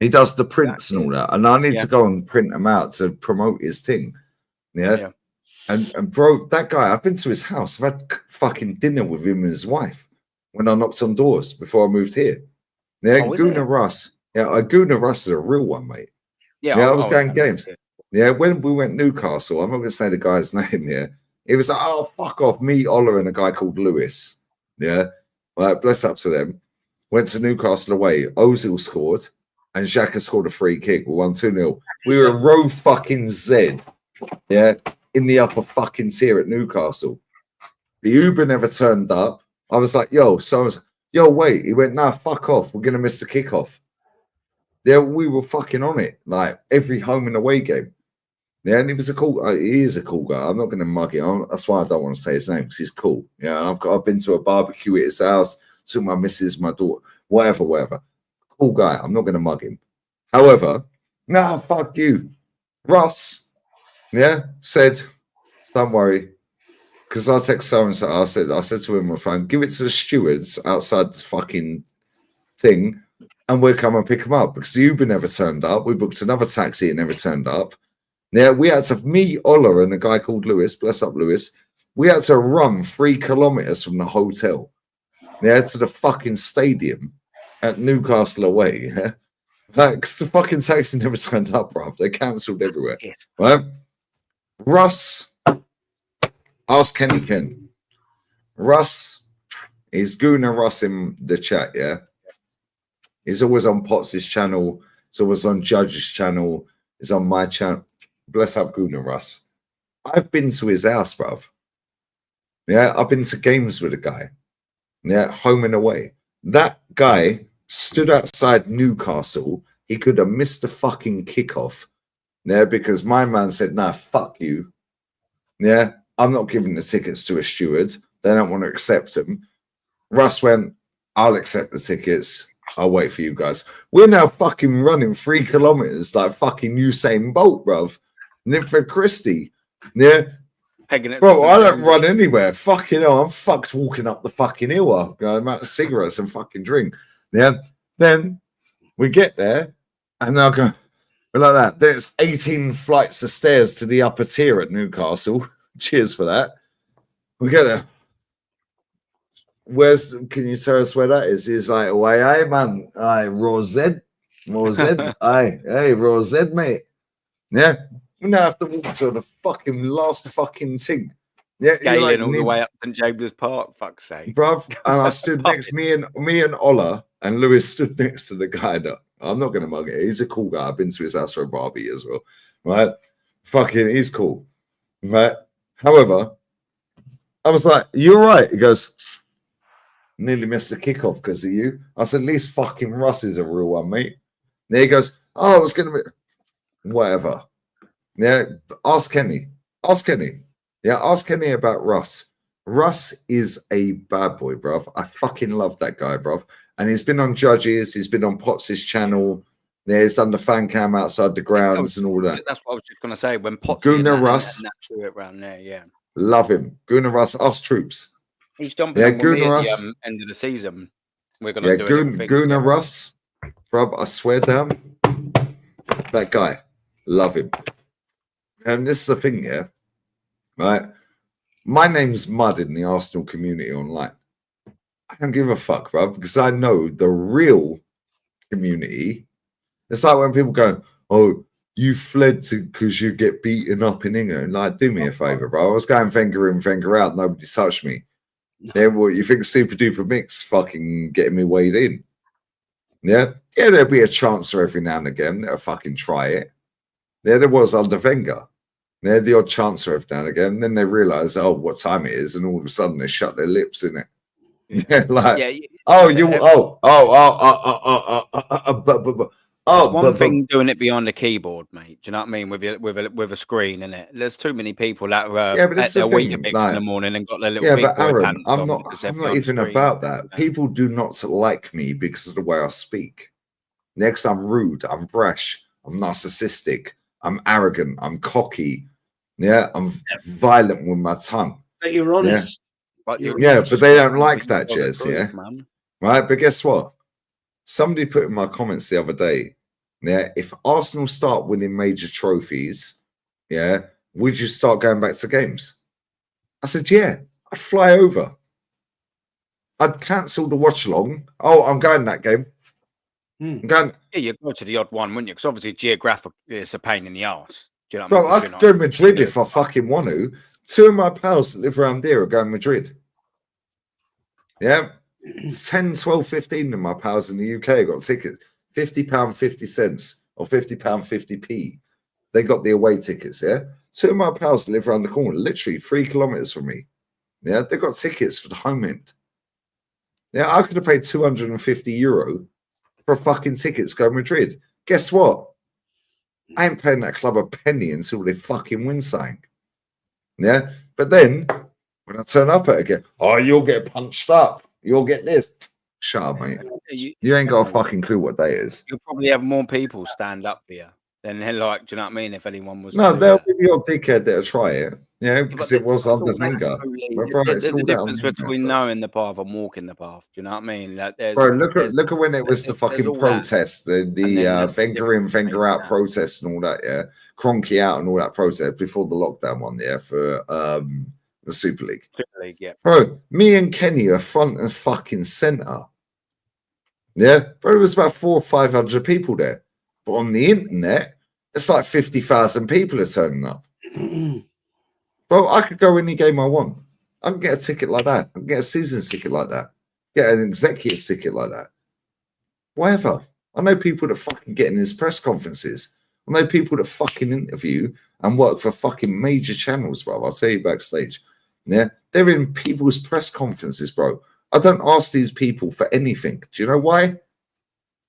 He does the prints and all that. And I need to go and print them out to promote his thing. Yeah. And bro, that guy, I've been to his house. I've had fucking dinner with him and his wife when I knocked on doors before I moved here. Yeah, Guna Russ. Yeah, Guna Russ is a real one, mate. Yeah, I was going games. Yeah, when we went Newcastle, I'm not going to say the guy's name here. He was like, oh, fuck off. Me, Ola, and a guy called Lewis. Yeah, well, bless up to them. Went to Newcastle away. Ozil scored, and Xhaka scored a free kick. We won 2-0. We were row fucking Z. Yeah, in the upper fucking tier at Newcastle. The Uber never turned up. I was like, yo, so I was, yo, wait. He went, nah, fuck off. We're going to miss the kickoff. Yeah, we were fucking on it, like every home and away game. Yeah, and he was he is a cool guy. I'm not going to mug him. That's why I don't want to say his name, because he's cool. Yeah, I've been to a barbecue at his house, took my missus, my daughter, whatever. Cool guy. I'm not going to mug him. However, nah, fuck you. Russ, said, don't worry. Because I text so-and-so, I said to him on the phone, give it to the stewards outside the fucking thing, and we'll come and pick him up, because the Uber never turned up. We booked another taxi, it never turned up. Yeah, we had to, me, Ola, and a guy called Lewis, bless up Lewis, we had to run 3 kilometers from the hotel, to the fucking stadium at Newcastle away, Because the fucking taxi never turned up, bro. They cancelled everywhere. Right? Russ, ask Kenny Ken. Russ is Gooner Russ in the chat, yeah? He's always on Potts' channel. He's always on Judge's channel. He's on my channel. Bless up Gooner Russ. I've been to his house, bruv. Yeah, I've been to games with the guy. Yeah, home and away. That guy stood outside Newcastle. He could have missed the fucking kickoff. Yeah, because my man said, nah, fuck you. Yeah, I'm not giving the tickets to a steward. They don't want to accept them. Russ went, I'll accept the tickets. I'll wait for you guys. We're now fucking running 3 kilometers like fucking Usain Bolt, bruv. Ninford Christie. Yeah. Bro, I don't run anywhere. Fucking hell, I'm fucked walking up the fucking hill. I'm going out of cigarettes and fucking drink. Yeah. Then we get there and I'll go, we're like that. There's 18 flights of stairs to the upper tier at Newcastle. Cheers for that. We get there. Can you tell us where that is? He's like, why, aye, man. Aye, Rosed. Aye, hey, Rosed, mate. Yeah. We now have to walk to the fucking last fucking thing. Yeah, Galen all the way up St James's Park, fuck's sake. Bruv, and I stood next, me and Ola and Lewis stood next to the guy that, I'm not going to mug it. He's a cool guy. I've been to his house for a barbie as well. Right? Fucking, he's cool. Right? However, I was like, you're right. He goes, nearly missed the kickoff because of you. I said, at least fucking Russ is a real one, mate. Then he goes, oh, it's going to be whatever. Yeah, ask Kenny. Ask Kenny. Yeah, ask Kenny about Russ. Russ is a bad boy, bruv. I fucking love that guy, bruv. And he's been on Judges. He's been on Potts' channel. Yeah, he's done the fan cam outside the grounds and all that. That's what I was just going to say. When Potts Gooner Russ. Around there, yeah. Love him. Gooner Russ, us troops. He's jumping on Gooner Russ. At the end of the season. We're going to do it. Gooner Russ, bruv, I swear down. That guy. Love him. And this is the thing, yeah, right? My name's Mud in the Arsenal community online. I don't give a fuck, bro, because I know the real community. It's like when people go, oh, you fled because you get beaten up in England. Like, do me a favor, bro. I was going Wenger in, Wenger out. Nobody touched me. No. Yeah, well, you think Super Duper Mix fucking getting me weighed in? Yeah? Yeah, there'll be a chancer every now and again. They'll fucking try it. Yeah, there was under Wenger. They had the odd chancer every now and again. Then they realise, oh, what time it is, and all of a sudden they shut their lips in it. Yeah, like, one thing doing it beyond the keyboard, mate. Do you know what I mean? With a screen in it. There's too many people that are at their Weetabix in the morning and got their little big boy pants on. I'm not even about that. People do not like me because of the way I speak. Next, I'm rude. I'm brash. I'm narcissistic. I'm arrogant. I'm cocky. Yeah, I'm violent with my tongue. But you're honest. Yeah, but they don't like that, JEZ, yeah? Right, but guess what? Somebody put in my comments the other day, yeah, if Arsenal start winning major trophies, yeah, would you start going back to games? I said, yeah, I'd fly over. I'd cancel the watch-along. Oh, I'm going that game. I'm going. Yeah, you'd go to the odd one, wouldn't you? Because obviously geographic is a pain in the arse. Do you know what I mean? I could go to Madrid if I fucking want to. 2 of my pals that live around here are going to Madrid. Yeah. 10, 12, 15 of my pals in the UK got tickets. £50, 50 cents or £50, 50p. They got the away tickets, yeah? 2 of my pals that live around the corner, literally 3 kilometers from me. Yeah, they got tickets for the home end. Yeah, I could have paid €250 for fucking tickets to go to Madrid. Guess what? I ain't paying that club a penny until they fucking win something. Yeah, but then when I turn up at it again, oh, you'll get punched up. You'll get this. Shut up, mate. You ain't got a fucking clue what day it is. You'll probably have more people stand up for you than like, do you know what I mean? If anyone was. No, there'll be your dickhead that'll try it. Yeah, because it was under Wenger. There's a difference between knowing the path and walking the path. Do you know what I mean? Like, bro, look at when it was the fucking protest, the Wenger in, Wenger out protest and all that. Yeah, Kroenke out and all that protest before the lockdown one. Yeah, for the Super League. Super League, yeah. Bro, me and Kenny are front and fucking center. Yeah, bro, there was about 400 or 500 people there. But on the internet, it's like 50,000 people are turning up. Bro, I could go any game I want. I can get a ticket like that. I can get a season ticket like that. Get an executive ticket like that. Whatever. I know people that fucking get in his press conferences. I know people that fucking interview and work for fucking major channels, bro. I'll tell you backstage. Yeah, they're in people's press conferences, bro. I don't ask these people for anything. Do you know why?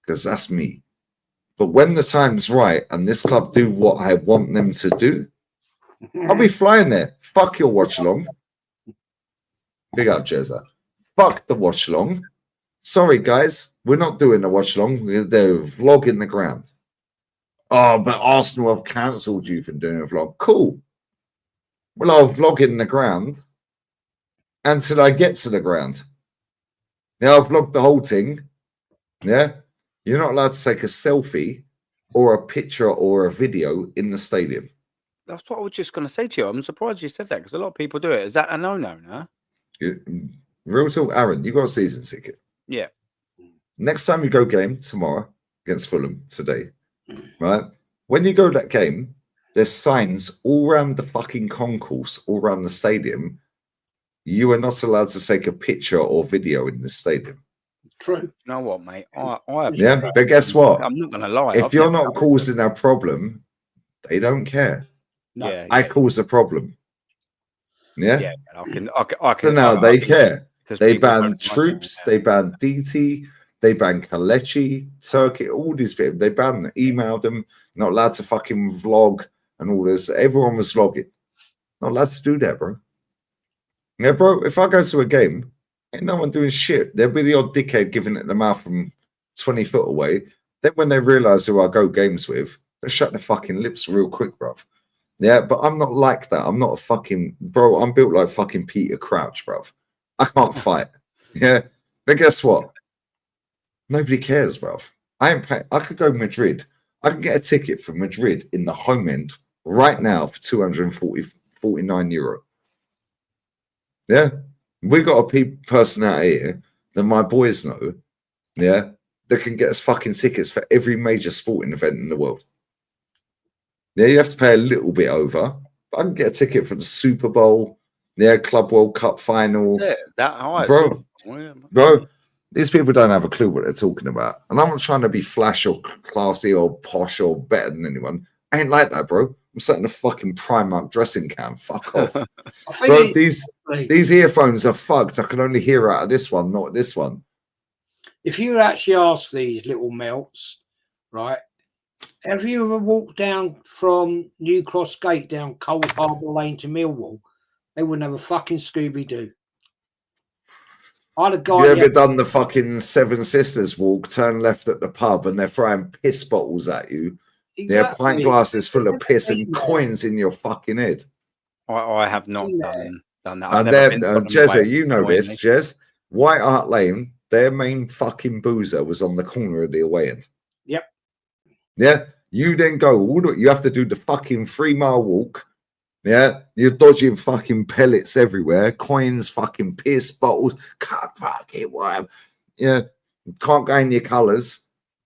Because that's me. But when the time's right and this club do what I want them to do, I'll be flying there. Fuck your watch along. Big up, JEZ. Fuck the watch along. Sorry, guys. We're not doing a watch along. They're vlogging the ground. Oh, but Arsenal have cancelled you from doing a vlog. Cool. Well, I'll vlog in the ground until I get to the ground. Now, I've vlogged the whole thing. Yeah. You're not allowed to take a selfie or a picture or a video in the stadium. That's what I was just going to say to you. I'm surprised you said that because a lot of people do it. Is that a no-no now? Real talk, Aaron, you got a season ticket. Yeah. Next time you go game tomorrow against Fulham today, right? When you go that game, there's signs all around the fucking concourse, all around the stadium. You are not allowed to take a picture or video in the stadium. True. You know what, mate? I have. Yeah, but guess what? I'm not going to lie. If you're not causing a problem, they don't care. No. Yeah, I cause a problem. Yeah. Yeah, I can. So now they care. They people ban don't Troops. like They ban DT. They ban Kalechi, Turkey. All these people. They banned them, emailed them. Not allowed to fucking vlog and all this. Everyone was vlogging. Not allowed to do that, bro. Yeah, bro. If I go to a game, ain't no one doing shit. There'll be the odd dickhead giving it the mouth from 20 foot away. Then when they realise who I go games with, they shut their fucking lips real quick, bro. Yeah, but I'm not like that. I'm not a fucking bro. I'm built like fucking Peter Crouch, bro. I can't fight. Yeah, but guess what? Nobody cares, bro. I ain't pay. I could go Madrid. I can get a ticket for Madrid in the home end right now for 249 euro. Yeah, we got a person out here that my boys know. Yeah, that can get us fucking tickets for every major sporting event in the world. Yeah, you have to pay a little bit over, but I can get a ticket for the Super Bowl, yeah, Club World Cup final. That high, bro. These people don't have a clue what they're talking about, and I'm not trying to be flash or classy or posh or better than anyone. I ain't like that, bro. I'm sat in a fucking Primark dressing gown. Fuck off, bro. These earphones are fucked. I can only hear out of this one, not this one. If you actually ask these little melts, right? Have you ever walked down from New Cross Gate down Cold Harbour Lane to Millwall? They wouldn't have a fucking Scooby-Doo. I had a guy. You ever done the fucking Seven Sisters walk, turn left at the pub, and they're throwing piss bottles at you? Exactly. They're pint glasses full of piss and coins in your fucking head. I have not done that. And then, JEZ, you know this, JEZ. White Hart Lane, their main fucking boozer was on the corner of the away end. Yep. Yeah. You then go all the way. You have to do the fucking 3-mile walk. Yeah, you're dodging fucking pellets everywhere, coins, fucking piss bottles, cut fucking whatever. Yeah, can't gain your colours.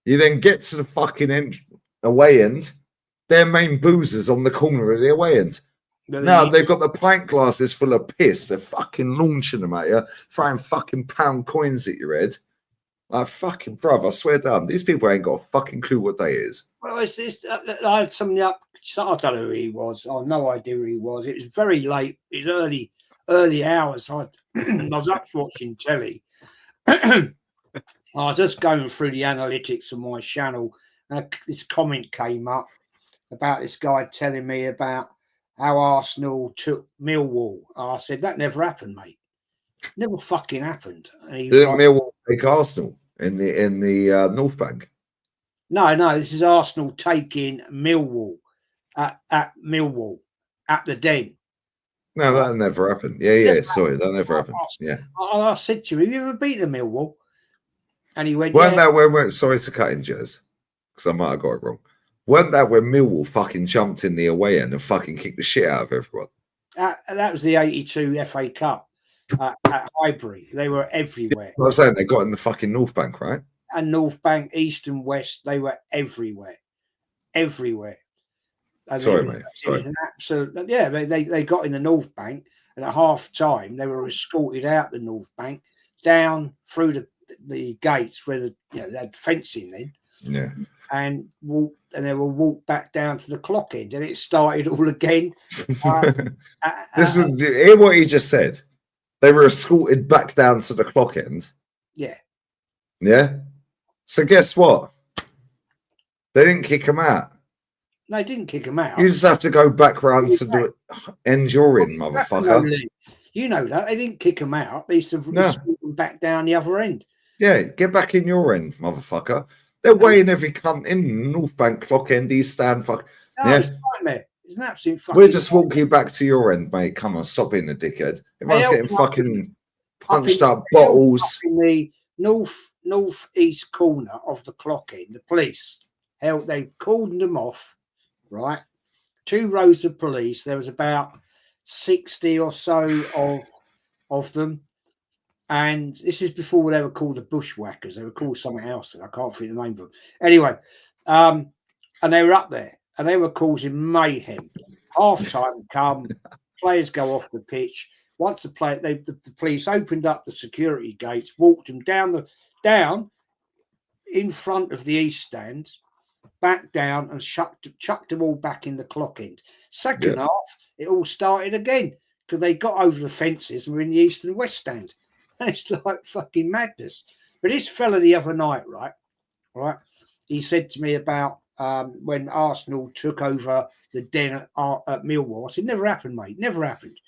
You then get to the fucking away end. Their main boozers on the corner of the away end. Now they've got the pint glasses full of piss. They're fucking launching them at you, throwing fucking pound coins at your head. Like fucking brother, I swear down, these people ain't got a fucking clue what day is. Well, I had something up. I don't know who he was. I have no idea who he was. It was very late. It was early hours. I was up watching telly. I was just going through the analytics of my channel, and this comment came up about this guy telling me about how Arsenal took Millwall. I said, that never happened, mate. Never fucking happened. And he was like, Millwall take Arsenal in the North Bank? No, this is Arsenal taking Millwall at Millwall at the Den. No, that never happened. Yeah. Sorry, that never happened. Yeah. I said to him, "Have you ever beaten Millwall?" And he went, "Weren't that when? Sorry to cut in, JEZ, because I might have got it wrong. Weren't that when Millwall fucking jumped in the away end and fucking kicked the shit out of everyone?" That was the '82 FA Cup. At Highbury, they were everywhere. I'm saying they got in the fucking North Bank, right? And North Bank, East and West, they were everywhere. everywhere. And Sorry, mate. It was an absolute, yeah. They got in the North Bank, and at half time they were escorted out the North Bank, down through the gates where they had fencing then. Yeah. And they will walk back down to the clock end, and it started all again. Hear what he just said. They were escorted back down to the clock end. Yeah. Yeah. So guess what? They didn't kick him out. They didn't kick him out. You just have to go back round to the end you're in, motherfucker. You know that. They didn't kick him out. They used to escort them back down the other end. Yeah, get back in your end, motherfucker. They're weighing every cunt in North Bank clock end, East Stand. Fuck. No, it's a nightmare. It's an absolute fucking. We'll just walk you back to your end, mate. Come on, stop being a dickhead. Everyone's getting fucking punched up bottles. In the northeast corner of the clock end, the police they cordoned them off, right? 2 rows of police. There was about 60 or so of them. And this is before they were called the bushwhackers. They were called something else, and I can't think the name of them. Anyway, and they were up there, and they were causing mayhem. Half time come, players go off the pitch. Once the police opened up the security gates, walked them down in front of the East Stand, back down, and chucked them all back in the clock end. Second half, it all started again because they got over the fences and were in the East and West Stand. It's like fucking madness. But this fella the other night, right, he said to me about when Arsenal took over the den at Millwall. I said, never happened, mate. Never happened.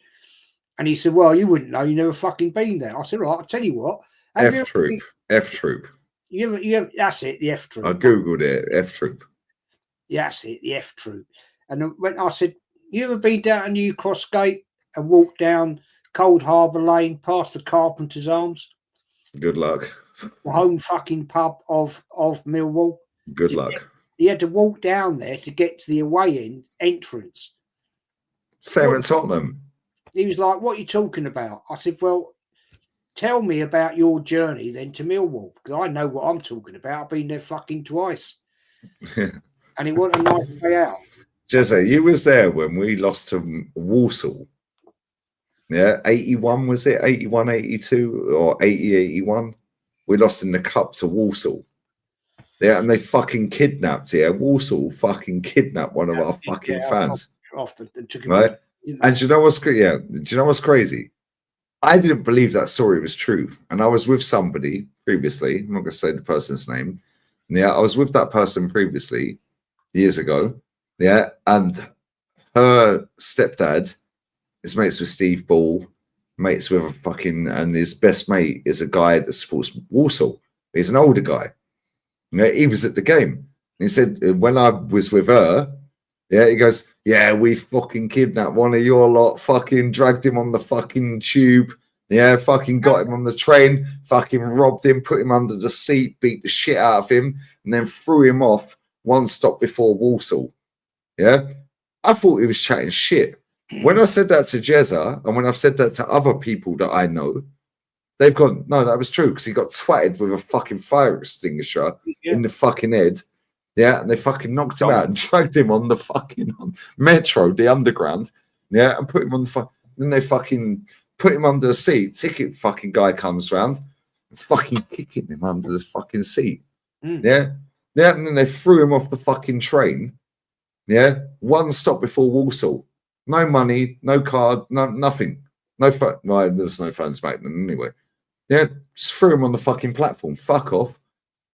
And he said, well, you wouldn't know. You never fucking been there. I said, right, I'll tell you what. F Troop. F Troop. That's it, the F Troop. I Googled it, F Troop. That's it, the F Troop. And when I said, you ever been down to New Cross Gate and walked down Cold Harbour Lane past the Carpenter's Arms? Good luck. The home fucking pub of Millwall. Good luck. He had to walk down there to get to the away end entrance. Same at Tottenham. He was like, what are you talking about? I said, well, tell me about your journey then to Millwall, because I know what I'm talking about. I've been there fucking twice. And it wasn't a nice day out. Jezza, you was there when we lost to Walsall. Yeah, 81 was it? 81, 82 or 80, 81? We lost in the cup to Walsall. Yeah, and they fucking kidnapped. Yeah, Walsall fucking kidnapped one of our fucking fans. Right? And do you know what's do you know what's crazy? I didn't believe that story was true. And I was with somebody previously. I'm not going to say the person's name. Yeah, I was with that person previously years ago. Yeah, and her stepdad is mates with Steve Ball, mates with a fucking, and his best mate is a guy that supports Walsall. He's an older guy. Yeah, he was at the game. He said when I was with her, yeah, he goes, yeah, we fucking kidnapped one of your lot, fucking dragged him on the fucking tube, yeah, fucking got him on the train, fucking robbed him, put him under the seat, beat the shit out of him, and then threw him off one stop before Walsall. Yeah, I thought he was chatting shit. When I said that to Jezza, and when I've said that to other people that I know, they've gone, no, that was true, because he got twatted with a fucking fire extinguisher in the fucking head. Yeah, and they fucking knocked him out and dragged him on the fucking metro, the underground. Yeah, and put him on the then they fucking put him under the seat. Ticket fucking guy comes round, fucking kicking him under the fucking seat. Yeah, yeah, and then they threw him off the fucking train. Yeah, one stop before Walsall. No money, no card, no nothing. No phone. Well, there was no phones back then anyway. Yeah, just threw him on the fucking platform. Fuck off.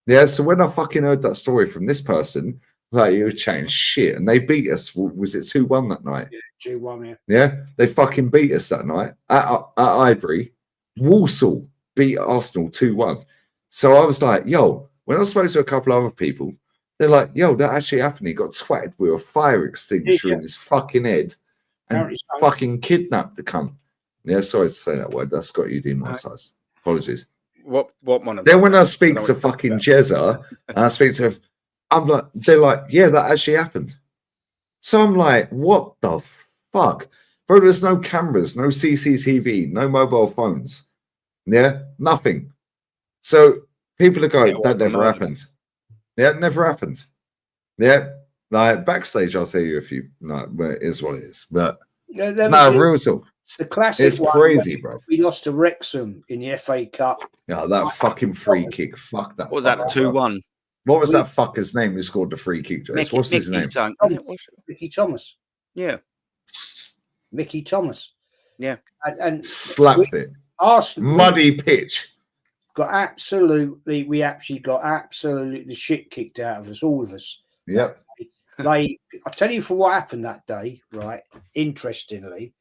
Yeah, so when I fucking heard that story from this person, like, you were chatting shit, and they beat us. Was it 2-1 that night? Yeah, 2-1, yeah. Yeah, they fucking beat us that night at Ivory. Walsall beat Arsenal 2-1. So I was like, yo, when I spoke to a couple of other people, they're like, yo, that actually happened. He got twatted with a fire extinguisher in his fucking head and fucking kidnapped the cunt. Yeah, sorry to say that word. That's got you demonetized. Apologies. What one of then when I speak to fucking Jezza and I speak to her, I'm like, they're like, yeah, that actually happened. So I'm like, what the fuck? Bro, there's no cameras, no CCTV, no mobile phones. Yeah, nothing. So people are going, that never happened. Yeah, it never happened. Yeah. Like backstage, I'll tell you if you like, well, it is what it is. But There no, was real talk. the classic It's one crazy, where bro. we lost to Wrexham in the FA Cup. Yeah, that fucking free kick. Fuck that. What was that? 2-1. What was that fucker's name who scored the free kick? What's his name? Mickey Thomas. Yeah. Mickey Thomas. Yeah. And slapped it. Arsenal Muddy pitch. We actually got absolutely the shit kicked out of us, all of us. Yep. I'll tell you for what happened that day, right? Interestingly,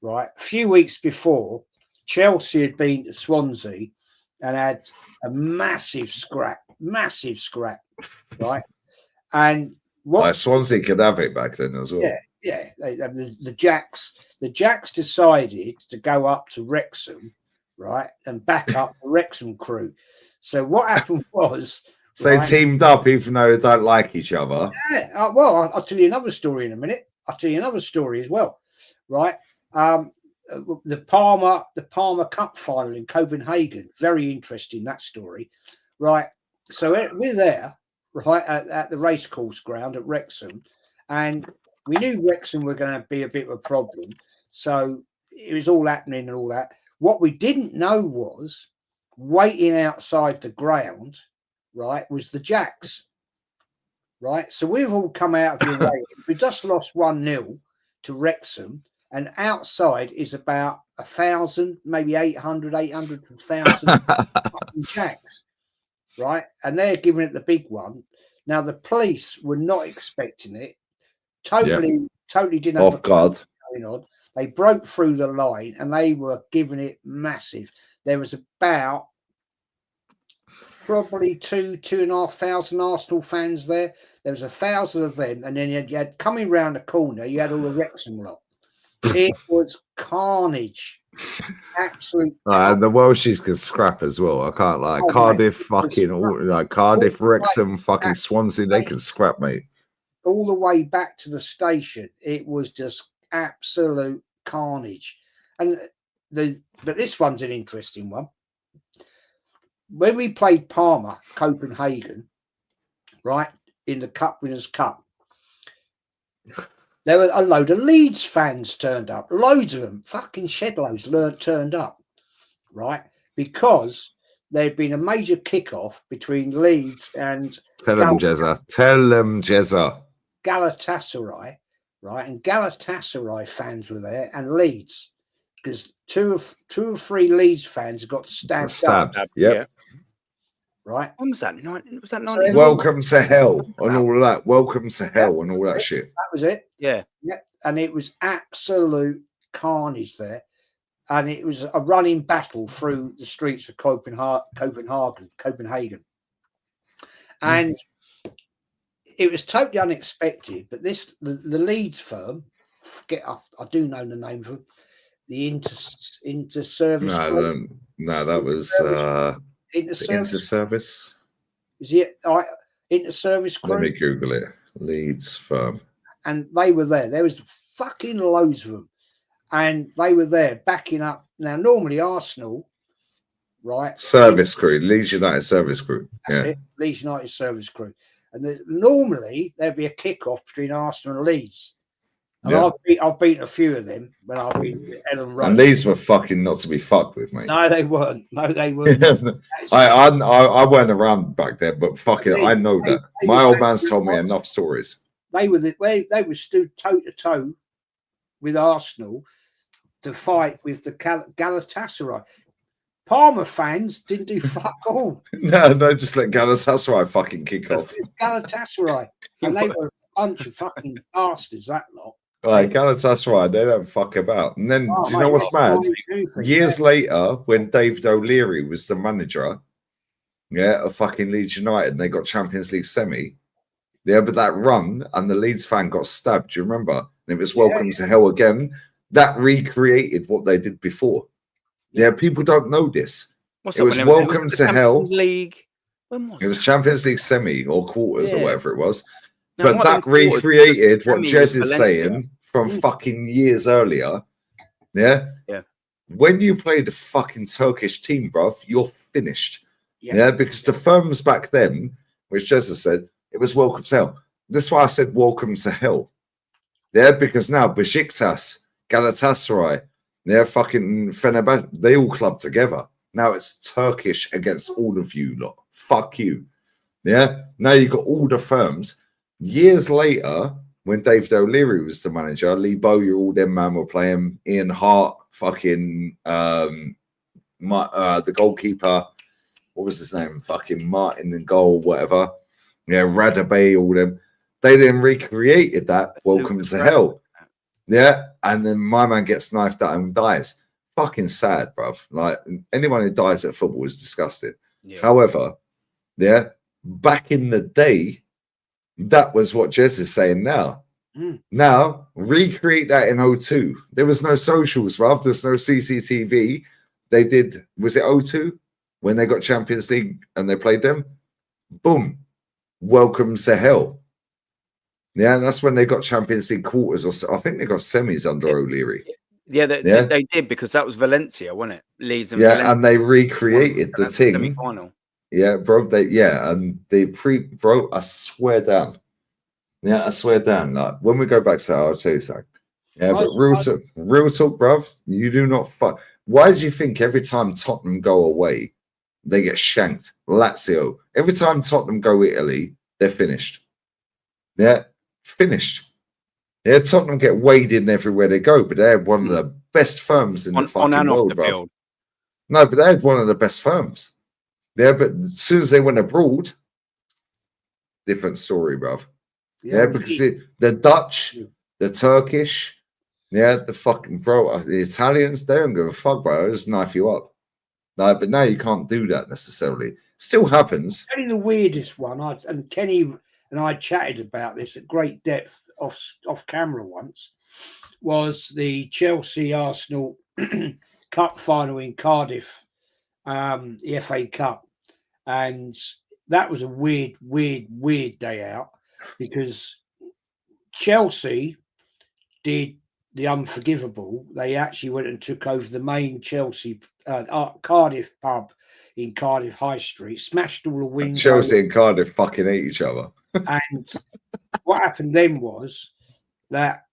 right, a few weeks before, Chelsea had been to Swansea and had a massive scrap, right? And Swansea could have it back then as well. Yeah. The Jacks decided to go up to Wrexham, right, and back up the Wrexham crew. So what happened was, they teamed up even though they don't like each other. Yeah. Well, I'll tell you another story in a minute. I'll tell you another story as well, right? The Palmer Cup final in Copenhagen. Very interesting, that story, right? So we're there, right, at the racecourse ground at Wrexham, and we knew Wrexham were going to be a bit of a problem. So it was all happening and all that. What we didn't know was waiting outside the ground, right, was the Jacks, right? So we've all come out of the way. We just lost 1-0 to Wrexham, and outside is about 1,000, maybe 800 to 1,000 Jacks, right? And they're giving it the big one. Now, the police were not expecting it. Totally didn't have off guard going on. They broke through the line and they were giving it massive. There was about probably 2,500 Arsenal fans there. There was 1,000 of them, and then you had coming round the corner, you had all the Wrexham lot. It was carnage. Absolute. And the Welshies can scrap as well. I can't lie. Cardiff, Cardiff, Wrexham, fucking Swansea, they can scrap, mate. All the way back to the station, it was just absolute carnage. And but this one's an interesting one. When we played Parma, Copenhagen, right, in the Cup Winners' Cup, there were a load of Leeds fans turned up. Loads of them, fucking shed loads, turned up, right? Because there'd been a major kickoff between Leeds and Tell them, Jezza. Galatasaray, right? And Galatasaray fans were there, and Leeds, because two or three Leeds fans got stabbed. Yep. Yeah. Right. When was that? Was that 90? Welcome to hell and all of that. Welcome to hell and all that shit. That was it. Yeah. Yeah. And it was absolute carnage there. And it was a running battle through the streets of Copenhagen. And it was totally unexpected. But the Leeds firm, I do know the name of them, the Inter-Service. No, that was Inter-Service. Is it Inter-Service crew? Let me Google it. Leeds firm. And they were there. There was fucking loads of them. And they were there backing up. Now, normally Arsenal, right? Service crew. Leeds United service crew. That's it. Leeds United service crew. And normally there'd be a kickoff between Arsenal and Leeds. And I've beaten a few of them when I've been Ellen Road. And these were fucking not to be fucked with, mate. No, they weren't. No, they weren't. I weren't around back then, but fucking, I know that. My old man's told me enough stories. They were stood toe to toe with Arsenal to fight with the Galatasaray. Parma fans didn't do fuck all. No, just let Galatasaray fucking kick off. It's Galatasaray, and they were a bunch of fucking bastards. That lot. Like Galatasaray, they don't fuck about. And then, do you know what's mad? Years later, when David O'Leary was the manager, of fucking Leeds United, and they got Champions League semi. Yeah, but that run and the Leeds fan got stabbed. Do you remember? And it was welcome to hell again. That recreated what they did before. Yeah, people don't know this. It was welcome to hell. League. When was it was Champions League semi or quarters or whatever it was. No, but that recreated what Jez is saying from fucking years earlier. Yeah? Yeah. When you play the fucking Turkish team, bro, you're finished. Yeah, because the firms back then, which Jez has said, it was welcome to hell. That's why I said welcome to hell. Yeah, because now Besiktas, Galatasaray, they're fucking Fenerbahce, they all club together. Now it's Turkish against all of you lot. Fuck you. Yeah. Now you've got all the firms. Years later, when David O'Leary was the manager, Lee Bowyer, all them man were playing. Ian Hart, fucking the goalkeeper. What was his name? Fucking Martin in goal, whatever. Yeah, Radabay, all them. They then recreated that. Welcome to hell. Yeah, and then my man gets knifed out and dies. Fucking sad, bruv. Like anyone who dies at football is disgusting. Yeah. However, yeah, back in the day, that was what JEZ is saying now. Now, recreate that in 02. There was no socials, bruv. There's no CCTV. They did, was it 02? When they got Champions League and they played them? Boom. Welcome to hell. Yeah, that's when they got Champions League quarters, or so. I think they got semis under O'Leary. Yeah, they did, because that was Valencia, wasn't it? Leeds and yeah, Valencia. And they recreated the thing. Semi-final. Yeah, bro. And bro, I swear down. Yeah, I swear down. Like when we go back to that, I'll tell you something. Yeah, but real talk, bruv. You do not fuck. Why do you think every time Tottenham go away, they get shanked? Lazio. Every time Tottenham go Italy, they're finished. Yeah, finished. Yeah, Tottenham get weighed in everywhere they go, but they had one of the best firms in the fucking world, bruv. No, but they had one of the best firms. Yeah, but as soon as they went abroad, different story, bruv. Yeah, because the Dutch, the Turkish, yeah, the fucking bro, the Italians, they don't give a fuck, bro. They'll just knife you up. No, but now you can't do that necessarily. Still happens. Only the weirdest one, and Kenny and I chatted about this at great depth off camera once, was the Chelsea-Arsenal Cup final in Cardiff, the FA Cup. And that was a weird day out, because Chelsea did the unforgivable. They actually went and took over the main Chelsea Cardiff pub in Cardiff High Street, smashed all the windows. Chelsea and Cardiff fucking hate each other. And what happened then was that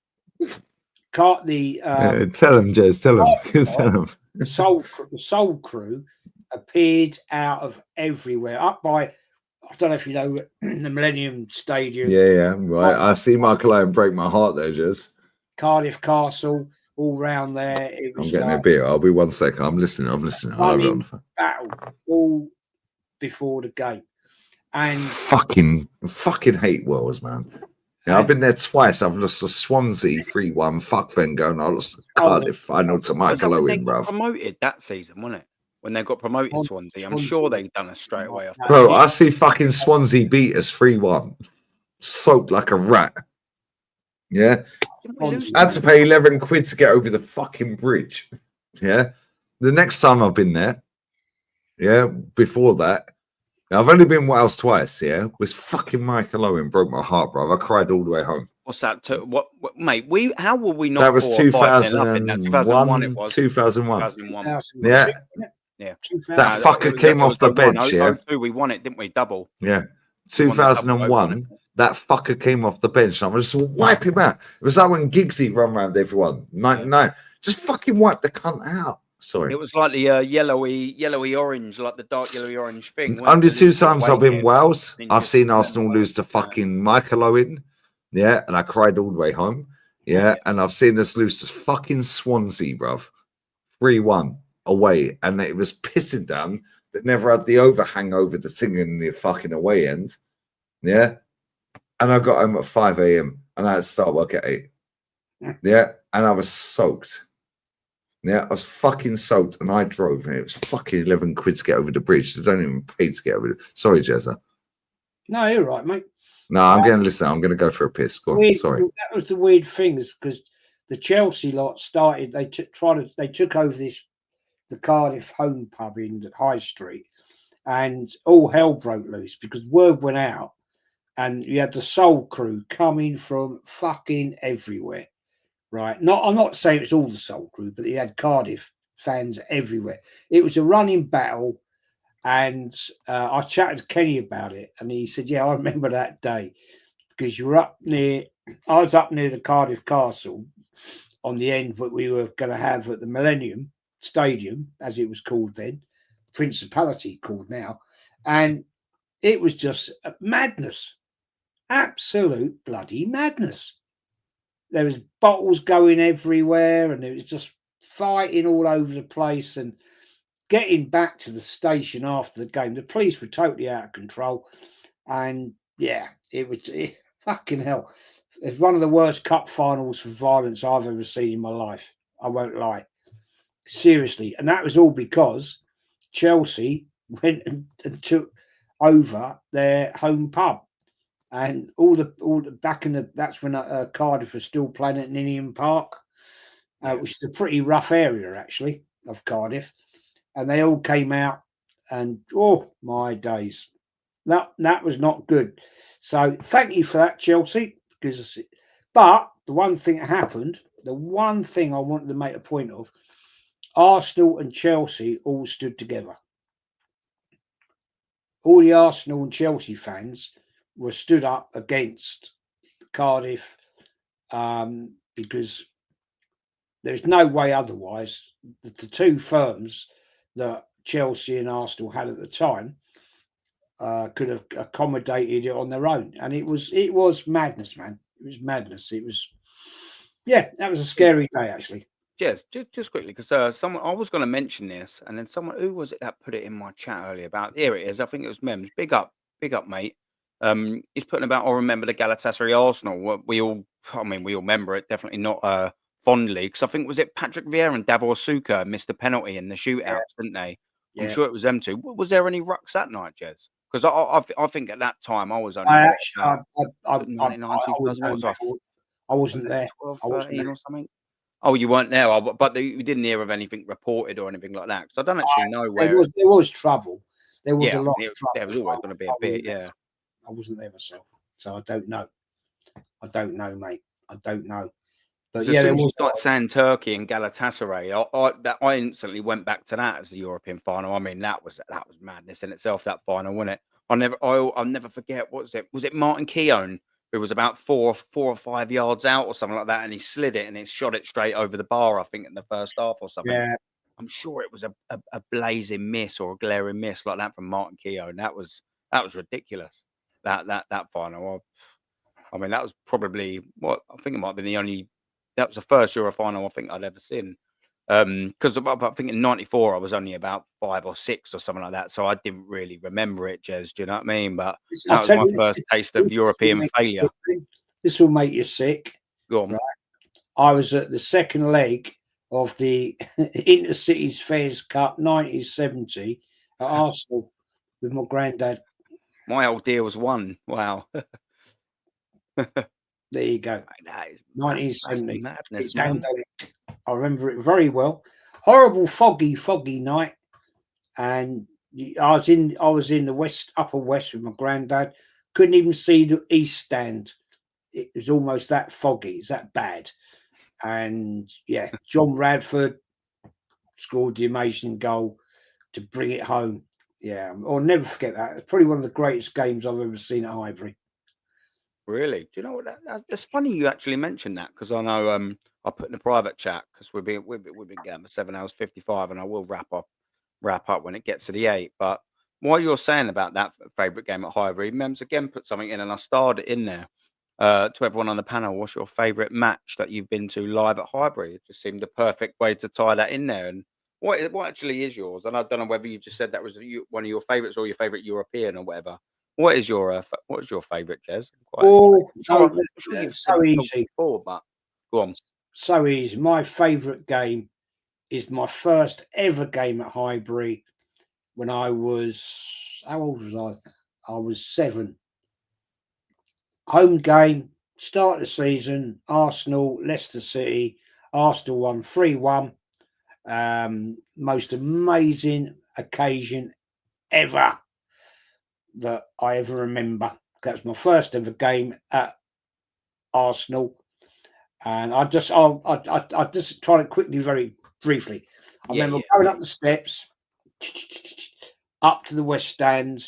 tell them, Jez, tell them. The Soul Crew appeared out of everywhere, up by, I don't know if you know, the Millennium Stadium. Yeah, right. I see Michael Owen break my heart there, Jez. Cardiff Castle, all round there. It was I'm getting a beer. I'll be 1 second. I'm listening. I'll have it on the phone. Battle all before the game. And fucking hate Wells, man. Yeah, I've been there twice. I've lost to Swansea 3-1. Fuck Wenger, and I lost the Cardiff final to Michael Owen, bro. Promoted that season, wasn't it? When they got promoted, Swansea. I'm sure they done it straight away. Bro, I see fucking Swansea beat us 3-1. Soaked like a rat. Yeah. I had to pay 11 quid to get over the fucking bridge. Yeah. The next time I've been there, yeah, before that, I've only been Wales twice, yeah, was fucking Michael Owen broke my heart, bro. I cried all the way home. What's that? What mate, how were we not? That was 2001. 2001 it was. 2001. Yeah. Yeah. That fucker came off the bench, yeah. We won it, didn't we? Double. Yeah. 2001. That fucker came off the bench. I'm just wipe him out. It was like when Giggsy run around everyone. 99. Just fucking wipe the cunt out. Sorry. It was like the yellowy orange, like the dark yellowy orange thing. Only 2 times I've been Wales. I've seen Arsenal lose to fucking Michael Owen. Yeah, and I cried all the way home. Yeah, and I've seen us lose to fucking Swansea, bruv. 3-1 away. And it was pissing down that never had the overhang over the thing in the fucking away end. Yeah. And I got home at 5 a.m. and I had to start work at 8. Yeah. And I was soaked. Yeah, I was fucking soaked and I drove and it was fucking 11 quid to get over the bridge. They don't even pay to get over it. Sorry, Jezza. No, you're right, mate. No, I'm going to listen. I'm going to go for a piss. Go on. Sorry. That was the weird thing, is because the Chelsea lot started, they took over the Cardiff home pub in the High Street, and all hell broke loose because word went out and you had the Soul Crew coming from fucking everywhere. Right. I'm not saying it's all the Soul Crew, but you had Cardiff fans everywhere. It was a running battle. And I chatted to Kenny about it. And he said, yeah, I remember that day. because you were up near. I was up near the Cardiff Castle on the end, what we were going to have at the Millennium Stadium, as it was called then, Principality called now, and it was just madness, absolute bloody madness. There was bottles going everywhere, and it was just fighting all over the place. And getting back to the station after the game, the police were totally out of control. And yeah, it was fucking hell. It's one of the worst cup finals for violence I've ever seen in my life. I won't lie. Seriously. And that was all because Chelsea went and took over their home pub. And all the back in the, that's when Cardiff was still playing at Ninian Park, which is a pretty rough area actually of Cardiff. And they all came out, and oh my days, that was not good. So thank you for that, Chelsea. But the one thing that happened, the one thing I wanted to make a point of, Arsenal and Chelsea all stood together. All the Arsenal and Chelsea fans were stood up against Cardiff because there's no way otherwise. The two firms that Chelsea and Arsenal had at the time could have accommodated it on their own, and it was madness, man. It was madness. It was, yeah, that was a scary day actually. Yes, just quickly, because someone, I was going to mention this, and then someone, who was it that put it in my chat earlier about, here it is, I think it was Mems. Big up, mate. He's putting about, I remember the Galatasaray Arsenal. We all remember it, definitely not fondly, because I think, was it Patrick Vieira and Davor Suker missed a penalty in the shootouts, didn't they? I'm sure it was them two. Was there any rucks that night, Jez? Because I think at that time I was only I wasn't there. 12, 13 or something. Oh, you weren't there, but we didn't hear of anything reported or anything like that. Because I don't actually know where. There was trouble. There was a lot of trouble. There was always going to be a bit, yeah. I wasn't there myself, so I don't know. I don't know, mate. I don't know. But yeah, there was like saying Turkey and Galatasaray. I instantly went back to that as the European final. I mean, that was madness in itself. That final, wasn't it? I'll never forget. What was it? Was it Martin Keown, who was about 4 or 5 yards out or something like that, and he slid it and it shot it straight over the bar, I think, in the first half or something. Yeah. I'm sure it was a blazing miss or a glaring miss like that from Martin Keown. That was ridiculous. That final. I mean, that was probably what I think it might have been the only. That was the first Euro final I think I'd ever seen. Because I think in '94 I was only about 5 or 6 or something like that, so I didn't really remember it, Jez. Do you know what I mean? But that was my first taste of European failure. This will make you sick. Go on. Right? I was at the second leg of the Intercities Fairs Cup 1970 at Arsenal with my granddad. My old dear was 1. Wow. There you go. 1970. Madness, I remember it very well. Horrible foggy night, and I was in the upper west with my granddad. Couldn't even see the east stand. It was almost that foggy. It's that bad. And yeah, John Radford scored the amazing goal to bring it home. Yeah, I'll never forget that. It's probably one of the greatest games I've ever seen at Highbury. Really? Do you know what? That's funny you actually mentioned that, because I know I put in a private chat, because we've been getting 7 hours 55, and I will wrap up when it gets to the 8. But while you're saying about that favourite game at Highbury, Mems again put something in, and I starred it in there to everyone on the panel. What's your favourite match that you've been to live at Highbury? It just seemed the perfect way to tie that in there. And what actually is yours? And I don't know whether you just said that was one of your favourites or your favourite European or whatever. What is your favourite, Jez? So easy. Before, but go on. So easy. My favourite game is my first ever game at Highbury when I was, how old was I? I was 7. Home game, start of the season, Arsenal, Leicester City. Arsenal won 3-1. Most amazing occasion ever that I ever remember. That's my first ever game at Arsenal, and I'll just try it quickly, very briefly. I remember going up the steps, up to the West Stand.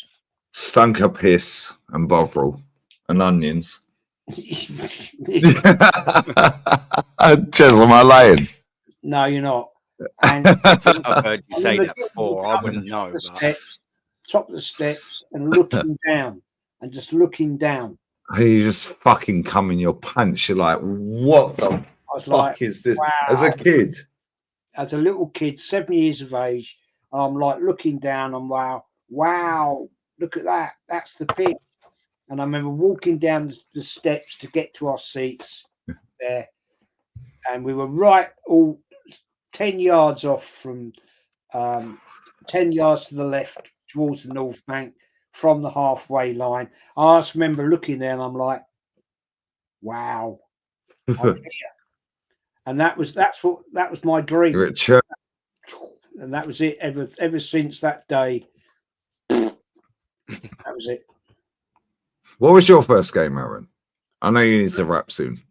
Stunk of piss and Bovril and onions. Chisel, am I lying? No, you're not. And I've heard you say that before. I wouldn't know. Top of the steps and looking down and just looking down. You just fucking come in your pants. You're like, what the fuck is this? Wow. As a kid. As a little kid, 7 years of age, I'm like looking down and wow, look at that. That's the pit. And I remember walking down the steps to get to our seats there. And we were right all 10 yards off from 10 yards to the left towards the North Bank from the halfway line. I just remember looking there and I'm like, wow, I'm here. And that was my dream. You're at church. And that was it ever since that day. That was it. What was your first game, Aaron? I know you need to wrap soon.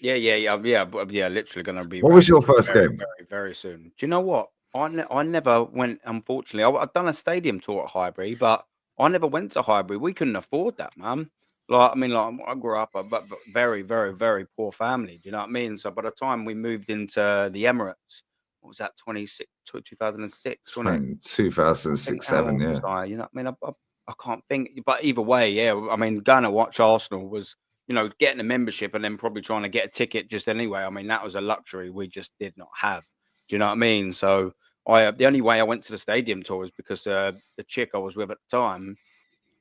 Yeah. Literally going to be. What was your first game? Very, very soon. Do you know what? I never went. Unfortunately, I've done a stadium tour at Highbury, but I never went to Highbury. We couldn't afford that, man. I grew up a very, very, very poor family. Do you know what I mean? So by the time we moved into the Emirates, what was that? 2006, 2006, 7, yeah. You know what I mean? I can't think, but either way, yeah. I mean, going to watch Arsenal was, getting a membership and then probably trying to get a ticket just anyway. I mean, that was a luxury we just did not have. Do you know what I mean? So the only way I went to the stadium tour was because the chick I was with at the time,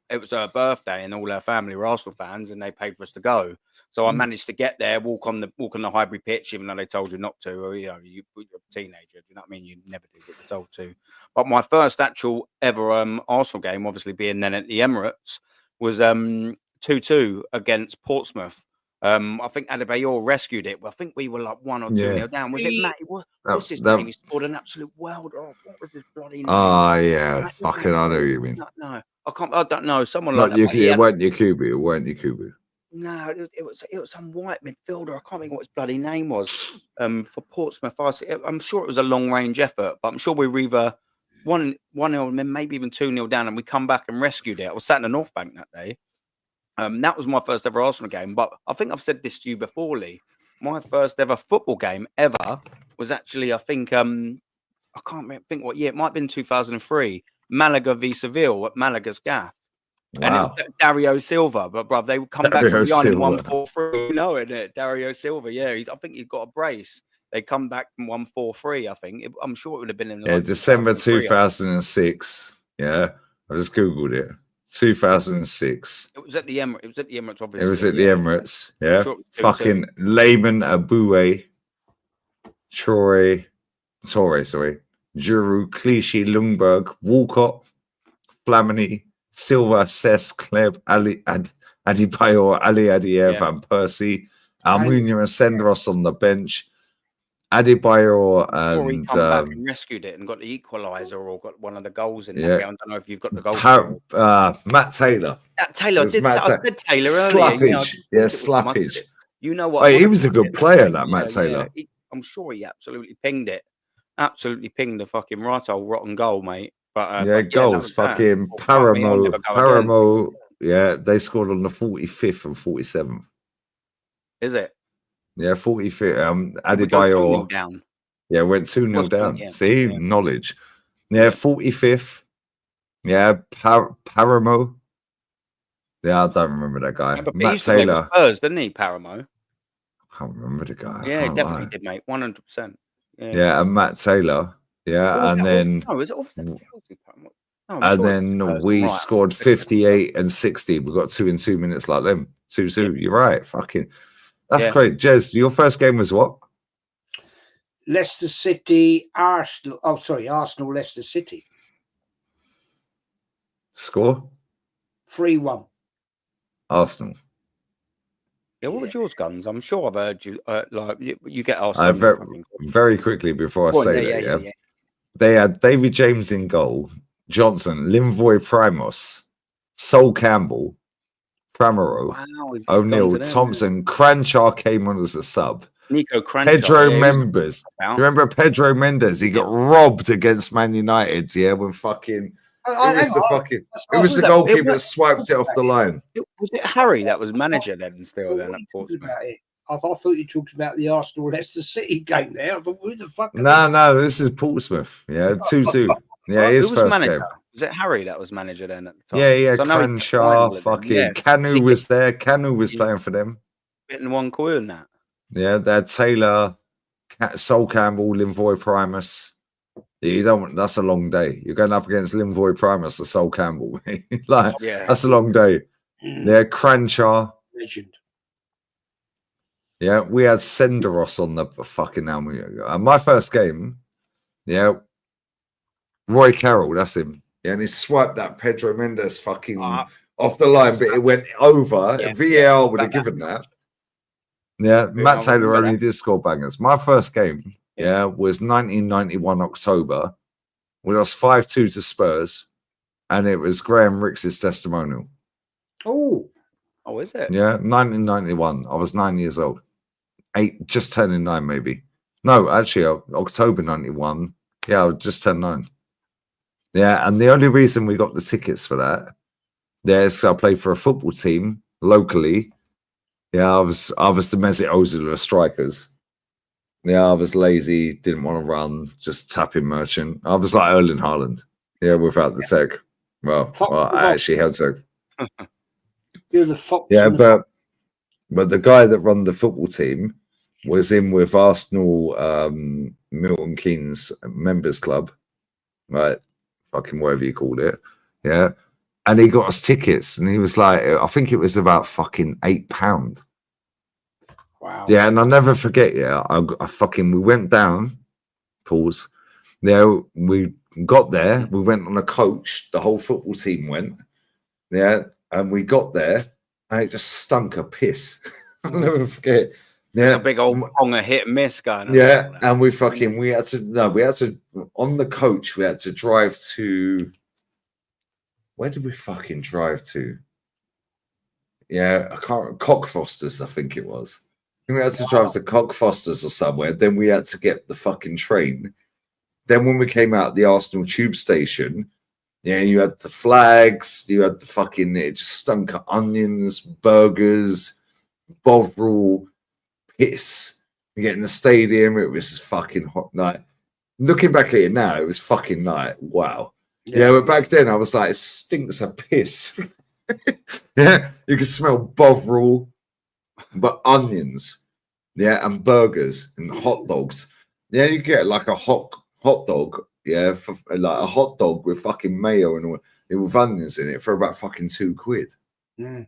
it was her birthday and all her family were Arsenal fans and they paid for us to go. So I managed to get there, walk on the Highbury pitch, even though they told you not to, or, you're a teenager. Do you know what I mean? You never do what you're told to. But my first actual ever Arsenal game, obviously being then at the Emirates, was 2-2 against Portsmouth. I think Adebayor rescued it. I think we were like 1 or 2 down. Was it Matty? What's his name? He scored an absolute welter. What was his bloody name? Oh, yeah. Fucking, I know what you mean. No. I don't know. Someone like that. It weren't Yakubu. No, it was some white midfielder. I can't think what his bloody name was. For Portsmouth, I'm sure it was a long range effort, but I'm sure we were either 1-0 and then maybe even 2-0 down, and we come back and rescued it. I was sat in the North Bank that day. That was my first ever Arsenal game. But I think I've said this to you before, Lee. My first ever football game ever was actually, I think, I can't think what year. It might have been 2003. Malaga v Seville at Malaga's gaff. Wow. And it was Dario Silva, but bruv, they would come back from behind 1-4-3. You know it, Dario Silva. Yeah, I think he's got a brace. They come back from 1-4-3. I think I'm sure it would have been in December 2006. Yeah, I just googled it. 2006. It was at the Emirates. It was at the Emirates. Obviously, it was at the Emirates. Yeah, sure fucking Lehman, Aboué, Troy. Sorry. Giroud, Clichy, Lundberg, Walcott, Flamini, Silva, Cesc, Kleb, Adebayor, Ali Adiev, Van Persie, Almunia and Senderos on the bench. Adebayor and he come back and rescued it and got the equaliser or got one of the goals in that game. I don't know if you've got the goal. Matt Taylor. I said Taylor earlier. Slappage. Slappage. You know what? He was a good player, that Matt Taylor. I'm sure he absolutely pinged it. Absolutely pinged the fucking right old rotten goal, mate. But goals. Fucking Paramo. Yeah, they scored on the 45th and 47th. Is it? Yeah, 45th. Adebayor down. Yeah, went 2-0 down. Yeah. See, knowledge. Yeah, 45th. Yeah, Paramo. Yeah, I don't remember that guy. Matt Taylor. Spurs, didn't he, Paramo? I can't remember the guy. Yeah, he definitely did, mate. 100%. Yeah, and Matt Taylor. Yeah, and then we scored 58 and 60. We got 2 in 2 minutes like them. 2-2. Yeah. You're right. Fucking, that's great. Jez, your first game was what? Leicester City, Arsenal. Oh, sorry, Arsenal, Leicester City. Score? 3-1. Arsenal. Yeah, what was yours, Guns? I'm sure I've heard you. You get Arsenal. Very quickly before I say that, they had David James in goal, Johnson, Limvoy Primos, Sol Campbell, Pramaro, O'Neill, Thompson, Cranchar came on as a sub. Nico Cranchar. Pedro Mendes. You remember Pedro Mendes? He got robbed against Man United, when fucking Who was the goalkeeper that swiped it off the line? Was it Harry that was manager then? Still then at Portsmouth. I thought you talked about the Arsenal Leicester City game there. I thought, who the fuck? No, this is Portsmouth. Yeah, 2-2. Yeah, his who was first manager? game. Was it Harry that was manager then at the time? Yeah, Cranshaw, fucking Canu was there. Canu was playing for them. Getting one coil in that. Yeah, they had Taylor, Sol Campbell, Linvoy Primus. You don't. That's a long day. You're going up against Linvoy Primus or Sol Campbell. That's a long day. Yeah, Cranshaw. Legend. Yeah, we had Senderos on the fucking helmet. My first game, yeah, Roy Carroll, that's him. Yeah, and he swiped that Pedro Mendes fucking off the line, but it went over. Yeah, VAR would have given that. Yeah, Matt Taylor only did score bangers. My first game, was 1991 October. We lost 5-2 to Spurs, and it was Graham Rix's testimonial. Oh, is it? Yeah, 1991. I was 9 years old. 8, just turning 9, maybe. No, actually, October 91. Yeah, I was just turned 9. Yeah, and the only reason we got the tickets for that, I played for a football team locally. Yeah, I was the Mesut Ozil of strikers. Yeah, I was lazy, didn't want to run, just tapping merchant. I was like Erling Haaland. Yeah, without the tech. Well, I actually had tech. You're the fox. Yeah, but the guy that run the football team was in with Arsenal, Milton Keynes members club, right? Fucking whatever you called it, yeah. And he got us tickets, and he was like, I think it was about fucking £8. Wow. Yeah, and I'll never forget. Yeah, we went down. Pause. Yeah, we got there. We went on a coach. The whole football team went. Yeah, and we got there, and it just stunk of piss. I'll never forget. Yeah, it's a big old Ponga hit and miss going on. Yeah, and we had to on the coach. We had to drive to. Where did we fucking drive to? Yeah, I can't. Cockfosters, I think it was. We had to drive to Cockfosters or somewhere. Then we had to get the fucking train. Then when we came out of the Arsenal tube station, yeah, you had the flags. You had the fucking. It just stunk of onions, burgers, bovril. Piss. You get in the stadium, it was just fucking hot night. Looking back at it now, it was fucking night. Wow. Yeah, but back then I was like, it stinks of piss. Yeah, you can smell bovril, but onions, yeah, and burgers and hot dogs. Yeah, you get like a hot dog, yeah, for like a hot dog with fucking mayo and with onions in it for about fucking £2. Yeah,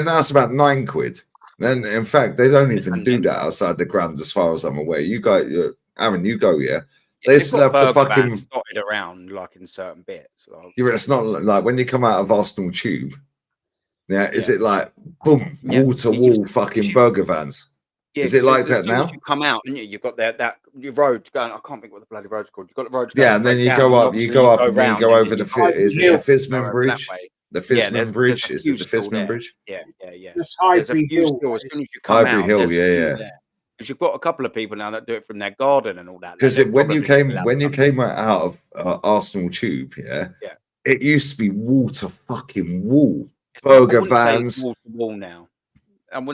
now it's about £9. Then, in fact, they don't even do that outside the ground, as far as I'm aware. You go, Aaron, you go, yeah. They still have the fucking dotted around, like in certain bits. Like... Yeah, it's not like when you come out of Arsenal Tube. Yeah, is it like boom, wall to wall, fucking burger vans? Yeah, is it like that now? You come out, and you've got that your road going. I can't think what the bloody road's called. You've got the road. Yeah, and then you go up, and then go over the. Is it the Fisman Bridge? The Fisman Bridge, is it the Fisman Bridge? Yeah. There's Highbury Hill. As soon as you come Highbury Hill, yeah. Because you've got a couple of people now that do it from their garden and all that. Because when you came out of Arsenal Tube, it used to be wall to fucking wall burger vans. Wall to wall now.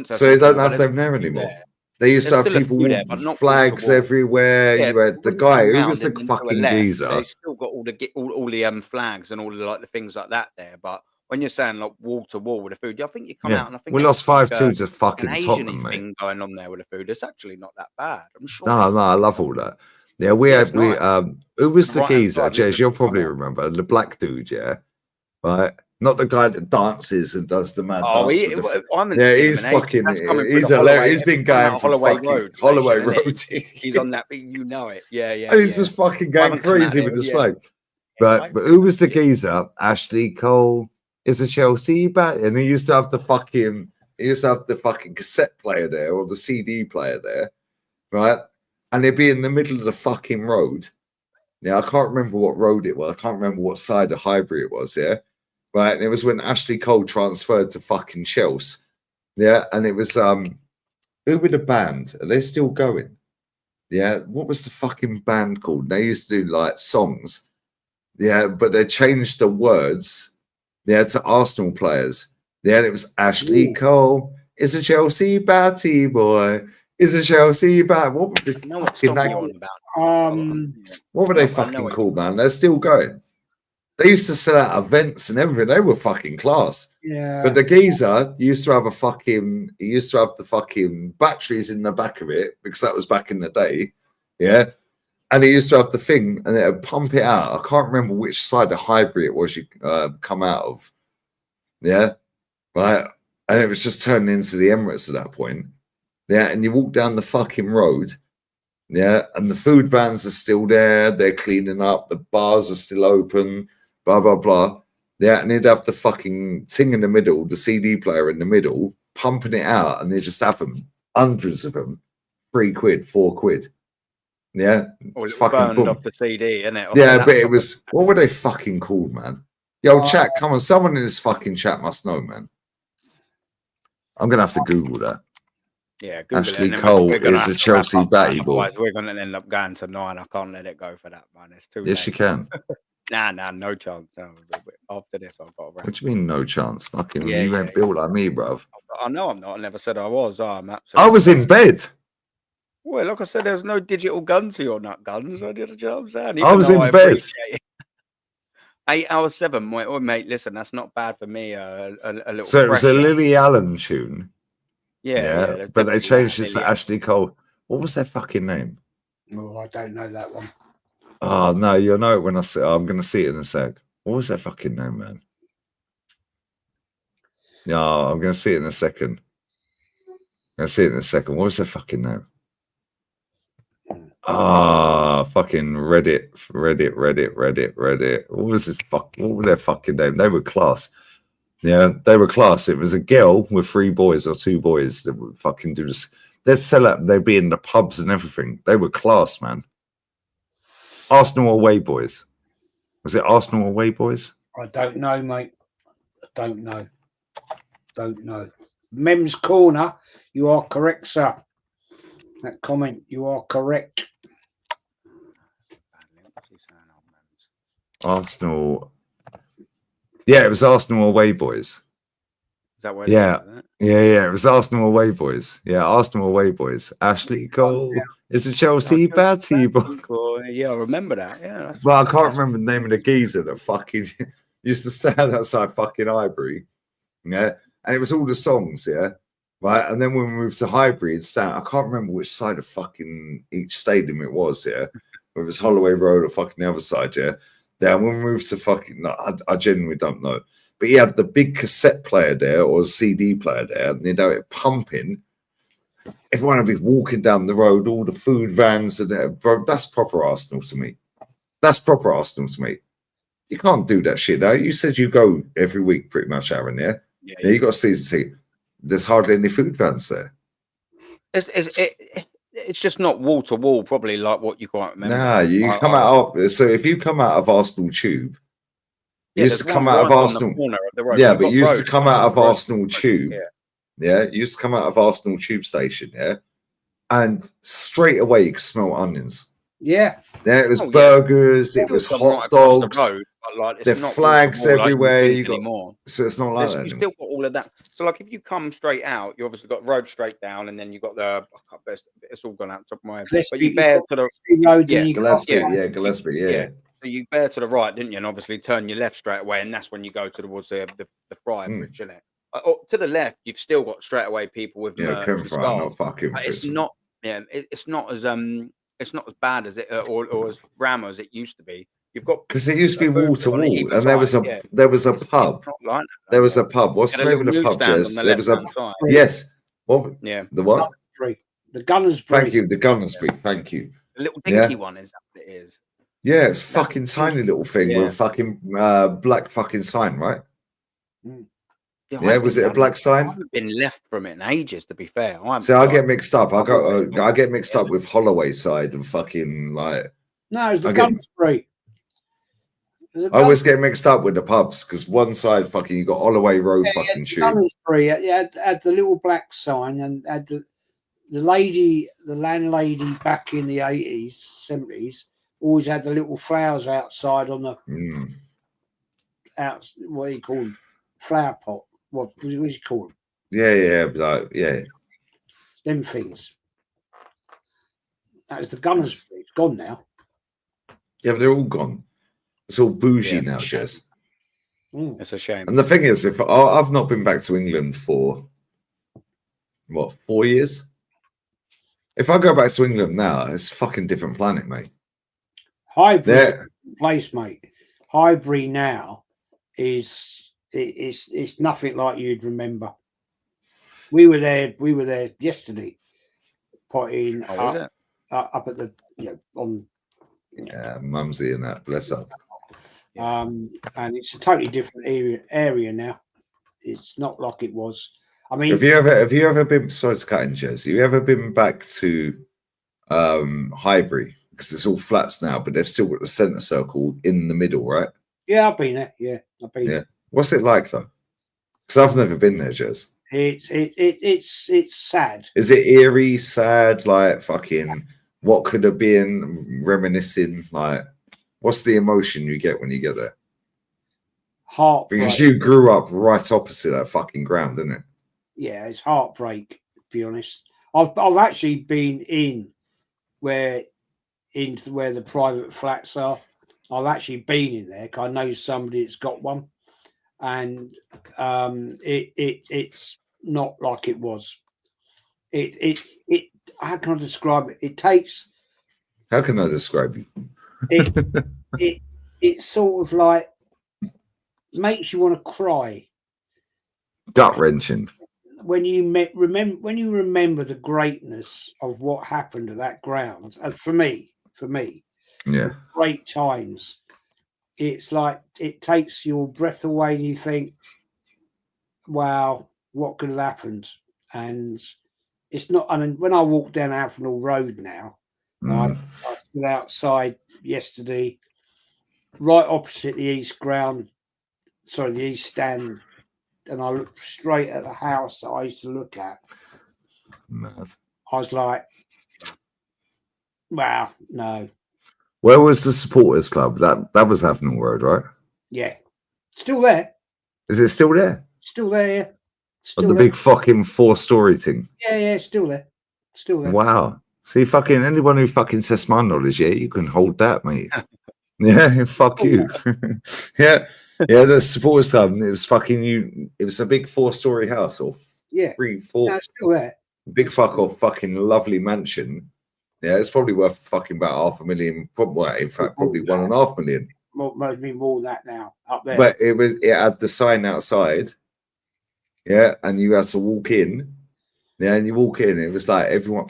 So they don't have them there anymore. They used to have people with flags everywhere. You had the guy who was the fucking geezer. They still got all the flags and all the like the things like that there. But when you're saying like wall to wall with the food, I think you come out and I think we lost 5-2 to fucking Tottenham, mate. Thing going on there with the food. It's actually not that bad. I'm sure. No, I love all that. Yeah, who was the geezer? Jez, you'll probably remember the black dude. Yeah, right. Not the guy that dances and does the mad dance. He's fucking. He's hilarious. He's been going for Holloway Road. He's on that. You know it. Yeah. And he's just fucking going crazy with his flag. But who was the geezer? Ashley Cole is a Chelsea bat, and he used to have the fucking. He used to have the fucking cassette player there or the CD player there, right? And he'd be in the middle of the fucking road. Yeah, I can't remember what road it was. I can't remember what side of Highbury it was. Yeah. Right, and it was when Ashley Cole transferred to fucking Chelsea. Yeah, and it was who were the band? Are they still going? Yeah, what was the fucking band called? They used to do like songs. Yeah, but they changed the words. Yeah, to Arsenal players. Yeah, and it was Ashley Cole is a Chelsea batty boy. Is a Chelsea bat. What were they What were they fucking called, man? They're still going. They used to sell out events and everything. They were fucking class. Yeah. But the geezer used to have a fucking. He used to have the fucking batteries in the back of it because that was back in the day. Yeah. And he used to have the thing and it would pump it out. I can't remember which side of hybrid it was you come out of. Yeah. Right. And it was just turning into the Emirates at that point. Yeah. And you walk down the fucking road. Yeah. And the food vans are still there. They're cleaning up. The bars are still open. Blah, blah, blah. Yeah. And he'd have the fucking thing in the middle, the CD player in the middle, pumping it out. And they just have them, hundreds of them, £3, £4. Yeah. It's fucking burned off the CD, isn't it? Yeah, but it was, what were they fucking called, man? Yo, chat, come on. Someone in this fucking chat must know, man. I'm going to have to Google that. Yeah, Google Ashley Cole is a Chelsea batty boy. Otherwise, we're going to end up going to 9. I can't let it go for that, man. It's too late. Yes, you can. Nah, no chance. No. After this, I've got to. What do you mean, no chance? Fucking, you ain't built like me, bruv. I know I'm not. I never said I was. I'm absolutely. I was in bed. Well, like I said, there's no digital guns to your nut guns. I did a job, saying. I was in bed. 8 hours 7, mate. Listen, that's not bad for me. A little. So it was a Lily Allen tune. Yeah, but they changed this to Ashley Cole. What was their fucking name? Oh, I don't know that one. Oh no, you'll know it when I see. I'm going to see it in a sec. What was their fucking name, man? Yeah, I'm going to see it in a second. I'm going to see it in a second. What was their fucking name? Fucking Reddit. What was what was their fucking name? They were class. Yeah, they were class. It was a girl with 3 boys or 2 boys that would fucking do this. They'd sell up, they'd be in the pubs and everything. They were class, man. Arsenal away boys. Was it Arsenal away boys? I don't know, mate. I don't know. Mem's Corner, you are correct, sir. That comment, you are correct. Arsenal. Yeah, it was Arsenal away boys. Is that where? Yeah, it was Arsenal away boys. Yeah, Arsenal away boys. Ashley Cole is a Chelsea batty boy. Yeah, I remember that. Yeah. Well, I can't remember the name of the geezer that fucking used to stand outside fucking Highbury. Yeah, and it was all the songs. Yeah, right. And then when we moved to Highbury, I can't remember which side of fucking each stadium it was. Yeah, whether it was Holloway Road or fucking the other side. Yeah. Then when we moved to fucking, no, I genuinely don't know. But he had the big cassette player there or CD player there, and they'd have it pumping. Everyone would be walking down the road, all the food vans are there. Bro, that's proper Arsenal to me. That's proper Arsenal to me. You can't do that shit now. You said you go every week pretty much, Aaron, yeah? Yeah, you got a season ticket. There's hardly any food vans there. It's just not wall to wall, probably like what you quite remember. Nah, you come out of, so if you come out of Arsenal Tube, you used to come out of Arsenal. Yeah, but you used to come out of Arsenal Tube. Yeah, you used to come out of Arsenal Tube Station, yeah, and straight away you could smell onions. Yeah. It was burgers, it was hot dogs. There are flags everywhere. You got anymore. So it's not like that. You still got all of that. So like if you come straight out, you obviously got road straight down, and then you got the. It's all gone out top of my head. But you bear to the road. Gillespie. Yeah. So you bear to the right, didn't you? And obviously turn your left straight away, and that's when you go towards the Friar Bridge, isn't it? To the left, you've still got straight away people with it's not. Yeah, it's not as it's not as bad as it or as ram as it used to be. You've got because it used to be wall to wall, and there was a pub. Like there was a pub. What's the name of the pub, Jez? There was a yes. What? Yeah. The what? The Gunnersbury. Thank you. The Gunnersbury. Thank you. The little dinky one is that what it is? Yeah, it's fucking tiny little thing with a fucking black fucking sign, right? Yeah, was it a black sign? I haven't been left from it in ages, to be fair. So I get mixed up. I get mixed up with Holloway side and fucking like. No, it's the Gunnersbury. I always get mixed up with the pubs because one side fucking you got Holloway Road fucking shoot. Gunnersbury had the little black sign and had the landlady back in the 80s, 70s always had the little flowers outside on the what do you call them? Flower pot. What do you call them? Yeah. Them things. That was the Gunners. It's gone now. Yeah, but they're all gone. It's all bougie now, Jez. It's a shame. And the thing is, if I've not been back to England for what, 4 years? If I go back to England now, it's a fucking different planet, mate. Highbury place, mate. Highbury now is it's nothing like you'd remember. We were there yesterday, putting up at the on. Yeah, Mumsy and that, bless her. And it's a totally different area now. It's not like it was. I mean, have you ever been? Sorry to cut in, Jez. Have you ever been back to Highbury? Because it's all flats now, but they've still got the centre circle in the middle, right? Yeah, I've been there. Yeah, I've been there. What's it like though? Because I've never been there, Jez. It's sad. Is it eerie, sad, like fucking what could have been, reminiscing? Like, what's the emotion you get when you get there? Heartbreak. Because you grew up right opposite that fucking ground, didn't it? Yeah, it's heartbreak, to be honest. I've actually been in where the private flats are. I've actually been in there because I know somebody that's got one, and it's not like it was. It how can I describe it? It takes. How can I describe it? It's sort of like makes you want to cry. Gut wrenching. When you remember the greatness of what happened at that ground, and for me, great times. It's like it takes your breath away, and you think, "Wow, what could have happened?" And it's not. I mean, when I walk down Avenel Road now, I stood outside yesterday, right opposite the East Stand. And I looked straight at the house that I used to look at. Mad. I was like, wow, no. Where was the supporters club? That was Avenel Road, right? Yeah. Still there. Is it still there? Still there, yeah. Still the big fucking 4-story thing. Yeah, still there. Still there. Wow. See, fucking anyone who fucking says my knowledge, you can hold that, mate. Yeah, fuck you. Yeah. Yeah, the supporters club. It was fucking you. It was a big 4-story house, or 3, 4. No, it's still there. Big fuck off, fucking lovely mansion. Yeah, it's probably worth fucking about $500,000. Probably, in fact, probably $1.5 million. More than that now up there. But it had the sign outside. Yeah, and you had to walk in. Yeah, and you walk in. It was like everyone.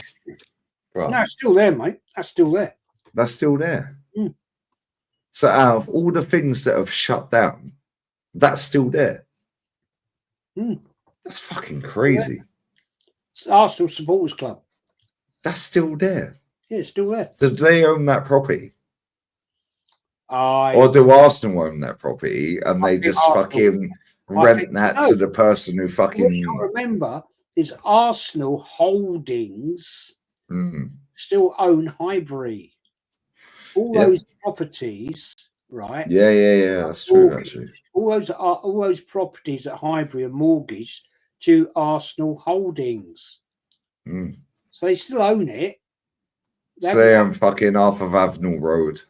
Right. No, it's still there, mate. That's still there. That's still there. So out of all the things that have shut down, that's still there. That's fucking crazy. It's Arsenal Supporters Club. That's still there. Yeah, it's still there. So do they own that property? Or do Arsenal own that property and they just fucking rent that to the person who fucking... What you got to remember is Arsenal Holdings still own Highbury. All those properties, right? Yeah. That's true, actually. All those properties at Highbury are mortgaged to Arsenal Holdings. So they still own it. Say I'm fucking off of Avenel Road,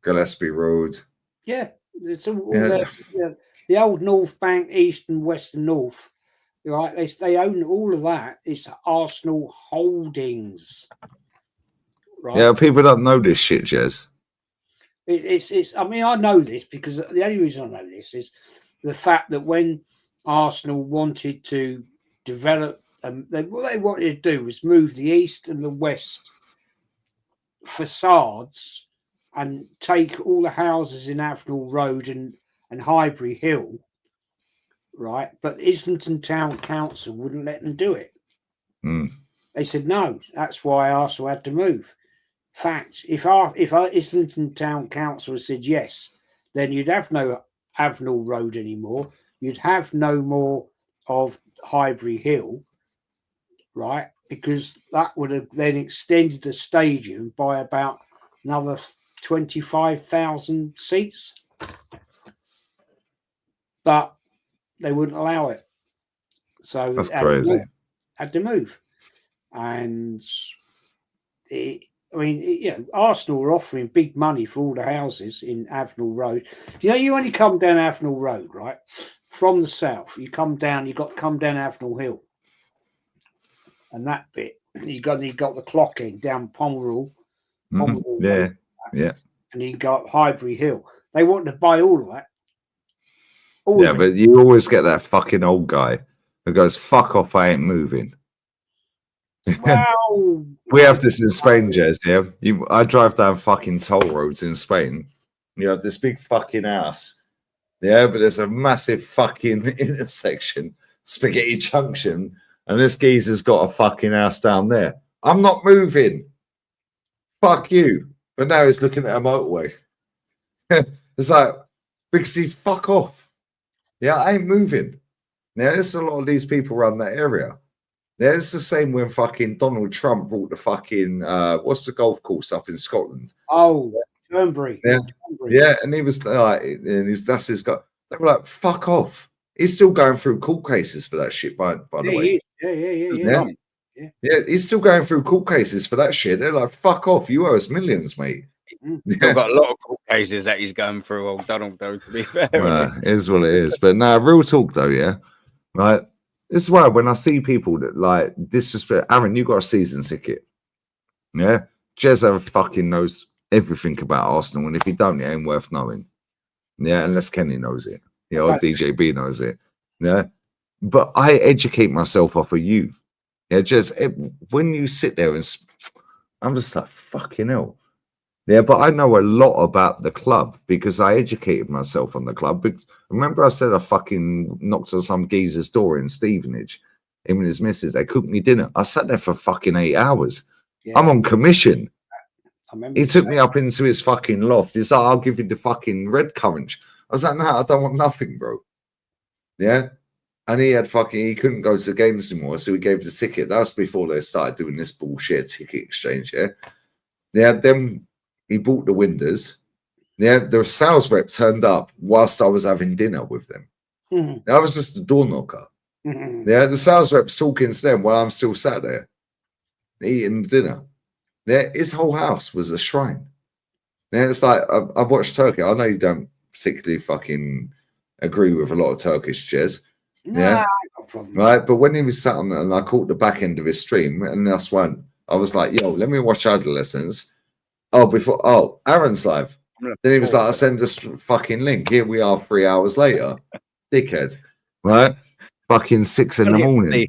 Gillespie Road. Yeah, it's all the old North Bank, East and West and North. Right, they own all of that. It's Arsenal Holdings. Right. Yeah, people don't know this shit, Jez. It's. I mean, I know this because the only reason I know this is the fact that when Arsenal wanted to develop, what they wanted to do was move the east and the west facades and take all the houses in Avenel Road and Highbury Hill, right? But Islington Town Council wouldn't let them do it. They said no. That's why Arsenal had to move. Fact, if Islington Town Council said yes, then you'd have no Avenel Road anymore. You'd have no more of Highbury Hill, right? Because that would have then extended the stadium by about another 25,000 seats, but they wouldn't allow it. So that's crazy. Had to move. And Arsenal were offering big money for all the houses in Avenel Road. You only come down Avenel Road, right? From the south, you come down, you've got to come down Avenel Hill. And that bit, you got the clock in down Pomerol. Yeah. And you go up Highbury Hill. They want to buy all of that. But you always get that fucking old guy who goes, "Fuck off, I ain't moving." Well, we have this in Spain, Jez. Yeah, I drive down fucking toll roads in Spain. You have this big fucking house, yeah, but there's a massive fucking intersection, Spaghetti Junction, and this geezer's got a fucking house down there. I'm not moving. Fuck you. But now he's looking at a motorway. It's like, because he fuck off. Yeah, I ain't moving. Now, there's a lot of these people around that area. Yeah, it's the same when fucking Donald Trump brought the fucking, what's the golf course up in Scotland? Oh, Turnberry. Yeah, and he was like, that's his guy. They were like, fuck off. He's still going through court cases for that shit, by the way. Yeah, he's still going through court cases for that shit. They're like, fuck off. You owe us millions, mate. Still got a lot of court cases that he's going through, old Donald, though, to be fair. It is what it is. But no, real talk, though, yeah? Right? This is why when I see people that like disrespect, Aaron, you got a season ticket. Yeah? Jez fucking knows everything about Arsenal, and if he don't, it ain't worth knowing. Yeah, unless Kenny knows it. Yeah, or DJB knows it. Yeah. But I educate myself off of you. Yeah, Jez, when you sit there and I'm just like, fucking hell. Yeah, but I know a lot about the club because I educated myself on the club. Because remember I said I fucking knocked on some geezer's door in Stevenage. Him and his missus, they cooked me dinner. I sat there for fucking 8 hours. Yeah. I'm on commission. He took me up into his fucking loft. He's like, I'll give you the fucking red currant. I was like, no, I don't want nothing, bro. Yeah? And he couldn't go to the games anymore, so he gave the ticket. That was before they started doing this bullshit ticket exchange, yeah? Yeah, then he bought the windows. Yeah, the sales rep turned up whilst I was having dinner with them. Mm-hmm. I was just a door knocker. Mm-hmm. Yeah, the sales rep's talking to them while I'm still sat there eating dinner. Yeah, his whole house was a shrine. Yeah, it's like I've watched Turkey. I know you don't particularly fucking agree with a lot of Turkish Jez. Yeah, no right. But when he was sat on and I caught the back end of his stream, and that's when I was like, yo, let me watch Adolescence. Aaron's live. Then he was like, I send us fucking link. Here we are 3 hours later. Dickhead. Right? Fucking 6 in the morning.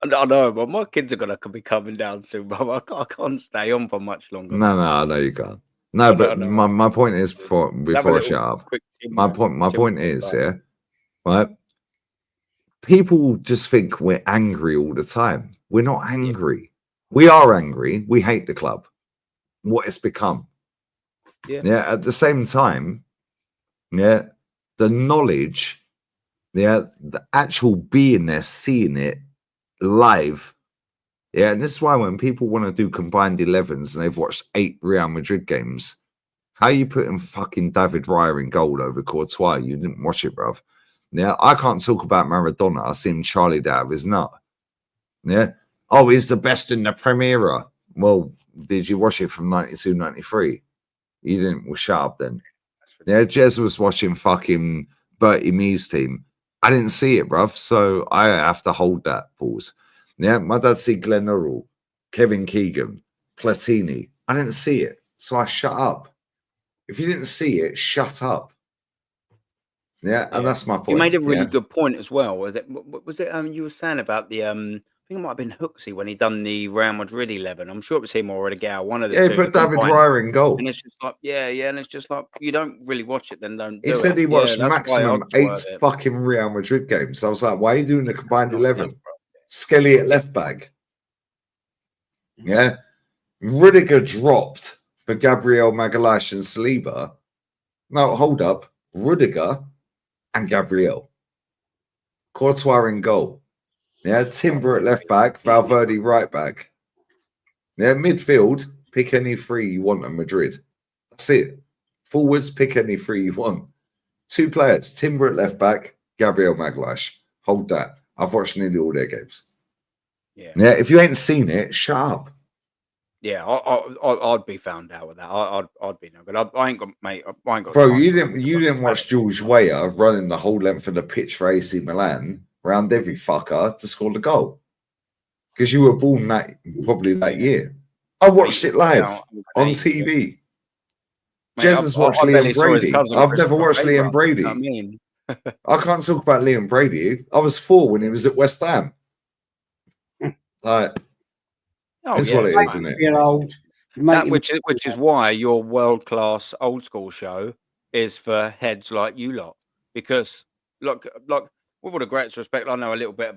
I know, but my kids are going to be coming down soon, but I can't stay on for much longer. No, I know you can't. No, but my point is, before I shut up, my point is, yeah, right? People just think we're angry all the time. We're not angry. We are angry. We hate the club. What it's become. Yeah. At the same time, yeah, the knowledge, yeah, the actual being there, seeing it live. Yeah, and this is why when people want to do combined 11s and they've watched 8 Real Madrid games, how you putting fucking David Raya in goal over Courtois? You didn't watch it, bruv. Yeah, I can't talk about Maradona. I've seen Charlie out of his nut. Yeah. Oh, he's the best in the Primera. Well, did you watch it from 92, 93? You didn't. Well, shut up then. Yeah, Jez was watching fucking Bertie Mee's team. I didn't see it, bruv. So I have to hold that pause. Yeah, my dad see Glenn Urrell, Kevin Keegan, Platini. I didn't see it. So I shut up. If you didn't see it, shut up. Yeah, and that's my point. You made a really good point as well. Was it you were saying about the I think it might have been Hooksy when he done the Real Madrid 11. I'm sure it was him or Odegaard, one of the two. Yeah, put David Raya in goal. And it's just like, and it's just like, you don't really watch it, then don't do it. He said he watched maximum 8 fucking Real Madrid games. I was like, why are you doing the combined 11? Skelly at left back. Yeah. Rudiger dropped for Gabriel Magalhaes and Saliba. No, hold up. Rudiger and Gabriel. Courtois in goal. Yeah, Timber at left back, Valverde right back. Yeah, midfield, pick any 3 you want at Madrid. That's it. Forwards, pick any three you want. 2 players, Timber at left back, Gabriel Magalhaes. Hold that. I've watched nearly all their games. Yeah. If you ain't seen it, shut up. Yeah, I'd be found out with that. I'd be no good. I ain't got, mate. I ain't got. Bro, you didn't watch George Weah running the whole length of the pitch for AC Milan around every fucker to score the goal because you were born probably that year. I watched it live on TV. Jez has watched Liam Brady. I've never watched Liam Brady. I mean, I can't talk about Liam Brady. I was 4 when he was at West Ham. Like, that's what it is, isn't it? Old. Which is why your world class old school show is for heads like you lot. Because look, with all the greatest respect, I know quite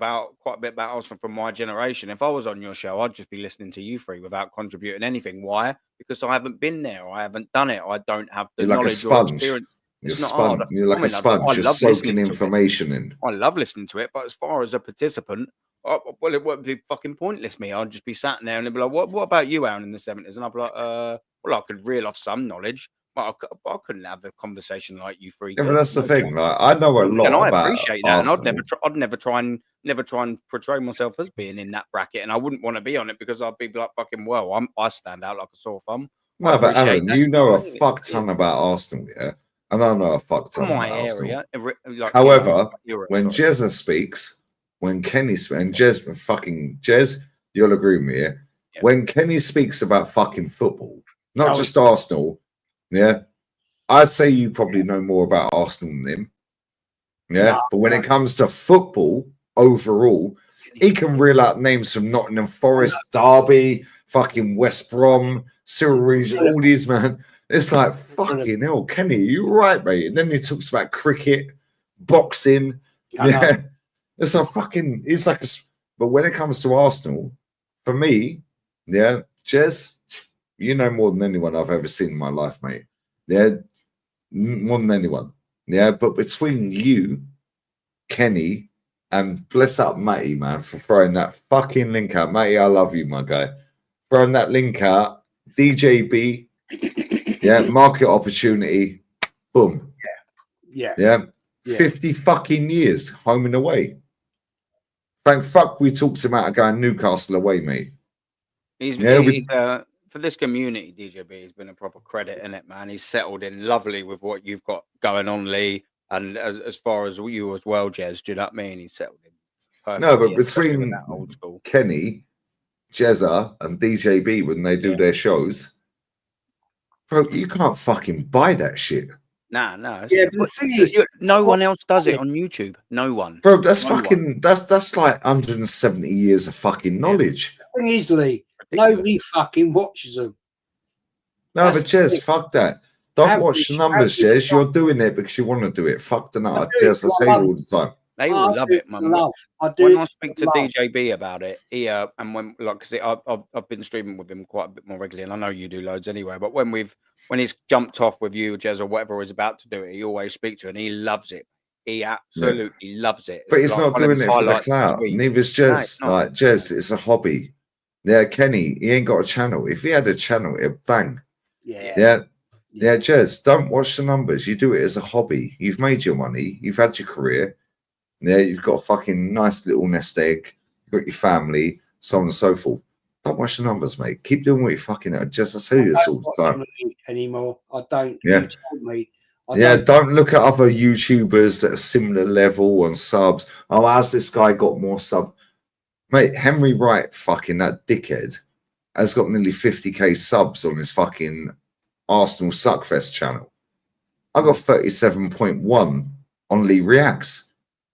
a bit about Arsenal from my generation. If I was on your show, I'd just be listening to you three without contributing anything. Why? Because I haven't been there. I haven't done it. I don't have the knowledge or experience. You're like a sponge, just soaking information in. I love listening to it, but as far as a participant, well, it would be fucking pointless. I'd just be sat there and they'd be like, "What about you, Aaron, in the 70s?" And I'd be like, "Well, I could reel off some knowledge, but I couldn't have a conversation like you three." Yeah, but that's the thing. Like, I know a lot about. And I appreciate that, Arsenal. and I'd never try and portray myself as being in that bracket, and I wouldn't want to be on it because I'd be like, "Fucking well, I stand out like a sore thumb." No, but Aaron, you know a fuck ton about Arsenal, yeah. And I know a fuck ton about Arsenal. However, when Jezza speaks, when Kenny speaks, and Jez, you'll agree with me, yeah? When Kenny speaks about fucking football, not just Arsenal, yeah, I'd say you probably know more about Arsenal than him. Yeah, but when it comes to football overall, he can reel out names from Nottingham Forest, Derby, fucking West Brom, Cyril Regis, all these, man. It's like, fucking hell, Kenny, you right, mate? And then he talks about cricket, boxing. Yeah. It's a fucking, it's like a, but when it comes to Arsenal, for me, yeah, Jez, you know more than anyone I've ever seen in my life, mate. Yeah, more than anyone. Yeah, but between you, Kenny, and bless up Matty, man, for throwing that fucking link out. Matty, I love you, my guy. Throwing that link out, DJB, yeah, market opportunity, boom. Yeah. 50 fucking years, home and away. Thank fuck we talked him out of going Newcastle away, mate. He's for this community, DJB has been a proper credit, in it, man. He's settled in lovely with what you've got going on, Lee, and as far as you as well, Jez. Do you know what I mean? He's settled in perfectly. No, but between old school Kenny, Jezza, and DJB when they do their shows, bro, you can't fucking buy that shit. Nah. Yeah, but the thing is, no one else does it on YouTube. No one, bro. That's fucking. That's like 170 years of fucking knowledge. The thing is, Lee, nobody fucking watches them. No, but Jez, fuck that. Don't watch the numbers, Jez. You're doing it because you want to do it. Fuck the nut, Jez. I say it all the time. They all love it, man. When I speak to DJB about it, and when I've been streaming with him quite a bit more regularly, and I know you do loads anyway. But when he's jumped off with you, Jez, or whatever he's about to do it, he always speaks to it, and he loves it. He absolutely loves it. But he's not doing it for the clout. Neither is Jez. Like Jez, it's a hobby. Yeah, Kenny, he ain't got a channel. If he had a channel, it'd bang. Yeah, Jez, don't watch the numbers. You do it as a hobby. You've made your money. You've had your career. Yeah, you've got a fucking nice little nest egg. You've got your family, so on and so forth. Don't watch the numbers, mate. Keep doing what you fucking are. Just I tell you this all the time. Anymore, I don't. Yeah, you told me. Don't look at other YouTubers that are similar level on subs. Oh, how's this guy got more sub? Mate, Henry Wright, fucking that dickhead, has got nearly 50k subs on his fucking Arsenal Suckfest channel. I got 37.1 on Lee Reacts.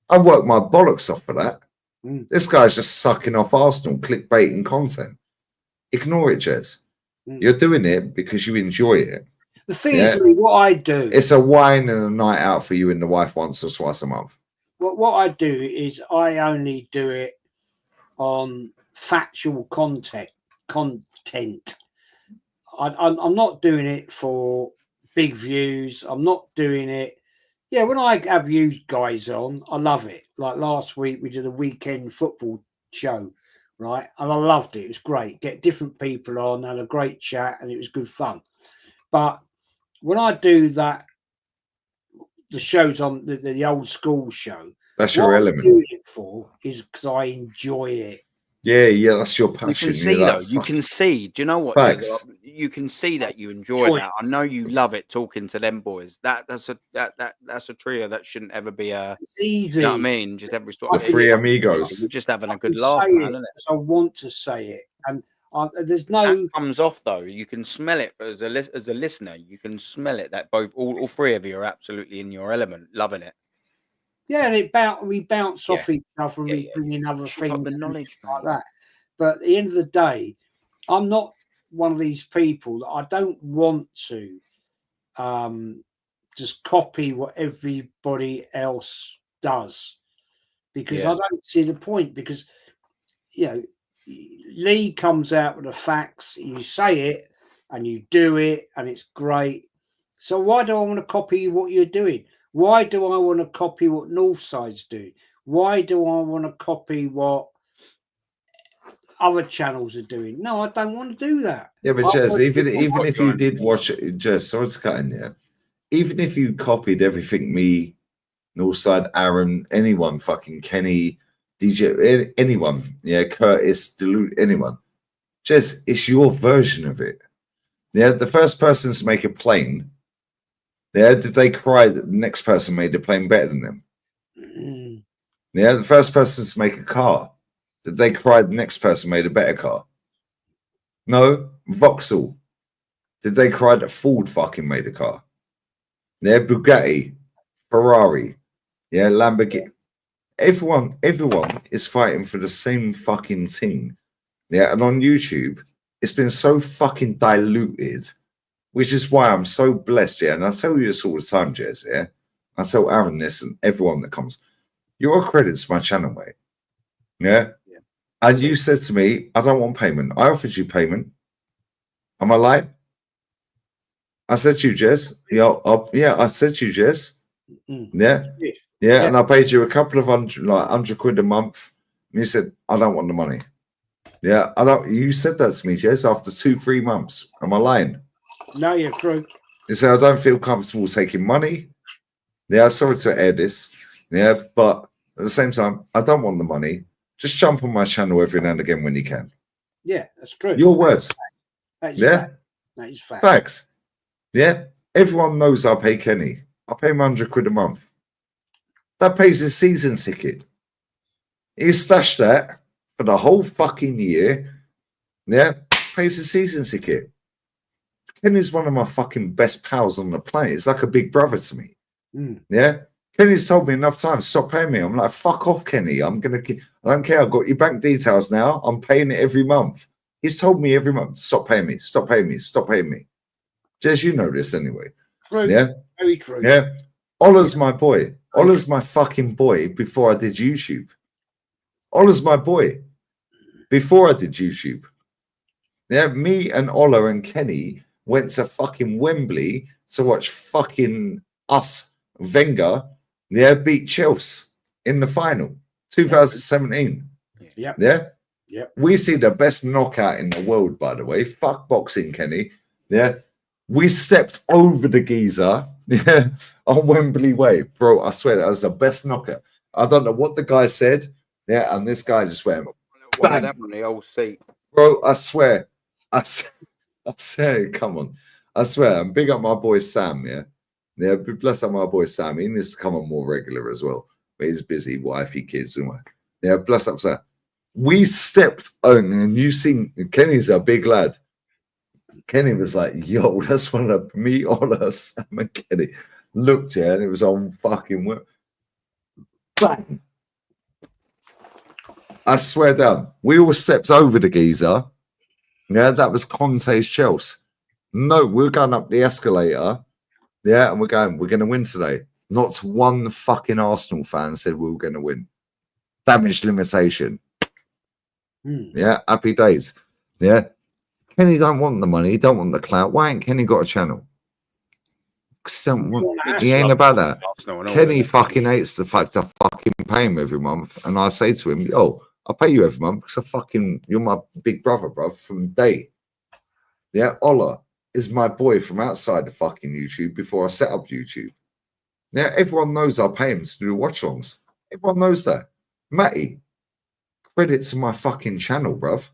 I worked my bollocks off of that. This guy's just sucking off Arsenal, clickbaiting content. Ignore it, Jez. You're doing it because you enjoy it. The thing is, Lee, what I do... It's a wine and a night out for you and the wife once or twice a month. What I do is I only do it on factual content. I'm not doing it for big views. I'm not doing it... Yeah, when I have you guys on, I love it. Like last week, we did a weekend football show, right? And I loved it. It was great. Get different people on, had a great chat, and it was good fun. But when I do that, the shows on the old school show. That's your element. I'm doing it for is because I enjoy it. Yeah, that's your passion. You can see though. You can see. Do you know what? Facts. You can see that you enjoy that. I know you love it talking to them boys. That's a trio that shouldn't ever be It's easy. You know what I mean? Just every sort of three amigos. We're just having a good laugh, man, isn't it? I want to say it, and there's no. That comes off though. You can smell it as a listener. You can smell it that all three of you are absolutely in your element, loving it. Yeah, and we bounce off each other and we bring in other things, the knowledge like that. But at the end of the day, I'm not one of these people that I don't want to just copy what everybody else does, because I don't see the point. Because Lee comes out with the facts, you say it and you do it, and it's great. So why do I want to copy what you're doing? Why do I want to copy what Northside's doing? Why do I want to copy what other channels are doing? No, I don't want to do that. Yeah, but Jez, even if you did watch it, Jez, sorry to cut in there. Even if you copied everything, me, Northside, Aaron, anyone, fucking Kenny, DJ, anyone, Curtis, Duluth, anyone, Jez, it's your version of it. Yeah, the first person to make a plane. Yeah, did they cry that the next person made the plane better than them? Yeah, the first person to make a car. Did they cry the next person made a better car? No. Vauxhall. Did they cry that Ford fucking made a car? Yeah, Bugatti, Ferrari, Lamborghini. Everyone is fighting for the same fucking thing. Yeah, and on YouTube, it's been so fucking diluted, which is why I'm so blessed, and I tell you this all the time, Jez, I tell Aaron this and everyone that comes, your credits my channel, mate. Yeah? And you said to me, I don't want payment. I offered you payment. Am I lying? I said to you, Jez. I said to you, Jez. Yeah, and I paid you a couple of $100 quid a month. And you said, I don't want the money. Yeah, I don't. You said that to me, Jez, after 2-3 months. Am I lying? No, you're true. You said, I don't feel comfortable taking money. Yeah, sorry to air this. Yeah, but at the same time, I don't want the money. Just jump on my channel every now and again when you can. Yeah, that's true. Your words. That is fact. That is fact. Facts. Yeah, everyone knows I pay Kenny. I pay him 100 quid a month. That pays his season ticket. He stashed that for the whole fucking year. Yeah, pays his season ticket. Kenny's one of my fucking best pals on the planet. It's like a big brother to me. Yeah. Kenny's told me enough times, stop paying me. I'm like, fuck off, Kenny. I don't care. I've got your bank details now. I'm paying it every month. He's told me every month, stop paying me, stop paying me, stop paying me. Jez, you know this anyway. True. Yeah. Very true. Yeah. Ola's my boy. Ola's my fucking boy before I did YouTube. Ola's my boy before I did YouTube. Yeah. Me and Ola and Kenny went to fucking Wembley to watch fucking us, Wenger, beat Chelsea in the final, 2017. Yep. Yeah. Yep. We see the best knockout in the world, by the way. Fuck boxing, Kenny. Yeah. We stepped over the geezer on Wembley Way. Bro, I swear that was the best knockout. I don't know what the guy said. Yeah, and this guy just went bang on the old seat. Bro, I swear. I say, come on. I swear, I'm big up my boy Sam, Yeah, bless up my boy Sam. He needs to come on more regular as well. But he's busy, wifey, kids, and what. Yeah, bless up Sam. We stepped on, and you seen Kenny's a big lad. Kenny was like, yo, that's one of me, Ola, Sam, and Kenny. Looked, and it was on fucking work. Bang! I swear down. We all stepped over the geezer. Yeah, that was Conte's Chelsea. No, we're going up the escalator. Yeah, and we're going to win today. Not one fucking Arsenal fan said we were going to win. Damage limitation. Yeah, happy days. Yeah. Kenny don't want the money. He don't want the clout. Why ain't Kenny got a channel? He ain't about that. Kenny fucking hates the fact I fucking pay him every month. And I say to him, yo, I'll pay you every month because you're my big brother, bro, from day. Yeah, Ola. is my boy from outside of fucking YouTube before I set up YouTube. Now, everyone knows I pay him to do watch-alongs. Everyone knows that. Matty, credit to my fucking channel, bruv.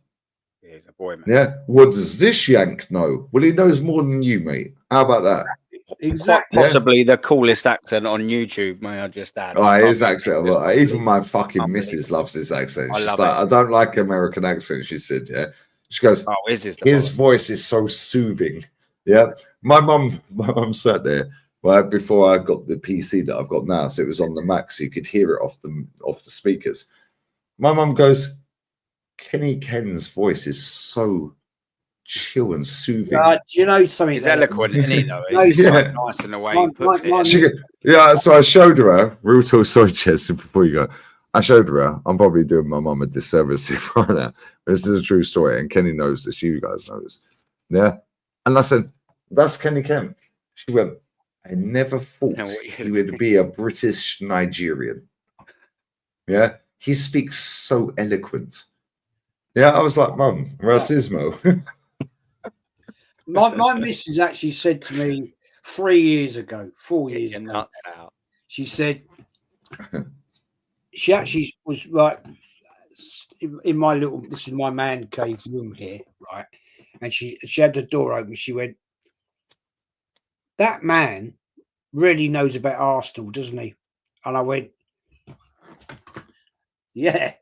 Yeah, he's a boy, man. Yeah. What does this yank know? Well, he knows more than you, mate. How about that? Exactly. Possibly the coolest accent on YouTube, may I just add. Oh, his accent. Even my fucking missus loves his accent. She's like, I don't like American accent, she said, yeah. She goes, his voice is so soothing. Yeah. My mum sat there right before I got the PC that I've got now. So it was on the Mac, so you could hear it off the speakers. My mum goes, Kenny Ken's voice is so chill and soothing. Do you know something? He's eloquent, isn't he, though? He's so nice in the way he puts it. Yeah, so I showed her, real talk, sorry, Jess, before you go. I showed her, I'm probably doing my mum a disservice right now. This is a true story, and Kenny knows this, you guys know this. Yeah. And I said, that's Kenny Ken. She went, I never thought he would be a British Nigerian. Yeah. He speaks so eloquent. Yeah, I was like, Mum, racismo. my missus actually said to me 4 years ago, she said, she actually was like, in my little, this is my man cave room here, right? And she had the door open. She went, that man really knows about Arsenal, doesn't he? And I went, yeah.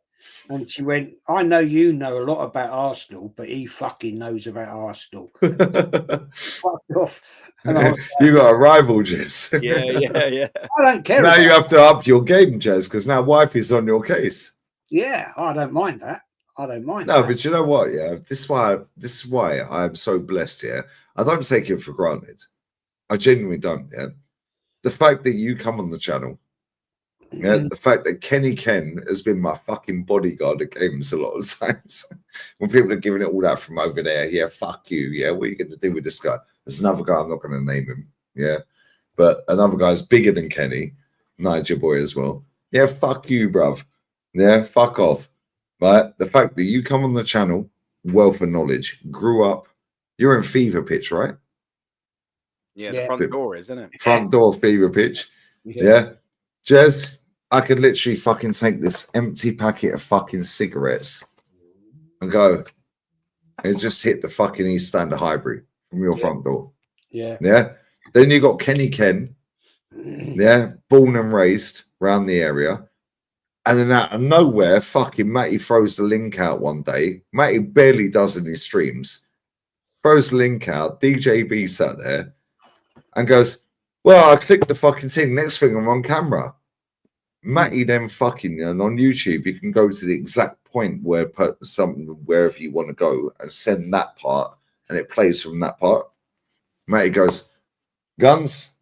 And she went, I know you know a lot about Arsenal, but he fucking knows about Arsenal. Fucked off. And I was like, you got a rival, Jez. Yeah. I don't care. Now you have to up your game, Jez, because now wifey's on your case. Yeah, I don't mind that. I don't mind. No, but you know what? Yeah, this is why I am so blessed. Yeah, I don't take it for granted. I genuinely don't. Yeah, the fact that you come on the channel. Yeah, the fact that Kenny Ken has been my fucking bodyguard at games a lot of times. When people are giving it all that from over there, yeah, fuck you. Yeah, what are you going to do with this guy? There's another guy, I'm not going to name him. Yeah, but another guy's bigger than Kenny, Niger boy as well. Yeah, fuck you, bruv. Yeah, fuck off. Right? The fact that you come on the channel, wealth of knowledge, grew up, you're in fever pitch, right? Yeah, the front door, isn't it? Front door fever pitch. Yeah. Jez, I could literally fucking take this empty packet of fucking cigarettes and go and just hit the fucking East Standard Highbury from your front door. Yeah. Yeah. Then you got Kenny Ken. Yeah. Born and raised around the area. And then out of nowhere, fucking Matty throws the link out one day. Matty barely does any streams. Throws the link out. DJB sat there and goes, well, I clicked the fucking thing. Next thing, I'm on camera. Matty then fucking, and on YouTube, you can go to the exact point where wherever you want to go and send that part, and it plays from that part. Matty goes, Guns,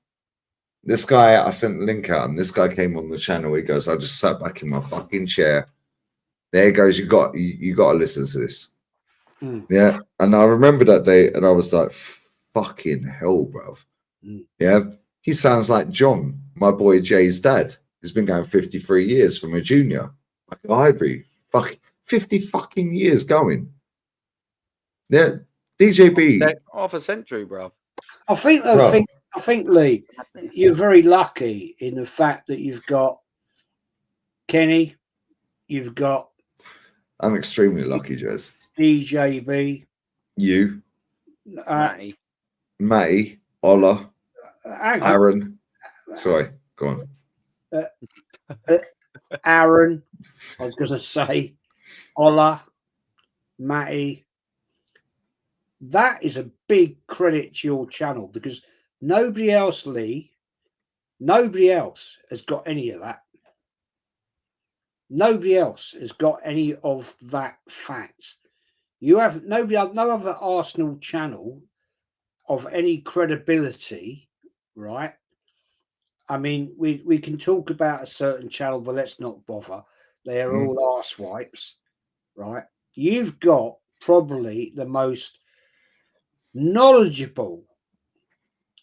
this guy, I sent the link out, and this guy came on the channel. He goes, I just sat back in my fucking chair. There he goes, you got to listen to this. Yeah. And I remember that day, and I was like, fucking hell, bruv. Yeah. He sounds like John, my boy Jay's dad, who's been going 53 years from a junior. Like Ivory. Fuck, 50 fucking years going. Yeah. DJB. Half a century, bro. I think, Lee, you're very lucky in the fact that you've got Kenny, you've got. I'm extremely lucky, Jez. DJB. You. Matty. Ola. Aaron. Sorry, go on. Aaron, I was going to say, Ola, Matty. That is a big credit to your channel because nobody else, Lee, nobody else has got any of that. Nobody else has got any of that fact. You have no other Arsenal channel of any credibility, right? I mean, we can talk about a certain channel, but let's not bother. They are all arse wipes, right? You've got probably the most knowledgeable,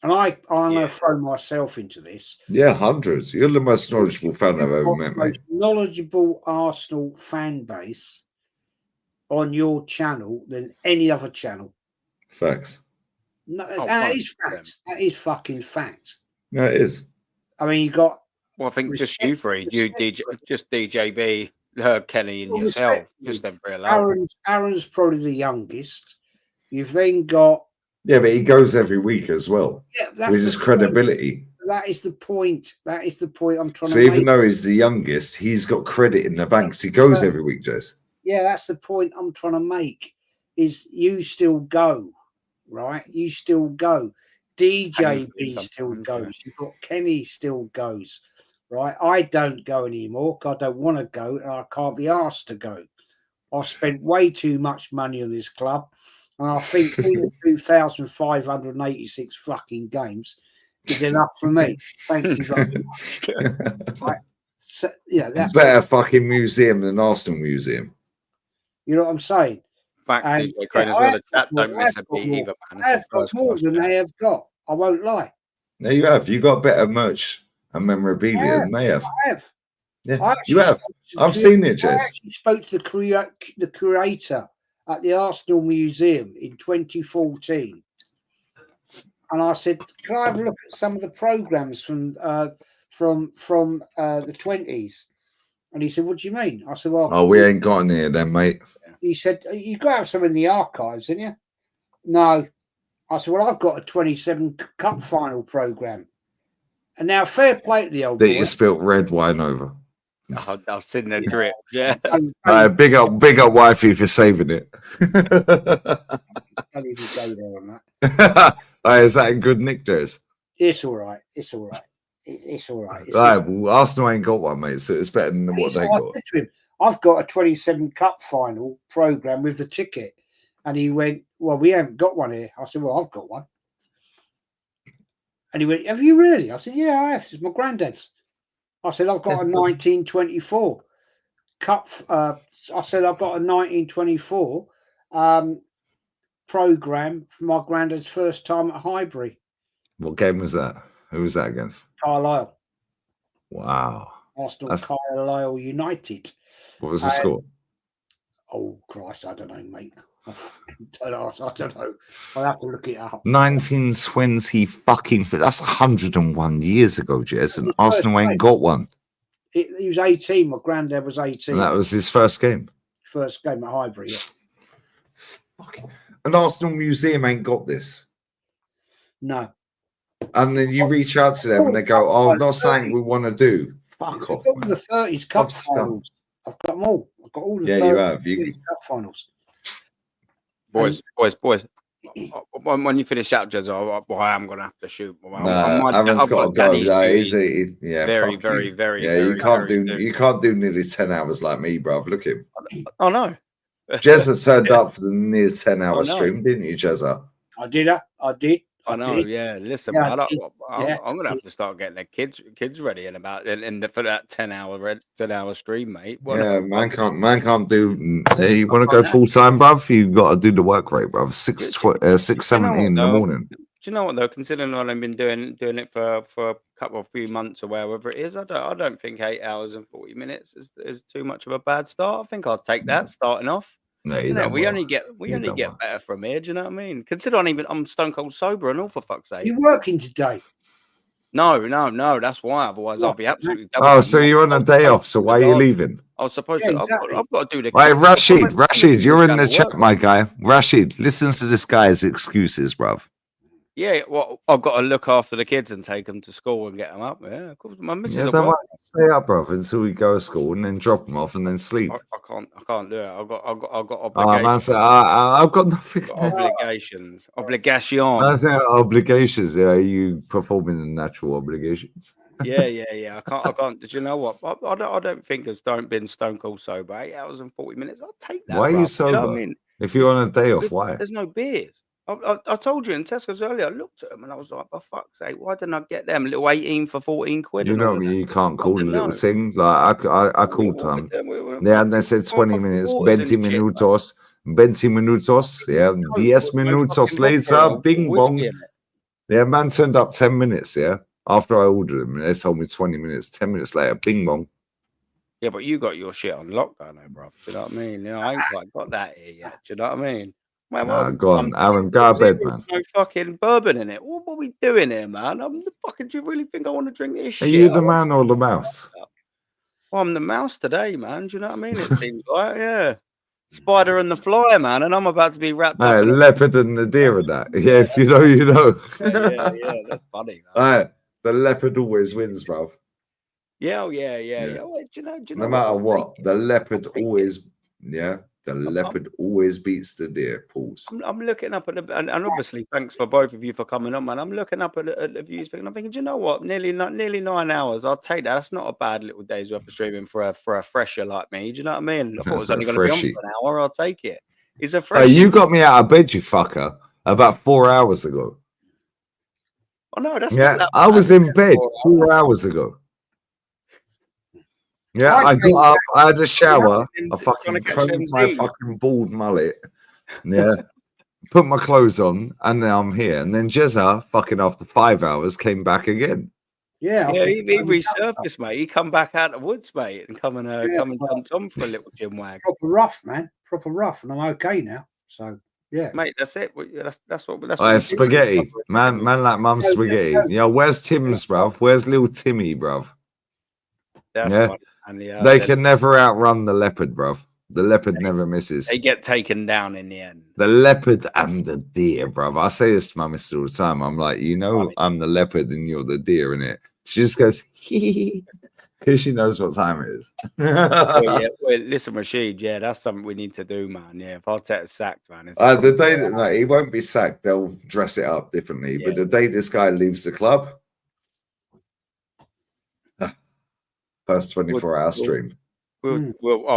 and I'm going to throw myself into this. Yeah, hundreds. You're the most knowledgeable fan I've ever met, mate. Knowledgeable Arsenal fan base on your channel than any other channel. Facts. No, that is fact. That is fucking fact. No, it is. I mean, you got. Well, I think just you three, just DJB, Kenny, and yourself, just them three alone. Aaron's probably the youngest. You've then got. Yeah, but he goes every week as well. Yeah, that's with his credibility. That is the point. That is the point I'm trying to make. So even though he's the youngest, he's got credit in the banks. He goes every week, Jez. Yeah, that's the point I'm trying to make. Is you still go, right? You still go. DJB still goes. You've got Kenny still goes, right? I don't go anymore because I don't want to go and I can't be asked to go. I've spent way too much money on this club, and I think 2,586 fucking games is enough for me. Thank you very much. Right? So, that's better fucking museum than Arsenal Museum. You know what I'm saying? Fact, the chat don't miss a beat either, man. I have got more than they have got. I won't lie. No, you have. You got better merch and memorabilia than they have. I have. Yeah, you have. I've seen it, Jez. I actually spoke to the curator at the Arsenal Museum in 2014, and I said, "Can I have a look at some of the programs from the 20s?" And he said, "What do you mean?" I said, "Well, we ain't got any of them, mate." He said, "You got to have some in the archives, didn't you?" No. I said, "Well, I've got a 27 Cup final program." And now, fair play to the old that boy. you spilt red wine over. I've seen the drip. Yeah. Big up, wifey, for saving it. Don't even go there on that. Is that a good nick, Jez? It's all right. It's all right. It's all right. Well, Arsenal ain't got one, mate, so it's better than what they got. I said to him, "I've got a 27 Cup final program with the ticket." And he went, "Well, we haven't got one here." I said, "Well, I've got one." And he went, "Have you really?" I said, "Yeah, I have. It's my granddad's." I said, "I've got a 1924 Cup." I said, "I've got a 1924 program for my granddad's first time at Highbury." What game was that? Who was that against? Carlisle. Wow. Arsenal Carlisle United. What was the score? Oh, Christ, I don't know, mate. I don't know. I'll have to look it up. 1920 fucking. That's 101 years ago, Jez, and Arsenal ain't got one. He was 18. My granddad was 18. And that was his first game. First game at Highbury. Yeah. An Arsenal Museum ain't got this. No. And then you reach out to them and they go, "Oh, not something we want to do." Fuck off. I've got all the 30s Cup finals. I've got them all. I've got all the 30s Cup finals. Boys. When you finish out, Jez, I am gonna have to shoot. Aaron's got to go. Yeah, very. Yeah, you can't do nearly 10 hours like me, bro. Look at him. Oh no. Jezza turned up for the near 10-hour stream, didn't you, Jezza? I did. I know. Yeah, listen, I'm gonna have to start getting the kids ready for that 10-hour stream, mate. Man can't do. You want to go full time, bruv? You got to do the work rate, bruv. 6:70 in the morning. Do you know what though? Considering I've been doing it for a few months or wherever it is, I don't think 8 hours and 40 minutes is too much of a bad start. I think I'll take that starting off. No, we only get better from here. Do you know what I mean? Considering I'm stone cold sober and all, for fuck's sake. You're working today? No. That's why. Otherwise, I'll be absolutely. So you're on a day off. So why are you leaving? I was supposed to. Exactly. I've got to do the. Right, Rashid, you're in the chat, my guy. Rashid, listen to this guy's excuses, bruv. Yeah, well, I've got to look after the kids and take them to school and get them up. Yeah, of course. My missus. Stay up, brother, until we go to school and then drop them off and then sleep. I can't do it. I've got obligations. I've got nothing. Obligations. Obligations. Yeah, you performing the natural obligations. Yeah. I can't. Did you know what? I don't think it's been stone cold sober. 8 hours and 40 minutes. I'll take that. Why are you sober? You know what I mean? If you're on a day off, why? There's no beers. I told you in Tesco's earlier, I looked at them and I was like, for fuck's sake, why didn't I get them? Little 18 for 14 quid. You know, you can't call a little thing. Like, I called them. Yeah, and they said 20 minutes, 20 minutos. 20 minutos. Yeah, 10 minutos later, bing bong. Yeah, man turned up 10 minutes, yeah, after I ordered them. They told me 20 minutes. 10 minutes later, bing bong. Yeah, but you got your shit on lockdown, though, bro. Do you know what I mean? I ain't quite got that here yet. Do you know what I mean? Well, go on, Aaron, go to bed, man. No fucking bourbon in it. What are we doing here, man? I'm the fucking. Do you really think I want to drink this shit? Are you the man or the mouse? Well, I'm the mouse today, man. Do you know what I mean? It seems like, yeah. Spider and the fly, man, and I'm about to be wrapped up. Leopard and the deer and that. Yeah, if you know, you know. yeah, that's funny. The leopard always wins, bro. Yeah, yeah. Well, do you know no matter what, the leopard always, the leopard always beats the deer. Pause. I'm looking up at and obviously thanks for both of you for coming on, man. I'm looking up at the views, and I'm thinking, do you know what? Nearly 9 hours. I'll take that. That's not a bad little day's worth of streaming for a fresher like me. Do you know what I mean? I thought it was only going to be on for an hour. I'll take it. He's a fresh. You got me out of bed, you fucker, about 4 hours ago. Oh no, that's not that I was in bed 4 hours ago. Yeah, I got up, I had a shower, I fucking combed my fucking bald mullet, put my clothes on, and now I'm here. And then JEZ, fucking after 5 hours, came back again. Yeah, he resurfaced, mate. He come back out of the woods, mate, and come and jumped on for a little gym wag. Proper rough, man. Proper rough, and I'm okay now. So yeah, mate, that's it. That's what. Spaghetti, man like mum spaghetti. Where's Tim's, bruv? Where's little Timmy, bruv? That's funny. They can never outrun the leopard, bruv. The leopard never misses. They get taken down in the end. The leopard and the deer, bruv. I say this to my mister all the time. I'm like, I'm the leopard and you're the deer, innit? She just goes, hee, because she knows what time it is. Well, listen, Rashid, that's something we need to do, man. Yeah, if ARTETA's sacked, man. The day that he won't be sacked, they'll dress it up differently. But the day this guy leaves the club, first 24-hour stream. Well,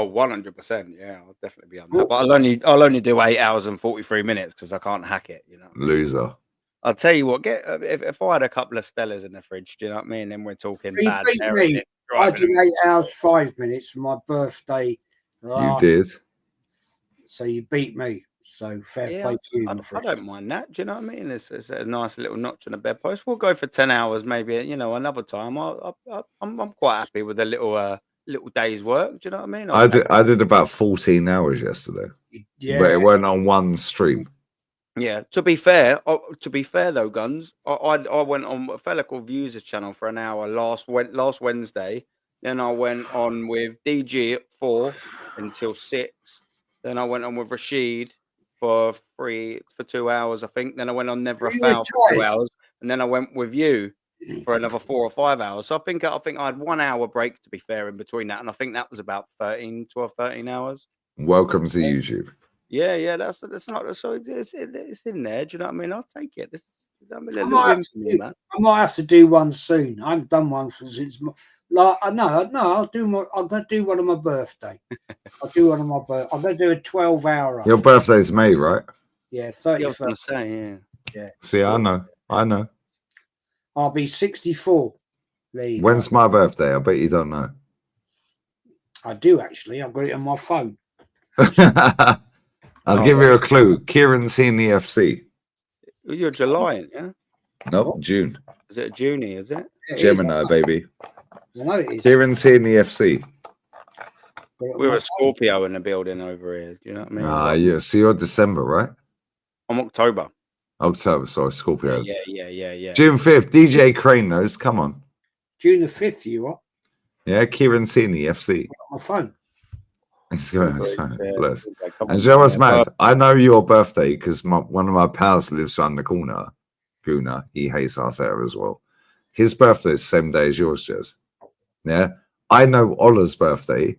100%. Yeah, I'll definitely be on that. But I'll only do 8 hours and 43 minutes because I can't hack it. Loser. I'll tell you what. If I had a couple of Stellas in the fridge, do you know what I mean? Then we're talking bad. I did 8 hours 5 minutes for my birthday. You did. So you beat me. So fair play to you. I don't mind that. Do you know what I mean? It's a nice little notch on the bedpost. We'll go for 10 hours, maybe. Another time. I'm quite happy with a little day's work. Do you know what I mean? I did about 14 hours yesterday. Yeah, but it went on one stream. Yeah. To be fair though, Guns, I went on a fella called Views' channel for an hour last Wednesday. Then I went on with DG at 4 until 6. Then I went on with Rashid for 2 hours, I think. Then I went on Never a Foul for 2 hours, and then I went with you for another 4 or 5 hours. So I think I had 1 hour break, to be fair, in between that, and I think that was about 13 hours. Welcome to YouTube. Yeah, that's not so it's in there. Do you know what I mean? I'll take it. I might have to do one soon. I haven't done one since I'll do one. I'm gonna do one on my birthday. I'll do one on my birthday. I'm gonna do a 12-hour. Your birthday's May, right? Yeah, 31st. I was gonna say, yeah. See, I know. I'll be 64. When's my birthday? I bet you don't know. I do actually. I've got it on my phone. I'll give you a clue. Kieran's in the FC. You're July, yeah? No, June. Is it June? Is it? Gemini, baby. I know it is. Kieran's in the FC. We're a Scorpio in the building over here. Do you know what I Yeah. mean? So you're December, right? I'm October. Sorry, Scorpio. Yeah. June 5th, DJ Crane knows. Come on. June the 5th, you are? Yeah, Kieran's in the FC. On my phone. It's going bless. And you know what's mad? I know your birthday because one of my pals lives around the corner. Guna, he hates ARTETA as well. His birthday is the same day as yours, Jez. Yeah, I know Ola's birthday.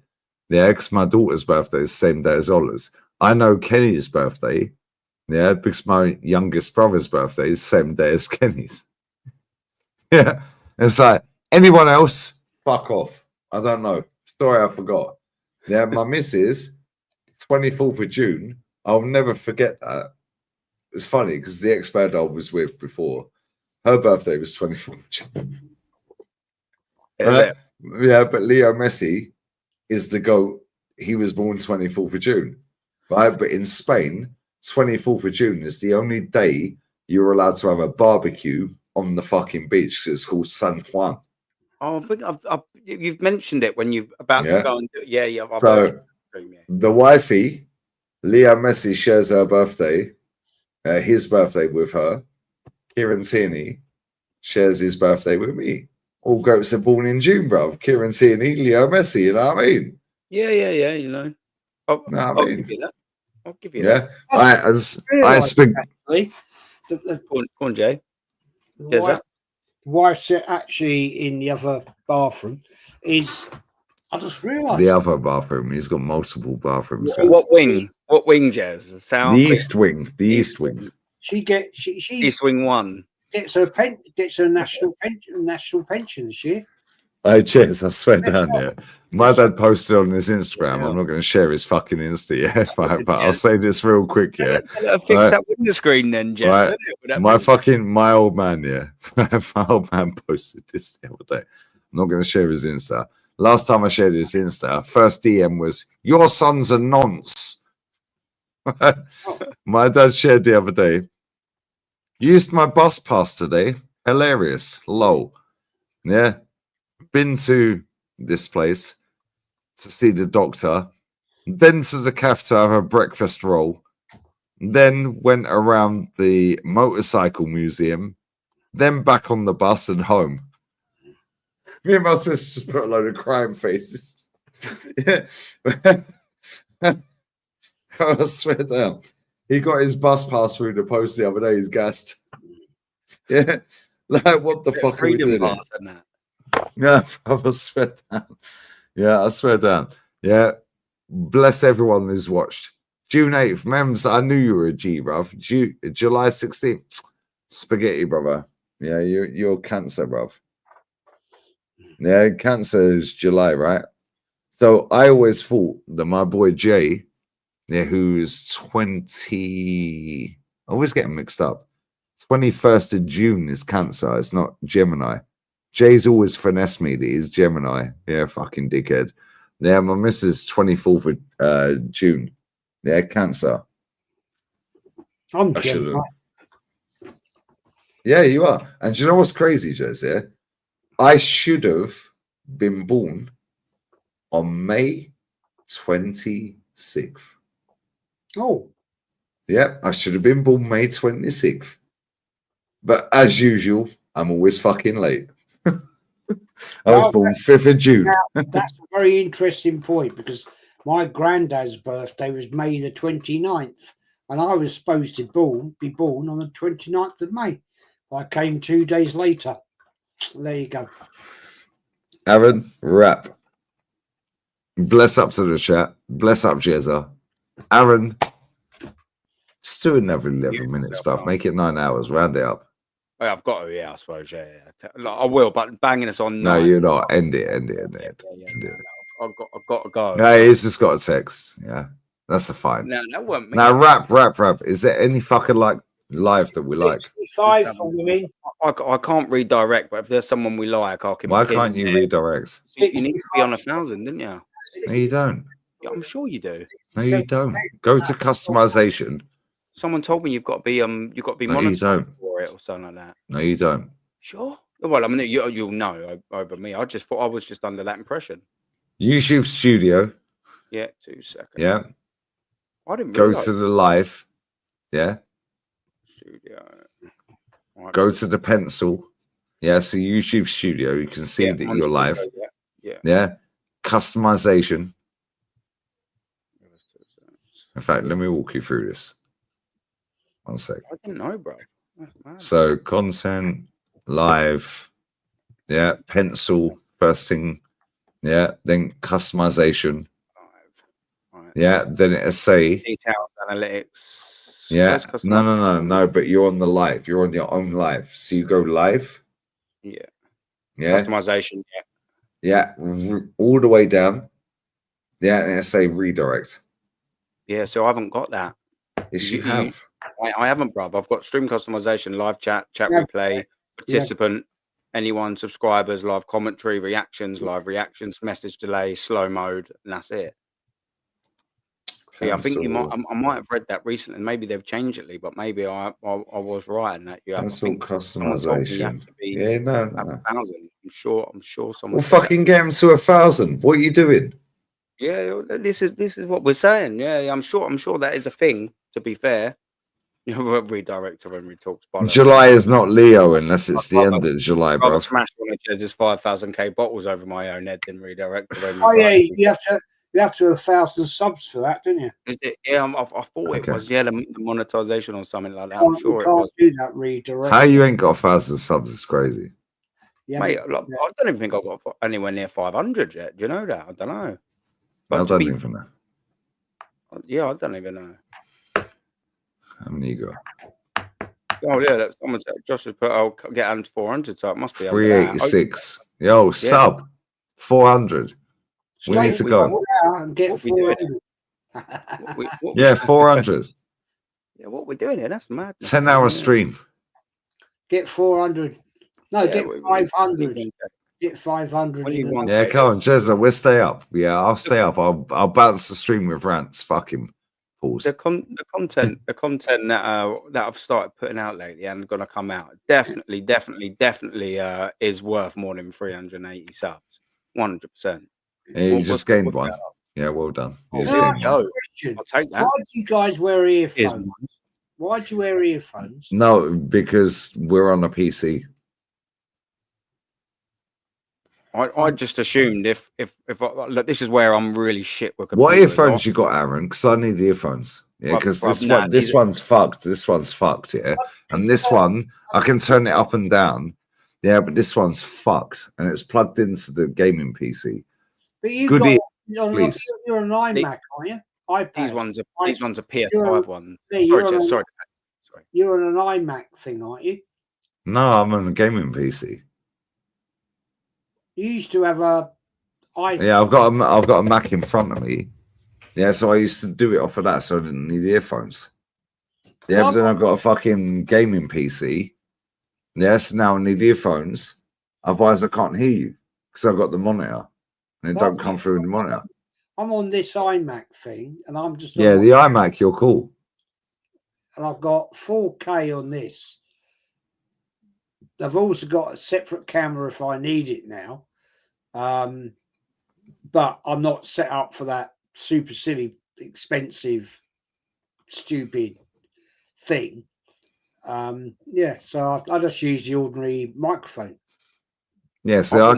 Yeah, because my daughter's birthday is the same day as Ola's. I know Kenny's birthday. Yeah, because my youngest brother's birthday is the same day as Kenny's. Yeah, it's like anyone else, fuck off. I don't know. Sorry, I forgot. Yeah, my missus, 24th of June. I'll never forget that. It's funny because the ex-bird I was with before, her birthday was 24th of June. Yeah, but Leo Messi is the GOAT. He was born 24th of June. Right? But in Spain, 24th of June is the only day you're allowed to have a barbecue on the fucking beach. It's called San Juan. Oh, I think you've mentioned it when you're about to go and do it. Yeah. So the wifey, Leo Messi shares her birthday, his birthday with her. Kieran Tierney shares his birthday with me. All goats are born in June, bro. Kieran Tierney, Leo Messi, you know what I mean? Yeah, you know. I'll give you that. I'll give you that. I speak. Go on, Jay. The wife's actually in the other bathroom. I just realised The other bathroom. He's got multiple bathrooms. What wing? What wing, Jez? South. The east wing. The east wing. She East wing 1. Gets her national pension this year. Hey, cheers. I swear down, yeah. My dad posted on his Instagram. I'm not going to share his fucking Insta yet, but I'll say this real quick, yeah. Fix that window screen then, Jeff. Right. My old man, yeah. My old man posted this the other day. I'm not going to share his Insta. Last time I shared his Insta, first DM was, "Your son's a nonce." My dad shared the other day, "Used my bus pass today. Hilarious. Lol." Yeah. Been to this place to see the doctor, then to the cafe to have a breakfast roll, then went around the motorcycle museum, then back on the bus and home. Me and my sister just put a load of crying faces. Yeah. I swear down. He got his bus pass through the post the other day. He's gassed. Yeah. Like, what the fuck are we doing? Yeah, I swear down. Yeah, I swear down. Yeah. Bless everyone who's watched. June 8th. Mems, I knew you were a G, bruv. July 16th. Spaghetti, brother. Yeah, you're cancer, bruv. Yeah, cancer is July, right? So I always thought that my boy Jay, yeah, who's 20, I always get him mixed up. 21st of June is Cancer. It's not Gemini. Jay's always finessed me that he's Gemini. Yeah, fucking dickhead. Yeah, my missus 24th of June. Yeah, Cancer. I'm Gemini. Yeah, you are. And do you know what's crazy, Jez? Yeah, I should have been born on May 26th. Oh. Yeah, I should have been born May 26th. But as usual, I'm always fucking late. I was born 5th of June. That's a very interesting point because my granddad's birthday was May the 29th, and I was supposed to be born on the 29th of May. I came 2 days later. There you go. Aaron, rap. Bless up to the chat. Bless up, Jezza. Aaron, just do another 11 minutes, but make it 9 hours. Round it up. Oh, I've got to, yeah, I suppose, yeah. I will, but banging us on. No, you're not. End it. I've got to go. No, he's just got a text. Yeah, that's a fine. No, that won't. Now, rap. Is there any fucking like live that we like? 65 for me. I can't redirect, but if there's someone we like, I can. Why can't you redirect? You need to be on 1,000, didn't you? No, you don't. Yeah, I'm sure you do. No, you don't. Go to customization. Someone told me you've got to be monitored for it or something like that. No, you don't. Sure. Well, I mean, you'll know over me. I just thought I was just under that impression. YouTube Studio. Yeah, 2 seconds. Yeah. I didn't go to the live. Yeah. Studio. Right. Go to the pencil. Yeah. So YouTube Studio, you can see that you're live. Yeah. Customization. In fact, let me walk you through this. 1 sec. I didn't know, bro. So content, live, yeah, pencil, first thing, yeah, then customization, yeah, then it'll say details, analytics. Yeah, no, but you're on the live, you're on your own live. So you go live, yeah, customization, yeah, all the way down, yeah, and it'll say redirect. Yeah, so I haven't got that. Yes, you have. I haven't, bruv. I've got stream customization, live chat replay, participant, anyone, subscribers, live commentary, reactions, live reactions, message delay, slow mode, and that's it. Yeah, I think I might have read that recently. Maybe they've changed it, but maybe I was right in that. You have to customization. Yeah, no. 1,000. I'm sure someone. Well, fucking get them to 1,000. What are you doing? Yeah, this is what we're saying. Yeah, I'm sure that is a thing. To be fair, redirector when we talk bollocks. July is not Leo unless it's the end of July, bro. I've smashed one of JEZ's 5,000k bottles over my own head. Then redirect. Oh yeah, you have to have 1,000 subs for that, don't you? Is it? Yeah, I thought it was. Yeah, the monetization or something like that. You I'm sure can't it was. do that redirect. How you ain't got 1,000 subs is crazy. Yeah, Mate, I don't even think I've got anywhere near 500 yet. Do you know that? I don't know. But I don't even know. Yeah, I don't even know. How many you got? Oh yeah, that's someone said Josh has put. I'll get under 400, so it must be 386. Yo, sub 400. We need to go. And get 400. Yeah, 400. Yeah, what we're doing here? That's mad. 10-hour stream. Get 400. No, get 500. Get 500. Yeah, come on, Jezza, we'll stay up. Yeah, I'll stay up. I'll bounce the stream with rants. Fuck him. Pause. The content that I've started putting out lately and going to come out definitely is worth more than 380 subs. 100%. Yeah, you just gained one. Yeah, well done. I'll take that. Why do you guys wear earphones? Why do you wear earphones? No, because we're on a PC. I just assumed if look, this is where I'm really shit with. What earphones you got, Aaron? Because I need earphones. Yeah, because this one's fucked. This one's fucked. Yeah, and this one I can turn it up and down. Yeah, but this one's fucked, and it's plugged into the gaming PC. But you're an iMac, aren't you? iPad. These ones are PS5 ones. Sorry. You're on an iMac thing, aren't you? No, I'm on a gaming PC. You used to have a iPhone. Yeah, I've got a Mac in front of me. Yeah, so I used to do it off of that, so I didn't need earphones. Yeah, but then I've got a fucking gaming PC. Yes, now I need earphones. Otherwise, I can't hear you because I've got the monitor and it don't come through the monitor. I'm on this iMac thing, and I'm just the iMac. You're cool. And I've got 4K on this. I've also got a separate camera if I need it now, but I'm not set up for that super silly, expensive, stupid thing. Yeah, so I just use the ordinary microphone. Yeah, so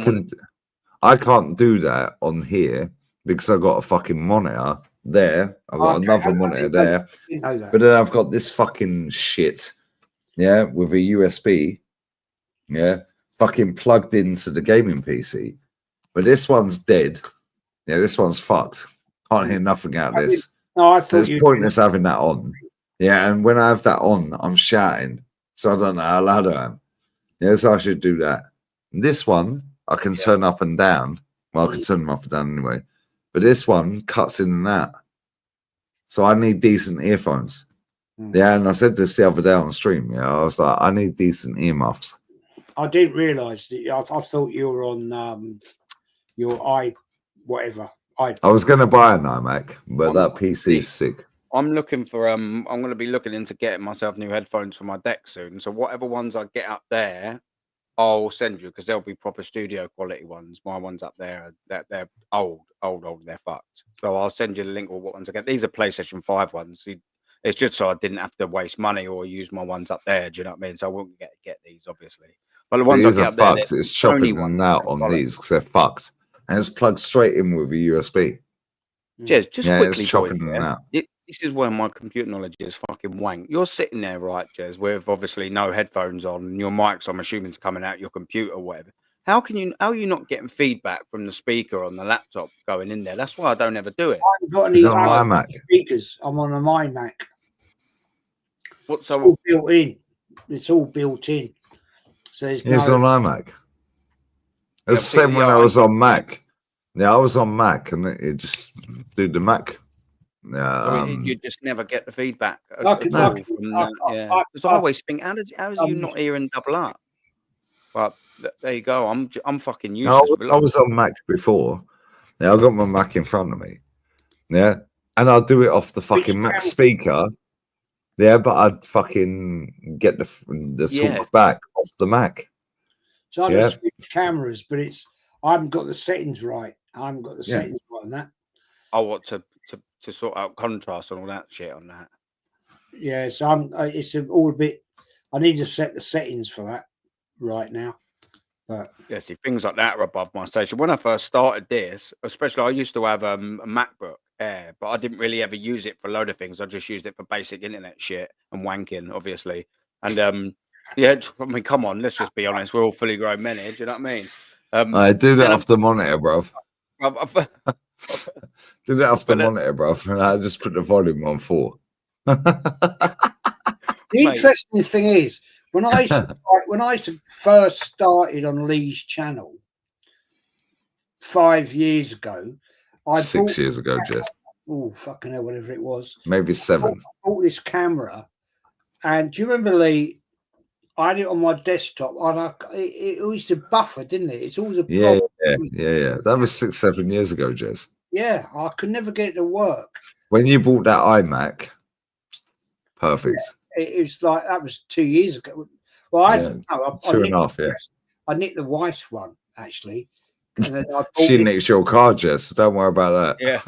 I can't do that on here because I've got a fucking monitor there. I've got another monitor there, but then I've got this fucking shit. Yeah, with a USB. Yeah, fucking plugged into the gaming PC. But this one's dead. Yeah, this one's fucked. Can't hear nothing out of this. No, I thought it's pointless having that on. Yeah, and when I have that on, I'm shouting. So I don't know how loud I am. Yeah, so I should do that. And this one, I can turn up and down. Well, I can turn them up and down anyway. But this one cuts in and out. So I need decent earphones. Yeah, and I said this the other day on the stream. Yeah, I was like, I need decent earmuffs. I didn't realise that. I thought you were on your whatever. I was going to buy an iMac, but that PC is sick. I'm looking for I'm going to be looking into getting myself new headphones for my deck soon. So whatever ones I get up there, I'll send you because they'll be proper studio quality ones. My ones up there, they're old. They're fucked. So I'll send you the link of what ones I get. These are PlayStation 5 ones. It's just so I didn't have to waste money or use my ones up there. Do you know what I mean? So I wouldn't get these, obviously. But the ones I get up fucked. There, it's chopping them out on these because they're fucked. And it's plugged straight in with a USB. Jez, just quickly, it's chopping them out. This is where my computer knowledge is fucking wank. You're sitting there, right, Jez, with obviously no headphones on, and your mics, I'm assuming, is coming out your computer or whatever. How are you not getting feedback from the speaker on the laptop going in there? That's why I don't ever do it. I haven't got any iMac speakers. I'm on a iMac. What's all built in? It's all built in. So it's on iMac. It's the same when I was on Mac. Yeah, I was on Mac, and it just did the Mac. You just never get the feedback. Because I always think, how is you not hearing double up? But there you go. I'm fucking useless. No, I was on Mac before. Yeah, I got my Mac in front of me. Yeah, and I'll do it off the fucking Mac speaker. Yeah, but I'd fucking get the talk back off the Mac. So I just switch cameras, but I haven't got the settings right. I haven't got the settings right on that. Oh, what to sort out contrast and all that shit on that. Yeah, so it's all a bit. I need to set the settings for that right now. But yeah, see, things like that are above my station. When I first started this, especially, I used to have a MacBook Air, but I didn't really ever use it for a load of things. I just used it for basic internet shit and wanking, obviously. And yeah, I mean, come on, let's just be honest. We're all fully grown men here. Do you know what I mean? I do that off the monitor, bruv. Do that off the monitor, bruv. And I just put the volume on 4. The interesting thing is, when I used to first started on Lee's channel 5 years ago, 6 years ago, Jess. Oh, fucking hell, whatever it was. Maybe 7. I bought this camera, and do you remember, Lee? I had it on my desktop. It used to buffer, didn't it? It's always a problem. Yeah. That was 6, 7 years ago, Jez. Yeah, I could never get it to work. When you bought that iMac, perfect. Yeah, it was like that was 2 years ago. Well, I don't know. 2.5, yeah. I nicked the YASS one actually. And then she nicked your car, Jess. Don't worry about that. Yeah.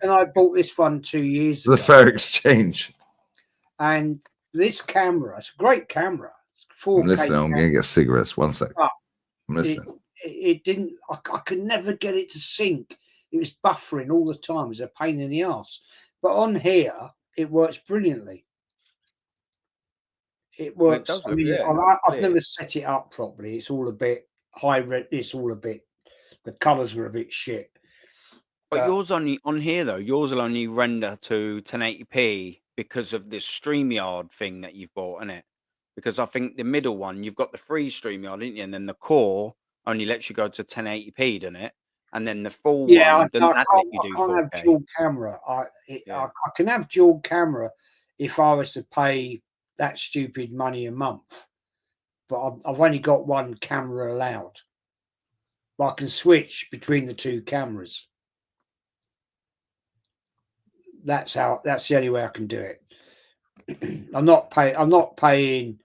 and I bought this one 2 years ago. The fair exchange. And this camera, it's a great camera. It's 4K. I'm listening. I'm going to get cigarettes. 1 sec. I'm listening. It didn't. I could never get it to sync. It was buffering all the time. It was a pain in the ass. But on here, it works brilliantly. It works. I mean, I've never set it up properly. It's all a bit high red. It's all a bit. The colours were a bit shit. But yours on here though, yours will only render to 1080p because of this StreamYard thing that you've bought, innit? Because I think the middle one, you've got the free StreamYard, didn't you? And then the core only lets you go to 1080p, doesn't it? And then the full one, I can't have dual camera. I can have dual camera if I was to pay that stupid money a month. But I've only got one camera allowed. But I can switch between the two cameras. That's the only way I can do it. I'm not paying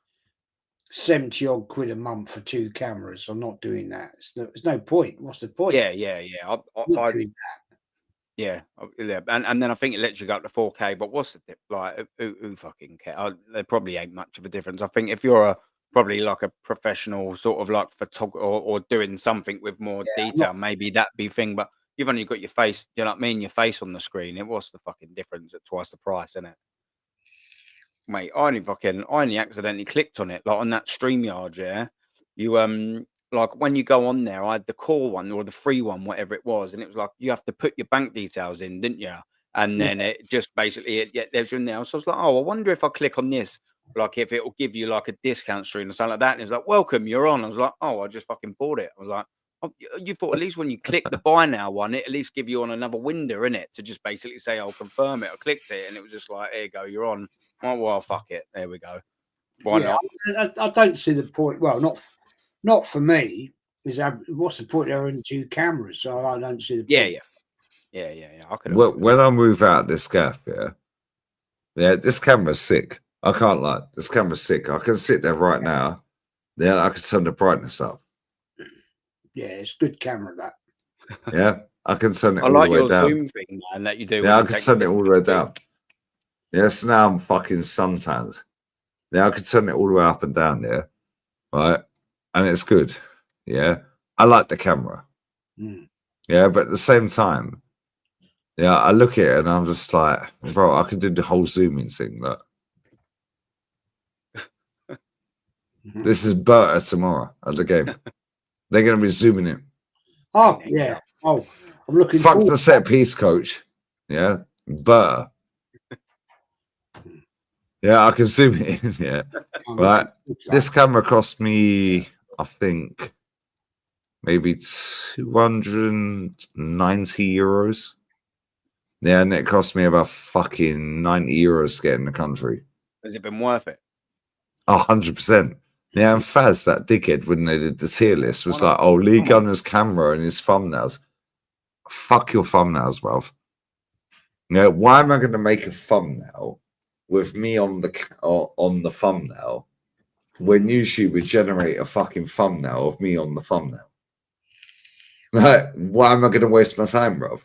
70 odd quid a month for 2 cameras. I'm not doing that. There's no point. What's the point? Yeah. I'm not doing that. Yeah, and then I think it lets you go up to 4K. But what's the dip? Like, who fucking care? There probably ain't much of a difference. I think if you're probably like a professional sort of like photographer or doing something with more detail, maybe that'd be thing. But you've only got your face, you know what I mean? Your face on the screen. What's the fucking difference at twice the price, isn't it? Mate, I only accidentally clicked on it, like on that StreamYard, yeah. You like when you go on there, I had the core one or the free one, whatever it was, and it was like you have to put your bank details in, didn't you? And then it just basically there's your now. So I was like, oh, I wonder if I click on this, like if it will give you like a discount stream or something like that. And it's like, welcome, you're on. I was like, oh, I just fucking bought it. I was like, oh, you thought at least when you click the buy now one, it at least give you on another window in it to just basically say, I'll confirm it. I clicked it, and it was just like, there you go, you're on. Oh, well, fuck it. There we go. Why not? I don't see the point. Well, not for me. What's the point of having 2 cameras? So I don't see the point. Yeah. I could. When I move out this gaff, this camera's sick. I can't lie. This camera's sick. I can sit there right now. Yeah, I can turn the brightness up. Yeah, it's good camera, that. Yeah, I can turn it all the way down. I like your zoom thing, man, that you do. Yeah, I can turn it all the way down. Yes, now I'm fucking suntanned. Yeah, I can turn it all the way up and down there, right? And it's good. Yeah, I like the camera. Yeah, but at the same time, I look at it and I'm just like, bro, I could do the whole zooming thing. Look, this is Berta tomorrow at the game. They're going to be zooming in. Oh yeah. Oh, I'm looking. Fuck the set piece, coach. Yeah, Berta. Yeah, I can zoom it in. Yeah, right. This camera cost me, I think, maybe 290 euros. Yeah, and it cost me about fucking 90 euros to get in the country. Has it been worth it? 100%. Yeah, and Faz, that dickhead, when they did the tier list, was like, oh, Lee Gunner's camera and his thumbnails. Fuck your thumbnails, bruv. You know, why am I going to make a thumbnail with me on the thumbnail when YouTube would generate a fucking thumbnail of me on the thumbnail? Like, why am I going to waste my time, bruv?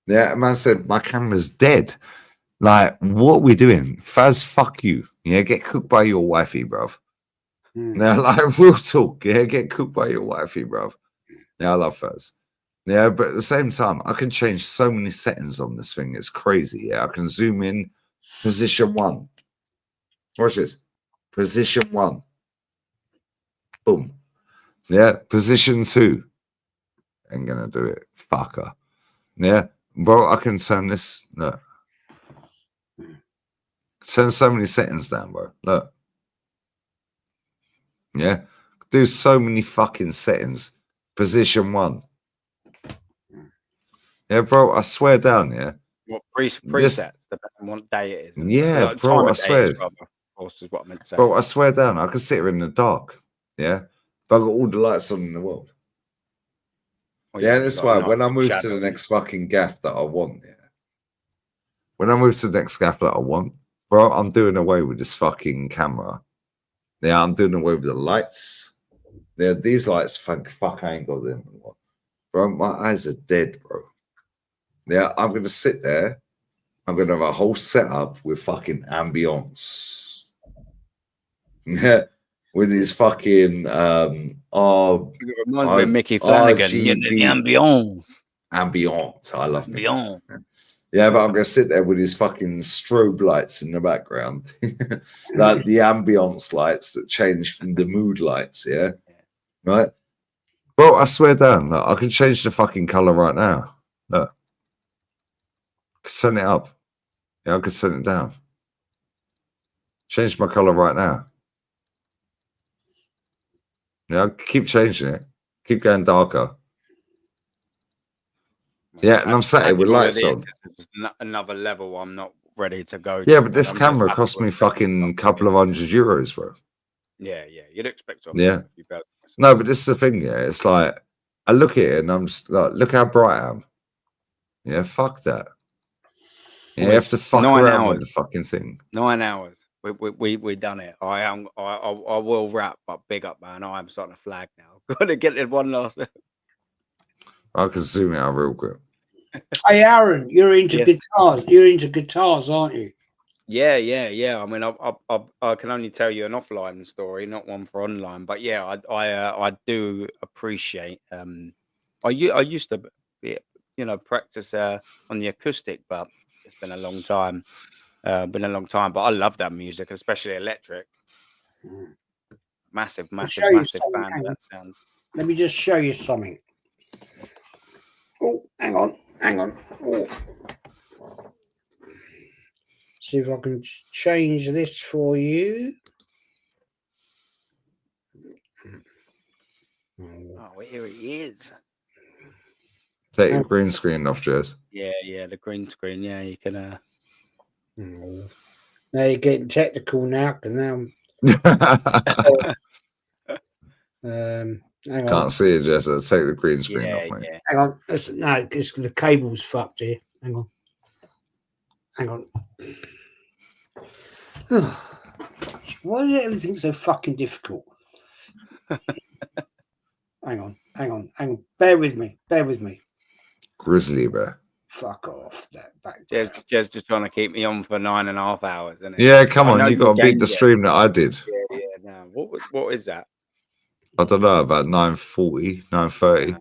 Yeah, a man said my camera's dead. Like, what are we doing? Faz, fuck you. Yeah, get cooked by your wifey, bruv. Now, like, real talk. Yeah, get cooked by your wifey, bruv. Yeah, I love Faz. Yeah, but at the same time, I can change so many settings on this thing. It's crazy. Yeah, I can zoom in. Position 1. Watch this. Position 1. Boom. Yeah, position 2. Ain't gonna do it. Fucker. Yeah, bro, I can turn this. Look. Turn so many settings down, bro. Look. Yeah. Do so many fucking settings. Position 1. Yeah, bro, I swear down, yeah. What presets, depending on what day it is. Yeah, like, bro, I swear. Is, rather, of course, is what I meant to say. Bro, I swear down, I can sit here in the dark. Yeah. But I got all the lights on in the world. Well, yeah, that's why when I move to the next fucking gaff that I want, yeah. When I move to the next gaff that I want, bro, I'm doing away with this fucking camera. Yeah, I'm doing away with the lights. Yeah, these lights, fuck, I ain't got them anymore. Bro, my eyes are dead, bro. Yeah, I'm going to sit there. I'm going to have a whole setup with fucking ambience. Yeah, with his fucking, it reminds me of Mickey Flanagan. The ambience. Ambience. I love ambience. Yeah, but I'm going to sit there with his fucking strobe lights in the background. Like the ambience lights that change the mood lights, yeah? Right? Bro, I swear down, look, I can change the fucking color right now. Look. Turn it up. Yeah, I could turn it down. Change my color right now. Yeah, keep changing it. Keep going darker. Yeah, and I'm sat here with lights on. Another level I'm not ready to go. Yeah, but this camera cost me fucking couple of €100, bro. Yeah, you'd expect to. Yeah. No, but this is the thing, yeah. It's like, I look at it and I'm just like, look how bright I am. Yeah, fuck that. Yeah, you have to fuck around with the fucking thing. 9 hours. We done it. I will wrap, but big up, man. I'm starting to flag now. Gotta get it one last. I can zoom it out real quick. Hey, Aaron, you're into guitars. You're into guitars, aren't you? Yeah. I mean, I can only tell you an offline story, not one for online. But yeah, I do appreciate. I used to, practice on the acoustic, but it's been a long time. But I love that music, especially electric. Massive fan of that sound. Let me just show you something. Oh, hang on. Oh. See if I can change this for you. Oh, here he is. Take your green screen off, Jez. Yeah, the green screen. Yeah, you can. Now you're getting technical now. Hang on. Can't see it, Jess. Take the green screen off, mate. Yeah. Hang on. No, because the cable's fucked here. Hang on. Why is everything so fucking difficult? Hang on. Bear with me. Grizzly bear. Fuck off that back. Jez just trying to keep me on for 9.5 hours, isn't it? Yeah, come on, you got to beat the stream that I did. Yeah. No, what is that? I don't know, about 9:40, 9:30.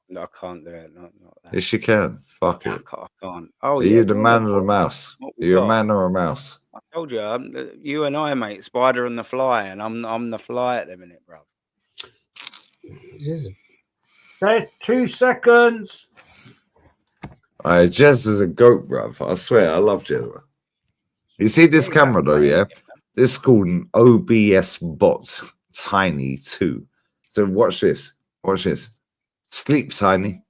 No, I can't do it. Not that. Yes, you can. Fuck it. I can't. Oh, Are you the man or the mouse? Are you a man or a mouse? I told you, you and I, mate, Spider and the Fly, and I'm the Fly at the minute, bro. 2 seconds. Jez is a goat, bruv. I swear, I love Jez. Bro. You see this camera, though, yeah? This is called an OBS Bot Tiny 2. So watch this. Sleep Tiny.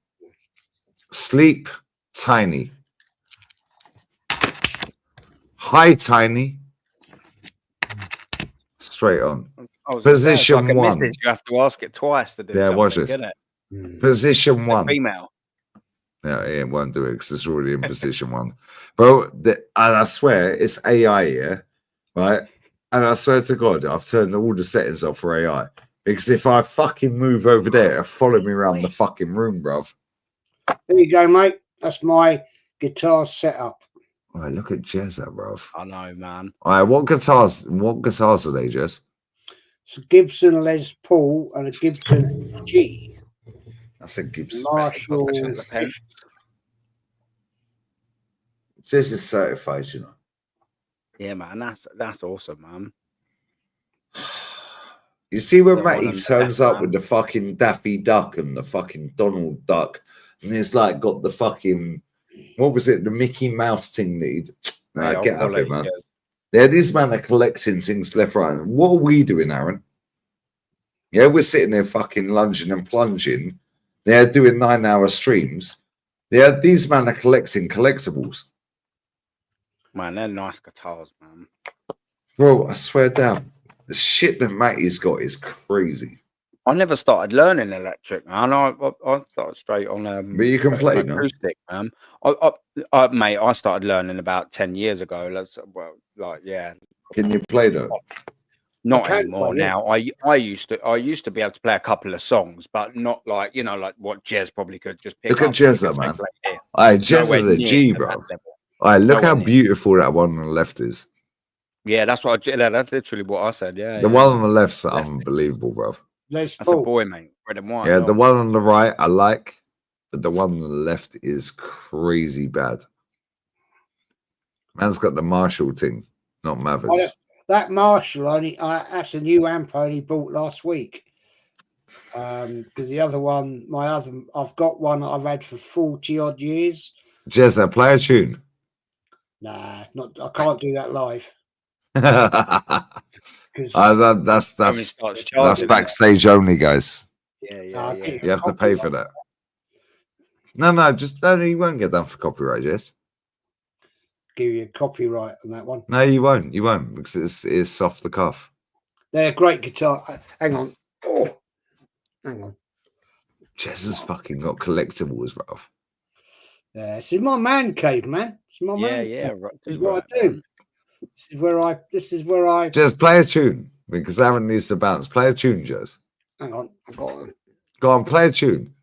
High Tiny. Straight on. Position like 1. You have to ask it twice to do. Yeah, watch this. Position 1. Female. No, it won't do it because it's already in position 1. Bro, and I swear it's AI here, right? And I swear to God, I've turned all the settings off for AI. Because if I fucking move over there, follow me around the fucking room, bruv. There you go, mate. That's my guitar setup. All right, look at Jezza, bro. I know, man. All right, what guitars are they, Jez? It's a Gibson Les Paul and a Gibson G. That's a Gibson. Marshall. Jez is certified, you know. Yeah, man. That's awesome, man. You see when Matty turns up with the fucking Daffy Duck and the fucking Donald Duck, and he's like got the fucking, what was it, the Mickey Mouse thing that he'd get out of it, man. Yeah, this man are collecting things left, right. What are we doing, Aaron? Yeah, we're sitting there fucking lunging and plunging. They're doing 9-hour streams. Yeah, these men are collecting collectibles. Man, they're nice guitars, man. Bro, I swear down, the shit that Matty's got is crazy. I never started learning electric, man. I started straight on but you can play acoustic, man. Mate, I started learning about 10 years ago. Yeah. Can you play though? Not anymore now. I used to be able to play a couple of songs, but not like, like what Jez probably could just pick up. Look at Jez, man. Alright, Jez is a G, bro. Alright, look how beautiful that one on the left is. Yeah, that's literally what I said. Yeah. The one on the left's unbelievable, bro. That's a boy, mate. Red and white. Yeah, the one on the right I like, but the one on the left is crazy bad. Man's got the Marshall thing, not Mavericks. That Marshall, that's a new amp I only bought last week. Because the other one, I've got one that I've had for 40 odd years. Jezza, play a tune. Nah, I can't do that live. That's backstage only, guys. Yeah. You have to pay for that. No, you won't get done for copyright, Jez. Give you a copyright on that one. No, you won't. You won't, because it's off the cuff. They're a great guitar. Hang on. Oh, hang on. Jez has fucking got collectibles, bro. Yeah, this is my man cave, man. It's my man. Yeah. Right. This is what I do. This is where I. Just play a tune because Aaron needs to bounce. Play a tune, Jez. Hang on, I've got one. Go on, play a tune.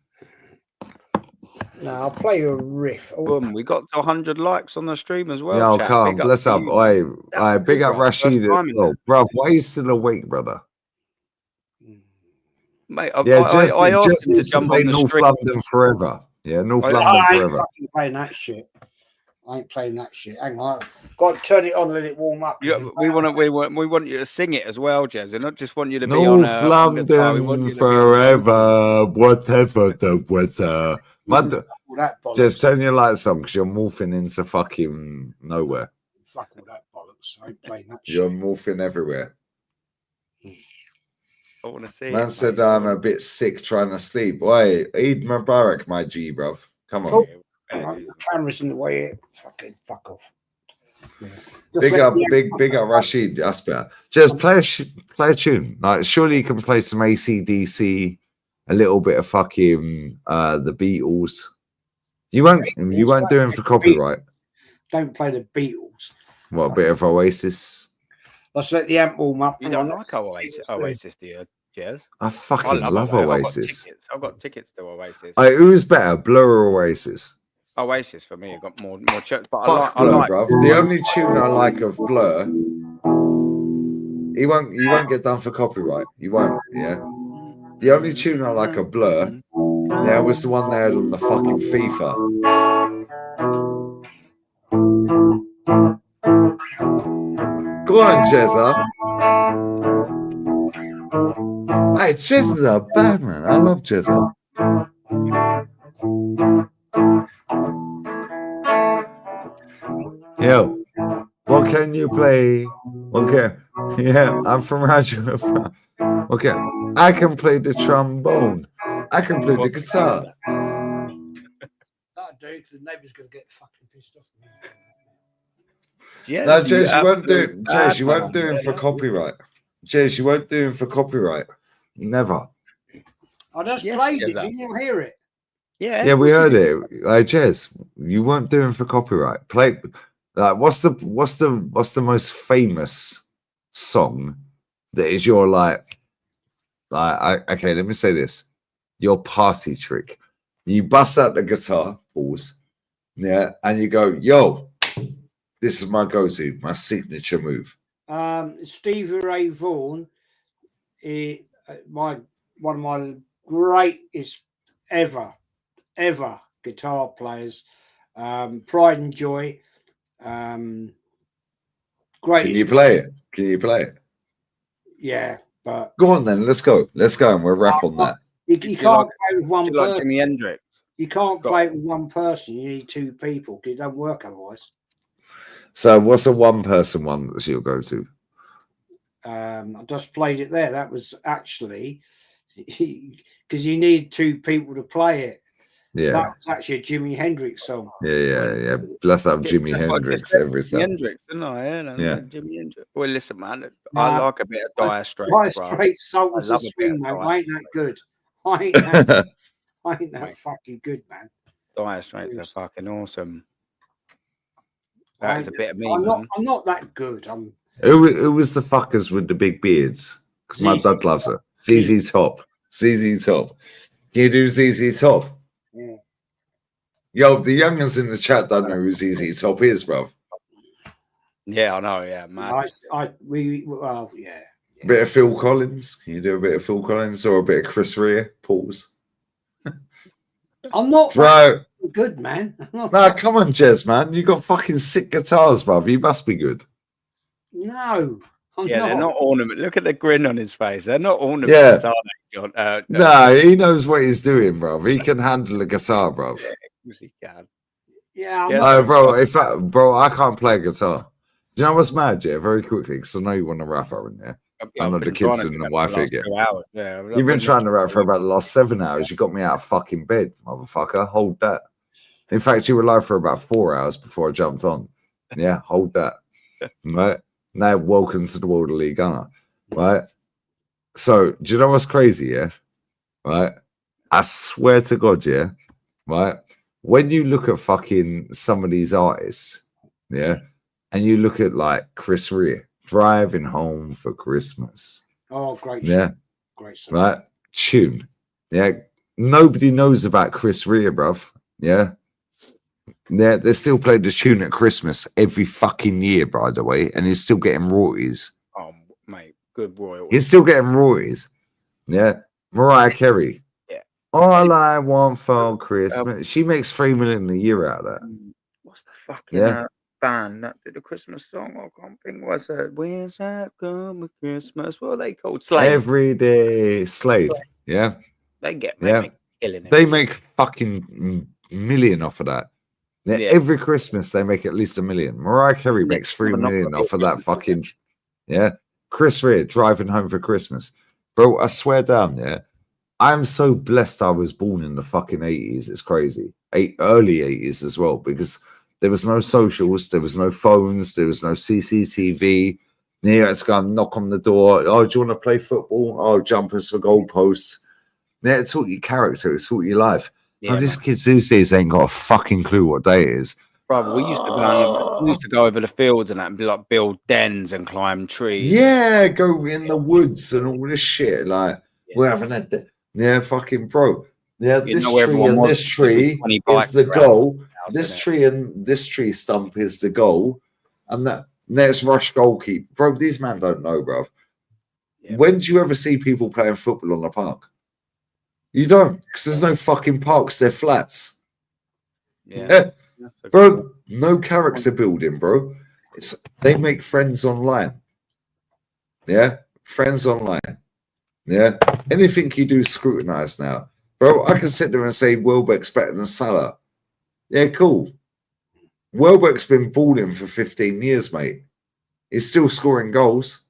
No, I'll play you a riff. Oh. Boom, we got to 100 likes on the stream as well. Yeah, calm. Bless up. Oi, big up Rashid. Bro, why are you still awake, brother? Mate, I asked him to jump on the North stream. London forever. Yeah, North London forever. I ain't fucking playing that shit. I ain't playing that shit. Hang on, got to turn it on, let it warm up. Yeah, we want you to sing it as well, Jez. And not just want you to be North on London forever. Whatever the weather. Just turn your lights on because you're morphing into fucking nowhere. Fuck all that bollocks. I ain't playing that shit. You're morphing everywhere. I want to see. Man said I'm a bit sick trying to sleep. Oi, Eid Mubarak, my G, bruv. Come on. The camera's in the way here. Fucking fuck off. Yeah. Big up Rashid. That's better. Just play a tune. Like, surely you can play some AC/DC, a little bit of fucking the Beatles. You won't do him for copyright. Don't play the Beatles. What, a bit of Oasis? Let's let the amp warm up. You don't like Oasis, do you, Jez? I fucking love Oasis. I've got tickets to Oasis. Who's better, Blur or Oasis? Oasis for me. I've got more church, but Fuck I like bruv. The only tune I like of Blur, you won't get done for copyright. You won't, yeah. The only tune I like of Blur, was the one they had on the fucking FIFA. Go on, Jezza. Hey, Jezza's a bad man. I love Jezza. Yo, what can you play? Okay, yeah, I'm from Raja. Okay, I can play the trombone. I can play the guitar. That'll do, because the neighbour's going to get fucking pissed off. Yeah, no, Jez, you won't do him for copyright. Jez, you won't do him for copyright. Never. I just played it. You didn't hear it. Yeah, we heard it. Jez, you won't do him for copyright. Play. Like, what's the most famous song that is your okay, let me say this. Your party trick. You bust out the guitar, balls, Yeah, and you go, yo, this is my go-to, my signature move. Stevie Ray Vaughan, one of my greatest ever guitar players. Pride and Joy. Greatest. Can you play it? Can you play it? Yeah, but go on then. Let's go. Let's go, and we'll wrap on that. You can't play with one person. Like Jimi Hendrix? You can't play it with one person. You need two people. It don't work otherwise. So, what's a one-person one that's your go-to? I just played it there. That was actually because you need two people to play it. Yeah, that's actually a Jimi Hendrix song. Yeah. Let's have Jimi Hendrix every time. Hendrix, didn't I? Yeah. Jimi Hendrix. Well, listen, man. Nah, I like a bit of Dire Straits. Dire Straits, Sultans of Swing, mate. I ain't that good. I ain't that fucking good, man. Dire Straits are fucking awesome. That is a bit of me. I'm not that good. Who was the fuckers with the big beards? Because my dad loves her. ZZ Top. ZZ Top. Can you do ZZ Top? Yeah. Yo, the youngins in the chat don't know who ZZ Top is, bro. Yeah, I know. Yeah, man. Yeah. Bit of Phil Collins. Can you do a bit of Phil Collins or a bit of Chris Rea? Pause. I'm not good, man. Nah, come on, Jez, man. You got fucking sick guitars, bruv. You must be good. No. They're not ornament. Look at the grin on his face. They're not ornaments, are they, John? No, he knows what he's doing, bruv. He can handle a guitar, bruv. Yeah, of course he can. Yeah, bro, I can't play a guitar. Do you know what's mad, yeah? Very quickly, because I know you want to rap on there. I know the kids and the wife again. Yeah, you've been trying to rap for about the last 7 hours. You got me out of fucking bed, motherfucker. Hold that. In fact, you were live for about 4 hours before I jumped on. Yeah, hold that. Right? Now, welcome to the World of League Gunner. Right? So, do you know what's crazy, yeah? Right? I swear to God, yeah? Right? When you look at fucking some of these artists, yeah? And you look at like Chris Rea, Driving Home for Christmas. Oh, great. Yeah. Song. Great song. Right? Tune. Yeah. Nobody knows about Chris Rea, bruv. Yeah. Yeah, they still play the tune at Christmas every fucking year, by the way, and he's still getting royalties. Oh, mate, good royalties. He's still getting royalties. Yeah. Mariah Carey. Yeah. All I want for Christmas. She makes $3 million a year out of that. What's the fucking band that did the Christmas song? I can't think. What's that? Where's that going with Christmas? What are they called? Slade. Everyday Slade. Yeah. They make killing it. They make fucking million off of that. Yeah. Every Christmas they make at least $1 million. Mariah Carey makes $3 million off of that fucking Chris Rea, Driving Home for Christmas. Bro, I swear down, I'm so blessed I was born in the fucking 80s. It's crazy. Early 80s as well, because there was no socials, there was no phones, there was no CCTV. Yeah, it's going to knock on the door. Oh, do you want to play football? Oh, jumpers for goalposts. Yeah, it taught you character, it taught you life. Yeah, these kids these days ain't got a fucking clue what day it is. Brother, we used to go over the fields and that and be like build dens and climb trees. Yeah, go in the woods and all this shit. Like we're having a fucking bro. Yeah, this tree and this tree is the goal. This tree and this tree stump is the goal. And that next rush goalkeeper. Bro, these men don't know, bro. Yeah. When do you ever see people playing football on the park? You don't, because there's no fucking parks, they're flats. Yeah. Bro, no character building, bro. They make friends online. Yeah, friends online. Yeah, anything you do is scrutinized now. Bro, I can sit there and say Welbeck's better than Salah. Yeah, cool. Welbeck's been balling for 15 years, mate. He's still scoring goals.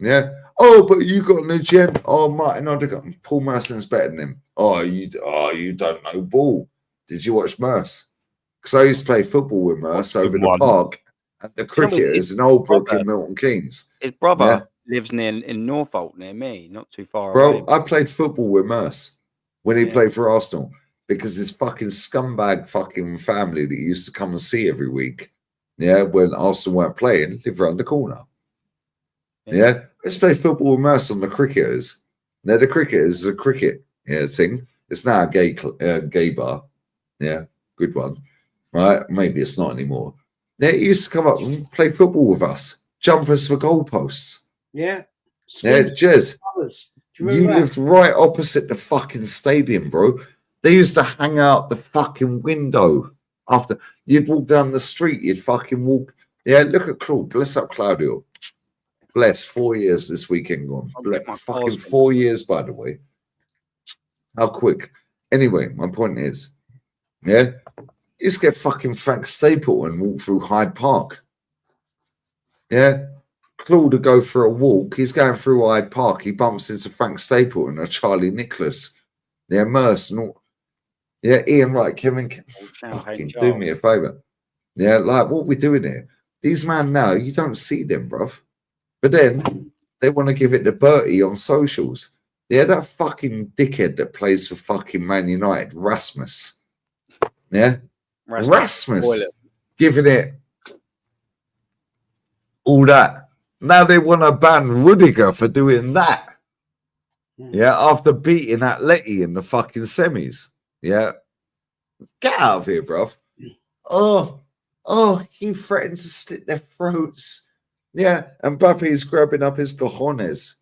Yeah. Oh, but you got an agenda. Oh, Martin Odegaard. Paul Merson's better than him. Oh, you don't know ball. Did you watch Merce? Because I used to play football with Merce over the park at the Cricketers in Oldbrook in Milton Keynes. His brother lives in Norfolk near me, not too far Bro, away. I played football with Merce when he played for Arsenal because his fucking scumbag fucking family that he used to come and see every week, when Arsenal weren't playing, lived around the corner. Yeah. Let's play football with Merce on the Cricketers. The Cricketers is a cricket thing. It's now a gay bar. Yeah. good one, right? Maybe it's not anymore. They used to come up and play football with us, jump us for goalposts. Yeah. Yeah, Jez, you lived right opposite the fucking stadium, bro. They used to hang out the fucking window after you'd walk down the street. You'd fucking walk. Yeah, look at Claude. Bless up Claudio. Bless 4 years this weekend gone. Fucking 4 years, by the way. How quick? Anyway, my point is, yeah, you just get fucking Frank Staple and walk through Hyde Park. Yeah, Claude to go for a walk. He's going through Hyde Park. He bumps into Frank Staple and a Charlie Nicholas. They're Merce and all. Yeah, Ian Wright, Kevin, fucking do me a favour. Yeah, like what we doing here? These man now, you don't see them, bruv. But then they want to give it to Bertie on socials. Yeah, that fucking dickhead that plays for fucking Man United, Rasmus. Yeah, Rasmus giving it all that. Now they want to ban Rudiger for doing that. Yeah, after beating Atleti in the fucking semis. Yeah, get out of here, bruv. Oh, he threatened to slit their throats. Yeah, and Mbappe is grabbing up his cojones.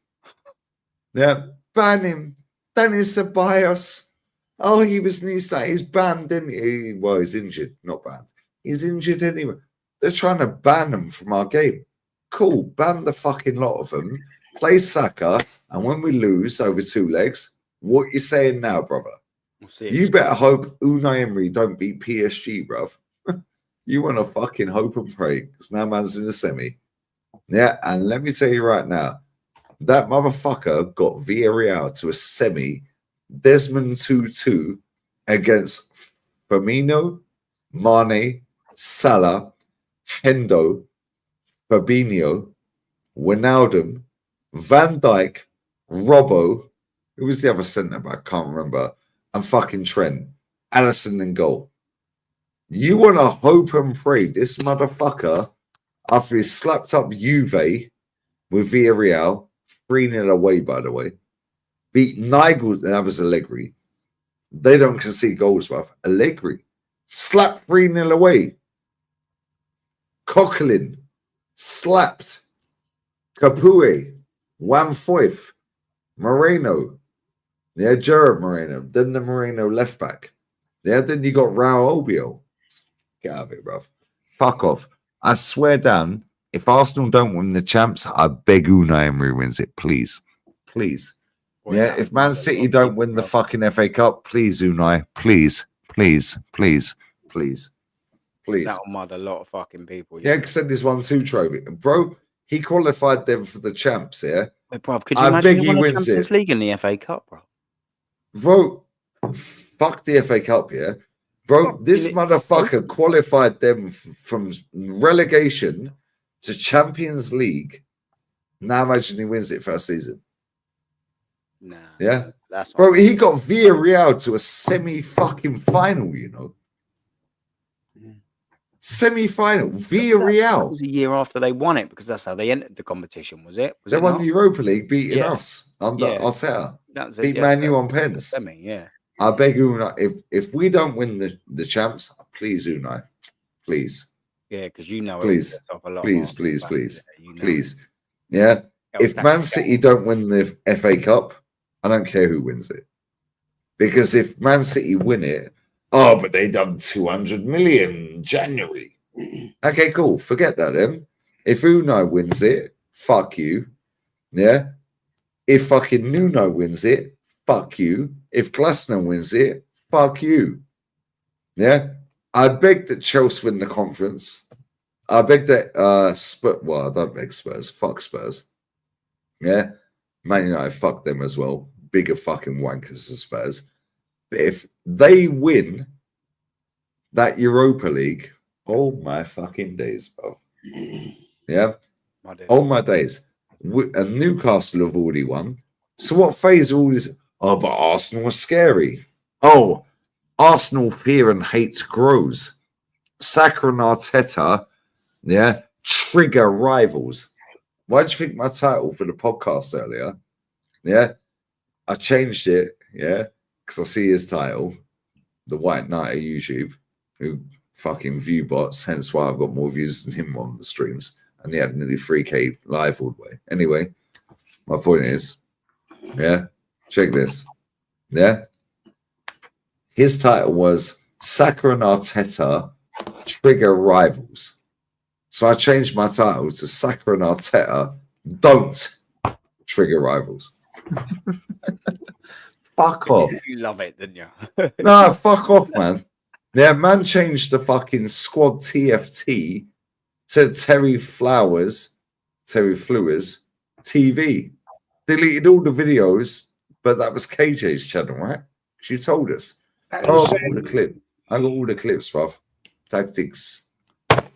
Yeah, ban him. Denis Ceballos. Oh, he's banned, didn't he? Well, he's injured, not banned. He's injured anyway. They're trying to ban him from our game. Cool, ban the fucking lot of them. Play Saka, and when we lose over 2 legs, what you saying now, brother? You better hope Unai Emery don't beat PSG, bruv. You want to fucking hope and pray, because now man's in the semi. Yeah, and let me tell you right now, that motherfucker got Villarreal to a semi, Desmond 2-2 against Firmino, Mane, Salah, Hendo, Fabinho, Wijnaldum, Van Dijk, Robbo, who was the other centre back? Can't remember. And fucking Trent, Allison in goal. You want to hope and pray this motherfucker, after he slapped up Juve with Villarreal, 3-0 away, by the way, beat Nigel, that was Allegri. They don't concede goals, bruv. Allegri slapped 3-0 away. Coquelin slapped. Capoue, Juan Foyth, Moreno. Yeah, Jared Moreno. Then the Moreno left back. Yeah, then you got Raul Obio. Get out of it, bruv. Fuck off. I swear down, if Arsenal don't win the champs, I beg Unai Emery wins it, please. Please. Yeah, if Man City don't win the fucking FA Cup, please, Unai. Please, please, please, please, please. That'll mud a lot of fucking people. Yeah, because there's 1-2 trophy. Bro, he qualified them for the champs, yeah? Wait, bro, could you imagine he won the Champions League in the FA Cup, bro? Bro, fuck the FA Cup, yeah? Bro, this motherfucker qualified them from relegation to Champions League. Now imagine he wins it first season. Nah. Yeah? Bro, he got Villarreal to a semi-fucking final, you know? Semi-final. Villarreal. That was a year after they won it, because that's how they entered the competition, was it? They won the Europa League, beating us under Arteta. Beat Man U on pens. Semi, yeah. I beg Unai, if we don't win the champs, please, Unai. Please. Yeah, because you know please. Please. Yeah. If Man City don't win the FA Cup, I don't care who wins it. Because if Man City win it, but they done 200 million in January. Okay, cool. Forget that then. If Unai wins it, fuck you. Yeah. If fucking Nuno wins it, fuck you. If Glasner wins it, fuck you. Yeah. I beg that Chelsea win the conference. I beg that Spurs. Well, I don't beg Spurs. Fuck Spurs. Yeah. Man United, fuck them as well. Bigger fucking wankers than Spurs. But if they win that Europa League, oh my fucking days, bro. Yeah. Oh my days. And Newcastle have already won. So what phase are all this? Oh, but Arsenal are scary. Oh, Arsenal fear and hate grows. Saka and Arteta, yeah, trigger rivals. Why do you think my title for the podcast earlier? Yeah, I changed it, yeah, because I see his title, The White Knight of YouTube. who fucking view bots, hence why I've got more views than him on the streams. And he had nearly 3K live all the way. Anyway, my point is, yeah, check this. Yeah. His title was Saka and Arteta Trigger Rivals. So I changed my title to Saka and Arteta Don't Trigger Rivals. Fuck off. You love it, didn't you? No, fuck off, man. Yeah, man changed the fucking squad TFT to Terry Flowers TV. Deleted all the videos, but that was KJ's channel, right? She told us. Oh, I got all the clip. I got all the clips, bruv. Tactics.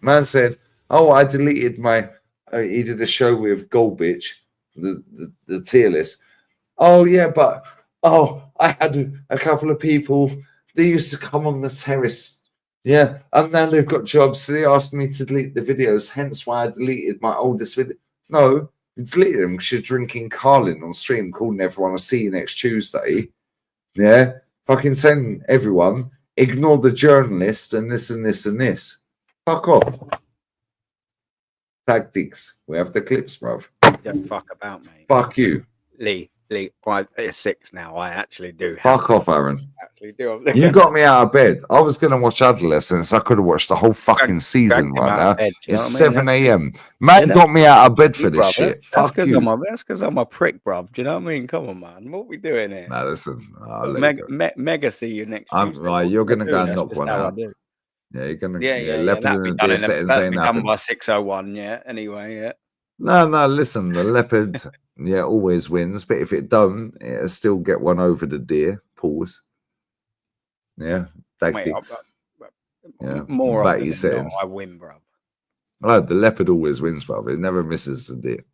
Man said, "Oh, I deleted my." He did a show with Gold Bitch, the tier list. Oh yeah, but I had a couple of people. They used to come on the terrace. Yeah, and now they've got jobs, so they asked me to delete the videos. Hence why I deleted my oldest video. No, you deleted them because you're drinking Carlin on stream, calling everyone. I'll see you next Tuesday. Yeah, fucking telling everyone, ignore the journalist and this and this and this. Fuck off. Tactics. We have the clips, bruv. Don't fuck about, mate. Fuck you. Lee, 6 now. I actually do. Fuck off, Aaron. Actually do. You got me out of bed. I was going to watch Adolescence. I could have watched the whole fucking season right now. Bed, it's 7 a.m. Man got me out of bed for this shit. That's Fuck you. That's because I'm a prick, bruv. Do you know what I mean? Come on, man. What are we doing here? Nah, listen. Mega see you next Tuesday. Right, you're going to go and knock one out. Yeah, you're going to Leopard in the setting saying done by 6:01, yeah. Anyway, yeah. No, listen, the Leopard, always wins, but if it don't, it'll still get one over the deer. Pause. Yeah, tactics. More often than not, I win, bro. Oh, the Leopard always wins, bro. It never misses the deer.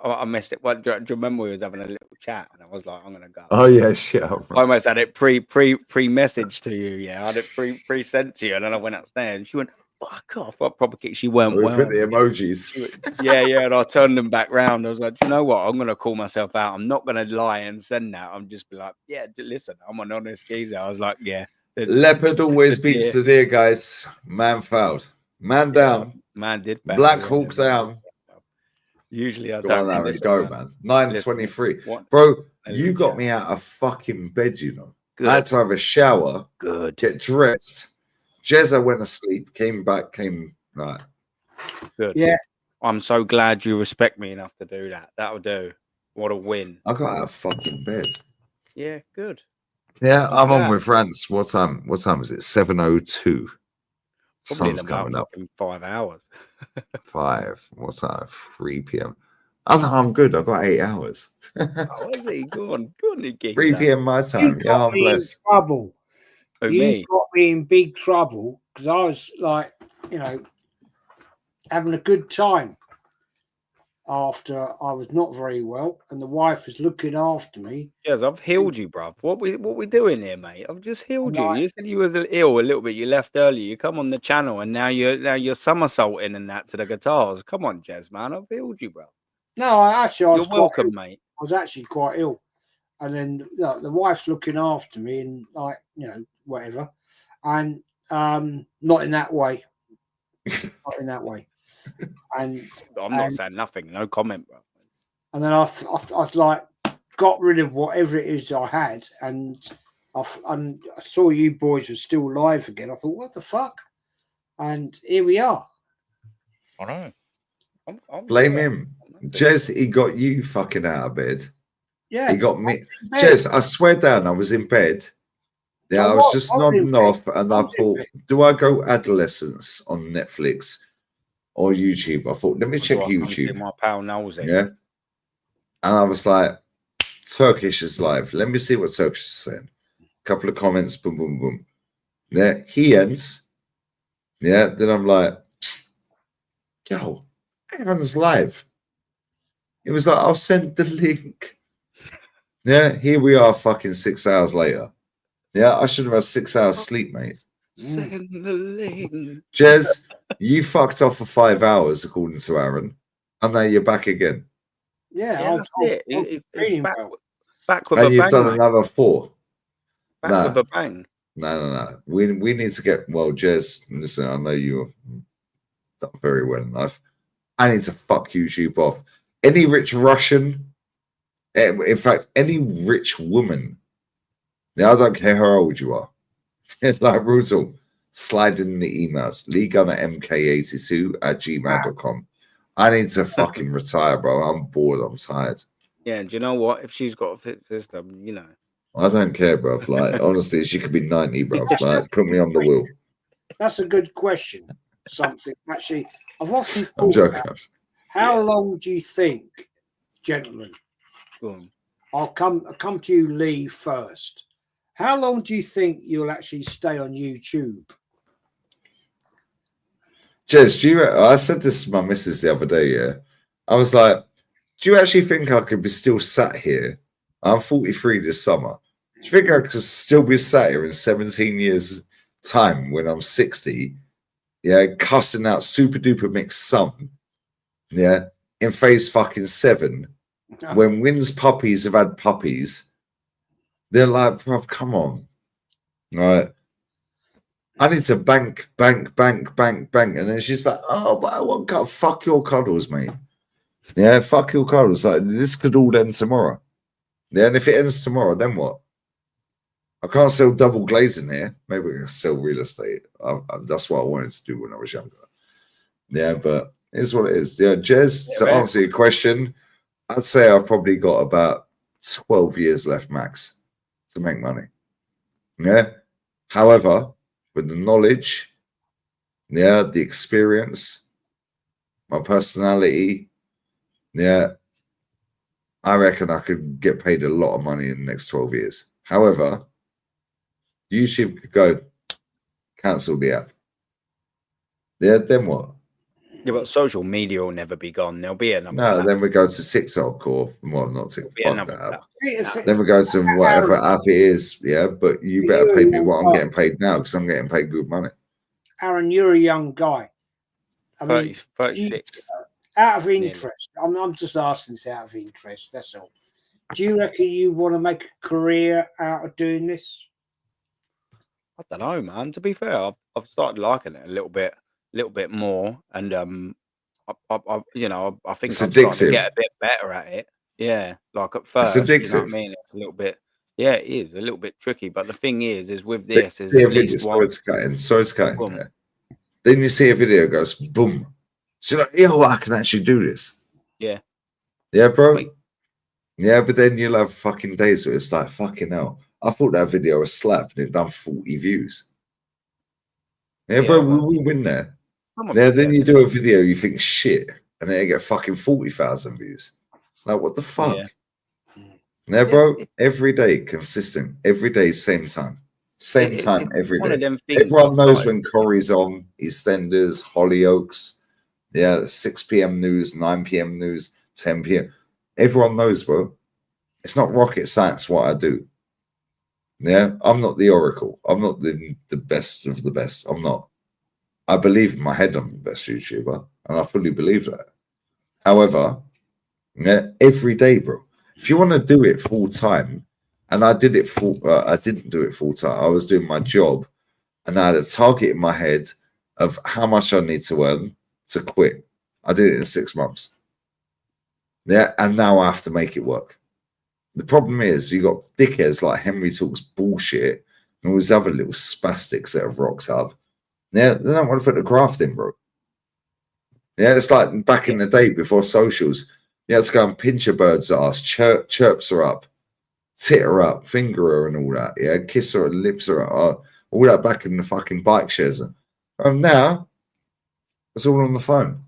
I missed it. Well, do you remember we was having a little chat and I was like, I'm gonna go. Oh yeah, shit. I almost had it pre-message to you. Yeah, I had it pre-sent to you, and then I went upstairs and she went, "Fuck off!" I probably she went. We put the emojis. Yeah, and I turned them back round. I was like, you know what? I'm gonna call myself out. I'm not gonna lie and send that. I'm just be like, yeah, listen, I'm an honest geezer. I was like, yeah. Leopard always beats the deer, guys. Man fouled. Man down. Man did. Black Hawk down. Usually I don't. Go, man. 9:23. Bro, you got me out of fucking bed, you know. Good. I had to have a shower. Good. Get dressed. JEZ went asleep, came back, right. Good. Yeah. I'm so glad you respect me enough to do that. That'll do. What a win. I got out of fucking bed. Yeah, good. Yeah, I'm on with Rants. What time is it? 7:02. Probably sun's coming up in 5 hours. 5. What's that? 3 p.m. Oh, no, I'm good. I've got 8 hours. Oh, is he? Go on, 3 p.m. my time. Yeah, I'm blessed. Trouble. Oh, you got me in big trouble because I was like, having a good time after I was not very well, and the wife was looking after me. Yes, I've healed you, bruv. What we doing here, mate? I've just healed you. You said you was ill a little bit. You left early. You come on the channel, and now you're somersaulting and that to the guitars. Come on, JEZ, man. I've healed you, bro. No, I was you're welcome, mate. I was actually quite ill, and then the wife's looking after me, and whatever, and not in that way, not in that way. And I'm not saying nothing, no comment, bro. And then I like got rid of whatever it is I had, and I saw you boys were still live again. I thought, what the fuck? And here we are. I know. Blame him. JEZ, he got you fucking out of bed. Yeah. He got me. JEZ, I swear down, I was in bed. Yeah, I was just nodding off, and I thought, do I go Adolescence on Netflix or YouTube? I thought, let me check YouTube. My pal knows it. Yeah. And I was like, Turkish is live. Let me see what Turkish is saying. A couple of comments, boom, boom, boom. Yeah, he ends. Yeah, then I'm like, yo, everyone's live. It was like, I'll send the link. Yeah, here we are fucking 6 hours later. Yeah, I should have had 6 hours sleep, mate. Send the link. JEZ, you fucked off for 5 hours, according to Aaron. And now you're back again. Yeah, it's back with a bang. And you've done another 4. Back with a bang. No. We need to get JEZ. Listen, I know you're done very well in life. I need to fuck YouTube off. Any rich Russian, in fact, any rich woman. Now I don't care how old you are. Like brutal. Slide in the emails. leegunnermk82@gmail.com. I need to fucking retire, bro. I'm bored. I'm tired. Yeah, and do you know what? If she's got a fit system, you know. I don't care, bro. Like, honestly, she could be 90, bro. Like, put me on the wheel. That's a good question. Something actually, I've often I'm thought joking. about how long do you think, gentlemen? I'll come to you, Lee, first. How long do you think you'll actually stay on YouTube? JEZ, I said this to my missus the other day, yeah. I was like, do you actually think I could be still sat here? I'm 43 this summer. Do you think I could still be sat here in 17 years' time when I'm 60, yeah, cussing out super duper mixed son, yeah, in phase fucking 7, when Wynn's puppies have had puppies? They're like, bro, come on. All right. I need to bank. And then she's like, oh, but I want cuddles. Fuck your cuddles, mate. Yeah, fuck your cuddles. Like, this could all end tomorrow. Yeah, and if it ends tomorrow, then what? I can't sell double glazing here. Maybe I can sell real estate. That's what I wanted to do when I was younger. Yeah, but it's what it is. Yeah, JEZ, to answer your question, I'd say I've probably got about 12 years left max to make money. Yeah. However, with the knowledge, yeah, the experience, my personality, yeah, I reckon I could get paid a lot of money in the next 12 years. However, YouTube could go cancel the app. Yeah, then what? Yeah, but social media will never be gone. There'll be another. No, app. then we go to TikTok or not TikTok. App. Then we go to whatever app it is. Yeah, but you better pay me what I'm getting paid now because I'm getting paid good money. Aaron, you're a young guy. I 36. Out of interest, I'm just asking this out of interest. That's all. Do you reckon you want to make a career out of doing this? I don't know, man. To be fair, I've started liking it a little bit more, and I think It's I'm starting to addictive. get a bit better at it. Yeah, like at first, It's you know addictive. what I mean? It's a little bit. Yeah, it is a little bit tricky, but the thing is with Then this, you is see a at video, least so it's cutting. Yeah. Then you see a video goes boom. So you're like, yo, I can actually do this. Yeah. Yeah, bro. Wait. Yeah, but then you'll have fucking days where it's like, fucking hell. I thought that video was slap and it done 40 views. Yeah, bro, we will win there. Yeah, then you do a video you think shit, and then you get fucking 40,000 views. Like, what the fuck? Yeah, bro, every day, consistent. Every day, same time. Same time, every day. Everyone knows when Corey's on, EastEnders, Hollyoaks. Yeah, 6 p.m. news, 9 p.m. news, 10 p.m. Everyone knows, bro. It's not rocket science what I do. Yeah, I'm not the oracle. I'm not the best of the best. I'm not. I believe in my head I'm the best YouTuber, and I fully believe that. However, yeah, every day, bro. If you want to do it full time, and I did it I didn't do it full time. I was doing my job, and I had a target in my head of how much I need to earn to quit. I did it in 6 months. Yeah, and now I have to make it work. The problem is you got dickheads like Henry Talks bullshit and all these other little spastics that have rocked up. Yeah, they don't want to put the graft in, bro. Yeah, it's like back in the day before socials. You had to go and pinch a bird's ass, chirps her up, tit her up, finger her and all that. Yeah, kiss her and lips her up, all that back in the fucking bike shares. And now it's all on the phone.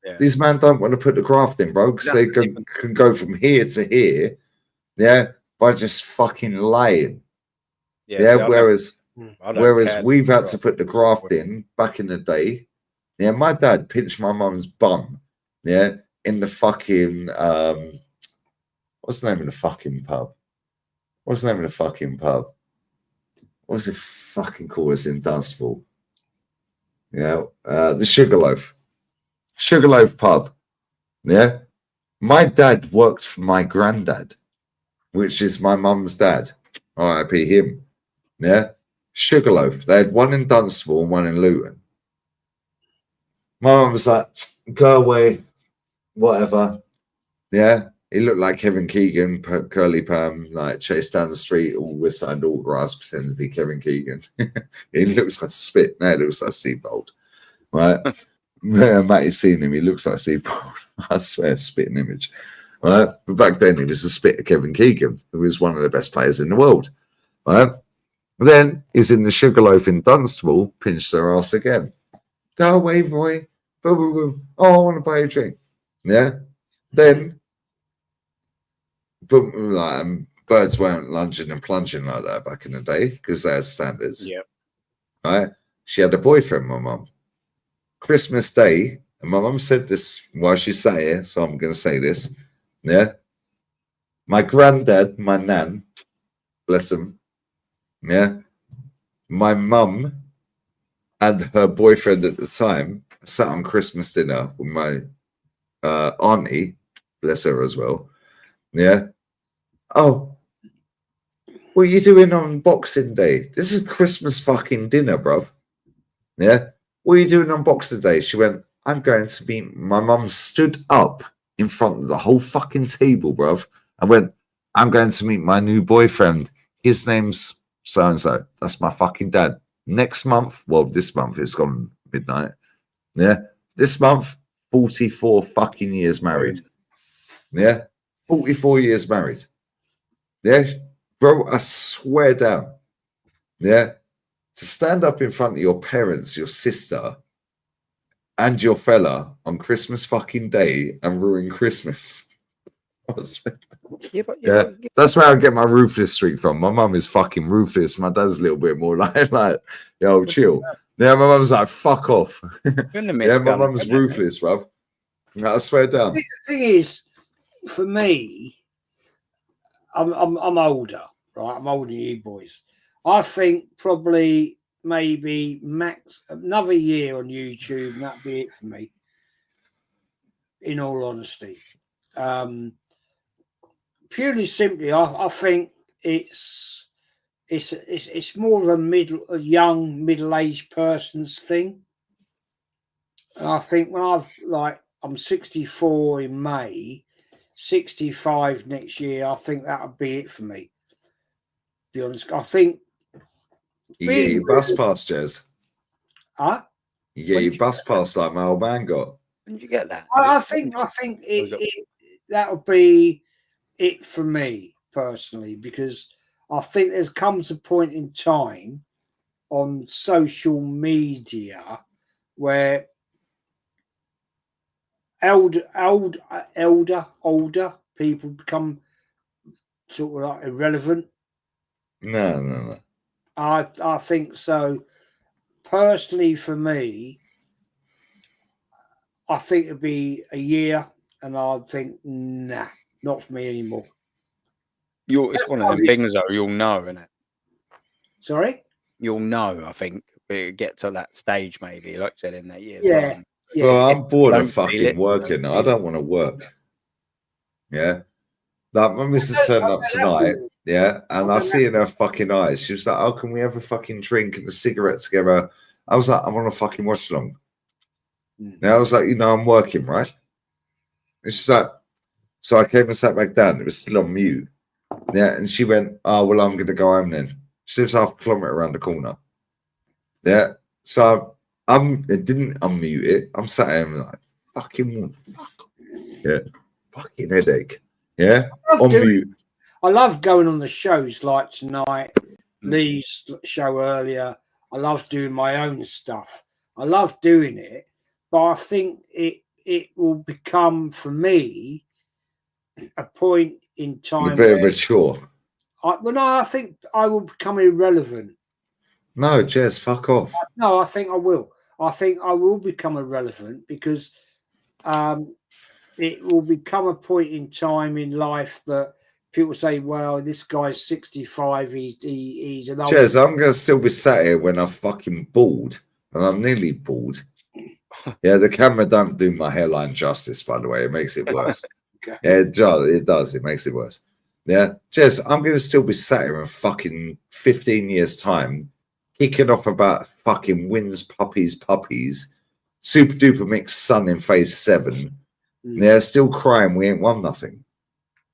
Yeah. These men don't want to put the graft in, bro, because they can go from here to here, yeah, by just fucking lying. Yeah, whereas we've had to put the graft in back in the day. Yeah, my dad pinched my mum's bum, yeah, in the fucking what's the name of the fucking pub? What's the name of the fucking pub? What's it fucking called? It's in Dunstable. Yeah, the Sugarloaf pub. Yeah, my dad worked for my granddad, which is my mum's dad. R.I.P. him. Yeah, Sugarloaf. They had one in Dunstable and one in Luton. My mum was like, go away, whatever. Yeah. He looked like Kevin Keegan, curly perm, like chased down the street, all with signed autographs, pretending to be Kevin Keegan. He looks like spit. Now he looks like Steve Bold. Right? Matty's seen him. He looks like Steve Bold. I swear, spitting image. Right? But back then, he was the spit of Kevin Keegan, who was one of the best players in the world. Right? And then he's in the Sugarloaf in Dunstable, pinched their ass again. Go away, Roy. Boo, boo, boo. Oh, I want to buy a drink. Yeah? Then, but like, birds weren't lunging and plunging like that back in the day because they had standards. Yep. Right? She had a boyfriend, my mum. Christmas Day, and my mum said this while she sat here, so I'm going to say this. Yeah? My granddad, my nan, bless him, yeah? My mum and her boyfriend at the time sat on Christmas dinner with my auntie, bless her as well. Yeah. Oh, what are you doing on Boxing Day? This is Christmas fucking dinner, bruv. Yeah. What are you doing on Boxing Day? She went, I'm going to be. My mum stood up in front of the whole fucking table, bruv. I went, I'm going to meet my new boyfriend. His name's so and so. That's my fucking dad. Next month, well, this month it's gone midnight. Yeah. This month, 44 fucking years married. Yeah. 44 years married. Yeah. Bro, I swear down. Yeah. To stand up in front of your parents, your sister, and your fella on Christmas fucking Day and ruin Christmas. Yeah, that's where I get my ruthless streak from. My mum is fucking ruthless. My dad's a little bit more like yo, chill. Yeah, my mum's like, fuck off. Yeah, my mum's ruthless, bruv. I swear down. The thing is, for me, I'm older, right? I'm older than you boys. I think probably maybe max another year on YouTube, and that'd be it for me. In all honesty, purely simply, I think it's more of a young middle-aged person's thing. And I think when I'm 64 in May, 65 next year, I think that'll be it for me. To be honest, I think you get your bus pass, Jez. Huh? You get your bus pass like my old man got. When did you get that? I think that'll be it for me personally, because I think there comes a point in time on social media where older people become sort of like irrelevant. No. I think so. Personally, for me, I think it'd be a year, and I'd think, nah, not for me anymore. It's one of them things, though. You'll know, isn't it? Sorry? You'll know, I think. It get to that stage, maybe, like you said, in that year. Yeah. Yeah. Well, I'm bored of fucking working. I don't want to work. Yeah. Like, my missus turned up tonight, yeah, and I see in her fucking eyes, she was like, oh, can we have a fucking drink and a cigarette together? I was like, I'm on a fucking watch along. Now I was like, I'm working, right? And she's like, so I came and sat back down. It was still on mute. Yeah, and she went, oh, well, I'm going to go home then. She lives half a kilometre around the corner. Yeah, so I didn't unmute it. I'm sat here and like, fucking headache. Yeah, I love going on the shows like tonight, Lee's show earlier. I love doing my own stuff. I love doing it, but I think it will become, for me, a point in time. A bit of a chore. I think I will become irrelevant. No, Jez, fuck off. No, I think I will. I think I will become irrelevant because it will become a point in time in life that people say, well, this guy's 65, he's an old... Jez, I'm going to still be sat here when I'm fucking bald, and I'm nearly bald. Yeah, the camera don't do my hairline justice, by the way. It makes it worse. Okay. Yeah, it does. It makes it worse. Yeah, Jez, I'm going to still be sat here in fucking 15 years' time kicking off about fucking wins, puppies, super duper mixed sun in phase 7. They're still crying we ain't won nothing.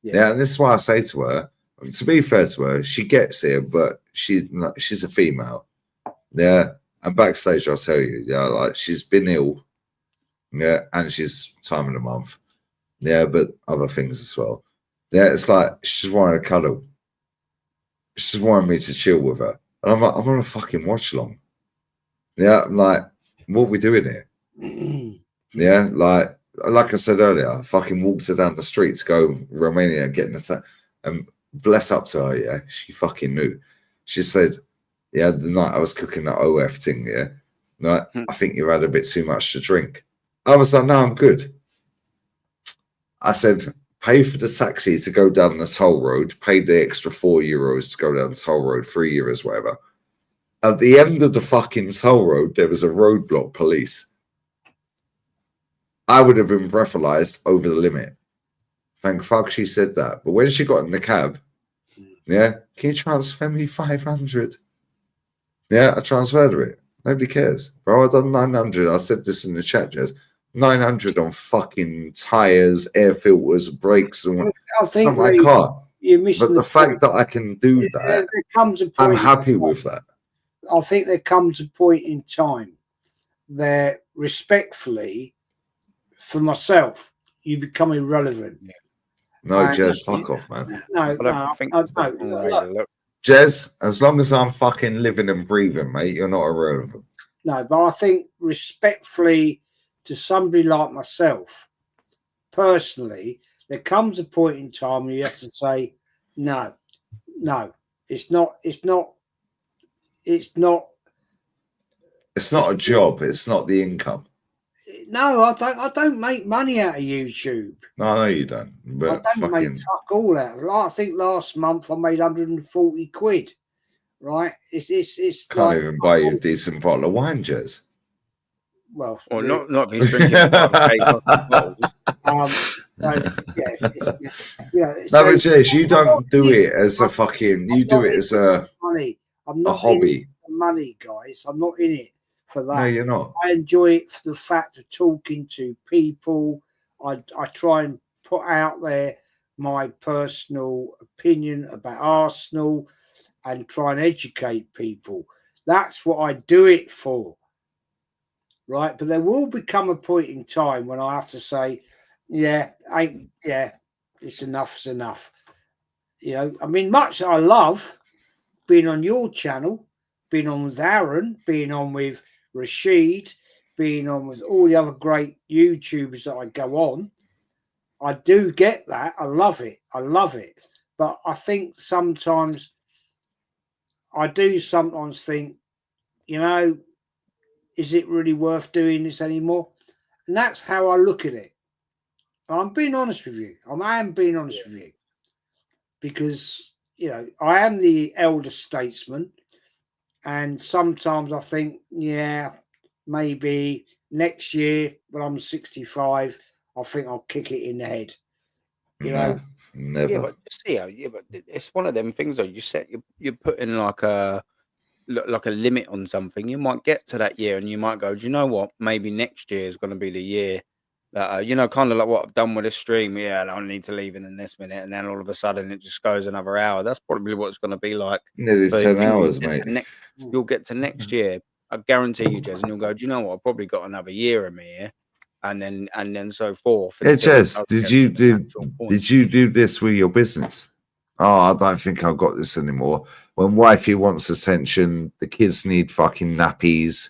Yeah, and this is why I say to her, to be fair to her, she gets here, but she's a female. Yeah, and backstage I'll tell you, yeah, like she's been ill. Yeah, and she's time of the month. Yeah, but other things as well. Yeah, it's like she's wanting to cuddle. She's wanting me to chill with her. And I'm like, I'm on a fucking watch along. Yeah, I'm like, what are we doing here? Yeah, like I said earlier, I fucking walked her down the street to go Romania and getting a and bless up to her, yeah. She fucking knew. She said, yeah, the night I was cooking that OF thing, yeah. Like, I think you had a bit too much to drink. I was like, no, I'm good. I said, pay for the taxi to go down the toll road, pay the extra €4 to go down the toll road, €3, whatever. At the end of the fucking toll road, there was a roadblock police. I would have been breathalyzed over the limit. Thank fuck she said that. But when she got in the cab, yeah, can you transfer me 500? Yeah, I transferred her it. Nobody cares. Bro, I done 900. I said this in the chat, Jez. 900 on fucking tires, air filters, brakes, and I think my car. But the fact that I can do that, there comes a point I'm happy with that. I think there comes a point in time that, respectfully, for myself, you become irrelevant. No, Jez, fuck off, man. No. Jez, as long as I'm fucking living and breathing, mate, you're not irrelevant. No, but I think respectfully to somebody like myself, personally, there comes a point in time where you have to say, no, it's not a job. It's not the income. No, I don't make money out of YouTube. No, I know you don't. But I don't make fuck all out of it. I think last month I made 140 quid. Right? It's can't like, even buy you a decent bottle of wine, Jez. Well, not if he's drinking bottles. No, but Jez, you don't do it as a fucking. You do it as a money. I'm not a hobby. Money, guys. I'm not in it for that. No, you're not. I enjoy it for the fact of talking to people. I try and put out there my personal opinion about Arsenal and try and educate people. That's what I do it for. Right? But there will become a point in time when I have to say, it's enough. You know, I mean, much I love being on your channel, being on with Aaron, being on with Rashid, being on with all the other great YouTubers that I go on. I do get that. I love it. But I think sometimes I do sometimes think, you know, is it really worth doing this anymore? And that's how I look at it. I'm being honest with you. I am being honest with you. Because, you know, I am the elder statesman. And sometimes I think, maybe next year when I'm 65, I think I'll kick it in the head. You know? Never. Yeah, but it's one of them things though. You're putting like a limit on something. You might get to that year and you might go, do you know what? Maybe next year is going to be the year that, kind of like what I've done with this stream. Yeah, I don't need to leave in this minute. And then all of a sudden it just goes another hour. That's probably what it's going to be like. Nearly 10 hours, mate. You'll get to next year. I guarantee you, Jez, and you'll go, do you know what? I've probably got another year in me here. And then so forth. Yeah, Jez, did you do this with your business? Oh, I don't think I've got this anymore. When wifey wants attention, the kids need fucking nappies.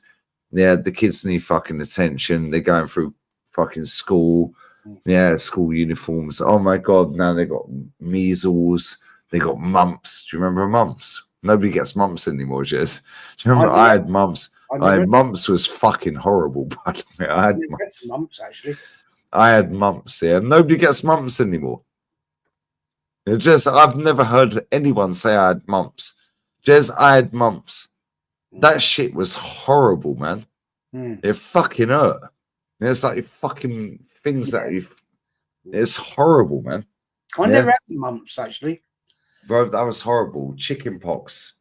Yeah, the kids need fucking attention. They're going through fucking school. Yeah, school uniforms. Oh my God, now they got measles. They got mumps. Do you remember mumps? Nobody gets mumps anymore, Jez. Do you remember I had mumps? Mumps was fucking horrible, by the way. I had mumps, actually. I had mumps, yeah. Nobody gets mumps anymore. I've never heard anyone say I had mumps. Jez, I had mumps. That shit was horrible, man. It fucking hurt. It's like fucking things that you. It's horrible, man. I never had the mumps, actually. Bro, that was horrible. Chicken pox.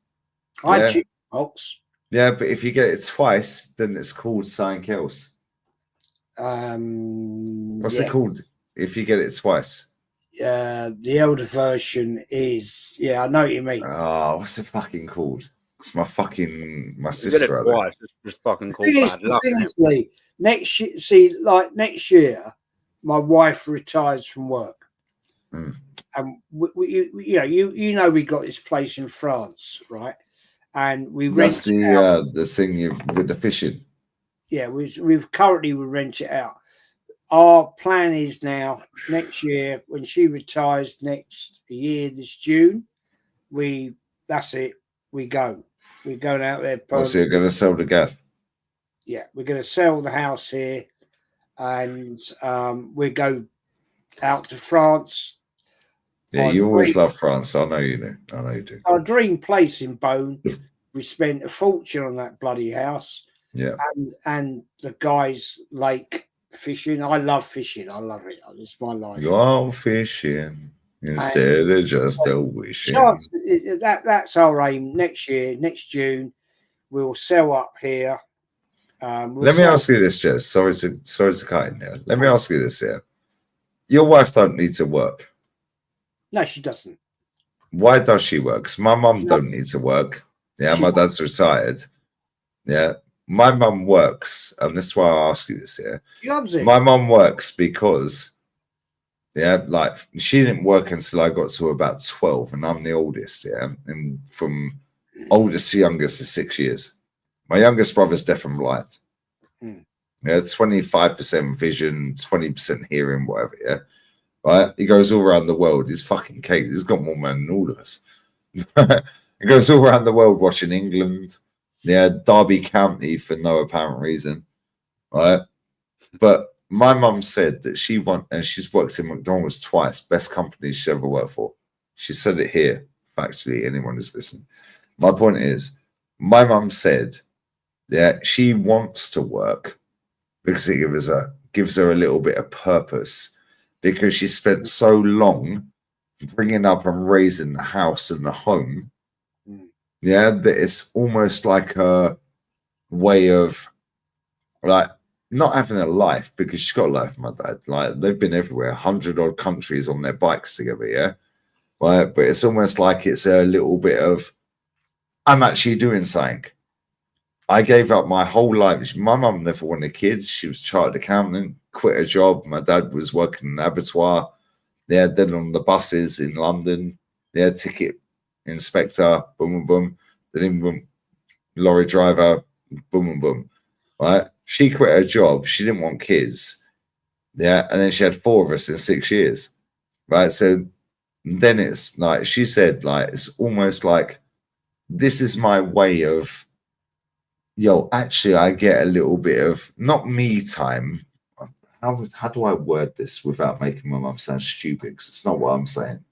I had chicken pox. Yeah, but if you get it twice, then it's called something else. What's it called if you get it twice? The elder version is, I know what you mean. Oh, what's it fucking called? It's my sister. Twice. It's just fucking called bad luck. Lee, next year, next year, my wife retires from work, and you know we got this place in France, right? And we rent the thing with the fishing. Yeah, we've currently rent it out. Our plan is now next year when she retires next year this June, that's it. We're going out there. So you're going to sell the gaff? Yeah, we're going to sell the house here, and we go out to France. Yeah, you always love France. I know you do. I know you do. Our dream place in Bone. We spent a fortune on that bloody house. Yeah, and the guys like fishing. I love fishing. I love it. It's my life. You're fishing instead of just a wishing. That's our aim. Next year, next June, we'll sell up here. Let me ask you this, Jez. Sorry to cut in there. Let me ask you this here. Your wife don't need to work. No, she doesn't. Why does she work? Because my mum don't need to work. Yeah, my dad's retired. Yeah. My mum works, and this is why I ask you this here. She loves it. My mum works because, like she didn't work until I got to about 12, and I'm the oldest, and from oldest to youngest is 6 years. My youngest brother's deaf and blind. Yeah, 25% vision, 20% hearing, whatever, yeah. Right? He goes all around the world. He's fucking cake. He's got more money than all of us. He goes all around the world watching England. Yeah, Derby County for no apparent reason, right? But my mum said that and she's worked in McDonald's twice, best company she's ever worked for. She said it here, factually, anyone who's listening. My point is, my mum said, she wants to work because it gives her a little bit of purpose because she spent so long bringing up and raising the house and the home. Yeah, that it's almost like a way of like not having a life because she's got a life, my dad. Like they've been everywhere, 100-odd countries on their bikes together, yeah. Right, but it's almost like it's a little bit of I'm actually doing something. I gave up my whole life. My mum never wanted kids. She was a chartered accountant, quit her job. My dad was working in an abattoir. Yeah, then on the buses in London, ticket inspector, boom, boom, boom. Then boom, lorry driver, boom, boom, boom. Right? She quit her job. She didn't want kids. Yeah, and then she had 4 of us in 6 years. Right? So then it's like, she said, like, it's almost like, this is my way of, actually, I get a little bit of, not me time. How do I word this without making my mum sound stupid? Because it's not what I'm saying.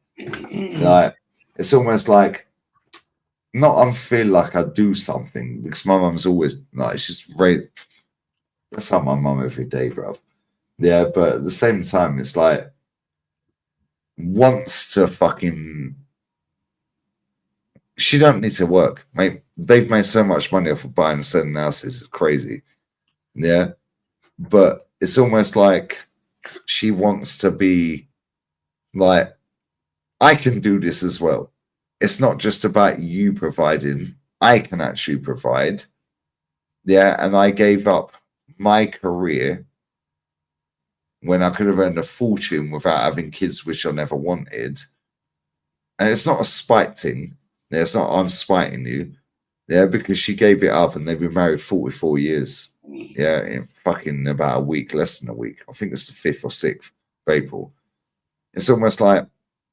Like, it's almost like, not I feel like I do something because my mum's always like, she's great. That's how my mum every day, bro. Yeah, but at the same time, it's like, wants to fucking, she don't need to work, mate. They've made so much money off of buying and selling houses. It's crazy. Yeah. But it's almost like she wants to be like, I can do this as well. It's not just about you providing. I can actually provide. Yeah. And I gave up my career when I could have earned a fortune without having kids, which I never wanted. And it's not a spite thing. Yeah, it's not I'm spiting you. Yeah, because she gave it up and they've been married 44 years. Yeah, in fucking about a week, less than a week. I think it's the 5th or 6th of April. It's almost like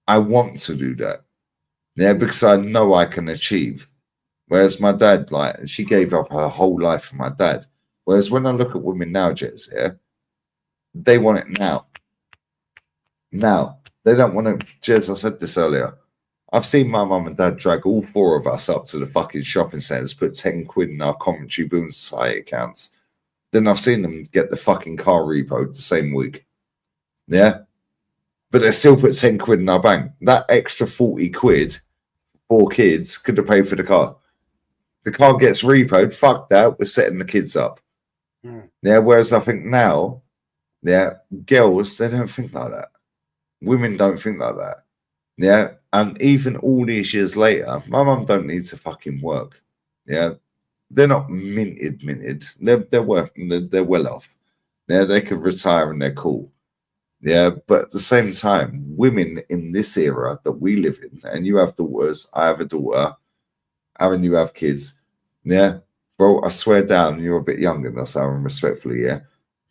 I want to do that. Yeah, because I know I can achieve. Whereas my dad, like, she gave up her whole life for my dad. Whereas when I look at women now, JEZ, they want it now. Now. They don't want to, JEZ, I said this earlier. I've seen my mum and dad drag all 4 of us up to the fucking shopping centres, put 10 quid in our Commentary Boom Society accounts. Then I've seen them get the fucking car repoed the same week. Yeah? But they still put 10 quid in our bank. That extra 40 quid, 4 kids, could have paid for the car. The car gets repoed. Fuck that. We're setting the kids up. Yeah. Whereas I think now, girls, they don't think like that. Women don't think like that. Yeah. And even all these years later, my mum don't need to fucking work. Yeah. They're not minted. They're working. They're well off. Yeah. They could retire and they're cool. Yeah. But at the same time, women in this era that we live in, and you have daughters, I have a daughter, Aaron, you have kids. Yeah. Bro, I swear down, you're a bit younger than us, Aaron, respectfully, yeah.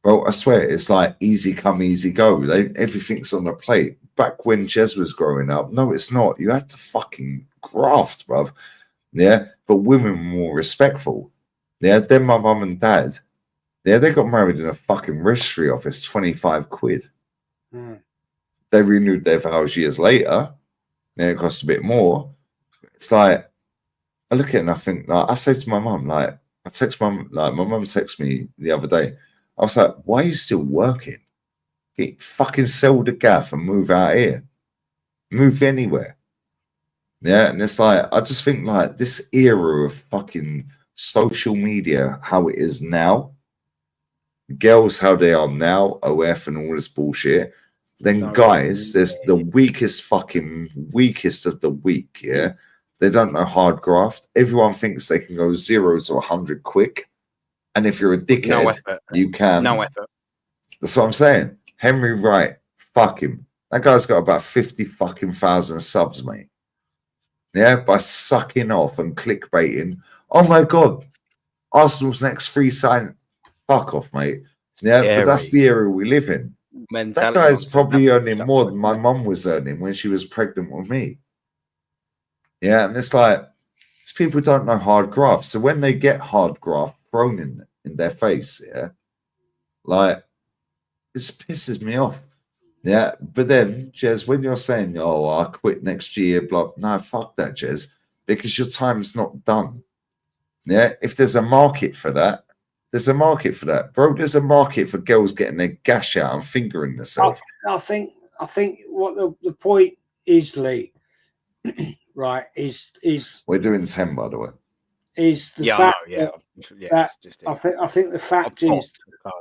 Bro, I swear it's like easy come, easy go. Everything's on the plate. Back when JEZ was growing up, no, it's not. You had to fucking graft, bruv. Yeah, but women were more respectful. Yeah, then my mum and dad, they got married in a fucking registry office, 25 quid. They renewed their vows years later. Then it cost a bit more. It's like, I look at it and I think, like, I say to my mum, like, I text mum, like, my mum texted me the other day. I was like, why are you still working? Get fucking sell the gaff and move out here. Move anywhere. Yeah, and it's like, I just think, like, this era of fucking social media, how it is now, girls, how they are now, OF and all this bullshit, then guys, there's the weakest of the weak, yeah? They don't know hard graft. Everyone thinks they can go 0 to 100 quick. And if you're a dickhead, you can. No effort. That's what I'm saying. Henry Wright, fuck him. That guy's got about 50 fucking thousand subs, mate. Yeah, by sucking off and clickbaiting. Oh my God, Arsenal's next free sign. Fuck off, mate. Yeah, but that's the era we live in. That guy's probably earning more than my mum was earning when she was pregnant with me. Yeah, and it's like, these people don't know hard graft. So when they get hard graft thrown in their face, yeah, like, it just pisses me off. Yeah, but then, Jez, when you're saying, oh, I'll quit next year, blah, no, fuck that, Jez, because your time's not done. Yeah, if there's a market for that, there's a market for that. Bro, there's a market for girls getting their gash out and fingering themselves. I think what the point is, Lee, right, is we're doing 10, by the way. Is the fact that I think the fact is go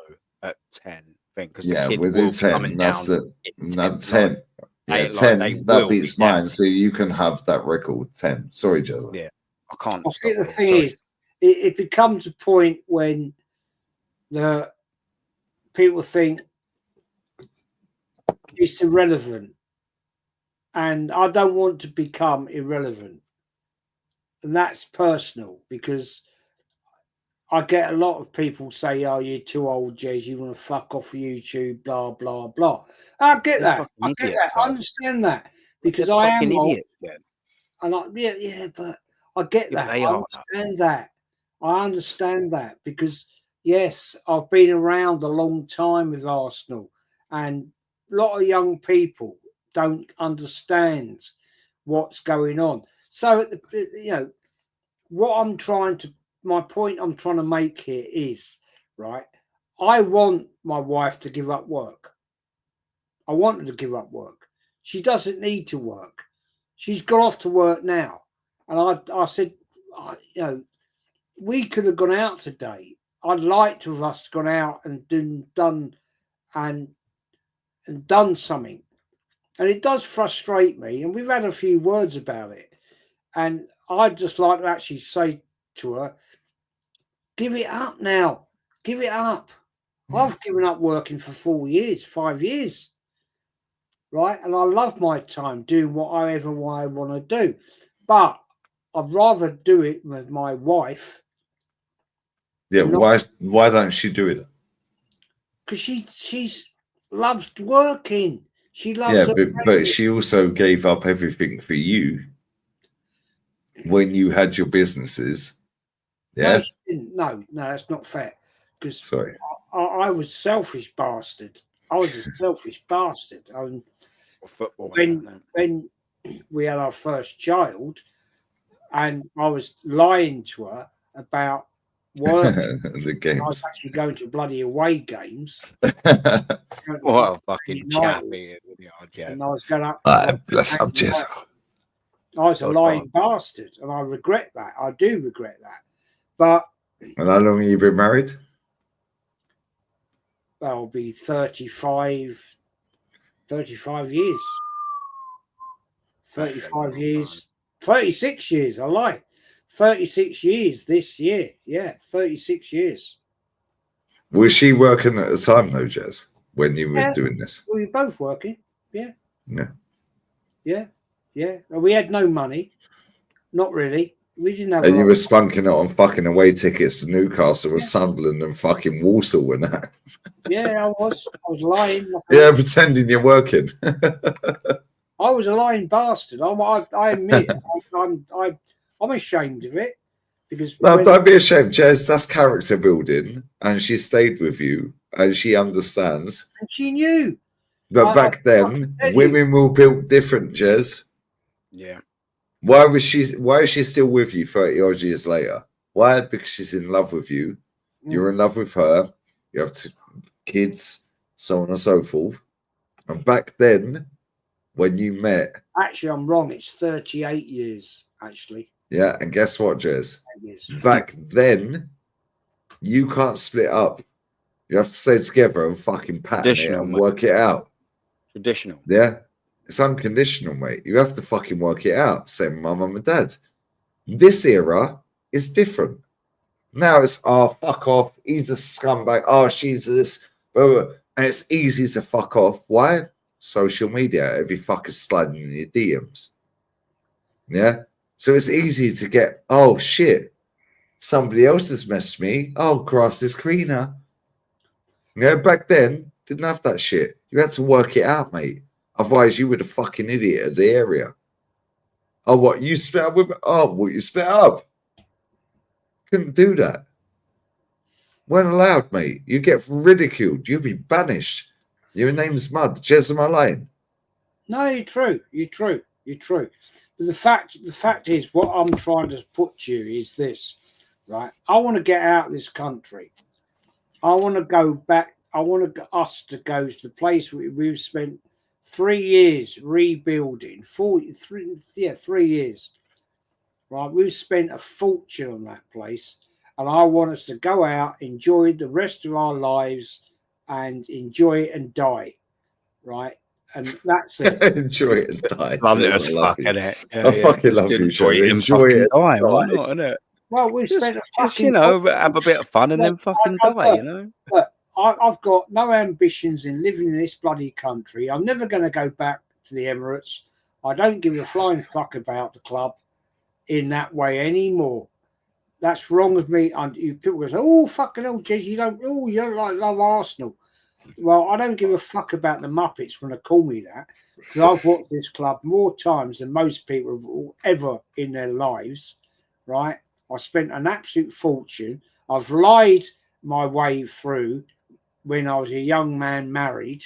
at 10. Because we're doing 10. That's the 10. Yeah, 10. That beats mine, so you can have that record. 10. Sorry, Jezza. Yeah, I can't. I think the thing is, it becomes a point when the people think it's irrelevant, and I don't want to become irrelevant, and that's personal because I get a lot of people say, "Oh, you're too old, Jez. You want to fuck off YouTube, blah blah blah." I get that. I get that. I understand that because I am old. And but I get that. I understand that. I understand that because yes, I've been around a long time with Arsenal, and a lot of young people don't understand what's going on. So my point I'm trying to make here is, right, I want my wife to give up work. I want her to give up work. She doesn't need to work. She's gone off to work now. And I said, we could have gone out today. I'd like to have us gone out and done something. And it does frustrate me. And we've had a few words about it. And I'd just like to actually say to her, give it up now. Give it up. I've given up working for 5 years. Right? And I love my time doing whatever I want to do. But I'd rather do it with my wife. Yeah, why don't she do it? Because she's loves working. She loves but she also gave up everything for you when you had your businesses. Yeah. No, she didn't. No, that's not fair. Because I was a selfish bastard. I was a selfish bastard. When we had our first child, and I was lying to her about work, the games. I was actually going to bloody away games. What a fucking chappy! And I was going up. Bless up, Jess. I was a lying bastard, and I regret that. I do regret that. But and how long have you been married? I'll be 35 years. 35 years. 36 years. I lie. 36 years this year. Yeah, 36 years. Was she working at the time though, Jez, when you were doing this? We were both working. Yeah. Yeah. Yeah. Yeah. We had no money. Not really. We didn't have. And you were spunking it on fucking away tickets to Newcastle and Sunderland and fucking Walsall and that. Yeah, I was lying. Yeah, pretending you're working. I was a lying bastard. I admit. I'm ashamed of it because. No, don't be ashamed, Jez. That's character building, and she stayed with you, and she understands. And she knew. But back then, women were built different, Jez. Yeah. Why is she still with you 30 odd years later? Why? Because she's in love with you. You're in love with her. You have kids, so on and so forth. And back then, when you met, actually, I'm wrong. It's 38 years, actually. Yeah, and guess what, Jez? Back then, you can't split up. You have to stay together and fucking pattern it and work it out. Traditional. Yeah. It's unconditional, mate. You have to fucking work it out. Same with my mum and dad. This era is different. Now it's, oh, fuck off. He's a scumbag. Oh, she's this. Blah, blah. And it's easy to fuck off. Why? Social media. Every fucker's sliding in your DMs. Yeah? So it's easy to get, oh, shit. Somebody else has messaged me. Oh, grass is greener. Yeah, back then, didn't have that shit. You had to work it out, mate. Otherwise, you were the fucking idiot of the area. Oh, what? You split up with? Oh, what? You split up? Couldn't do that. Weren't allowed, mate. You get ridiculed. You'd be banished. Your name's Mud. Jez, am I lying? No, you're true. You're true. You're true. But the fact is, what I'm trying to put to you is this, right? I want to get out of this country. I want to go back. I want us to go to the place we've spent 3 years rebuilding. 3 years. Right, we've spent a fortune on that place, and I want us to go out, enjoy the rest of our lives, and enjoy it and die. Right, and that's it. Enjoy it and die. Love it as fuck, innit? I fucking love you, Joey. Enjoy it and die. Why not, innit? Well, we've spent a fucking have a bit of fun and then fucking die, you know. But I've got no ambitions in living in this bloody country. I'm never going to go back to the Emirates. I don't give a flying fuck about the club in that way anymore. That's wrong with me. And people go, oh, fucking hell, Jez, you don't love Arsenal. Well, I don't give a fuck about the Muppets when they call me that, because I've watched this club more times than most people have ever in their lives, right? I spent an absolute fortune. I've lied my way through when I was a young man married,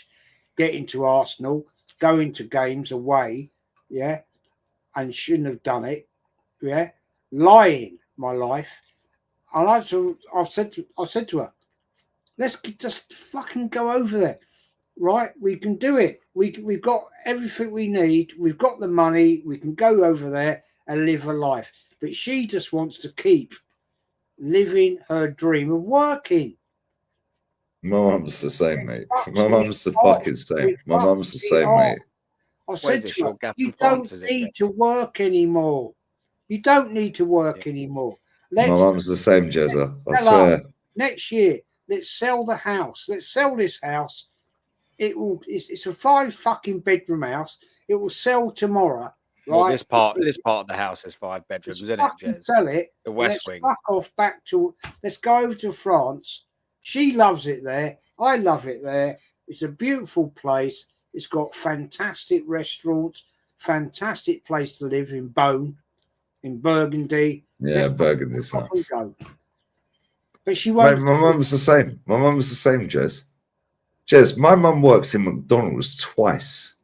getting to Arsenal, going to games away, yeah, and shouldn't have done it, yeah, lying my life. And I said to her, let's just fucking go over there, right? We can do it. We've got everything we need. We've got the money. We can go over there and live a life. But she just wants to keep living her dream of working. My mum's the same, mate. My mum's the fucking same. My mum's the same, mate. I said to her, you don't need to work anymore. You don't need to work anymore. My mum's the same, Jezza. I swear. Next year, let's sell the house. Let's sell this house. It's a 5 fucking bedroom house. It will sell tomorrow. Right? Well, this part of the house is 5 bedrooms, isn't it, Jez? Sell it. The West Wing. Fuck off back to. Let's go over to France. She loves it there. I love it there. It's a beautiful place. It's got fantastic restaurants, fantastic place to live in Beaune, in Burgundy. Yeah, Burgundy's nice. But she won't. My mum's the same. My mum's the same, Jez. Jez, my mum works in McDonald's twice.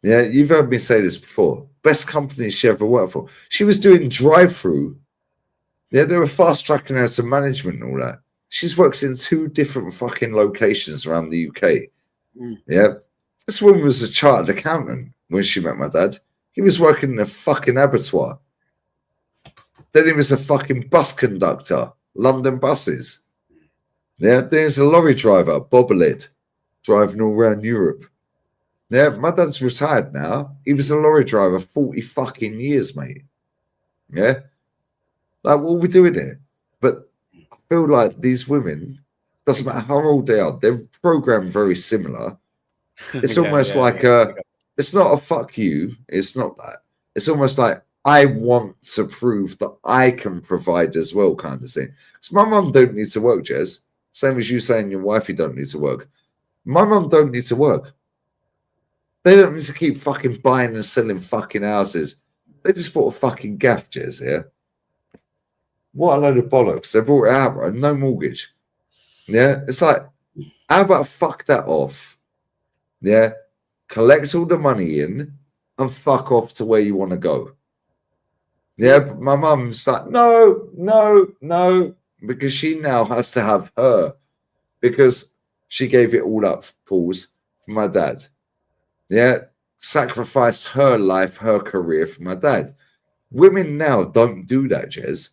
Yeah, you've heard me say this before. Best company she ever worked for. She was doing drive-through. Yeah, they were fast-tracking her to management and all that. She's worked in 2 different fucking locations around the UK. Yeah. This woman was a chartered accountant when she met my dad. He was working in a fucking abattoir. Then he was a fucking bus conductor, London buses. Yeah, then he's a lorry driver, bobblehead, driving all around Europe. Yeah, my dad's retired now. He was a lorry driver 40 fucking years, mate. Yeah? Like, what are we doing here? But I feel like these women, doesn't matter how old they are, they're programmed very similar. It's almost like it's not a fuck you. It's not that. It's almost like I want to prove that I can provide as well, kind of thing. Because my mum don't need to work, Jez. Same as you saying your wifey don't need to work. My mum don't need to work. They don't need to keep fucking buying and selling fucking houses. They just bought a fucking gaff, Jez, yeah? What a load of bollocks. They bought it out, bro. No mortgage. Yeah? It's like, how about fuck that off? Yeah? Collect all the money in and fuck off to where you want to go. Yeah? But my mum's like, no, because she now has to have her. Because she gave it all up, pause, for my dad. Yeah? Sacrificed her life, her career for my dad. Women now don't do that, Jez.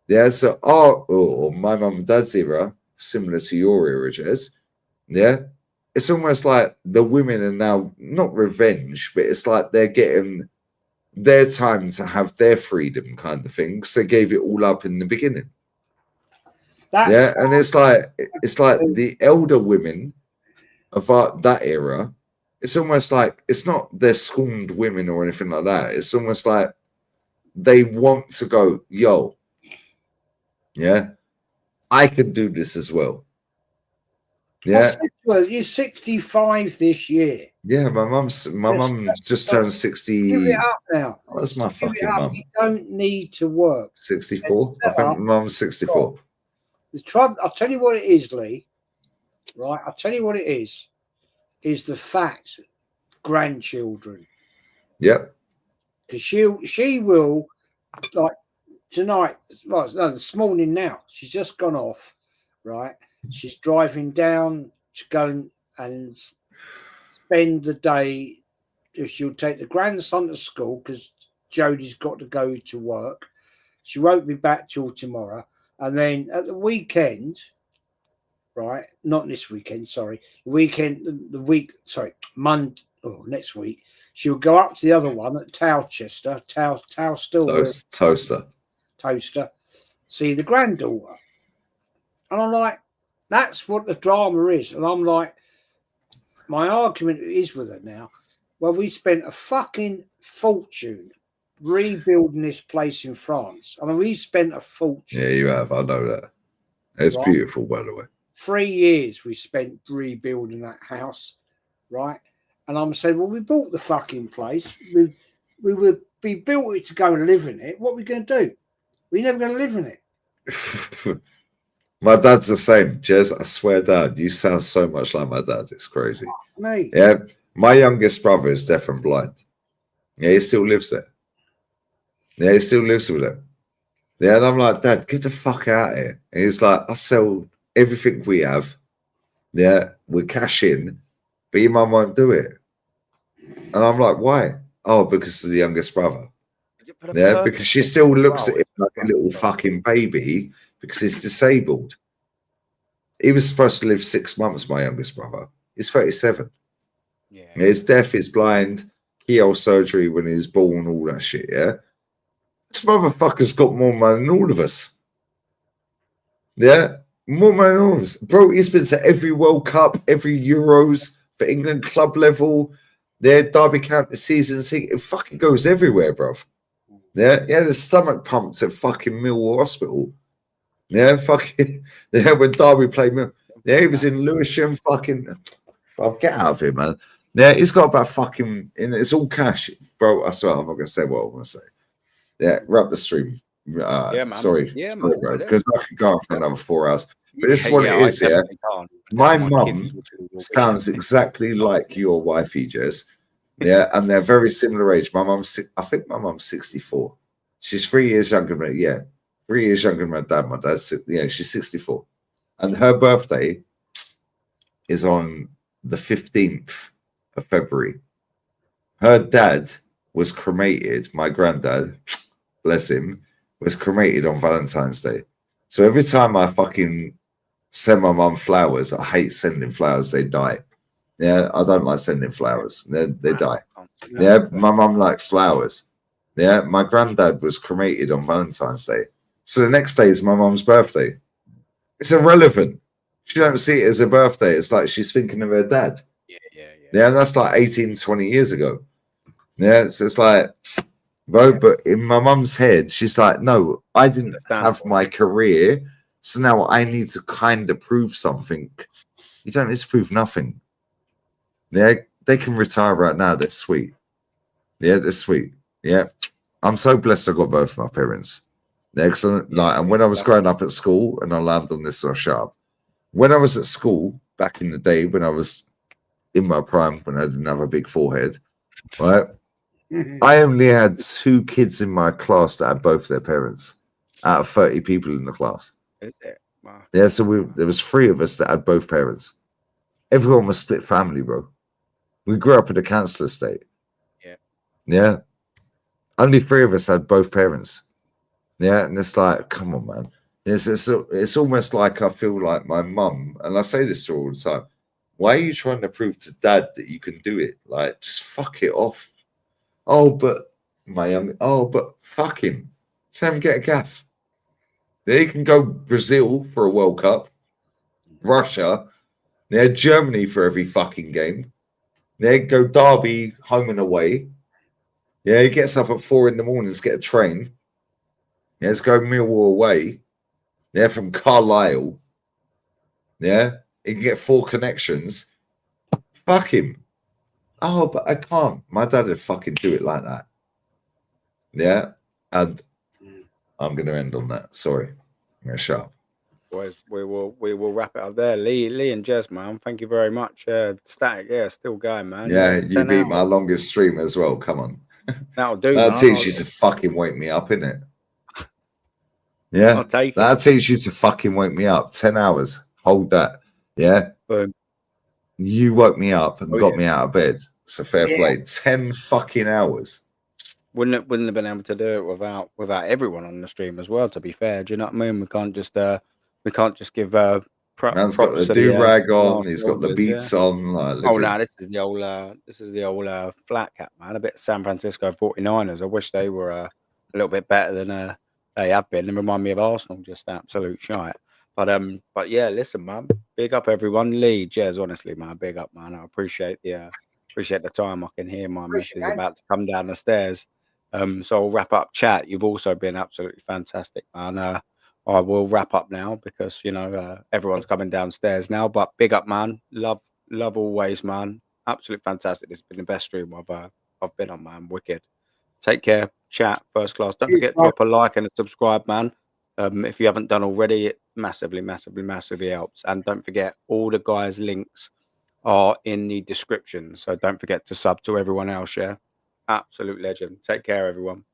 Yeah, so my mum and dad's era, similar to your era, Jez. Yeah, it's almost like the women are now not revenge, but it's like they're getting their time to have their freedom, kind of thing. Because they gave it all up in the beginning. And it's like the elder women of that era. It's almost like it's not they're scorned women or anything like that. It's almost like they want to go, yo. Yeah, I can do this as well. Yeah, you're 65 this year. Yeah, my mum's just turned 60. Give it up now. Where's my fucking mum? You don't need to work. 64. I think my mum's 64. The trouble, I'll tell you what it is, Lee. Right, I'll tell you what it is the fact grandchildren. Yep. Because she will, like, tonight, well, no, this morning now, she's just gone off, right? She's driving down to go and spend the day. She'll take the grandson to school because Jodie's got to go to work. She won't be back till tomorrow. And then at the weekend, right? Not this weekend, sorry. Monday, next week, she'll go up to the other one at Towchester, Toaster, see the granddaughter. And I'm like, that's what the drama is. And I'm like, my argument is with her now. Well, we spent a fucking fortune rebuilding this place in France. I mean, we spent a fortune. Yeah, you have. I know that. It's right? Beautiful, by the way. 3 years we spent rebuilding that house, right? And I'm saying, well, we bought the fucking place. We would be built it to go and live in it. What are we going to do? We're never going to live in it. My dad's the same, Jez. I swear, Dad, you sound so much like my dad. It's crazy. Mate. Yeah, my youngest brother is deaf and blind. Yeah, he still lives there. Yeah, he still lives with them. Yeah, and I'm like, Dad, get the fuck out of here. And he's like, I sell everything we have. Yeah, we cash in, but your mum won't do it. And I'm like, why? Oh, because of the youngest brother. Yeah, because she still looks at him like a little fucking baby because he's disabled. He was supposed to live 6 months, my youngest brother. He's 37. Yeah. He's deaf, he's blind, keyhole surgery when he was born, all that shit, yeah? This motherfucker's got more money than all of us. Yeah? More money than all of us. Bro, he's been to every World Cup, every Euros, for England club level, their Derby County seasons. It fucking goes everywhere, bro. Yeah, he had his stomach pumped at fucking Millwall Hospital. Yeah, fucking. Yeah, when Derby played Millwall. Yeah, he was in Lewisham. Fucking. Bro, get out of here, man. Yeah, he's got about fucking. It's all cash, bro. I swear, I'm not gonna say what I want to say. Yeah, wrap the stream. Yeah, man. Sorry, yeah, man. Bro, because I could go on for another 4 hours. But this is what it is. Yeah, my mum sounds exactly like your wifey, Jez. Yeah, and they're very similar age. I think my mum's 64. She's 3 years younger than me. Yeah, 3 years younger than my dad. My dad's, yeah, she's 64. And her birthday is on the 15th of February. Her dad was cremated. My granddad, bless him, was cremated on Valentine's Day. So every time I fucking send my mum flowers, I hate sending flowers. They die. Yeah, I don't like sending flowers. They die. Yeah, my mum likes flowers. Yeah, my granddad was cremated on Valentine's Day. So the next day is my mum's birthday. It's irrelevant. She don't see it as a birthday. It's like she's thinking of her dad. Yeah, and that's like 18, 20 years ago. Yeah, so it's like, bro, but in my mum's head, she's like, no, I didn't have my career, so now I need to kind of prove something. You don't need to prove nothing. Yeah, they can retire right now. They're sweet. Yeah, they're sweet. Yeah, I'm so blessed I got both my parents. They're excellent. Like, and when I was growing up at school, and I'll land on this so sharp. When I was at school back in the day, when I was in my prime, when I didn't have a big forehead, right? I only had 2 kids in my class that had both their parents out of 30 people in the class. Is it? Wow. Yeah, so there was 3 of us that had both parents. Everyone was split family, bro. We grew up in a council estate. Yeah. Yeah. Only 3 of us had both parents. Yeah, and it's like, come on, man. It's almost like I feel like my mum, and I say this to her all the time, why are you trying to prove to dad that you can do it? Like, just fuck it off. Oh, but fuck him. Tell him get a gaff. They can go Brazil for a World Cup, Russia, Germany for every fucking game. They go Derby home and away. Yeah, he gets up at 4 a.m. to get a train. Yeah, let's go Millwall away. Yeah, from Carlisle. Yeah, he can get 4 connections. Fuck him. Oh, but I can't. My dad would fucking do it like that. Yeah, and I'm going to end on that. Sorry, I'm going to shut up. Boys, we will wrap it up there. Lee and Jez, man, thank you very much. Static, yeah, still going, man. Yeah, you beat my longest stream as well. Come on. That'll do. That'll teach you to fucking wake me up, innit? Yeah, I'll take it. That'll teach you to fucking wake me up. 10 hours. Hold that. Yeah. Boom. You woke me up and got me out of bed. So fair play. 10 fucking hours. Wouldn't have been able to do it without everyone on the stream as well. To be fair, do you know what I mean? We can't just give Man's got the do-rag on. He's got the beats on. Like, oh no, this is the old flat cap, man. A bit of San Francisco 49ers. I wish they were a little bit better than they have been. They remind me of Arsenal, just absolute shite. But yeah, listen, man. Big up everyone. Lee, Jez, honestly, man, big up, man. I appreciate the time. I can hear my missus about to come down the stairs. So I'll wrap up chat. You've also been absolutely fantastic, man. I will wrap up now because everyone's coming downstairs now. But big up, man. Love always, man. Absolutely fantastic. This has been the best stream I've been on, man. Wicked. Take care. Chat first class. Don't forget to drop a like and a subscribe, man. If you haven't done already, it massively helps. And don't forget, all the guys' links are in the description. So don't forget to sub to everyone else. Yeah, absolute legend. Take care, everyone.